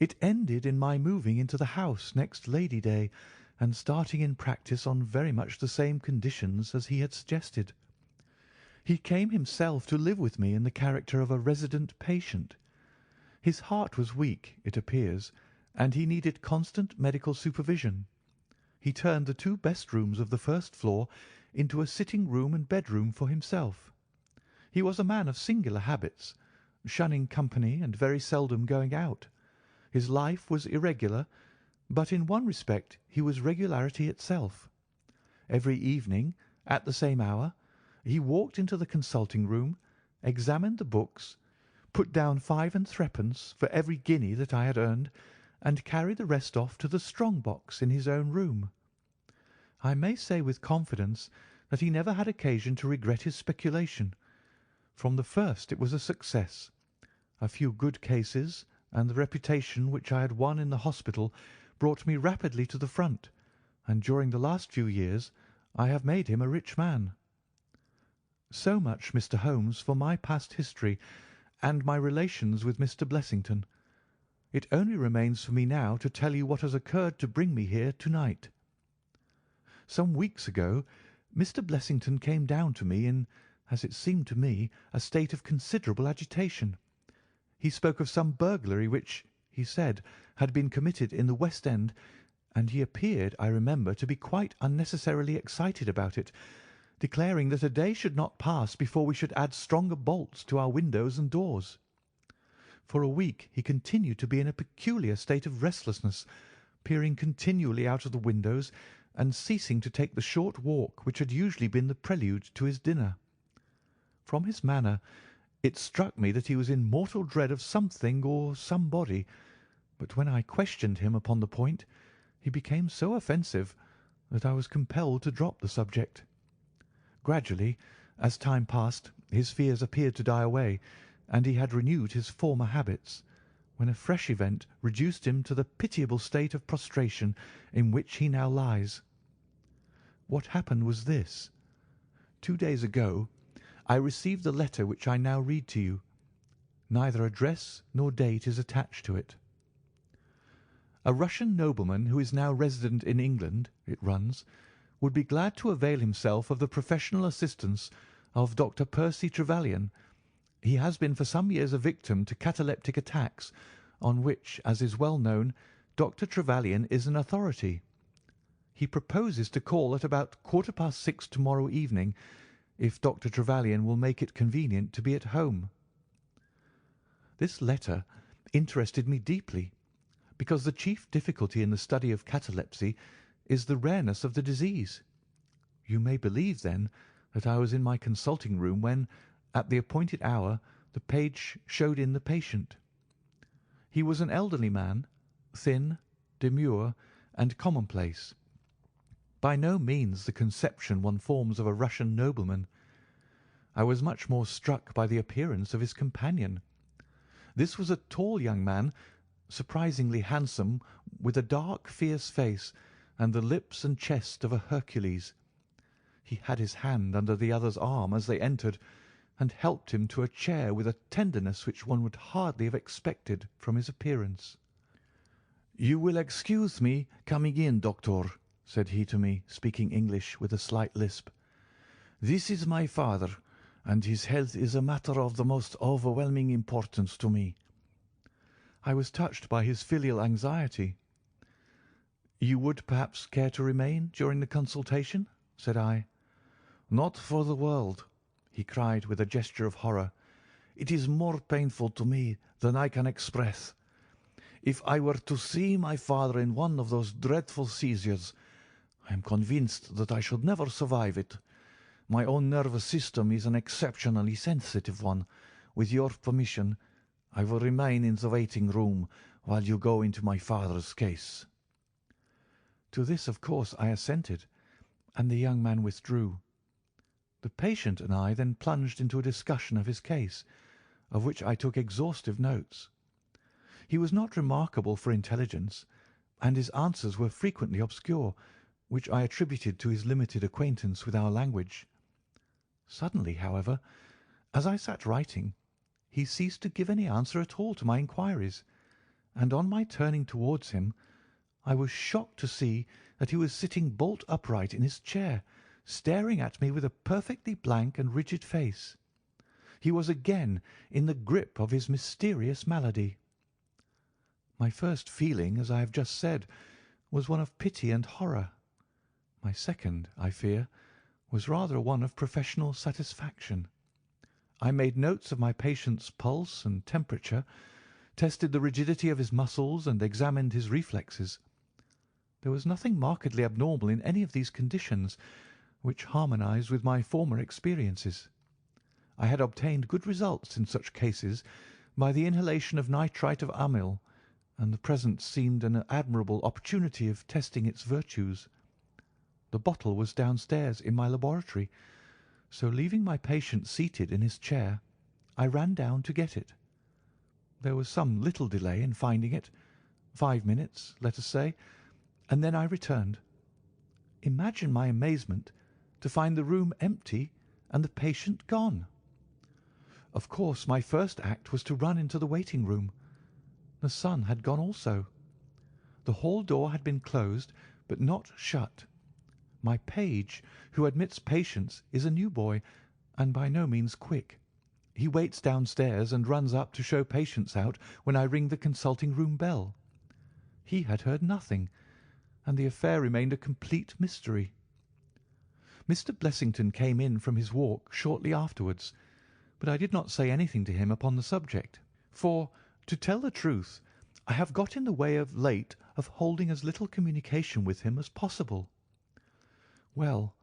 It ended in my moving into the house next Lady Day and starting in practice on very much the same conditions as he had suggested. He came himself to live with me in the character of a resident patient. His heart was weak, it appears, and he needed constant medical supervision. He turned the 2 best rooms of the first floor into a sitting room and bedroom for himself. He was a man of singular habits, shunning company and very seldom going out. His life was irregular, but in one respect he was regularity itself. Every evening, at the same hour, he walked into the consulting room, examined the books, put down 5 and 3d for every guinea that I had earned, and carried the rest off to the strong box in his own room. I may say with confidence that he never had occasion to regret his speculation. From the first it was a success. A few good cases and the reputation which I had won in the hospital brought me rapidly to the front, and during the last few years I have made him a rich man. So much, Mr. Holmes, for my past history and my relations with Mr. Blessington. It only remains for me now to tell you what has occurred to bring me here to-night. Some weeks ago Mr. Blessington came down to me in, as it seemed to me, a state of considerable agitation. He spoke of some burglary which, he said, had been committed in the West End, and he appeared, I remember, to be quite unnecessarily excited about it, declaring that a day should not pass before we should add stronger bolts to our windows and doors. For a week he continued to be in a peculiar state of restlessness, peering continually out of the windows and ceasing to take the short walk which had usually been the prelude to his dinner. From his manner it struck me that he was in mortal dread of something or somebody, but when I questioned him upon the point, he became so offensive that I was compelled to drop the subject. Gradually, as time passed, his fears appeared to die away, and he had renewed his former habits, when a fresh event reduced him to the pitiable state of prostration in which he now lies. What happened was this. 2 days ago I received the letter which I now read to you. Neither address nor date is attached to it. A Russian nobleman who is now resident in England, it runs, would be glad to avail himself of the professional assistance of Dr. Percy Trevelyan. He has been for some years a victim to cataleptic attacks, on which, as is well known, Dr. Trevelyan is an authority. He proposes to call at about 6:15 tomorrow evening, if Dr. Trevelyan will make it convenient to be at home. This letter interested me deeply, because the chief difficulty in the study of catalepsy is the rareness of the disease. You may believe, then, that I was in my consulting room when, at the appointed hour, the page showed in the patient. He was an elderly man, thin, demure, and commonplace. By no means the conception one forms of a Russian nobleman. I was much more struck by the appearance of his companion. This was a tall young man, surprisingly handsome, with a dark, fierce face, and the lips and chest of a Hercules. He had his hand under the other's arm as they entered, and helped him to a chair with a tenderness which one would hardly have expected from his appearance. "You will excuse me coming in, doctor," said he to me, speaking English with a slight lisp. "This is my father, and his health is a matter of the most overwhelming importance to me." I was touched by his filial anxiety. "You would perhaps care to remain during the consultation?" said I. "Not for the world," he cried with a gesture of horror. "It is more painful to me than I can express. If I were to see my father in one of those dreadful seizures, I am convinced that I should never survive it. My own nervous system is an exceptionally sensitive one. With your permission, I will remain in the waiting room while you go into my father's case." To this, of course, I assented, and the young man withdrew. The patient and I then plunged into a discussion of his case, of which I took exhaustive notes. He was not remarkable for intelligence, and his answers were frequently obscure, which I attributed to his limited acquaintance with our language. Suddenly, however, as I sat writing, he ceased to give any answer at all to my inquiries, and on my turning towards him, I was shocked to see that he was sitting bolt upright in his chair, staring at me with a perfectly blank and rigid face. He was again in the grip of his mysterious malady. My first feeling, as I have just said, was one of pity and horror. My second, I fear, was rather one of professional satisfaction. I made notes of my patient's pulse and temperature, tested the rigidity of his muscles, and examined his reflexes. There was nothing markedly abnormal in any of these conditions, which harmonized with my former experiences. I had obtained good results in such cases by the inhalation of nitrite of amyl, and the present seemed an admirable opportunity of testing its virtues. The bottle was downstairs in my laboratory, so leaving my patient seated in his chair, I ran down to get it. There was some little delay in finding it, 5 minutes, let us say, and then I returned. Imagine my amazement to find the room empty and the patient gone. Of course, my first act was to run into the waiting room. The son had gone also. The hall door had been closed, but not shut. My page, who admits patients, is a new boy, and by no means quick. He waits downstairs and runs up to show patients out when I ring the consulting room bell. He had heard nothing, and the affair remained a complete mystery. Mr. Blessington came in from his walk shortly afterwards, but I did not say anything to him upon the subject, for, to tell the truth, I have got in the way of late of holding as little communication with him as possible. Well,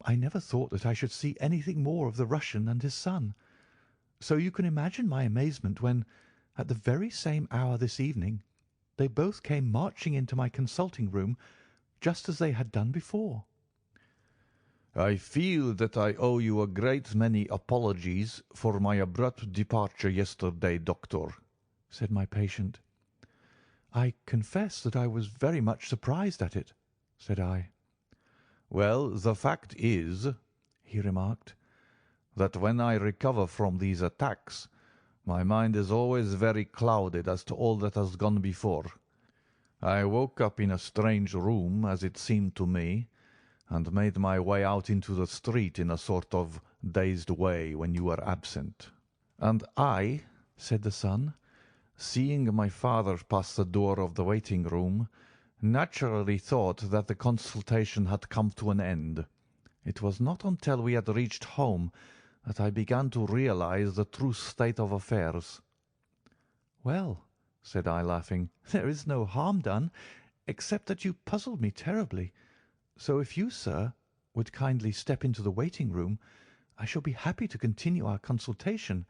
I never thought that I should see anything more of the Russian and his son, so you can imagine my amazement when, at the very same hour this evening, they both came marching into my consulting room just as they had done before. "I feel that I owe you a great many apologies for my abrupt departure yesterday, doctor," said my patient. "I confess that I was very much surprised at it," said I. "Well, the fact is," he remarked, "that when I recover from these attacks, my mind is always very clouded as to all that has gone before. I woke up in a strange room, as it seemed to me, and made my way out into the street in a sort of dazed way when you were absent. And I," said the son, "seeing my father pass the door of the waiting room, naturally thought that the consultation had come to an end. It was not until we had reached home that I began to realize the true state of affairs." "Well," said I, laughing, "there is no harm done, except that you puzzled me terribly. So if you, sir, would kindly step into the waiting room, I shall be happy to continue our consultation,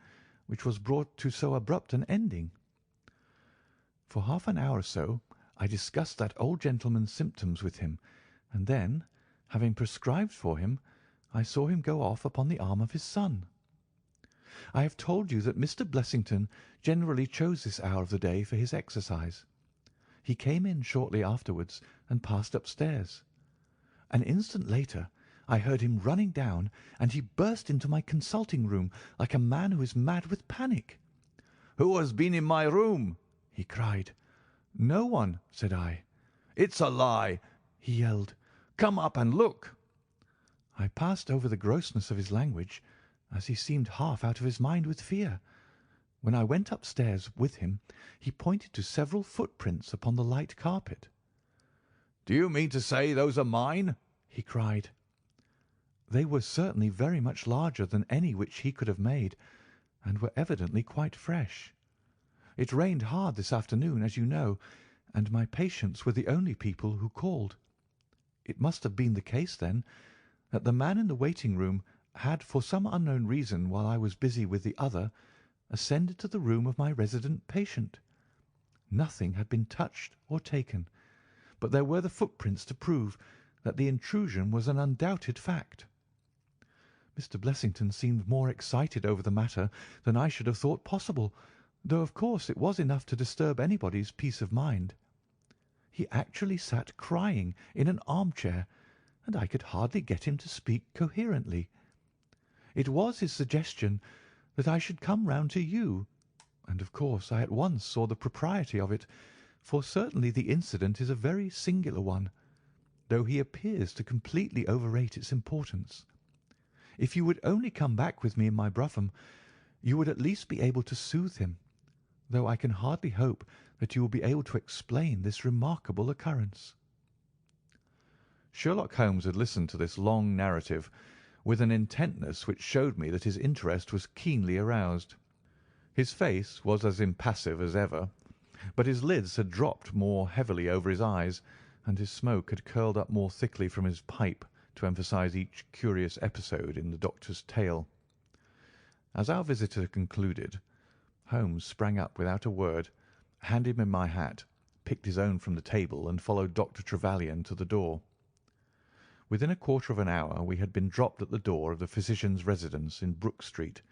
which was brought to so abrupt an ending." For half an hour or so I discussed that old gentleman's symptoms with him, and then, having prescribed for him, I saw him go off upon the arm of his son. I have told you that Mr. Blessington generally chose this hour of the day for his exercise. He came in shortly afterwards and passed upstairs. An instant later I heard him running down, and he burst into my consulting room like a man who is mad with panic. "Who has been in my room?" he cried. "No one," said I. "It's a lie!" he yelled. "Come up and look." I passed over the grossness of his language, as he seemed half out of his mind with fear. When I went upstairs with him, he pointed to several footprints upon the light carpet. "Do you mean to say those are mine?" he cried. They were certainly very much larger than any which he could have made, and were evidently quite fresh. It rained hard this afternoon, as you know, and my patients were the only people who called. It must have been the case, then, that the man in the waiting room had, for some unknown reason, while I was busy with the other, ascended to the room of my resident patient. Nothing had been touched or taken, but there were the footprints to prove that the intrusion was an undoubted fact. Mr. Blessington seemed more excited over the matter than I should have thought possible, though of course it was enough to disturb anybody's peace of mind. He actually sat crying in an armchair, and I could hardly get him to speak coherently. It was his suggestion that I should come round to you, and of course I at once saw the propriety of it, for certainly the incident is a very singular one, though he appears to completely overrate its importance. If you would only come back with me in my brougham, you would at least be able to soothe him, though I can hardly hope that you will be able to explain this remarkable occurrence." Sherlock Holmes had listened to this long narrative with an intentness which showed me that his interest was keenly aroused. His face was as impassive as ever, but his lids had dropped more heavily over his eyes, and his smoke had curled up more thickly from his pipe to emphasize each curious episode in the doctor's tale. As our visitor concluded, Holmes sprang up without a word, handed me my hat, picked his own from the table, and followed Dr. Trevelyan to the door. Within a quarter of an hour we had been dropped at the door of the physician's residence in Brook Street,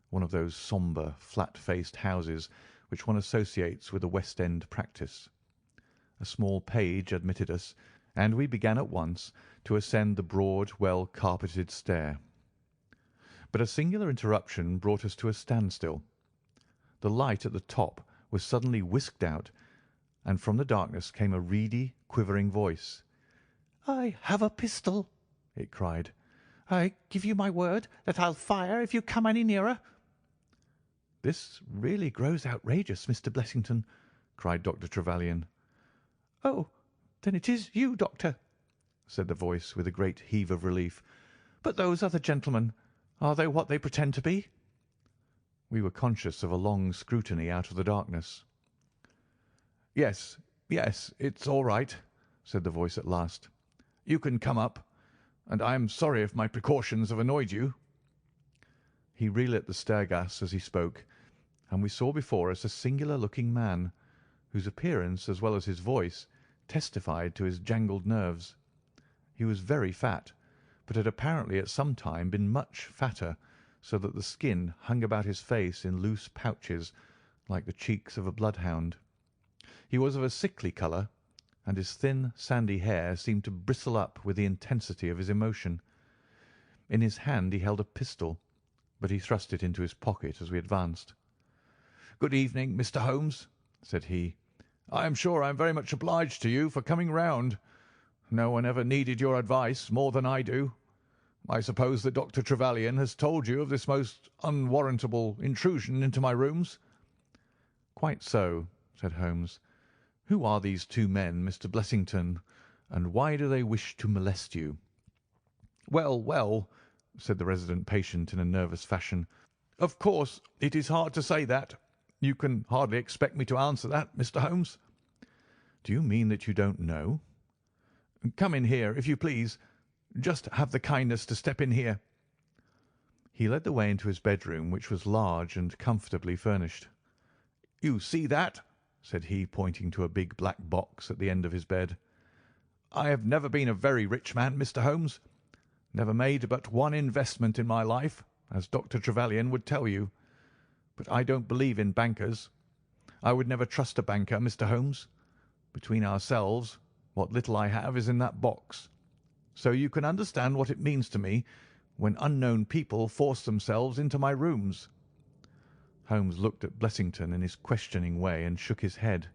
one of those sombre, flat-faced houses which one associates with a West End practice. A small page admitted us, and we began at once to ascend the broad, well-carpeted stair. But a singular interruption brought us to a standstill. The light at the top was suddenly whisked out, and from the darkness came a reedy, quivering voice. "I have a pistol," it cried. "I give you my word that I'll fire if you come any nearer." "This really grows outrageous, Mr. Blessington," cried Dr. Trevelyan. "Oh, then it is you, Doctor," said the voice, with a great heave of relief. "But those other gentlemen, are they what they pretend to be?" We were conscious of a long scrutiny out of the darkness. Yes, it's all right," said the voice at last. "You can come up, and I am sorry if my precautions have annoyed you." He relit the stair-gas as he spoke, and we saw before us a singular-looking man, whose appearance as well as his voice testified to his jangled nerves. He was very fat, but had apparently at some time been much fatter, so that the skin hung about his face in loose pouches, like the cheeks of a bloodhound. He was of a sickly colour, and his thin, sandy hair seemed to bristle up with the intensity of his emotion. In his hand he held a pistol, but he thrust it into his pocket as we advanced. "Good evening, Mr. Holmes," said he. I am sure I am very much obliged to you for coming round. No one ever needed your advice more than I do. I suppose that Dr. Trevelyan has told you of this most unwarrantable intrusion into my rooms?" "Quite so," said Holmes. "Who are these two men, Mr. Blessington, and why do they wish to molest you?" "Well, well," said the resident patient in a nervous fashion, "of course it is hard to say that. You can hardly expect me to answer that, Mr. Holmes." "Do you mean that you don't know?" "Come in here, if you please. Just have the kindness to step in here." He led the way into his bedroom, which was large and comfortably furnished. "You see that?" said he, pointing to a big black box at the end of his bed. "I have never been a very rich man, Mr. Holmes. Never made but one investment in my life, as Dr. Trevelyan would tell you. But I don't believe in bankers. I would never trust a banker, Mr. Holmes. Between ourselves, what little I have is in that box. So you can understand what it means to me when unknown people force themselves into my rooms." Holmes looked at Blessington in his questioning way and shook his head.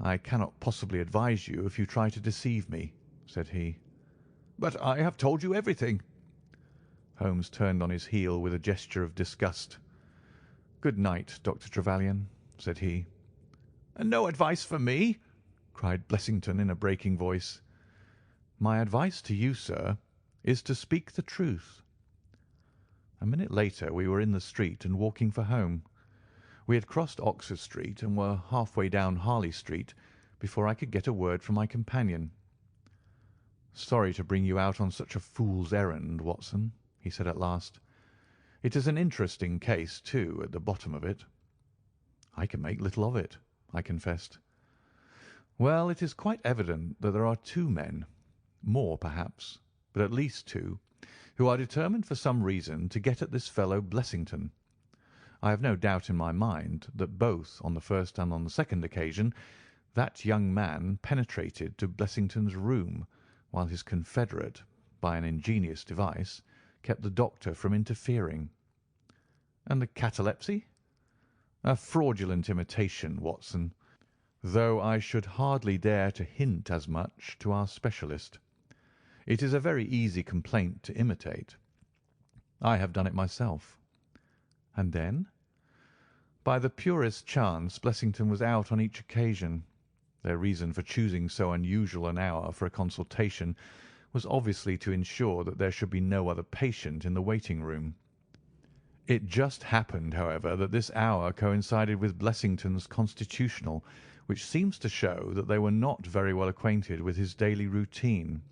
"I cannot possibly advise you if you try to deceive me," said he. "But I have told you everything." Holmes turned on his heel with a gesture of disgust. "Good night, Dr. Trevelyan," said he. "And no advice for me?" cried Blessington in a breaking voice. "My advice to you, sir, is to speak the truth." A minute later we were in the street and walking for home. We had crossed Oxford Street and were half-way down Harley Street before I could get a word from my companion. "Sorry to bring you out on such a fool's errand, Watson," he said at last. "It is an interesting case, too, at the bottom of it." "I can make little of it," I confessed. "Well, it is quite evident that there are two men, more perhaps, but at least two, who are determined for some reason to get at this fellow Blessington. I have no doubt in my mind that both on the first and on the second occasion that young man penetrated to Blessington's room, while his confederate, by an ingenious device, kept the doctor from interfering." "And the catalepsy?" "A fraudulent imitation, Watson, though I should hardly dare to hint as much to our specialist. It is a very easy complaint to imitate. I have done it myself." "And then?" "By the purest chance Blessington was out on each occasion. Their reason for choosing so unusual an hour for a consultation was obviously to ensure that there should be no other patient in the waiting room. It just happened, however, that this hour coincided with Blessington's constitutional, which seems to show that they were not very well acquainted with his daily routine.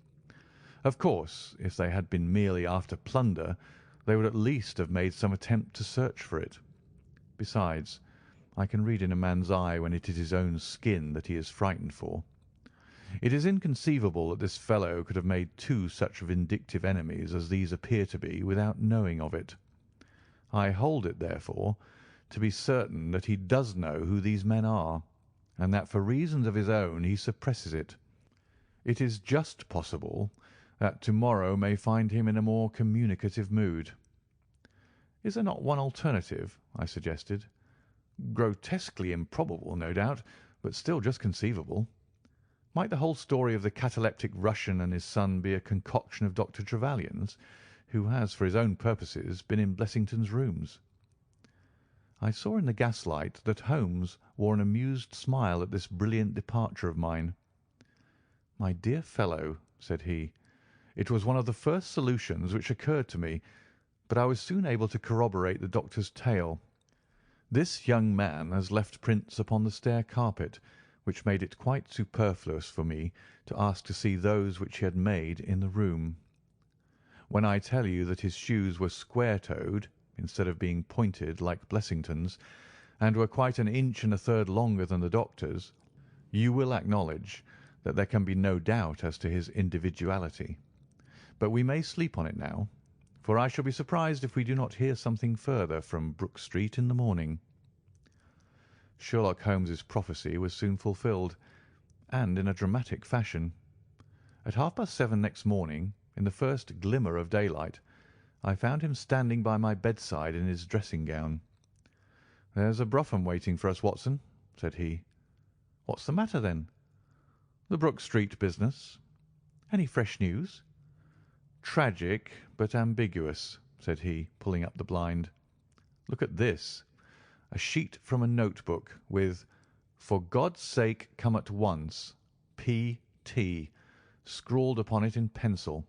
Of course, if they had been merely after plunder, they would at least have made some attempt to search for it. Besides, I can read in a man's eye when it is his own skin that he is frightened for. It is inconceivable that this fellow could have made two such vindictive enemies as these appear to be without knowing of it. I hold it, therefore, to be certain that he does know who these men are, and that for reasons of his own he suppresses it. It is just possible that to-morrow may find him in a more communicative mood." "Is there not one alternative?" I suggested. "Grotesquely improbable, no doubt, but still just conceivable. Might the whole story of the cataleptic Russian and his son be a concoction of Dr. Trevelyan's, who has, for his own purposes, been in Blessington's rooms?" I saw in the gaslight that Holmes wore an amused smile at this brilliant departure of mine. "My dear fellow," said he, "it was one of the first solutions which occurred to me, but I was soon able to corroborate the doctor's tale. This young man has left prints upon the stair carpet, which made it quite superfluous for me to ask to see those which he had made in the room. When I tell you that his shoes were square-toed, instead of being pointed like Blessington's, and were quite an inch and a third longer than the doctor's, you will acknowledge that there can be no doubt as to his individuality. But we may sleep on it now, for I shall be surprised if we do not hear something further from Brook Street in the morning." Sherlock Holmes's prophecy was soon fulfilled, and in a dramatic fashion. At 7:30 next morning, in the first glimmer of daylight, I found him standing by my bedside in his dressing gown. "There's a brougham waiting for us, Watson," said he. What's the matter, then? The Brook Street business. Any fresh news? Tragic, but ambiguous, said he, pulling up the blind. Look at this. A sheet from a notebook with, "For God's sake, come at once. P.T." scrawled upon it in pencil.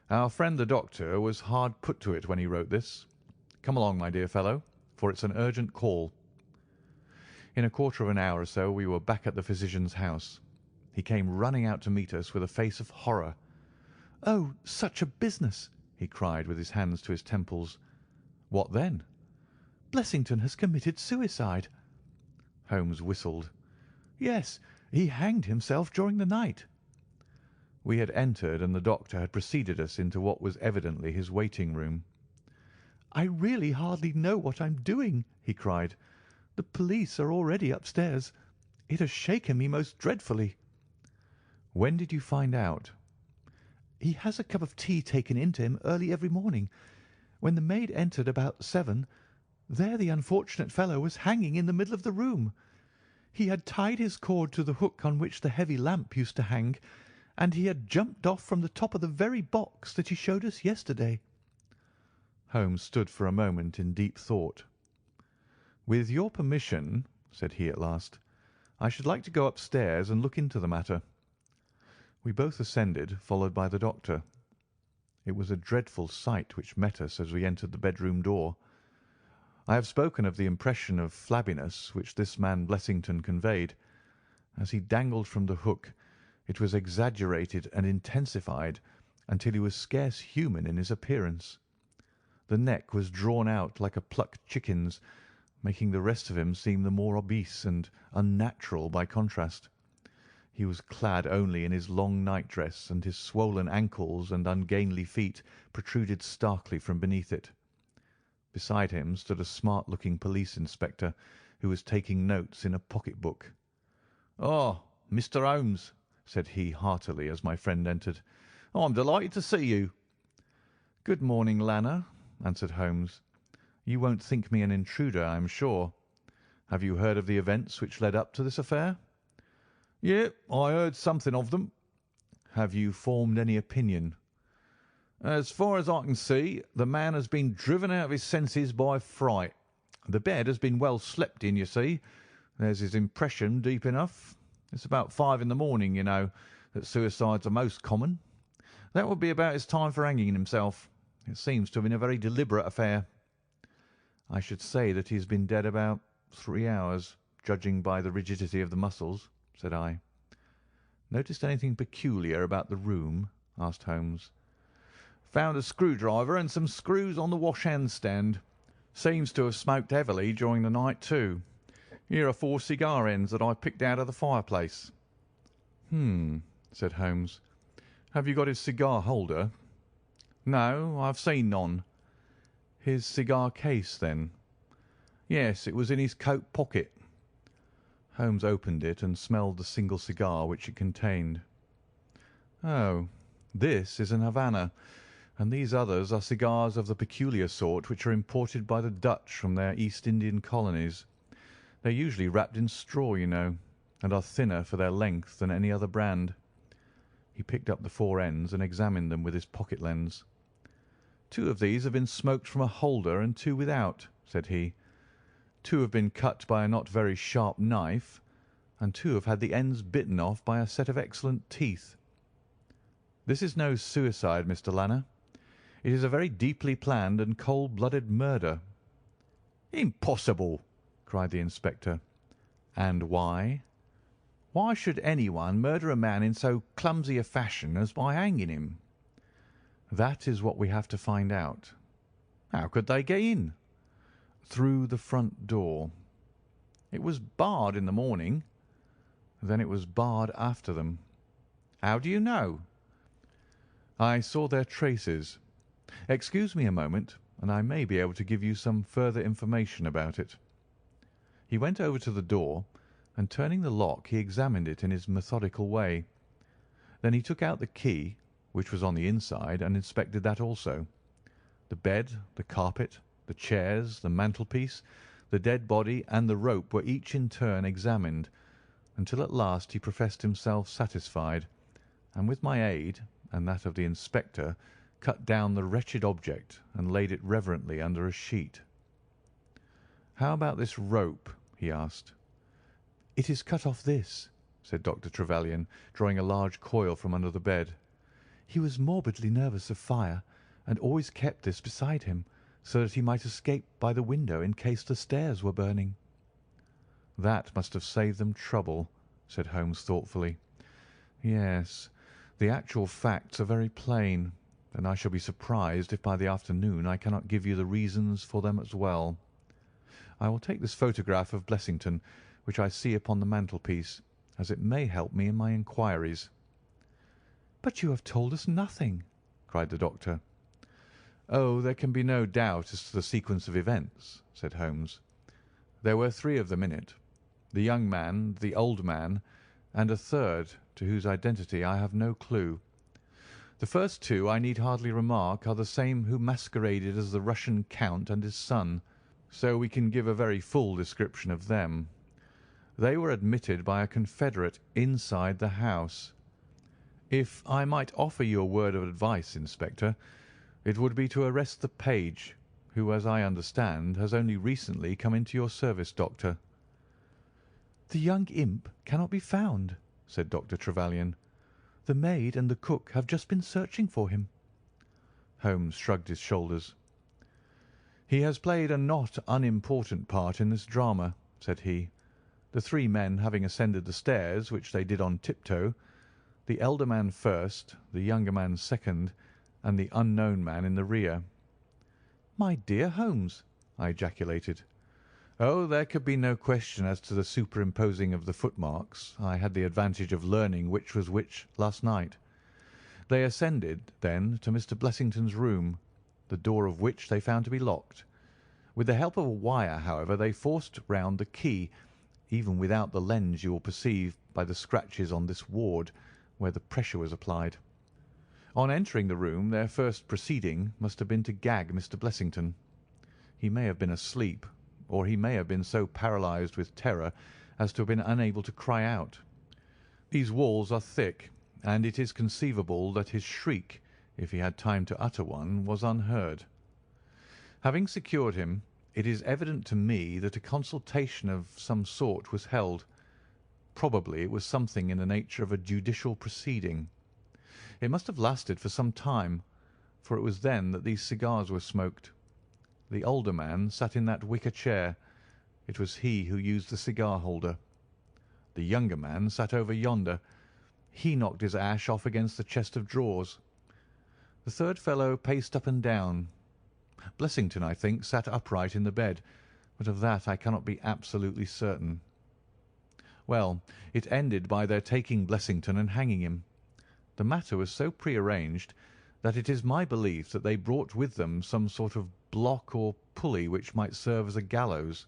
Our friend the doctor was hard put to it when he wrote this. Come along, my dear fellow, for it's an urgent call. In a quarter of an hour or so we were back at the physician's house. He came running out to meet us with a face of horror. "Oh, such a business!" he cried, with his hands to his temples. What then? "Blessington has committed suicide." Holmes whistled. "Yes, he hanged himself during the night." We had entered, and the doctor had preceded us into what was evidently his waiting room. "I really hardly know what I'm doing," he cried. "The police are already upstairs. It has shaken me most dreadfully." When did you find out? "He has a cup of tea taken in to him early every morning. When the maid entered about 7, there the unfortunate fellow was hanging in the middle of the room. He had tied his cord to the hook on which the heavy lamp used to hang, and he had jumped off from the top of the very box that he showed us yesterday." Holmes stood for a moment in deep thought. "With your permission," said he at last, "I should like to go upstairs and look into the matter." We both ascended, followed by the doctor. It was a dreadful sight which met us as we entered the bedroom door. I have spoken of the impression of flabbiness which this man Blessington conveyed. As he dangled from the hook, it was exaggerated and intensified until he was scarce human in his appearance. The neck was drawn out like a plucked chicken's, making the rest of him seem the more obese and unnatural by contrast. He was clad only in his long nightdress, and his swollen ankles and ungainly feet protruded starkly from beneath it. Beside him stood a smart-looking police inspector, who was taking notes in a pocket-book. "Ah, Mr. Holmes," said he heartily as my friend entered. "I'm delighted to see you." "Good morning, Lanner," answered Holmes. "You won't think me an intruder, I am sure. Have you heard of the events which led up to this affair?" "Yes, I heard something of them." "Have you formed any opinion?" "As far as I can see, the man has been driven out of his senses by fright. The bed has been well slept in, you see. There's his impression deep enough. It's about 5 in the morning, you know, that suicides are most common. That would be about his time for hanging himself. It seems to have been a very deliberate affair." "I should say that he has been dead about 3 hours, judging by the rigidity of the muscles," said I. "Noticed anything peculiar about the room?" asked Holmes. "Found a screwdriver and some screws on the wash-hand stand. Seems to have smoked heavily during the night, too. Here are 4 cigar ends that I picked out of the fireplace." Said Holmes. "Have you got his cigar holder?" "No, I've seen none." "His cigar case, then?" "Yes, it was in his coat pocket." Holmes opened it and smelled the single cigar which it contained. "Oh, this is an Havana, and these others are cigars of the peculiar sort which are imported by the Dutch from their East Indian colonies. They're usually wrapped in straw, you know, and are thinner for their length than any other brand." He picked up the 4 ends and examined them with his pocket lens. "2 of these have been smoked from a holder and 2 without," said he. "2 have been cut by a not very sharp knife, and 2 have had the ends bitten off by a set of excellent teeth. This is no suicide, Mr. Lanner. It is a very deeply planned and cold-blooded murder." "Impossible!" cried the inspector. "And why? Why should anyone murder a man in so clumsy a fashion as by hanging him?" "That is what we have to find out." "How could they get in?" "Through the front door." "It was barred in the morning." "Then it was barred after them." "How do you know?" "I saw their traces. Excuse me a moment, and I may be able to give you some further information about it." He went over to the door, and turning the lock he examined it in his methodical way. Then he took out the key, which was on the inside, and inspected that also. The bed, the carpet, the chairs, the mantelpiece, the dead body, and the rope were each in turn examined, until at last he professed himself satisfied, and with my aid and that of the inspector cut down the wretched object and laid it reverently under a sheet. "How about this rope?" he asked. "It is cut off this," said Dr. Trevelyan, drawing a large coil from under the bed. "He was morbidly nervous of fire, and always kept this beside him, so that he might escape by the window in case the stairs were burning." "That must have saved them trouble," said Holmes thoughtfully. "Yes, the actual facts are very plain, and I shall be surprised if by the afternoon I cannot give you the reasons for them as well. I will take this photograph of Blessington, which I see upon the mantelpiece, as it may help me in my inquiries." "But you have told us nothing," cried the doctor. "Oh, there can be no doubt as to the sequence of events," said Holmes. "There were three of them in it, the young man, the old man, and a third to whose identity I have no clue. The first two, I need hardly remark, are the same who masqueraded as the Russian count and his son, so we can give a very full description of them. They were admitted by a confederate inside the house. If I might offer you a word of advice, Inspector, it would be to arrest the page, who, as I understand, has only recently come into your service, Doctor." "The young imp cannot be found," said Dr. Trevelyan. "The maid and the cook have just been searching for him." Holmes shrugged his shoulders. "He has played a not unimportant part in this drama," said he, "the three men having ascended the stairs, which they did on tiptoe, the elder man first, the younger man second, and the unknown man in the rear." "My dear Holmes!" I ejaculated. "Oh, there could be no question as to the superimposing of the footmarks. I had the advantage of learning which was which last night. They ascended, then, to Mr. Blessington's room, the door of which they found to be locked. With the help of a wire, however, they forced round the key, even without the lens you will perceive by the scratches on this ward, where the pressure was applied. On entering the room, their first proceeding must have been to gag Mr. Blessington. He may have been asleep, or he may have been so paralysed with terror as to have been unable to cry out. These walls are thick, and it is conceivable that his shriek, if he had time to utter one, was unheard. Having secured him, it is evident to me that a consultation of some sort was held. Probably it was something in the nature of a judicial proceeding. It must have lasted for some time, for it was then that these cigars were smoked. The older man sat in that wicker chair. It was he who used the cigar holder. The younger man sat over yonder. He knocked his ash off against the chest of drawers. The third fellow paced up and down. Blessington, I think, sat upright in the bed, but of that I cannot be absolutely certain. Well, it ended by their taking Blessington and hanging him. The matter was so prearranged that it is my belief that they brought with them some sort of block or pulley which might serve as a gallows.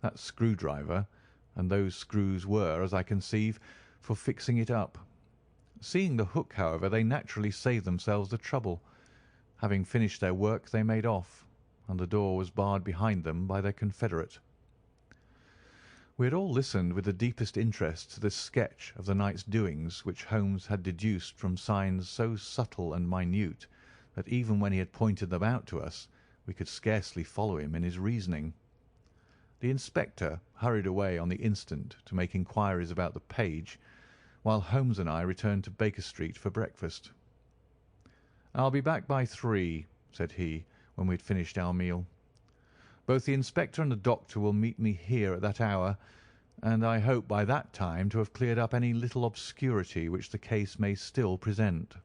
That screwdriver, and those screws were, as I conceive, for fixing it up. Seeing the hook, however, they naturally saved themselves the trouble. Having finished their work, they made off, and the door was barred behind them by their confederate. We had all listened with the deepest interest to this sketch of the night's doings, which Holmes had deduced from signs so subtle and minute that even when he had pointed them out to us, we could scarcely follow him in his reasoning. The inspector hurried away on the instant to make inquiries about the page, while Holmes and I returned to Baker Street for breakfast. "I'll be back by 3:00, said he, when we had finished our meal. "Both the inspector and the doctor will meet me here at that hour, and I hope by that time to have cleared up any little obscurity which the case may still present."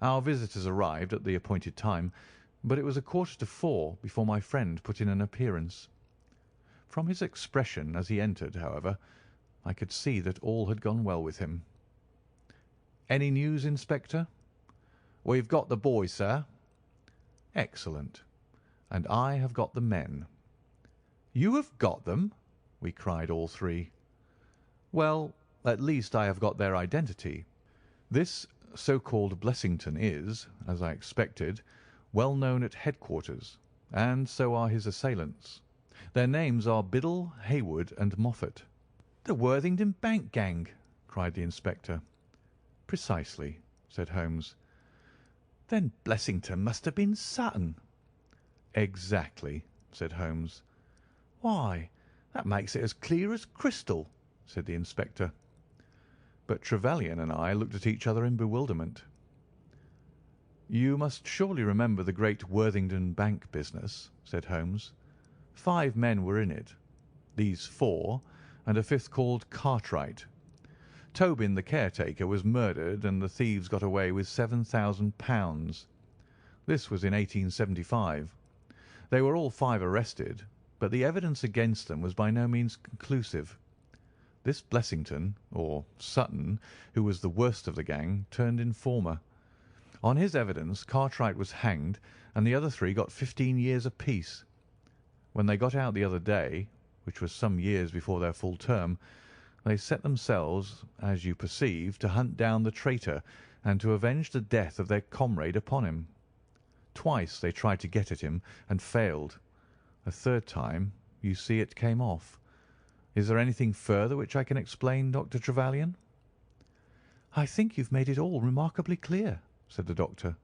Our visitors arrived at the appointed time, but it was 3:45 before my friend put in an appearance. From his expression as he entered, however, I could see that all had gone well with him. "Any news, Inspector?" "We've got the boy, sir." "Excellent. And I have got the men." "You have got them?" we cried all three. "Well, at least I have got their identity. This so-called Blessington is, as I expected, well known at headquarters, and so are his assailants. Their names are Biddle, Haywood, and Moffat. "The Worthington Bank gang!" cried the inspector. "Precisely," said Holmes. "Then Blessington must have been Sutton." "Exactly," said Holmes. "Why, that makes it as clear as crystal," said the inspector. But Trevelyan and I looked at each other in bewilderment. "You must surely remember the great Worthington Bank business," said Holmes. "5 men were in it. These 4, and a fifth called Cartwright. Tobin, the caretaker, was murdered, and the thieves got away with £7,000. This was in 1875. They were all 5 arrested, but the evidence against them was by no means conclusive. This Blessington, or Sutton, who was the worst of the gang, turned informer. On his evidence Cartwright was hanged, and the other 3 got 15 years apiece. When they got out the other day, which was some years before their full term, they set themselves, as you perceive, to hunt down the traitor and to avenge the death of their comrade upon him. Twice they tried to get at him and failed. A third time, you see, it came off. Is there anything further which I can explain, Dr. Trevelyan?" "I think you've made it all remarkably clear," said the doctor.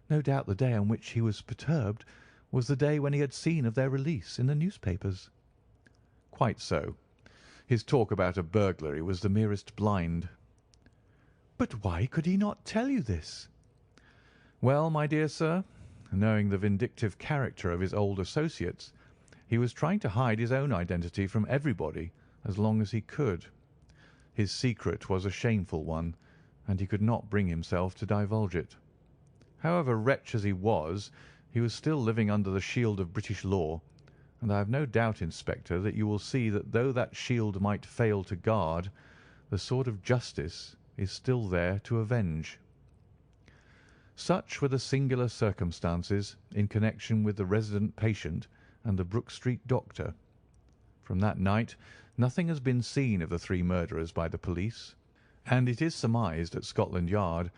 "No doubt the day on which he was perturbed was the day when he had seen of their release in the newspapers." "Quite so. His talk about a burglary was the merest blind." "But why could he not tell you this?" "Well, my dear sir, knowing the vindictive character of his old associates, he was trying to hide his own identity from everybody as long as he could. His secret was a shameful one, and he could not bring himself to divulge it. However, wretch as he was still living under the shield of British law, and I have no doubt, Inspector, that you will see that though that shield might fail to guard, the sword of justice is still there to avenge. Such were the singular circumstances in connection with the resident patient and the Brook Street doctor. From that night nothing has been seen of the 3 murderers by the police, and it is surmised at Scotland Yard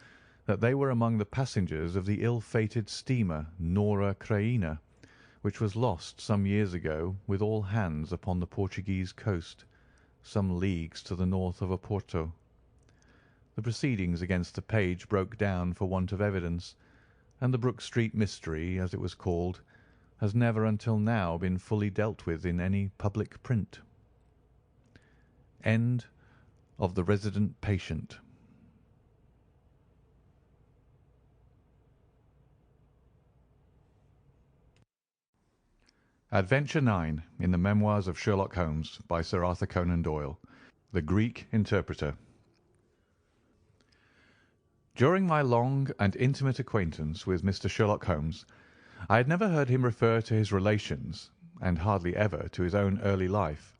that they were among the passengers of the ill-fated steamer Nora Creina, which was lost some years ago with all hands upon the Portuguese coast, some leagues to the north of Oporto. The proceedings against the page broke down for want of evidence, and the Brook Street mystery, as it was called, has never until now been fully dealt with in any public print. End of The Resident Patient. Adventure 9 in the Memoirs of Sherlock Holmes by Sir Arthur Conan Doyle. The Greek Interpreter. During my long and intimate acquaintance with Mr. Sherlock Holmes, I had never heard him refer to his relations, and hardly ever to his own early life.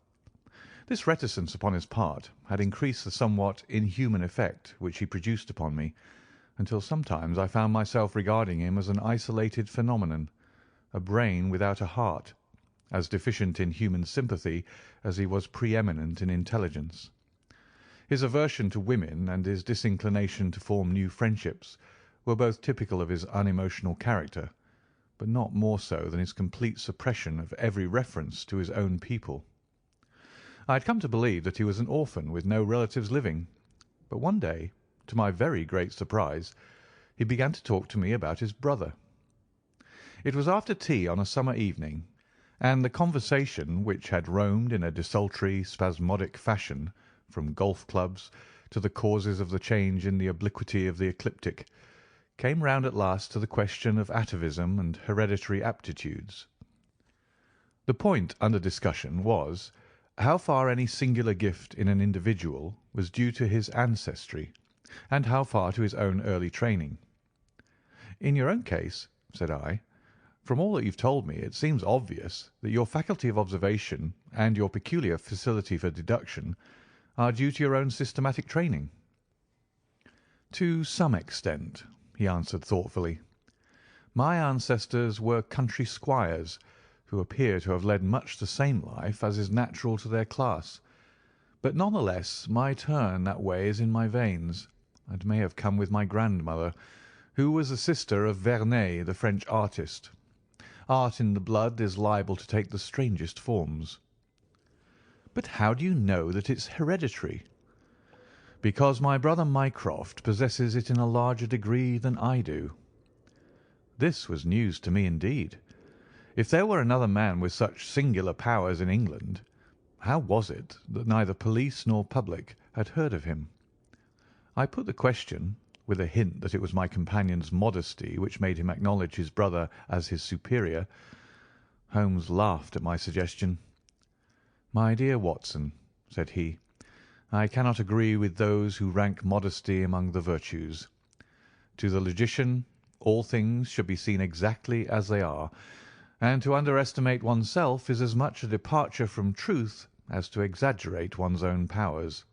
This reticence upon his part had increased the somewhat inhuman effect which he produced upon me, until sometimes I found myself regarding him as an isolated phenomenon, a brain without a heart, as deficient in human sympathy as he was pre-eminent in intelligence. His aversion to women and his disinclination to form new friendships were both typical of his unemotional character, but not more so than his complete suppression of every reference to his own people. I had come to believe that he was an orphan with no relatives living, but one day, to my very great surprise, he began to talk to me about his brother. It was after tea on a summer evening, and the conversation, which had roamed in a desultory, spasmodic fashion from golf clubs to the causes of the change in the obliquity of the ecliptic, came round at last to the question of atavism and hereditary aptitudes. The point under discussion was how far any singular gift in an individual was due to his ancestry, and how far to his own early training. "In your own case," said I, "from all that you've told me, it seems obvious that your faculty of observation and your peculiar facility for deduction are due to your own systematic training." "To some extent," he answered thoughtfully. "My ancestors were country squires, who appear to have led much the same life as is natural to their class, but none the less my turn that way is in my veins, and may have come with my grandmother, who was the sister of Vernet, the French artist. Art in the blood is liable to take the strangest forms." But how do you know that it's hereditary? Because my brother Mycroft possesses it in a larger degree than I do. This was news to me indeed. If there were another man with such singular powers in England, how was it that neither police nor public had heard of him? I put the question, with a hint that it was my companion's modesty which made him acknowledge his brother as his superior. Holmes laughed at my suggestion. "My dear Watson," said he, "I cannot agree with those who rank modesty among the virtues. To the logician, all things should be seen exactly as they are, and to underestimate oneself is as much a departure from truth as to exaggerate one's own powers.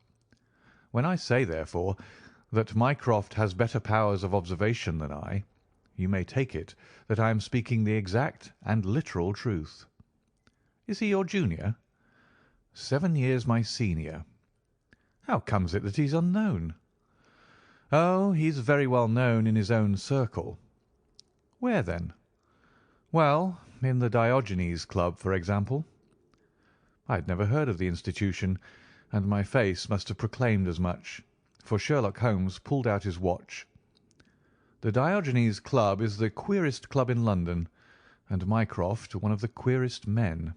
When I say, therefore, that Mycroft has better powers of observation than I, you may take it that I am speaking the exact and literal truth." "Is he your junior?" "7 years my senior." "How comes it that he's unknown?" "Oh, he's very well known in his own circle." "Where, then?" "Well, in the Diogenes Club, for example." I had never heard of the institution, and my face must have proclaimed as much, for Sherlock Holmes pulled out his watch. "The Diogenes Club is the queerest club in London, and Mycroft one of the queerest men.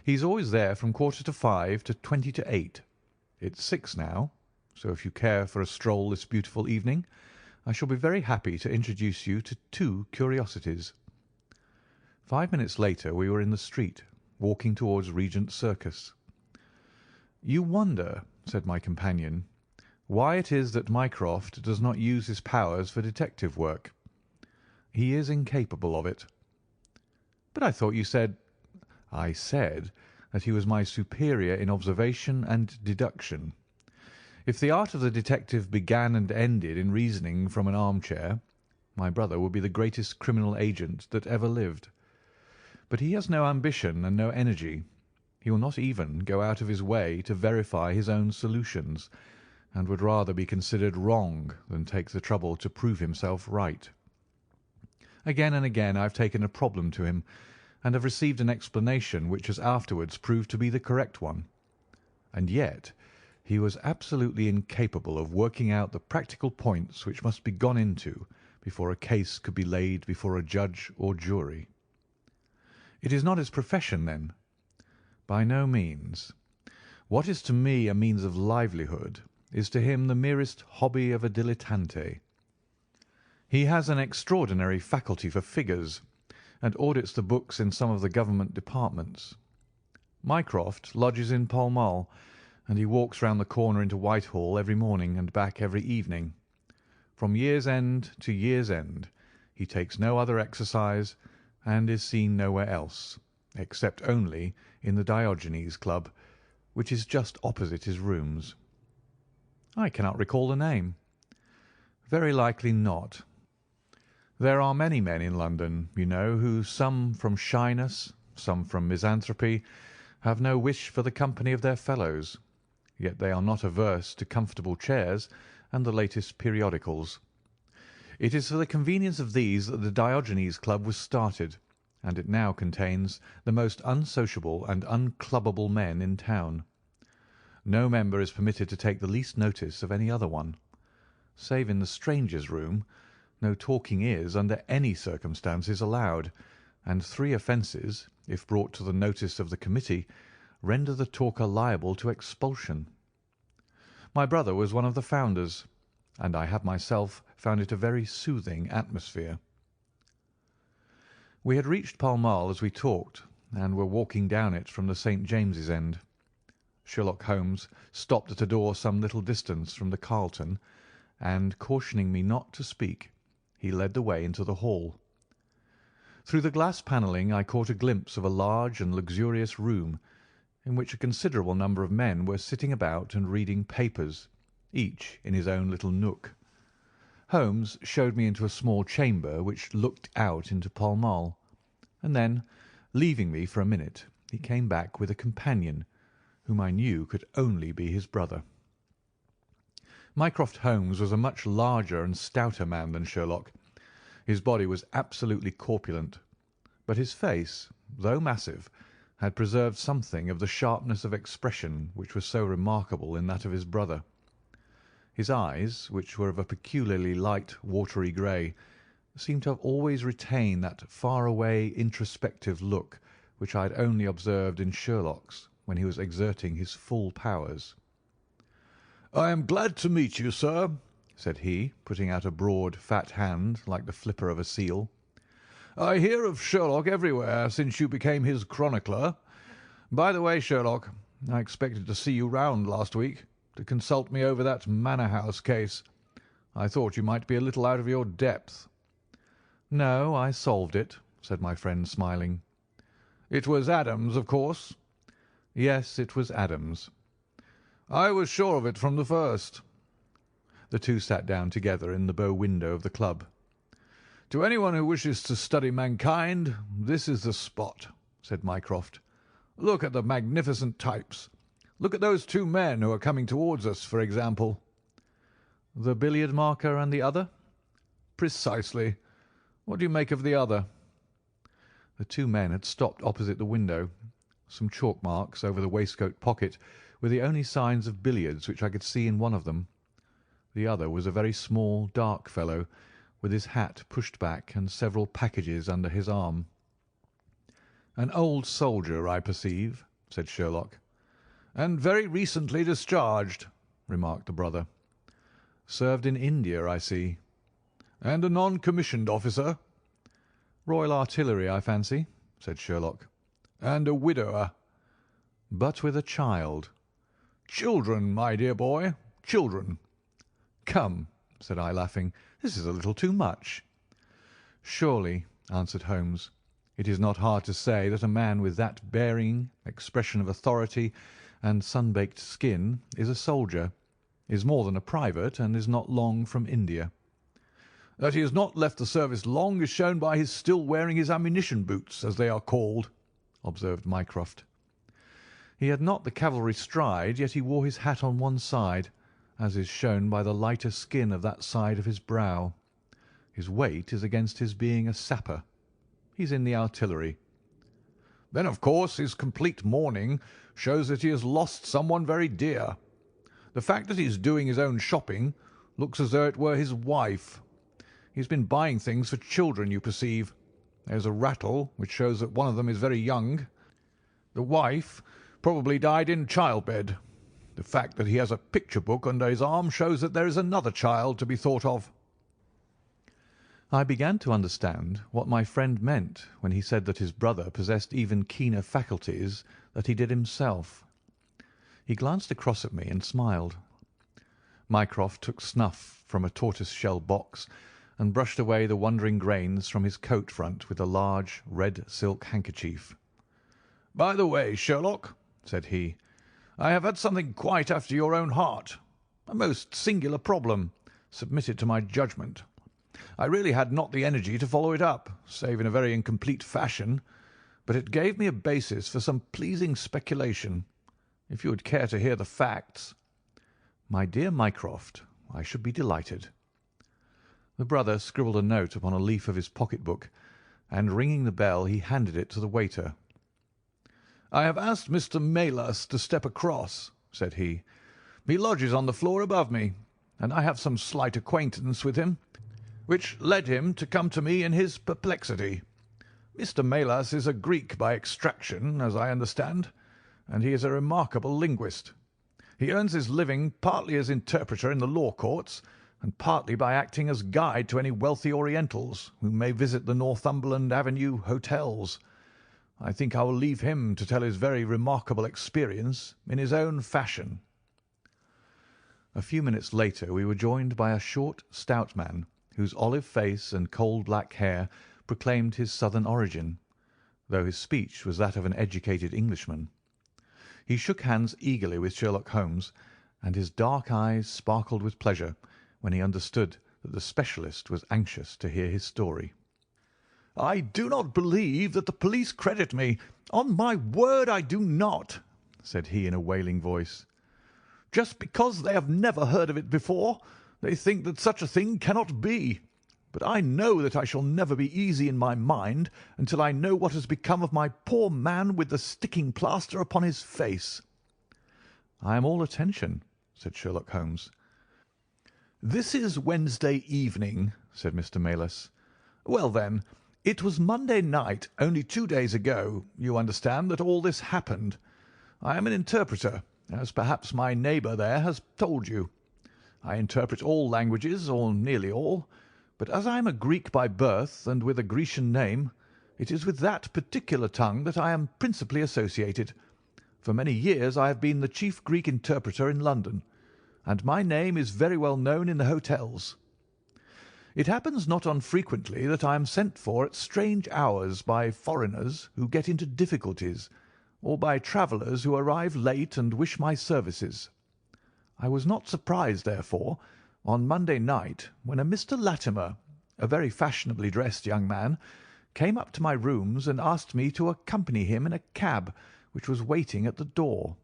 He's always there from 5:15 to 8:20. It's 6 now, so if you care for a stroll this beautiful evening, I shall be very happy to introduce you to 2 curiosities." 5 minutes later we were in the street, walking towards Regent Circus. "You wonder," said my companion, "why it is that Mycroft does not use his powers for detective work. He is incapable of it." "But I thought you said—" "I said that he was my superior in observation and deduction. If the art of the detective began and ended in reasoning from an armchair, my brother would be the greatest criminal agent that ever lived. But he has no ambition and no energy. He will not even go out of his way to verify his own solutions, and would rather be considered wrong than take the trouble to prove himself right. Again and again I have taken a problem to him, and have received an explanation which has afterwards proved to be the correct one. And yet he was absolutely incapable of working out the practical points which must be gone into before a case could be laid before a judge or jury." "It is not his profession, then?" "By no means. What is to me a means of livelihood is to him the merest hobby of a dilettante. He has an extraordinary faculty for figures, and audits the books in some of the government departments. Mycroft lodges in Pall Mall, and he walks round the corner into Whitehall every morning and back every evening. From year's end to year's end he takes no other exercise, and is seen nowhere else, except only in the Diogenes Club, which is just opposite his rooms." "I cannot recall the name." "Very likely not. There are many men in London, you know, who, some from shyness, some from misanthropy, have no wish for the company of their fellows, yet they are not averse to comfortable chairs and the latest periodicals. It is for the convenience of these that the Diogenes Club was started, and it now contains the most unsociable and unclubbable men in town. No member is permitted to take the least notice of any other one. Save in the strangers' room, no talking is, under any circumstances, allowed, and 3 offences, if brought to the notice of the committee, render the talker liable to expulsion. My brother was one of the founders, and I have myself found it a very soothing atmosphere." We had reached Pall Mall as we talked, and were walking down it from the St. James's end. Sherlock Holmes stopped at a door some little distance from the Carlton, and, cautioning me not to speak, he led the way into the hall. Through the glass panelling I caught a glimpse of a large and luxurious room, in which a considerable number of men were sitting about and reading papers, each in his own little nook. Holmes showed me into a small chamber which looked out into Pall Mall, and then, leaving me for a minute, he came back with a companion, whom I knew could only be his brother. Mycroft Holmes was a much larger and stouter man than Sherlock. His body was absolutely corpulent, but his face, though massive, had preserved something of the sharpness of expression which was so remarkable in that of his brother. His eyes, which were of a peculiarly light watery grey, seemed to have always retained that far-away introspective look which I had only observed in Sherlock's when he was exerting his full powers. "I am glad to meet you, sir," said he, putting out a broad, fat hand like the flipper of a seal. "I hear of Sherlock everywhere since you became his chronicler. By the way, Sherlock, I expected to see you round last week to consult me over that Manor House case. I thought you might be a little out of your depth." "No, I solved it," said my friend, smiling. "It was Adams, of course?" "Yes, it was Adams." "I was sure of it from the first." The two sat down together in the bow window of the club. "To anyone who wishes to study mankind, this is the spot," said Mycroft. "Look at the magnificent types. Look at those two men who are coming towards us, for example." "The billiard marker and the other?" "Precisely. What do you make of the other?" The two men had stopped opposite the window. Some chalk marks over the waistcoat pocket were the only signs of billiards which I could see in one of them. The other was a very small, dark fellow, with his hat pushed back and several packages under his arm. "An old soldier, I perceive," said Sherlock. "And very recently discharged," remarked the brother. "Served in India, I see." "And a non-commissioned officer." "Royal Artillery, I fancy," said Sherlock. "And a widower." "But with a child." "Children, my dear boy, children." "Come," said I, laughing, "this is a little too much." "Surely," answered Holmes, "it is not hard to say that a man with that bearing, expression of authority, and sun-baked skin is a soldier, is more than a private, and is not long from India." "That he has not left the service long is shown by his still wearing his ammunition boots, as they are called," observed Mycroft. "He had not the cavalry stride, yet he wore his hat on one side, as is shown by the lighter skin of that side of his brow. His weight is against his being a sapper. He's in the artillery." "Then, of course, his complete mourning shows that he has lost someone very dear. The fact that he is doing his own shopping looks as though it were his wife. He has been buying things for children, you perceive. There's a rattle, which shows that one of them is very young. The wife probably died in childbed. The fact that he has a picture book under his arm shows that there is another child to be thought of." I began to understand what my friend meant when he said that his brother possessed even keener faculties than he did himself. He glanced across at me and smiled. Mycroft took snuff from a tortoise-shell box and brushed away the wandering grains from his coat front with a large red silk handkerchief. "By the way, Sherlock," said he, "I have had something quite after your own heart, a most singular problem, submitted to my judgment. I really had not the energy to follow it up, save in a very incomplete fashion, but it gave me a basis for some pleasing speculation. If you would care to hear the facts—" "My dear Mycroft, I should be delighted." The brother scribbled a note upon a leaf of his pocket-book, and ringing the bell he handed it to the waiter. "I have asked Mr. Maylas to step across," said he. "He lodges on the floor above me, and I have some slight acquaintance with him, which led him to come to me in his perplexity. Mr. Maylas is a Greek by extraction, as I understand, and he is a remarkable linguist. He earns his living partly as interpreter in the law courts, and partly by acting as guide to any wealthy Orientals who may visit the Northumberland Avenue hotels. I think I will leave him to tell his very remarkable experience in his own fashion." A few minutes later we were joined by a short, stout man, whose olive face and coal black hair proclaimed his southern origin, though his speech was that of an educated Englishman. He shook hands eagerly with Sherlock Holmes, and his dark eyes sparkled with pleasure when he understood that the specialist was anxious to hear his story. "I do not believe that the police credit me. On my word, I do not," said he in a wailing voice. "Just because they have never heard of it before, they think that such a thing cannot be. but I know that I shall never be easy in my mind until I know what has become of my poor man with the sticking plaster upon his face." "I am all attention," said Sherlock Holmes. "This is Wednesday evening," said Mr. Maylis. "Well, then, it was Monday night, only 2 days ago, you understand, that all this happened. I am an interpreter, as perhaps my neighbour there has told you. I interpret all languages, or nearly all, but as I am a Greek by birth and with a Grecian name, it is with that particular tongue that I am principally associated. For many years I have been the chief Greek interpreter in London, and my name is very well known in the hotels. It happens not unfrequently that I am sent for at strange hours by foreigners who get into difficulties, or by travellers who arrive late and wish my services. I was not surprised, therefore, on Monday night when a Mr. Latimer, a very fashionably dressed young man, came up to my rooms and asked me to accompany him in a cab which was waiting at the door.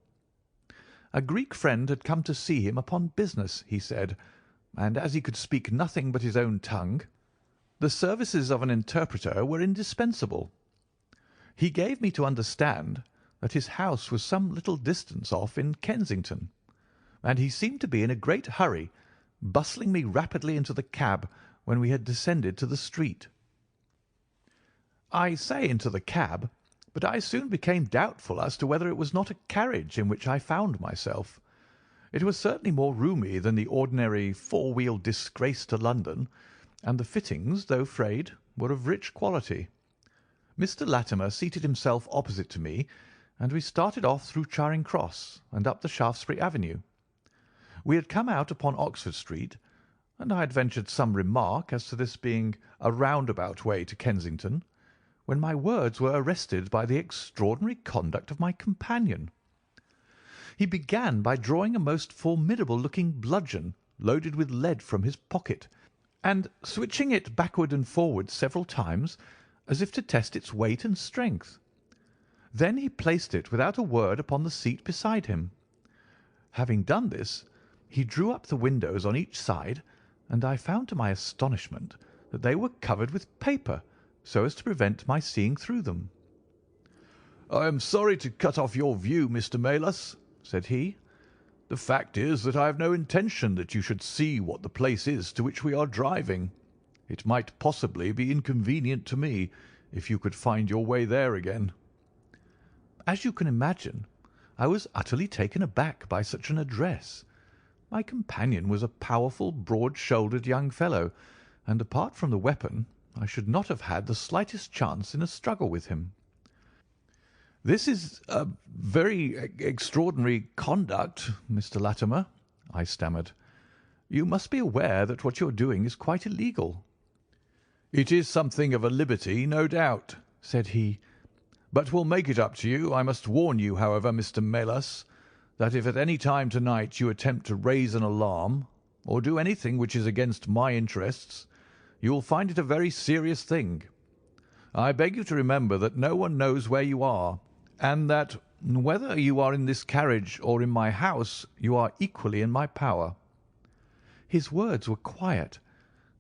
A Greek friend had come to see him upon business, he said, and as he could speak nothing but his own tongue, the services of an interpreter were indispensable. He gave me to understand that his house was some little distance off in Kensington, and he seemed to be in a great hurry, bustling me rapidly into the cab when we had descended to the street. I say into the cab, but I soon became doubtful as to whether it was not a carriage in which I found myself. It was certainly more roomy than the ordinary four-wheeled disgrace to London, and the fittings, though frayed, were of rich quality. Mr. Latimer seated himself opposite to me, and we started off through Charing Cross and up the Shaftesbury Avenue. We had come out upon Oxford Street, and I had ventured some remark as to this being a roundabout way to Kensington, when my words were arrested by the extraordinary conduct of my companion. He began by drawing a most formidable-looking bludgeon loaded with lead from his pocket, and switching it backward and forward several times, as if to test its weight and strength. Then he placed it without a word upon the seat beside him. Having done this, he drew up the windows on each side, and I found to my astonishment that they were covered with paper, so as to prevent my seeing through them. "I am sorry to cut off your view, Mr. Maylis," said he. "The fact is that I have no intention that you should see what the place is to which we are driving. It might possibly be inconvenient to me if you could find your way there again." As you can imagine, I was utterly taken aback by such an address. My companion was a powerful, broad-shouldered young fellow, and apart from the weapon, I should not have had the slightest chance in a struggle with him. "This is a very extraordinary conduct, Mr. Latimer," I stammered. "You must be aware that what you are doing is quite illegal." "It is something of a liberty, no doubt," said he, "but we'll make it up to you. I must warn you, however, Mr. Maylis, that if at any time to-night you attempt to raise an alarm, or do anything which is against my interests, you will find it a very serious thing. I beg you to remember that no one knows where you are, and that whether you are in this carriage or in my house, you are equally in my power." His words were quiet,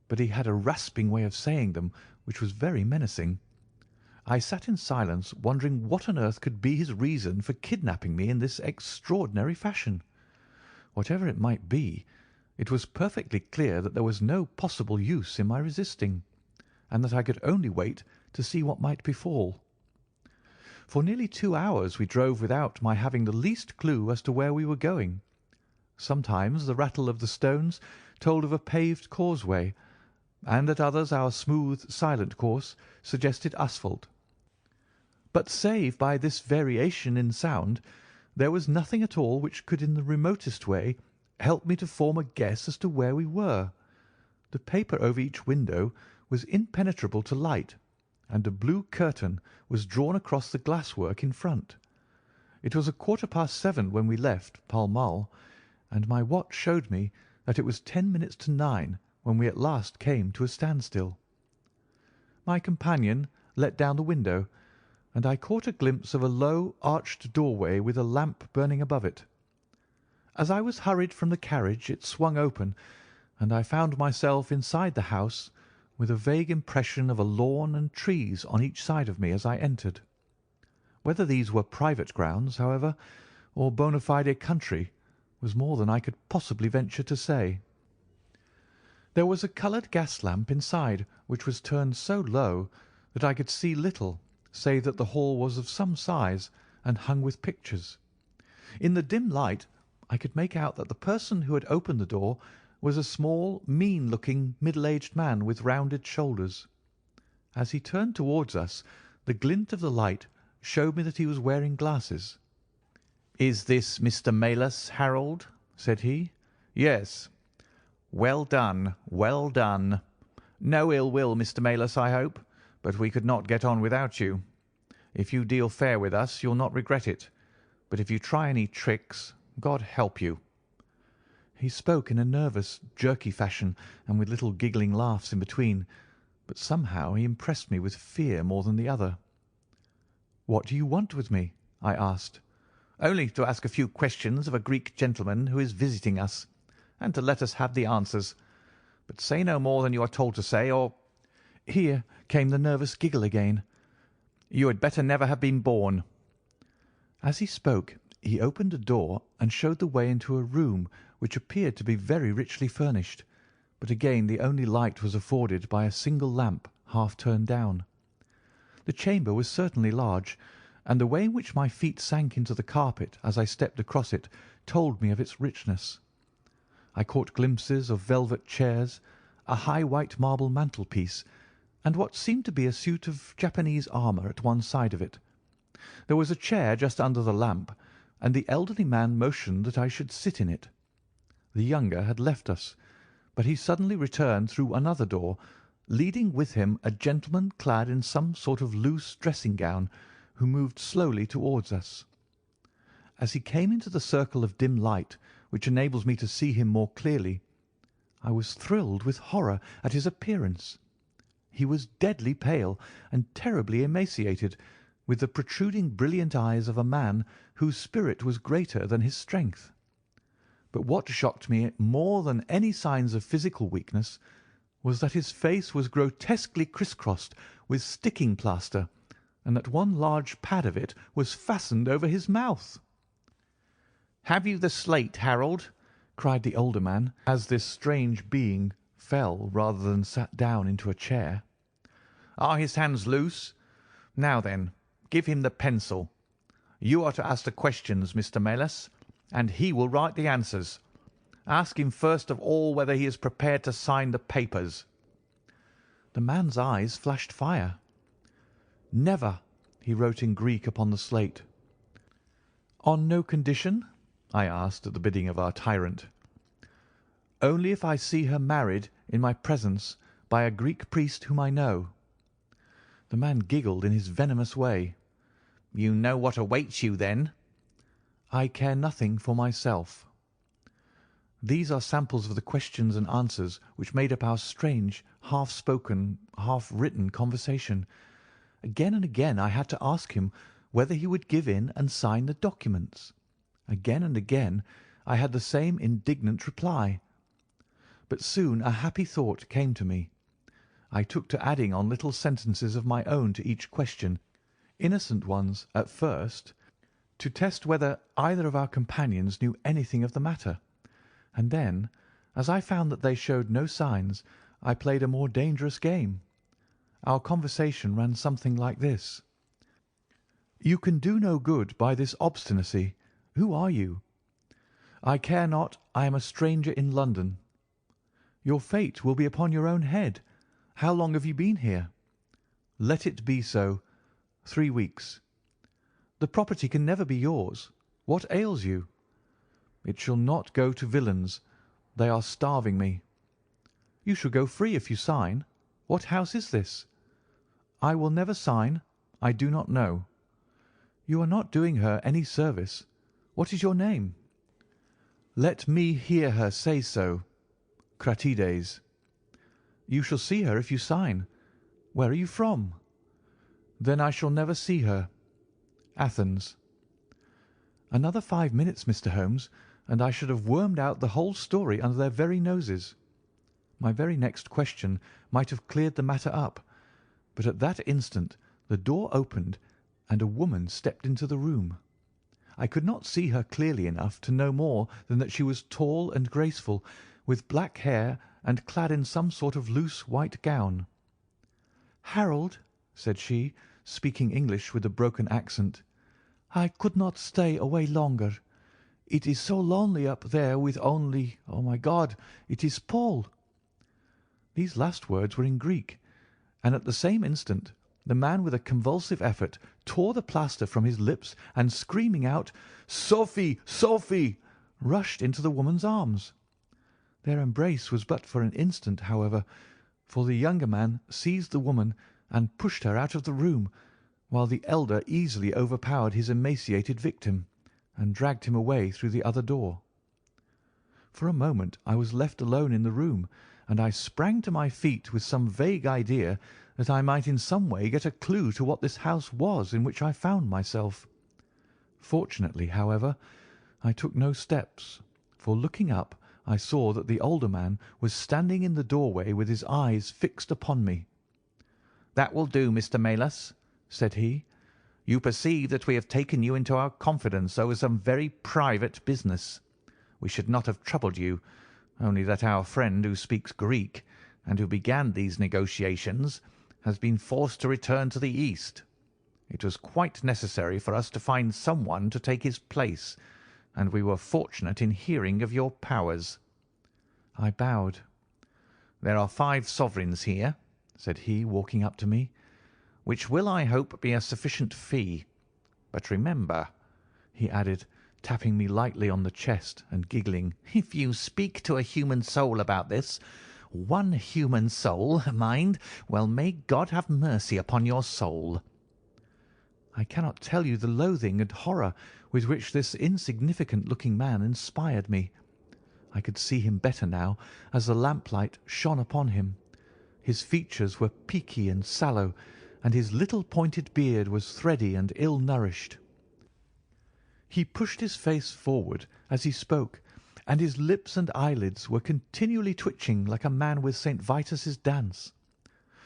but he had a rasping way of saying them which was very menacing. I sat in silence, wondering what on earth could be his reason for kidnapping me in this extraordinary fashion. Whatever it might be, it was perfectly clear that there was no possible use in my resisting, and that I could only wait to see what might befall. For nearly 2 hours we drove without my having the least clue as to where we were going. Sometimes the rattle of the stones told of a paved causeway, and at others our smooth, silent course suggested asphalt. But save by this variation in sound, there was nothing at all which could in the remotest way help me to form a guess as to where we were. The paper over each window was impenetrable to light, and a blue curtain was drawn across the glasswork in front. It was 7:15 when we left Pall Mall, and my watch showed me that it was 10 minutes to 9 when we at last came to a standstill. My companion let down the window, and I caught a glimpse of a low, arched doorway with a lamp burning above it. As I was hurried from the carriage, it swung open, and I found myself inside the house, with a vague impression of a lawn and trees on each side of me as I entered. Whether these were private grounds, however, or bona fide country, was more than I could possibly venture to say. There was a coloured gas lamp inside, which was turned so low that I could see little, save that the hall was of some size and hung with pictures. In the dim light I could make out that the person who had opened the door was a small, mean-looking, middle-aged man with rounded shoulders. As he turned towards us, the glint of the light showed me that he was wearing glasses. "Is this Mr. Melas, Harold?" said he. "Yes." "Well done, well done. No ill will, Mr. Melas, I hope, but we could not get on without you. If you deal fair with us, you'll not regret it, but if you try any tricks, God help you." He spoke in a nervous, jerky fashion, and with little giggling laughs in between, but somehow he impressed me with fear more than the other. "What do you want with me?" I asked. "Only to ask a few questions of a Greek gentleman who is visiting us, and to let us have the answers. But say no more than you are told to say, or—" Here came the nervous giggle again. "You had better never have been born." As he spoke, he opened a door and showed the way into a room which appeared to be very richly furnished, but again the only light was afforded by a single lamp half turned down. The chamber was certainly large, and the way in which my feet sank into the carpet as I stepped across it told me of its richness. I caught glimpses of velvet chairs, a high white marble mantelpiece, and what seemed to be a suit of Japanese armour at one side of it. There was a chair just under the lamp, and the elderly man motioned that I should sit in it. The younger had left us, but he suddenly returned through another door, leading with him a gentleman clad in some sort of loose dressing-gown, who moved slowly towards us. As he came into the circle of dim light which enables me to see him more clearly, I was thrilled with horror at his appearance. He was deadly pale and terribly emaciated, with the protruding brilliant eyes of a man whose spirit was greater than his strength. But what shocked me more than any signs of physical weakness was that his face was grotesquely criss-crossed with sticking plaster, and that one large pad of it was fastened over his mouth. "Have you the slate, Harold?" cried the older man, as this strange being fell rather than sat down into a chair. "Are his hands loose? Now then, give him the pencil. You are to ask the questions, Mr. Melas, and he will write the answers. Ask him first of all whether he is prepared to sign the papers." The man's eyes flashed fire. "Never," he wrote in Greek upon the slate. "On no condition?" I asked at the bidding of our tyrant. "Only if I see her married in my presence by a Greek priest whom I know." The man giggled in his venomous way. "You know what awaits you, then?" "I care nothing for myself." These are samples of the questions and answers which made up our strange, half-spoken, half-written conversation. Again and again I had to ask him whether he would give in and sign the documents. Again and again I had the same indignant reply. But soon a happy thought came to me. I took to adding on little sentences of my own to each question, innocent ones at first, to test whether either of our companions knew anything of the matter, and then, as I found that they showed no signs, I played a more dangerous game. Our conversation ran something like this: "You can do no good by this obstinacy. Who are you?" "I care not. I am a stranger in London." "Your fate will be upon your own head. How long have you been here?" "Let it be so. 3 weeks." "The property can never be yours. What ails you?" "It shall not go to villains. They are starving me." "You shall go free if you sign. What house is this?" "I will never sign. I do not know." "You are not doing her any service. What is your name?" "Let me hear her say so." "Cratides." "You shall see her if you sign. Where are you from?" "Then I shall never see her." "Athens." Another 5 minutes, Mr. Holmes, and I should have wormed out the whole story under their very noses. My very next question might have cleared the matter up, but at that instant the door opened and a woman stepped into the room. I could not see her clearly enough to know more than that she was tall and graceful, with black hair and clad in some sort of loose white gown. "Harold," said she, speaking English with a broken accent, "I could not stay away longer. It is so lonely up there with only, oh my God, it is Paul." These last words were in Greek, and at the same instant the man with a convulsive effort tore the plaster from his lips and screaming out, "Sophie, Sophie!" rushed into the woman's arms. Their embrace was but for an instant, however, for the younger man seized the woman and pushed her out of the room, while the elder easily overpowered his emaciated victim and dragged him away through the other door. For a moment I was left alone in the room, and I sprang to my feet with some vague idea that I might in some way get a clue to what this house was in which I found myself. Fortunately, however, I took no steps, for looking up I saw that the older man was standing in the doorway with his eyes fixed upon me. "That will do, Mr. Melas," said he. "You perceive that we have taken you into our confidence over some very private business. We should not have troubled you, only that our friend who speaks Greek, and who began these negotiations, has been forced to return to the East. It was quite necessary for us to find someone to take his place, and we were fortunate in hearing of your powers." I bowed. "There are 5 sovereigns here," said he, walking up to me, "which will, I hope, be a sufficient fee. But remember," he added, tapping me lightly on the chest and giggling, "if you speak to a human soul about this, one human soul, mind, well, may God have mercy upon your soul." I cannot tell you the loathing and horror with which this insignificant-looking man inspired me. I could see him better now as the lamplight shone upon him. His features were peaky and sallow, and his little pointed beard was thready and ill-nourished. He pushed his face forward as he spoke, and his lips and eyelids were continually twitching like a man with St. Vitus's dance.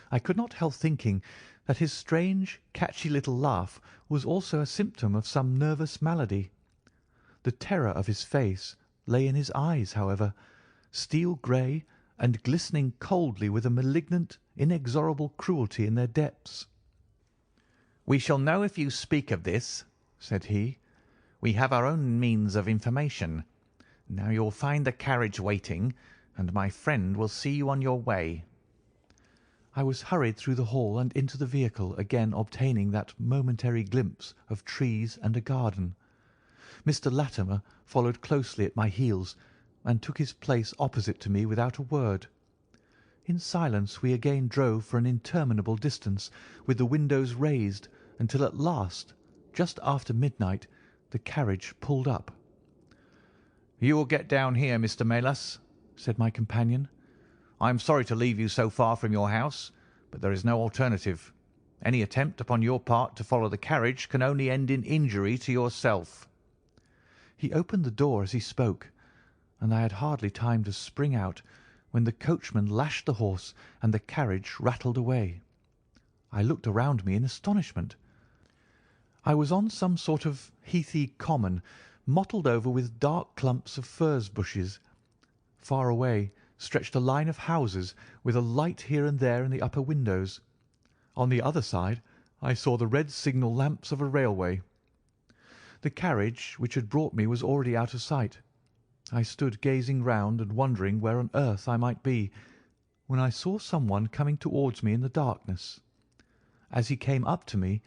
I could not help thinking that his strange, catchy little laugh was also a symptom of some nervous malady. The terror of his face lay in his eyes, however, steel grey and glistening coldly with a malignant, inexorable cruelty in their depths. "We shall know if you speak of this," said he. "We have our own means of information. Now you'll find the carriage waiting, and my friend will see you on your way." I was hurried through the hall and into the vehicle, again obtaining that momentary glimpse of trees and a garden. Mr. Latimer followed closely at my heels, and took his place opposite to me without a word. In silence we again drove for an interminable distance, with the windows raised, until at last, just after midnight, the carriage pulled up. "You will get down here, Mr. Melas," said my companion. "I am sorry to leave you so far from your house, but there is no alternative. Any attempt upon your part to follow the carriage can only end in injury to yourself." He opened the door as he spoke, and I had hardly time to spring out when the coachman lashed the horse and the carriage rattled away. I looked around me in astonishment. I was on some sort of heathy common, mottled over with dark clumps of furze bushes. Far away stretched a line of houses with a light here and there in the upper windows. On the other side I saw the red signal lamps of a railway. The carriage which had brought me was already out of sight. I stood gazing round and wondering where on earth I might be, when I saw someone coming towards me in the darkness. As he came up to me,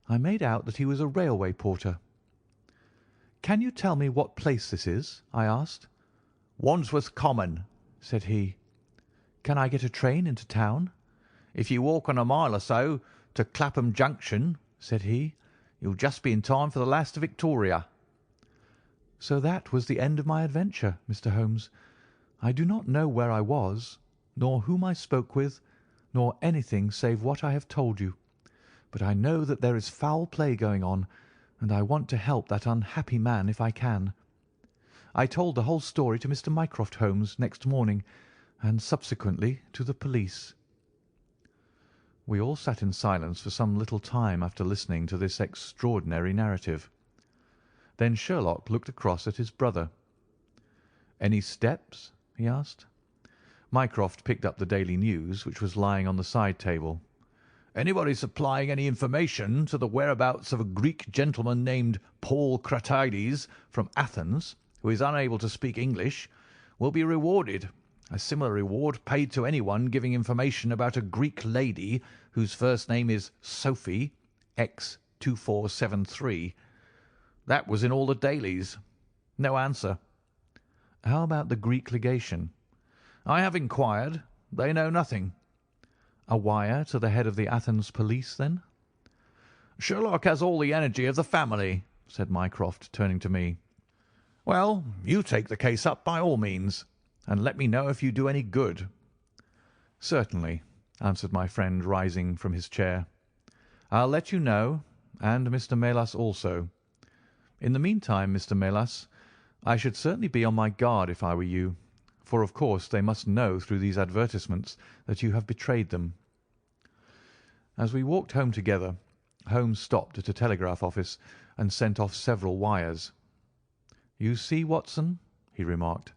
I made out that he was a railway porter. "Can you tell me what place this is?" I asked. "Wandsworth Common," said he. "Can I get a train into town?" "If you walk on a mile or so to Clapham Junction," said he, "you'll just be in time for the last Victoria." So that was the end of my adventure, Mr. Holmes. I do not know where I was, nor whom I spoke with, nor anything save what I have told you, but I know that there is foul play going on, and I want to help that unhappy man if I can. I told the whole story to Mr. Mycroft Holmes next morning, and subsequently to the police." We all sat in silence for some little time after listening to this extraordinary narrative. Then Sherlock looked across at his brother. "Any steps?" he asked. Mycroft picked up the Daily News, which was lying on the side table. "Anybody supplying any information to the whereabouts of a Greek gentleman named Paul Cratides from Athens, who is unable to speak English, will be rewarded. A similar reward paid to anyone giving information about a Greek lady whose first name is Sophie, X2473. That was in all the dailies. No answer." "How about the Greek legation?" "I have inquired. They know nothing." "A wire to the head of the Athens police, then?" "Sherlock has all the energy of the family," said Mycroft, turning to me. "Well, you take the case up by all means, and let me know if you do any good." "Certainly," answered my friend, rising from his chair. "I'll let you know, and Mr. Melas also. In the meantime, Mr. Melas, I should certainly be on my guard if I were you, for of course they must know through these advertisements that you have betrayed them." As we walked home together, Holmes stopped at a telegraph office and sent off several wires. "You see, Watson," he remarked,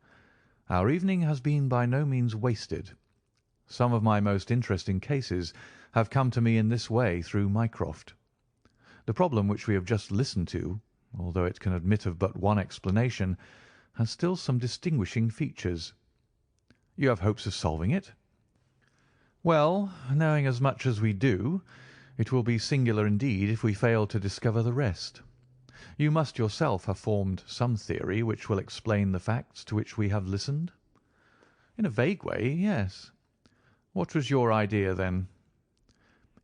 "our evening has been by no means wasted. Some of my most interesting cases have come to me in this way through Mycroft. The problem which we have just listened to, although it can admit of but one explanation, has still some distinguishing features. You have hopes of solving it?" "Well, knowing as much as we do, it will be singular indeed if we fail to discover the rest. You must yourself have formed some theory which will explain the facts to which we have listened?" "In a vague way, yes." "What was your idea, then?"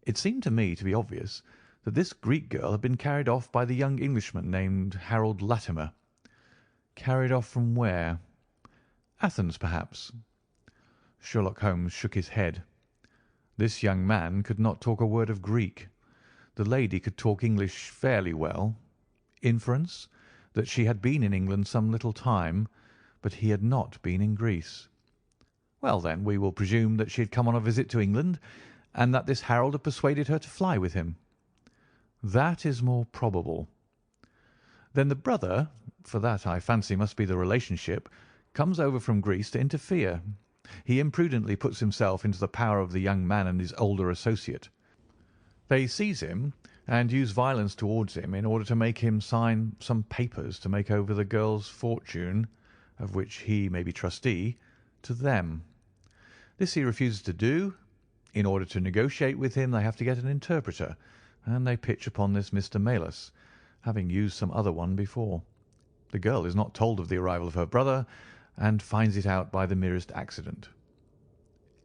"It seemed to me to be obvious that this Greek girl had been carried off by the young Englishman named Harold Latimer." "Carried off from where?" "Athens, perhaps." Sherlock Holmes shook his head. This young man could not talk a word of Greek. The lady could talk English fairly well. Inference, that she had been in England some little time, but he had not been in Greece. Well, then, we will presume that she had come on a visit to England, and that this Harold had persuaded her to fly with him. That is more probable. Then the brother, for that I fancy must be the relationship, comes over from Greece to interfere. He imprudently puts himself into the power of the young man and his older associate. They seize him and use violence towards him in order to make him sign some papers to make over the girl's fortune, of which he may be trustee, to them. This he refuses to do. In order to negotiate with him they have to get an interpreter, and they pitch upon this Mr. Melas, having used some other one before. The girl is not told of the arrival of her brother, and finds it out by the merest accident."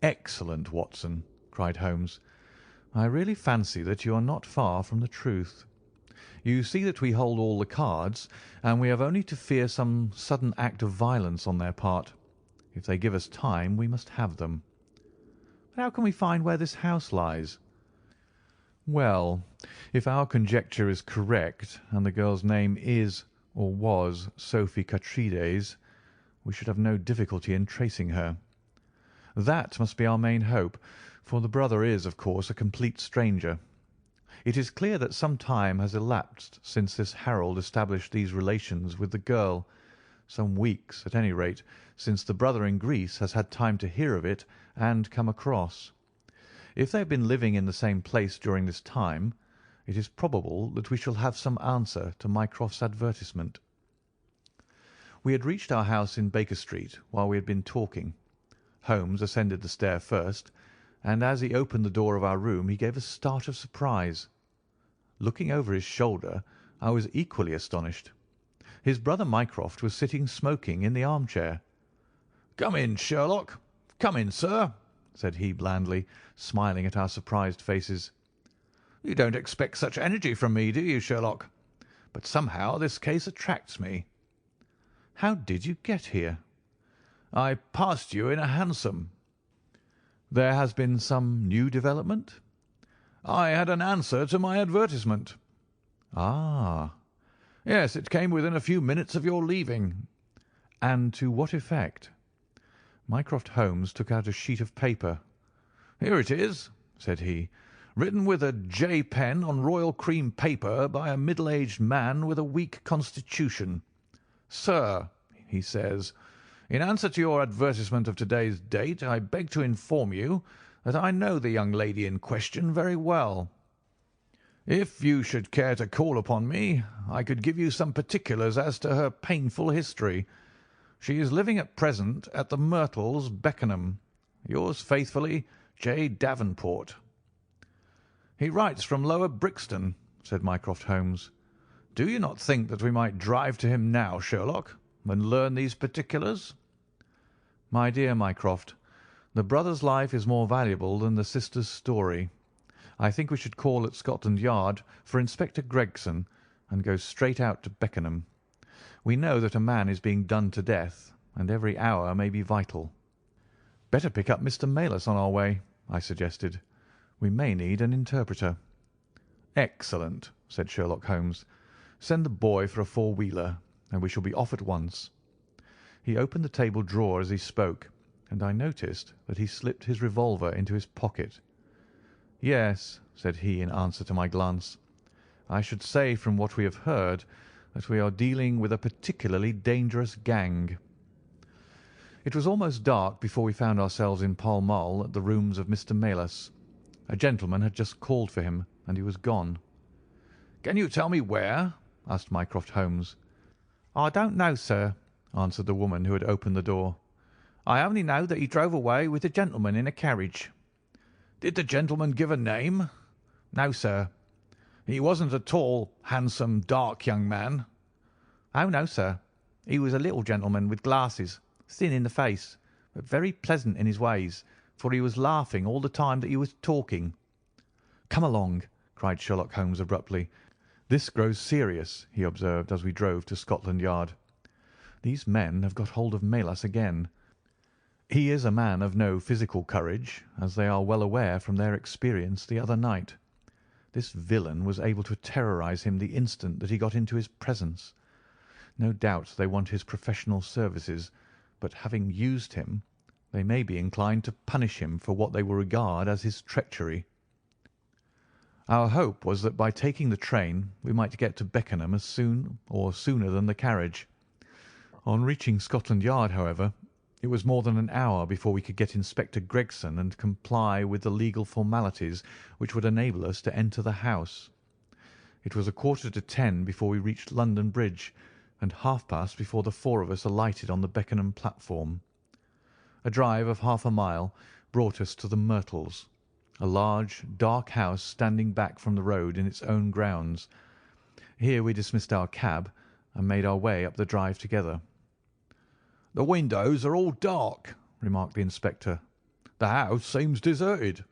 "Excellent, Watson!" cried Holmes. "I really fancy that you are not far from the truth. You see that we hold all the cards, and we have only to fear some sudden act of violence on their part. If they give us time, we must have them. But how can we find where this house lies?" "Well, if our conjecture is correct, and the girl's name is or was Sophie Catrides, we should have no difficulty in tracing her. That must be our main hope, for the brother is, of course, a complete stranger. It is clear that some time has elapsed since this Harold established these relations with the girl, some weeks, at any rate, since the brother in Greece has had time to hear of it and come across. If they have been living in the same place during this time, it is probable that we shall have some answer to Mycroft's advertisement." We had reached our house in Baker Street while we had been talking. Holmes ascended the stair first, and as he opened the door of our room he gave a start of surprise. Looking over his shoulder, I was equally astonished. His brother Mycroft was sitting smoking in the armchair. "Come in, Sherlock. Come in, sir," said he blandly, smiling at our surprised faces. "You don't expect such energy from me, do you, Sherlock? But somehow this case attracts me." "How did you get here?" "I passed you in a hansom." "There has been some new development?" "I had an answer to my advertisement." "Ah." "Yes, it came within a few minutes of your leaving." "And to what effect?" Mycroft Holmes took out a sheet of paper. "Here it is," said he, "written with a J pen on royal cream paper by a middle-aged man with a weak constitution. 'Sir,' he says, 'in answer to your advertisement of today's date, I beg to inform you that I know the young lady in question very well. If you should care to call upon me, I could give you some particulars as to her painful history. She is living at present at the Myrtles, Beckenham. Yours faithfully, J. Davenport.'" "He writes from Lower Brixton," said Mycroft Holmes. "Do you not think that we might drive to him now, Sherlock, and learn these particulars?" "My dear Mycroft, the brother's life is more valuable than the sister's story. I think we should call at Scotland Yard for Inspector Gregson and go straight out to Beckenham. We know that a man is being done to death, and every hour may be vital." "Better pick up Mr. Maylis on our way," I suggested. "We may need an interpreter." "Excellent," said Sherlock Holmes. "Send the boy for a four-wheeler, and we shall be off at once." He opened the table drawer as he spoke, and I noticed that he slipped his revolver into his pocket. "Yes," said he in answer to my glance, "I should say from what we have heard that we are dealing with a particularly dangerous gang." It was almost dark before we found ourselves in Pall Mall at the rooms of Mr. Maylis. A gentleman had just called for him, and he was gone. "Can you tell me where?" asked Mycroft Holmes. "I don't know, sir," answered the woman who had opened the door. "I only know that he drove away with a gentleman in a carriage." "Did the gentleman give a name?" "No, sir." "He wasn't a tall, handsome, dark young man?" "Oh, no, sir. He was a little gentleman with glasses, thin in the face, but very pleasant in his ways, for he was laughing all the time that he was talking." "Come along," cried Sherlock Holmes abruptly. "This grows serious," he observed as we drove to Scotland Yard. "These men have got hold of Maylis again. He is a man of no physical courage, as they are well aware from their experience the other night. This villain was able to terrorise him the instant that he got into his presence. No doubt they want his professional services, but having used him, they may be inclined to punish him for what they will regard as his treachery." Our hope was that by taking the train we might get to Beckenham as soon or sooner than the carriage. On reaching Scotland Yard, however, it was more than an hour before we could get Inspector Gregson and comply with the legal formalities which would enable us to enter the house. It was 9:45 before we reached London Bridge, and 9:30 before the four of us alighted on the Beckenham platform. A drive of half a mile brought us to the Myrtles, a large, dark house standing back from the road in its own grounds. Here we dismissed our cab and made our way up the drive together. "The windows are all dark," remarked the inspector. "The house seems deserted."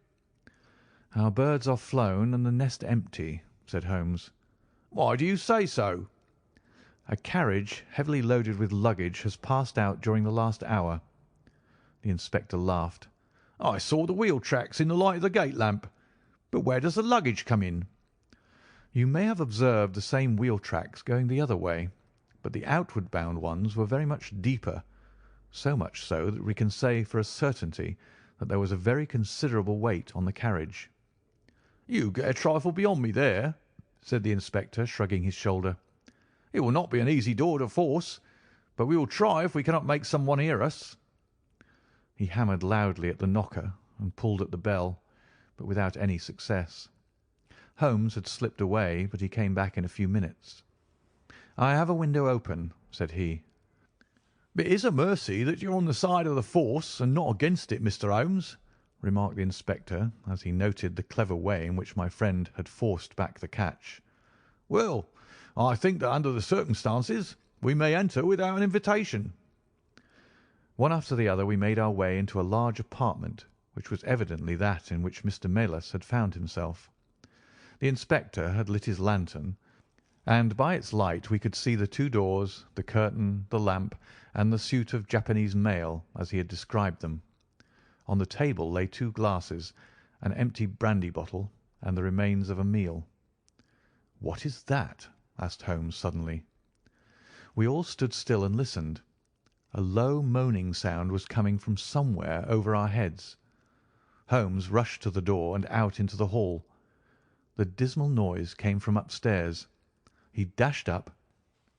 "Our birds are flown and the nest empty," said Holmes. "Why do you say so?" "A carriage heavily loaded with luggage has passed out during the last hour." The inspector laughed. "I saw the wheel tracks in the light of the gate lamp. But where does the luggage come in?" "You may have observed the same wheel tracks going the other way, but the outward bound ones were very much deeper, so much so that we can say for a certainty that there was a very considerable weight on the carriage." "You get a trifle beyond me there," said the inspector, shrugging his shoulder. "It will not be an easy door to force, but we will try if we cannot make someone hear us." He hammered loudly at the knocker and pulled at the bell, but without any success. Holmes had slipped away, but he came back in a few minutes. "I have a window open," said he. "It is a mercy that you're on the side of the force and not against it, Mr. Holmes," remarked the inspector, as he noted the clever way in which my friend had forced back the catch. "Well, I think that under the circumstances we may enter without an invitation." One after the other we made our way into a large apartment, which was evidently that in which Mr. Maylis had found himself. The inspector had lit his lantern, and by its light we could see the two doors, the curtain, the lamp, and the suit of Japanese mail as he had described them. On the table lay 2 glasses, an empty brandy bottle, and the remains of a meal. "What is that?" asked Holmes suddenly. We all stood still and listened. A low moaning sound was coming from somewhere over our heads. Holmes rushed to the door and out into the hall. The dismal noise came from upstairs. He dashed up,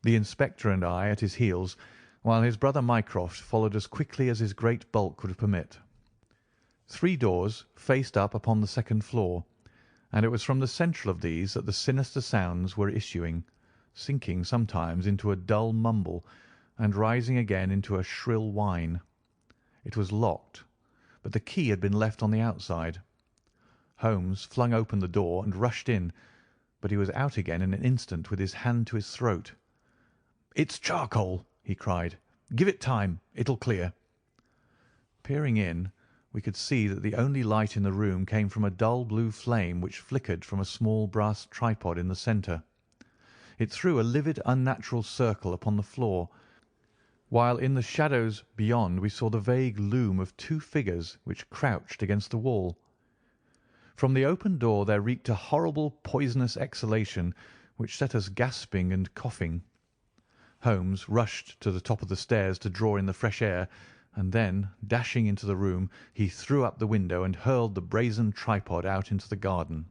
the inspector and I at his heels, while his brother Mycroft followed as quickly as his great bulk would permit. 3 doors faced up upon the second floor, and it was from the central of these that the sinister sounds were issuing, sinking sometimes into a dull mumble and rising again into a shrill whine. It was locked, but the key had been left on the outside. Holmes flung open the door and rushed in, but he was out again in an instant with his hand to his throat. "It's charcoal," he cried. "Give it time. It'll clear." Peering in, we could see that the only light in the room came from a dull blue flame which flickered from a small brass tripod in the centre. It threw a livid, unnatural circle upon the floor, while in the shadows beyond we saw the vague loom of 2 figures which crouched against the wall. From the open door there reeked a horrible poisonous exhalation which set us gasping and coughing. Holmes rushed to the top of the stairs to draw in the fresh air, and then, dashing into the room, he threw up the window and hurled the brazen tripod out into the garden.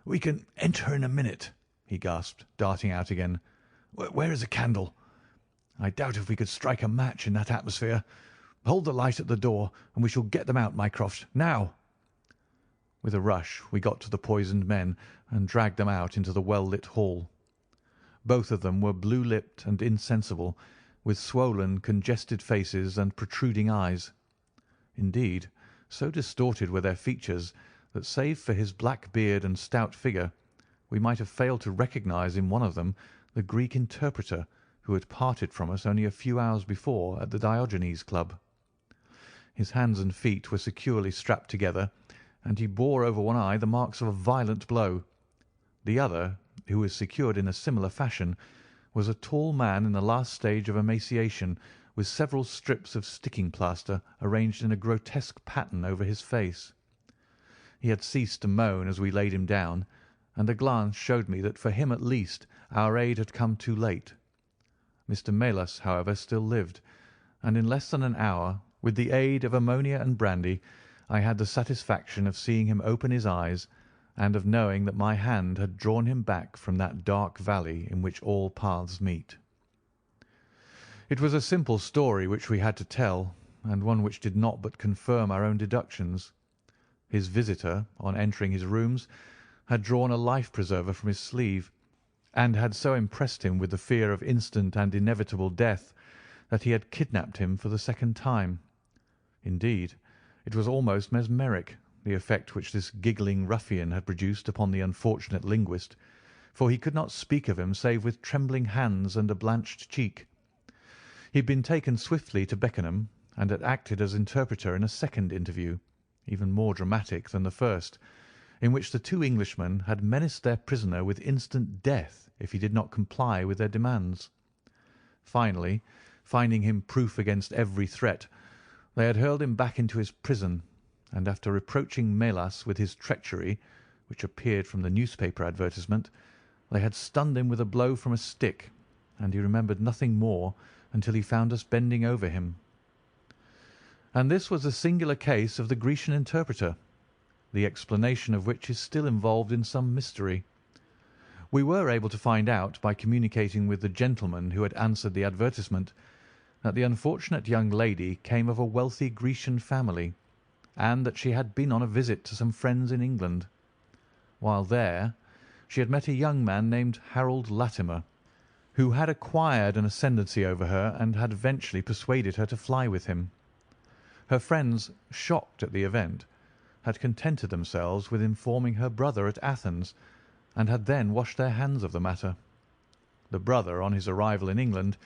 "We can enter in a minute," he gasped, darting out again. "Where is a candle? I doubt if we could strike a match in that atmosphere. Hold the light at the door, and we shall get them out, Mycroft. Now!" With a rush we got to the poisoned men and dragged them out into the well-lit hall. Both of them were blue-lipped and insensible, with swollen, congested faces and protruding eyes. Indeed, so distorted were their features that, save for his black beard and stout figure, we might have failed to recognize in one of them the Greek interpreter who had parted from us only a few hours before at the Diogenes Club. His hands and feet were securely strapped together, and he bore over one eye the marks of a violent blow. The other, who was secured in a similar fashion, was a tall man in the last stage of emaciation, with several strips of sticking plaster arranged in a grotesque pattern over his face. He had ceased to moan as we laid him down, and a glance showed me that for him at least our aid had come too late. Mr. Melas, however, still lived, and in less than an hour, with the aid of ammonia and brandy, I had the satisfaction of seeing him open his eyes, and of knowing that my hand had drawn him back from that dark valley in which all paths meet. It was a simple story which we had to tell, and one which did not but confirm our own deductions. His visitor, on entering his rooms, had drawn a life-preserver from his sleeve, and had so impressed him with the fear of instant and inevitable death that he had kidnapped him for the second time. Indeed, it was almost mesmeric, the effect which this giggling ruffian had produced upon the unfortunate linguist, for he could not speak of him save with trembling hands and a blanched cheek. He had been taken swiftly to Beckenham, and had acted as interpreter in a second interview, even more dramatic than the first, in which the 2 Englishmen had menaced their prisoner with instant death if he did not comply with their demands. Finally, finding him proof against every threat, they had hurled him back into his prison, and after reproaching Melas with his treachery, which appeared from the newspaper advertisement, they had stunned him with a blow from a stick, and he remembered nothing more until he found us bending over him. And this was a singular case of the Grecian interpreter, the explanation of which is still involved in some mystery. We were able to find out, by communicating with the gentleman who had answered the advertisement, that the unfortunate young lady came of a wealthy Grecian family, and that she had been on a visit to some friends in England. While there, she had met a young man named Harold Latimer, who had acquired an ascendancy over her and had eventually persuaded her to fly with him. Her friends, shocked at the event, had contented themselves with informing her brother at Athens, and had then washed their hands of the matter. The brother, on his arrival in England,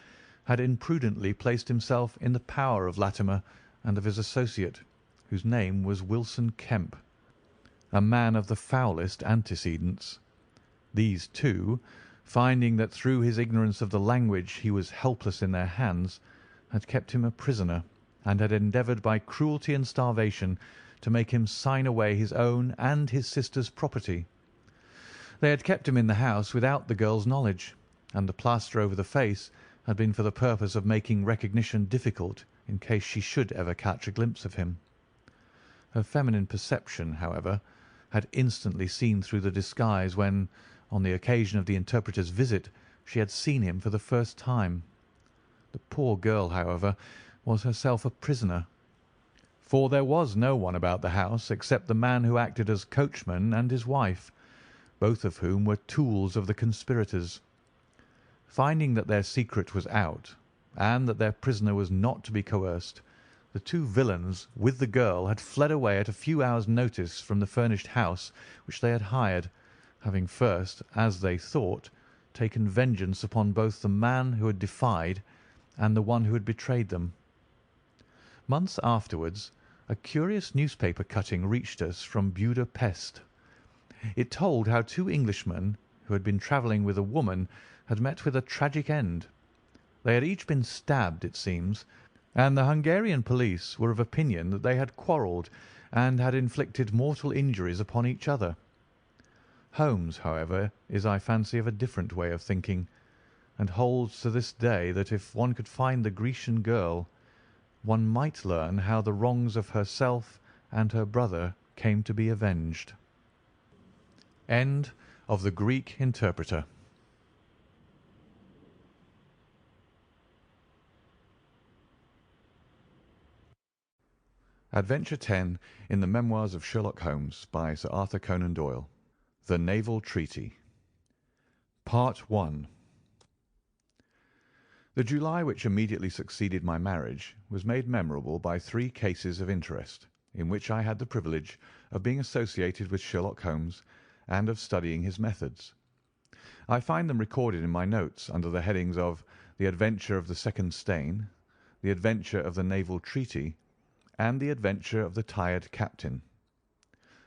had imprudently placed himself in the power of Latimer and of his associate, whose name was Wilson Kemp, a man of the foulest antecedents. These 2, finding that through his ignorance of the language he was helpless in their hands, had kept him a prisoner, and had endeavoured by cruelty and starvation to make him sign away his own and his sister's property. They had kept him in the house without the girl's knowledge, and the plaster over the face had been for the purpose of making recognition difficult in case she should ever catch a glimpse of him. Her feminine perception, however, had instantly seen through the disguise when, on the occasion of the interpreter's visit, she had seen him for the first time. The poor girl, however, was herself a prisoner, for there was no one about the house except the man who acted as coachman and his wife, both of whom were tools of the conspirators. Finding that their secret was out, and that their prisoner was not to be coerced, the two villains with the girl had fled away at a few hours' notice from the furnished house which they had hired, having first, as they thought, taken vengeance upon both the man who had defied and the one who had betrayed them. Months afterwards, a curious newspaper cutting reached us from Buda Pest. It told how two Englishmen who had been travelling with a woman had met with a tragic end. They had each been stabbed, it seems, and the Hungarian police were of opinion that they had quarrelled and had inflicted mortal injuries upon each other. Holmes, however, is, I fancy, of a different way of thinking, and holds to this day that if one could find the Grecian girl, one might learn how the wrongs of herself and her brother came to be avenged. End of The Greek Interpreter. Adventure 10 in the Memoirs of Sherlock Holmes by Sir Arthur Conan Doyle. The Naval Treaty. Part 1. The July which immediately succeeded my marriage was made memorable by 3 cases of interest, in which I had the privilege of being associated with Sherlock Holmes and of studying his methods. I find them recorded in my notes under the headings of The Adventure of the Second Stain, The Adventure of the Naval Treaty, and The Adventure of the Tired Captain.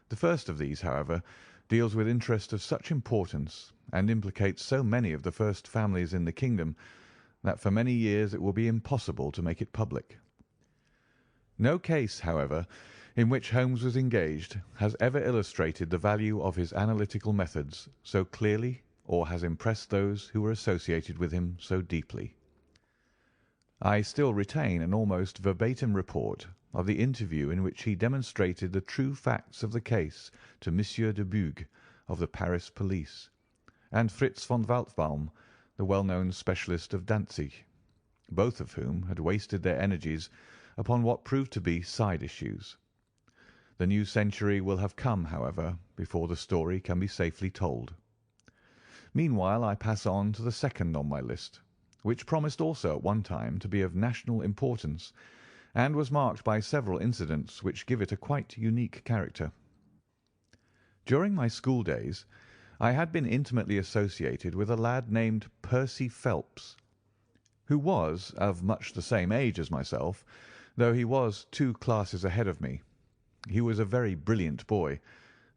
The first of these, however, deals with interest of such importance and implicates so many of the first families in the kingdom that for many years it will be impossible to make it public. No case, however, in which Holmes was engaged has ever illustrated the value of his analytical methods so clearly or has impressed those who were associated with him so deeply. I still retain an almost verbatim report of the interview in which he demonstrated the true facts of the case to Monsieur de Buch of the Paris police, and Fritz von Waldbaum, the well-known specialist of Danzig, both of whom had wasted their energies upon what proved to be side issues. The new century will have come, however, before the story can be safely told. Meanwhile I pass on to the second on my list, which promised also at one time to be of national importance, and was marked by several incidents which give it a quite unique character. During my school days I had been intimately associated with a lad named Percy Phelps, who was of much the same age as myself, though he was 2 classes ahead of me. He was a very brilliant boy,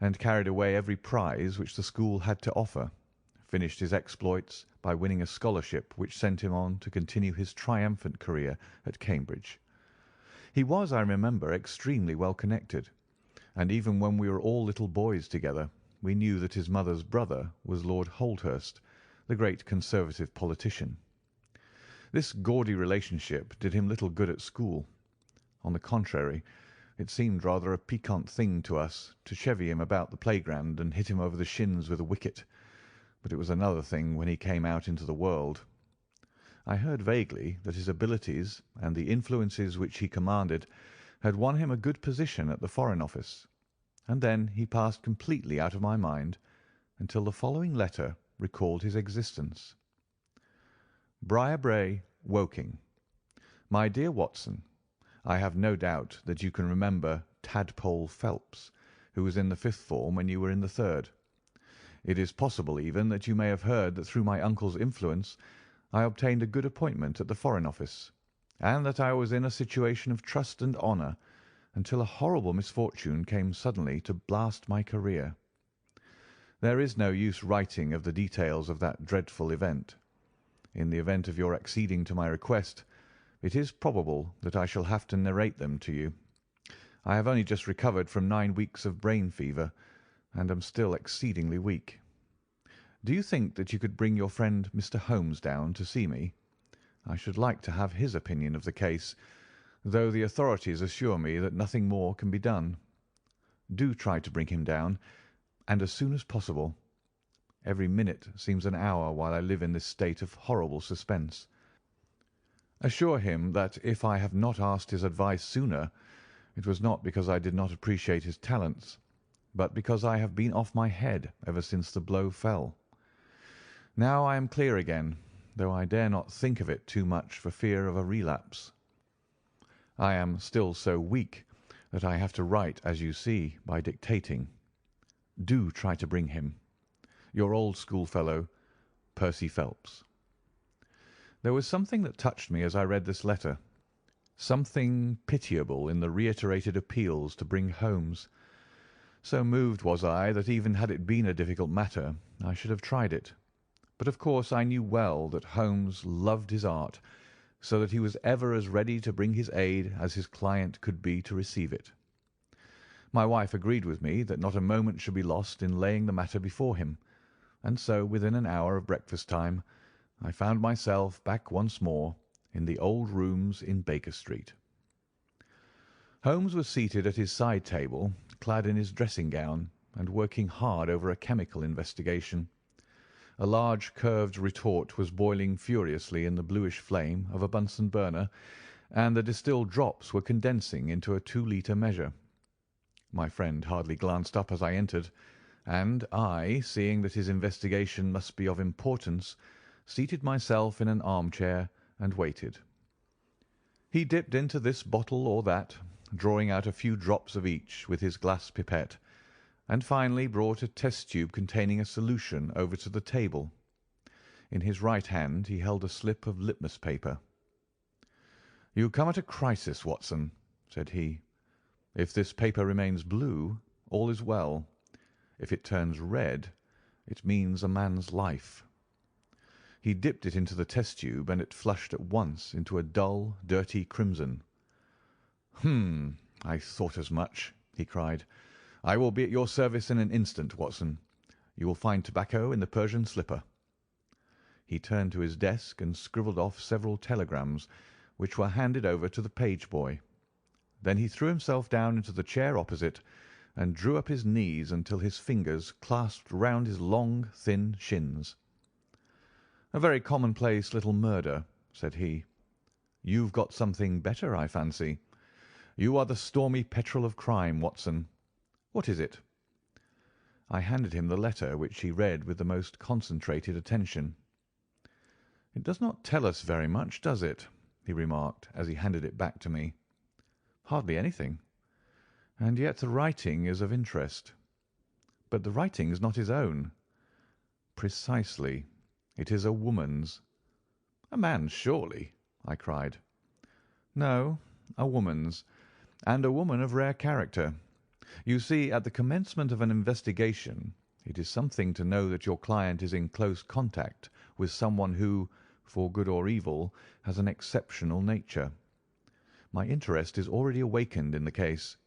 and carried away every prize which the school had to offer, finished his exploits by winning a scholarship which sent him on to continue his triumphant career at Cambridge. He was, I remember, extremely well connected, and even when we were all little boys together, we knew that his mother's brother was Lord Holdhurst, the great Conservative politician. This gaudy relationship did him little good at school. On the contrary, it seemed rather a piquant thing to us to chevy him about the playground and hit him over the shins with a wicket, but it was another thing when he came out into the world. I heard vaguely that his abilities and the influences which he commanded had won him a good position at the Foreign Office, and then he passed completely out of my mind until the following letter recalled his existence. Briarbrae, Woking. My dear Watson, I have no doubt that you can remember Tadpole Phelps, who was in the 5th form when you were in the 3rd. It is possible even that you may have heard that through my uncle's influence I obtained a good appointment at the Foreign Office, and that I was in a situation of trust and honour until a horrible misfortune came suddenly to blast my career. There is no use writing of the details of that dreadful event. In the event of your acceding to my request, it is probable that I shall have to narrate them to you. I have only just recovered from 9 weeks of brain fever, and am still exceedingly weak. Do you think that you could bring your friend Mr. Holmes down to see me? I should like to have his opinion of the case, though the authorities assure me that nothing more can be done. Do try to bring him down, and as soon as possible. Every minute seems an hour while I live in this state of horrible suspense. Assure him that if I have not asked his advice sooner, it was not because I did not appreciate his talents, but because I have been off my head ever since the blow fell. Now I am clear again, though I dare not think of it too much for fear of a relapse. I am still so weak that I have to write, as you see, by dictating. Do try to bring him. Your old schoolfellow, Percy Phelps. There was something that touched me as I read this letter, something pitiable in the reiterated appeals to bring Holmes. So moved was I that even had it been a difficult matter, I should have tried it. But of course I knew well that Holmes loved his art, so that he was ever as ready to bring his aid as his client could be to receive it. My wife agreed with me that not a moment should be lost in laying the matter before him, and so within an hour of breakfast time I found myself back once more in the old rooms in Baker Street. Holmes was seated at his side table, clad in his dressing gown, and working hard over a chemical investigation. A large curved retort was boiling furiously in the bluish flame of a Bunsen burner, and the distilled drops were condensing into a 2-litre measure. My friend hardly glanced up as I entered, and I, seeing that his investigation must be of importance, seated myself in an armchair and waited. He dipped into this bottle or that, drawing out a few drops of each with his glass pipette, and finally brought a test tube containing a solution over to the table. In his right hand he held a slip of litmus paper. "You come at a crisis, Watson," said he. "If this paper remains blue, all is well. If it turns red, it means a man's life." He dipped it into the test tube, and it flushed at once into a dull, dirty crimson. I thought as much," he cried. "I will be at your service in an instant, Watson. You will find tobacco in the Persian slipper." He turned to his desk and scribbled off several telegrams, which were handed over to the page boy. Then he threw himself down into the chair opposite, and drew up his knees until his fingers clasped round his long, thin shins. "A very commonplace little murder," said he. "You've got something better, I fancy. You are the stormy petrel of crime, Watson. What is it?" I handed him the letter, which he read with the most concentrated attention. "It does not tell us very much, does it?" he remarked as he handed it back to me. "Hardly anything. And yet the writing is of interest. But the writing is not his own." "Precisely. It is a woman's." "A man's, surely," I cried. "No, a woman's, and a woman of rare character. You see, at the commencement of an investigation, it is something to know that your client is in close contact with someone who, for good or evil, has an exceptional nature. My interest is already awakened in the case.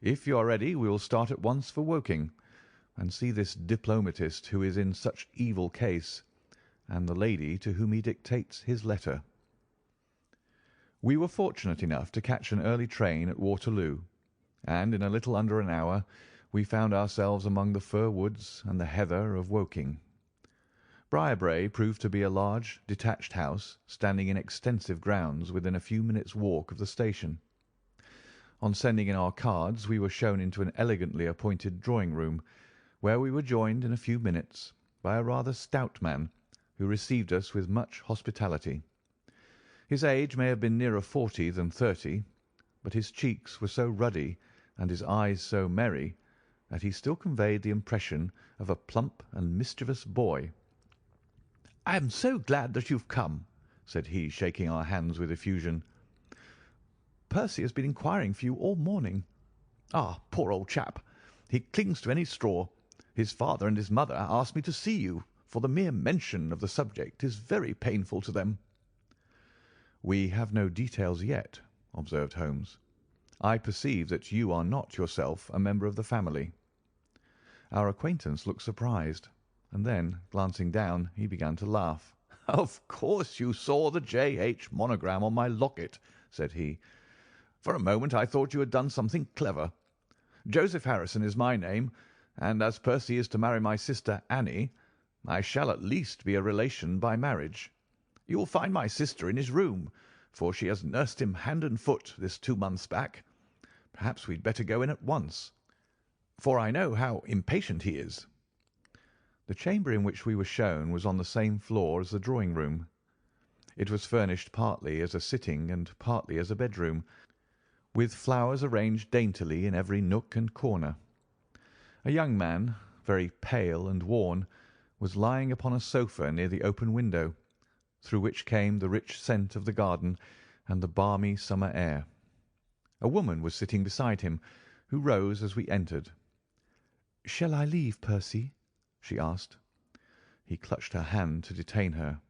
If you are ready, we will start at once for Woking, and see this diplomatist who is in such evil case, and the lady to whom he dictates his letter." We were fortunate enough to catch an early train at Waterloo, and in a little under an hour we found ourselves among the fir woods and the heather of Woking. Briarbrae proved to be a large, detached house standing in extensive grounds within a few minutes' walk of the station. On sending in our cards we were shown into an elegantly appointed drawing-room, where we were joined in a few minutes by a rather stout man, who received us with much hospitality. His age may have been nearer 40 than 30, but his cheeks were so ruddy and his eyes so merry that he still conveyed the impression of a plump and mischievous boy. "I am so glad that you've come," said he, shaking our hands with effusion. "Percy has been inquiring for you all morning. Ah, poor old chap! He clings to any straw. His father and his mother asked me to see you, for the mere mention of the subject is very painful to them." "We have no details yet," observed Holmes. "I perceive that you are not yourself a member of the family." Our acquaintance looked surprised, and then, glancing down, he began to laugh. "Of course you saw the J.H. monogram on my locket," said he. "For a moment I thought you had done something clever. Joseph Harrison is my name, and as Percy is to marry my sister Annie, I shall at least be a relation by marriage. You will find my sister in his room, for she has nursed him hand and foot this 2 months back. Perhaps we'd better go in at once, for I know how impatient he is." The chamber in which we were shown was on the same floor as the drawing-room. It was furnished partly as a sitting and partly as a bedroom, with flowers arranged daintily in every nook and corner. A young man, very pale and worn, was lying upon a sofa near the open window, through which came the rich scent of the garden and the balmy summer air. A woman was sitting beside him, who rose as we entered. "Shall I leave, Percy?" she asked. He clutched her hand to detain her.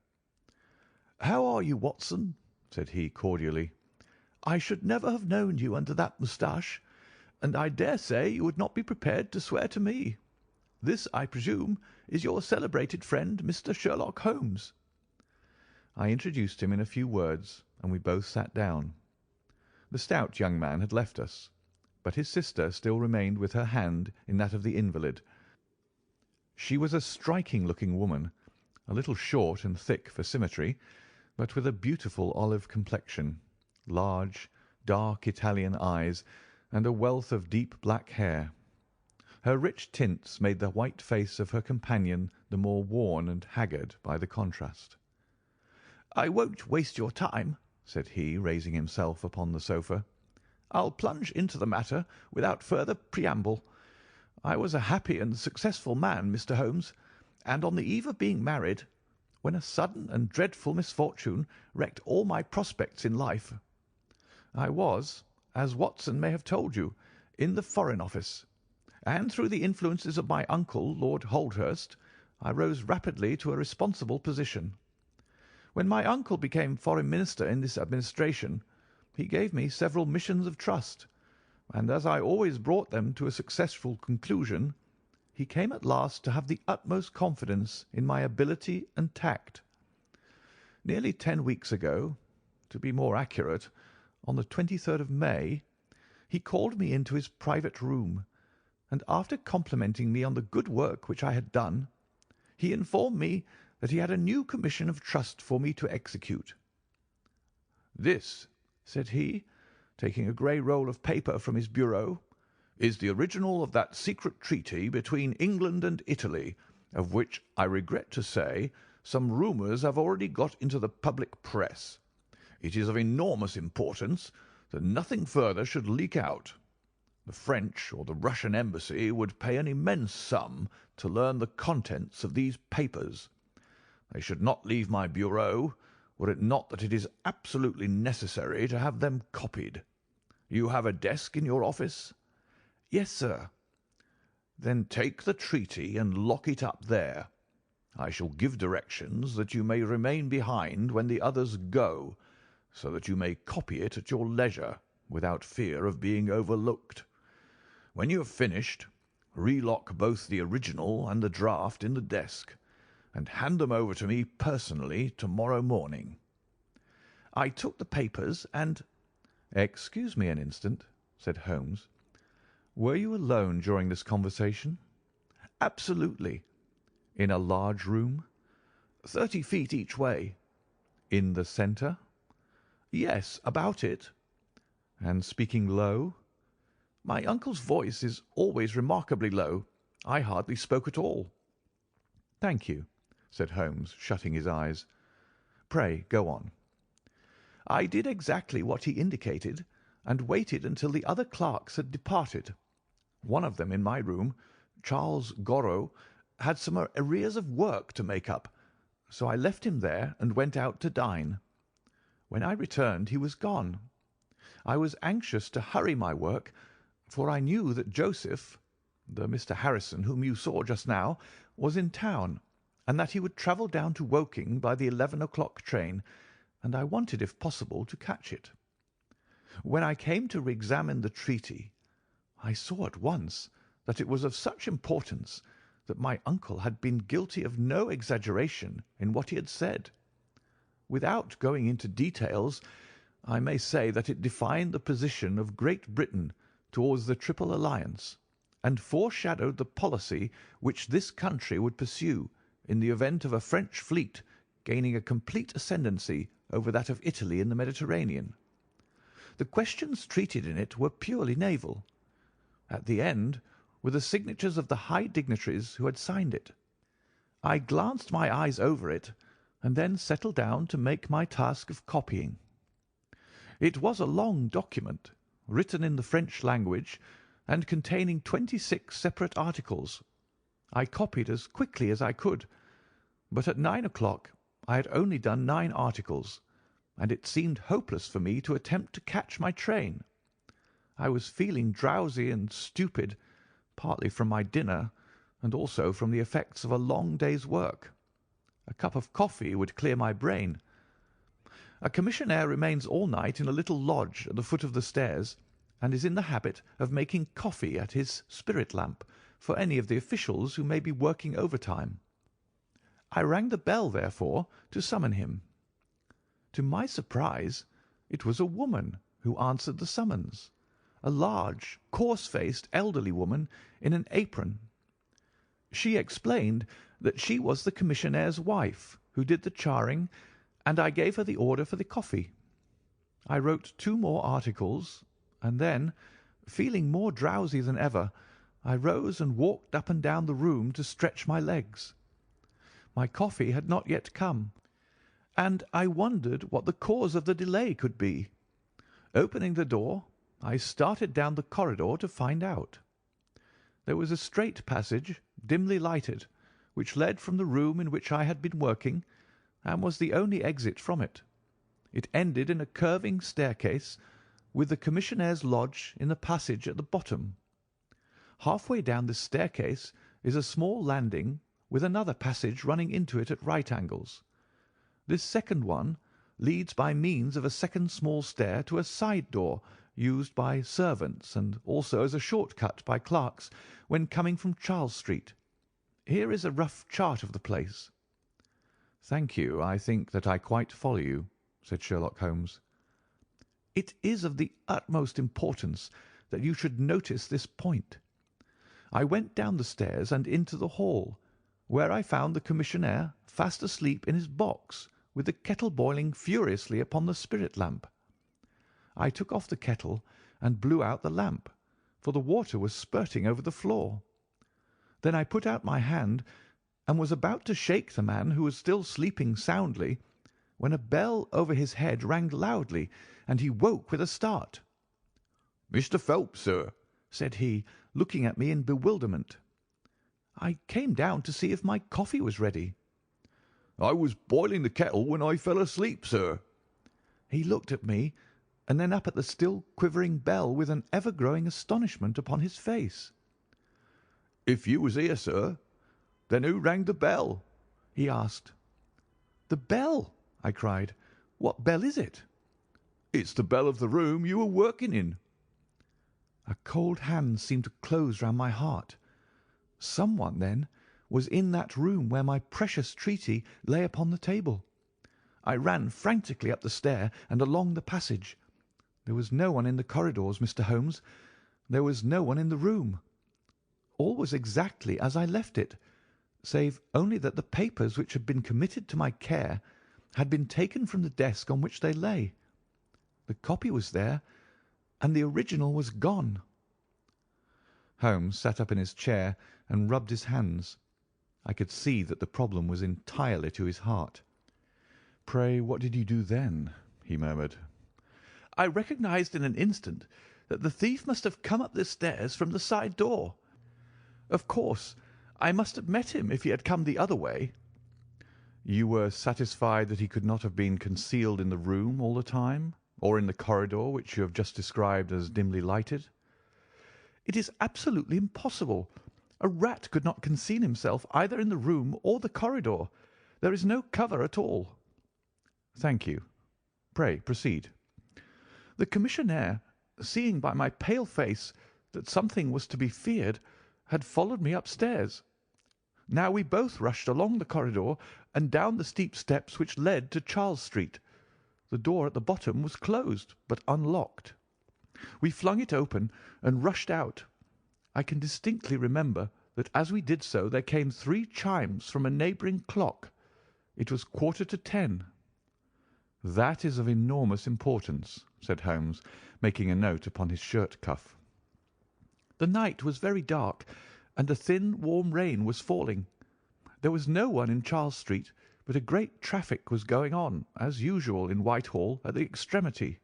"How are you, Watson?" said he cordially. "I should never have known you under that moustache, and I dare say you would not be prepared to swear to me. This, I presume, is your celebrated friend, Mr. Sherlock Holmes." I introduced him in a few words, and we both sat down. The stout young man had left us, but his sister still remained with her hand in that of the invalid. She was a striking-looking woman, a little short and thick for symmetry, but with a beautiful olive complexion, large, dark Italian eyes, and a wealth of deep black hair. Her rich tints made the white face of her companion the more worn and haggard by the contrast. "I won't waste your time," said he, raising himself upon the sofa. "I'll plunge into the matter without further preamble. I was a happy and successful man, Mr. Holmes, and on the eve of being married, when a sudden and dreadful misfortune wrecked all my prospects in life. I was, as Watson may have told you, in the Foreign Office, and through the influences of my uncle, Lord Holdhurst, I rose rapidly to a responsible position. When my uncle became Foreign Minister in this administration, he gave me several missions of trust, and as I always brought them to a successful conclusion, he came at last to have the utmost confidence in my ability and tact. Nearly 10 weeks ago, to be more accurate, on the 23rd of May, he called me into his private room, and after complimenting me on the good work which I had done, he informed me that he had a new commission of trust for me to execute. "This," said he, taking a grey roll of paper from his bureau, "is the original of that secret treaty between England and Italy, of which, I regret to say, some rumours have already got into the public press. It is of enormous importance that nothing further should leak out. The French or the Russian embassy would pay an immense sum to learn the contents of these papers. They should not leave my bureau, were it not that it is absolutely necessary to have them copied. You have a desk in your office?" "Yes, sir." "Then take the treaty and lock it up there. I shall give directions that you may remain behind when the others go, so that you may copy it at your leisure without fear of being overlooked. When you have finished, relock both the original and the draft in the desk, and hand them over to me personally tomorrow morning." I took the papers and— "Excuse me an instant," said Holmes. "Were you alone during this conversation?" "Absolutely." "In a large room?" 30 feet each way." "In the centre?" "Yes, about it." "And speaking low?" "My uncle's voice is always remarkably low. I hardly spoke at all." "Thank you," said Holmes, shutting his eyes. "Pray go on." "I did exactly what he indicated, and waited until the other clerks had departed. One of them in my room, Charles Gorrow, had some arrears of work to make up, so I left him there and went out to dine. When I returned he was gone. I was anxious to hurry my work, for I knew that Joseph, the Mr. Harrison whom you saw just now, was in town, and that he would travel down to Woking by the 11 o'clock train, and I wanted, if possible, to catch it. When I came to re-examine the treaty, I saw at once that it was of such importance that my uncle had been guilty of no exaggeration in what he had said. Without going into details, I may say that it defined the position of Great Britain towards the Triple Alliance, and foreshadowed the policy which this country would pursue in the event of a French fleet gaining a complete ascendancy over that of Italy in the Mediterranean. The questions treated in it were purely naval. At the end were the signatures of the high dignitaries who had signed it. I glanced my eyes over it, and then settled down to make my task of copying. It was a long document, written in the French language, and containing 26 separate articles. I copied as quickly as I could, but at 9 o'clock I had only done 9 articles, and it seemed hopeless for me to attempt to catch my train. I was feeling drowsy and stupid, partly from my dinner and also from the effects of a long day's work. A cup of coffee would clear my brain. A commissionaire remains all night in a little lodge at the foot of the stairs, and is in the habit of making coffee at his spirit lamp for any of the officials who may be working overtime. I rang the bell, therefore, to summon him. To my surprise, it was a woman who answered the summons, a large, coarse-faced, elderly woman in an apron. She explained that she was the commissionnaire's wife who did the charring, and I gave her the order for the coffee. I wrote 2 more articles, and then, feeling more drowsy than ever, I rose and walked up and down the room to stretch my legs. My coffee had not yet come, and I wondered what the cause of the delay could be. Opening the door, I started down the corridor to find out. There was a straight passage, dimly lighted, which led from the room in which I had been working, and was the only exit from it. It ended in a curving staircase, with the commissionnaire's lodge in the passage at the bottom. Halfway down this staircase is a small landing, with another passage running into it at right angles. This second one leads by means of a second small stair to a side door used by servants, and also as a short cut by clerks when coming from Charles Street. Here is a rough chart of the place." "Thank you. I think that I quite follow you," said Sherlock Holmes. "It is of the utmost importance that you should notice this point. I went down the stairs and into the hall, where I found the commissionaire fast asleep in his box, with the kettle boiling furiously upon the spirit lamp. I took off the kettle and blew out the lamp, for the water was spurting over the floor. Then I put out my hand and was about to shake the man, who was still sleeping soundly, when a bell over his head rang loudly, and he woke with a start. "Mr. Phelps, sir," said he, looking at me in bewilderment. I came down to see if my coffee was ready. "I was boiling the kettle when I fell asleep, sir." He looked at me, and then up at the still quivering bell with an ever-growing astonishment upon his face. "If you was here, sir, then who rang the bell?" he asked. "The bell!" I cried. "What bell is it?" "It's the bell of the room you were working in." A cold hand seemed to close round my heart. Someone, then, was in that room where my precious treaty lay upon the table. I ran frantically up the stair and along the passage. There was no one in the corridors, Mr. Holmes. There was no one in the room. All was exactly as I left it, save only that the papers which had been committed to my care had been taken from the desk on which they lay. The copy was there, and the original was gone. Holmes sat up in his chair and rubbed his hands. I could see that the problem was entirely to his heart. "Pray, what did you do then?" he murmured. "I recognized in an instant that the thief must have come up the stairs from the side door. Of course, I must have met him if he had come the other way." "You were satisfied that he could not have been concealed in the room all the time, or in the corridor which you have just described as dimly lighted?" "It is absolutely impossible. A rat could not conceal himself either in the room or the corridor. There is no cover at all." "Thank you. Pray proceed." "The commissionaire, seeing by my pale face that something was to be feared, had followed me upstairs. Now we both rushed along the corridor and down the steep steps which led to Charles Street. The door at the bottom was closed, but unlocked. We flung it open and rushed out. I can distinctly remember that as we did so there came 3 chimes from a neighbouring clock. It was 10:15. "That is of enormous importance," said Holmes, making a note upon his shirt cuff. The night was very dark, and a thin, warm rain was falling. There was no one in Charles Street, but a great traffic was going on, as usual in Whitehall, at the extremity.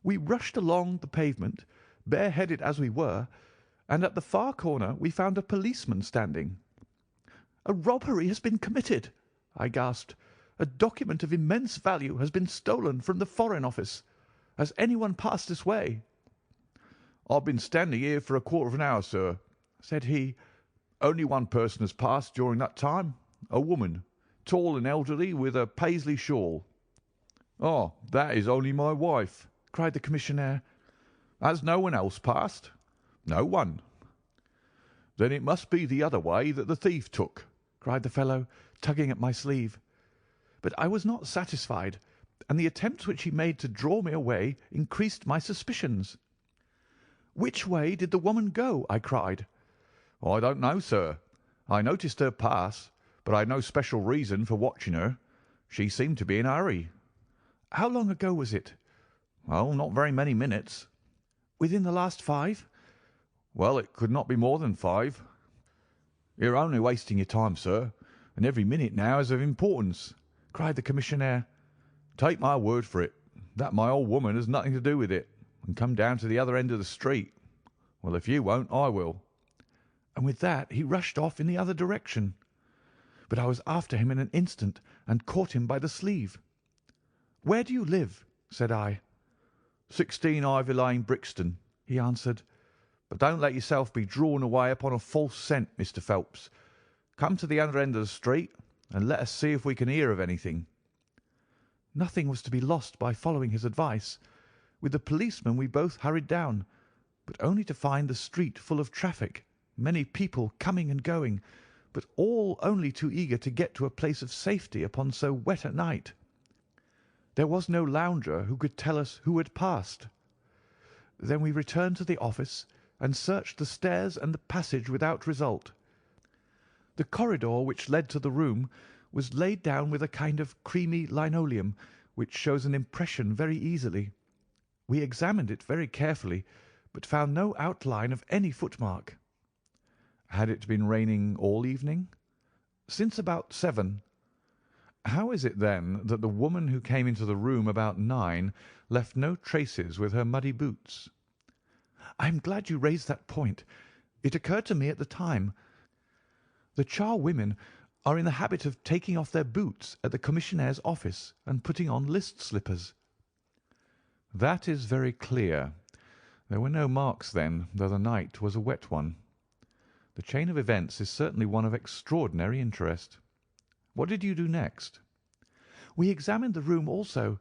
We rushed along the pavement, bareheaded as we were, and at the far corner we found a policeman standing. "A robbery has been committed," I gasped. "A document of immense value has been stolen from the Foreign Office. Has anyone passed this way?" "I've been standing here for a quarter of an hour, sir," said he. "Only one person has passed during that time, a woman, tall and elderly, with a Paisley shawl." "Oh, that is only my wife," cried the commissionaire. "Has no one else passed?" "No one." "Then it must be the other way that the thief took," cried the fellow, tugging at my sleeve. But I was not satisfied, and the attempts which he made to draw me away increased my suspicions. "Which way did the woman go?" I cried. "I don't know, sir. I noticed her pass, but I had no special reason for watching her. She seemed to be in a hurry." "How long ago was it?" "Oh, not very many minutes." "Within the last 5?" "Well, it could not be more than 5. You're only wasting your time, sir, and every minute now is of importance," cried the commissionaire. "Take my word for it, that my old woman has nothing to do with it, and come down to the other end of the street. Well, if you won't, I will." And with that he rushed off in the other direction. But I was after him in an instant and caught him by the sleeve. "Where do you live?" said I. 16 Ivy Lane, Brixton," he answered. "But don't let yourself be drawn away upon a false scent, Mr. Phelps. Come to the other end of the street and let us see if we can hear of anything." Nothing was to be lost by following his advice. With the policeman we both hurried down, but only to find the street full of traffic, many people coming and going, but all only too eager to get to a place of safety upon so wet a night. There was no lounger who could tell us who had passed. Then we returned to the office and searched the stairs and the passage without result. The corridor which led to the room was laid down with a kind of creamy linoleum, which shows an impression very easily. We examined it very carefully, but found no outline of any footmark. "Had it been raining all evening?" "Since about 7. "How is it, then, that the woman who came into the room about 9 left no traces with her muddy boots?" "I am glad you raised that point. It occurred to me at the time. The charwomen are in the habit of taking off their boots at the commissionnaire's office and putting on list slippers." "That is very clear. There were no marks, then, though the night was a wet one. The chain of events is certainly one of extraordinary interest. What did you do next?" "We examined the room also.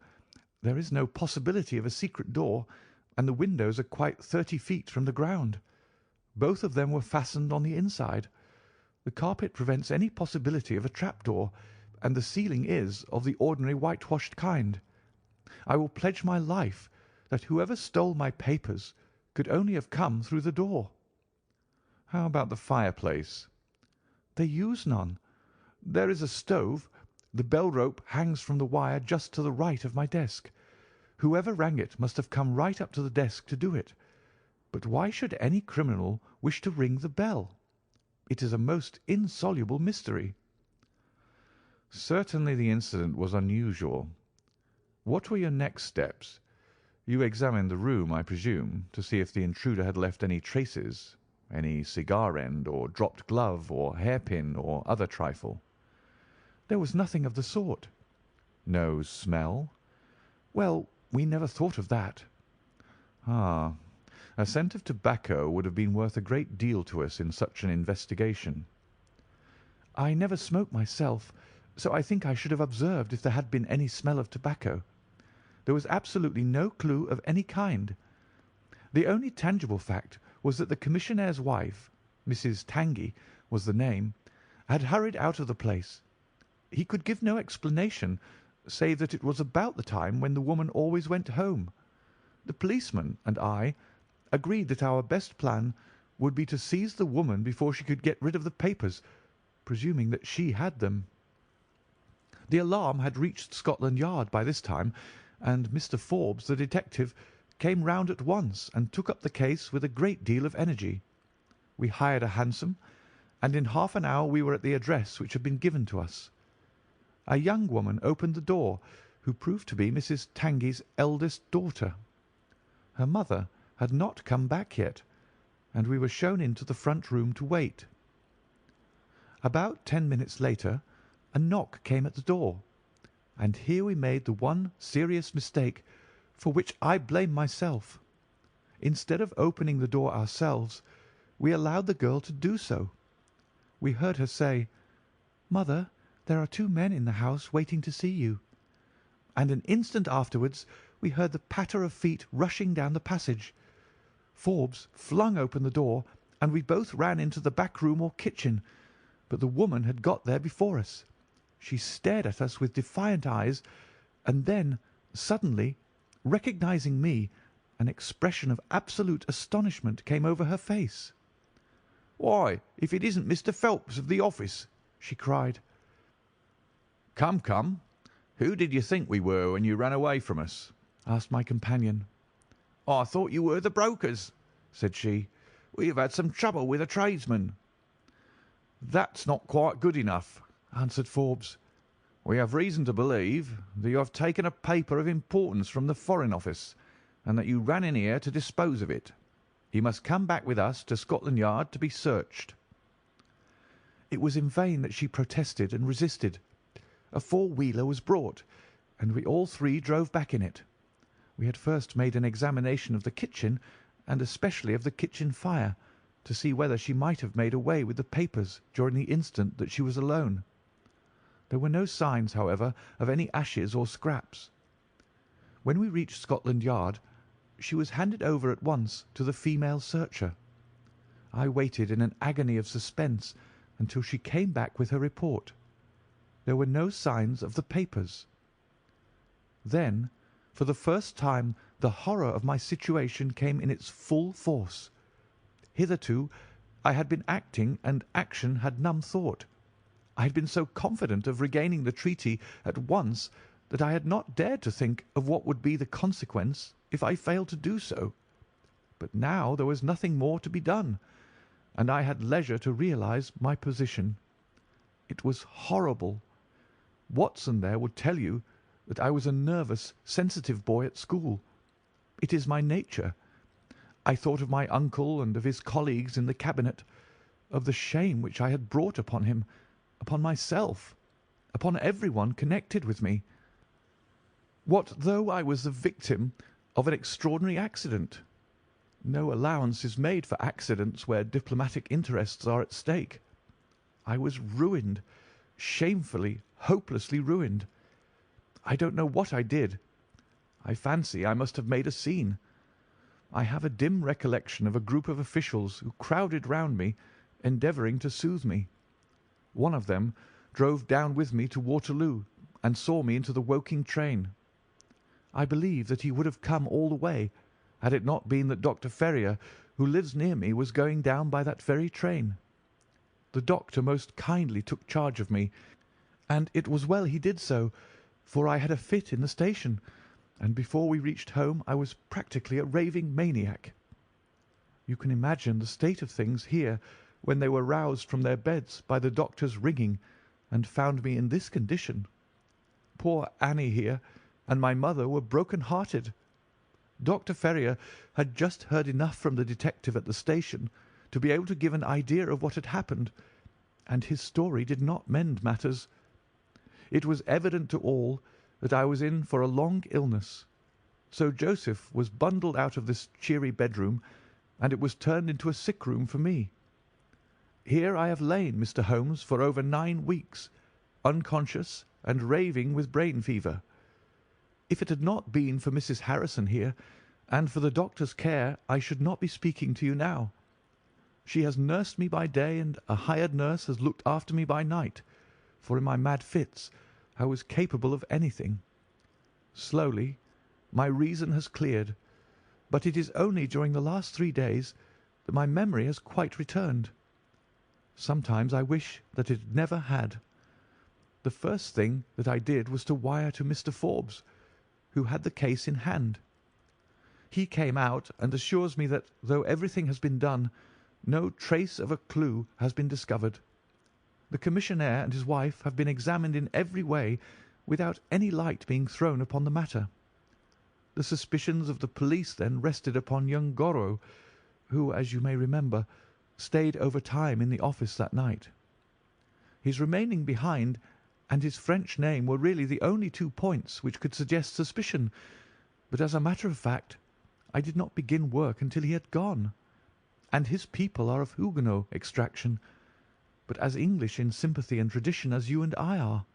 There is no possibility of a secret door, and the windows are quite 30 feet from the ground. Both of them were fastened on the inside. The carpet prevents any possibility of a trapdoor, and the ceiling is of the ordinary whitewashed kind. I will pledge my life that whoever stole my papers could only have come through the door." "How about the fireplace?" "They use none. There is a stove. The bell rope hangs from the wire just to the right of my desk. Whoever rang it must have come right up to the desk to do it. But why should any criminal wish to ring the bell? It is a most insoluble mystery." "Certainly the incident was unusual. What were your next steps? You examined the room, I presume, to see if the intruder had left any traces, any cigar end, or dropped glove, or hairpin, or other trifle?" "There was nothing of the sort." "No smell?" "Well, we never thought of that." "Ah, a scent of tobacco would have been worth a great deal to us in such an investigation." "I never smoke myself, so I think I should have observed if there had been any smell of tobacco. There was absolutely no clue of any kind. The only tangible fact was that the commissionnaire's wife, Mrs. Tangey was the name, had hurried out of the place. He could give no explanation, save that it was about the time when the woman always went home. The policeman and I agreed that our best plan would be to seize the woman before she could get rid of the papers, presuming that she had them. The alarm had reached Scotland Yard by this time, and Mr. Forbes, the detective, came round at once and took up the case with a great deal of energy. We hired a hansom, and in half an hour we were at the address which had been given to us. A young woman opened the door, who proved to be Mrs. Tangey's eldest daughter. Her mother had not come back yet, and we were shown into the front room to wait. About 10 minutes later a knock came at the door, and here we made the one serious mistake for which I blame myself. Instead of opening the door ourselves, we allowed the girl to do so. We heard her say, "Mother, there are 2 men in the house waiting to see you," and an instant afterwards we heard the patter of feet rushing down the passage. Forbes flung open the door, and we both ran into the back room or kitchen, but the woman had got there before us. She stared at us with defiant eyes, and then, suddenly, recognizing me, an expression of absolute astonishment came over her face. "Why, if it isn't Mr. Phelps of the office!" she cried. Come, come. Who did you think we were when you ran away from us?" asked my companion. "I thought you were the brokers," said she. "We have had some trouble with a tradesman." "That's not quite good enough," answered Forbes. "We have reason to believe that you have taken a paper of importance from the Foreign Office, and that you ran in here to dispose of it. You must come back with us to Scotland Yard to be searched." It was in vain that she protested and resisted. A four-wheeler was brought, and we all three drove back in it. We had first made an examination of the kitchen, and especially of the kitchen fire, to see whether she might have made away with the papers during the instant that she was alone. There were no signs, however, of any ashes or scraps. When we reached Scotland Yard, she was handed over at once to the female searcher. I waited in an agony of suspense until she came back with her report. There were no signs of the papers. Then, for the first time, the horror of my situation came in its full force. Hitherto I had been acting, and action had numbed thought. I had been so confident of regaining the treaty at once that I had not dared to think of what would be the consequence if I failed to do so. But now there was nothing more to be done, and I had leisure to realize my position. It was horrible. Watson there would tell you that I was a nervous, sensitive boy at school. It is my nature. I thought of my uncle and of his colleagues in the cabinet, of the shame which I had brought upon him, upon myself, upon everyone connected with me. What though I was the victim of an extraordinary accident? No allowance is made for accidents where diplomatic interests are at stake. I was ruined, shamefully, hopelessly ruined. I don't know what I did. I fancy I must have made a scene. I have a dim recollection of a group of officials who crowded round me, endeavouring to soothe me. One of them drove down with me to Waterloo and saw me into the Woking train. I believe that he would have come all the way had it not been that Dr. Ferrier, who lives near me, was going down by that very train. The doctor most kindly took charge of me, and it was well he did so, for I had a fit in the station, and before we reached home I was practically a raving maniac. You can imagine the state of things here when they were roused from their beds by the doctor's ringing and found me in this condition. Poor Annie here and my mother were broken-hearted. Dr. Ferrier had just heard enough from the detective at the station to be able to give an idea of what had happened, and his story did not mend matters. It was evident to all that I was in for a long illness, so Joseph was bundled out of this cheery bedroom, and it was turned into a sick room for me. Here I have lain, Mr. Holmes, for over 9 weeks, unconscious and raving with brain fever. If it had not been for Mrs. Harrison here, and for the doctor's care, I should not be speaking to you now. She has nursed me by day, and a hired nurse has looked after me by night, for in my mad fits I was capable of anything. Slowly my reason has cleared, but it is only during the last 3 days that my memory has quite returned. Sometimes I wish that it never had. The first thing that I did was to wire to Mr. Forbes, who had the case in hand. He came out and assures me that, though everything has been done, no trace of a clue has been discovered. The commissionaire and his wife have been examined in every way without any light being thrown upon the matter. The suspicions of the police then rested upon young Goro, who, as you may remember, stayed over time in the office that night. His remaining behind and his French name were really the only 2 points which could suggest suspicion, but as a matter of fact I did not begin work until he had gone. And his people are of Huguenot extraction, but as English in sympathy and tradition as you and I are.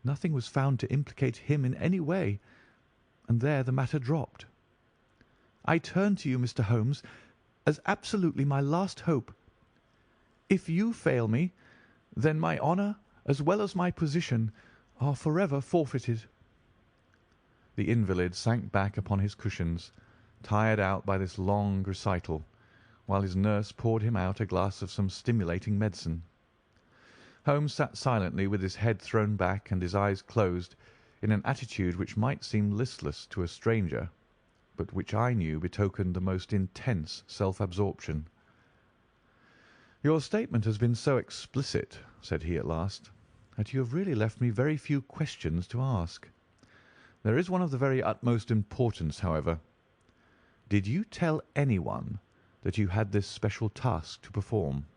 Nothing was found to implicate him in any way, and there the matter dropped. I turn to you, Mr. Holmes, as absolutely my last hope. If you fail me, then my honour as well as my position are forever forfeited." The invalid sank back upon his cushions, tired out by this long recital, while his nurse poured him out a glass of some stimulating medicine. Holmes sat silently with his head thrown back and his eyes closed, in an attitude which might seem listless to a stranger, but which I knew betokened the most intense self-absorption. "Your statement has been so explicit," said he at last, "that you have really left me very few questions to ask. There is one of the very utmost importance, however. Did you tell anyone that you had this special task to perform?"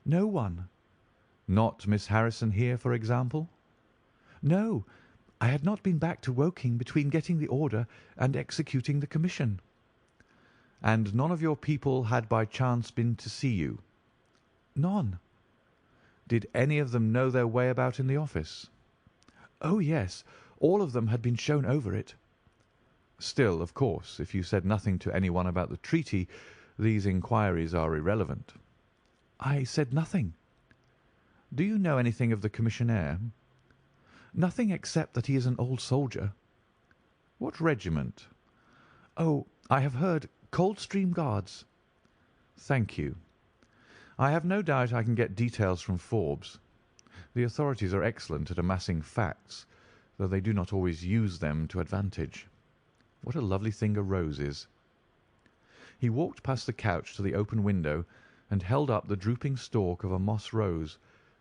"No one." "Not Miss Harrison here, for example?" "No. I had not been back to Woking between getting the order and executing the commission." "And none of your people had by chance been to see you?" "None." "Did any of them know their way about in the office?" "Oh, yes. All of them had been shown over it." "Still, of course, if you said nothing to anyone about the treaty, these inquiries are irrelevant." "I said nothing." "Do you know anything of the commissionaire?" "Nothing except that he is an old soldier." "What regiment?" "Oh, I have heard Coldstream Guards." "Thank you. I have no doubt I can get details from Forbes. The authorities are excellent at amassing facts, though they do not always use them to advantage. What a lovely thing a rose is!" He walked past the couch to the open window and held up the drooping stalk of a moss rose,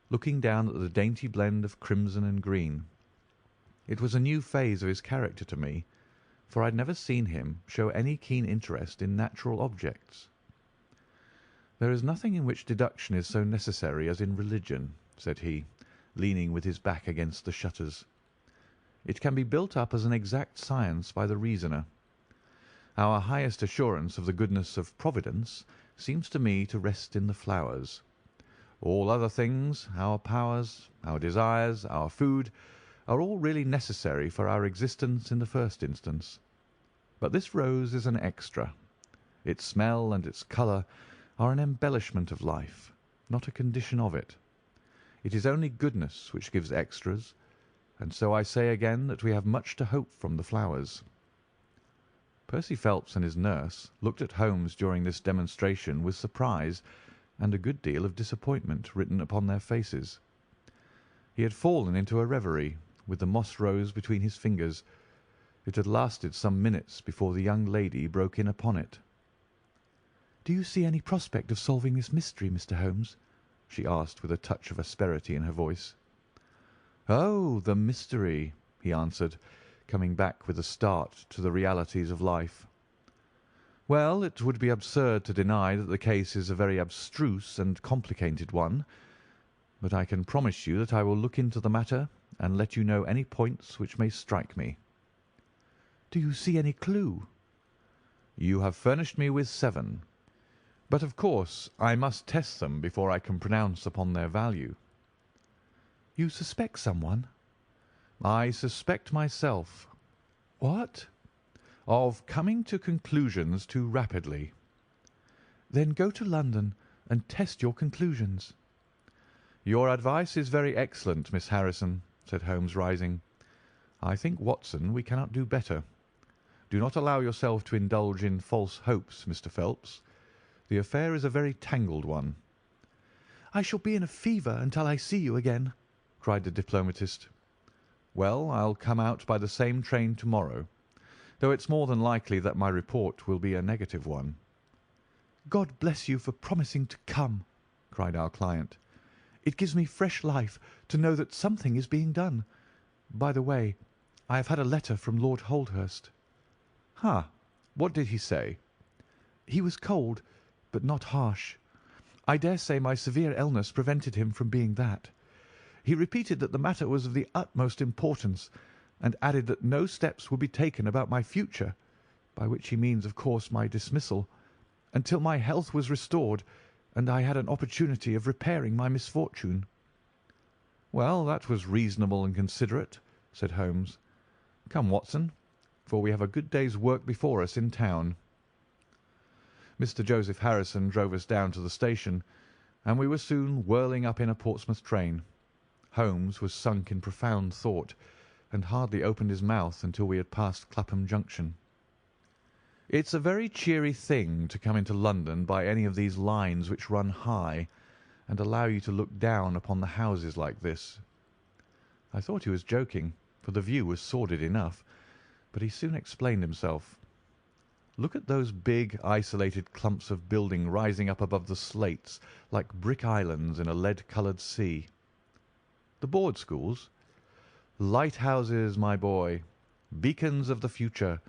looking down at the dainty blend of crimson and green. It was a new phase of his character to me, for I had never seen him show any keen interest in natural objects. "There is nothing in which deduction is so necessary as in religion," said he, leaning with his back against the shutters. "It can be built up as an exact science by the reasoner. Our highest assurance of the goodness of Providence seems to me to rest in the flowers. All other things, our powers, our desires, our food, are all really necessary for our existence in the first instance. But this rose is an extra. Its smell and its colour are an embellishment of life, not a condition of it. It is only goodness which gives extras, and so I say again that we have much to hope from the flowers." Percy Phelps and his nurse looked at Holmes during this demonstration with surprise and a good deal of disappointment written upon their faces. He had fallen into a reverie, with the moss rose between his fingers. It had lasted some minutes before the young lady broke in upon it. "Do you see any prospect of solving this mystery, Mr. Holmes?" she asked, with a touch of asperity in her voice. "Oh, the mystery!" he answered, coming back with a start to the realities of life. "Well, it would be absurd to deny that the case is a very abstruse and complicated one, but I can promise you that I will look into the matter and let you know any points which may strike me." "Do you see any clue?" "You have furnished me with 7. But of course I must test them before I can pronounce upon their value." "You suspect someone?" "I suspect myself." "What?" "Of coming to conclusions too rapidly." Then go to London and test your conclusions." "Your advice is very excellent, Miss Harrison," said Holmes, rising. "I think, Watson, we cannot do better. Do not allow yourself to indulge in false hopes, Mr. Phelps. The affair is a very tangled one." "I shall be in a fever until I see you again," cried the diplomatist. "Well, I'll come out by the same train to-morrow, though it's more than likely that my report will be a negative one." "God bless you for promising to come," cried our client. "It gives me fresh life to know that something is being done. By the way, I have had a letter from Lord Holdhurst." "Ha! What did he say?" "He was cold, but not harsh. I dare say my severe illness prevented him from being that. He repeated that the matter was of the utmost importance, and added that no steps would be taken about my future, by which he means, of course, my dismissal, until my health was restored and I had an opportunity of repairing my misfortune." "Well, that was reasonable and considerate," said Holmes. "Come, Watson, for we have a good day's work before us in town." Mr. Joseph Harrison drove us down to the station, and we were soon whirling up in a Portsmouth train. Holmes was sunk in profound thought, and hardly opened his mouth until we had passed Clapham Junction. "It's a very cheery thing to come into London by any of these lines which run high, and allow you to look down upon the houses like this." I thought he was joking, for the view was sordid enough, but he soon explained himself. "Look at those big isolated clumps of building rising up above the slates like brick islands in a lead-coloured sea. The board schools? Lighthouses, my boy, beacons of the future,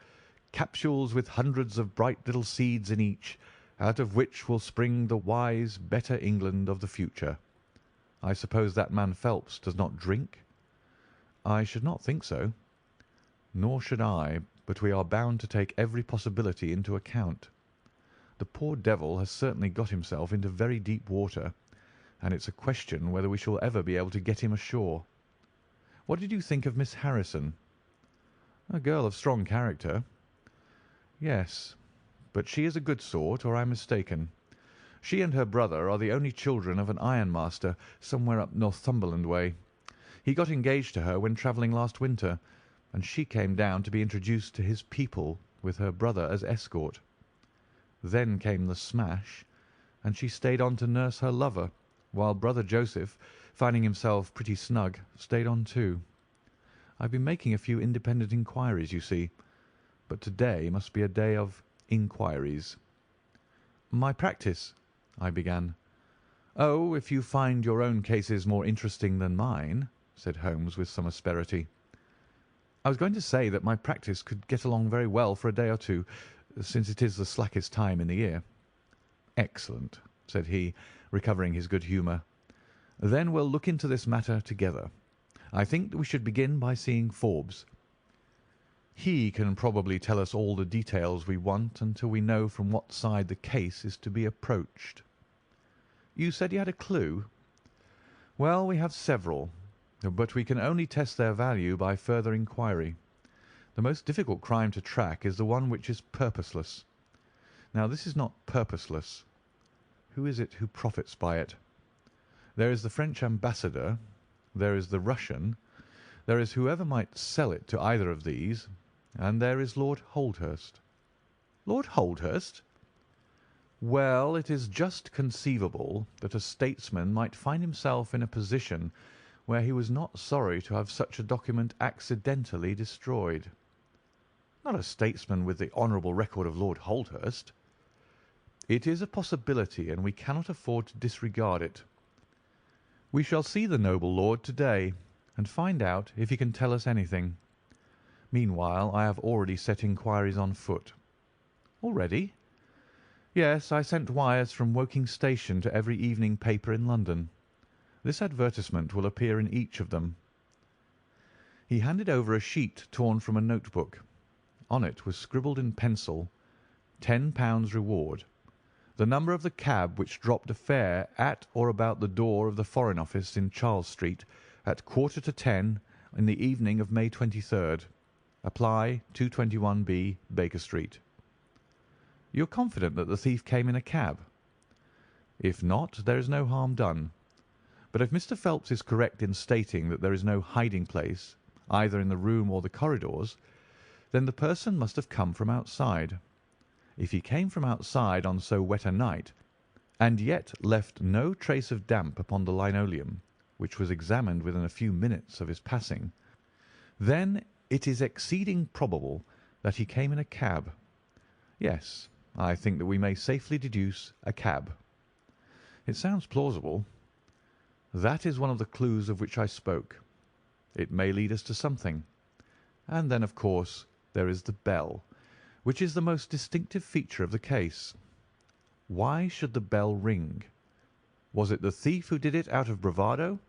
capsules with hundreds of bright little seeds in each, out of which will spring the wise, better England of the future. I suppose that man Phelps does not drink?" "I should not think so." "Nor should I, but we are bound to take every possibility into account. The poor devil has certainly got himself into very deep water, and it's a question whether we shall ever be able to get him ashore. What did you think of Miss Harrison?" "A girl of strong character." "Yes, but she is a good sort, or I am mistaken. She and her brother are the only children of an ironmaster somewhere up Northumberland way. He got engaged to her when travelling last winter, and she came down to be introduced to his people with her brother as escort. Then came the smash, and she stayed on to nurse her lover, while brother Joseph, finding himself pretty snug, stayed on too. I've been making a few independent inquiries, you see, but to-day must be a day of inquiries." "My practice," I began. "Oh, if you find your own cases more interesting than mine," said Holmes with some asperity. "I was going to say that my practice could get along very well for a day or two, since it is the slackest time in the year." "Excellent," said he, recovering his good humour. "Then we'll look into this matter together. I think that we should begin by seeing Forbes. He can probably tell us all the details we want until we know from what side the case is to be approached." "You said you had a clue?" "Well, we have several, but we can only test their value by further inquiry. The most difficult crime to track is the one which is purposeless. Now, this is not purposeless. Who is it who profits by it? There is the French ambassador, there is the Russian, there is whoever might sell it to either of these, and there is Lord Holdhurst." "Lord Holdhurst?" "Well, it is just conceivable that a statesman might find himself in a position where he was not sorry to have such a document accidentally destroyed." "Not a statesman with the honourable record of Lord Holdhurst." "It is a possibility, and we cannot afford to disregard it. We shall see the noble lord to-day, and find out if he can tell us anything. Meanwhile, I have already set inquiries on foot." "Already?" "Yes, I sent wires from Woking Station to every evening paper in London. This advertisement will appear in each of them." He handed over a sheet torn from a notebook. On it was scribbled in pencil, £10 reward, the number of the cab which dropped a fare at or about the door of the Foreign Office in Charles Street at 10:15 in the evening of May 23rd. Apply 221B, Baker Street. "You're confident that the thief came in a cab?" If not, there is no harm done. But if Mr. Phelps is correct in stating that there is no hiding place, either in the room or the corridors, then the person must have come from outside. If he came from outside on so wet a night, and yet left no trace of damp upon the linoleum, which was examined within a few minutes of his passing, then it is exceeding probable that he came in a cab. Yes, I think that we may safely deduce a cab. It sounds plausible. That is one of the clues of which I spoke. It may lead us to something. And then, of course, there is the bell, which is the most distinctive feature of the case. Why should the bell ring? Was it the thief who did it out of bravado?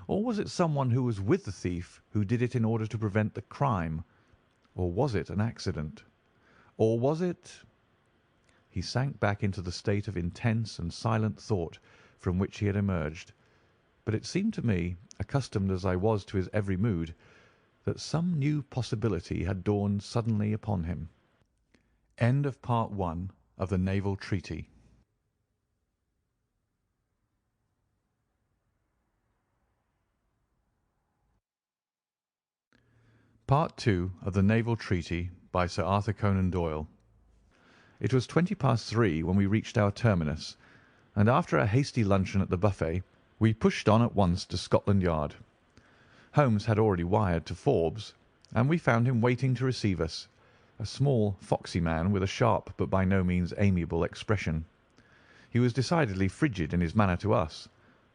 Or was it someone who was with the thief who did it in order to prevent the crime? Or was it an accident? Or was it— He sank back into the state of intense and silent thought from which he had emerged, but it seemed to me, accustomed as I was to his every mood, that some new possibility had dawned suddenly upon him. End of Part 1 of the Naval Treaty. Part 2 of the Naval Treaty by Sir Arthur Conan Doyle. It was 3:20 when we reached our terminus, and after a hasty luncheon at the buffet, we pushed on at once to Scotland Yard. Holmes had already wired to Forbes, and we found him waiting to receive us, a small, foxy man with a sharp but by no means amiable expression. He was decidedly frigid in his manner to us,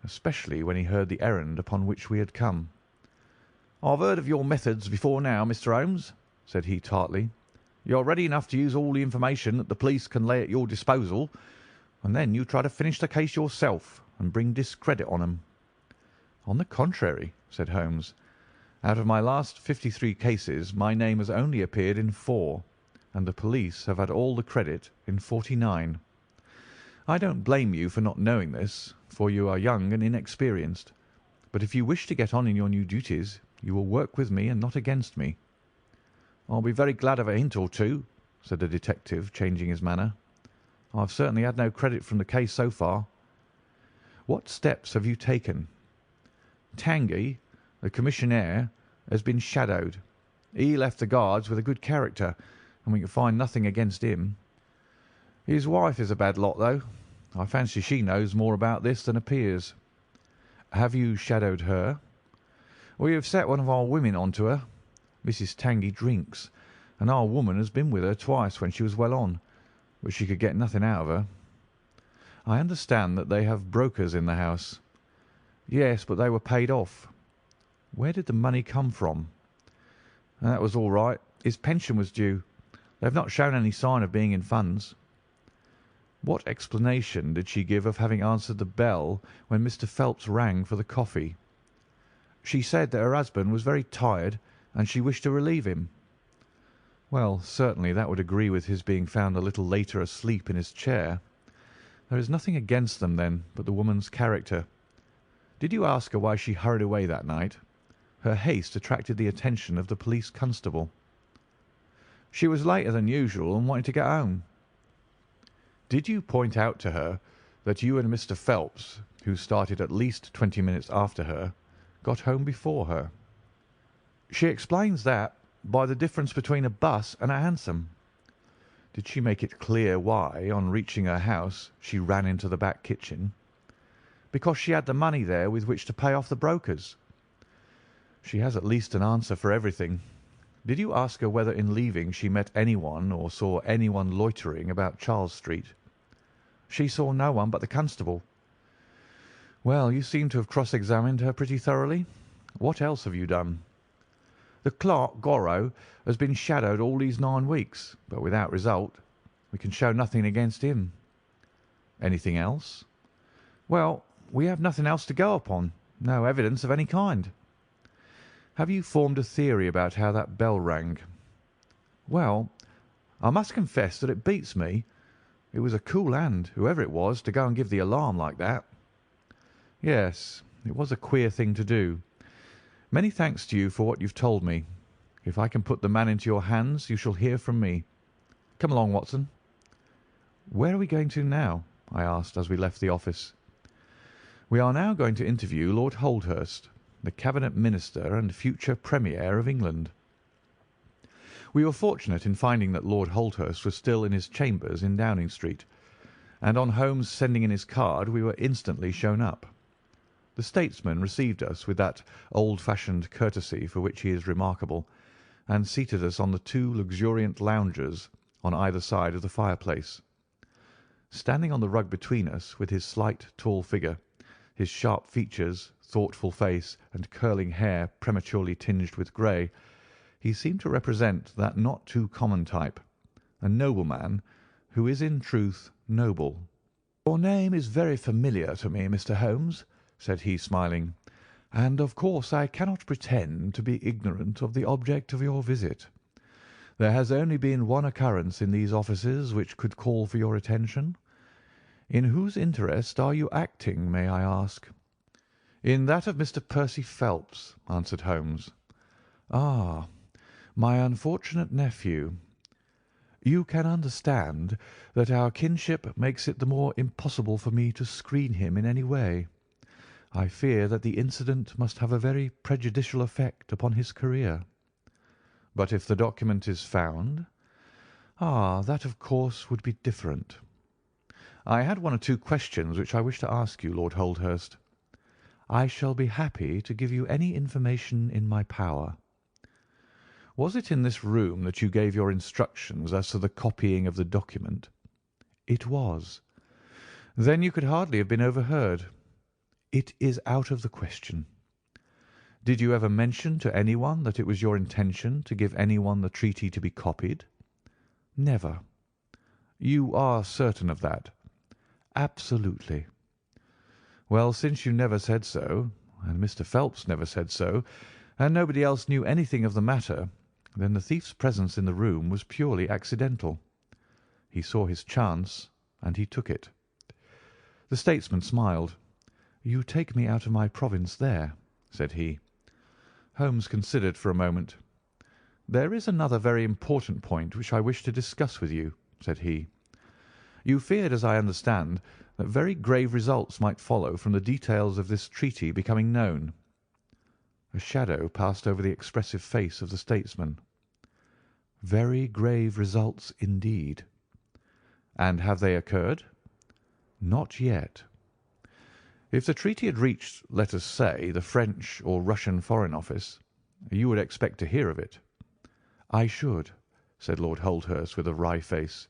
especially when he heard the errand upon which we had come. "I've heard of your methods before now, Mr. Holmes," said he tartly. "You're ready enough to use all the information that the police can lay at your disposal, and then you try to finish the case yourself and bring discredit on 'em." "On the contrary," said Holmes, "out of my last 53 cases my name has only appeared in 4, and the police have had all the credit in 49. I don't blame you for not knowing this, for you are young and inexperienced, but if you wish to get on in your new duties, you will work with me and not against me." "I'll be very glad of a hint or two," said the detective, changing his manner. "I've certainly had no credit from the case so far." "What steps have you taken?" "Tangey, the commissionaire, has been shadowed. He left the Guards with a good character, and we can find nothing against him. His wife is a bad lot, though. I fancy she knows more about this than appears." "Have you shadowed her?" "We have set one of our women on to her. Mrs. Tangey drinks, and our woman has been with her twice when she was well on, but she could get nothing out of her." "I understand that they have brokers in the house." "Yes, but they were paid off." "Where did the money come from?" "That was all right. His pension was due. They have not shown any sign of being in funds." "What explanation did she give of having answered the bell when Mr. Phelps rang for the coffee?" "She said that her husband was very tired and she wished to relieve him." "Well, certainly that would agree with his being found a little later asleep in his chair. There is nothing against them, then, but the woman's character. Did you ask her why she hurried away that night? Her haste attracted the attention of the police constable." "She was later than usual and wanted to get home." "Did you point out to her that you and Mr. Phelps, who started at least 20 minutes after her, got home before her?" "She explains that by the difference between a bus and a hansom." "Did she make it clear why, on reaching her house, she ran into the back kitchen?" "Because she had the money there with which to pay off the brokers." "She has at least an answer for everything. Did you ask her whether in leaving she met anyone or saw anyone loitering about Charles Street?" "She saw no one but the constable." "Well, you seem to have cross-examined her pretty thoroughly. What else have you done?" "The clerk, Gorrow, has been shadowed all these 9 weeks, but without result. We can show nothing against him." "Anything else?" "Well, we have nothing else to go upon. No evidence of any kind." "Have you formed a theory about how that bell rang?" "Well, I must confess that it beats me. It was a cool hand, whoever it was, to go and give the alarm like that." "Yes, it was a queer thing to do. Many thanks to you for what you've told me. If I can put the man into your hands, you shall hear from me. Come along, Watson." "Where are we going to now?" I asked as we left the office. "We are now going to interview Lord Holdhurst, the Cabinet Minister and future Premier of England." We were fortunate in finding that Lord Holdhurst was still in his chambers in Downing Street, and on Holmes sending in his card we were instantly shown up. The statesman received us with that old-fashioned courtesy for which he is remarkable, and seated us on the two luxuriant loungers on either side of the fireplace. Standing on the rug between us, with his slight, tall figure, his sharp features, thoughtful face, and curling hair prematurely tinged with grey, he seemed to represent that not too common type, a nobleman who is in truth noble. "Your name is very familiar to me, Mr. Holmes," said he, smiling, "and of course I cannot pretend to be ignorant of the object of your visit. There has only been one occurrence in these offices which could call for your attention. In whose interest are you acting, may I ask?" "In that of Mr. Percy Phelps," answered Holmes. "Ah, my unfortunate nephew. You can understand that our kinship makes it the more impossible for me to screen him in any way. I fear that the incident must have a very prejudicial effect upon his career." "But if the document is found?" "Ah, that of course would be different. I had one or two questions which I wish to ask you, Lord Holdhurst. I shall be happy to give you any information in my power. Was it in this room that you gave your instructions as to the copying of the document?" "It was." "Then you could hardly have been overheard." "It is out of the question." "Did you ever mention to anyone that it was your intention to give anyone the treaty to be copied?" "Never." "You are certain of that?" "Absolutely." "Well, since you never said so, and Mr. Phelps never said so, and nobody else knew anything of the matter, then the thief's presence in the room was purely accidental. He saw his chance, and he took it." The statesman smiled. "You take me out of my province there," said he. Holmes considered for a moment. "There is another very important point which I wish to discuss with you," said he. "You feared, as I understand, that very grave results might follow from the details of this treaty becoming known." A shadow passed over the expressive face of the statesman. "Very grave results indeed." "And have they occurred?" "Not yet." "If the treaty had reached, let us say, the French or Russian Foreign Office, you would expect to hear of it?" "I should," said Lord Holdhurst with a wry face.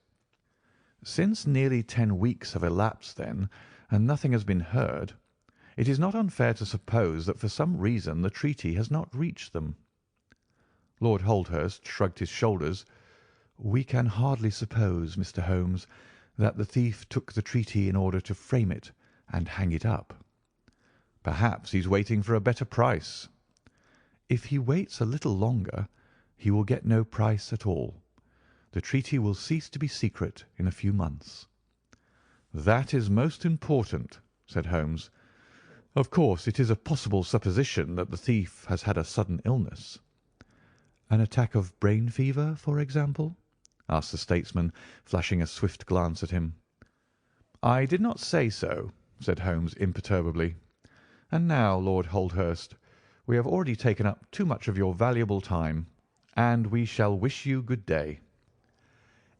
"Since nearly 10 weeks have elapsed, then, and nothing has been heard, it is not unfair to suppose that for some reason the treaty has not reached them." Lord Holdhurst shrugged his shoulders. "We can hardly suppose, Mr. Holmes, that the thief took the treaty in order to frame it and hang it up." "Perhaps he's waiting for a better price." "If he waits a little longer, he will get no price at all. The treaty will cease to be secret in a few months." "That is most important," said Holmes. "Of course, it is a possible supposition that the thief has had a sudden illness." "An attack of brain fever, for example?" asked the statesman, flashing a swift glance at him. "I did not say so," said Holmes imperturbably. "And now, Lord Holdhurst, we have already taken up too much of your valuable time, and we shall wish you good day."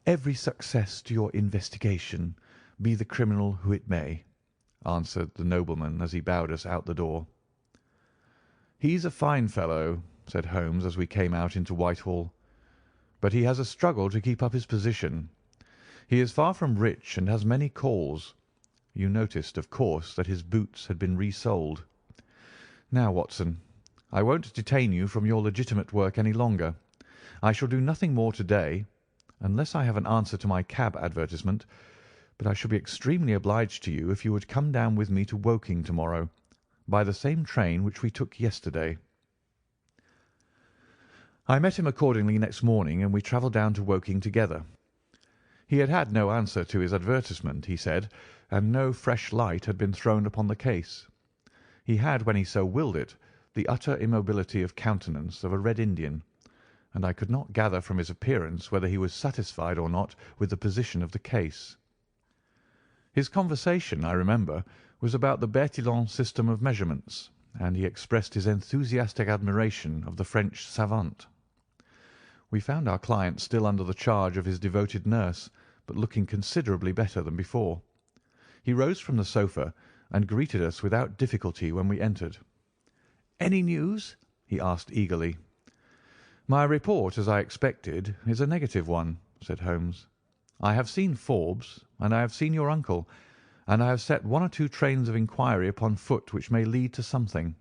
"Every success to your investigation, be the criminal who it may," answered the nobleman as he bowed us out the door. "He's a fine fellow," said Holmes as we came out into Whitehall, "but he has a struggle to keep up his position. He is far from rich and has many calls. You noticed, of course, that his boots had been resold. Now, Watson, I won't detain you from your legitimate work any longer. I shall do nothing more to-day, unless I have an answer to my cab advertisement, but I shall be extremely obliged to you if you would come down with me to Woking to-morrow, by the same train which we took yesterday." I met him accordingly next morning, and we travelled down to Woking together. He had had no answer to his advertisement, he said, and no fresh light had been thrown upon the case. He had, when he so willed it, the utter immobility of countenance of a Red Indian, and I could not gather from his appearance whether he was satisfied or not with the position of the case. His conversation, I remember, was about the Bertillon system of measurements, and he expressed his enthusiastic admiration of the French savant. We found our client still under the charge of his devoted nurse, but looking considerably better than before. He rose from the sofa and greeted us without difficulty when we entered. "Any news?" he asked eagerly. "My report, as I expected, is a negative one," said Holmes. "I have seen Forbes, and I have seen your uncle, and I have set one or two trains of inquiry upon foot which may lead to something."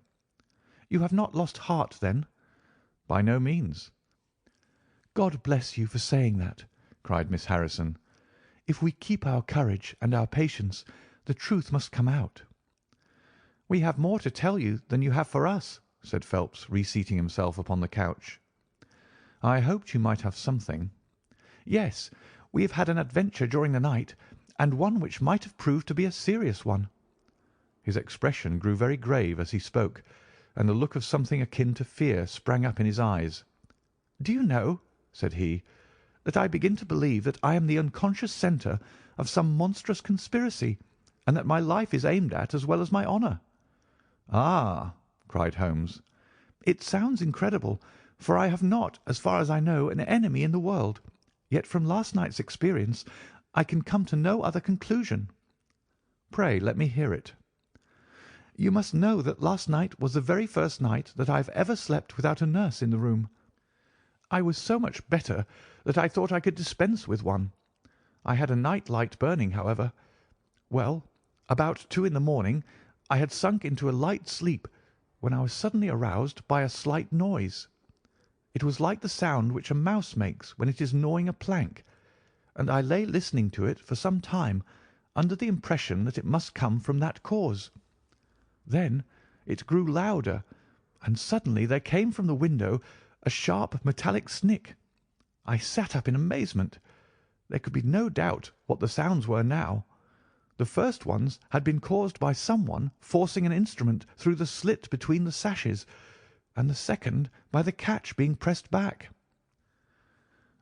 "You have not lost heart, then?" "By no means." "God bless you for saying that," cried Miss Harrison. "If we keep our courage and our patience, the truth must come out." "We have more to tell you than you have for us," said Phelps, reseating himself upon the couch. "I hoped you might have something." "Yes, we have had an adventure during the night, and one which might have proved to be a serious one." His expression grew very grave as he spoke, and a look of something akin to fear sprang up in his eyes. "Do you know," said he, "that I begin to believe that I am the unconscious centre of some monstrous conspiracy, and that my life is aimed at as well as my honour?" "Ah!" cried Holmes. "It sounds incredible, for I have not, as far as I know, an enemy in the world. Yet from last night's experience I can come to no other conclusion." "Pray let me hear it." "You must know that last night was the very first night that I have ever slept without a nurse in the room. I was so much better that I thought I could dispense with one. I had a night light burning, however. Well, about 2 in the morning I had sunk into a light sleep, when I was suddenly aroused by a slight noise. It was like the sound which a mouse makes when it is gnawing a plank, and I lay listening to it for some time, under the impression that it must come from that cause. Then it grew louder, and suddenly there came from the window a sharp metallic snick. I sat up in amazement. There could be no doubt what the sounds were now. The first ones had been caused by someone forcing an instrument through the slit between the sashes, and the second by the catch being pressed back.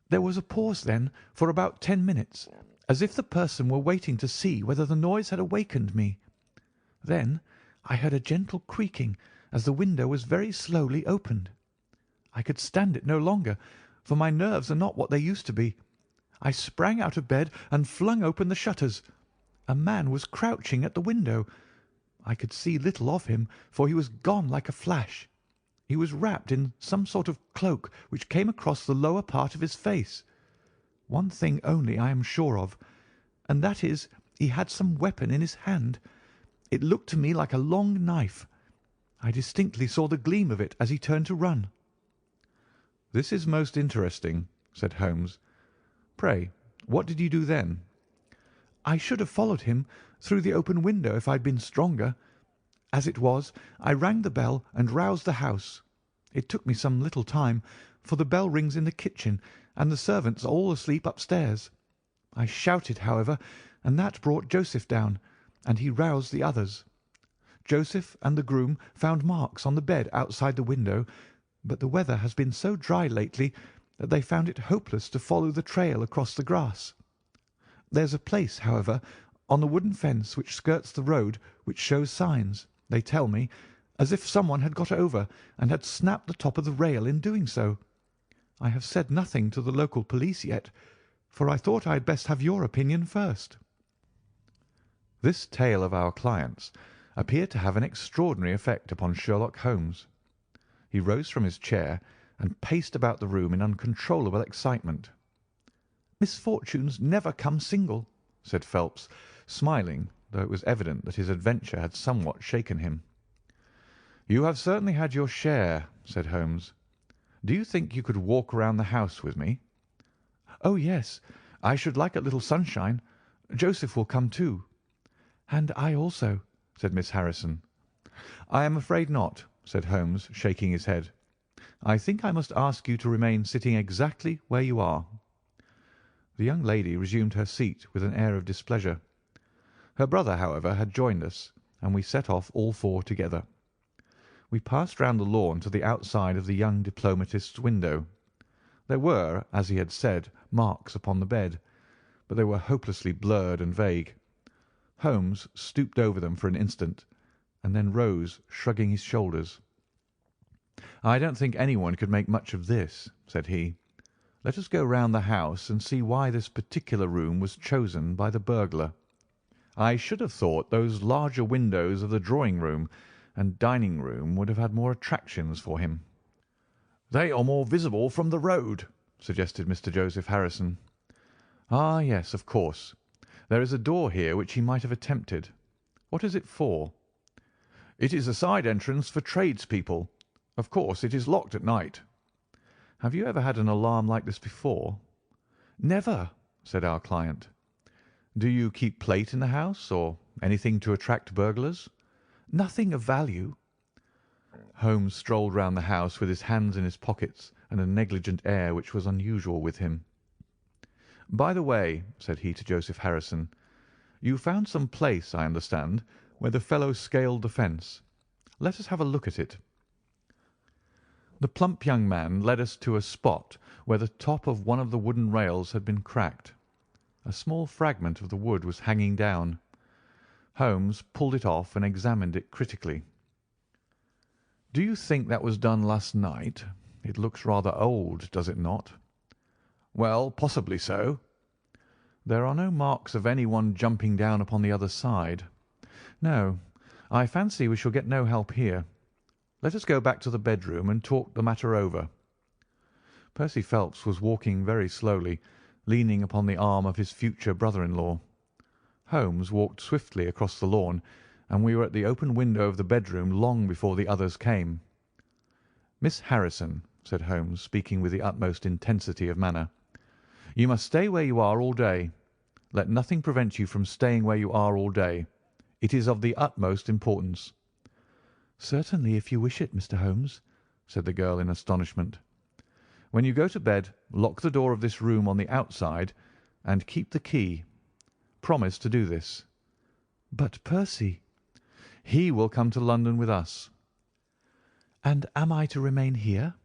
There was a pause then for about 10 minutes, as if the person were waiting to see whether the noise had awakened me. Then I heard a gentle creaking as the window was very slowly opened. I could stand it no longer, for my nerves are not what they used to be. I sprang out of bed and flung open the shutters. A man was crouching at the window. I could see little of him, for he was gone like a flash. He was wrapped in some sort of cloak which came across the lower part of his face. One thing only I am sure of, and that is he had some weapon in his hand. It looked to me like a long knife. I distinctly saw the gleam of it as he turned to run." "This is most interesting," said Holmes. "Pray, what did you do then?" "I should have followed him through the open window if I had been stronger. As it was, I rang the bell and roused the house. It took me some little time, for the bell rings in the kitchen, and the servants are all asleep upstairs. I shouted, however, and that brought Joseph down, and he roused the others. Joseph and the groom found marks on the bed outside the window, but the weather has been so dry lately that they found it hopeless to follow the trail across the grass. There's a place, however, on the wooden fence which skirts the road which shows signs, they tell me, as if someone had got over and had snapped the top of the rail in doing so. I have said nothing to the local police yet, for I thought I had best have your opinion first." This tale of our client's appeared to have an extraordinary effect upon Sherlock Holmes. He rose from his chair and paced about the room in uncontrollable excitement. "Misfortunes never come single," said Phelps, smiling, though it was evident that his adventure had somewhat shaken him. "You have certainly had your share," said Holmes. "Do you think you could walk round the house with me?" "Oh, yes. I should like a little sunshine. Joseph will come too." "And I also," said Miss Harrison. "I am afraid not," said Holmes, shaking his head. "I think I must ask you to remain sitting exactly where you are." The young lady resumed her seat with an air of displeasure. Her brother, however, had joined us, and we set off all four together. We passed round the lawn to the outside of the young diplomatist's window. There were, as he had said, marks upon the bed, but they were hopelessly blurred and vague. Holmes stooped over them for an instant, and then rose, shrugging his shoulders. "I don't think anyone could make much of this," said he. "Let us go round the house and see why this particular room was chosen by the burglar. I should have thought those larger windows of the drawing-room and dining-room would have had more attractions for him." "They are more visible from the road," suggested Mr. Joseph Harrison. "Ah, yes, of course. There is a door here which he might have attempted. What is it for?" "It is a side entrance for tradespeople. Of course, it is locked at night." "Have you ever had an alarm like this before?" "Never," said our client. "Do you keep plate in the house, or anything to attract burglars?" "Nothing of value." Holmes strolled round the house with his hands in his pockets and a negligent air which was unusual with him. "By the way," said he to Joseph Harrison, "you found some place, I understand, where the fellow scaled the fence. Let us have a look at it." The plump young man led us to a spot where the top of one of the wooden rails had been cracked. A small fragment of the wood was hanging down. Holmes pulled it off and examined it critically. "Do you think that was done last night? It looks rather old, does it not?" "Well, possibly so." "There are no marks of anyone jumping down upon the other side. No, I fancy we shall get no help here. Let us go back to the bedroom and talk the matter over." Percy Phelps was walking very slowly, leaning upon the arm of his future brother-in-law. Holmes walked swiftly across the lawn, and we were at the open window of the bedroom long before the others came. "Miss Harrison," said Holmes, speaking with the utmost intensity of manner, "you must stay where you are all day. Let nothing prevent you from staying where you are all day. It is of the utmost importance." "Certainly, if you wish it, Mr. Holmes," said the girl in astonishment. "When you go to bed, lock the door of this room on the outside and keep the key. Promise to do this." "But Percy—" "He will come to London with us." "And am I to remain here?"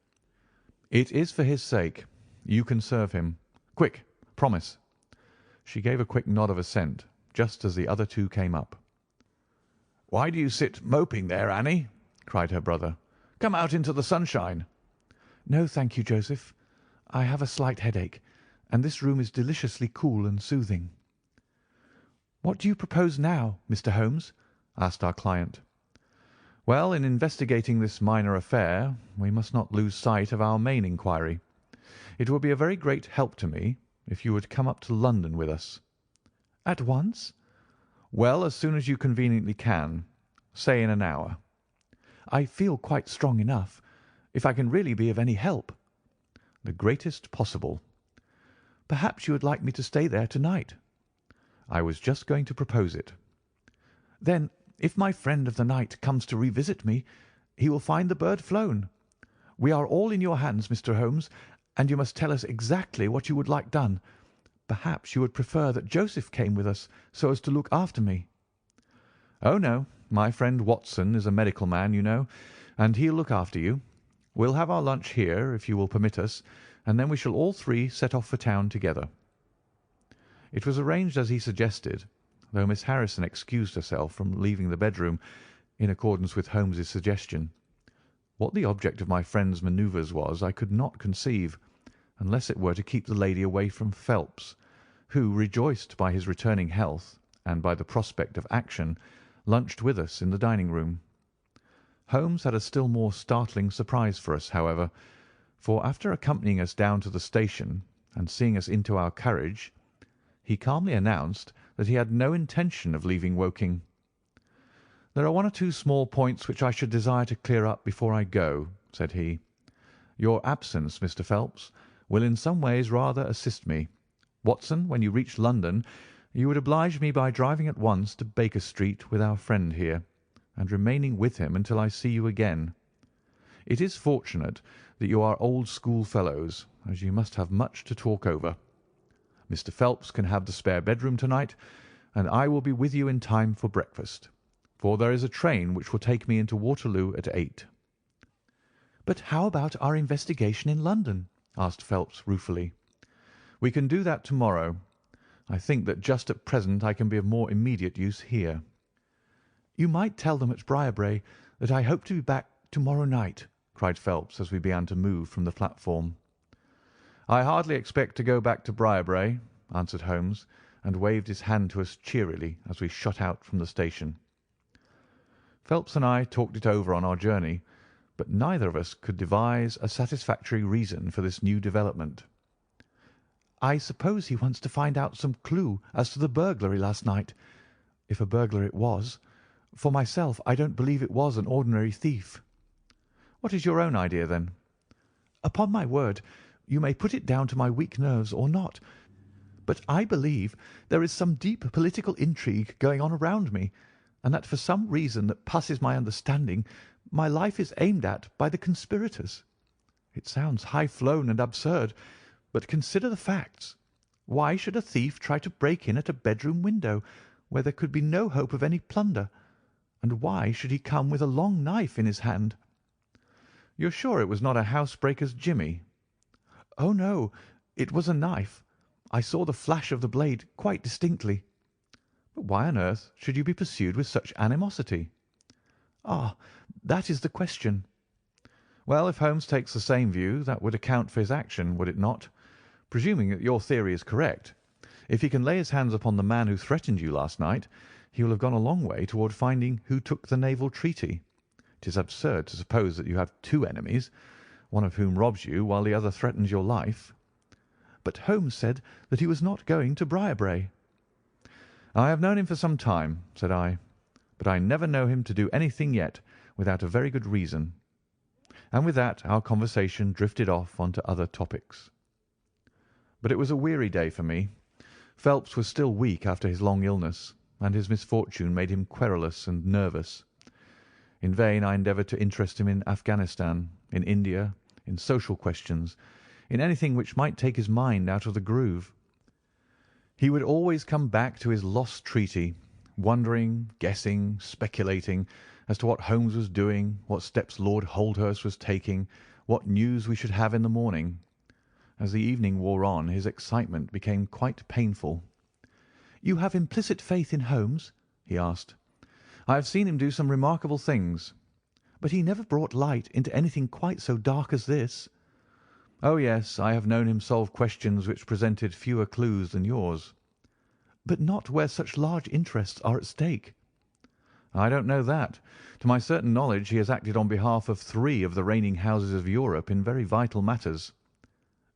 "It is for his sake. You can serve him. Quick, promise." She gave a quick nod of assent, just as the other two came up. "Why do you sit moping there, Annie?" cried her brother. "Come out into the sunshine." "No, thank you, Joseph. I have a slight headache, and this room is deliciously cool and soothing." "What do you propose now, Mr. Holmes?" asked our client. "Well, in investigating this minor affair, we must not lose sight of our main inquiry. It would be a very great help to me if you would come up to London with us." "At once?" "Well, as soon as you conveniently can. Say in an hour." "I feel quite strong enough. If I can really be of any help." "The greatest possible." "Perhaps you would like me to stay there to-night?" "I was just going to propose it." "Then, if my friend of the night comes to revisit me, he will find the bird flown. We are all in your hands, Mr. Holmes, and you must tell us exactly what you would like done. Perhaps you would prefer that Joseph came with us so as to look after me." "Oh, no. My friend Watson is a medical man, you know, and he'll look after you. We'll have our lunch here, if you will permit us, and then we shall all three set off for town together." It was arranged as he suggested, though Miss Harrison excused herself from leaving the bedroom in accordance with Holmes's suggestion. What the object of my friend's manoeuvres was I could not conceive, unless it were to keep the lady away from Phelps, who, rejoiced by his returning health and by the prospect of action, lunched with us in the dining-room. Holmes had a still more startling surprise for us, however, for after accompanying us down to the station and seeing us into our carriage, he calmly announced that he had no intention of leaving Woking. "There are one or two small points which I should desire to clear up before I go," said he. "Your absence, Mr. Phelps, will in some ways rather assist me. Watson, when you reach London, you would oblige me by driving at once to Baker Street with our friend here, and remaining with him until I see you again. It is fortunate that you are old schoolfellows, as you must have much to talk over. Mr. Phelps can have the spare bedroom to-night, and I will be with you in time for breakfast, for there is a train which will take me into Waterloo at 8. "But how about our investigation in London?" asked Phelps ruefully. "We can do that to-morrow. I think that just at present I can be of more immediate use here." "You might tell them at Briarbrae that I hope to be back to-morrow night," cried Phelps as we began to move from the platform. "I hardly expect to go back to Briarbrae," answered Holmes, and waved his hand to us cheerily as we shot out from the station. Phelps and I talked it over on our journey, but neither of us could devise a satisfactory reason for this new development. "I suppose he wants to find out some clue as to the burglary last night, if a burglar it was. For myself, I don't believe it was an ordinary thief." "What is your own idea, then?" "Upon my word, you may put it down to my weak nerves or not, but I believe there is some deep political intrigue going on around me, and that for some reason that passes my understanding, my life is aimed at by the conspirators. It sounds high-flown and absurd, but consider the facts. Why should a thief try to break in at a bedroom window where there could be no hope of any plunder? And why should he come with a long knife in his hand?" "You're sure it was not a housebreaker's jimmy?" "Oh, no, it was a knife. I saw the flash of the blade quite distinctly." "But why on earth should you be pursued with such animosity?" "Ah, that is the question." "Well, if Holmes takes the same view, that would account for his action, would it not? Presuming that your theory is correct, if he can lay his hands upon the man who threatened you last night, he will have gone a long way toward finding who took the naval treaty. It is absurd to suppose that you have two enemies, one of whom robs you while the other threatens your life." "But Holmes said that he was not going to Briarbrae." "I have known him for some time," said I, "but I never know him to do anything yet without a very good reason." And with that our conversation drifted off on to other topics. But it was a weary day for me. Phelps was still weak after his long illness, and his misfortune made him querulous and nervous. In vain I endeavoured to interest him in Afghanistan, in India, in social questions, in anything which might take his mind out of the groove. He would always come back to his lost treaty, wondering, guessing, speculating as to what Holmes was doing, what steps Lord Holdhurst was taking, what news we should have in the morning. As the evening wore on, his excitement became quite painful. "You have implicit faith in Holmes?" he asked. "I have seen him do some remarkable things." "But he never brought light into anything quite so dark as this." "Oh, yes, I have known him solve questions which presented fewer clues than yours." "But not where such large interests are at stake." "I don't know that. To my certain knowledge he has acted on behalf of 3 of the reigning houses of Europe in very vital matters."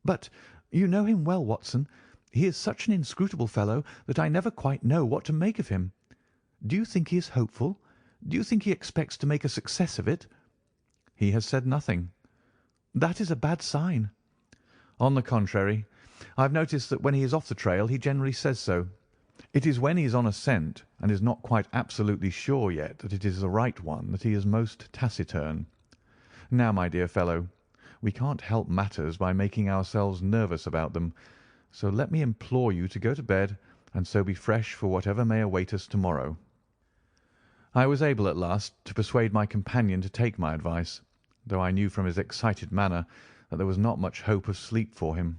"But you know him well, Watson. He is such an inscrutable fellow that I never quite know what to make of him. Do you think he is hopeful? Do you think he expects to make a success of it?" "He has said nothing." "That is a bad sign." "On the contrary, I have noticed that when he is off the trail he generally says so. It is when he is on a scent and is not quite absolutely sure yet that it is the right one that he is most taciturn. Now, my dear fellow, we can't help matters by making ourselves nervous about them, so let me implore you to go to bed and so be fresh for whatever may await us tomorrow." I was able at last to persuade my companion to take my advice, though I knew from his excited manner that there was not much hope of sleep for him.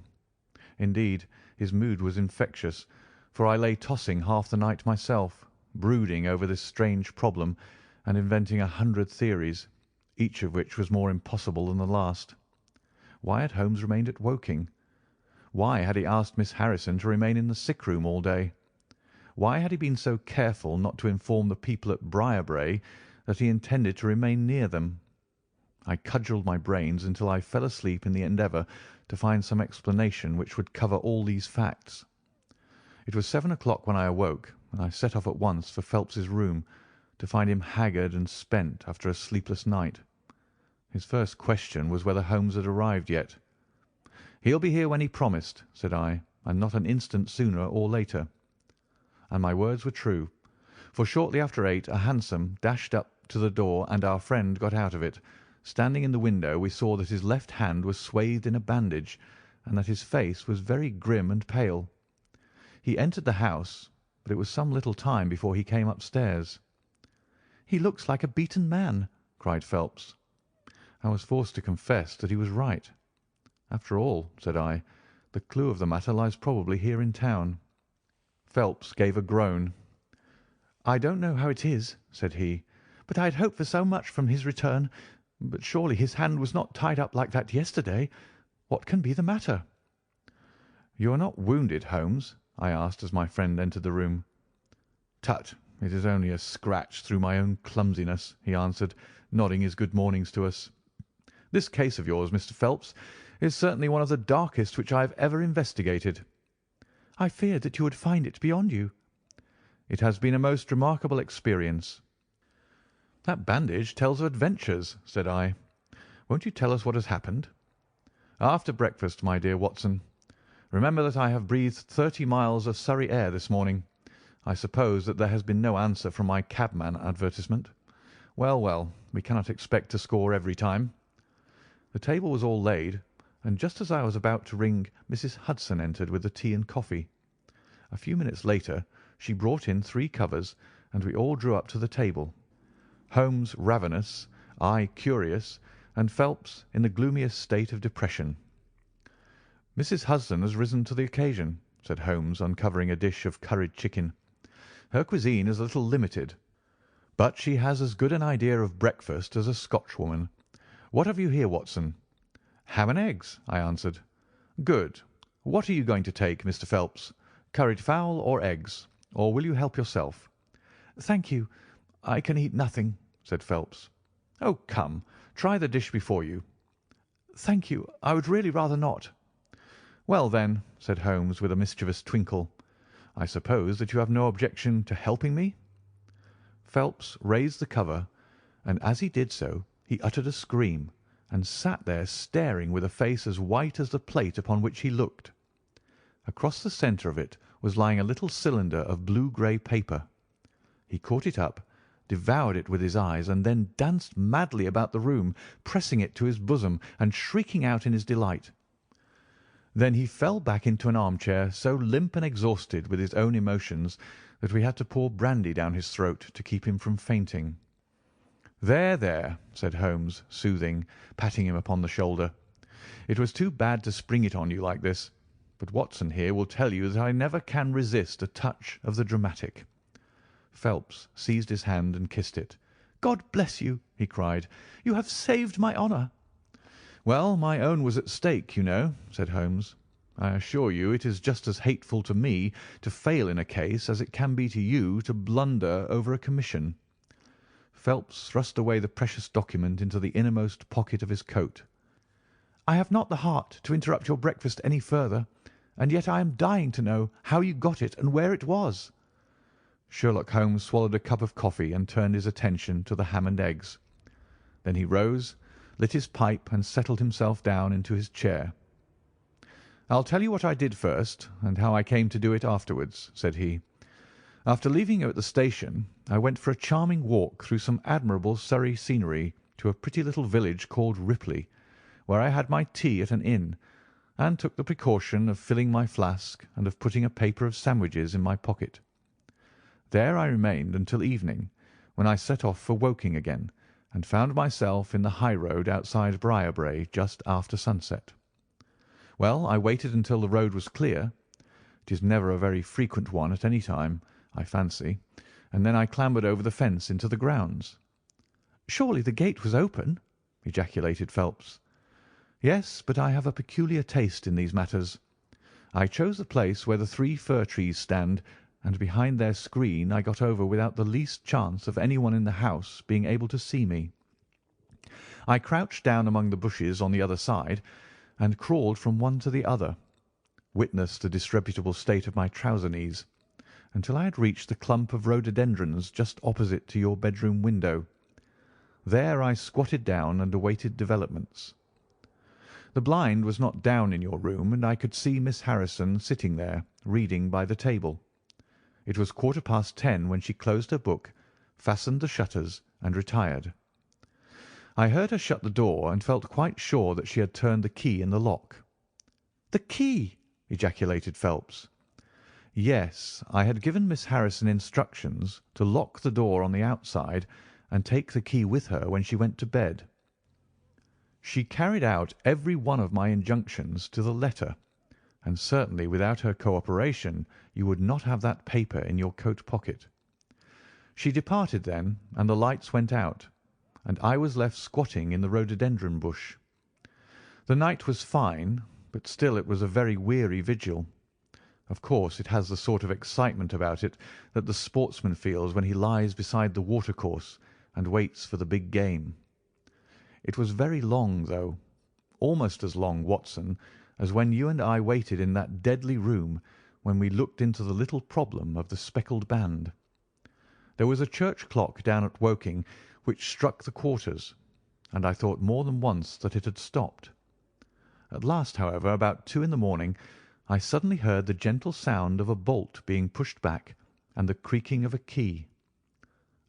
Indeed, his mood was infectious, for I lay tossing half the night myself, brooding over this strange problem and inventing 100 theories, each of which was more impossible than the last. Why had Holmes remained at Woking? Why had he asked Miss Harrison to remain in the sick room all day? Why had he been so careful not to inform the people at Briarbrae that he intended to remain near them? I cudgelled my brains until I fell asleep in the endeavour to find some explanation which would cover all these facts. It was 7 o'clock when I awoke, and I set off at once for Phelps's room, to find him haggard and spent after a sleepless night. His first question was whether Holmes had arrived yet. "He'll be here when he promised," said I, "and not an instant sooner or later." And my words were true, for shortly after 8 a hansom dashed up to the door and our friend got out of it. Standing in the window, we saw that his left hand was swathed in a bandage, and that his face was very grim and pale. He entered the house, but it was some little time before he came upstairs. "He looks like a beaten man," cried Phelps. I was forced to confess that he was right. "After all," said I, "the clue of the matter lies probably here in town." Phelps gave a groan. "I don't know how it is," said he, "but I had hoped for so much from his return. But surely his hand was not tied up like that yesterday. What can be the matter?" "You are not wounded, Holmes?" I asked as my friend entered the room. "Tut, it is only a scratch through my own clumsiness," he answered, nodding his good mornings to us. "This case of yours, Mr. Phelps, is certainly one of the darkest which I have ever investigated." "I feared that you would find it beyond you." "It has been a most remarkable experience." "That bandage tells of adventures," said I. "Won't you tell us what has happened?" "After breakfast, my dear Watson. Remember that I have breathed 30 miles of Surrey air this morning. I suppose that there has been no answer from my cabman advertisement. Well, well, we cannot expect to score every time." The table was all laid, and just as I was about to ring, Mrs. Hudson entered with the tea and coffee. A few minutes later she brought in 3 covers, and we all drew up to the table. Holmes ravenous, I curious, and Phelps in the gloomiest state of depression. "Mrs. Hudson has risen to the occasion," said Holmes, uncovering a dish of curried chicken. "Her cuisine is a little limited, but she has as good an idea of breakfast as a Scotchwoman. What have you here, Watson?" "Ham and eggs," I answered. "Good. What are you going to take, Mr. Phelps? Curried fowl or eggs? Or will you help yourself?" "Thank you. I can eat nothing," said Phelps. "Oh, come, try the dish before you." "Thank you. I would really rather not." "Well, then," said Holmes with a mischievous twinkle, "I suppose that you have no objection to helping me?" Phelps raised the cover, and as he did so he uttered a scream, and sat there staring with a face as white as the plate upon which he looked. Across the centre of it was lying a little cylinder of blue-grey paper. He caught it up, devoured it with his eyes, and then danced madly about the room, pressing it to his bosom and shrieking out in his delight. Then he fell back into an armchair, so limp and exhausted with his own emotions that we had to pour brandy down his throat to keep him from fainting. "There, there," said Holmes, soothing, patting him upon the shoulder. "It was too bad to spring it on you like this, but Watson here will tell you that I never can resist a touch of the dramatic." Phelps seized his hand and kissed it. "God bless you!" he cried. "You have saved my honour." "Well, my own was at stake, you know," said Holmes. "I assure you it is just as hateful to me to fail in a case as it can be to you to blunder over a commission." Phelps thrust away the precious document into the innermost pocket of his coat. "I have not the heart to interrupt your breakfast any further, and yet I am dying to know how you got it and where it was." Sherlock Holmes swallowed a cup of coffee and turned his attention to the ham and eggs. Then he rose, lit his pipe, and settled himself down into his chair. "I'll tell you what I did first, and how I came to do it afterwards," said he. "After leaving you at the station, I went for a charming walk through some admirable Surrey scenery to a pretty little village called Ripley, where I had my tea at an inn, and took the precaution of filling my flask and of putting a paper of sandwiches in my pocket. There I remained until evening, when I set off for Woking again, and found myself in the high road outside Briarbrae just after sunset. Well, I waited until the road was clear. It is never a very frequent one at any time, I fancy, and then I clambered over the fence into the grounds." "Surely the gate was open?" ejaculated Phelps. "Yes, but I have a peculiar taste in these matters. I chose the place where the 3 fir trees stand, and behind their screen I got over without the least chance of anyone in the house being able to see me. I crouched down among the bushes on the other side, and crawled from one to the other, witness the disreputable state of my trouser knees, until I had reached the clump of rhododendrons just opposite to your bedroom window. There I squatted down and awaited developments. The blind was not down in your room, and I could see Miss Harrison sitting there, reading by the table. It was 10:15 when she closed her book, fastened the shutters, and retired. I heard her shut the door, and felt quite sure that she had turned the key in the lock." "The key!" ejaculated Phelps. "Yes, I had given Miss Harrison instructions to lock the door on the outside and take the key with her when she went to bed. She carried out every one of my injunctions to the letter, and certainly without her cooperation you would not have that paper in your coat pocket. She departed then, and the lights went out, and I was left squatting in the rhododendron bush. The night was fine, but still it was a very weary vigil. Of course, it has the sort of excitement about it that the sportsman feels when he lies beside the watercourse and waits for the big game. It was very long, though, almost as long, Watson, as when you and I waited in that deadly room when we looked into the little problem of the speckled band. There was a church clock down at Woking which struck the quarters, and I thought more than once that it had stopped. At last, however, about 2 in the morning, I suddenly heard the gentle sound of a bolt being pushed back and the creaking of a key.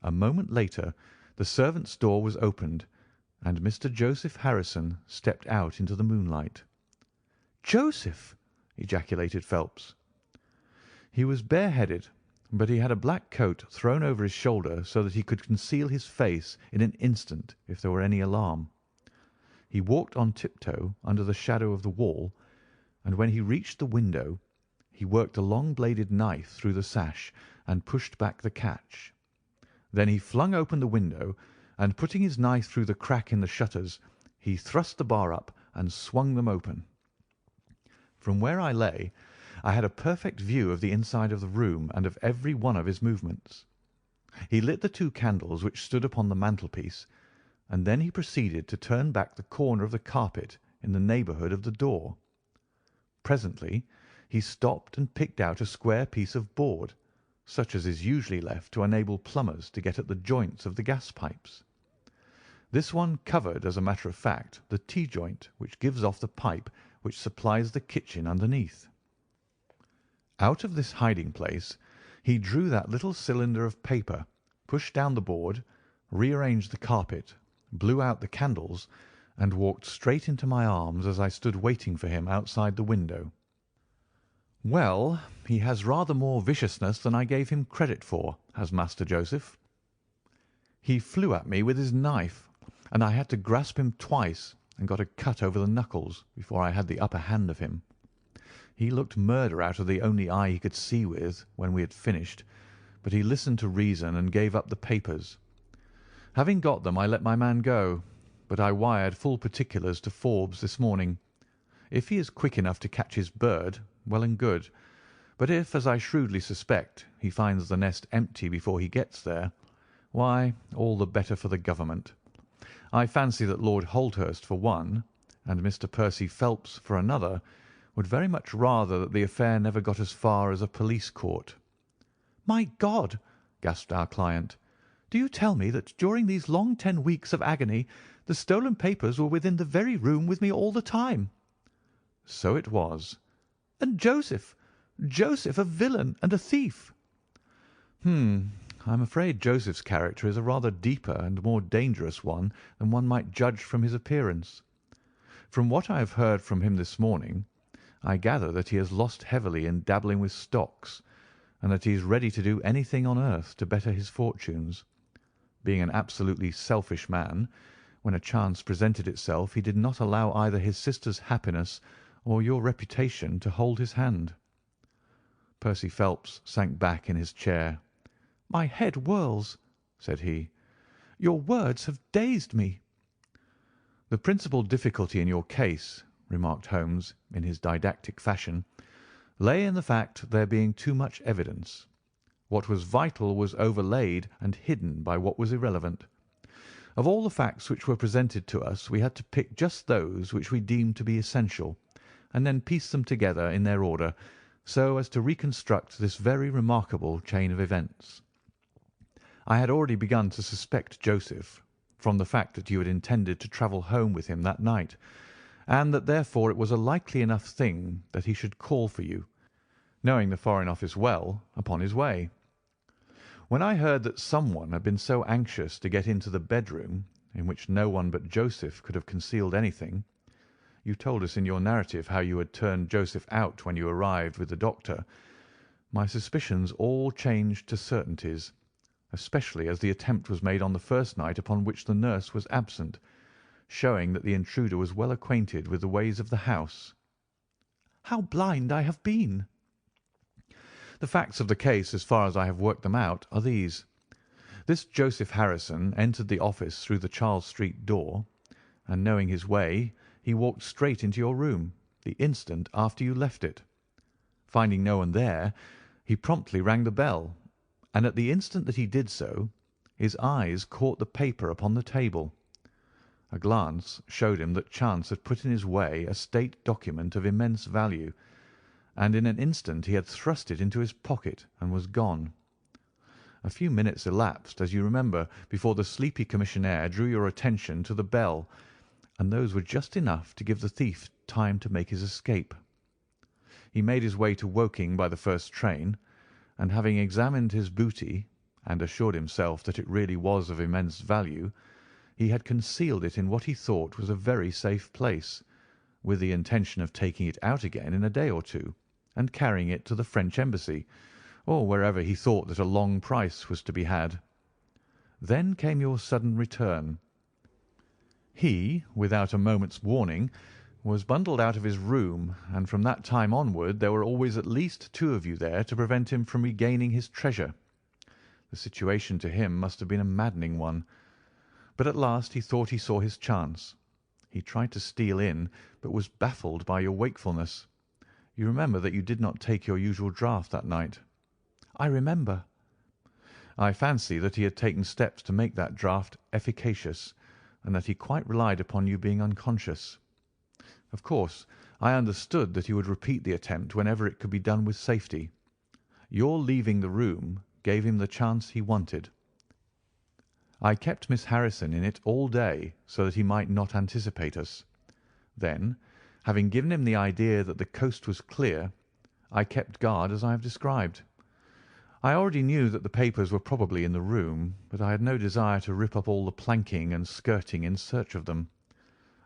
A moment later the servants' door was opened, and Mr. Joseph Harrison stepped out into the moonlight. "Joseph!" ejaculated Phelps. He was bareheaded, but he had a black coat thrown over his shoulder so that he could conceal his face in an instant if there were any alarm. He walked on tiptoe under the shadow of the wall, and when he reached the window he worked a long-bladed knife through the sash and pushed back the catch. Then he flung open the window, and putting his knife through the crack in the shutters, he thrust the bar up and swung them open. From where I lay, I had a perfect view of the inside of the room and of every one of his movements. He lit the 2 candles which stood upon the mantelpiece, and then he proceeded to turn back the corner of the carpet in the neighbourhood of the door. Presently he stopped and picked out a square piece of board, such as is usually left to enable plumbers to get at the joints of the gas pipes. This one covered, as a matter of fact, the T-joint which gives off the pipe which supplies the kitchen underneath. Out of this hiding-place he drew that little cylinder of paper, pushed down the board, rearranged the carpet, blew out the candles, and walked straight into my arms as I stood waiting for him outside the window. Well, he has rather more viciousness than I gave him credit for, has Master Joseph. He flew at me with his knife, and I had to grasp him twice and got a cut over the knuckles before I had the upper hand of him. He looked murder out of the only eye he could see with when we had finished, but he listened to reason and gave up the papers. Having got them, I let my man go, but I wired full particulars to Forbes this morning. If he is quick enough to catch his bird, well and good, but if, as I shrewdly suspect, he finds the nest empty before he gets there, why, all the better for the government. I fancy that Lord Holdhurst, for one, and Mr. Percy Phelps, for another, would very much rather that the affair never got as far as a police court. "My God!" gasped our client. "Do you tell me that during these long 10 weeks of agony the stolen papers were within the very room with me all the time?" So it was. "And Joseph a villain and a thief?" I'm afraid Joseph's character is a rather deeper and more dangerous one than one might judge from his appearance. From what I have heard from him this morning, I gather that he has lost heavily in dabbling with stocks, and that he is ready to do anything on earth to better his fortunes. Being an absolutely selfish man, when a chance presented itself he did not allow either his sister's happiness or your reputation to hold his hand. Percy Phelps sank back in his chair. "My head whirls," said he. "Your words have dazed me." "The principal difficulty in your case," remarked Holmes in his didactic fashion, "lay in the fact there being too much evidence. What was vital was overlaid and hidden by what was irrelevant. Of all the facts which were presented to us we had to pick just those which we deemed to be essential, and then piece them together in their order so as to reconstruct this very remarkable chain of events. I had already begun to suspect Joseph, from the fact that you had intended to travel home with him that night, and that therefore it was a likely enough thing that he should call for you, knowing the Foreign Office well, upon his way. When I heard that someone had been so anxious to get into the bedroom, in which no one but Joseph could have concealed anything, you told us in your narrative how you had turned Joseph out when you arrived with the doctor, my suspicions all changed to certainties, especially as the attempt was made on the first night upon which the nurse was absent, showing that the intruder was well acquainted with the ways of the house." How blind I have been!" The facts of the case, as far as I have worked them out, are these. This Joseph Harrison entered the office through the Charles Street door, and knowing his way, he walked straight into your room the instant after you left it. Finding no one there, he promptly rang the bell, and at the instant that he did so, his eyes caught the paper upon the table. A glance showed him that chance had put in his way a state document of immense value, and in an instant he had thrust it into his pocket and was gone. A few minutes elapsed, as you remember, before the sleepy commissionaire drew your attention to the bell, and those were just enough to give the thief time to make his escape. He made his way to Woking by the first train, and having examined his booty and assured himself that it really was of immense value, he had concealed it in what he thought was a very safe place, with the intention of taking it out again in a day or two and carrying it to the French embassy, or wherever he thought that a long price was to be had. Then came your sudden return. He, without a moment's warning, was bundled out of his room, and from that time onward there were always at least two of you there to prevent him from regaining his treasure. The situation to him must have been a maddening one. But at last he thought he saw his chance. He tried to steal in, but was baffled by your wakefulness. You remember that you did not take your usual draught that night. "I remember." I fancy that he had taken steps to make that draught efficacious, and that he quite relied upon you being unconscious. Of course, I understood that he would repeat the attempt whenever it could be done with safety. Your leaving the room gave him the chance he wanted. I kept Miss Harrison in it all day so that he might not anticipate us. Then, having given him the idea that the coast was clear, I kept guard as I have described. I already knew that the papers were probably in the room, but I had no desire to rip up all the planking and skirting in search of them.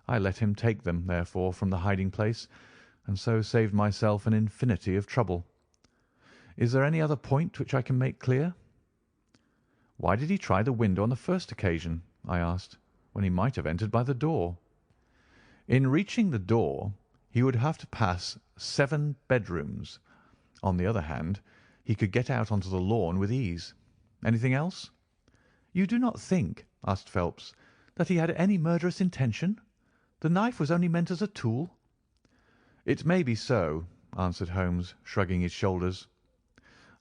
I let him take them, therefore, from the hiding-place, and so saved myself an infinity of trouble. Is there any other point which I can make clear? Why did he try the window on the first occasion, I asked, when he might have entered by the door? In reaching the door, he would have to pass 7 bedrooms. On the other hand, he could get out onto the lawn with ease. Anything else? "You do not think," asked Phelps, "that he had any murderous intention? The knife was only meant as a tool." "It may be so," answered Holmes, shrugging his shoulders.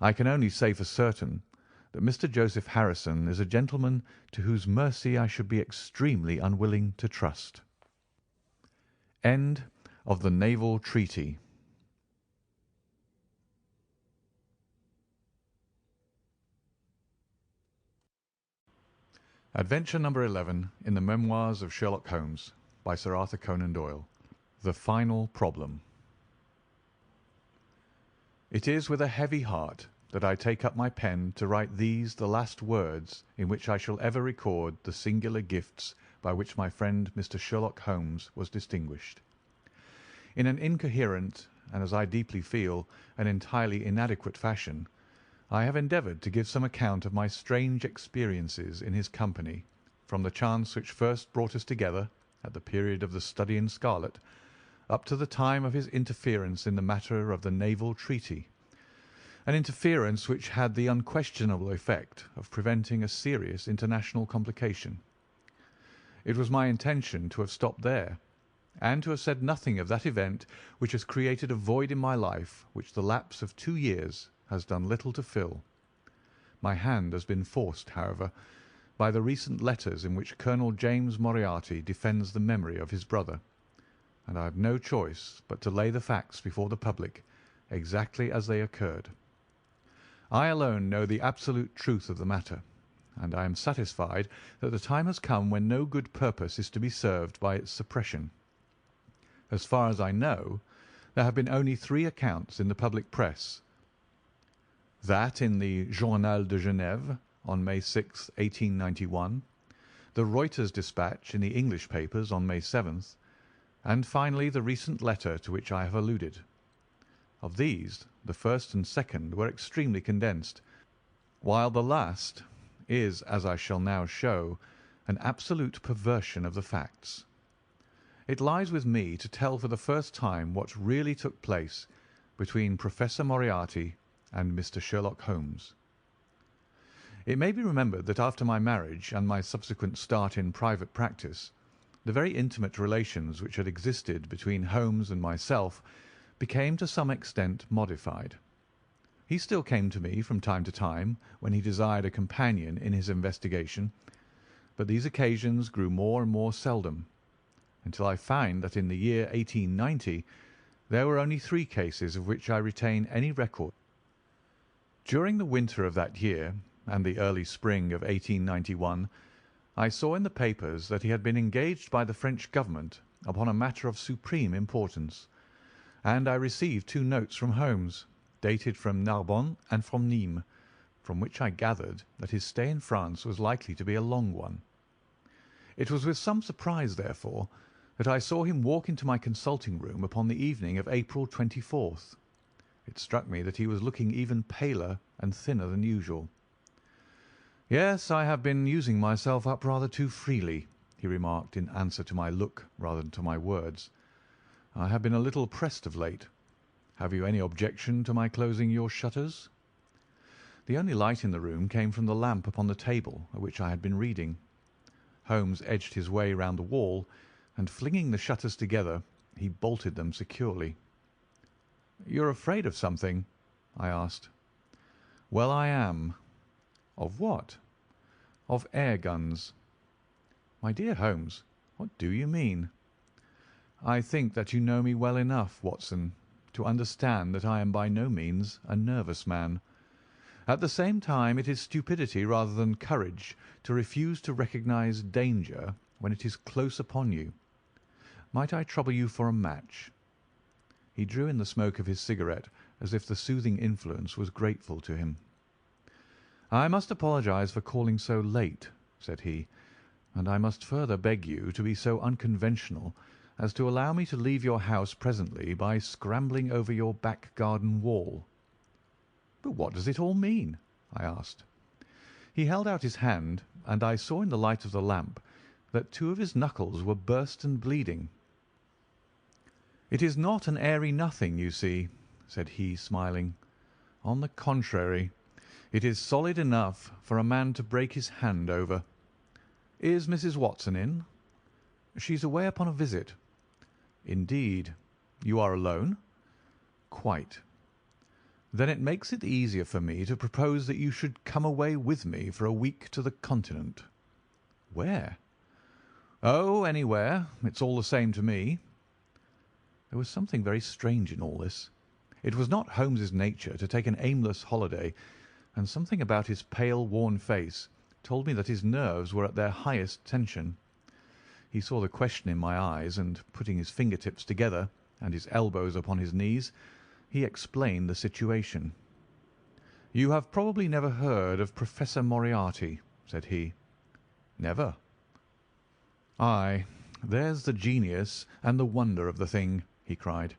"I can only say for certain that Mr. Joseph Harrison is a gentleman to whose mercy I should be extremely unwilling to trust." End of the Naval Treaty. Adventure number 11 in the Memoirs of Sherlock Holmes by Sir Arthur Conan Doyle. The Final Problem. It is with a heavy heart that I take up my pen to write these the last words in which I shall ever record the singular gifts by which my friend Mr. Sherlock Holmes was distinguished. In an incoherent, and as I deeply feel, an entirely inadequate fashion, I have endeavoured to give some account of my strange experiences in his company, from the chance which first brought us together, at the period of the study in scarlet, up to the time of his interference in the matter of the naval treaty, an interference which had the unquestionable effect of preventing a serious international complication. It was my intention to have stopped there, and to have said nothing of that event which has created a void in my life which the lapse of 2 years has done little to fill. My hand has been forced, however, by the recent letters in which Colonel James Moriarty defends the memory of his brother, and I have no choice but to lay the facts before the public exactly as they occurred. I alone know the absolute truth of the matter, and I am satisfied that the time has come when no good purpose is to be served by its suppression. As far as I know, there have been only 3 accounts in the public press: that in the Journal de Genève on May 6, 1891, the Reuters dispatch in the English papers on May 7th, and finally the recent letter to which I have alluded. Of these, the first and second were extremely condensed, while the last is, as I shall now show, an absolute perversion of the facts. It lies with me to tell for the first time what really took place between Professor Moriarty and Mr. Sherlock Holmes. It may be remembered that after my marriage and my subsequent start in private practice, the very intimate relations which had existed between Holmes and myself became to some extent modified. He still came to me from time to time when he desired a companion in his investigation, but these occasions grew more and more seldom, until I find that in the year 1890 there were only 3 cases of which I retain any record. During the winter of that year and the early spring of 1891, I saw in the papers that he had been engaged by the French government upon a matter of supreme importance, and I received 2 notes from Holmes, dated from Narbonne and from Nîmes, from which I gathered that his stay in France was likely to be a long one. It was with some surprise, therefore, that I saw him walk into my consulting room upon the evening of April 24th. It struck me that he was looking even paler and thinner than usual. "Yes, I have been using myself up rather too freely," he remarked in answer to my look rather than to my words. "I have been a little pressed of late. Have you any objection to my closing your shutters?" The only light in the room came from the lamp upon the table at which I had been reading. Holmes edged his way round the wall, and flinging the shutters together, he bolted them securely. "You're afraid of something?" I asked. "Well, I am." "Of what?" "Of air guns." "My dear Holmes, what do you mean?" "I think that you know me well enough, Watson, to understand that I am by no means a nervous man. At the same time, it is stupidity rather than courage to refuse to recognize danger when it is close upon you. Might I trouble you for a match?" He drew in the smoke of his cigarette as if the soothing influence was grateful to him. "I must apologize for calling so late," said he, "and I must further beg you to be so unconventional as to allow me to leave your house presently by scrambling over your back garden wall." "But what does it all mean?" I asked. He held out his hand, and I saw in the light of the lamp that 2 of his knuckles were burst and bleeding. "It is not an airy nothing, you see," said he, smiling. "On the contrary, it is solid enough for a man to break his hand over. Is Mrs. Watson in?" "She's away upon a visit." "Indeed. You are alone?" "Quite." "Then it makes it easier for me to propose that you should come away with me for a week to the Continent." "Where?" "Oh, anywhere. It's all the same to me." There was something very strange in all this. It was not Holmes's nature to take an aimless holiday, and something about his pale, worn face told me that his nerves were at their highest tension. He saw the question in my eyes, and putting his fingertips together and his elbows upon his knees, he explained the situation. "You have probably never heard of Professor Moriarty," said he. "Never." "Aye, there's the genius and the wonder of the thing," he cried.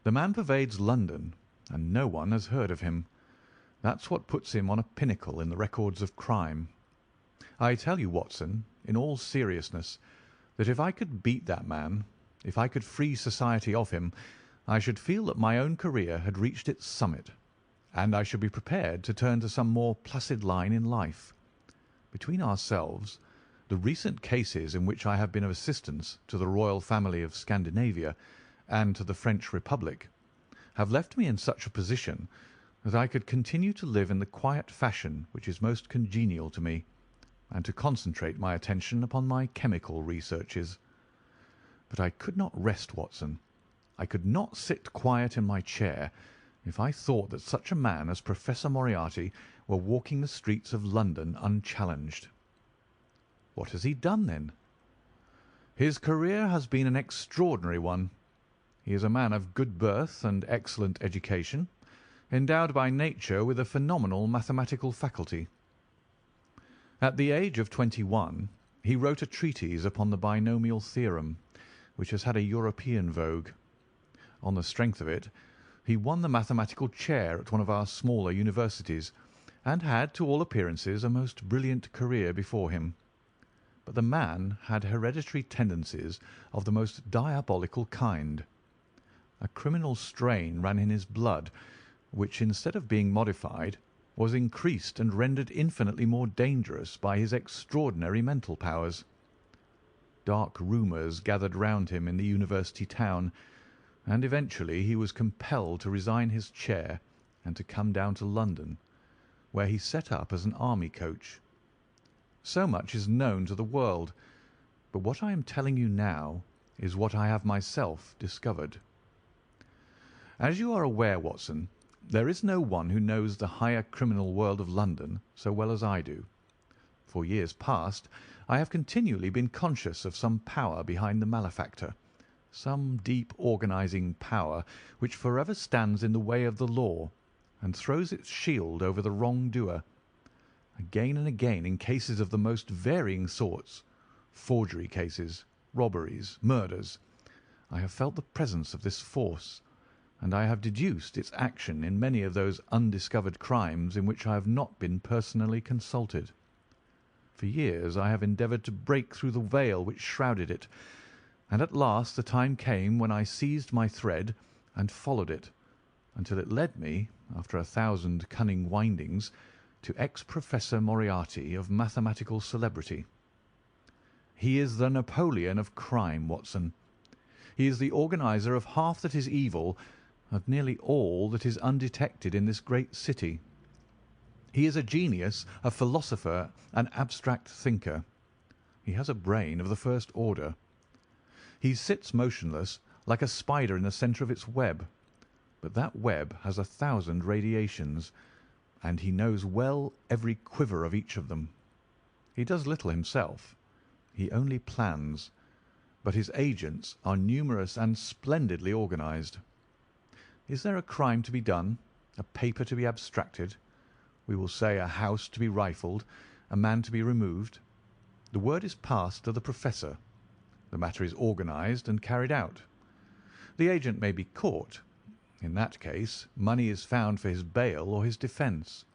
"The man pervades London, and no one has heard of him. That's what puts him on a pinnacle in the records of crime. I tell you, Watson, in all seriousness, that if I could beat that man, if I could free society of him, I should feel that my own career had reached its summit, and I should be prepared to turn to some more placid line in life. Between ourselves, the recent cases in which I have been of assistance to the royal family of Scandinavia and to the French Republic have left me in such a position that I could continue to live in the quiet fashion which is most congenial to me, and to concentrate my attention upon my chemical researches. But I could not rest, Watson. I could not sit quiet in my chair if I thought that such a man as Professor Moriarty were walking the streets of London unchallenged." "What has he done, then?" "His career has been an extraordinary one. He is a man of good birth and excellent education, endowed by nature with a phenomenal mathematical faculty. At the age of 21 he wrote a treatise upon the binomial theorem, which has had a European vogue. On the strength of it, he won the mathematical chair at one of our smaller universities, and had, to all appearances, a most brilliant career before him. but the man had hereditary tendencies of the most diabolical kind. A criminal strain ran in his blood, which, instead of being modified, was increased and rendered infinitely more dangerous by his extraordinary mental powers. Dark rumours gathered round him in the university town, and eventually he was compelled to resign his chair and to come down to London, where he set up as an army coach. So much is known to the world, but what I am telling you now is what I have myself discovered. As you are aware, Watson, there is no one who knows the higher criminal world of London so well as I do. For years past I have continually been conscious of some power behind the malefactor, some deep organising power which forever stands in the way of the law and throws its shield over the wrongdoer. Again and again, in cases of the most varying sorts, forgery cases, robberies, murders, I have felt the presence of this force, and I have deduced its action in many of those undiscovered crimes in which I have not been personally consulted. For years I have endeavoured to break through the veil which shrouded it, and at last the time came when I seized my thread and followed it, until it led me, after 1,000 cunning windings, to ex-Professor Moriarty of mathematical celebrity. He is the Napoleon of crime, Watson. He is the organiser of half that is evil, of nearly all that is undetected in this great city. He is a genius, a philosopher, an abstract thinker. He has a brain of the first order. He sits motionless, like a spider in the centre of its web, but that web has 1,000 radiations, and he knows well every quiver of each of them. He does little himself. He only plans, but his agents are numerous and splendidly organised. Is there a crime to be done, a paper to be abstracted, we will say a house to be rifled, a man to be removed, the word is passed to the professor. The matter is organised and carried out. The agent may be caught. In that case, money is found for his bail or his defence.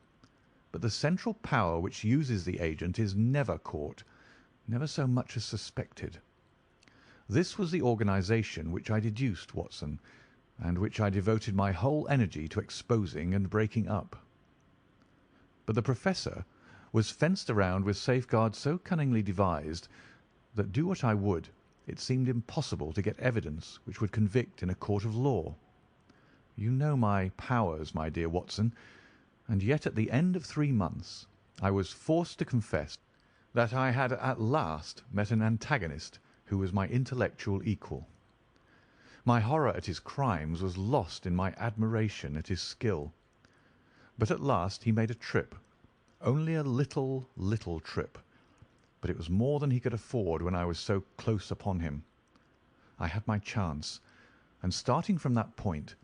But the central power which uses the agent is never caught, never so much as suspected. This was the organisation which I deduced, Watson, and which I devoted my whole energy to exposing and breaking up. But the professor was fenced around with safeguards so cunningly devised that, do what I would, it seemed impossible to get evidence which would convict in a court of law. You know my powers, my dear Watson, and yet at the end of 3 months I was forced to confess that I had at last met an antagonist who was my intellectual equal. My horror at his crimes was lost in my admiration at his skill. But at last he made a trip, only a little trip, but it was more than he could afford when I was so close upon him. I had my chance, and starting from that point,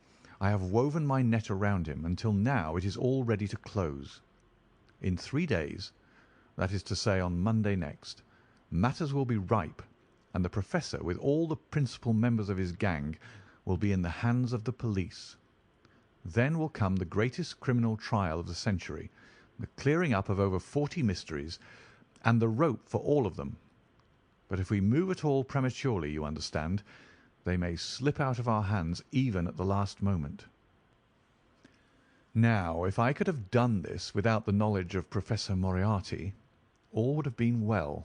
I have woven my net around him until now it is all ready to close. In 3 days, that is to say on Monday next, matters will be ripe, and the professor, with all the principal members of his gang, will be in the hands of the police. Then will come the greatest criminal trial of the century, the clearing up of over 40 mysteries, and the rope for all of them. But if we move at all prematurely, you understand, they may slip out of our hands even at the last moment. Now, if I could have done this without the knowledge of Professor Moriarty, all would have been well.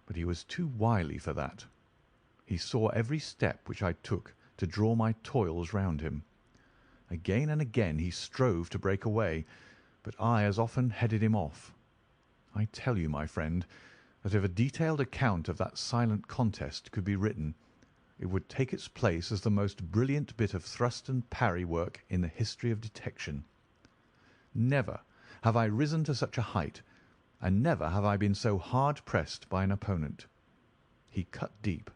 But he was too wily for that. He saw every step which I took to draw my toils round him. Again and again he strove to break away, but I as often headed him off. I tell you, my friend, that if a detailed account of that silent contest could be written, it would take its place as the most brilliant bit of thrust and parry work in the history of detection. Never have I risen to such a height, and never have I been so hard pressed by an opponent. He cut deep,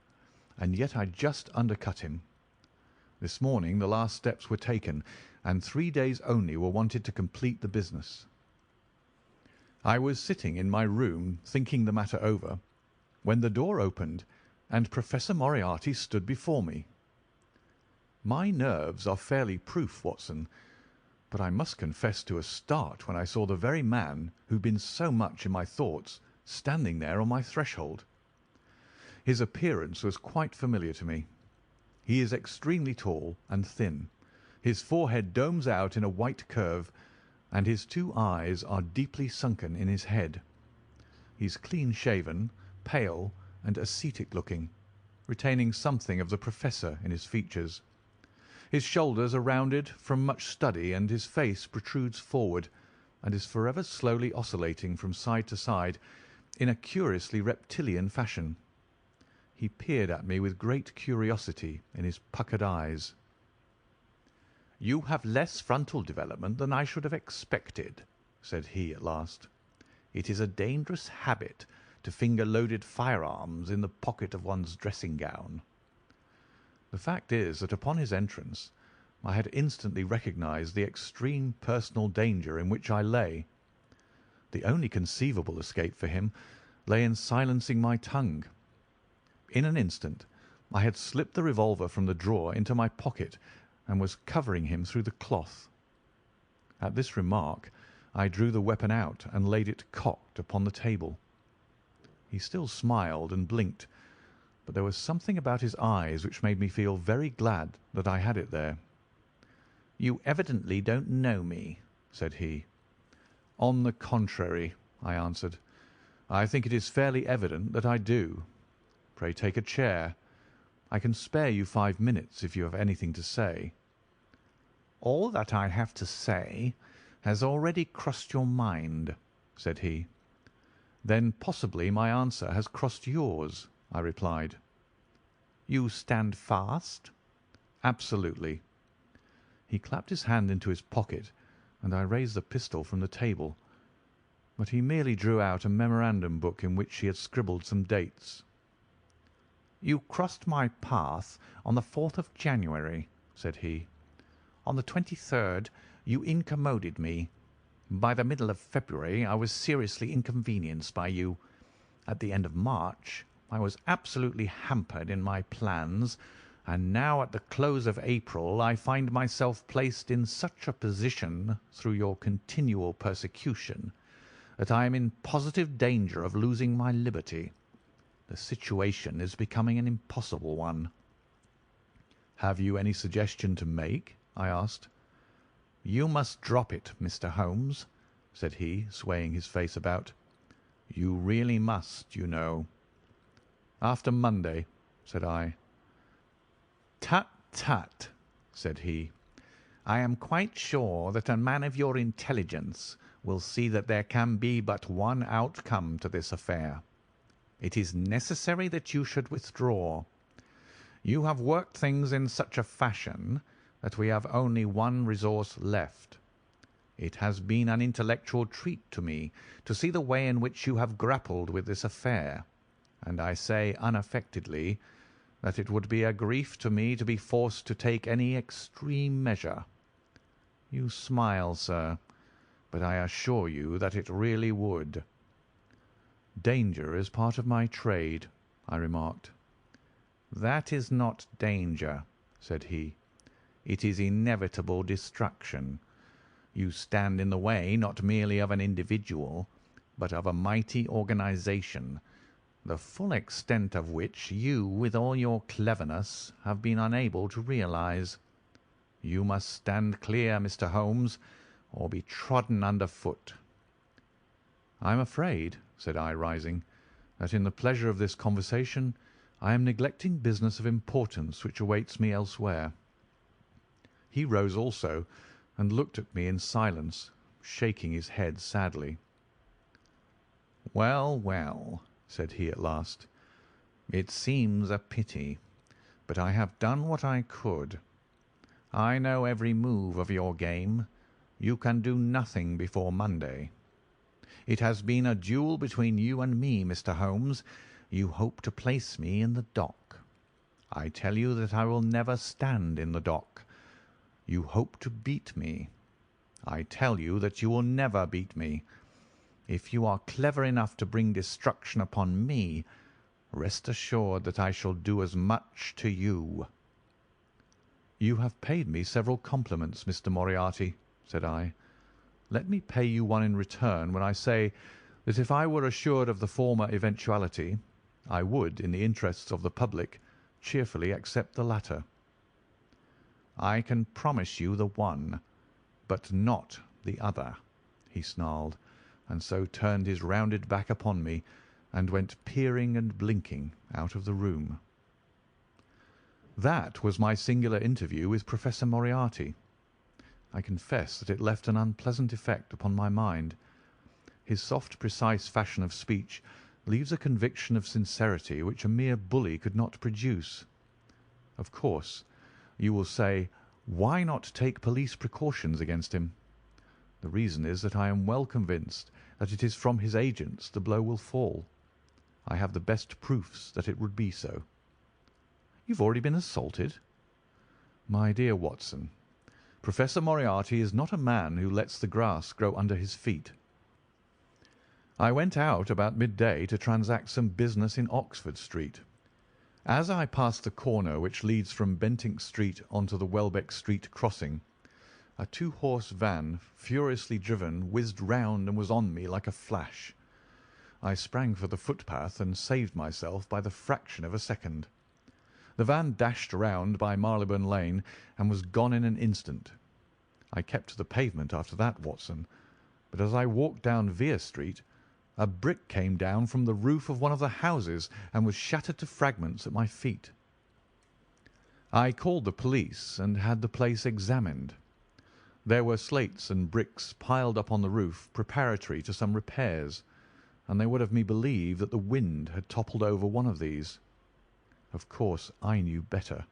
and yet I just undercut him. This morning the last steps were taken, and 3 days only were wanted to complete the business. I was sitting in my room thinking the matter over, when the door opened and Professor Moriarty stood before me. My nerves are fairly proof, Watson, but I must confess to a start when I saw the very man who had been so much in my thoughts standing there on my threshold. His appearance was quite familiar to me. He is extremely tall and thin. His forehead domes out in a white curve, and his two eyes are deeply sunken in his head. He is clean-shaven, pale, and ascetic-looking, retaining something of the professor in his features. His shoulders are rounded from much study, and his face protrudes forward, and is forever slowly oscillating from side to side in a curiously reptilian fashion. He peered at me with great curiosity in his puckered eyes. "You have less frontal development than I should have expected," said he at last. "It is a dangerous habit to finger loaded firearms in the pocket of one's dressing gown." The fact is that upon his entrance I had instantly recognised the extreme personal danger in which I lay. The only conceivable escape for him lay in silencing my tongue. In an instant I had slipped the revolver from the drawer into my pocket and was covering him through the cloth. At this remark I drew the weapon out and laid it cocked upon the table. He still smiled and blinked, but there was something about his eyes which made me feel very glad that I had it there. "You evidently don't know me," said he. "On the contrary," I answered, "I think it is fairly evident that I do. Pray take a chair. I can spare you 5 minutes if you have anything to say." "All that I have to say has already crossed your mind," said he. "Then possibly my answer has crossed yours," I replied. "You stand fast?" "Absolutely." He clapped his hand into his pocket, and I raised the pistol from the table, but he merely drew out a memorandum book in which he had scribbled some dates. "You crossed my path on the 4th of January," said he. "On the 23rd you incommoded me. By the middle of February I was seriously inconvenienced by you. At the end of March I was absolutely hampered in my plans, and now at the close of April I find myself placed in such a position through your continual persecution that I am in positive danger of losing my liberty. The situation is becoming an impossible one." "Have you any suggestion to make?" I asked. "You must drop it, Mr. Holmes," said he, swaying his face about. "You really must, you know." "After Monday," said I. "Tut, tut," said he. "I am quite sure that a man of your intelligence will see that there can be but one outcome to this affair. It is necessary that you should withdraw. You have worked things in such a fashion that we have only one resource left. It has been an intellectual treat to me to see the way in which you have grappled with this affair, and I say unaffectedly that it would be a grief to me to be forced to take any extreme measure. You smile, sir, but I assure you that it really would." "Danger is part of my trade," I remarked. "That is not danger," said he. "It is inevitable destruction. You stand in the way not merely of an individual, but of a mighty organization, the full extent of which you, with all your cleverness, have been unable to realize. You must stand clear, Mr. Holmes, or be trodden under foot." "I am afraid," said I, rising, "that in the pleasure of this conversation I am neglecting business of importance which awaits me elsewhere." He rose also and looked at me in silence, shaking his head sadly. "Well, well," said he at last, "it seems a pity, but I have done what I could. I know every move of your game. You can do nothing before Monday. It has been a duel between you and me, Mr. Holmes. You hope to place me in the dock. I tell you that I will never stand in the dock. You hope to beat me. I tell you that you will never beat me. If you are clever enough to bring destruction upon me, rest assured that I shall do as much to you." "You have paid me several compliments, Mr. Moriarty," said I. "Let me pay you one in return when I say that if I were assured of the former eventuality, I would, in the interests of the public, cheerfully accept the latter. "I can promise you the one, but not the other," he snarled, and so turned his rounded back upon me and went peering and blinking out of the room. That was my singular interview with Professor Moriarty. I confess that it left an unpleasant effect upon my mind. His soft, precise fashion of speech leaves a conviction of sincerity which a mere bully could not produce. Of course, you will say, why not take police precautions against him? The reason is that I am well convinced that it is from his agents the blow will fall. I have the best proofs that it would be so. "You've already been assaulted?" "My dear Watson, Professor Moriarty is not a man who lets the grass grow under his feet. I went out about midday to transact some business in Oxford Street. As I passed the corner which leads from Bentinck Street onto the Welbeck Street crossing, a two-horse van, furiously driven, whizzed round and was on me like a flash. I sprang for the footpath and saved myself by the fraction of a second. The van dashed round by Marylebone Lane and was gone in an instant. I kept to the pavement after that, Watson, but as I walked down Vere Street, a brick came down from the roof of one of the houses and was shattered to fragments at my feet. I called the police and had the place examined. There were slates and bricks piled up on the roof preparatory to some repairs, and they would have me believe that the wind had toppled over one of these. Of course, I knew better,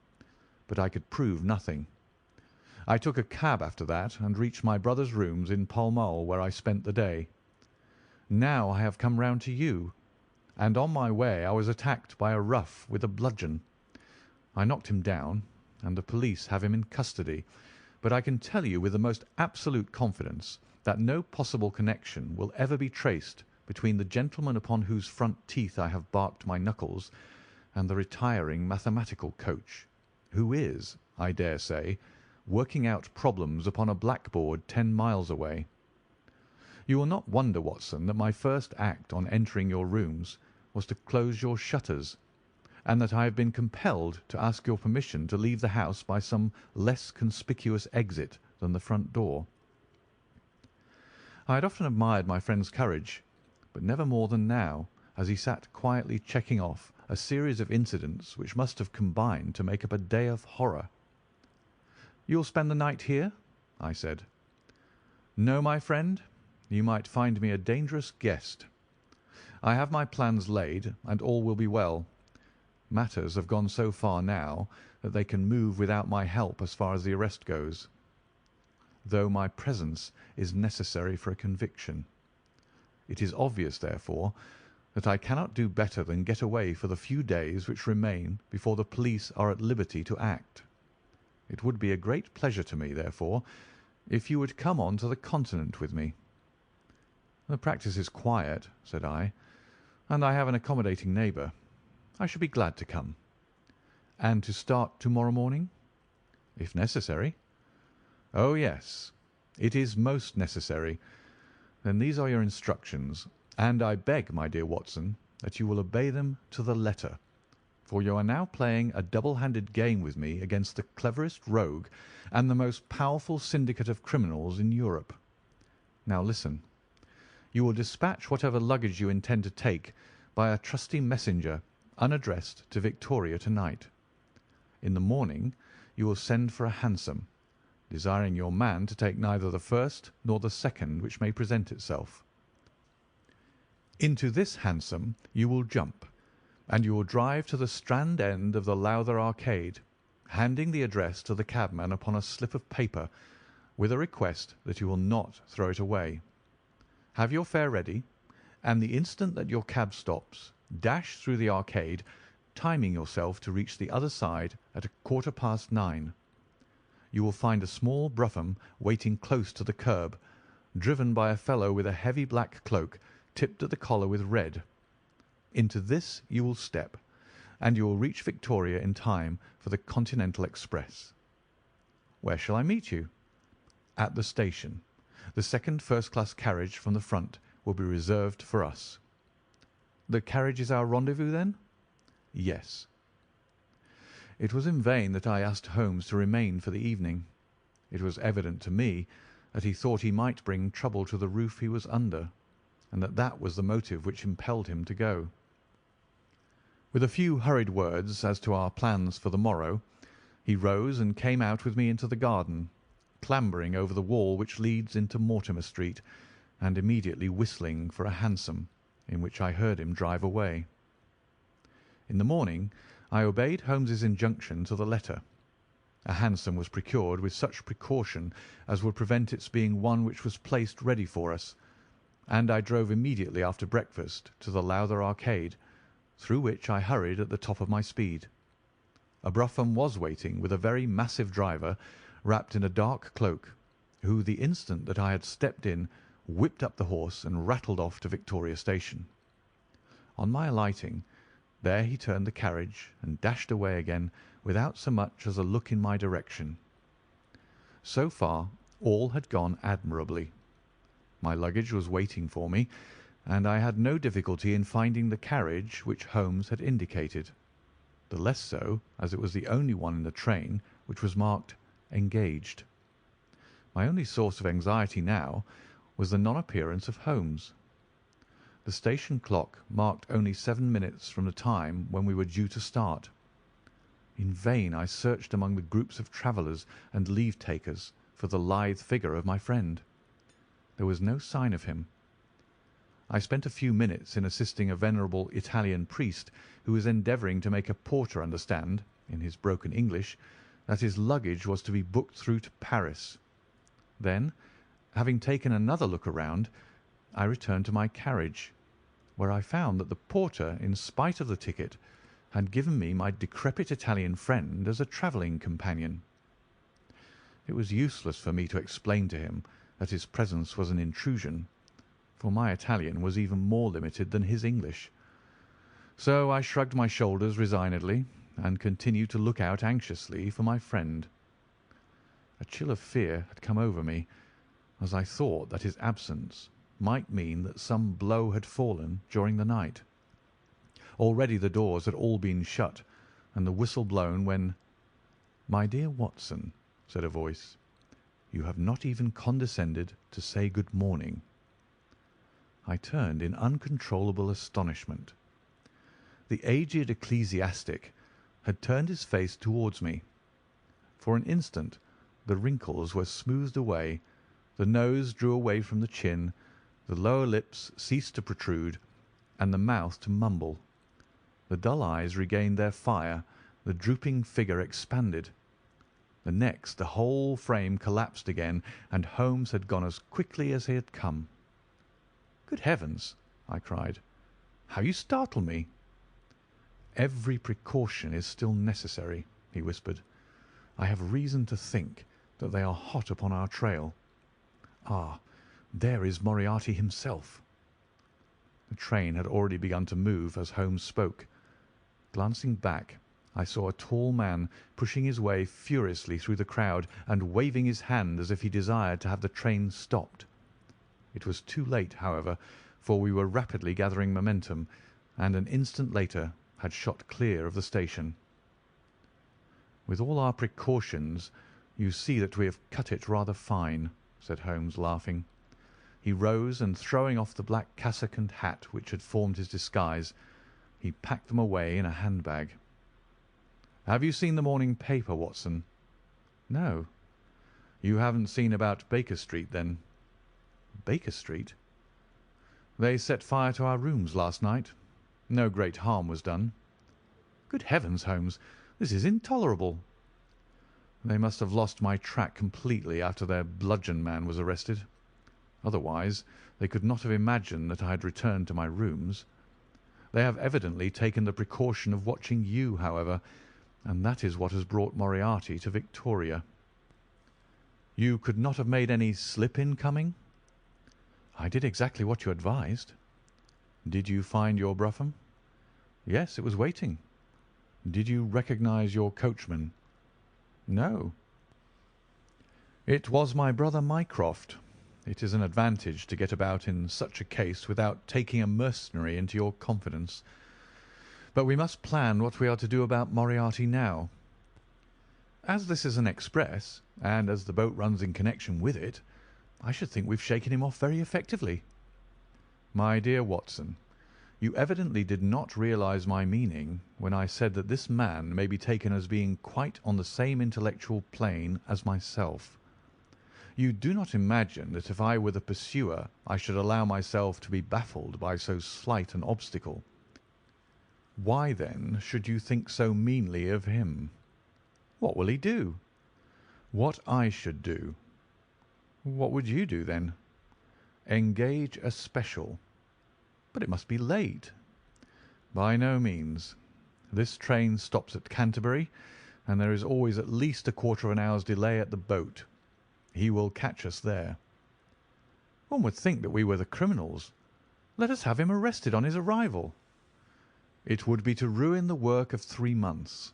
but I could prove nothing. I took a cab after that and reached my brother's rooms in Pall Mall, where I spent the day. Now I have come round to you, and on my way I was attacked by a rough with a bludgeon. I knocked him down, and the police have him in custody, but I can tell you with the most absolute confidence that no possible connection will ever be traced between the gentleman upon whose front teeth I have barked my knuckles and the retiring mathematical coach, who is, I dare say, working out problems upon a blackboard 10 miles away. You will not wonder, Watson, that my first act on entering your rooms was to close your shutters, and that I have been compelled to ask your permission to leave the house by some less conspicuous exit than the front door. I had often admired my friend's courage, but never more than now, as he sat quietly checking off a series of incidents which must have combined to make up a day of horror. "You'll spend the night here?" I said. "No, my friend. You might find me a dangerous guest. I have my plans laid, and all will be well. Matters have gone so far now that they can move without my help as far as the arrest goes, though my presence is necessary for a conviction. It is obvious, therefore, that I cannot do better than get away for the few days which remain before the police are at liberty to act. It would be a great pleasure to me, therefore, if you would come on to the Continent with me." "The practice is quiet," said I, "and I have an accommodating neighbour. I should be glad to come." "And to start to-morrow morning?" "If necessary." "Oh, yes, it is most necessary. Then these are your instructions, and I beg, my dear Watson, that you will obey them to the letter, for you are now playing a double-handed game with me against the cleverest rogue and the most powerful syndicate of criminals in Europe. Now listen. You will dispatch whatever luggage you intend to take by a trusty messenger unaddressed to Victoria tonight. In the morning you will send for a hansom, desiring your man to take neither the first nor the second which may present itself. Into this hansom you will jump, and you will drive to the Strand end of the Lowther Arcade, handing the address to the cabman upon a slip of paper, with a request that you will not throw it away. Have your fare ready, and the instant that your cab stops, dash through the arcade, timing yourself to reach the other side at 9:15. You will find a small brougham waiting close to the curb, driven by a fellow with a heavy black cloak tipped at the collar with red. Into this you will step, and you will reach Victoria in time for the Continental Express. Where shall I meet you? At the station. The second first-class carriage from the front will be reserved for us." "The carriage is our rendezvous, then?" "Yes." It was in vain that I asked Holmes to remain for the evening. It was evident to me that he thought he might bring trouble to the roof he was under, and that was the motive which impelled him to go. With a few hurried words as to our plans for the morrow, he rose and came out with me into the garden, clambering over the wall which leads into Mortimer Street, and immediately whistling for a hansom, in which I heard him drive away. In the morning I obeyed Holmes's injunction to the letter. A hansom was procured with such precaution as would prevent its being one which was placed ready for us, and I drove immediately after breakfast to the Lowther Arcade, through which I hurried at the top of my speed. A brougham was waiting with a very massive driver, wrapped in a dark cloak, who, the instant that I had stepped in, whipped up the horse and rattled off to Victoria Station. On my alighting, there he turned the carriage and dashed away again without so much as a look in my direction. So far all had gone admirably. My luggage was waiting for me, and I had no difficulty in finding the carriage which Holmes had indicated, the less so as it was the only one in the train which was marked "Engaged." My only source of anxiety now was the non-appearance of Holmes. The station clock marked only 7 minutes from the time when we were due to start. In vain I searched among the groups of travellers and leave-takers for the lithe figure of my friend. There was no sign of him. I spent a few minutes in assisting a venerable Italian priest who was endeavouring to make a porter understand, in his broken English, that his luggage was to be booked through to Paris. Then, having taken another look around, I returned to my carriage, where I found that the porter, in spite of the ticket, had given me my decrepit Italian friend as a travelling companion. It was useless for me to explain to him that his presence was an intrusion, for my Italian was even more limited than his English. So I shrugged my shoulders resignedly and continued to look out anxiously for my friend. A chill of fear had come over me, as I thought that his absence might mean that some blow had fallen during the night. Already the doors had all been shut and the whistle blown when— "My dear Watson," said a voice, "you have not even condescended to say good morning." I turned in uncontrollable astonishment. The aged ecclesiastic had turned his face towards me. For an instant the wrinkles were smoothed away, the nose drew away from the chin, the lower lips ceased to protrude, and the mouth to mumble. The dull eyes regained their fire, the drooping figure expanded. The next the whole frame collapsed again, and Holmes had gone as quickly as he had come. "Good heavens!" I cried. "How you startle me!" "Every precaution is still necessary," he whispered. "I have reason to think that they are hot upon our trail. Ah, there is Moriarty himself." The train had already begun to move as Holmes spoke. Glancing back, I saw a tall man pushing his way furiously through the crowd and waving his hand as if he desired to have the train stopped. It was too late, however, for we were rapidly gathering momentum, and an instant later had shot clear of the station. "With all our precautions, you see that we have cut it rather fine," said Holmes, laughing. He rose, and throwing off the black cassock and hat which had formed his disguise, he packed them away in a handbag. "Have you seen the morning paper, Watson?" "No." "You haven't seen about Baker Street, then?" "Baker Street?" "They set fire to our rooms last night. No great harm was done." "Good heavens, Holmes, this is intolerable." "They must have lost my track completely after their bludgeon man was arrested. Otherwise they could not have imagined that I had returned to my rooms. They have evidently taken the precaution of watching you, however, and that is what has brought Moriarty to Victoria." "You could not have made any slip in coming?" "I did exactly what you advised." "Did you find your brougham?" "Yes, it was waiting." "Did you recognize your coachman?" "No." "It was my brother Mycroft. It is an advantage to get about in such a case without taking a mercenary into your confidence. But we must plan what we are to do about Moriarty now. As this is an express, and as the boat runs in connection with it, I should think we've shaken him off very effectively. My dear Watson, you evidently did not realize my meaning when I said that this man may be taken as being quite on the same intellectual plane as myself. You do not imagine that if I were the pursuer I should allow myself to be baffled by so slight an obstacle. Why, then, should you think so meanly of him? What will he do? What I should do. What would you do, then? Engage a special. But it must be late. By no means. This train stops at Canterbury, and there is always at least a quarter of an hour's delay at the boat. He will catch us there. One would think that we were the criminals. Let us have him arrested on his arrival. It would be to ruin the work of 3 months.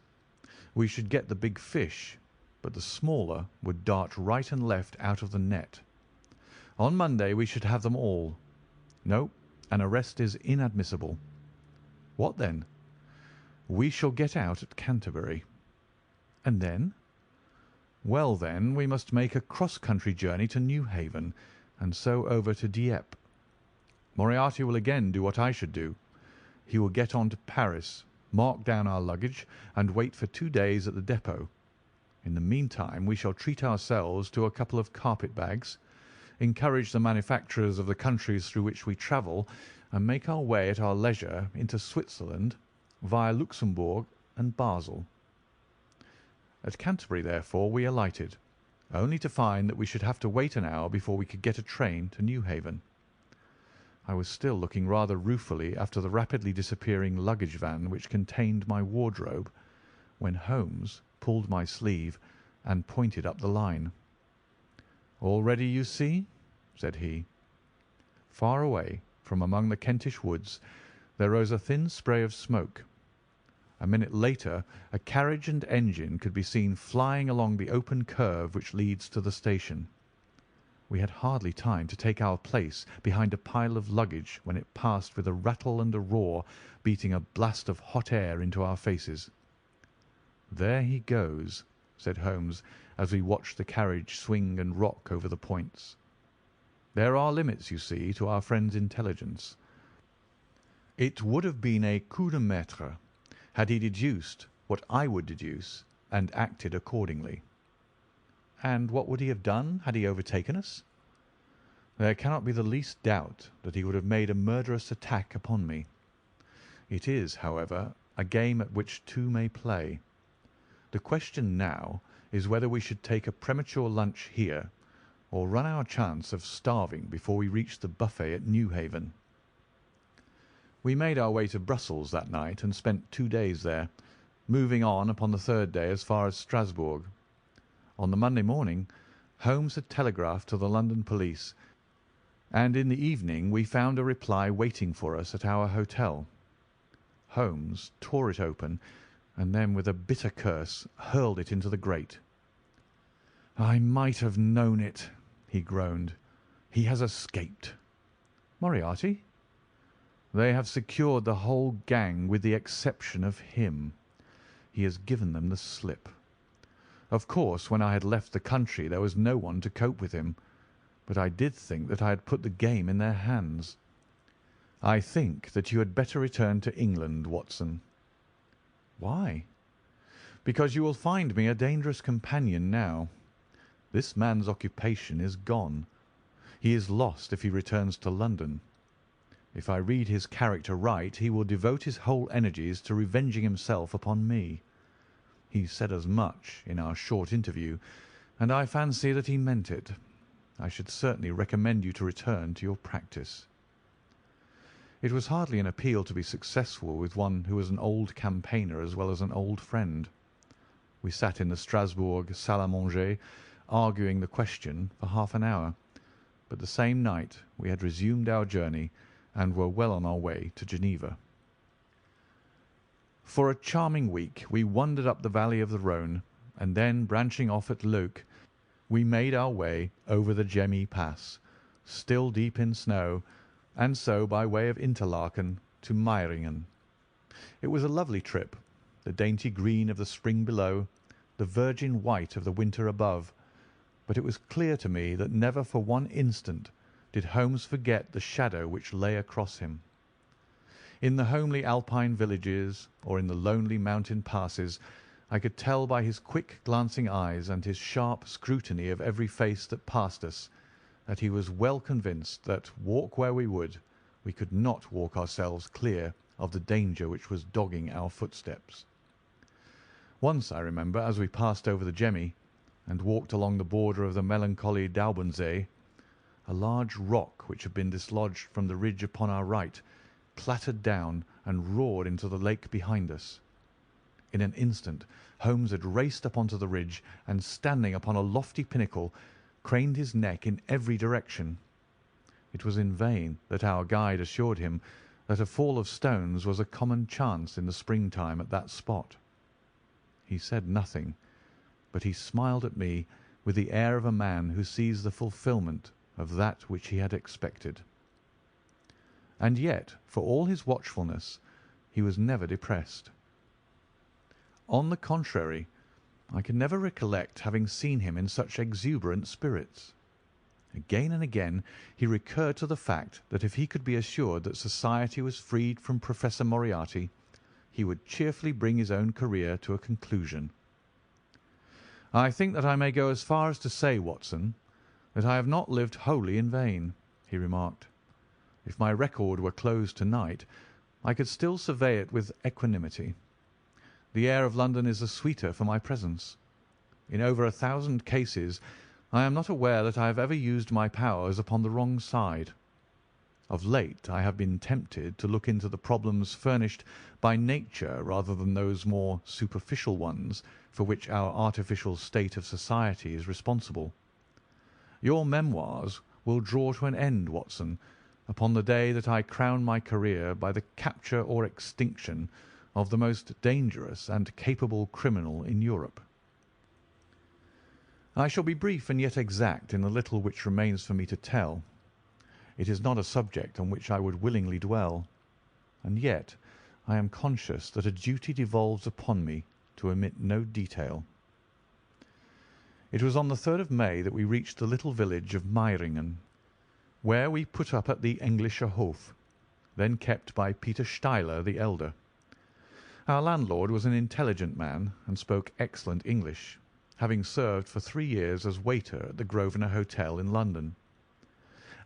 We should get the big fish, but the smaller would dart right and left out of the net. On Monday we should have them all. No, an arrest is inadmissible. What then? We shall get out at Canterbury. And then? Well, then, we must make a cross-country journey to Newhaven, and so over to Dieppe. Moriarty will again do what I should do. He will get on to Paris, mark down our luggage, and wait for 2 days at the depot. In the meantime, we shall treat ourselves to a couple of carpet-bags, encourage the manufacturers of the countries through which we travel, and make our way at our leisure into Switzerland, via Luxembourg and Basel. At Canterbury, therefore, we alighted, only to find that we should have to wait an hour before we could get a train to Newhaven. I was still looking rather ruefully after the rapidly disappearing luggage van which contained my wardrobe, when Holmes pulled my sleeve and pointed up the line. "All ready, you see," said he. Far away, from among the Kentish woods, there rose a thin spray of smoke. A minute later a carriage and engine could be seen flying along the open curve which leads to the station. We had hardly time to take our place behind a pile of luggage when it passed with a rattle and a roar, beating a blast of hot air into our faces. "There he goes," said Holmes, as we watched the carriage swing and rock over the points. "There are limits, you see, to our friend's intelligence. It would have been a coup de maître had he deduced what I would deduce and acted accordingly." "And what would he have done had he overtaken us?" "There cannot be the least doubt that he would have made a murderous attack upon me. It is, however, a game at which two may play. The question now is whether we should take a premature lunch here, or run our chance of starving before we reach the buffet at Newhaven. We made our way to Brussels that night and spent 2 days there, moving on upon the third day as far as Strasbourg. On the Monday morning Holmes had telegraphed to the London police, and in the evening we found a reply waiting for us at our hotel. Holmes tore it open, and then with a bitter curse hurled it into the grate. "I might have known it," he groaned. "He has escaped." "Moriarty?" "They have secured the whole gang with the exception of him. He has given them the slip. Of course, when I had left the country there was no one to cope with him, but I did think that I had put the game in their hands. I think that you had better return to England, Watson." "Why?" "Because you will find me a dangerous companion now. This man's occupation is gone. He is lost if he returns to London. If I read his character right, he will devote his whole energies to revenging himself upon me. He said as much in our short interview, and I fancy that he meant it. I should certainly recommend you to return to your practice." It was hardly an appeal to be successful with one who was an old campaigner as well as an old friend. We sat in the Strasbourg salle à manger, arguing the question for half an hour, but the same night we had resumed our journey and were well on our way to Geneva. For a charming week we wandered up the valley of the Rhone, and then branching off at Leuc, we made our way over the Gemmi Pass, still deep in snow, and so by way of Interlaken to Meiringen. It was a lovely trip, the dainty green of the spring below, the virgin white of the winter above, but it was clear to me that never for one instant did Holmes forget the shadow which lay across him. In the homely Alpine villages or in the lonely mountain passes, I could tell by his quick glancing eyes and his sharp scrutiny of every face that passed us that he was well convinced that, walk where we would, we could not walk ourselves clear of the danger which was dogging our footsteps. Once, I remember, as we passed over the Gemmi and walked along the border of the melancholy Daubensee, a large rock which had been dislodged from the ridge upon our right clattered down and roared into the lake behind us. In an instant Holmes had raced up onto the ridge, and standing upon a lofty pinnacle, craned his neck in every direction. It was in vain that our guide assured him that a fall of stones was a common chance in the springtime at that spot. He said nothing, but he smiled at me with the air of a man who sees the fulfilment of that which he had expected. And yet, for all his watchfulness, he was never depressed. On the contrary, I can never recollect having seen him in such exuberant spirits. Again and again he recurred to the fact that if he could be assured that society was freed from Professor Moriarty, he would cheerfully bring his own career to a conclusion. "I think that I may go as far as to say, Watson, that I have not lived wholly in vain," he remarked. "If my record were closed to-night, I could still survey it with equanimity. The air of London is the sweeter for my presence. In over 1,000 cases I am not aware that I have ever used my powers upon the wrong side. Of late I have been tempted to look into the problems furnished by nature rather than those more superficial ones for which our artificial state of society is responsible. Your memoirs will draw to an end, Watson, upon the day that I crown my career by the capture or extinction of the most dangerous and capable criminal in Europe. I shall be brief and yet exact in the little which remains for me to tell. It is not a subject on which I would willingly dwell, and yet I am conscious that a duty devolves upon me to omit no detail. It was on the 3rd of May that we reached the little village of Meiringen, where we put up at the Englischer Hof, then kept by Peter Steiler the elder. Our landlord was an intelligent man and spoke excellent English, having served for 3 years as waiter at the Grosvenor Hotel in London.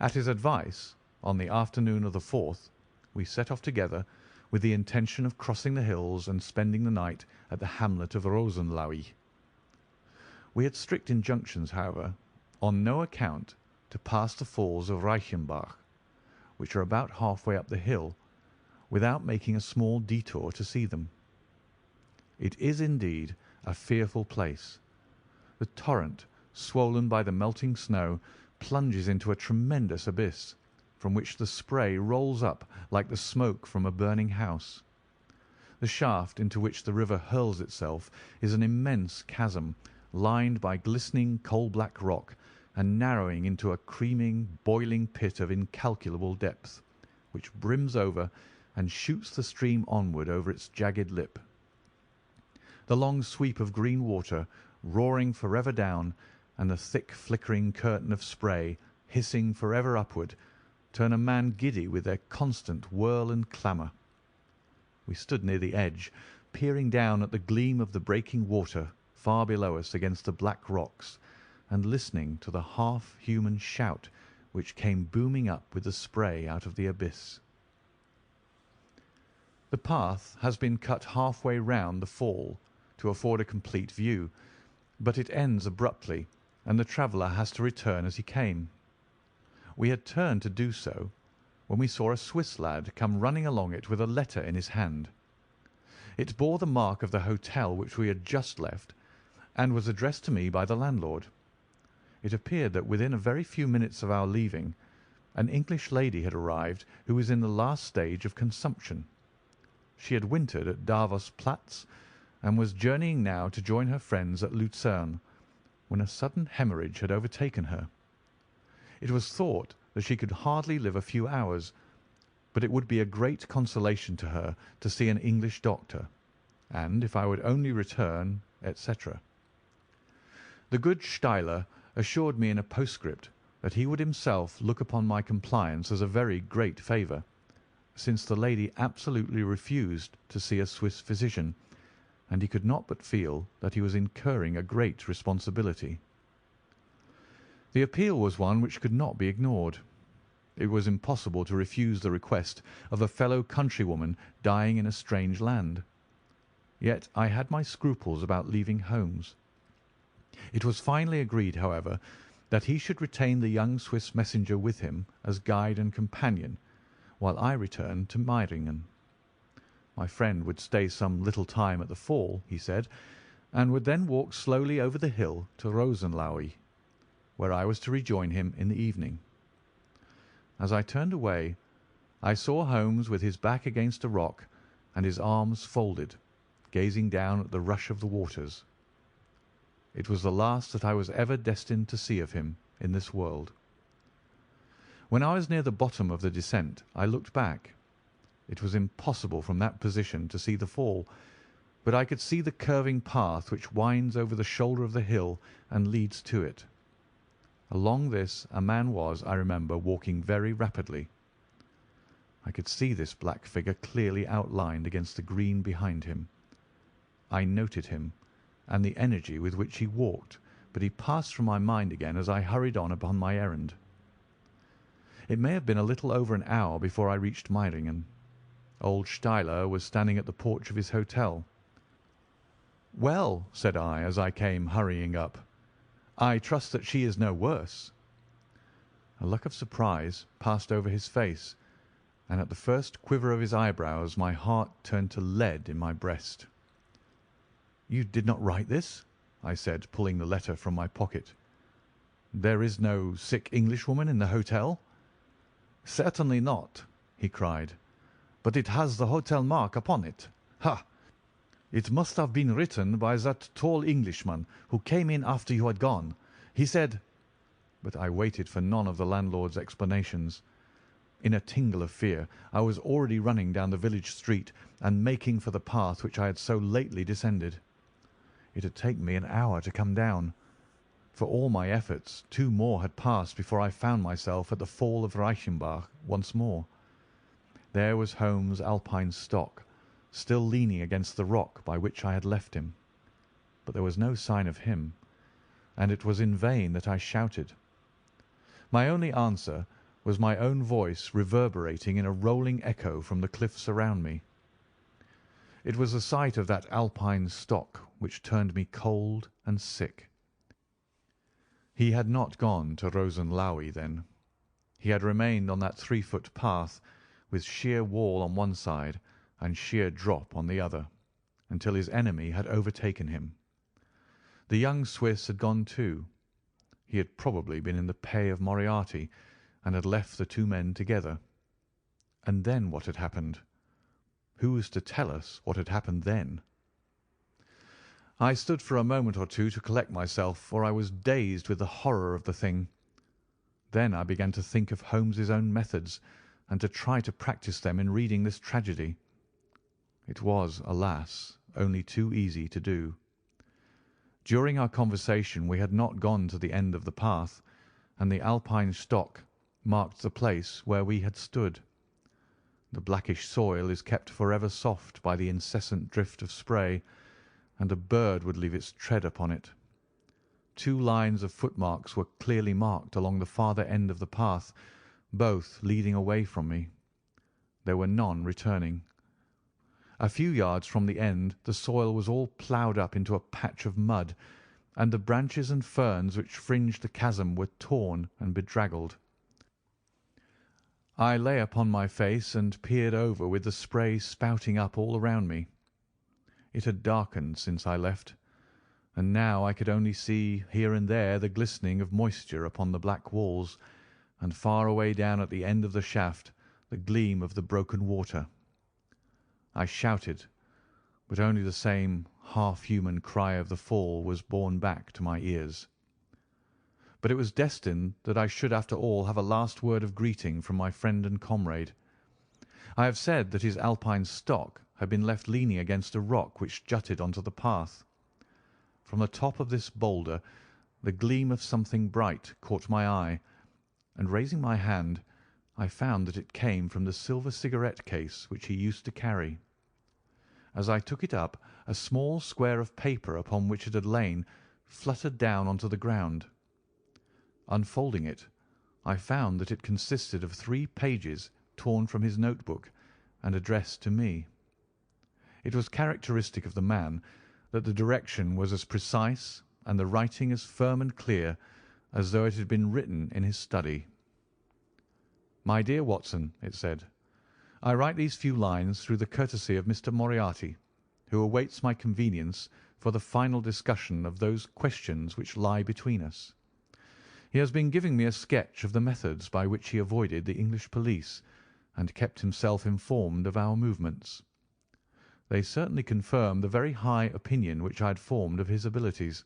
At his advice, on the afternoon of the 4th, we set off together with the intention of crossing the hills and spending the night at the hamlet of Rosenlaui. We had strict injunctions, however, on no account to pass the falls of Reichenbach, which are about halfway up the hill, without making a small detour to see them. It is indeed a fearful place. The torrent, swollen by the melting snow, plunges into a tremendous abyss, from which the spray rolls up like the smoke from a burning house. The shaft into which the river hurls itself is an immense chasm, lined by glistening coal-black rock, and narrowing into a creaming, boiling pit of incalculable depth, which brims over and shoots the stream onward over its jagged lip. The long sweep of green water, roaring forever down, and the thick flickering curtain of spray, hissing forever upward, turn a man giddy with their constant whirl and clamour. We stood near the edge, peering down at the gleam of the breaking water far below us against the black rocks, and listening to the half-human shout which came booming up with the spray out of the abyss. The path has been cut halfway round the fall to afford a complete view, but it ends abruptly, and the traveller has to return as he came. We had turned to do so when we saw a Swiss lad come running along it with a letter in his hand. It bore the mark of the hotel which we had just left, and was addressed to me by the landlord. It appeared that within a very few minutes of our leaving, an English lady had arrived who was in the last stage of consumption. She had wintered at Davos Platz, and was journeying now to join her friends at Lucerne, when a sudden hemorrhage had overtaken her. It was thought that she could hardly live a few hours, but it would be a great consolation to her to see an English doctor, and if I would only return, etc. The good Steiler assured me in a postscript that he would himself look upon my compliance as a very great favour, since the lady absolutely refused to see a Swiss physician, and he could not but feel that he was incurring a great responsibility. The appeal was one which could not be ignored. It was impossible to refuse the request of a fellow countrywoman dying in a strange land. Yet I had my scruples about leaving Holmes. It was finally agreed, however, that he should retain the young Swiss messenger with him as guide and companion, while I returned to Meiringen. My friend would stay some little time at the Fall, he said, and would then walk slowly over the hill to Rosenlaui, where I was to rejoin him in the evening. As I turned away, I saw Holmes with his back against a rock and his arms folded, gazing down at the rush of the waters. It was the last that I was ever destined to see of him in this world. When I was near the bottom of the descent, I looked back. It was impossible from that position to see the fall, but I could see the curving path which winds over the shoulder of the hill and leads to it. Along this a man was, I remember, walking very rapidly. I could see this black figure clearly outlined against the green behind him. I noted him and the energy with which he walked, but he passed from my mind again as I hurried on upon my errand. It may have been a little over an hour before I reached Meiringen. Old Steiler was standing at the porch of his hotel. "Well," said I, as I came hurrying up, "I trust that she is no worse." A look of surprise passed over his face, and at the first quiver of his eyebrows my heart turned to lead in my breast. "You did not write this?" I said, pulling the letter from my pocket. "There is no sick Englishwoman in the hotel?" "Certainly not," he cried, "but it has the hotel mark upon it. Ha! It must have been written by that tall Englishman who came in after you had gone. He said—" But I waited for none of the landlord's explanations. In a tingle of fear I was already running down the village street and making for the path which I had so lately descended. It had taken me an hour to come down. For all my efforts, 2 more had passed before I found myself at the Fall of Reichenbach once more. There was Holmes' Alpine stock, still leaning against the rock by which I had left him. But there was no sign of him, and it was in vain that I shouted. My only answer was my own voice reverberating in a rolling echo from the cliffs around me. It was the sight of that Alpine stock which turned me cold and sick. He had not gone to Rosenlaui then. He had remained on that 3-foot path, with sheer wall on one side and sheer drop on the other, until his enemy had overtaken him. The young Swiss had gone too. He had probably been in the pay of Moriarty, and had left the 2 men together. And then what had happened? Who was to tell us what had happened then? I stood for a moment or two to collect myself, for I was dazed with the horror of the thing. Then I began to think of Holmes's own methods, and to try to practise them in reading this tragedy. It was, alas, only too easy to do. During our conversation we had not gone to the end of the path, and the Alpine stock marked the place where we had stood. The blackish soil is kept forever soft by the incessant drift of spray, and a bird would leave its tread upon it. 2 lines of footmarks were clearly marked along the farther end of the path, both leading away from me. There were none returning. A few yards from the end the soil was all ploughed up into a patch of mud, and the branches and ferns which fringed the chasm were torn and bedraggled. I lay upon my face and peered over with the spray spouting up all around me. It had darkened since I left, and now I could only see here and there the glistening of moisture upon the black walls, and far away down at the end of the shaft the gleam of the broken water. I shouted, but only the same half-human cry of the fall was borne back to my ears. but it was destined that I should after all have a last word of greeting from my friend and comrade. I have said that his Alpine stock had been left leaning against a rock which jutted onto the path. From the top of this boulder the gleam of something bright caught my eye, and raising my hand, I found that it came from the silver cigarette case which he used to carry. As I took it up, a small square of paper upon which it had lain fluttered down onto the ground. Unfolding it, I found that it consisted of 3 pages torn from his notebook and addressed to me. It was characteristic of the man that the direction was as precise and the writing as firm and clear as though it had been written in his study. "My dear Watson," it said, "I write these few lines through the courtesy of Mr. Moriarty, who awaits my convenience for the final discussion of those questions which lie between us. He has been giving me a sketch of the methods by which he avoided the English police and kept himself informed of our movements. They certainly confirm the very high opinion which I had formed of his abilities.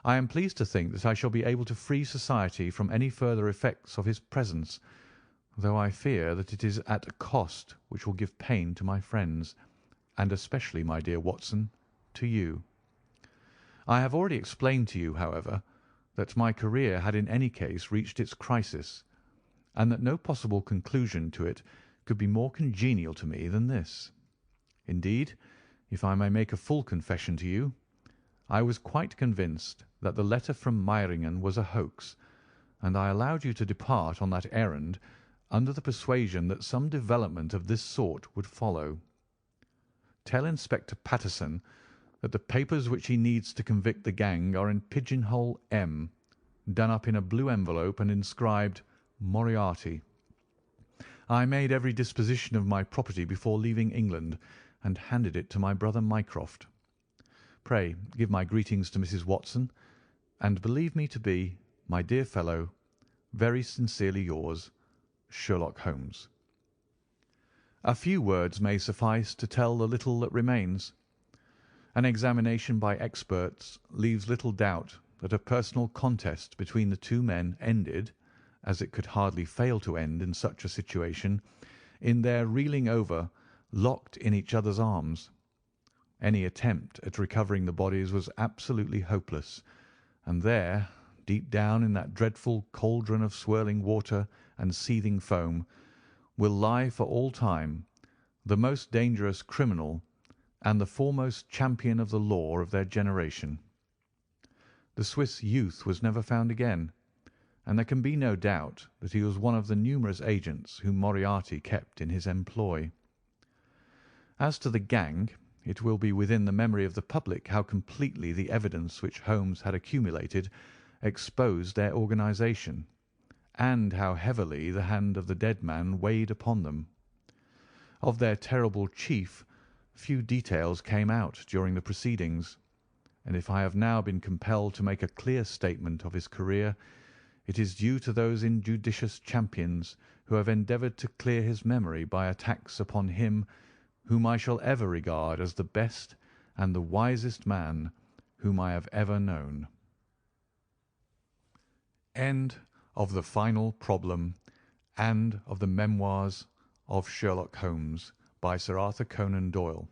I am pleased to think that I shall be able to free society from any further effects of his presence, though I fear that it is at a cost which will give pain to my friends, and especially, my dear Watson, to you. I have already explained to you, however, that my career had in any case reached its crisis, and that no possible conclusion to it could be more congenial to me than this. Indeed, if I may make a full confession to you, I was quite convinced that the letter from Meiringen was a hoax, and I allowed you to depart on that errand under the persuasion that some development of this sort would follow. Tell Inspector Patterson that the papers which he needs to convict the gang are in pigeonhole M, done up in a blue envelope and inscribed Moriarty. I made every disposition of my property before leaving England, and handed it to my brother Mycroft. Pray give my greetings to Mrs. Watson, and believe me to be, my dear fellow, very sincerely yours, Sherlock Holmes. A few words may suffice to tell the little that remains. An examination by experts leaves little doubt that a personal contest between the 2 men ended, as it could hardly fail to end in such a situation, in their reeling over, locked in each other's arms. Any attempt at recovering the bodies was absolutely hopeless, and there, deep down in that dreadful cauldron of swirling water and seething foam, will lie for all time the most dangerous criminal and the foremost champion of the law of their generation. The Swiss youth was never found again, and there can be no doubt that he was one of the numerous agents whom Moriarty kept in his employ. As to the gang, it will be within the memory of the public how completely the evidence which Holmes had accumulated exposed their organisation, and how heavily the hand of the dead man weighed upon them. Of their terrible chief, few details came out during the proceedings, and if I have now been compelled to make a clear statement of his career, it is due to those injudicious champions who have endeavoured to clear his memory by attacks upon him whom I shall ever regard as the best and the wisest man whom I have ever known. End of the final problem and of the Memoirs of Sherlock Holmes by Sir Arthur Conan Doyle.